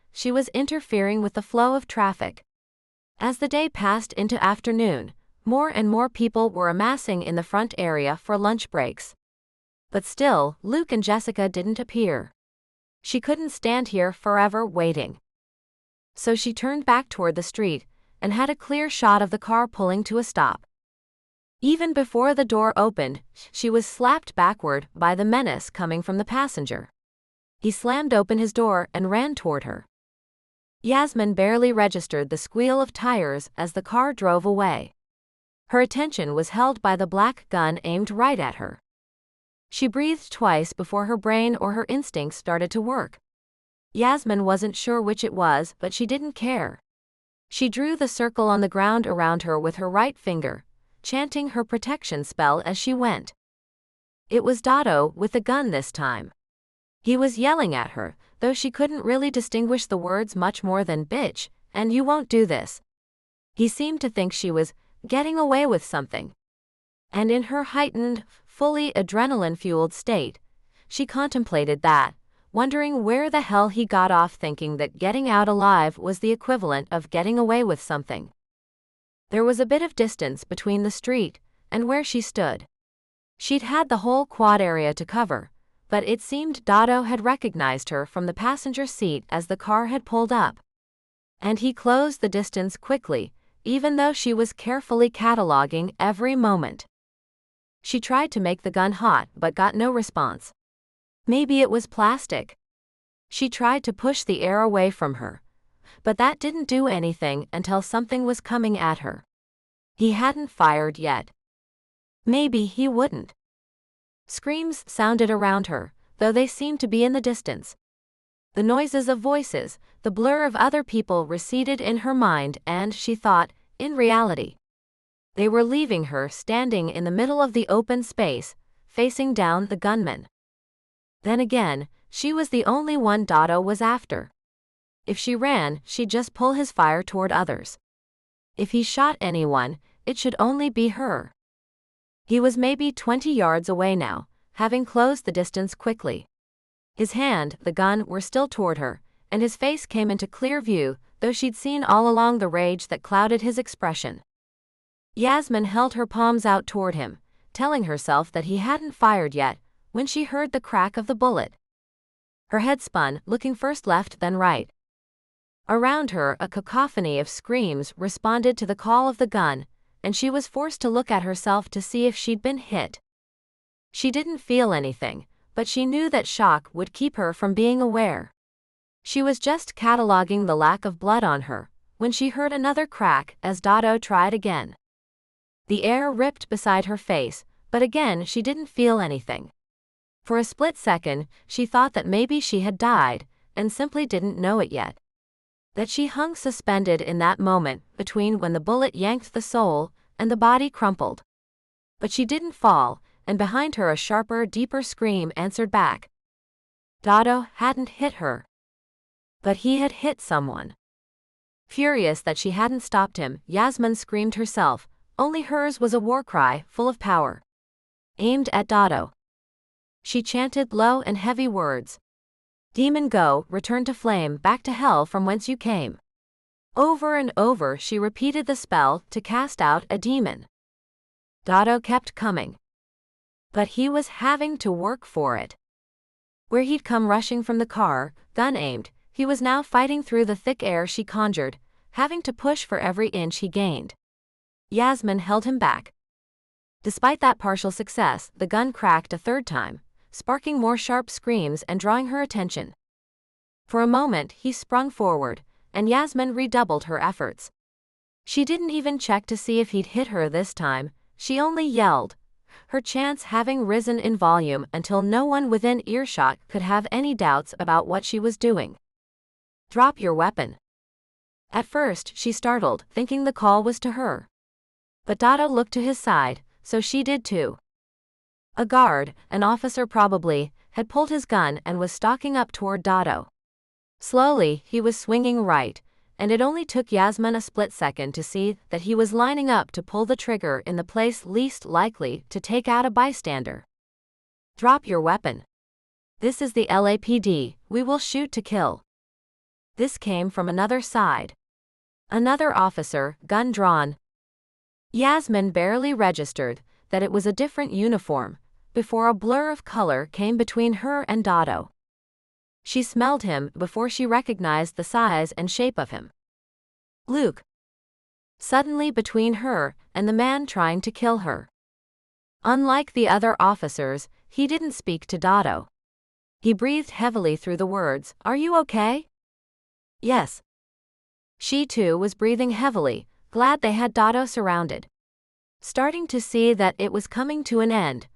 interfering with the flow of traffic. As the day passed into afternoon, more and more people were amassing in the front area for lunch breaks. But still, Luke and Jessica didn't appear. She couldn't stand here forever waiting. So she turned back toward the street and had a clear shot of the car pulling to a stop. Even before the door opened, she was slapped backward by the menace coming from the passenger. He slammed open his door and ran toward her. Yasmin barely registered the squeal of tires as the car drove away. Her attention was held by the black gun aimed right at her. She breathed twice before her brain or her instincts started to work. Yasmin wasn't sure which it was, but she didn't care. She drew the circle on the ground around her with her right finger, chanting her protection spell as she went. It was Dotto with the gun this time. He was yelling at her, though she couldn't really distinguish the words much more than bitch, and you won't do this. He seemed to think she was getting away with something. And in her heightened, fully adrenaline-fueled state, she contemplated that, wondering where the hell he got off thinking that getting out alive was the equivalent of getting away with something. There was a bit of distance between the street and where she stood. She'd had the whole quad area to cover, but it seemed Dotto had recognized her from the passenger seat as the car had pulled up. And he closed the distance quickly, even though she was carefully cataloging every moment. She tried to make the gun hot but got no response. Maybe it was plastic. She tried to push the air away from her, but that didn't do anything until something was coming at her. He hadn't fired yet. Maybe he wouldn't. Screams sounded around her, though they seemed to be in the distance. The noises of voices, the blur of other people receded in her mind and, she thought, in reality, they were leaving her standing in the middle of the open space, facing down the gunman. Then again, she was the only one Dotto was after. If she ran, she'd just pull his fire toward others. If he shot anyone, it should only be her. He was maybe 20 yards away now, having closed the distance quickly. His hand, the gun, were still toward her, and his face came into clear view, though she'd seen all along the rage that clouded his expression. Yasmin held her palms out toward him, telling herself that he hadn't fired yet, when she heard the crack of the bullet. Her head spun, looking first left then right. Around her, a cacophony of screams responded to the call of the gun, and she was forced to look at herself to see if she'd been hit. She didn't feel anything, but she knew that shock would keep her from being aware. She was just cataloging the lack of blood on her, when she heard another crack as Dotto tried again. The air ripped beside her face, but again she didn't feel anything. For a split second, she thought that maybe she had died, and simply didn't know it yet. That she hung suspended in that moment between when the bullet yanked the soul and the body crumpled. But she didn't fall, and behind her a sharper, deeper scream answered back. Dotto hadn't hit her. But he had hit someone. Furious that she hadn't stopped him, Yasmin screamed herself, only hers was a war cry full of power. Aimed at Dotto. She chanted low and heavy words. Demon go, return to flame, back to hell from whence you came. Over and over she repeated the spell to cast out a demon. Dotto kept coming. But he was having to work for it. Where he'd come rushing from the car, gun aimed, he was now fighting through the thick air she conjured, having to push for every inch he gained. Yasmin held him back. Despite that partial success, the gun cracked a third time, sparking more sharp screams and drawing her attention. For a moment he sprung forward, and Yasmin redoubled her efforts. She didn't even check to see if he'd hit her this time, she only yelled, her chants having risen in volume until no one within earshot could have any doubts about what she was doing. Drop your weapon. At first she startled, thinking the call was to her. But Dotto looked to his side, so she did too. A guard, an officer probably, had pulled his gun and was stalking up toward Dotto. Slowly, he was swinging right, and it only took Yasmin a split second to see that he was lining up to pull the trigger in the place least likely to take out a bystander. Drop your weapon. This is the LAPD, we will shoot to kill. This came from another side. Another officer, gun drawn. Yasmin barely registered that it was a different uniform, before a blur of color came between her and Dotto. She smelled him before she recognized the size and shape of him. Luke. Suddenly between her and the man trying to kill her. Unlike the other officers, he didn't speak to Dotto. He breathed heavily through the words, "Are you okay?" Yes. She too was breathing heavily, glad they had Dotto surrounded. Starting to see that it was coming to an end,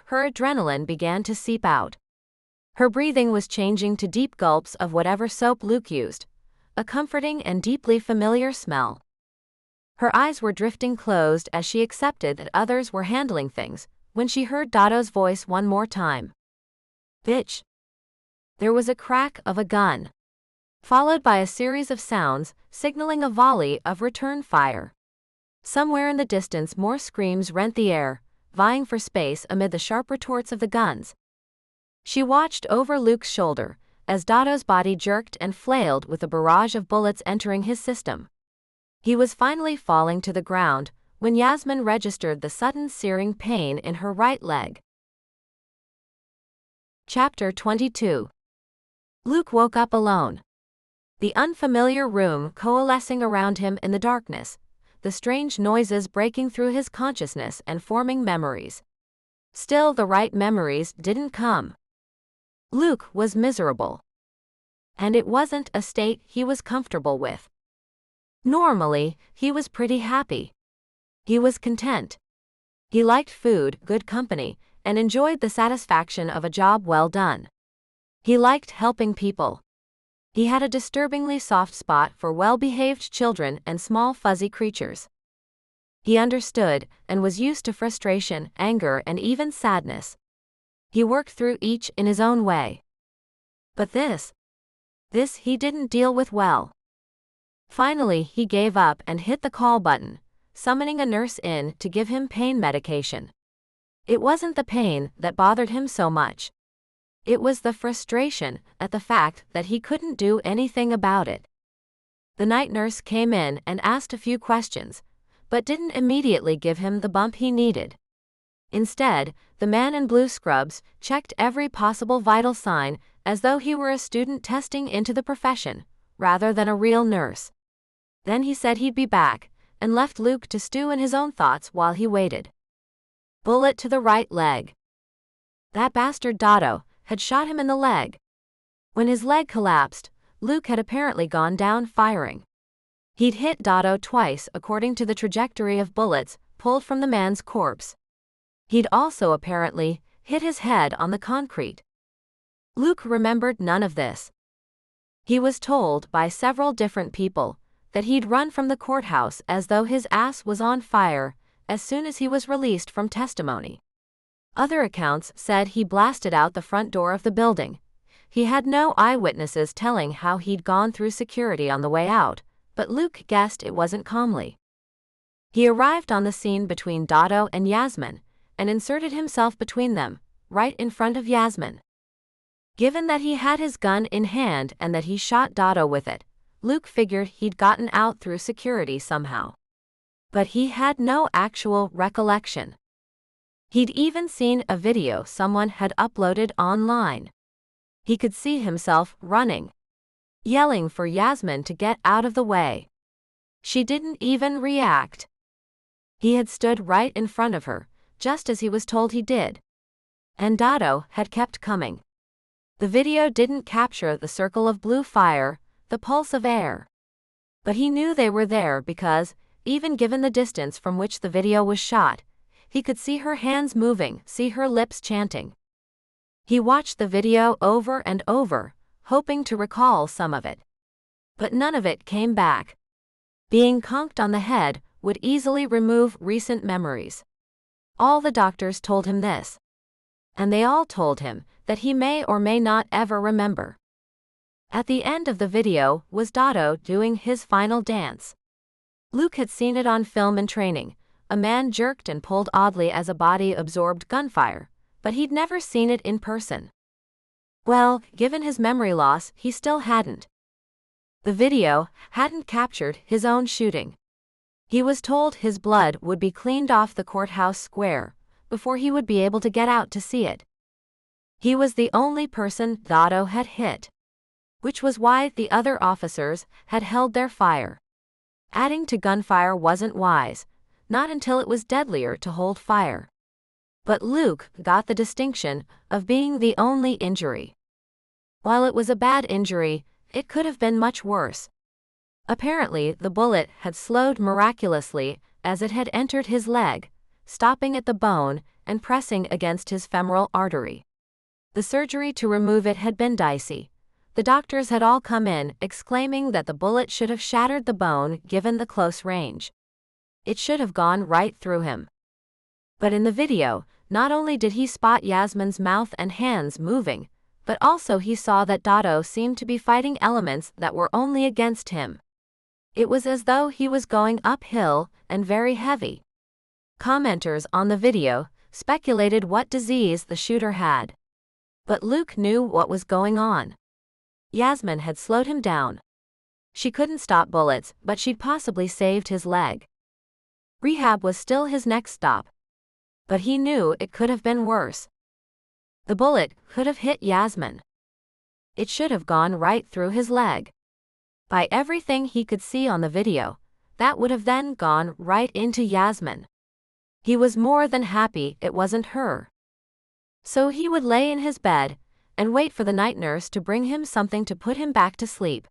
her adrenaline began to seep out. Her breathing was changing to deep gulps of whatever soap Luke used, a comforting and deeply familiar smell. Her eyes were drifting closed as she accepted that others were handling things, when she heard Dotto's voice one more time. Bitch. There was a crack of a gun, followed by a series of sounds, signaling a volley of return fire. Somewhere in the distance more screams rent the air, vying for space amid the sharp retorts of the guns. She watched over Luke's shoulder, as Dado's body jerked and flailed with a barrage of bullets entering his system. He was finally falling to the ground, when Yasmin registered the sudden searing pain in her right leg. Chapter 22. Luke woke up alone. The unfamiliar room coalescing around him in the darkness, the strange noises breaking through his consciousness and forming memories. Still, the right memories didn't come. Luke was miserable. And it wasn't a state he was comfortable with. Normally, he was pretty happy. He was content. He liked food, good company, and enjoyed the satisfaction of a job well done. He liked helping people. He had a disturbingly soft spot for well-behaved children and small fuzzy creatures. He understood and was used to frustration, anger, and even sadness. He worked through each in his own way. But this he didn't deal with well. Finally, he gave up and hit the call button, summoning a nurse in to give him pain medication. It wasn't the pain that bothered him so much. It was the frustration at the fact that he couldn't do anything about it. The night nurse came in and asked a few questions, but didn't immediately give him the bump he needed. Instead, the man in blue scrubs checked every possible vital sign as though he were a student testing into the profession, rather than a real nurse. Then he said he'd be back, and left Luke to stew in his own thoughts while he waited. Bullet to the right leg. That bastard Dado had shot him in the leg. When his leg collapsed, Luke had apparently gone down firing. He'd hit Dado twice according to the trajectory of bullets pulled from the man's corpse. He'd also apparently hit his head on the concrete. Luke remembered none of this. He was told by several different people that he'd run from the courthouse as though his ass was on fire as soon as he was released from testimony. Other accounts said he blasted out the front door of the building. He had no eyewitnesses telling how he'd gone through security on the way out, but Luke guessed it wasn't calmly. He arrived on the scene between Dado and Yasmin, and inserted himself between them, right in front of Yasmin. Given that he had his gun in hand and that he shot Dado with it, Luke figured he'd gotten out through security somehow. But he had no actual recollection. He'd even seen a video someone had uploaded online. He could see himself running, yelling for Yasmin to get out of the way. She didn't even react. He had stood right in front of her, just as he was told he did. And Dado had kept coming. The video didn't capture the circle of blue fire, the pulse of air. But he knew they were there because, even given the distance from which the video was shot, he could see her hands moving, see her lips chanting. He watched the video over and over, hoping to recall some of it. But none of it came back. Being conked on the head would easily remove recent memories. All the doctors told him this. And they all told him that he may or may not ever remember. At the end of the video was Dado doing his final dance. Luke had seen it on film in training. A man jerked and pulled oddly as a body absorbed gunfire, but he'd never seen it in person. Well, given his memory loss, he still hadn't. The video hadn't captured his own shooting. He was told his blood would be cleaned off the courthouse square before he would be able to get out to see it. He was the only person Dado had hit, which was why the other officers had held their fire. Adding to gunfire wasn't wise, not until it was deadlier to hold fire. But Luke got the distinction of being the only injury. While it was a bad injury, it could have been much worse. Apparently, the bullet had slowed miraculously as it had entered his leg, stopping at the bone and pressing against his femoral artery. The surgery to remove it had been dicey. The doctors had all come in, exclaiming that the bullet should have shattered the bone given the close range. It should have gone right through him. But in the video, not only did he spot Yasmin's mouth and hands moving, but also he saw that Dado seemed to be fighting elements that were only against him. It was as though he was going uphill and very heavy. Commenters on the video speculated what disease the shooter had. But Luke knew what was going on. Yasmin had slowed him down. She couldn't stop bullets, but she'd possibly saved his leg. Rehab was still his next stop. But he knew it could have been worse. The bullet could have hit Yasmin. It should have gone right through his leg. By everything he could see on the video, that would have then gone right into Yasmin. He was more than happy it wasn't her. So he would lay in his bed and wait for the night nurse to bring him something to put him back to sleep.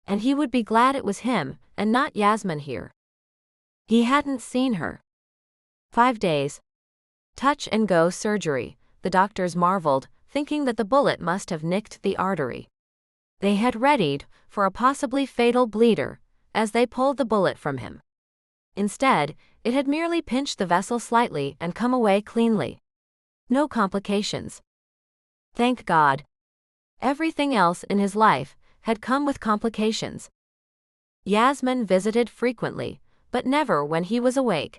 And he would be glad it was him and not Yasmin here. He hadn't seen her. 5 days. Touch-and-go surgery, the doctors marveled, thinking that the bullet must have nicked the artery. They had readied for a possibly fatal bleeder as they pulled the bullet from him. Instead, it had merely pinched the vessel slightly and come away cleanly. No complications. Thank God. Everything else in his life had come with complications. Yasmin visited frequently, but never when he was awake.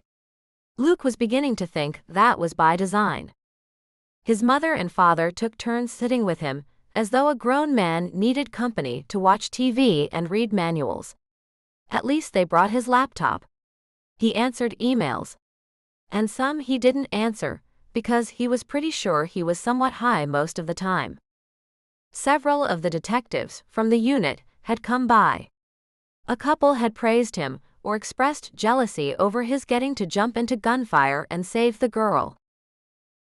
Luke was beginning to think that was by design. His mother and father took turns sitting with him, as though a grown man needed company to watch TV and read manuals. At least they brought his laptop. He answered emails. And some he didn't answer, because he was pretty sure he was somewhat high most of the time. Several of the detectives from the unit had come by. A couple had praised him or expressed jealousy over his getting to jump into gunfire and save the girl.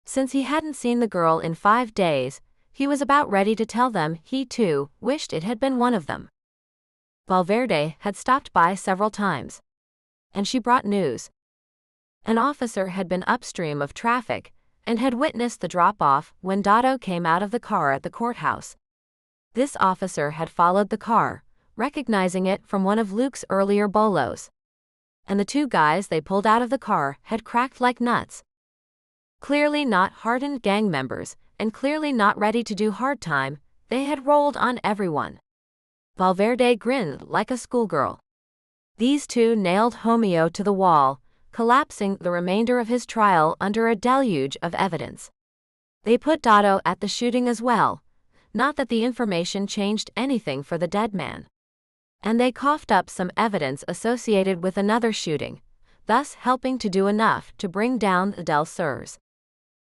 Since he hadn't seen the girl in 5 days, he was about ready to tell them he too wished it had been one of them. Valverde had stopped by several times. And she brought news. An officer had been upstream of traffic and had witnessed the drop-off when Dotto came out of the car at the courthouse. This officer had followed the car, recognizing it from one of Luke's earlier bolos. And the 2 guys they pulled out of the car had cracked like nuts. Clearly not hardened gang members, and clearly not ready to do hard time, they had rolled on everyone. Valverde grinned like a schoolgirl. These 2 nailed Homeo to the wall, collapsing the remainder of his trial under a deluge of evidence. They put Dotto at the shooting as well, not that the information changed anything for the dead man. And they coughed up some evidence associated with another shooting, thus helping to do enough to bring down the Del Surs.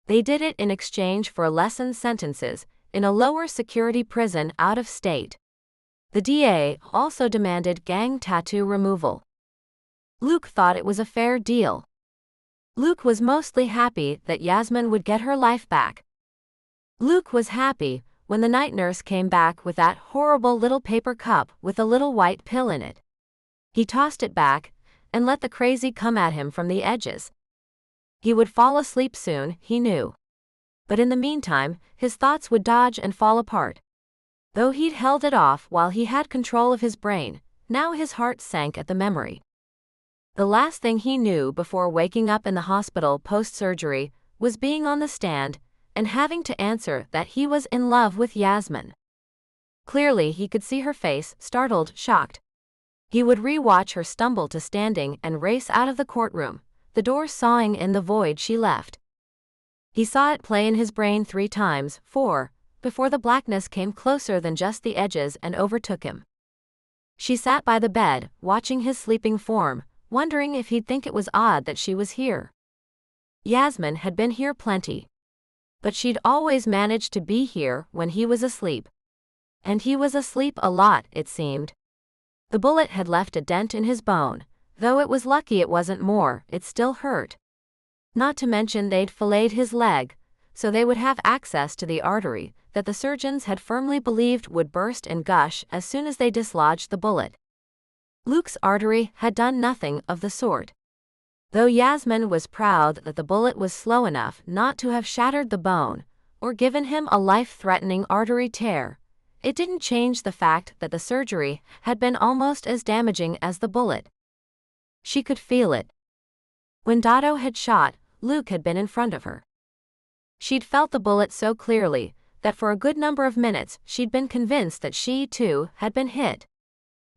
They did it in exchange for lessened sentences in a lower security prison out of state. The DA also demanded gang tattoo removal. Luke thought it was a fair deal. Luke was mostly happy that Yasmin would get her life back. Luke was happy when the night nurse came back with that horrible little paper cup with a little white pill in it. He tossed it back and let the crazy come at him from the edges. He would fall asleep soon, he knew. But in the meantime, his thoughts would dodge and fall apart. Though he'd held it off while he had control of his brain, now his heart sank at the memory. The last thing he knew before waking up in the hospital post-surgery was being on the stand and having to answer that he was in love with Yasmin. Clearly he could see her face, startled, shocked. He would re-watch her stumble to standing and race out of the courtroom, the door sawing in the void she left. He saw it play in his brain 3 times, 4, before the blackness came closer than just the edges and overtook him. She sat by the bed, watching his sleeping form, wondering if he'd think it was odd that she was here. Yasmin had been here plenty. But she'd always managed to be here when he was asleep. And he was asleep a lot, it seemed. The bullet had left a dent in his bone, though it was lucky it wasn't more, it still hurt. Not to mention they'd filleted his leg, so they would have access to the artery that the surgeons had firmly believed would burst and gush as soon as they dislodged the bullet. Luke's artery had done nothing of the sort. Though Yasmin was proud that the bullet was slow enough not to have shattered the bone, or given him a life-threatening artery tear, it didn't change the fact that the surgery had been almost as damaging as the bullet. She could feel it. When Dotto had shot, Luke had been in front of her. She'd felt the bullet so clearly that for a good number of minutes she'd been convinced that she, too, had been hit.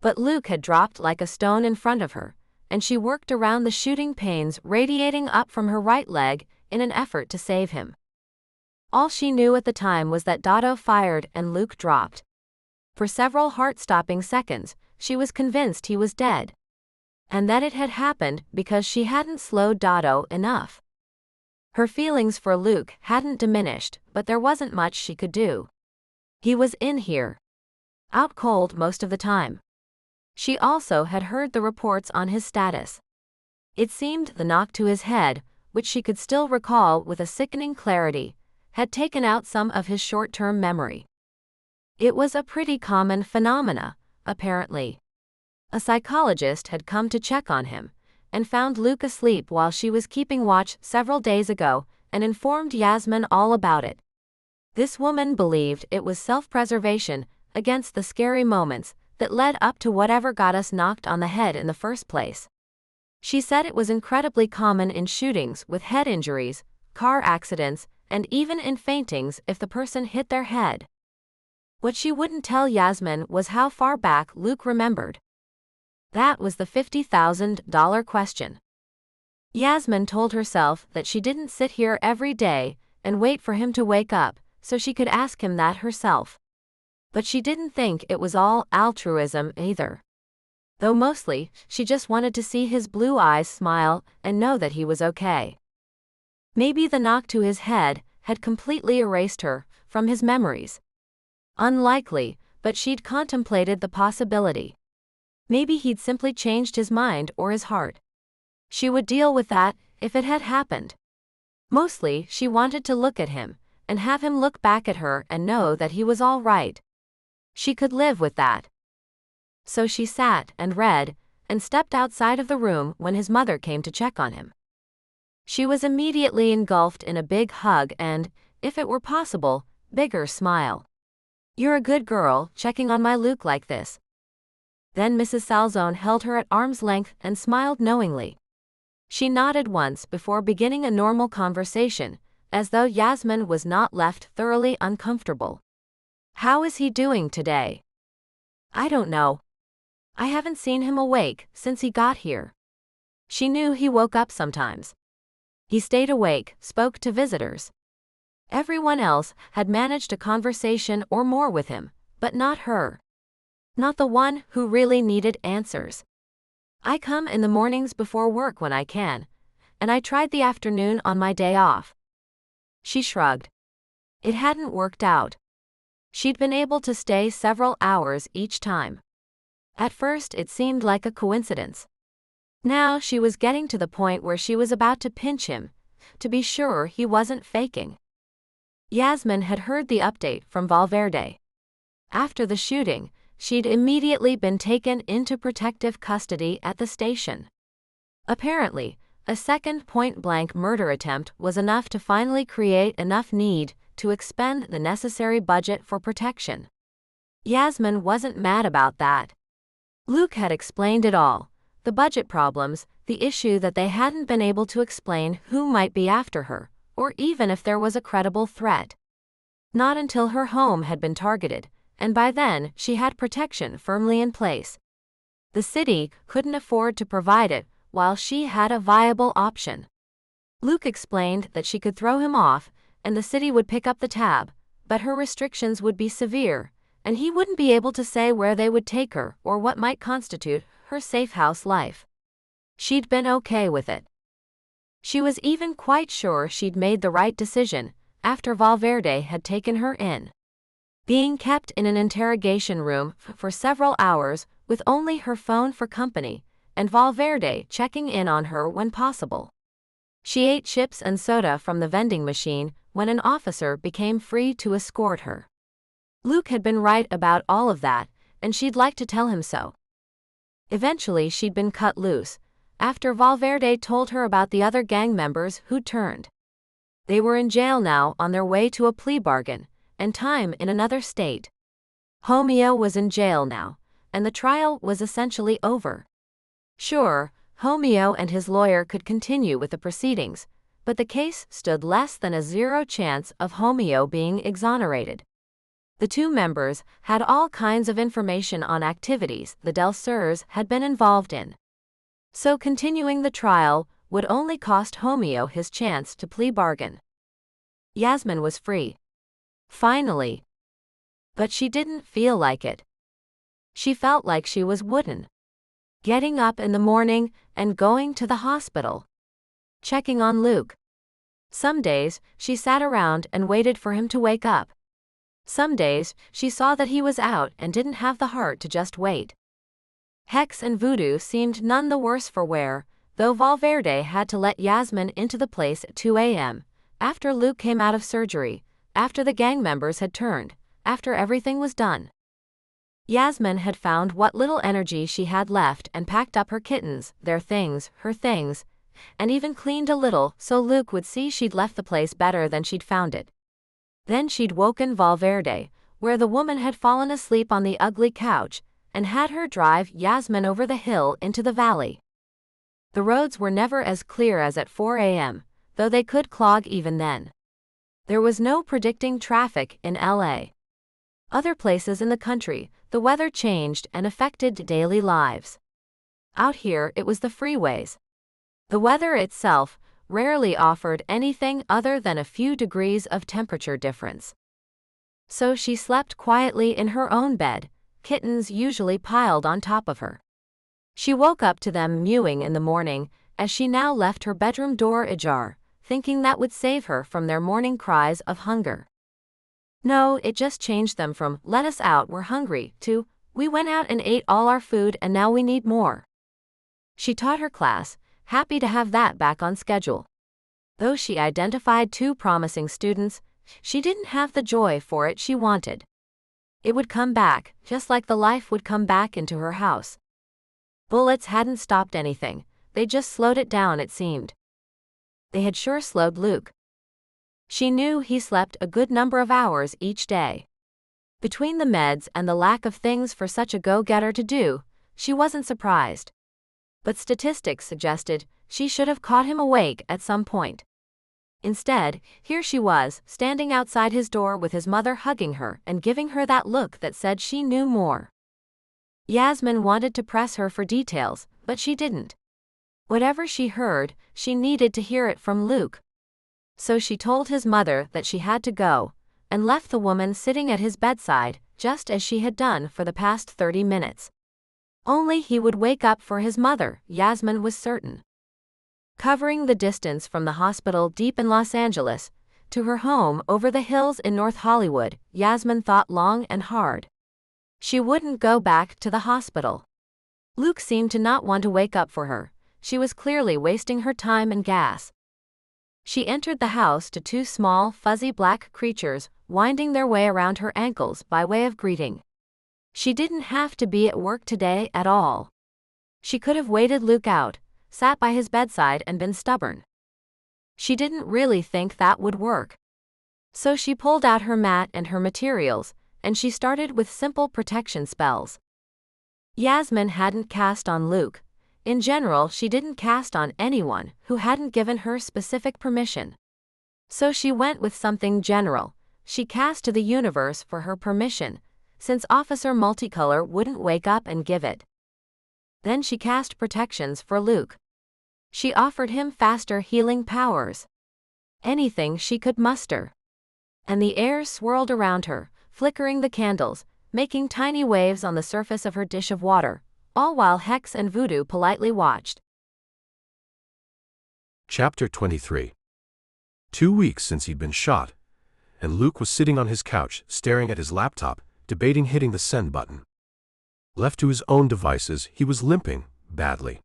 But Luke had dropped like a stone in front of her, and she worked around the shooting pains radiating up from her right leg in an effort to save him. All she knew at the time was that Dotto fired and Luke dropped. For several heart-stopping seconds, she was convinced he was dead. And that it had happened because she hadn't slowed Dotto enough. Her feelings for Luke hadn't diminished, but there wasn't much she could do. He was in here. Out cold most of the time. She also had heard the reports on his status. It seemed the knock to his head, which she could still recall with a sickening clarity, had taken out some of his short-term memory. It was a pretty common phenomena, apparently. A psychologist had come to check on him, and found Luke asleep while she was keeping watch several days ago, and informed Yasmin all about it. This woman believed it was self-preservation against the scary moments that led up to whatever got us knocked on the head in the first place. She said it was incredibly common in shootings with head injuries, car accidents, and even in faintings if the person hit their head. What she wouldn't tell Yasmin was how far back Luke remembered. That was the $50,000 question. Yasmin told herself that she didn't sit here every day and wait for him to wake up so she could ask him that herself. But she didn't think it was all altruism either. Though mostly, she just wanted to see his blue eyes smile and know that he was okay. Maybe the knock to his head had completely erased her from his memories. Unlikely, but she'd contemplated the possibility. Maybe he'd simply changed his mind or his heart. She would deal with that if it had happened. Mostly, she wanted to look at him and have him look back at her and know that he was all right. She could live with that. So she sat and read and stepped outside of the room when his mother came to check on him. She was immediately engulfed in a big hug and, if it were possible, bigger smile. "You're a good girl, checking on my Luke like this." Then Mrs. Salzone held her at arm's length and smiled knowingly. She nodded once before beginning a normal conversation, as though Yasmin was not left thoroughly uncomfortable. "How is he doing today?" "I don't know. I haven't seen him awake since he got here." She knew he woke up sometimes. He stayed awake, spoke to visitors. Everyone else had managed a conversation or more with him, but not her. Not the one who really needed answers. "I come in the mornings before work when I can, and I tried the afternoon on my day off." She shrugged. It hadn't worked out. She'd been able to stay several hours each time. At first it seemed like a coincidence. Now she was getting to the point where she was about to pinch him, to be sure he wasn't faking. Yasmin had heard the update from Valverde. After the shooting, she'd immediately been taken into protective custody at the station. Apparently, a second point-blank murder attempt was enough to finally create enough need to expend the necessary budget for protection. Yasmin wasn't mad about that. Luke had explained it all, the budget problems, the issue that they hadn't been able to explain who might be after her, or even if there was a credible threat. Not until her home had been targeted, and by then she had protection firmly in place. The city couldn't afford to provide it while she had a viable option. Luke explained that she could throw him off, and the city would pick up the tab, but her restrictions would be severe, and he wouldn't be able to say where they would take her or what might constitute her safe house life. She'd been okay with it. She was even quite sure she'd made the right decision after Valverde had taken her in. Being kept in an interrogation room for several hours with only her phone for company, and Valverde checking in on her when possible. She ate chips and soda from the vending machine when an officer became free to escort her. Luke had been right about all of that, and she'd like to tell him so. Eventually she'd been cut loose, after Valverde told her about the other gang members who'd turned. They were in jail now on their way to a plea bargain, and time in another state. Homeo was in jail now, and the trial was essentially over. Sure, Homeo and his lawyer could continue with the proceedings, but the case stood less than a 0 chance of Homeo being exonerated. The two members had all kinds of information on activities the Delsers had been involved in. So continuing the trial would only cost Homeo his chance to plea bargain. Yasmin was free. Finally. But she didn't feel like it. She felt like she was wooden. Getting up in the morning and going to the hospital. Checking on Luke. Some days, she sat around and waited for him to wake up. Some days, she saw that he was out and didn't have the heart to just wait. Hex and voodoo seemed none the worse for wear, though Valverde had to let Yasmin into the place at 2 a.m., after Luke came out of surgery, after the gang members had turned, after everything was done. Yasmin had found what little energy she had left and packed up her kittens, their things, her things, and even cleaned a little so Luke would see she'd left the place better than she'd found it. Then she'd woken Valverde, where the woman had fallen asleep on the ugly couch, and had her drive Yasmin over the hill into the valley. The roads were never as clear as at 4 a.m., though they could clog even then. There was no predicting traffic in L.A. Other places in the country, the weather changed and affected daily lives. Out here it was the freeways. The weather itself rarely offered anything other than a few degrees of temperature difference. So she slept quietly in her own bed, kittens usually piled on top of her. She woke up to them mewing in the morning, as she now left her bedroom door ajar, thinking that would save her from their morning cries of hunger. No, it just changed them from, "Let us out, we're hungry," to, "We went out and ate all our food and now we need more." She taught her class, happy to have that back on schedule. Though she identified 2 promising students, she didn't have the joy for it she wanted. It would come back, just like the life would come back into her house. Bullets hadn't stopped anything, they just slowed it down, it seemed. They had sure slowed Luke. She knew he slept a good number of hours each day. Between the meds and the lack of things for such a go-getter to do, she wasn't surprised. But statistics suggested she should have caught him awake at some point. Instead, here she was, standing outside his door with his mother hugging her and giving her that look that said she knew more. Yasmin wanted to press her for details, but she didn't. Whatever she heard, she needed to hear it from Luke. So she told his mother that she had to go, and left the woman sitting at his bedside, just as she had done for the past 30 minutes. Only he would wake up for his mother, Yasmin was certain. Covering the distance from the hospital deep in Los Angeles to her home over the hills in North Hollywood, Yasmin thought long and hard. She wouldn't go back to the hospital. Luke seemed to not want to wake up for her. She was clearly wasting her time and gas. She entered the house to 2 small, fuzzy black creatures winding their way around her ankles by way of greeting. She didn't have to be at work today at all. She could have waited Luke out, sat by his bedside and been stubborn. She didn't really think that would work. So she pulled out her mat and her materials, and she started with simple protection spells. Yasmin hadn't cast on Luke. In general, she didn't cast on anyone who hadn't given her specific permission. So she went with something general. She cast to the universe for her permission, since Officer Multicolor wouldn't wake up and give it. Then she cast protections for Luke. She offered him faster healing powers. Anything she could muster. And the air swirled around her, flickering the candles, making tiny waves on the surface of her dish of water, all while Hex and Voodoo politely watched. Chapter 23. 2 weeks since he'd been shot, and Luke was sitting on his couch, staring at his laptop, debating hitting the send button. Left to his own devices, he was limping, badly.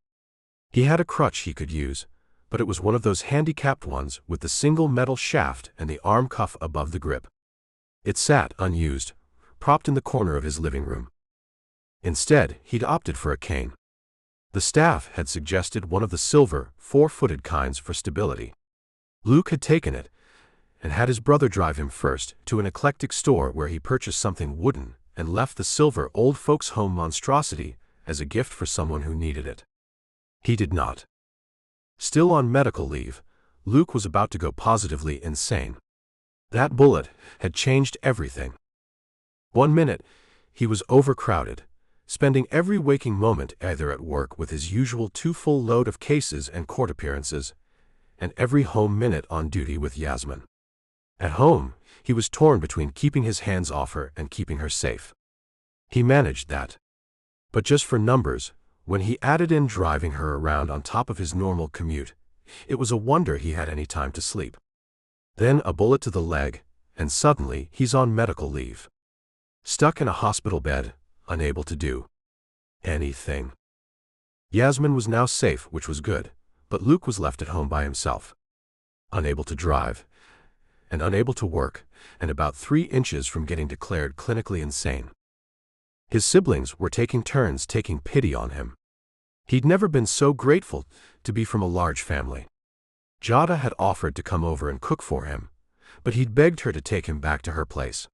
He had a crutch he could use, but it was one of those handicapped ones with the single metal shaft and the arm cuff above the grip. It sat unused, propped in the corner of his living room. Instead, he'd opted for a cane. The staff had suggested one of the silver, 4-footed kinds for stability. Luke had taken it, and had his brother drive him first to an eclectic store where he purchased something wooden and left the silver old folks' home monstrosity as a gift for someone who needed it. He did not. Still on medical leave, Luke was about to go positively insane. That bullet had changed everything. One minute, he was overcrowded, spending every waking moment either at work with his usual full load of cases and court appearances, and every home minute on duty with Yasmin. At home, he was torn between keeping his hands off her and keeping her safe. He managed that. But just for numbers, when he added in driving her around on top of his normal commute, it was a wonder he had any time to sleep. Then a bullet to the leg, and suddenly he's on medical leave. Stuck in a hospital bed, unable to do anything. Yasmin was now safe, which was good, but Luke was left at home by himself. Unable to drive, and unable to work, and about 3 inches from getting declared clinically insane. His siblings were taking turns taking pity on him. He'd never been so grateful to be from a large family. Jada had offered to come over and cook for him, but he'd begged her to take him back to her place.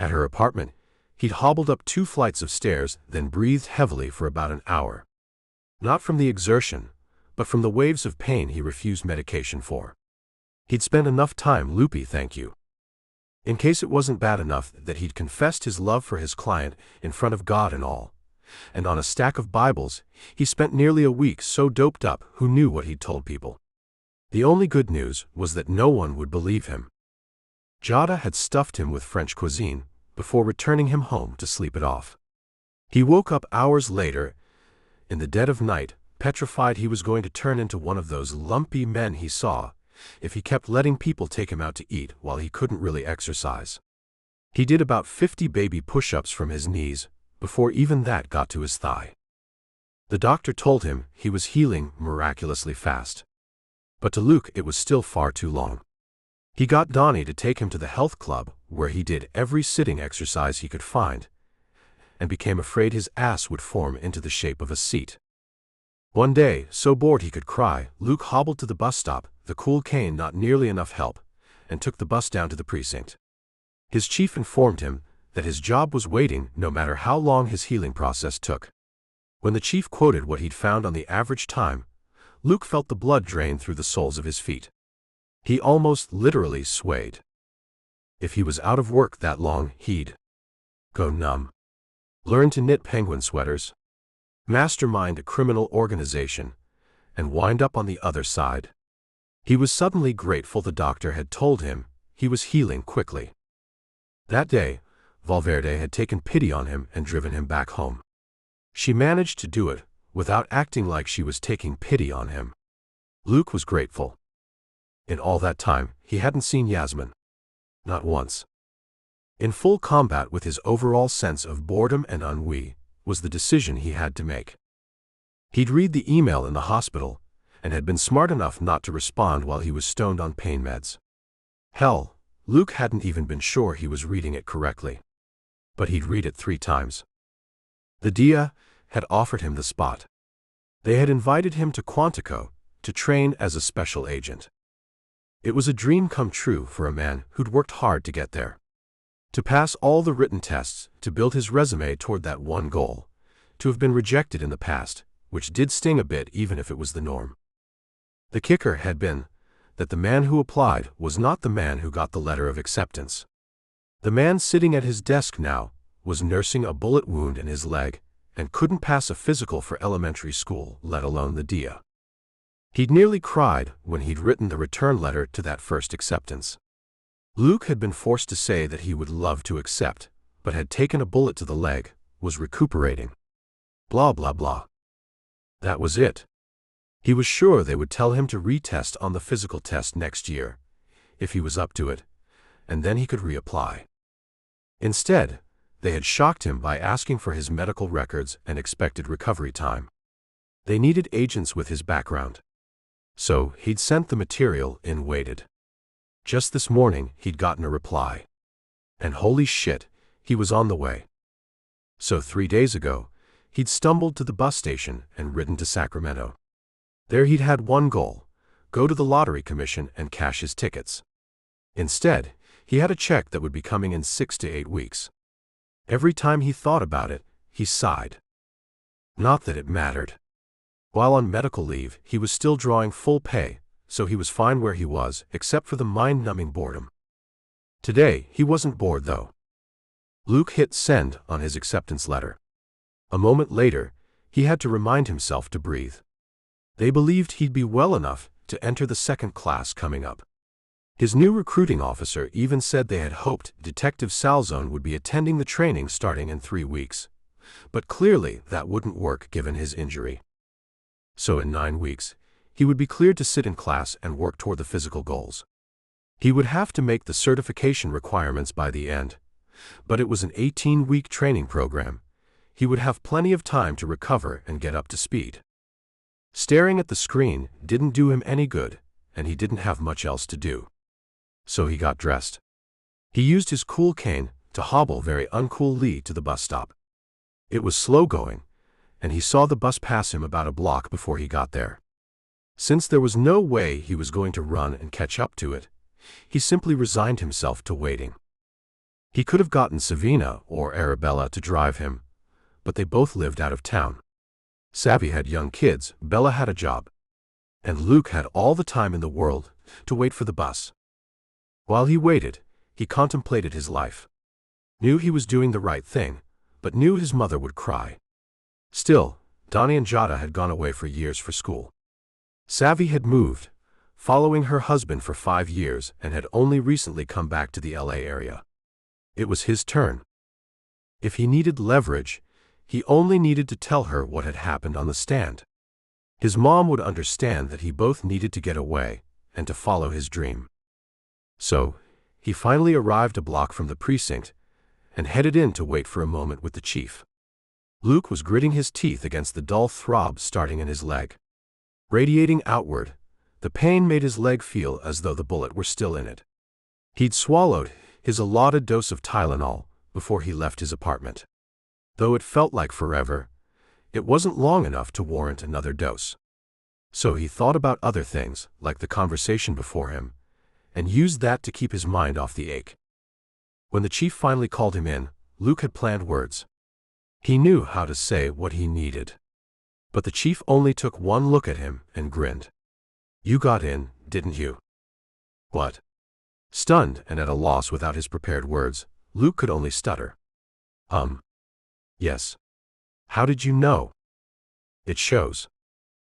At her apartment, he'd hobbled up 2 flights of stairs, then breathed heavily for about an hour. Not from the exertion, but from the waves of pain he refused medication for. He'd spent enough time loopy, thank you. In case it wasn't bad enough that he'd confessed his love for his client in front of God and all, and on a stack of Bibles, he spent nearly a week so doped up who knew what he'd told people. The only good news was that no one would believe him. Jada had stuffed him with French cuisine before returning him home to sleep it off. He woke up hours later, in the dead of night, petrified he was going to turn into one of those lumpy men he saw if he kept letting people take him out to eat while he couldn't really exercise. He did about 50 baby push-ups from his knees before even that got to his thigh. The doctor told him he was healing miraculously fast. But to Luke it was still far too long. He got Donnie to take him to the health club where he did every sitting exercise he could find, and became afraid his ass would form into the shape of a seat. One day, so bored he could cry, Luke hobbled to the bus stop, the cool cane not nearly enough help, and took the bus down to the precinct. His chief informed him that his job was waiting no matter how long his healing process took. When the chief quoted what he'd found on the average time, Luke felt the blood drain through the soles of his feet. He almost literally swayed. If he was out of work that long, he'd go numb. Learn to knit penguin sweaters, mastermind a criminal organization, and wind up on the other side. He was suddenly grateful the doctor had told him he was healing quickly. That day, Valverde had taken pity on him and driven him back home. She managed to do it without acting like she was taking pity on him. Luke was grateful. In all that time, he hadn't seen Yasmin. Not once. In full combat with his overall sense of boredom and ennui was the decision he had to make. He'd read the email in the hospital, and had been smart enough not to respond while he was stoned on pain meds. Hell, Luke hadn't even been sure he was reading it correctly. But he'd read it 3 times. The DIA had offered him the spot. They had invited him to Quantico to train as a special agent. It was a dream come true for a man who'd worked hard to get there. To pass all the written tests, to build his resume toward that one goal, to have been rejected in the past, which did sting a bit even if it was the norm. The kicker had been that the man who applied was not the man who got the letter of acceptance. The man sitting at his desk now was nursing a bullet wound in his leg and couldn't pass a physical for elementary school, let alone the DIA. He'd nearly cried when he'd written the return letter to that first acceptance. Luke had been forced to say that he would love to accept, but had taken a bullet to the leg, was recuperating. Blah blah blah. That was it. He was sure they would tell him to retest on the physical test next year, if he was up to it, and then he could reapply. Instead, they had shocked him by asking for his medical records and expected recovery time. They needed agents with his background. So he'd sent the material and waited. Just this morning, he'd gotten a reply. And holy shit, he was on the way. So 3 days ago, he'd stumbled to the bus station and ridden to Sacramento. There he'd had one goal: go to the lottery commission and cash his tickets. Instead, he had a check that would be coming in 6 to 8 weeks. Every time he thought about it, he sighed. Not that it mattered. While on medical leave, he was still drawing full pay, so he was fine where he was, except for the mind-numbing boredom. Today, he wasn't bored though. Luke hit send on his acceptance letter. A moment later, he had to remind himself to breathe. They believed he'd be well enough to enter the second class coming up. His new recruiting officer even said they had hoped Detective Salzone would be attending the training starting in 3 weeks. But clearly that wouldn't work given his injury. So in 9 weeks, he would be cleared to sit in class and work toward the physical goals. He would have to make the certification requirements by the end, but it was an 18-week training program. He would have plenty of time to recover and get up to speed. Staring at the screen didn't do him any good, and he didn't have much else to do. So he got dressed. He used his cool cane to hobble very uncoolly to the bus stop. It was slow going, and he saw the bus pass him about a block before he got there. Since there was no way he was going to run and catch up to it, he simply resigned himself to waiting. He could have gotten Savina or Arabella to drive him, but they both lived out of town. Savvy had young kids, Bella had a job, and Luke had all the time in the world to wait for the bus. While he waited, he contemplated his life. Knew he was doing the right thing, but knew his mother would cry. Still, Donnie and Jada had gone away for years for school. Savvy had moved, following her husband for 5 years, and had only recently come back to the LA area. It was his turn. If he needed leverage, he only needed to tell her what had happened on the stand. His mom would understand that he both needed to get away and to follow his dream. So, he finally arrived a block from the precinct and headed in to wait for a moment with the chief. Luke was gritting his teeth against the dull throb starting in his leg. Radiating outward, the pain made his leg feel as though the bullet were still in it. He'd swallowed his allotted dose of Tylenol before he left his apartment. Though it felt like forever, it wasn't long enough to warrant another dose. So he thought about other things, like the conversation before him, and used that to keep his mind off the ache. When the chief finally called him in, Luke had planned words. He knew how to say what he needed. But the chief only took one look at him and grinned. "You got in, didn't you?" "What?" Stunned and at a loss without his prepared words, Luke could only stutter. Yes. How did you know?" "It shows."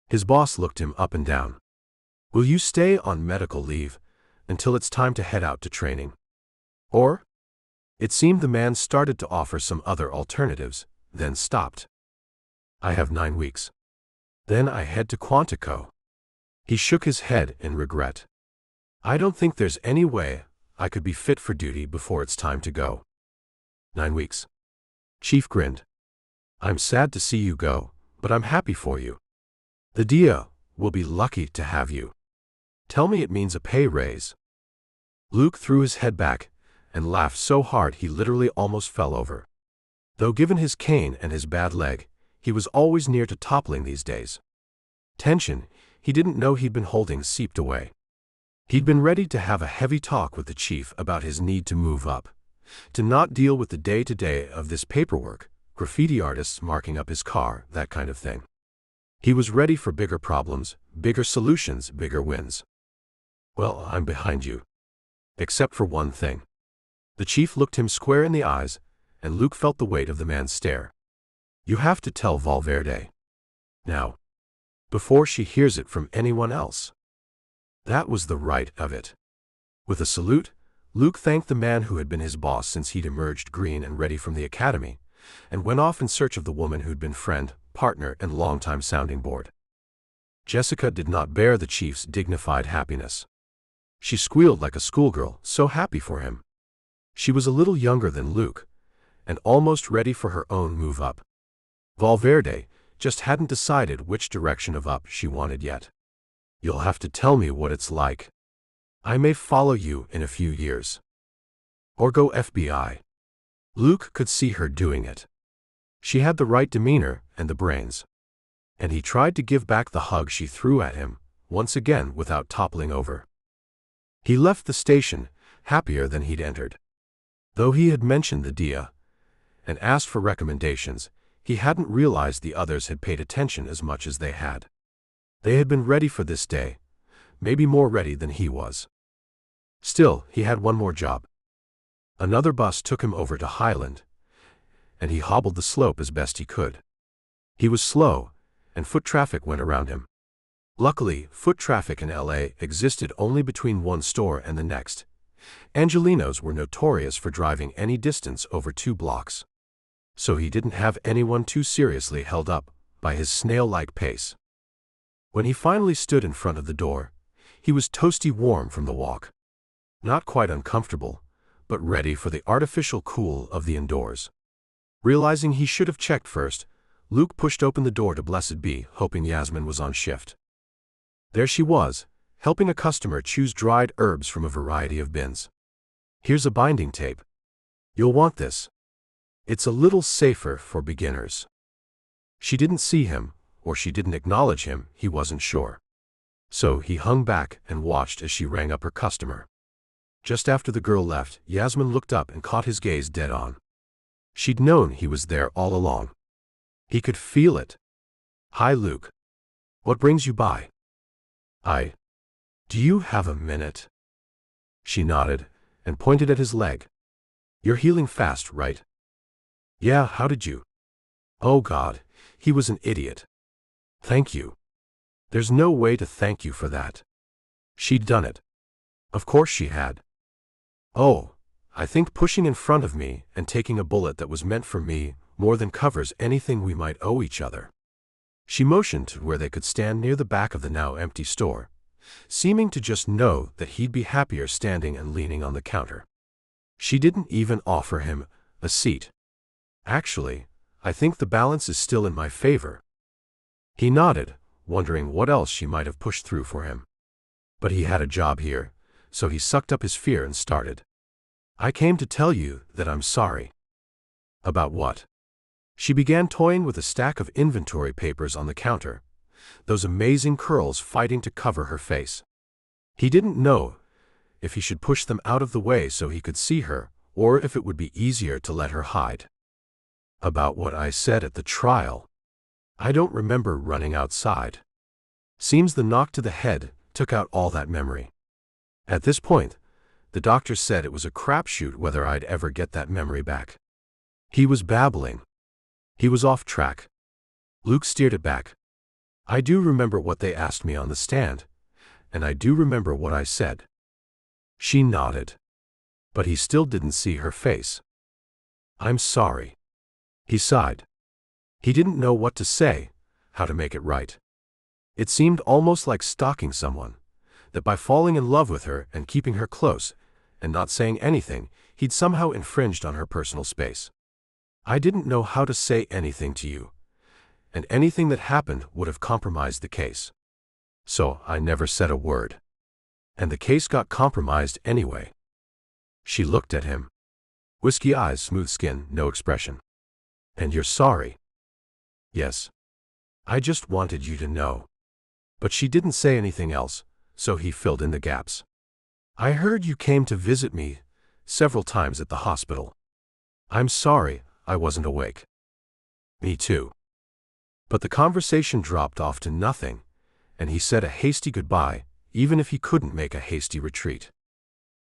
His boss looked him up and down. "Will you stay on medical leave until it's time to head out to training? Or?" It seemed the man started to offer some other alternatives, then stopped. "I have 9 weeks. Then I head to Quantico." He shook his head in regret. "I don't think there's any way I could be fit for duty before it's time to go." 9 weeks. Chief grinned. "I'm sad to see you go, but I'm happy for you. The DIA will be lucky to have you. Tell me it means a pay raise." Luke threw his head back and laughed so hard he literally almost fell over. Though given his cane and his bad leg, he was always near to toppling these days. Tension he didn't know he'd been holding seeped away. He'd been ready to have a heavy talk with the chief about his need to move up, to not deal with the day-to-day of this paperwork, graffiti artists marking up his car, that kind of thing. He was ready for bigger problems, bigger solutions, bigger wins. "Well, I'm behind you. Except for one thing." The chief looked him square in the eyes, and Luke felt the weight of the man's stare. "You have to tell Valverde. Now. Before she hears it from anyone else." That was the right of it. With a salute, Luke thanked the man who had been his boss since he'd emerged green and ready from the academy, and went off in search of the woman who'd been friend, partner, and longtime sounding board. Jessica did not bear the chief's dignified happiness. She squealed like a schoolgirl, so happy for him. She was a little younger than Luke, and almost ready for her own move up. Valverde just hadn't decided which direction of up she wanted yet. "You'll have to tell me what it's like. I may follow you in a few years. Or go FBI." Luke could see her doing it. She had the right demeanor and the brains. And he tried to give back the hug she threw at him, once again without toppling over. He left the station, happier than he'd entered. Though he had mentioned the DIA and asked for recommendations, he hadn't realized the others had paid attention as much as they had. They had been ready for this day, maybe more ready than he was. Still, he had one more job. Another bus took him over to Highland, and he hobbled the slope as best he could. He was slow, and foot traffic went around him. Luckily, foot traffic in LA existed only between one store and the next. Angelenos were notorious for driving any distance over 2 blocks. So he didn't have anyone too seriously held up by his snail-like pace. When he finally stood in front of the door, he was toasty warm from the walk. Not quite uncomfortable, but ready for the artificial cool of the indoors. Realizing he should have checked first, Luke pushed open the door to Blessed Be, hoping Yasmin was on shift. There she was, helping a customer choose dried herbs from a variety of bins. Here's a binding tape. You'll want this. It's a little safer for beginners. She didn't see him, or she didn't acknowledge him, he wasn't sure. So he hung back and watched as she rang up her customer. Just after the girl left, Yasmin looked up and caught his gaze dead on. She'd known he was there all along. He could feel it. "Hi, Luke. What brings you by?" Do you have a minute?" She nodded and pointed at his leg. "You're healing fast, right?" "Yeah, how did you?" "Oh God, he was an idiot." "Thank you." "There's no way to thank you for that." She'd done it. Of course she had. "Oh, I think pushing in front of me and taking a bullet that was meant for me more than covers anything we might owe each other." She motioned to where they could stand near the back of the now empty store, seeming to just know that he'd be happier standing and leaning on the counter. She didn't even offer him a seat. "Actually, I think the balance is still in my favor." He nodded, wondering what else she might have pushed through for him. But he had a job here, so he sucked up his fear and started. "I came to tell you that I'm sorry." "About what?" She began toying with a stack of inventory papers on the counter, those amazing curls fighting to cover her face. He didn't know if he should push them out of the way so he could see her, or if it would be easier to let her hide. "About what I said at the trial. I don't remember running outside." Seems the knock to the head took out all that memory. At this point, the doctor said it was a crapshoot whether I'd ever get that memory back. He was babbling. He was off track. Luke steered it back. "I do remember what they asked me on the stand, and I do remember what I said." She nodded. But he still didn't see her face. "I'm sorry." He sighed. He didn't know what to say, how to make it right. It seemed almost like stalking someone, that by falling in love with her and keeping her close, and not saying anything, he'd somehow infringed on her personal space. "I didn't know how to say anything to you, and anything that happened would have compromised the case. So I never said a word. And the case got compromised anyway." She looked at him. Whiskey eyes, smooth skin, no expression. "And you're sorry?" "Yes. I just wanted you to know." But she didn't say anything else, so he filled in the gaps. "I heard you came to visit me several times at the hospital. I'm sorry I wasn't awake." "Me too." But the conversation dropped off to nothing, and he said a hasty goodbye, even if he couldn't make a hasty retreat.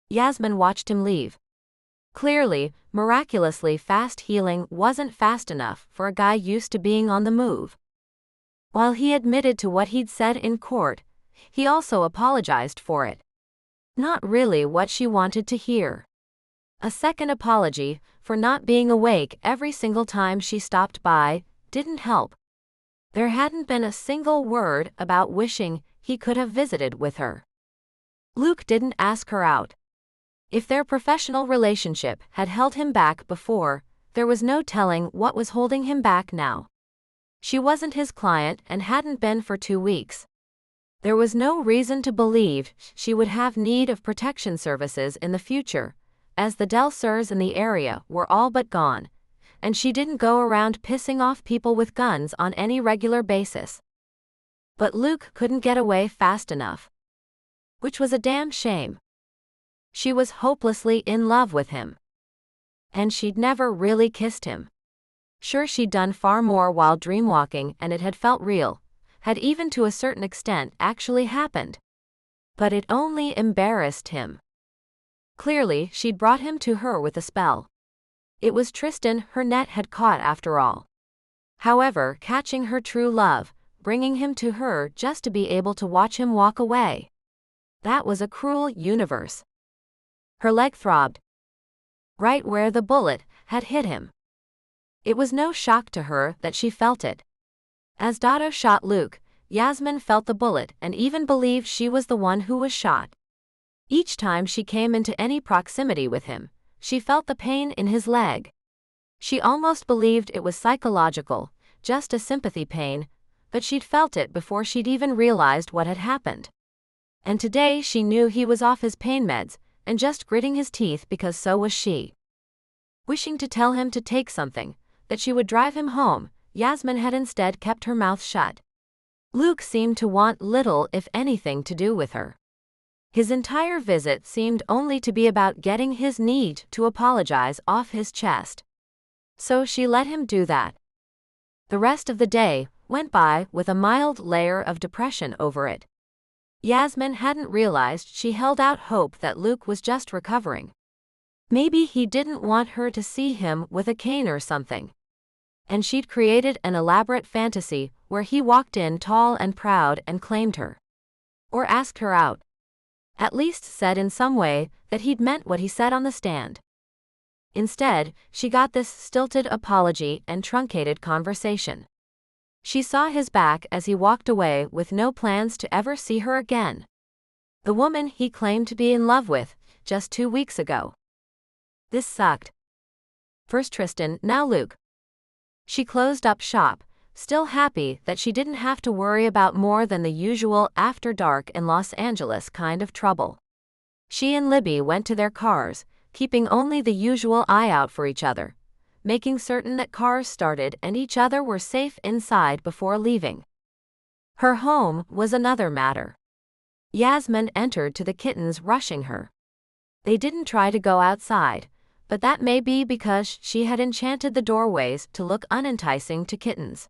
Yasmin watched him leave. Clearly, miraculously fast healing wasn't fast enough for a guy used to being on the move. While he admitted to what he'd said in court, he also apologized for it. Not really what she wanted to hear. A second apology for not being awake every single time she stopped by didn't help. There hadn't been a single word about wishing he could have visited with her. Luke didn't ask her out. If their professional relationship had held him back before, there was no telling what was holding him back now. She wasn't his client and hadn't been for 2 weeks. There was no reason to believe she would have need of protection services in the future, as the Del Surs in the area were all but gone, and she didn't go around pissing off people with guns on any regular basis. But Luke couldn't get away fast enough. Which was a damn shame. She was hopelessly in love with him. And she'd never really kissed him. Sure, she'd done far more while dreamwalking, and it had felt real, had even to a certain extent actually happened. But it only embarrassed him. Clearly, she'd brought him to her with a spell. It was Tristan her net had caught after all. However, catching her true love, bringing him to her just to be able to watch him walk away. That was a cruel universe. Her leg throbbed. Right where the bullet had hit him. It was no shock to her that she felt it. As Dotto shot Luke, Yasmin felt the bullet and even believed she was the one who was shot. Each time she came into any proximity with him, she felt the pain in his leg. She almost believed it was psychological, just a sympathy pain, but she'd felt it before she'd even realized what had happened. And today she knew he was off his pain meds and just gritting his teeth because so was she. Wishing to tell him to take something, that she would drive him home, Yasmin had instead kept her mouth shut. Luke seemed to want little if anything to do with her. His entire visit seemed only to be about getting his need to apologize off his chest. So she let him do that. The rest of the day went by with a mild layer of depression over it. Yasmin hadn't realized she held out hope that Luke was just recovering. Maybe he didn't want her to see him with a cane or something. And she'd created an elaborate fantasy where he walked in tall and proud and claimed her. Or asked her out. At least said in some way that he'd meant what he said on the stand. Instead, she got this stilted apology and truncated conversation. She saw his back as he walked away with no plans to ever see her again. The woman he claimed to be in love with, just 2 weeks ago. This sucked. First Tristan, now Luke. She closed up shop, still happy that she didn't have to worry about more than the usual after dark in Los Angeles kind of trouble. She and Libby went to their cars, keeping only the usual eye out for each other, making certain that cars started and each other were safe inside before leaving. Her home was another matter. Yasmin entered to the kittens rushing her. They didn't try to go outside, but that may be because she had enchanted the doorways to look unenticing to kittens.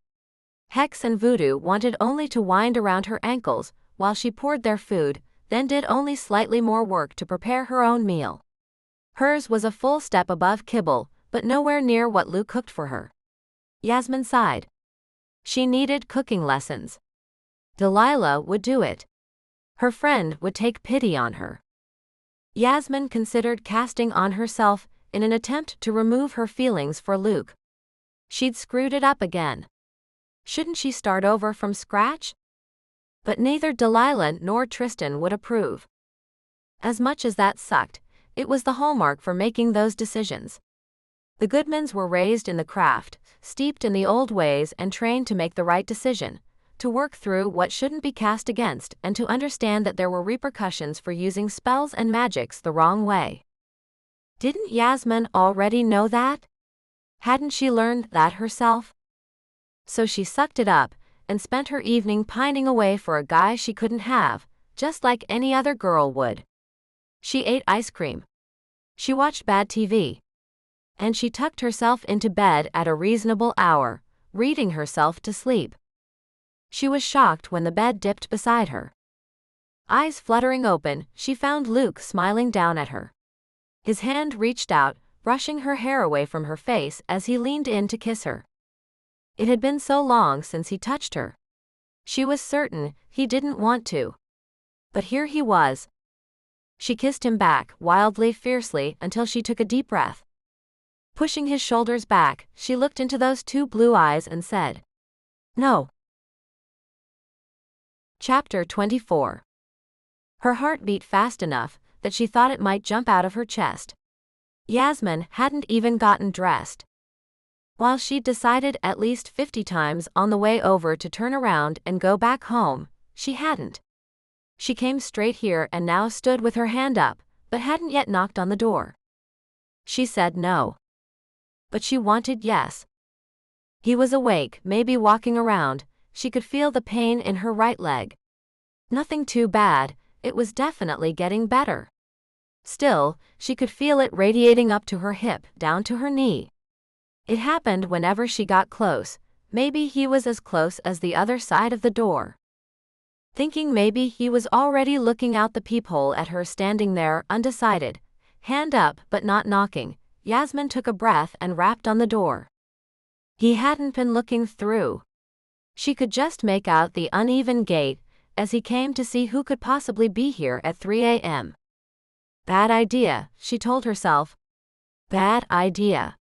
Hex and Voodoo wanted only to wind around her ankles while she poured their food, then did only slightly more work to prepare her own meal. Hers was a full step above kibble, but nowhere near what Luke cooked for her. Yasmin sighed. She needed cooking lessons. Delilah would do it. Her friend would take pity on her. Yasmin considered casting on herself in an attempt to remove her feelings for Luke. She'd screwed it up again. Shouldn't she start over from scratch? But neither Delilah nor Tristan would approve. As much as that sucked, it was the hallmark for making those decisions. The Goodmans were raised in the craft, steeped in the old ways and trained to make the right decision, to work through what shouldn't be cast against and to understand that there were repercussions for using spells and magics the wrong way. Didn't Yasmin already know that? Hadn't she learned that herself? So she sucked it up and spent her evening pining away for a guy she couldn't have, just like any other girl would. She ate ice cream. She watched bad TV. And she tucked herself into bed at a reasonable hour, reading herself to sleep. She was shocked when the bed dipped beside her. Eyes fluttering open, she found Luke smiling down at her. His hand reached out, brushing her hair away from her face as he leaned in to kiss her. It had been so long since he touched her. She was certain he didn't want to. But here he was. She kissed him back, wildly, fiercely, until she took a deep breath. Pushing his shoulders back, she looked into those two blue eyes and said, "No." Chapter 24. Her heart beat fast enough that she thought it might jump out of her chest. Yasmin hadn't even gotten dressed. While she'd decided at least 50 times on the way over to turn around and go back home, she hadn't. She came straight here and now stood with her hand up, but hadn't yet knocked on the door. She said no. But she wanted yes. He was awake, maybe walking around. She could feel the pain in her right leg. Nothing too bad, it was definitely getting better. Still, she could feel it radiating up to her hip, down to her knee. It happened whenever she got close. Maybe he was as close as the other side of the door. Thinking maybe he was already looking out the peephole at her standing there, undecided, hand up but not knocking, Yasmin took a breath and rapped on the door. He hadn't been looking through. She could just make out the uneven gate as he came to see who could possibly be here at 3 a.m. Bad idea, she told herself. Bad idea.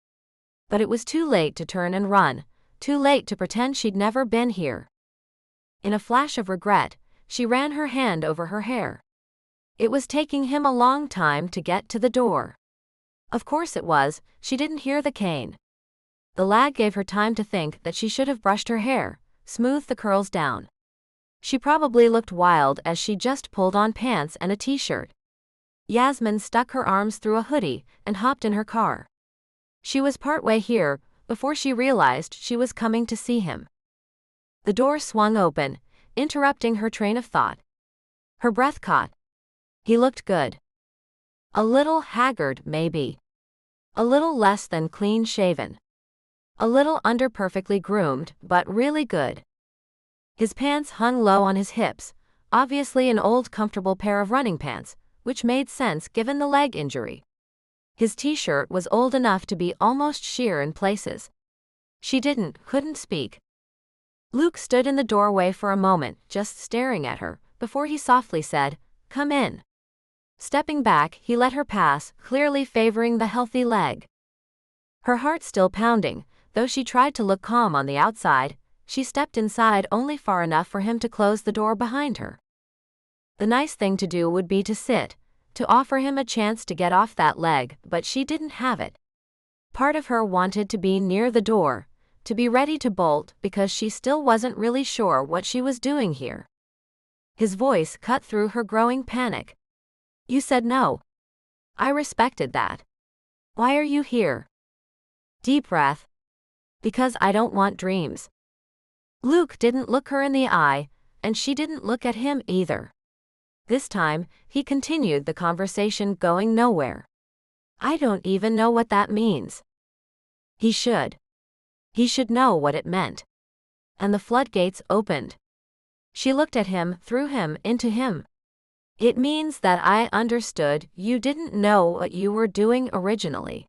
But it was too late to turn and run, too late to pretend she'd never been here. In a flash of regret, she ran her hand over her hair. It was taking him a long time to get to the door. Of course it was, she didn't hear the cane. The lag gave her time to think that she should have brushed her hair, smoothed the curls down. She probably looked wild as she just pulled on pants and a t-shirt. Yasmin stuck her arms through a hoodie and hopped in her car. She was partway here before she realized she was coming to see him. The door swung open, interrupting her train of thought. Her breath caught. He looked good. A little haggard, maybe. A little less than clean-shaven. A little under-perfectly groomed, but really good. His pants hung low on his hips, obviously an old comfortable pair of running pants, which made sense given the leg injury. His t-shirt was old enough to be almost sheer in places. She couldn't speak. Luke stood in the doorway for a moment, just staring at her, before he softly said, "Come in." Stepping back, he let her pass, clearly favoring the healthy leg. Her heart still pounding, though she tried to look calm on the outside, she stepped inside only far enough for him to close the door behind her. The nice thing to do would be to sit, to offer him a chance to get off that leg, but she didn't have it. Part of her wanted to be near the door, to be ready to bolt because she still wasn't really sure what she was doing here. His voice cut through her growing panic. "You said no. I respected that. Why are you here?" Deep breath. "Because I don't want dreams." Luke didn't look her in the eye, and she didn't look at him either. This time, he continued the conversation going nowhere. "I don't even know what that means." He should. He should know what it meant. And the floodgates opened. She looked at him, through him, into him. "It means that I understood you didn't know what you were doing originally.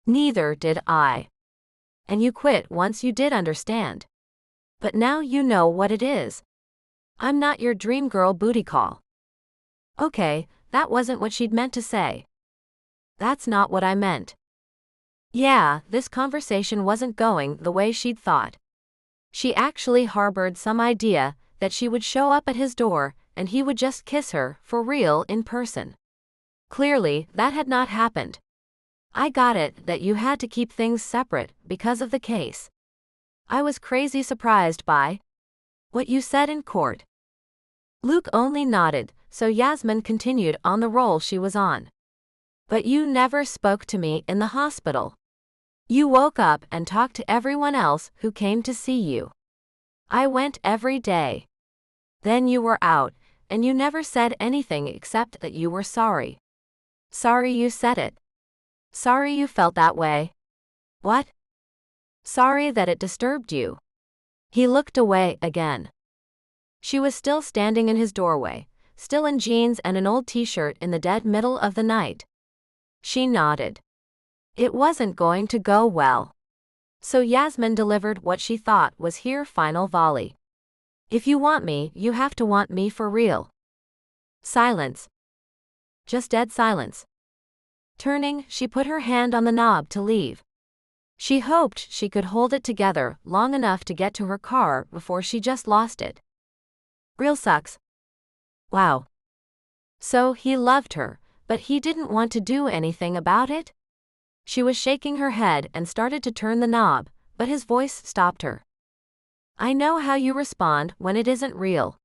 Neither did I. And you quit once you did understand. But now you know what it is. I'm not your dream girl booty call." Okay, that wasn't what she'd meant to say. "That's not what I meant." Yeah, this conversation wasn't going the way she'd thought. She actually harbored some idea that she would show up at his door and he would just kiss her, for real, in person. Clearly, that had not happened. "I got it that you had to keep things separate because of the case. I was crazy surprised by what you said in court." Luke only nodded, so Yasmin continued on the roll she was on. "But you never spoke to me in the hospital. You woke up and talked to everyone else who came to see you. I went every day. Then you were out, and you never said anything except that you were sorry. Sorry you said it. Sorry you felt that way." "What?" "Sorry that it disturbed you." He looked away again. She was still standing in his doorway, still in jeans and an old t-shirt in the dead middle of the night. She nodded. It wasn't going to go well. So Yasmin delivered what she thought was her final volley. "If you want me, you have to want me for real." Silence. Just dead silence. Turning, she put her hand on the knob to leave. She hoped she could hold it together long enough to get to her car before she just lost it. Real sucks. Wow. So he loved her, but he didn't want to do anything about it? She was shaking her head and started to turn the knob, but his voice stopped her. "I know how you respond when it isn't real.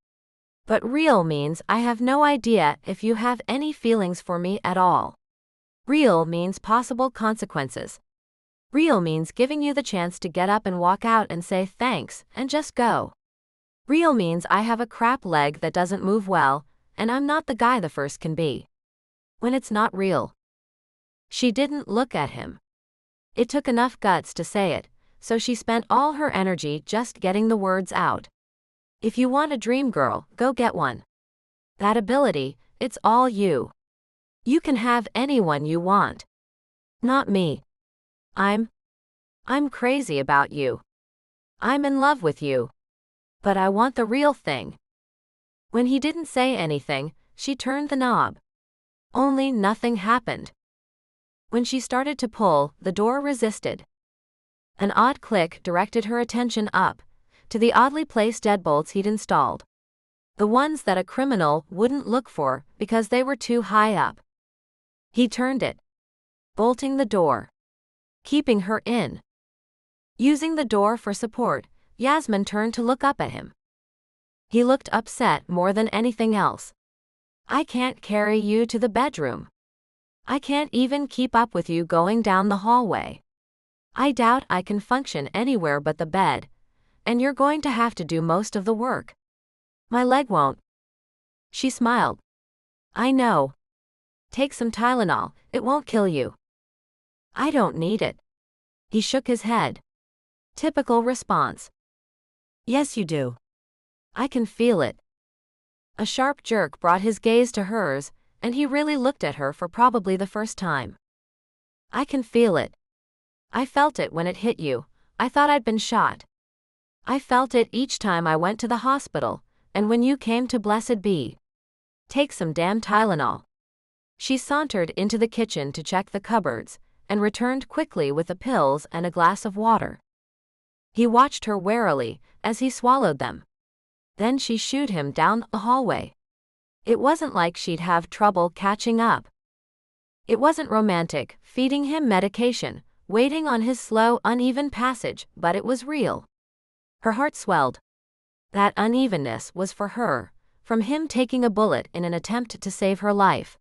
But real means I have no idea if you have any feelings for me at all. Real means possible consequences. Real means giving you the chance to get up and walk out and say thanks and just go. Real means I have a crap leg that doesn't move well, and I'm not the guy the first can be. When it's not real." She didn't look at him. It took enough guts to say it, so she spent all her energy just getting the words out. "If you want a dream girl, go get one. That ability, it's all you. You can have anyone you want. Not me. I'm crazy about you. I'm in love with you. But I want the real thing. When he didn't say anything, she turned the knob. Only nothing happened. When she started to pull, the door resisted. An odd click directed her attention up, to the oddly placed deadbolts he'd installed. The ones that a criminal wouldn't look for because they were too high up. He turned it, bolting the door, keeping her in. Using the door for support, Yasmin turned to look up at him. He looked upset more than anything else. I can't carry you to the bedroom. I can't even keep up with you going down the hallway. I doubt I can function anywhere but the bed, and you're going to have to do most of the work. My leg won't. She smiled. I know. Take some Tylenol, it won't kill you. I don't need it. He shook his head. Typical response. Yes, you do. I can feel it. A sharp jerk brought his gaze to hers, and he really looked at her for probably the first time. I can feel it. I felt it when it hit you. I thought I'd been shot. I felt it each time I went to the hospital, and when you came to Blessed Be. Take some damn Tylenol. She sauntered into the kitchen to check the cupboards, and returned quickly with the pills and a glass of water. He watched her warily as he swallowed them. Then she shooed him down the hallway. It wasn't like she'd have trouble catching up. It wasn't romantic, feeding him medication, waiting on his slow, uneven passage, but it was real. Her heart swelled. That unevenness was for her, from him taking a bullet in an attempt to save her life.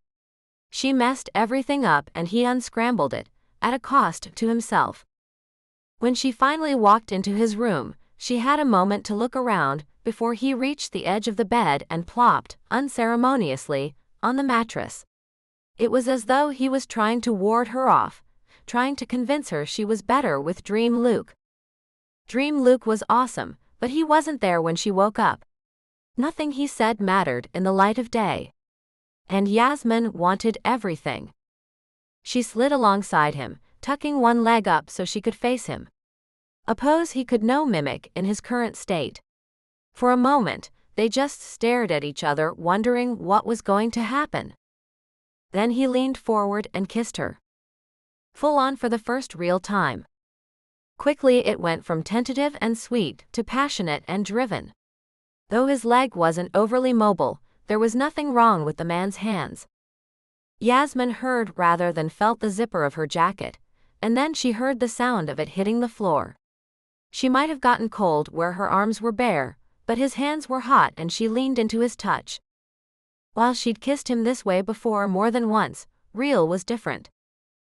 She messed everything up and he unscrambled it, at a cost to himself. When she finally walked into his room, she had a moment to look around before he reached the edge of the bed and plopped, unceremoniously, on the mattress. It was as though he was trying to ward her off, trying to convince her she was better with Dream Luke. Dream Luke was awesome, but he wasn't there when she woke up. Nothing he said mattered in the light of day. And Yasmin wanted everything. She slid alongside him, tucking one leg up so she could face him. A pose he could no mimic in his current state. For a moment, they just stared at each other, wondering what was going to happen. Then he leaned forward and kissed her. Full on for the first real time. Quickly it went from tentative and sweet to passionate and driven. Though his leg wasn't overly mobile, there was nothing wrong with the man's hands. Yasmin heard rather than felt the zipper of her jacket, and then she heard the sound of it hitting the floor. She might have gotten cold where her arms were bare, but his hands were hot and she leaned into his touch. While she'd kissed him this way before more than once, real was different.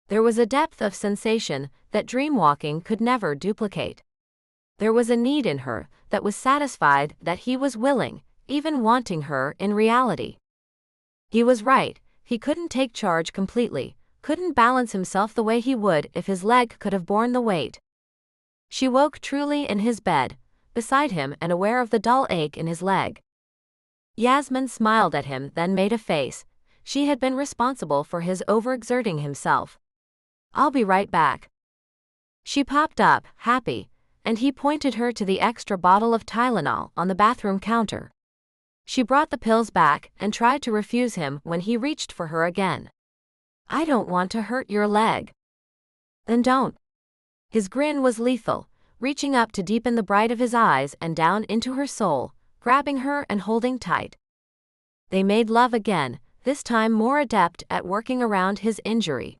There was a depth of sensation that dreamwalking could never duplicate. There was a need in her that was satisfied that he was willing, even wanting her in reality. He was right, he couldn't take charge completely, couldn't balance himself the way he would if his leg could have borne the weight. She woke truly in his bed, beside him and aware of the dull ache in his leg. Yasmin smiled at him, then made a face. She had been responsible for his overexerting himself. I'll be right back. She popped up, happy, and he pointed her to the extra bottle of Tylenol on the bathroom counter. She brought the pills back and tried to refuse him when he reached for her again. I don't want to hurt your leg. Then don't. His grin was lethal, reaching up to deepen the bright of his eyes and down into her soul, grabbing her and holding tight. They made love again, this time more adept at working around his injury.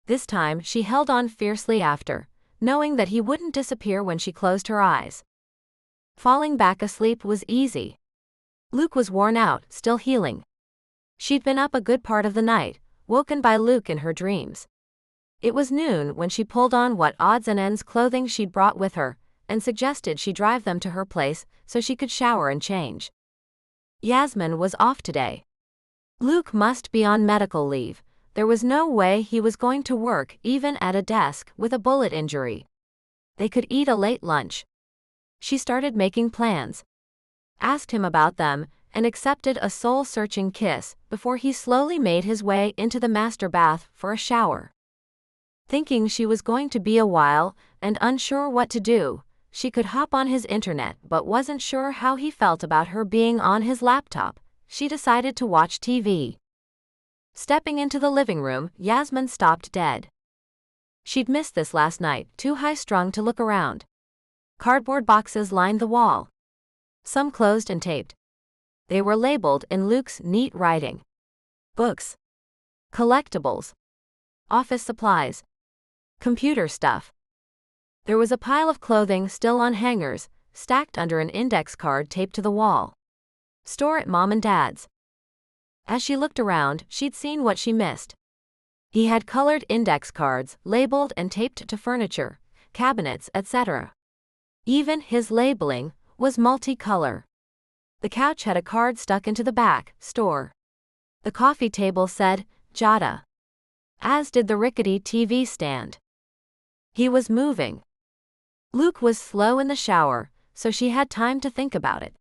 This time she held on fiercely after, knowing that he wouldn't disappear when she closed her eyes. Falling back asleep was easy. Luke was worn out, still healing. She'd been up a good part of the night, woken by Luke in her dreams. It was noon when she pulled on what odds and ends clothing she'd brought with her, and suggested she drive them to her place so she could shower and change. Yasmin was off today. Luke must be on medical leave. There was no way he was going to work even at a desk with a bullet injury. They could eat a late lunch. She started making plans. Asked him about them, and accepted a soul-searching kiss before he slowly made his way into the master bath for a shower. Thinking she was going to be a while, and unsure what to do, she could hop on his internet but wasn't sure how he felt about her being on his laptop. She decided to watch TV. Stepping into the living room, Yasmin stopped dead. She'd missed this last night, too high-strung to look around. Cardboard boxes lined the wall. Some closed and taped. They were labeled in Luke's neat writing. Books. Collectibles. Office supplies. Computer stuff. There was a pile of clothing still on hangers, stacked under an index card taped to the wall. Store at Mom and Dad's. As she looked around, she'd seen what she missed. He had colored index cards, labeled and taped to furniture, cabinets, etc. Even his labeling was multicolor. The couch had a card stuck into the back, store. The coffee table said, Jada. As did the rickety TV stand. He was moving. Luke was slow in the shower, so she had time to think about it.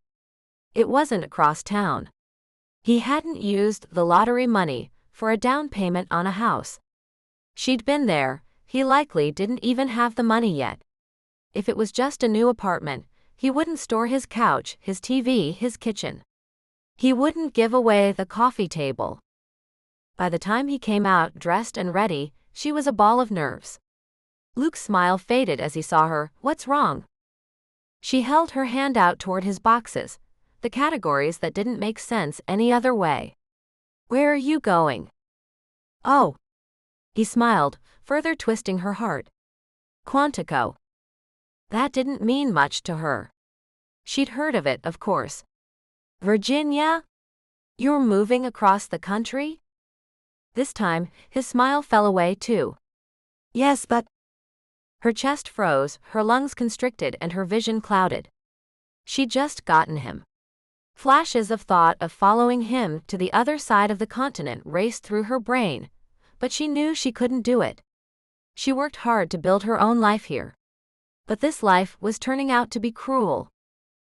It wasn't across town. He hadn't used the lottery money for a down payment on a house. She'd been there, he likely didn't even have the money yet. If it was just a new apartment, he wouldn't store his couch, his TV, his kitchen. He wouldn't give away the coffee table. By the time he came out dressed and ready, she was a ball of nerves. Luke's smile faded as he saw her. What's wrong? She held her hand out toward his boxes, the categories that didn't make sense any other way. Where are you going? Oh. He smiled, further twisting her heart. Quantico. That didn't mean much to her. She'd heard of it, of course. Virginia? You're moving across the country? This time, his smile fell away too. Yes, but... Her chest froze, her lungs constricted and her vision clouded. She'd just gotten him. Flashes of thought of following him to the other side of the continent raced through her brain, but she knew she couldn't do it. She worked hard to build her own life here. But this life was turning out to be cruel.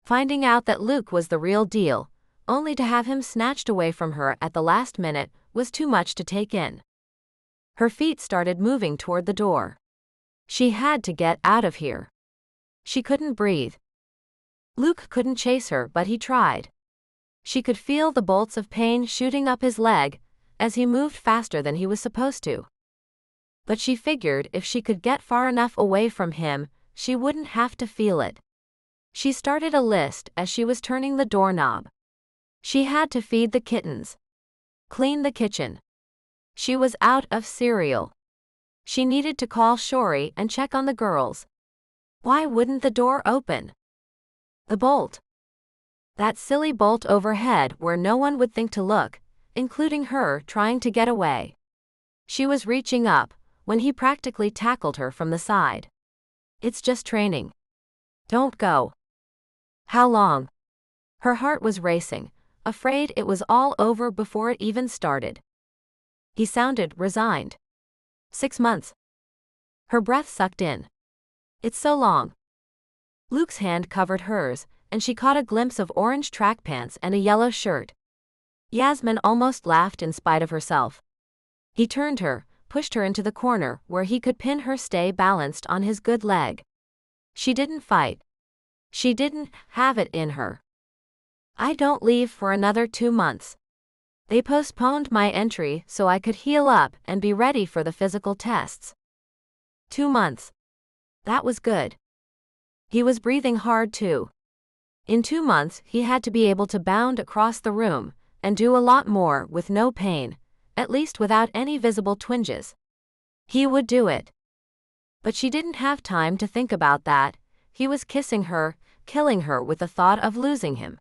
Finding out that Luke was the real deal, only to have him snatched away from her at the last minute, was too much to take in. Her feet started moving toward the door. She had to get out of here. She couldn't breathe. Luke couldn't chase her, but he tried. She could feel the bolts of pain shooting up his leg as he moved faster than he was supposed to. But she figured if she could get far enough away from him, she wouldn't have to feel it. She started a list as she was turning the doorknob. She had to feed the kittens. Clean the kitchen. She was out of cereal. She needed to call Shori and check on the girls. Why wouldn't the door open? The bolt. That silly bolt overhead where no one would think to look, including her trying to get away. She was reaching up when he practically tackled her from the side. It's just training. Don't go. How long? Her heart was racing, afraid it was all over before it even started. He sounded resigned. 6 months. Her breath sucked in. It's so long. Luke's hand covered hers, and she caught a glimpse of orange track pants and a yellow shirt. Yasmin almost laughed in spite of herself. He turned her, pushed her into the corner where he could pin her stay balanced on his good leg. She didn't fight. She didn't have it in her. I don't leave for another 2 months. They postponed my entry so I could heal up and be ready for the physical tests. 2 months. That was good. He was breathing hard too. In 2 months he had to be able to bound across the room and do a lot more with no pain, at least without any visible twinges. He would do it. But she didn't have time to think about that. He was kissing her, killing her with the thought of losing him.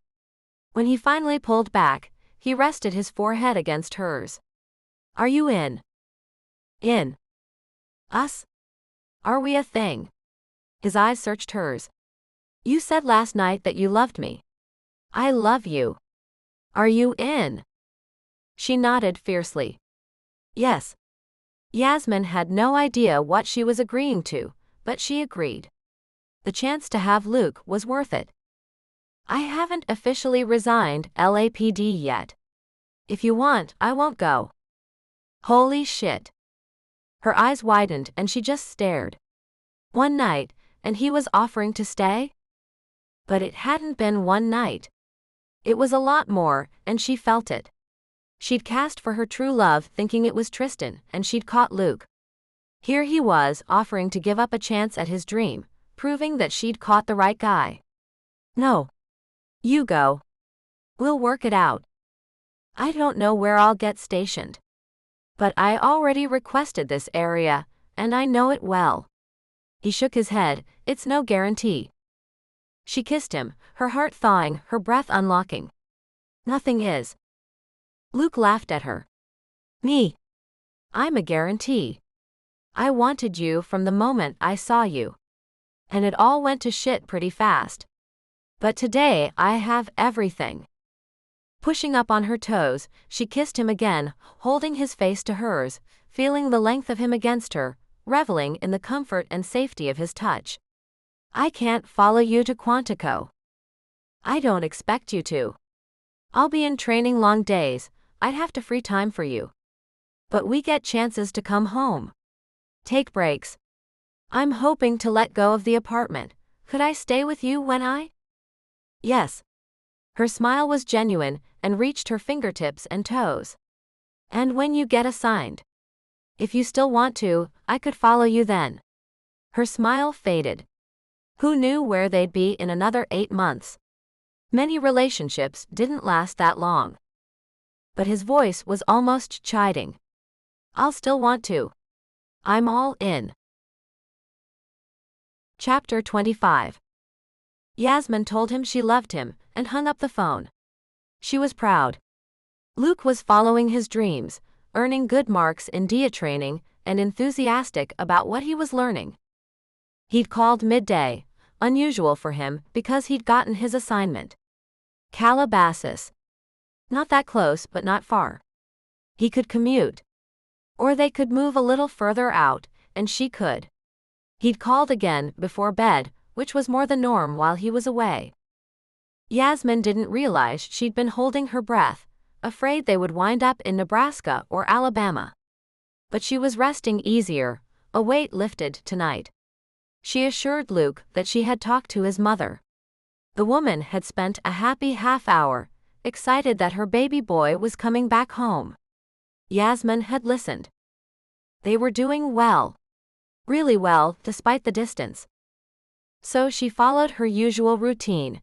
When he finally pulled back, he rested his forehead against hers. Are you in? In. Us? Are we a thing? His eyes searched hers. You said last night that you loved me. I love you. Are you in? She nodded fiercely. Yes. Yasmin had no idea what she was agreeing to, but she agreed. The chance to have Luke was worth it. I haven't officially resigned LAPD yet. If you want, I won't go. Holy shit. Her eyes widened and she just stared. One night, and he was offering to stay? But it hadn't been one night. It was a lot more, and she felt it. She'd cast for her true love thinking it was Tristan, and she'd caught Luke. Here he was, offering to give up a chance at his dream, proving that she'd caught the right guy. No. You go. We'll work it out. I don't know where I'll get stationed. But I already requested this area, and I know it well. He shook his head. It's no guarantee. She kissed him, her heart thawing, her breath unlocking. Nothing is. Luke laughed at her. Me? I'm a guarantee. I wanted you from the moment I saw you. And it all went to shit pretty fast. But today I have everything. Pushing up on her toes, she kissed him again, holding his face to hers, feeling the length of him against her, reveling in the comfort and safety of his touch. I can't follow you to Quantico. I don't expect you to. I'll be in training long days, I'd have to free time for you. But we get chances to come home. Take breaks. I'm hoping to let go of the apartment. Could I stay with you when I? Yes. Her smile was genuine and reached her fingertips and toes. And when you get assigned. If you still want to, I could follow you then. Her smile faded. Who knew where they'd be in another 8 months? Many relationships didn't last that long. But his voice was almost chiding. I'll still want to. I'm all in. Chapter 25. Yasmin told him she loved him and hung up the phone. She was proud. Luke was following his dreams, earning good marks in DIA training, and enthusiastic about what he was learning. He'd called midday, unusual for him because he'd gotten his assignment. Calabasas. Not that close but not far. He could commute. Or they could move a little further out, and she could. He'd called again before bed, which was more the norm while he was away. Yasmin didn't realize she'd been holding her breath, afraid they would wind up in Nebraska or Alabama. But she was resting easier, a weight lifted tonight. She assured Luke that she had talked to his mother. The woman had spent a happy half hour, excited that her baby boy was coming back home. Yasmin had listened. They were doing well. Really well, despite the distance. So she followed her usual routine,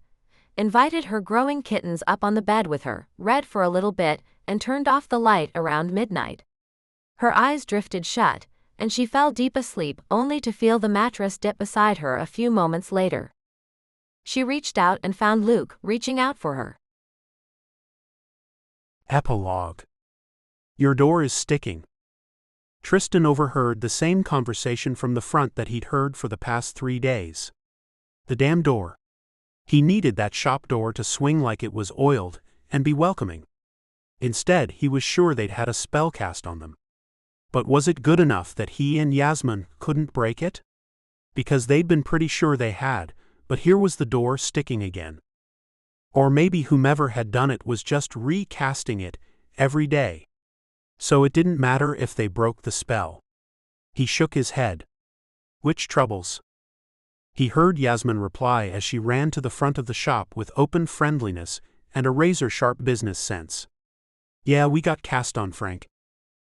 invited her growing kittens up on the bed with her, read for a little bit, and turned off the light around midnight. Her eyes drifted shut, and she fell deep asleep only to feel the mattress dip beside her a few moments later. She reached out and found Luke reaching out for her. Epilogue. Your door is sticking. Tristan overheard the same conversation from the front that he'd heard for the past 3 days. The damn door. He needed that shop door to swing like it was oiled and be welcoming. Instead, he was sure they'd had a spell cast on them. But was it good enough that he and Yasmin couldn't break it? Because they'd been pretty sure they had, but here was the door sticking again. Or maybe whomever had done it was just recasting it every day. So it didn't matter if they broke the spell. He shook his head. Which troubles? He heard Yasmin reply as she ran to the front of the shop with open friendliness and a razor-sharp business sense. Yeah, we got cast on, Frank.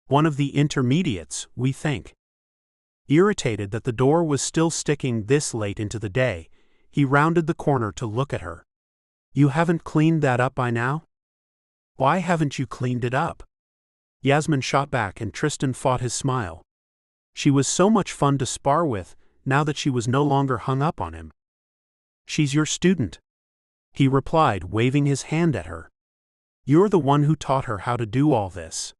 One of the intermediates, we think. Irritated that the door was still sticking this late into the day, he rounded the corner to look at her. You haven't cleaned that up by now? Why haven't you cleaned it up? Yasmin shot back and Tristan fought his smile. She was so much fun to spar with, now that she was no longer hung up on him. She's your student. He replied, waving his hand at her. You're the one who taught her how to do all this.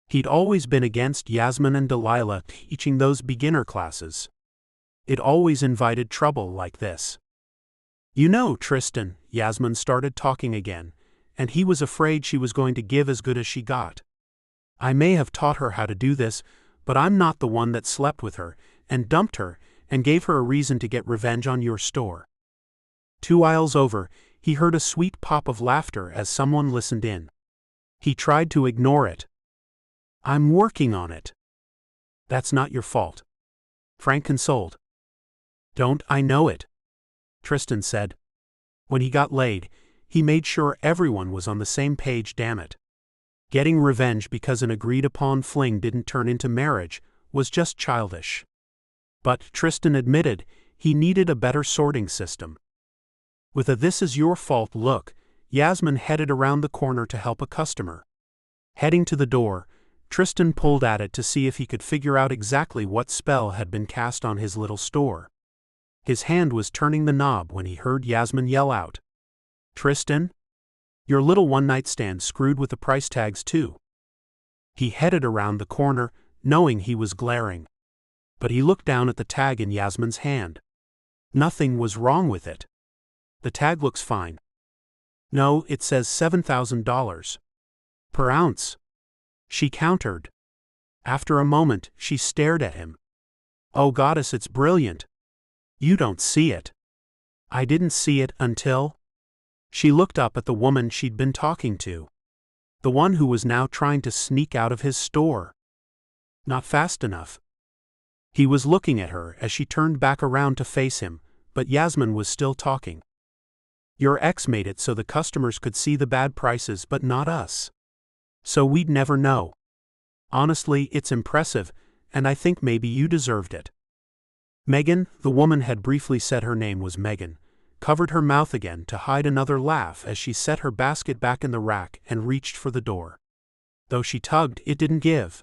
He'd always been against Yasmin and Delilah teaching those beginner classes. It always invited trouble like this. You know, Tristan, Yasmin started talking again, and he was afraid she was going to give as good as she got. I may have taught her how to do this, but I'm not the one that slept with her, and dumped her, and gave her a reason to get revenge on your store. 2 aisles over, he heard a sweet pop of laughter as someone listened in. He tried to ignore it. I'm working on it. That's not your fault. Frank consoled. Don't I know it? Tristan said. When he got laid, he made sure everyone was on the same page, damn it. Getting revenge because an agreed-upon fling didn't turn into marriage was just childish. But Tristan admitted he needed a better sorting system. With a "this is your fault" look, Yasmin headed around the corner to help a customer. Heading to the door, Tristan pulled at it to see if he could figure out exactly what spell had been cast on his little store. His hand was turning the knob when he heard Yasmin yell out, "Tristan? Your little one-night stand screwed with the price tags too." He headed around the corner, knowing he was glaring. But he looked down at the tag in Yasmin's hand. Nothing was wrong with it. The tag looks fine. No, it says $7,000. Per ounce. She countered. After a moment, she stared at him. Oh goddess, it's brilliant. You don't see it. I didn't see it until... She looked up at the woman she'd been talking to. The one who was now trying to sneak out of his store. Not fast enough. He was looking at her as she turned back around to face him, but Yasmin was still talking. Your ex made it so the customers could see the bad prices but not us. So we'd never know. Honestly, it's impressive, and I think maybe you deserved it. Megan, the woman had briefly said her name was Megan, covered her mouth again to hide another laugh as she set her basket back in the rack and reached for the door. Though she tugged, it didn't give.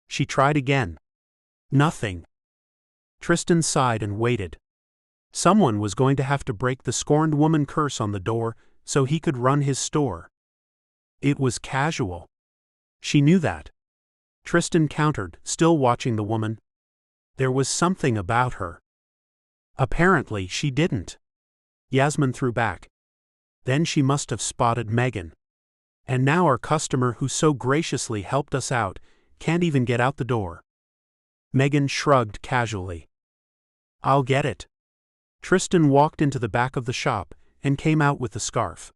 She tried again. Nothing. Tristan sighed and waited. Someone was going to have to break the scorned woman curse on the door so he could run his store. It was casual. She knew that. Tristan countered, still watching the woman. There was something about her. Apparently she didn't. Yasmin threw back. Then she must have spotted Megan. And now our customer who so graciously helped us out can't even get out the door. Megan shrugged casually. I'll get it. Tristan walked into the back of the shop and came out with the scarf.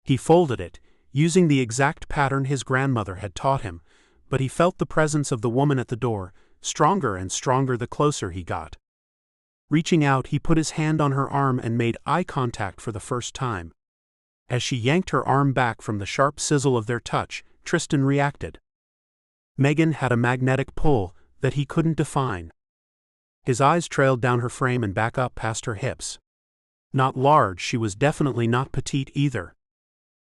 He folded it, using the exact pattern his grandmother had taught him, but he felt the presence of the woman at the door, stronger and stronger the closer he got. Reaching out, he put his hand on her arm and made eye contact for the first time. As she yanked her arm back from the sharp sizzle of their touch, Tristan reacted. Megan had a magnetic pull that he couldn't define. His eyes trailed down her frame and back up past her hips. Not large, she was definitely not petite either.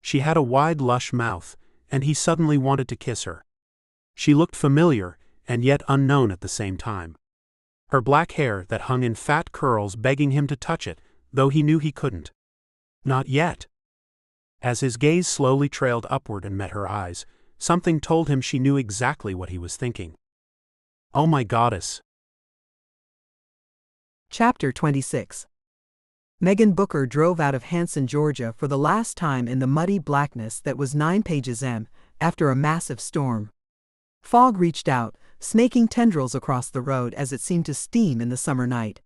She had a wide, lush mouth, and he suddenly wanted to kiss her. She looked familiar, and yet unknown at the same time. Her black hair that hung in fat curls begging him to touch it, though he knew he couldn't. Not yet. As his gaze slowly trailed upward and met her eyes, something told him she knew exactly what he was thinking. Oh my goddess. Chapter 26. Megan Booker drove out of Hanson, Georgia for the last time in the muddy blackness that was 9 pages M after a massive storm. Fog reached out, snaking tendrils across the road as it seemed to steam in the summer night.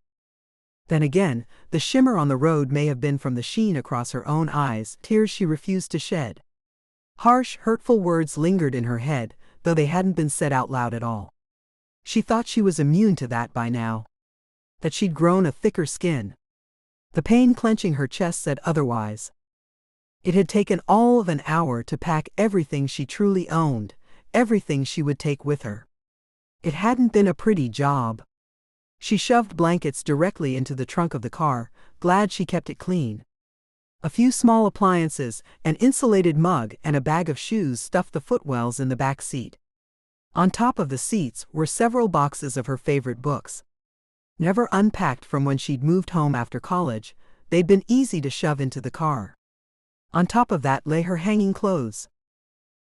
Then again, the shimmer on the road may have been from the sheen across her own eyes, tears she refused to shed. Harsh, hurtful words lingered in her head, though they hadn't been said out loud at all. She thought she was immune to that by now. That she'd grown a thicker skin. The pain clenching her chest said otherwise. It had taken all of an hour to pack everything she truly owned, everything she would take with her. It hadn't been a pretty job. She shoved blankets directly into the trunk of the car, glad she kept it clean. A few small appliances, an insulated mug and a bag of shoes stuffed the footwells in the back seat. On top of the seats were several boxes of her favorite books. Never unpacked from when she'd moved home after college, they'd been easy to shove into the car. On top of that lay her hanging clothes.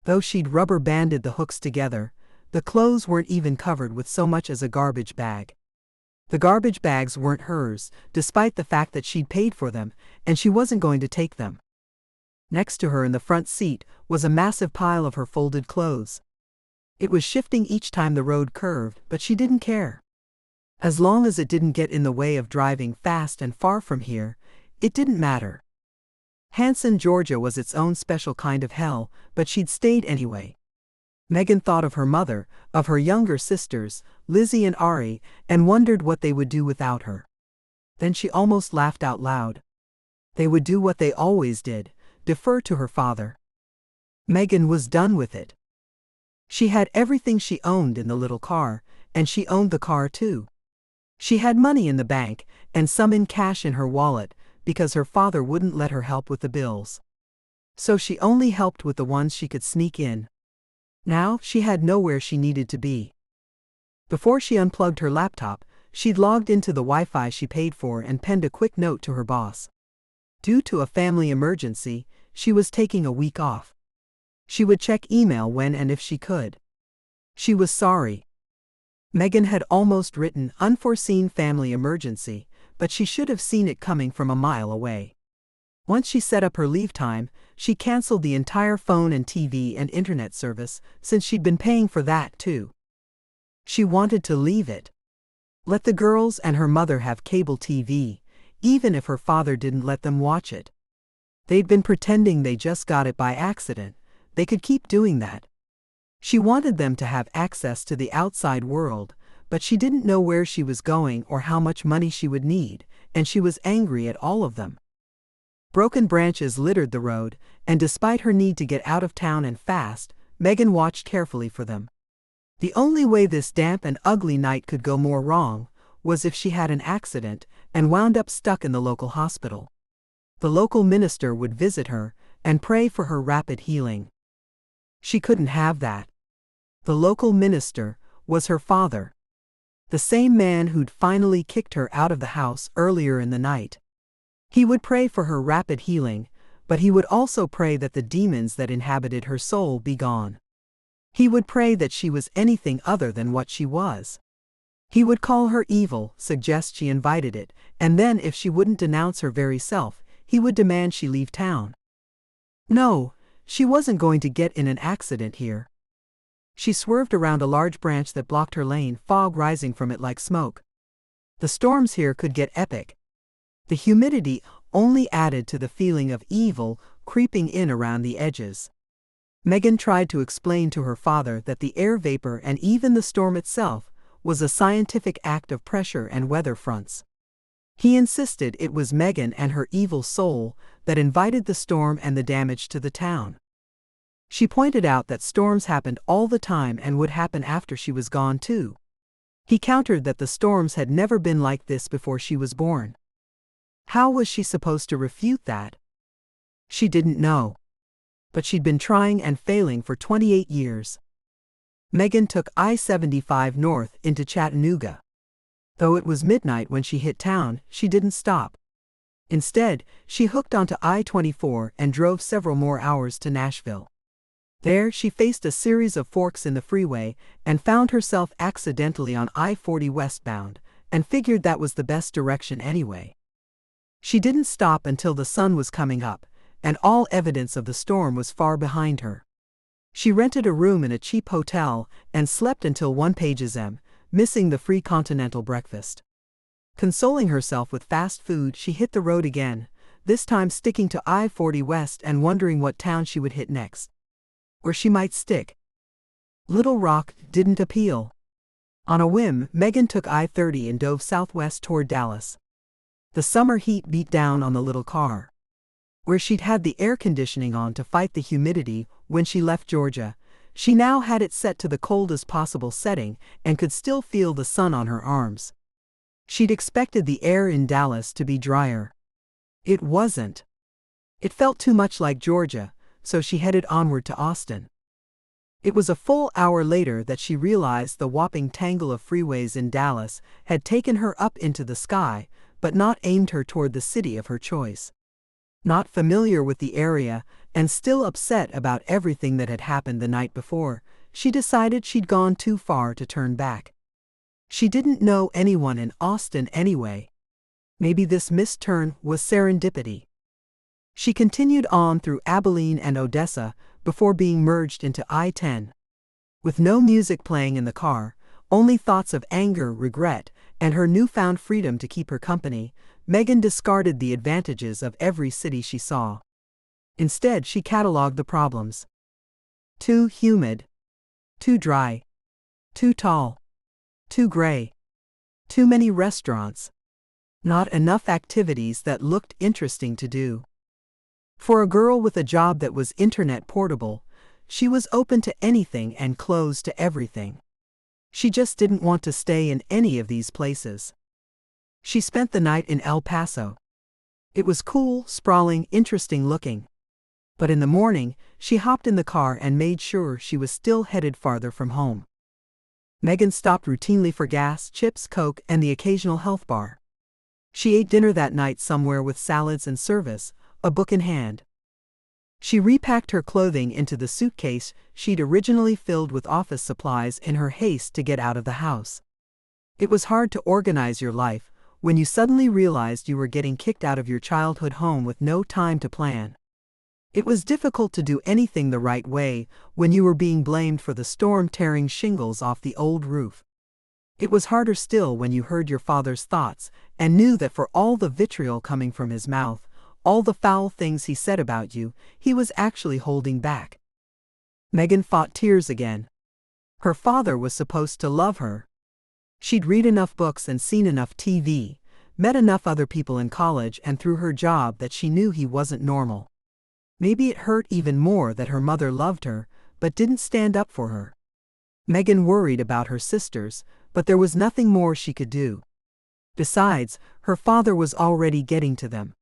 Though she'd rubber-banded the hooks together, the clothes weren't even covered with so much as a garbage bag. The garbage bags weren't hers, despite the fact that she'd paid for them, and she wasn't going to take them. Next to her in the front seat was a massive pile of her folded clothes. It was shifting each time the road curved, but she didn't care. As long as it didn't get in the way of driving fast and far from here, it didn't matter. Hanson, Georgia was its own special kind of hell, but she'd stayed anyway. Megan thought of her mother, of her younger sisters, Lizzie and Ari, and wondered what they would do without her. Then she almost laughed out loud. They would do what they always did, defer to her father. Megan was done with it. She had everything she owned in the little car, and she owned the car too. She had money in the bank, and some in cash in her wallet, because her father wouldn't let her help with the bills. So she only helped with the ones she could sneak in. Now she had nowhere she needed to be. Before she unplugged her laptop, she'd logged into the Wi-Fi she paid for and penned a quick note to her boss. Due to a family emergency, she was taking a week off. She would check email when and if she could. She was sorry. Megan had almost written unforeseen family emergency, but she should have seen it coming from a mile away. Once she set up her leave time, she canceled the entire phone and TV and internet service, since she'd been paying for that too. She wanted to leave it. Let the girls and her mother have cable TV, even if her father didn't let them watch it. They'd been pretending they just got it by accident. They could keep doing that. She wanted them to have access to the outside world, but she didn't know where she was going or how much money she would need, and she was angry at all of them. Broken branches littered the road, and despite her need to get out of town and fast, Megan watched carefully for them. The only way this damp and ugly night could go more wrong was if she had an accident and wound up stuck in the local hospital. The local minister would visit her and pray for her rapid healing. She couldn't have that. The local minister was her father. The same man who'd finally kicked her out of the house earlier in the night. He would pray for her rapid healing, but he would also pray that the demons that inhabited her soul be gone. He would pray that she was anything other than what she was. He would call her evil, suggest she invited it, and then if she wouldn't denounce her very self, he would demand she leave town. No, she wasn't going to get in an accident here. She swerved around a large branch that blocked her lane, fog rising from it like smoke. The storms here could get epic. The humidity only added to the feeling of evil creeping in around the edges. Megan tried to explain to her father that the air vapor and even the storm itself was a scientific act of pressure and weather fronts. He insisted it was Megan and her evil soul that invited the storm and the damage to the town. She pointed out that storms happened all the time and would happen after she was gone too. He countered that the storms had never been like this before she was born. How was she supposed to refute that? She didn't know. But she'd been trying and failing for 28 years. Megan took I-75 north into Chattanooga. Though it was midnight when she hit town, she didn't stop. Instead, she hooked onto I-24 and drove several more hours to Nashville. There, she faced a series of forks in the freeway and found herself accidentally on I-40 westbound, and figured that was the best direction anyway. She didn't stop until the sun was coming up, and all evidence of the storm was far behind her. She rented a room in a cheap hotel and slept until 1 p.m., missing the free continental breakfast. Consoling herself with fast food, she hit the road again, this time sticking to I-40 west and wondering what town she would hit next. Where she might stick. Little Rock didn't appeal. On a whim, Megan took I-30 and dove southwest toward Dallas. The summer heat beat down on the little car. Where she'd had the air conditioning on to fight the humidity when she left Georgia, she now had it set to the coldest possible setting and could still feel the sun on her arms. She'd expected the air in Dallas to be drier. It wasn't. It felt too much like Georgia, so she headed onward to Austin. It was a full hour later that she realized the whopping tangle of freeways in Dallas had taken her up into the sky, but not aimed her toward the city of her choice. Not familiar with the area, and still upset about everything that had happened the night before, she decided she'd gone too far to turn back. She didn't know anyone in Austin anyway. Maybe this missed turn was serendipity. She continued on through Abilene and Odessa before being merged into I-10. With no music playing in the car, only thoughts of anger, regret, and her newfound freedom to keep her company, Megan discarded the advantages of every city she saw. Instead, she cataloged the problems. Too humid. Too dry. Too tall. Too gray. Too many restaurants. Not enough activities that looked interesting to do. For a girl with a job that was internet portable, she was open to anything and closed to everything. She just didn't want to stay in any of these places. She spent the night in El Paso. It was cool, sprawling, interesting looking. But in the morning, she hopped in the car and made sure she was still headed farther from home. Megan stopped routinely for gas, chips, Coke, and the occasional health bar. She ate dinner that night somewhere with salads and service, a book in hand. She repacked her clothing into the suitcase she'd originally filled with office supplies in her haste to get out of the house. It was hard to organize your life when you suddenly realized you were getting kicked out of your childhood home with no time to plan. It was difficult to do anything the right way when you were being blamed for the storm tearing shingles off the old roof. It was harder still when you heard your father's thoughts and knew that for all the vitriol coming from his mouth, all the foul things he said about you, he was actually holding back. Megan fought tears again. Her father was supposed to love her. She'd read enough books and seen enough TV, met enough other people in college and through her job that she knew he wasn't normal. Maybe it hurt even more that her mother loved her, but didn't stand up for her. Megan worried about her sisters, but there was nothing more she could do. Besides, her father was already getting to them.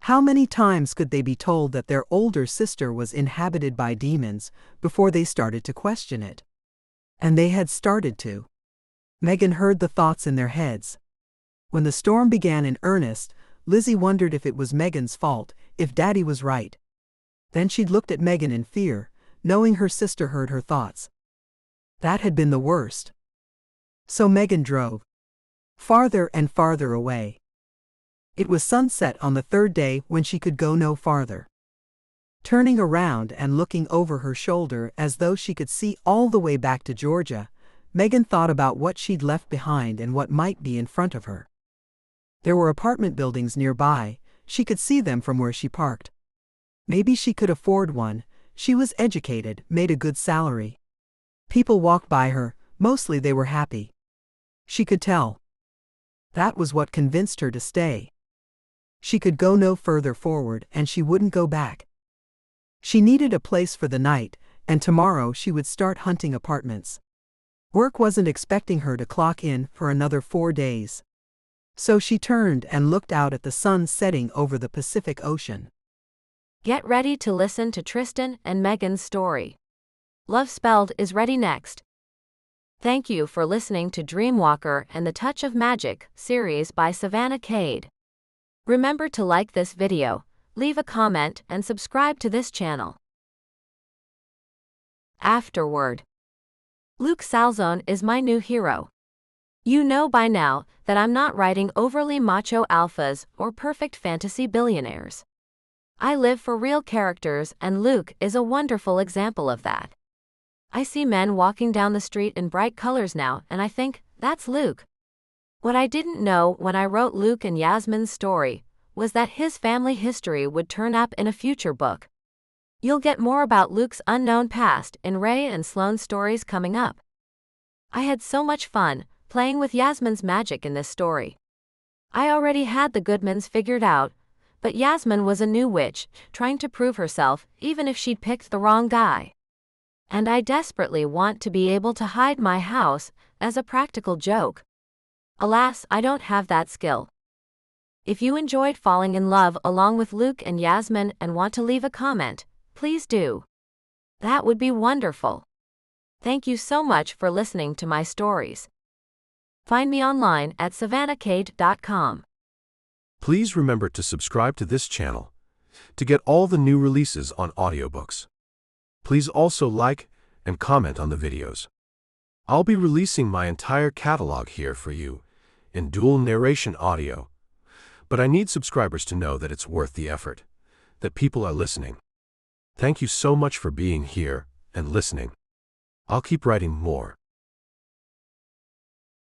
How many times could they be told that their older sister was inhabited by demons before they started to question it? And they had started to. Megan heard the thoughts in their heads. When the storm began in earnest, Lizzie wondered if it was Megan's fault, if Daddy was right. Then she'd looked at Megan in fear, knowing her sister heard her thoughts. That had been the worst. So Megan drove. Farther and farther away. It was sunset on the third day when she could go no farther. Turning around and looking over her shoulder as though she could see all the way back to Georgia, Megan thought about what she'd left behind and what might be in front of her. There were apartment buildings nearby, she could see them from where she parked. Maybe she could afford one, she was educated, made a good salary. People walked by her, mostly they were happy. She could tell. That was what convinced her to stay. She could go no further forward and she wouldn't go back. She needed a place for the night, and tomorrow she would start hunting apartments. Work wasn't expecting her to clock in for another 4 days. So she turned and looked out at the sun setting over the Pacific Ocean. Get ready to listen to Tristan and Megan's story. Love Spelled is ready next. Thank you for listening to DreamWalker and the Touch of Magic series by Savannah Cade. Remember to like this video, leave a comment and subscribe to this channel. Afterward. Luke Salzone is my new hero. You know by now that I'm not writing overly macho alphas or perfect fantasy billionaires. I live for real characters and Luke is a wonderful example of that. I see men walking down the street in bright colors now and I think, that's Luke. What I didn't know when I wrote Luke and Yasmin's story was that his family history would turn up in a future book. You'll get more about Luke's unknown past in Ray and Sloane's stories coming up. I had so much fun playing with Yasmin's magic in this story. I already had the Goodmans figured out, but Yasmin was a new witch, trying to prove herself even if she'd picked the wrong guy. And I desperately want to be able to hide my house as a practical joke. Alas, I don't have that skill. If you enjoyed falling in love along with Luke and Yasmin and want to leave a comment, please do. That would be wonderful. Thank you so much for listening to my stories. Find me online at savannahcade.com. Please remember to subscribe to this channel to get all the new releases on audiobooks. Please also like and comment on the videos. I'll be releasing my entire catalog here for you in dual narration audio, but I need subscribers to know that it's worth the effort, that people are listening. Thank you so much for being here and listening. I'll keep writing more.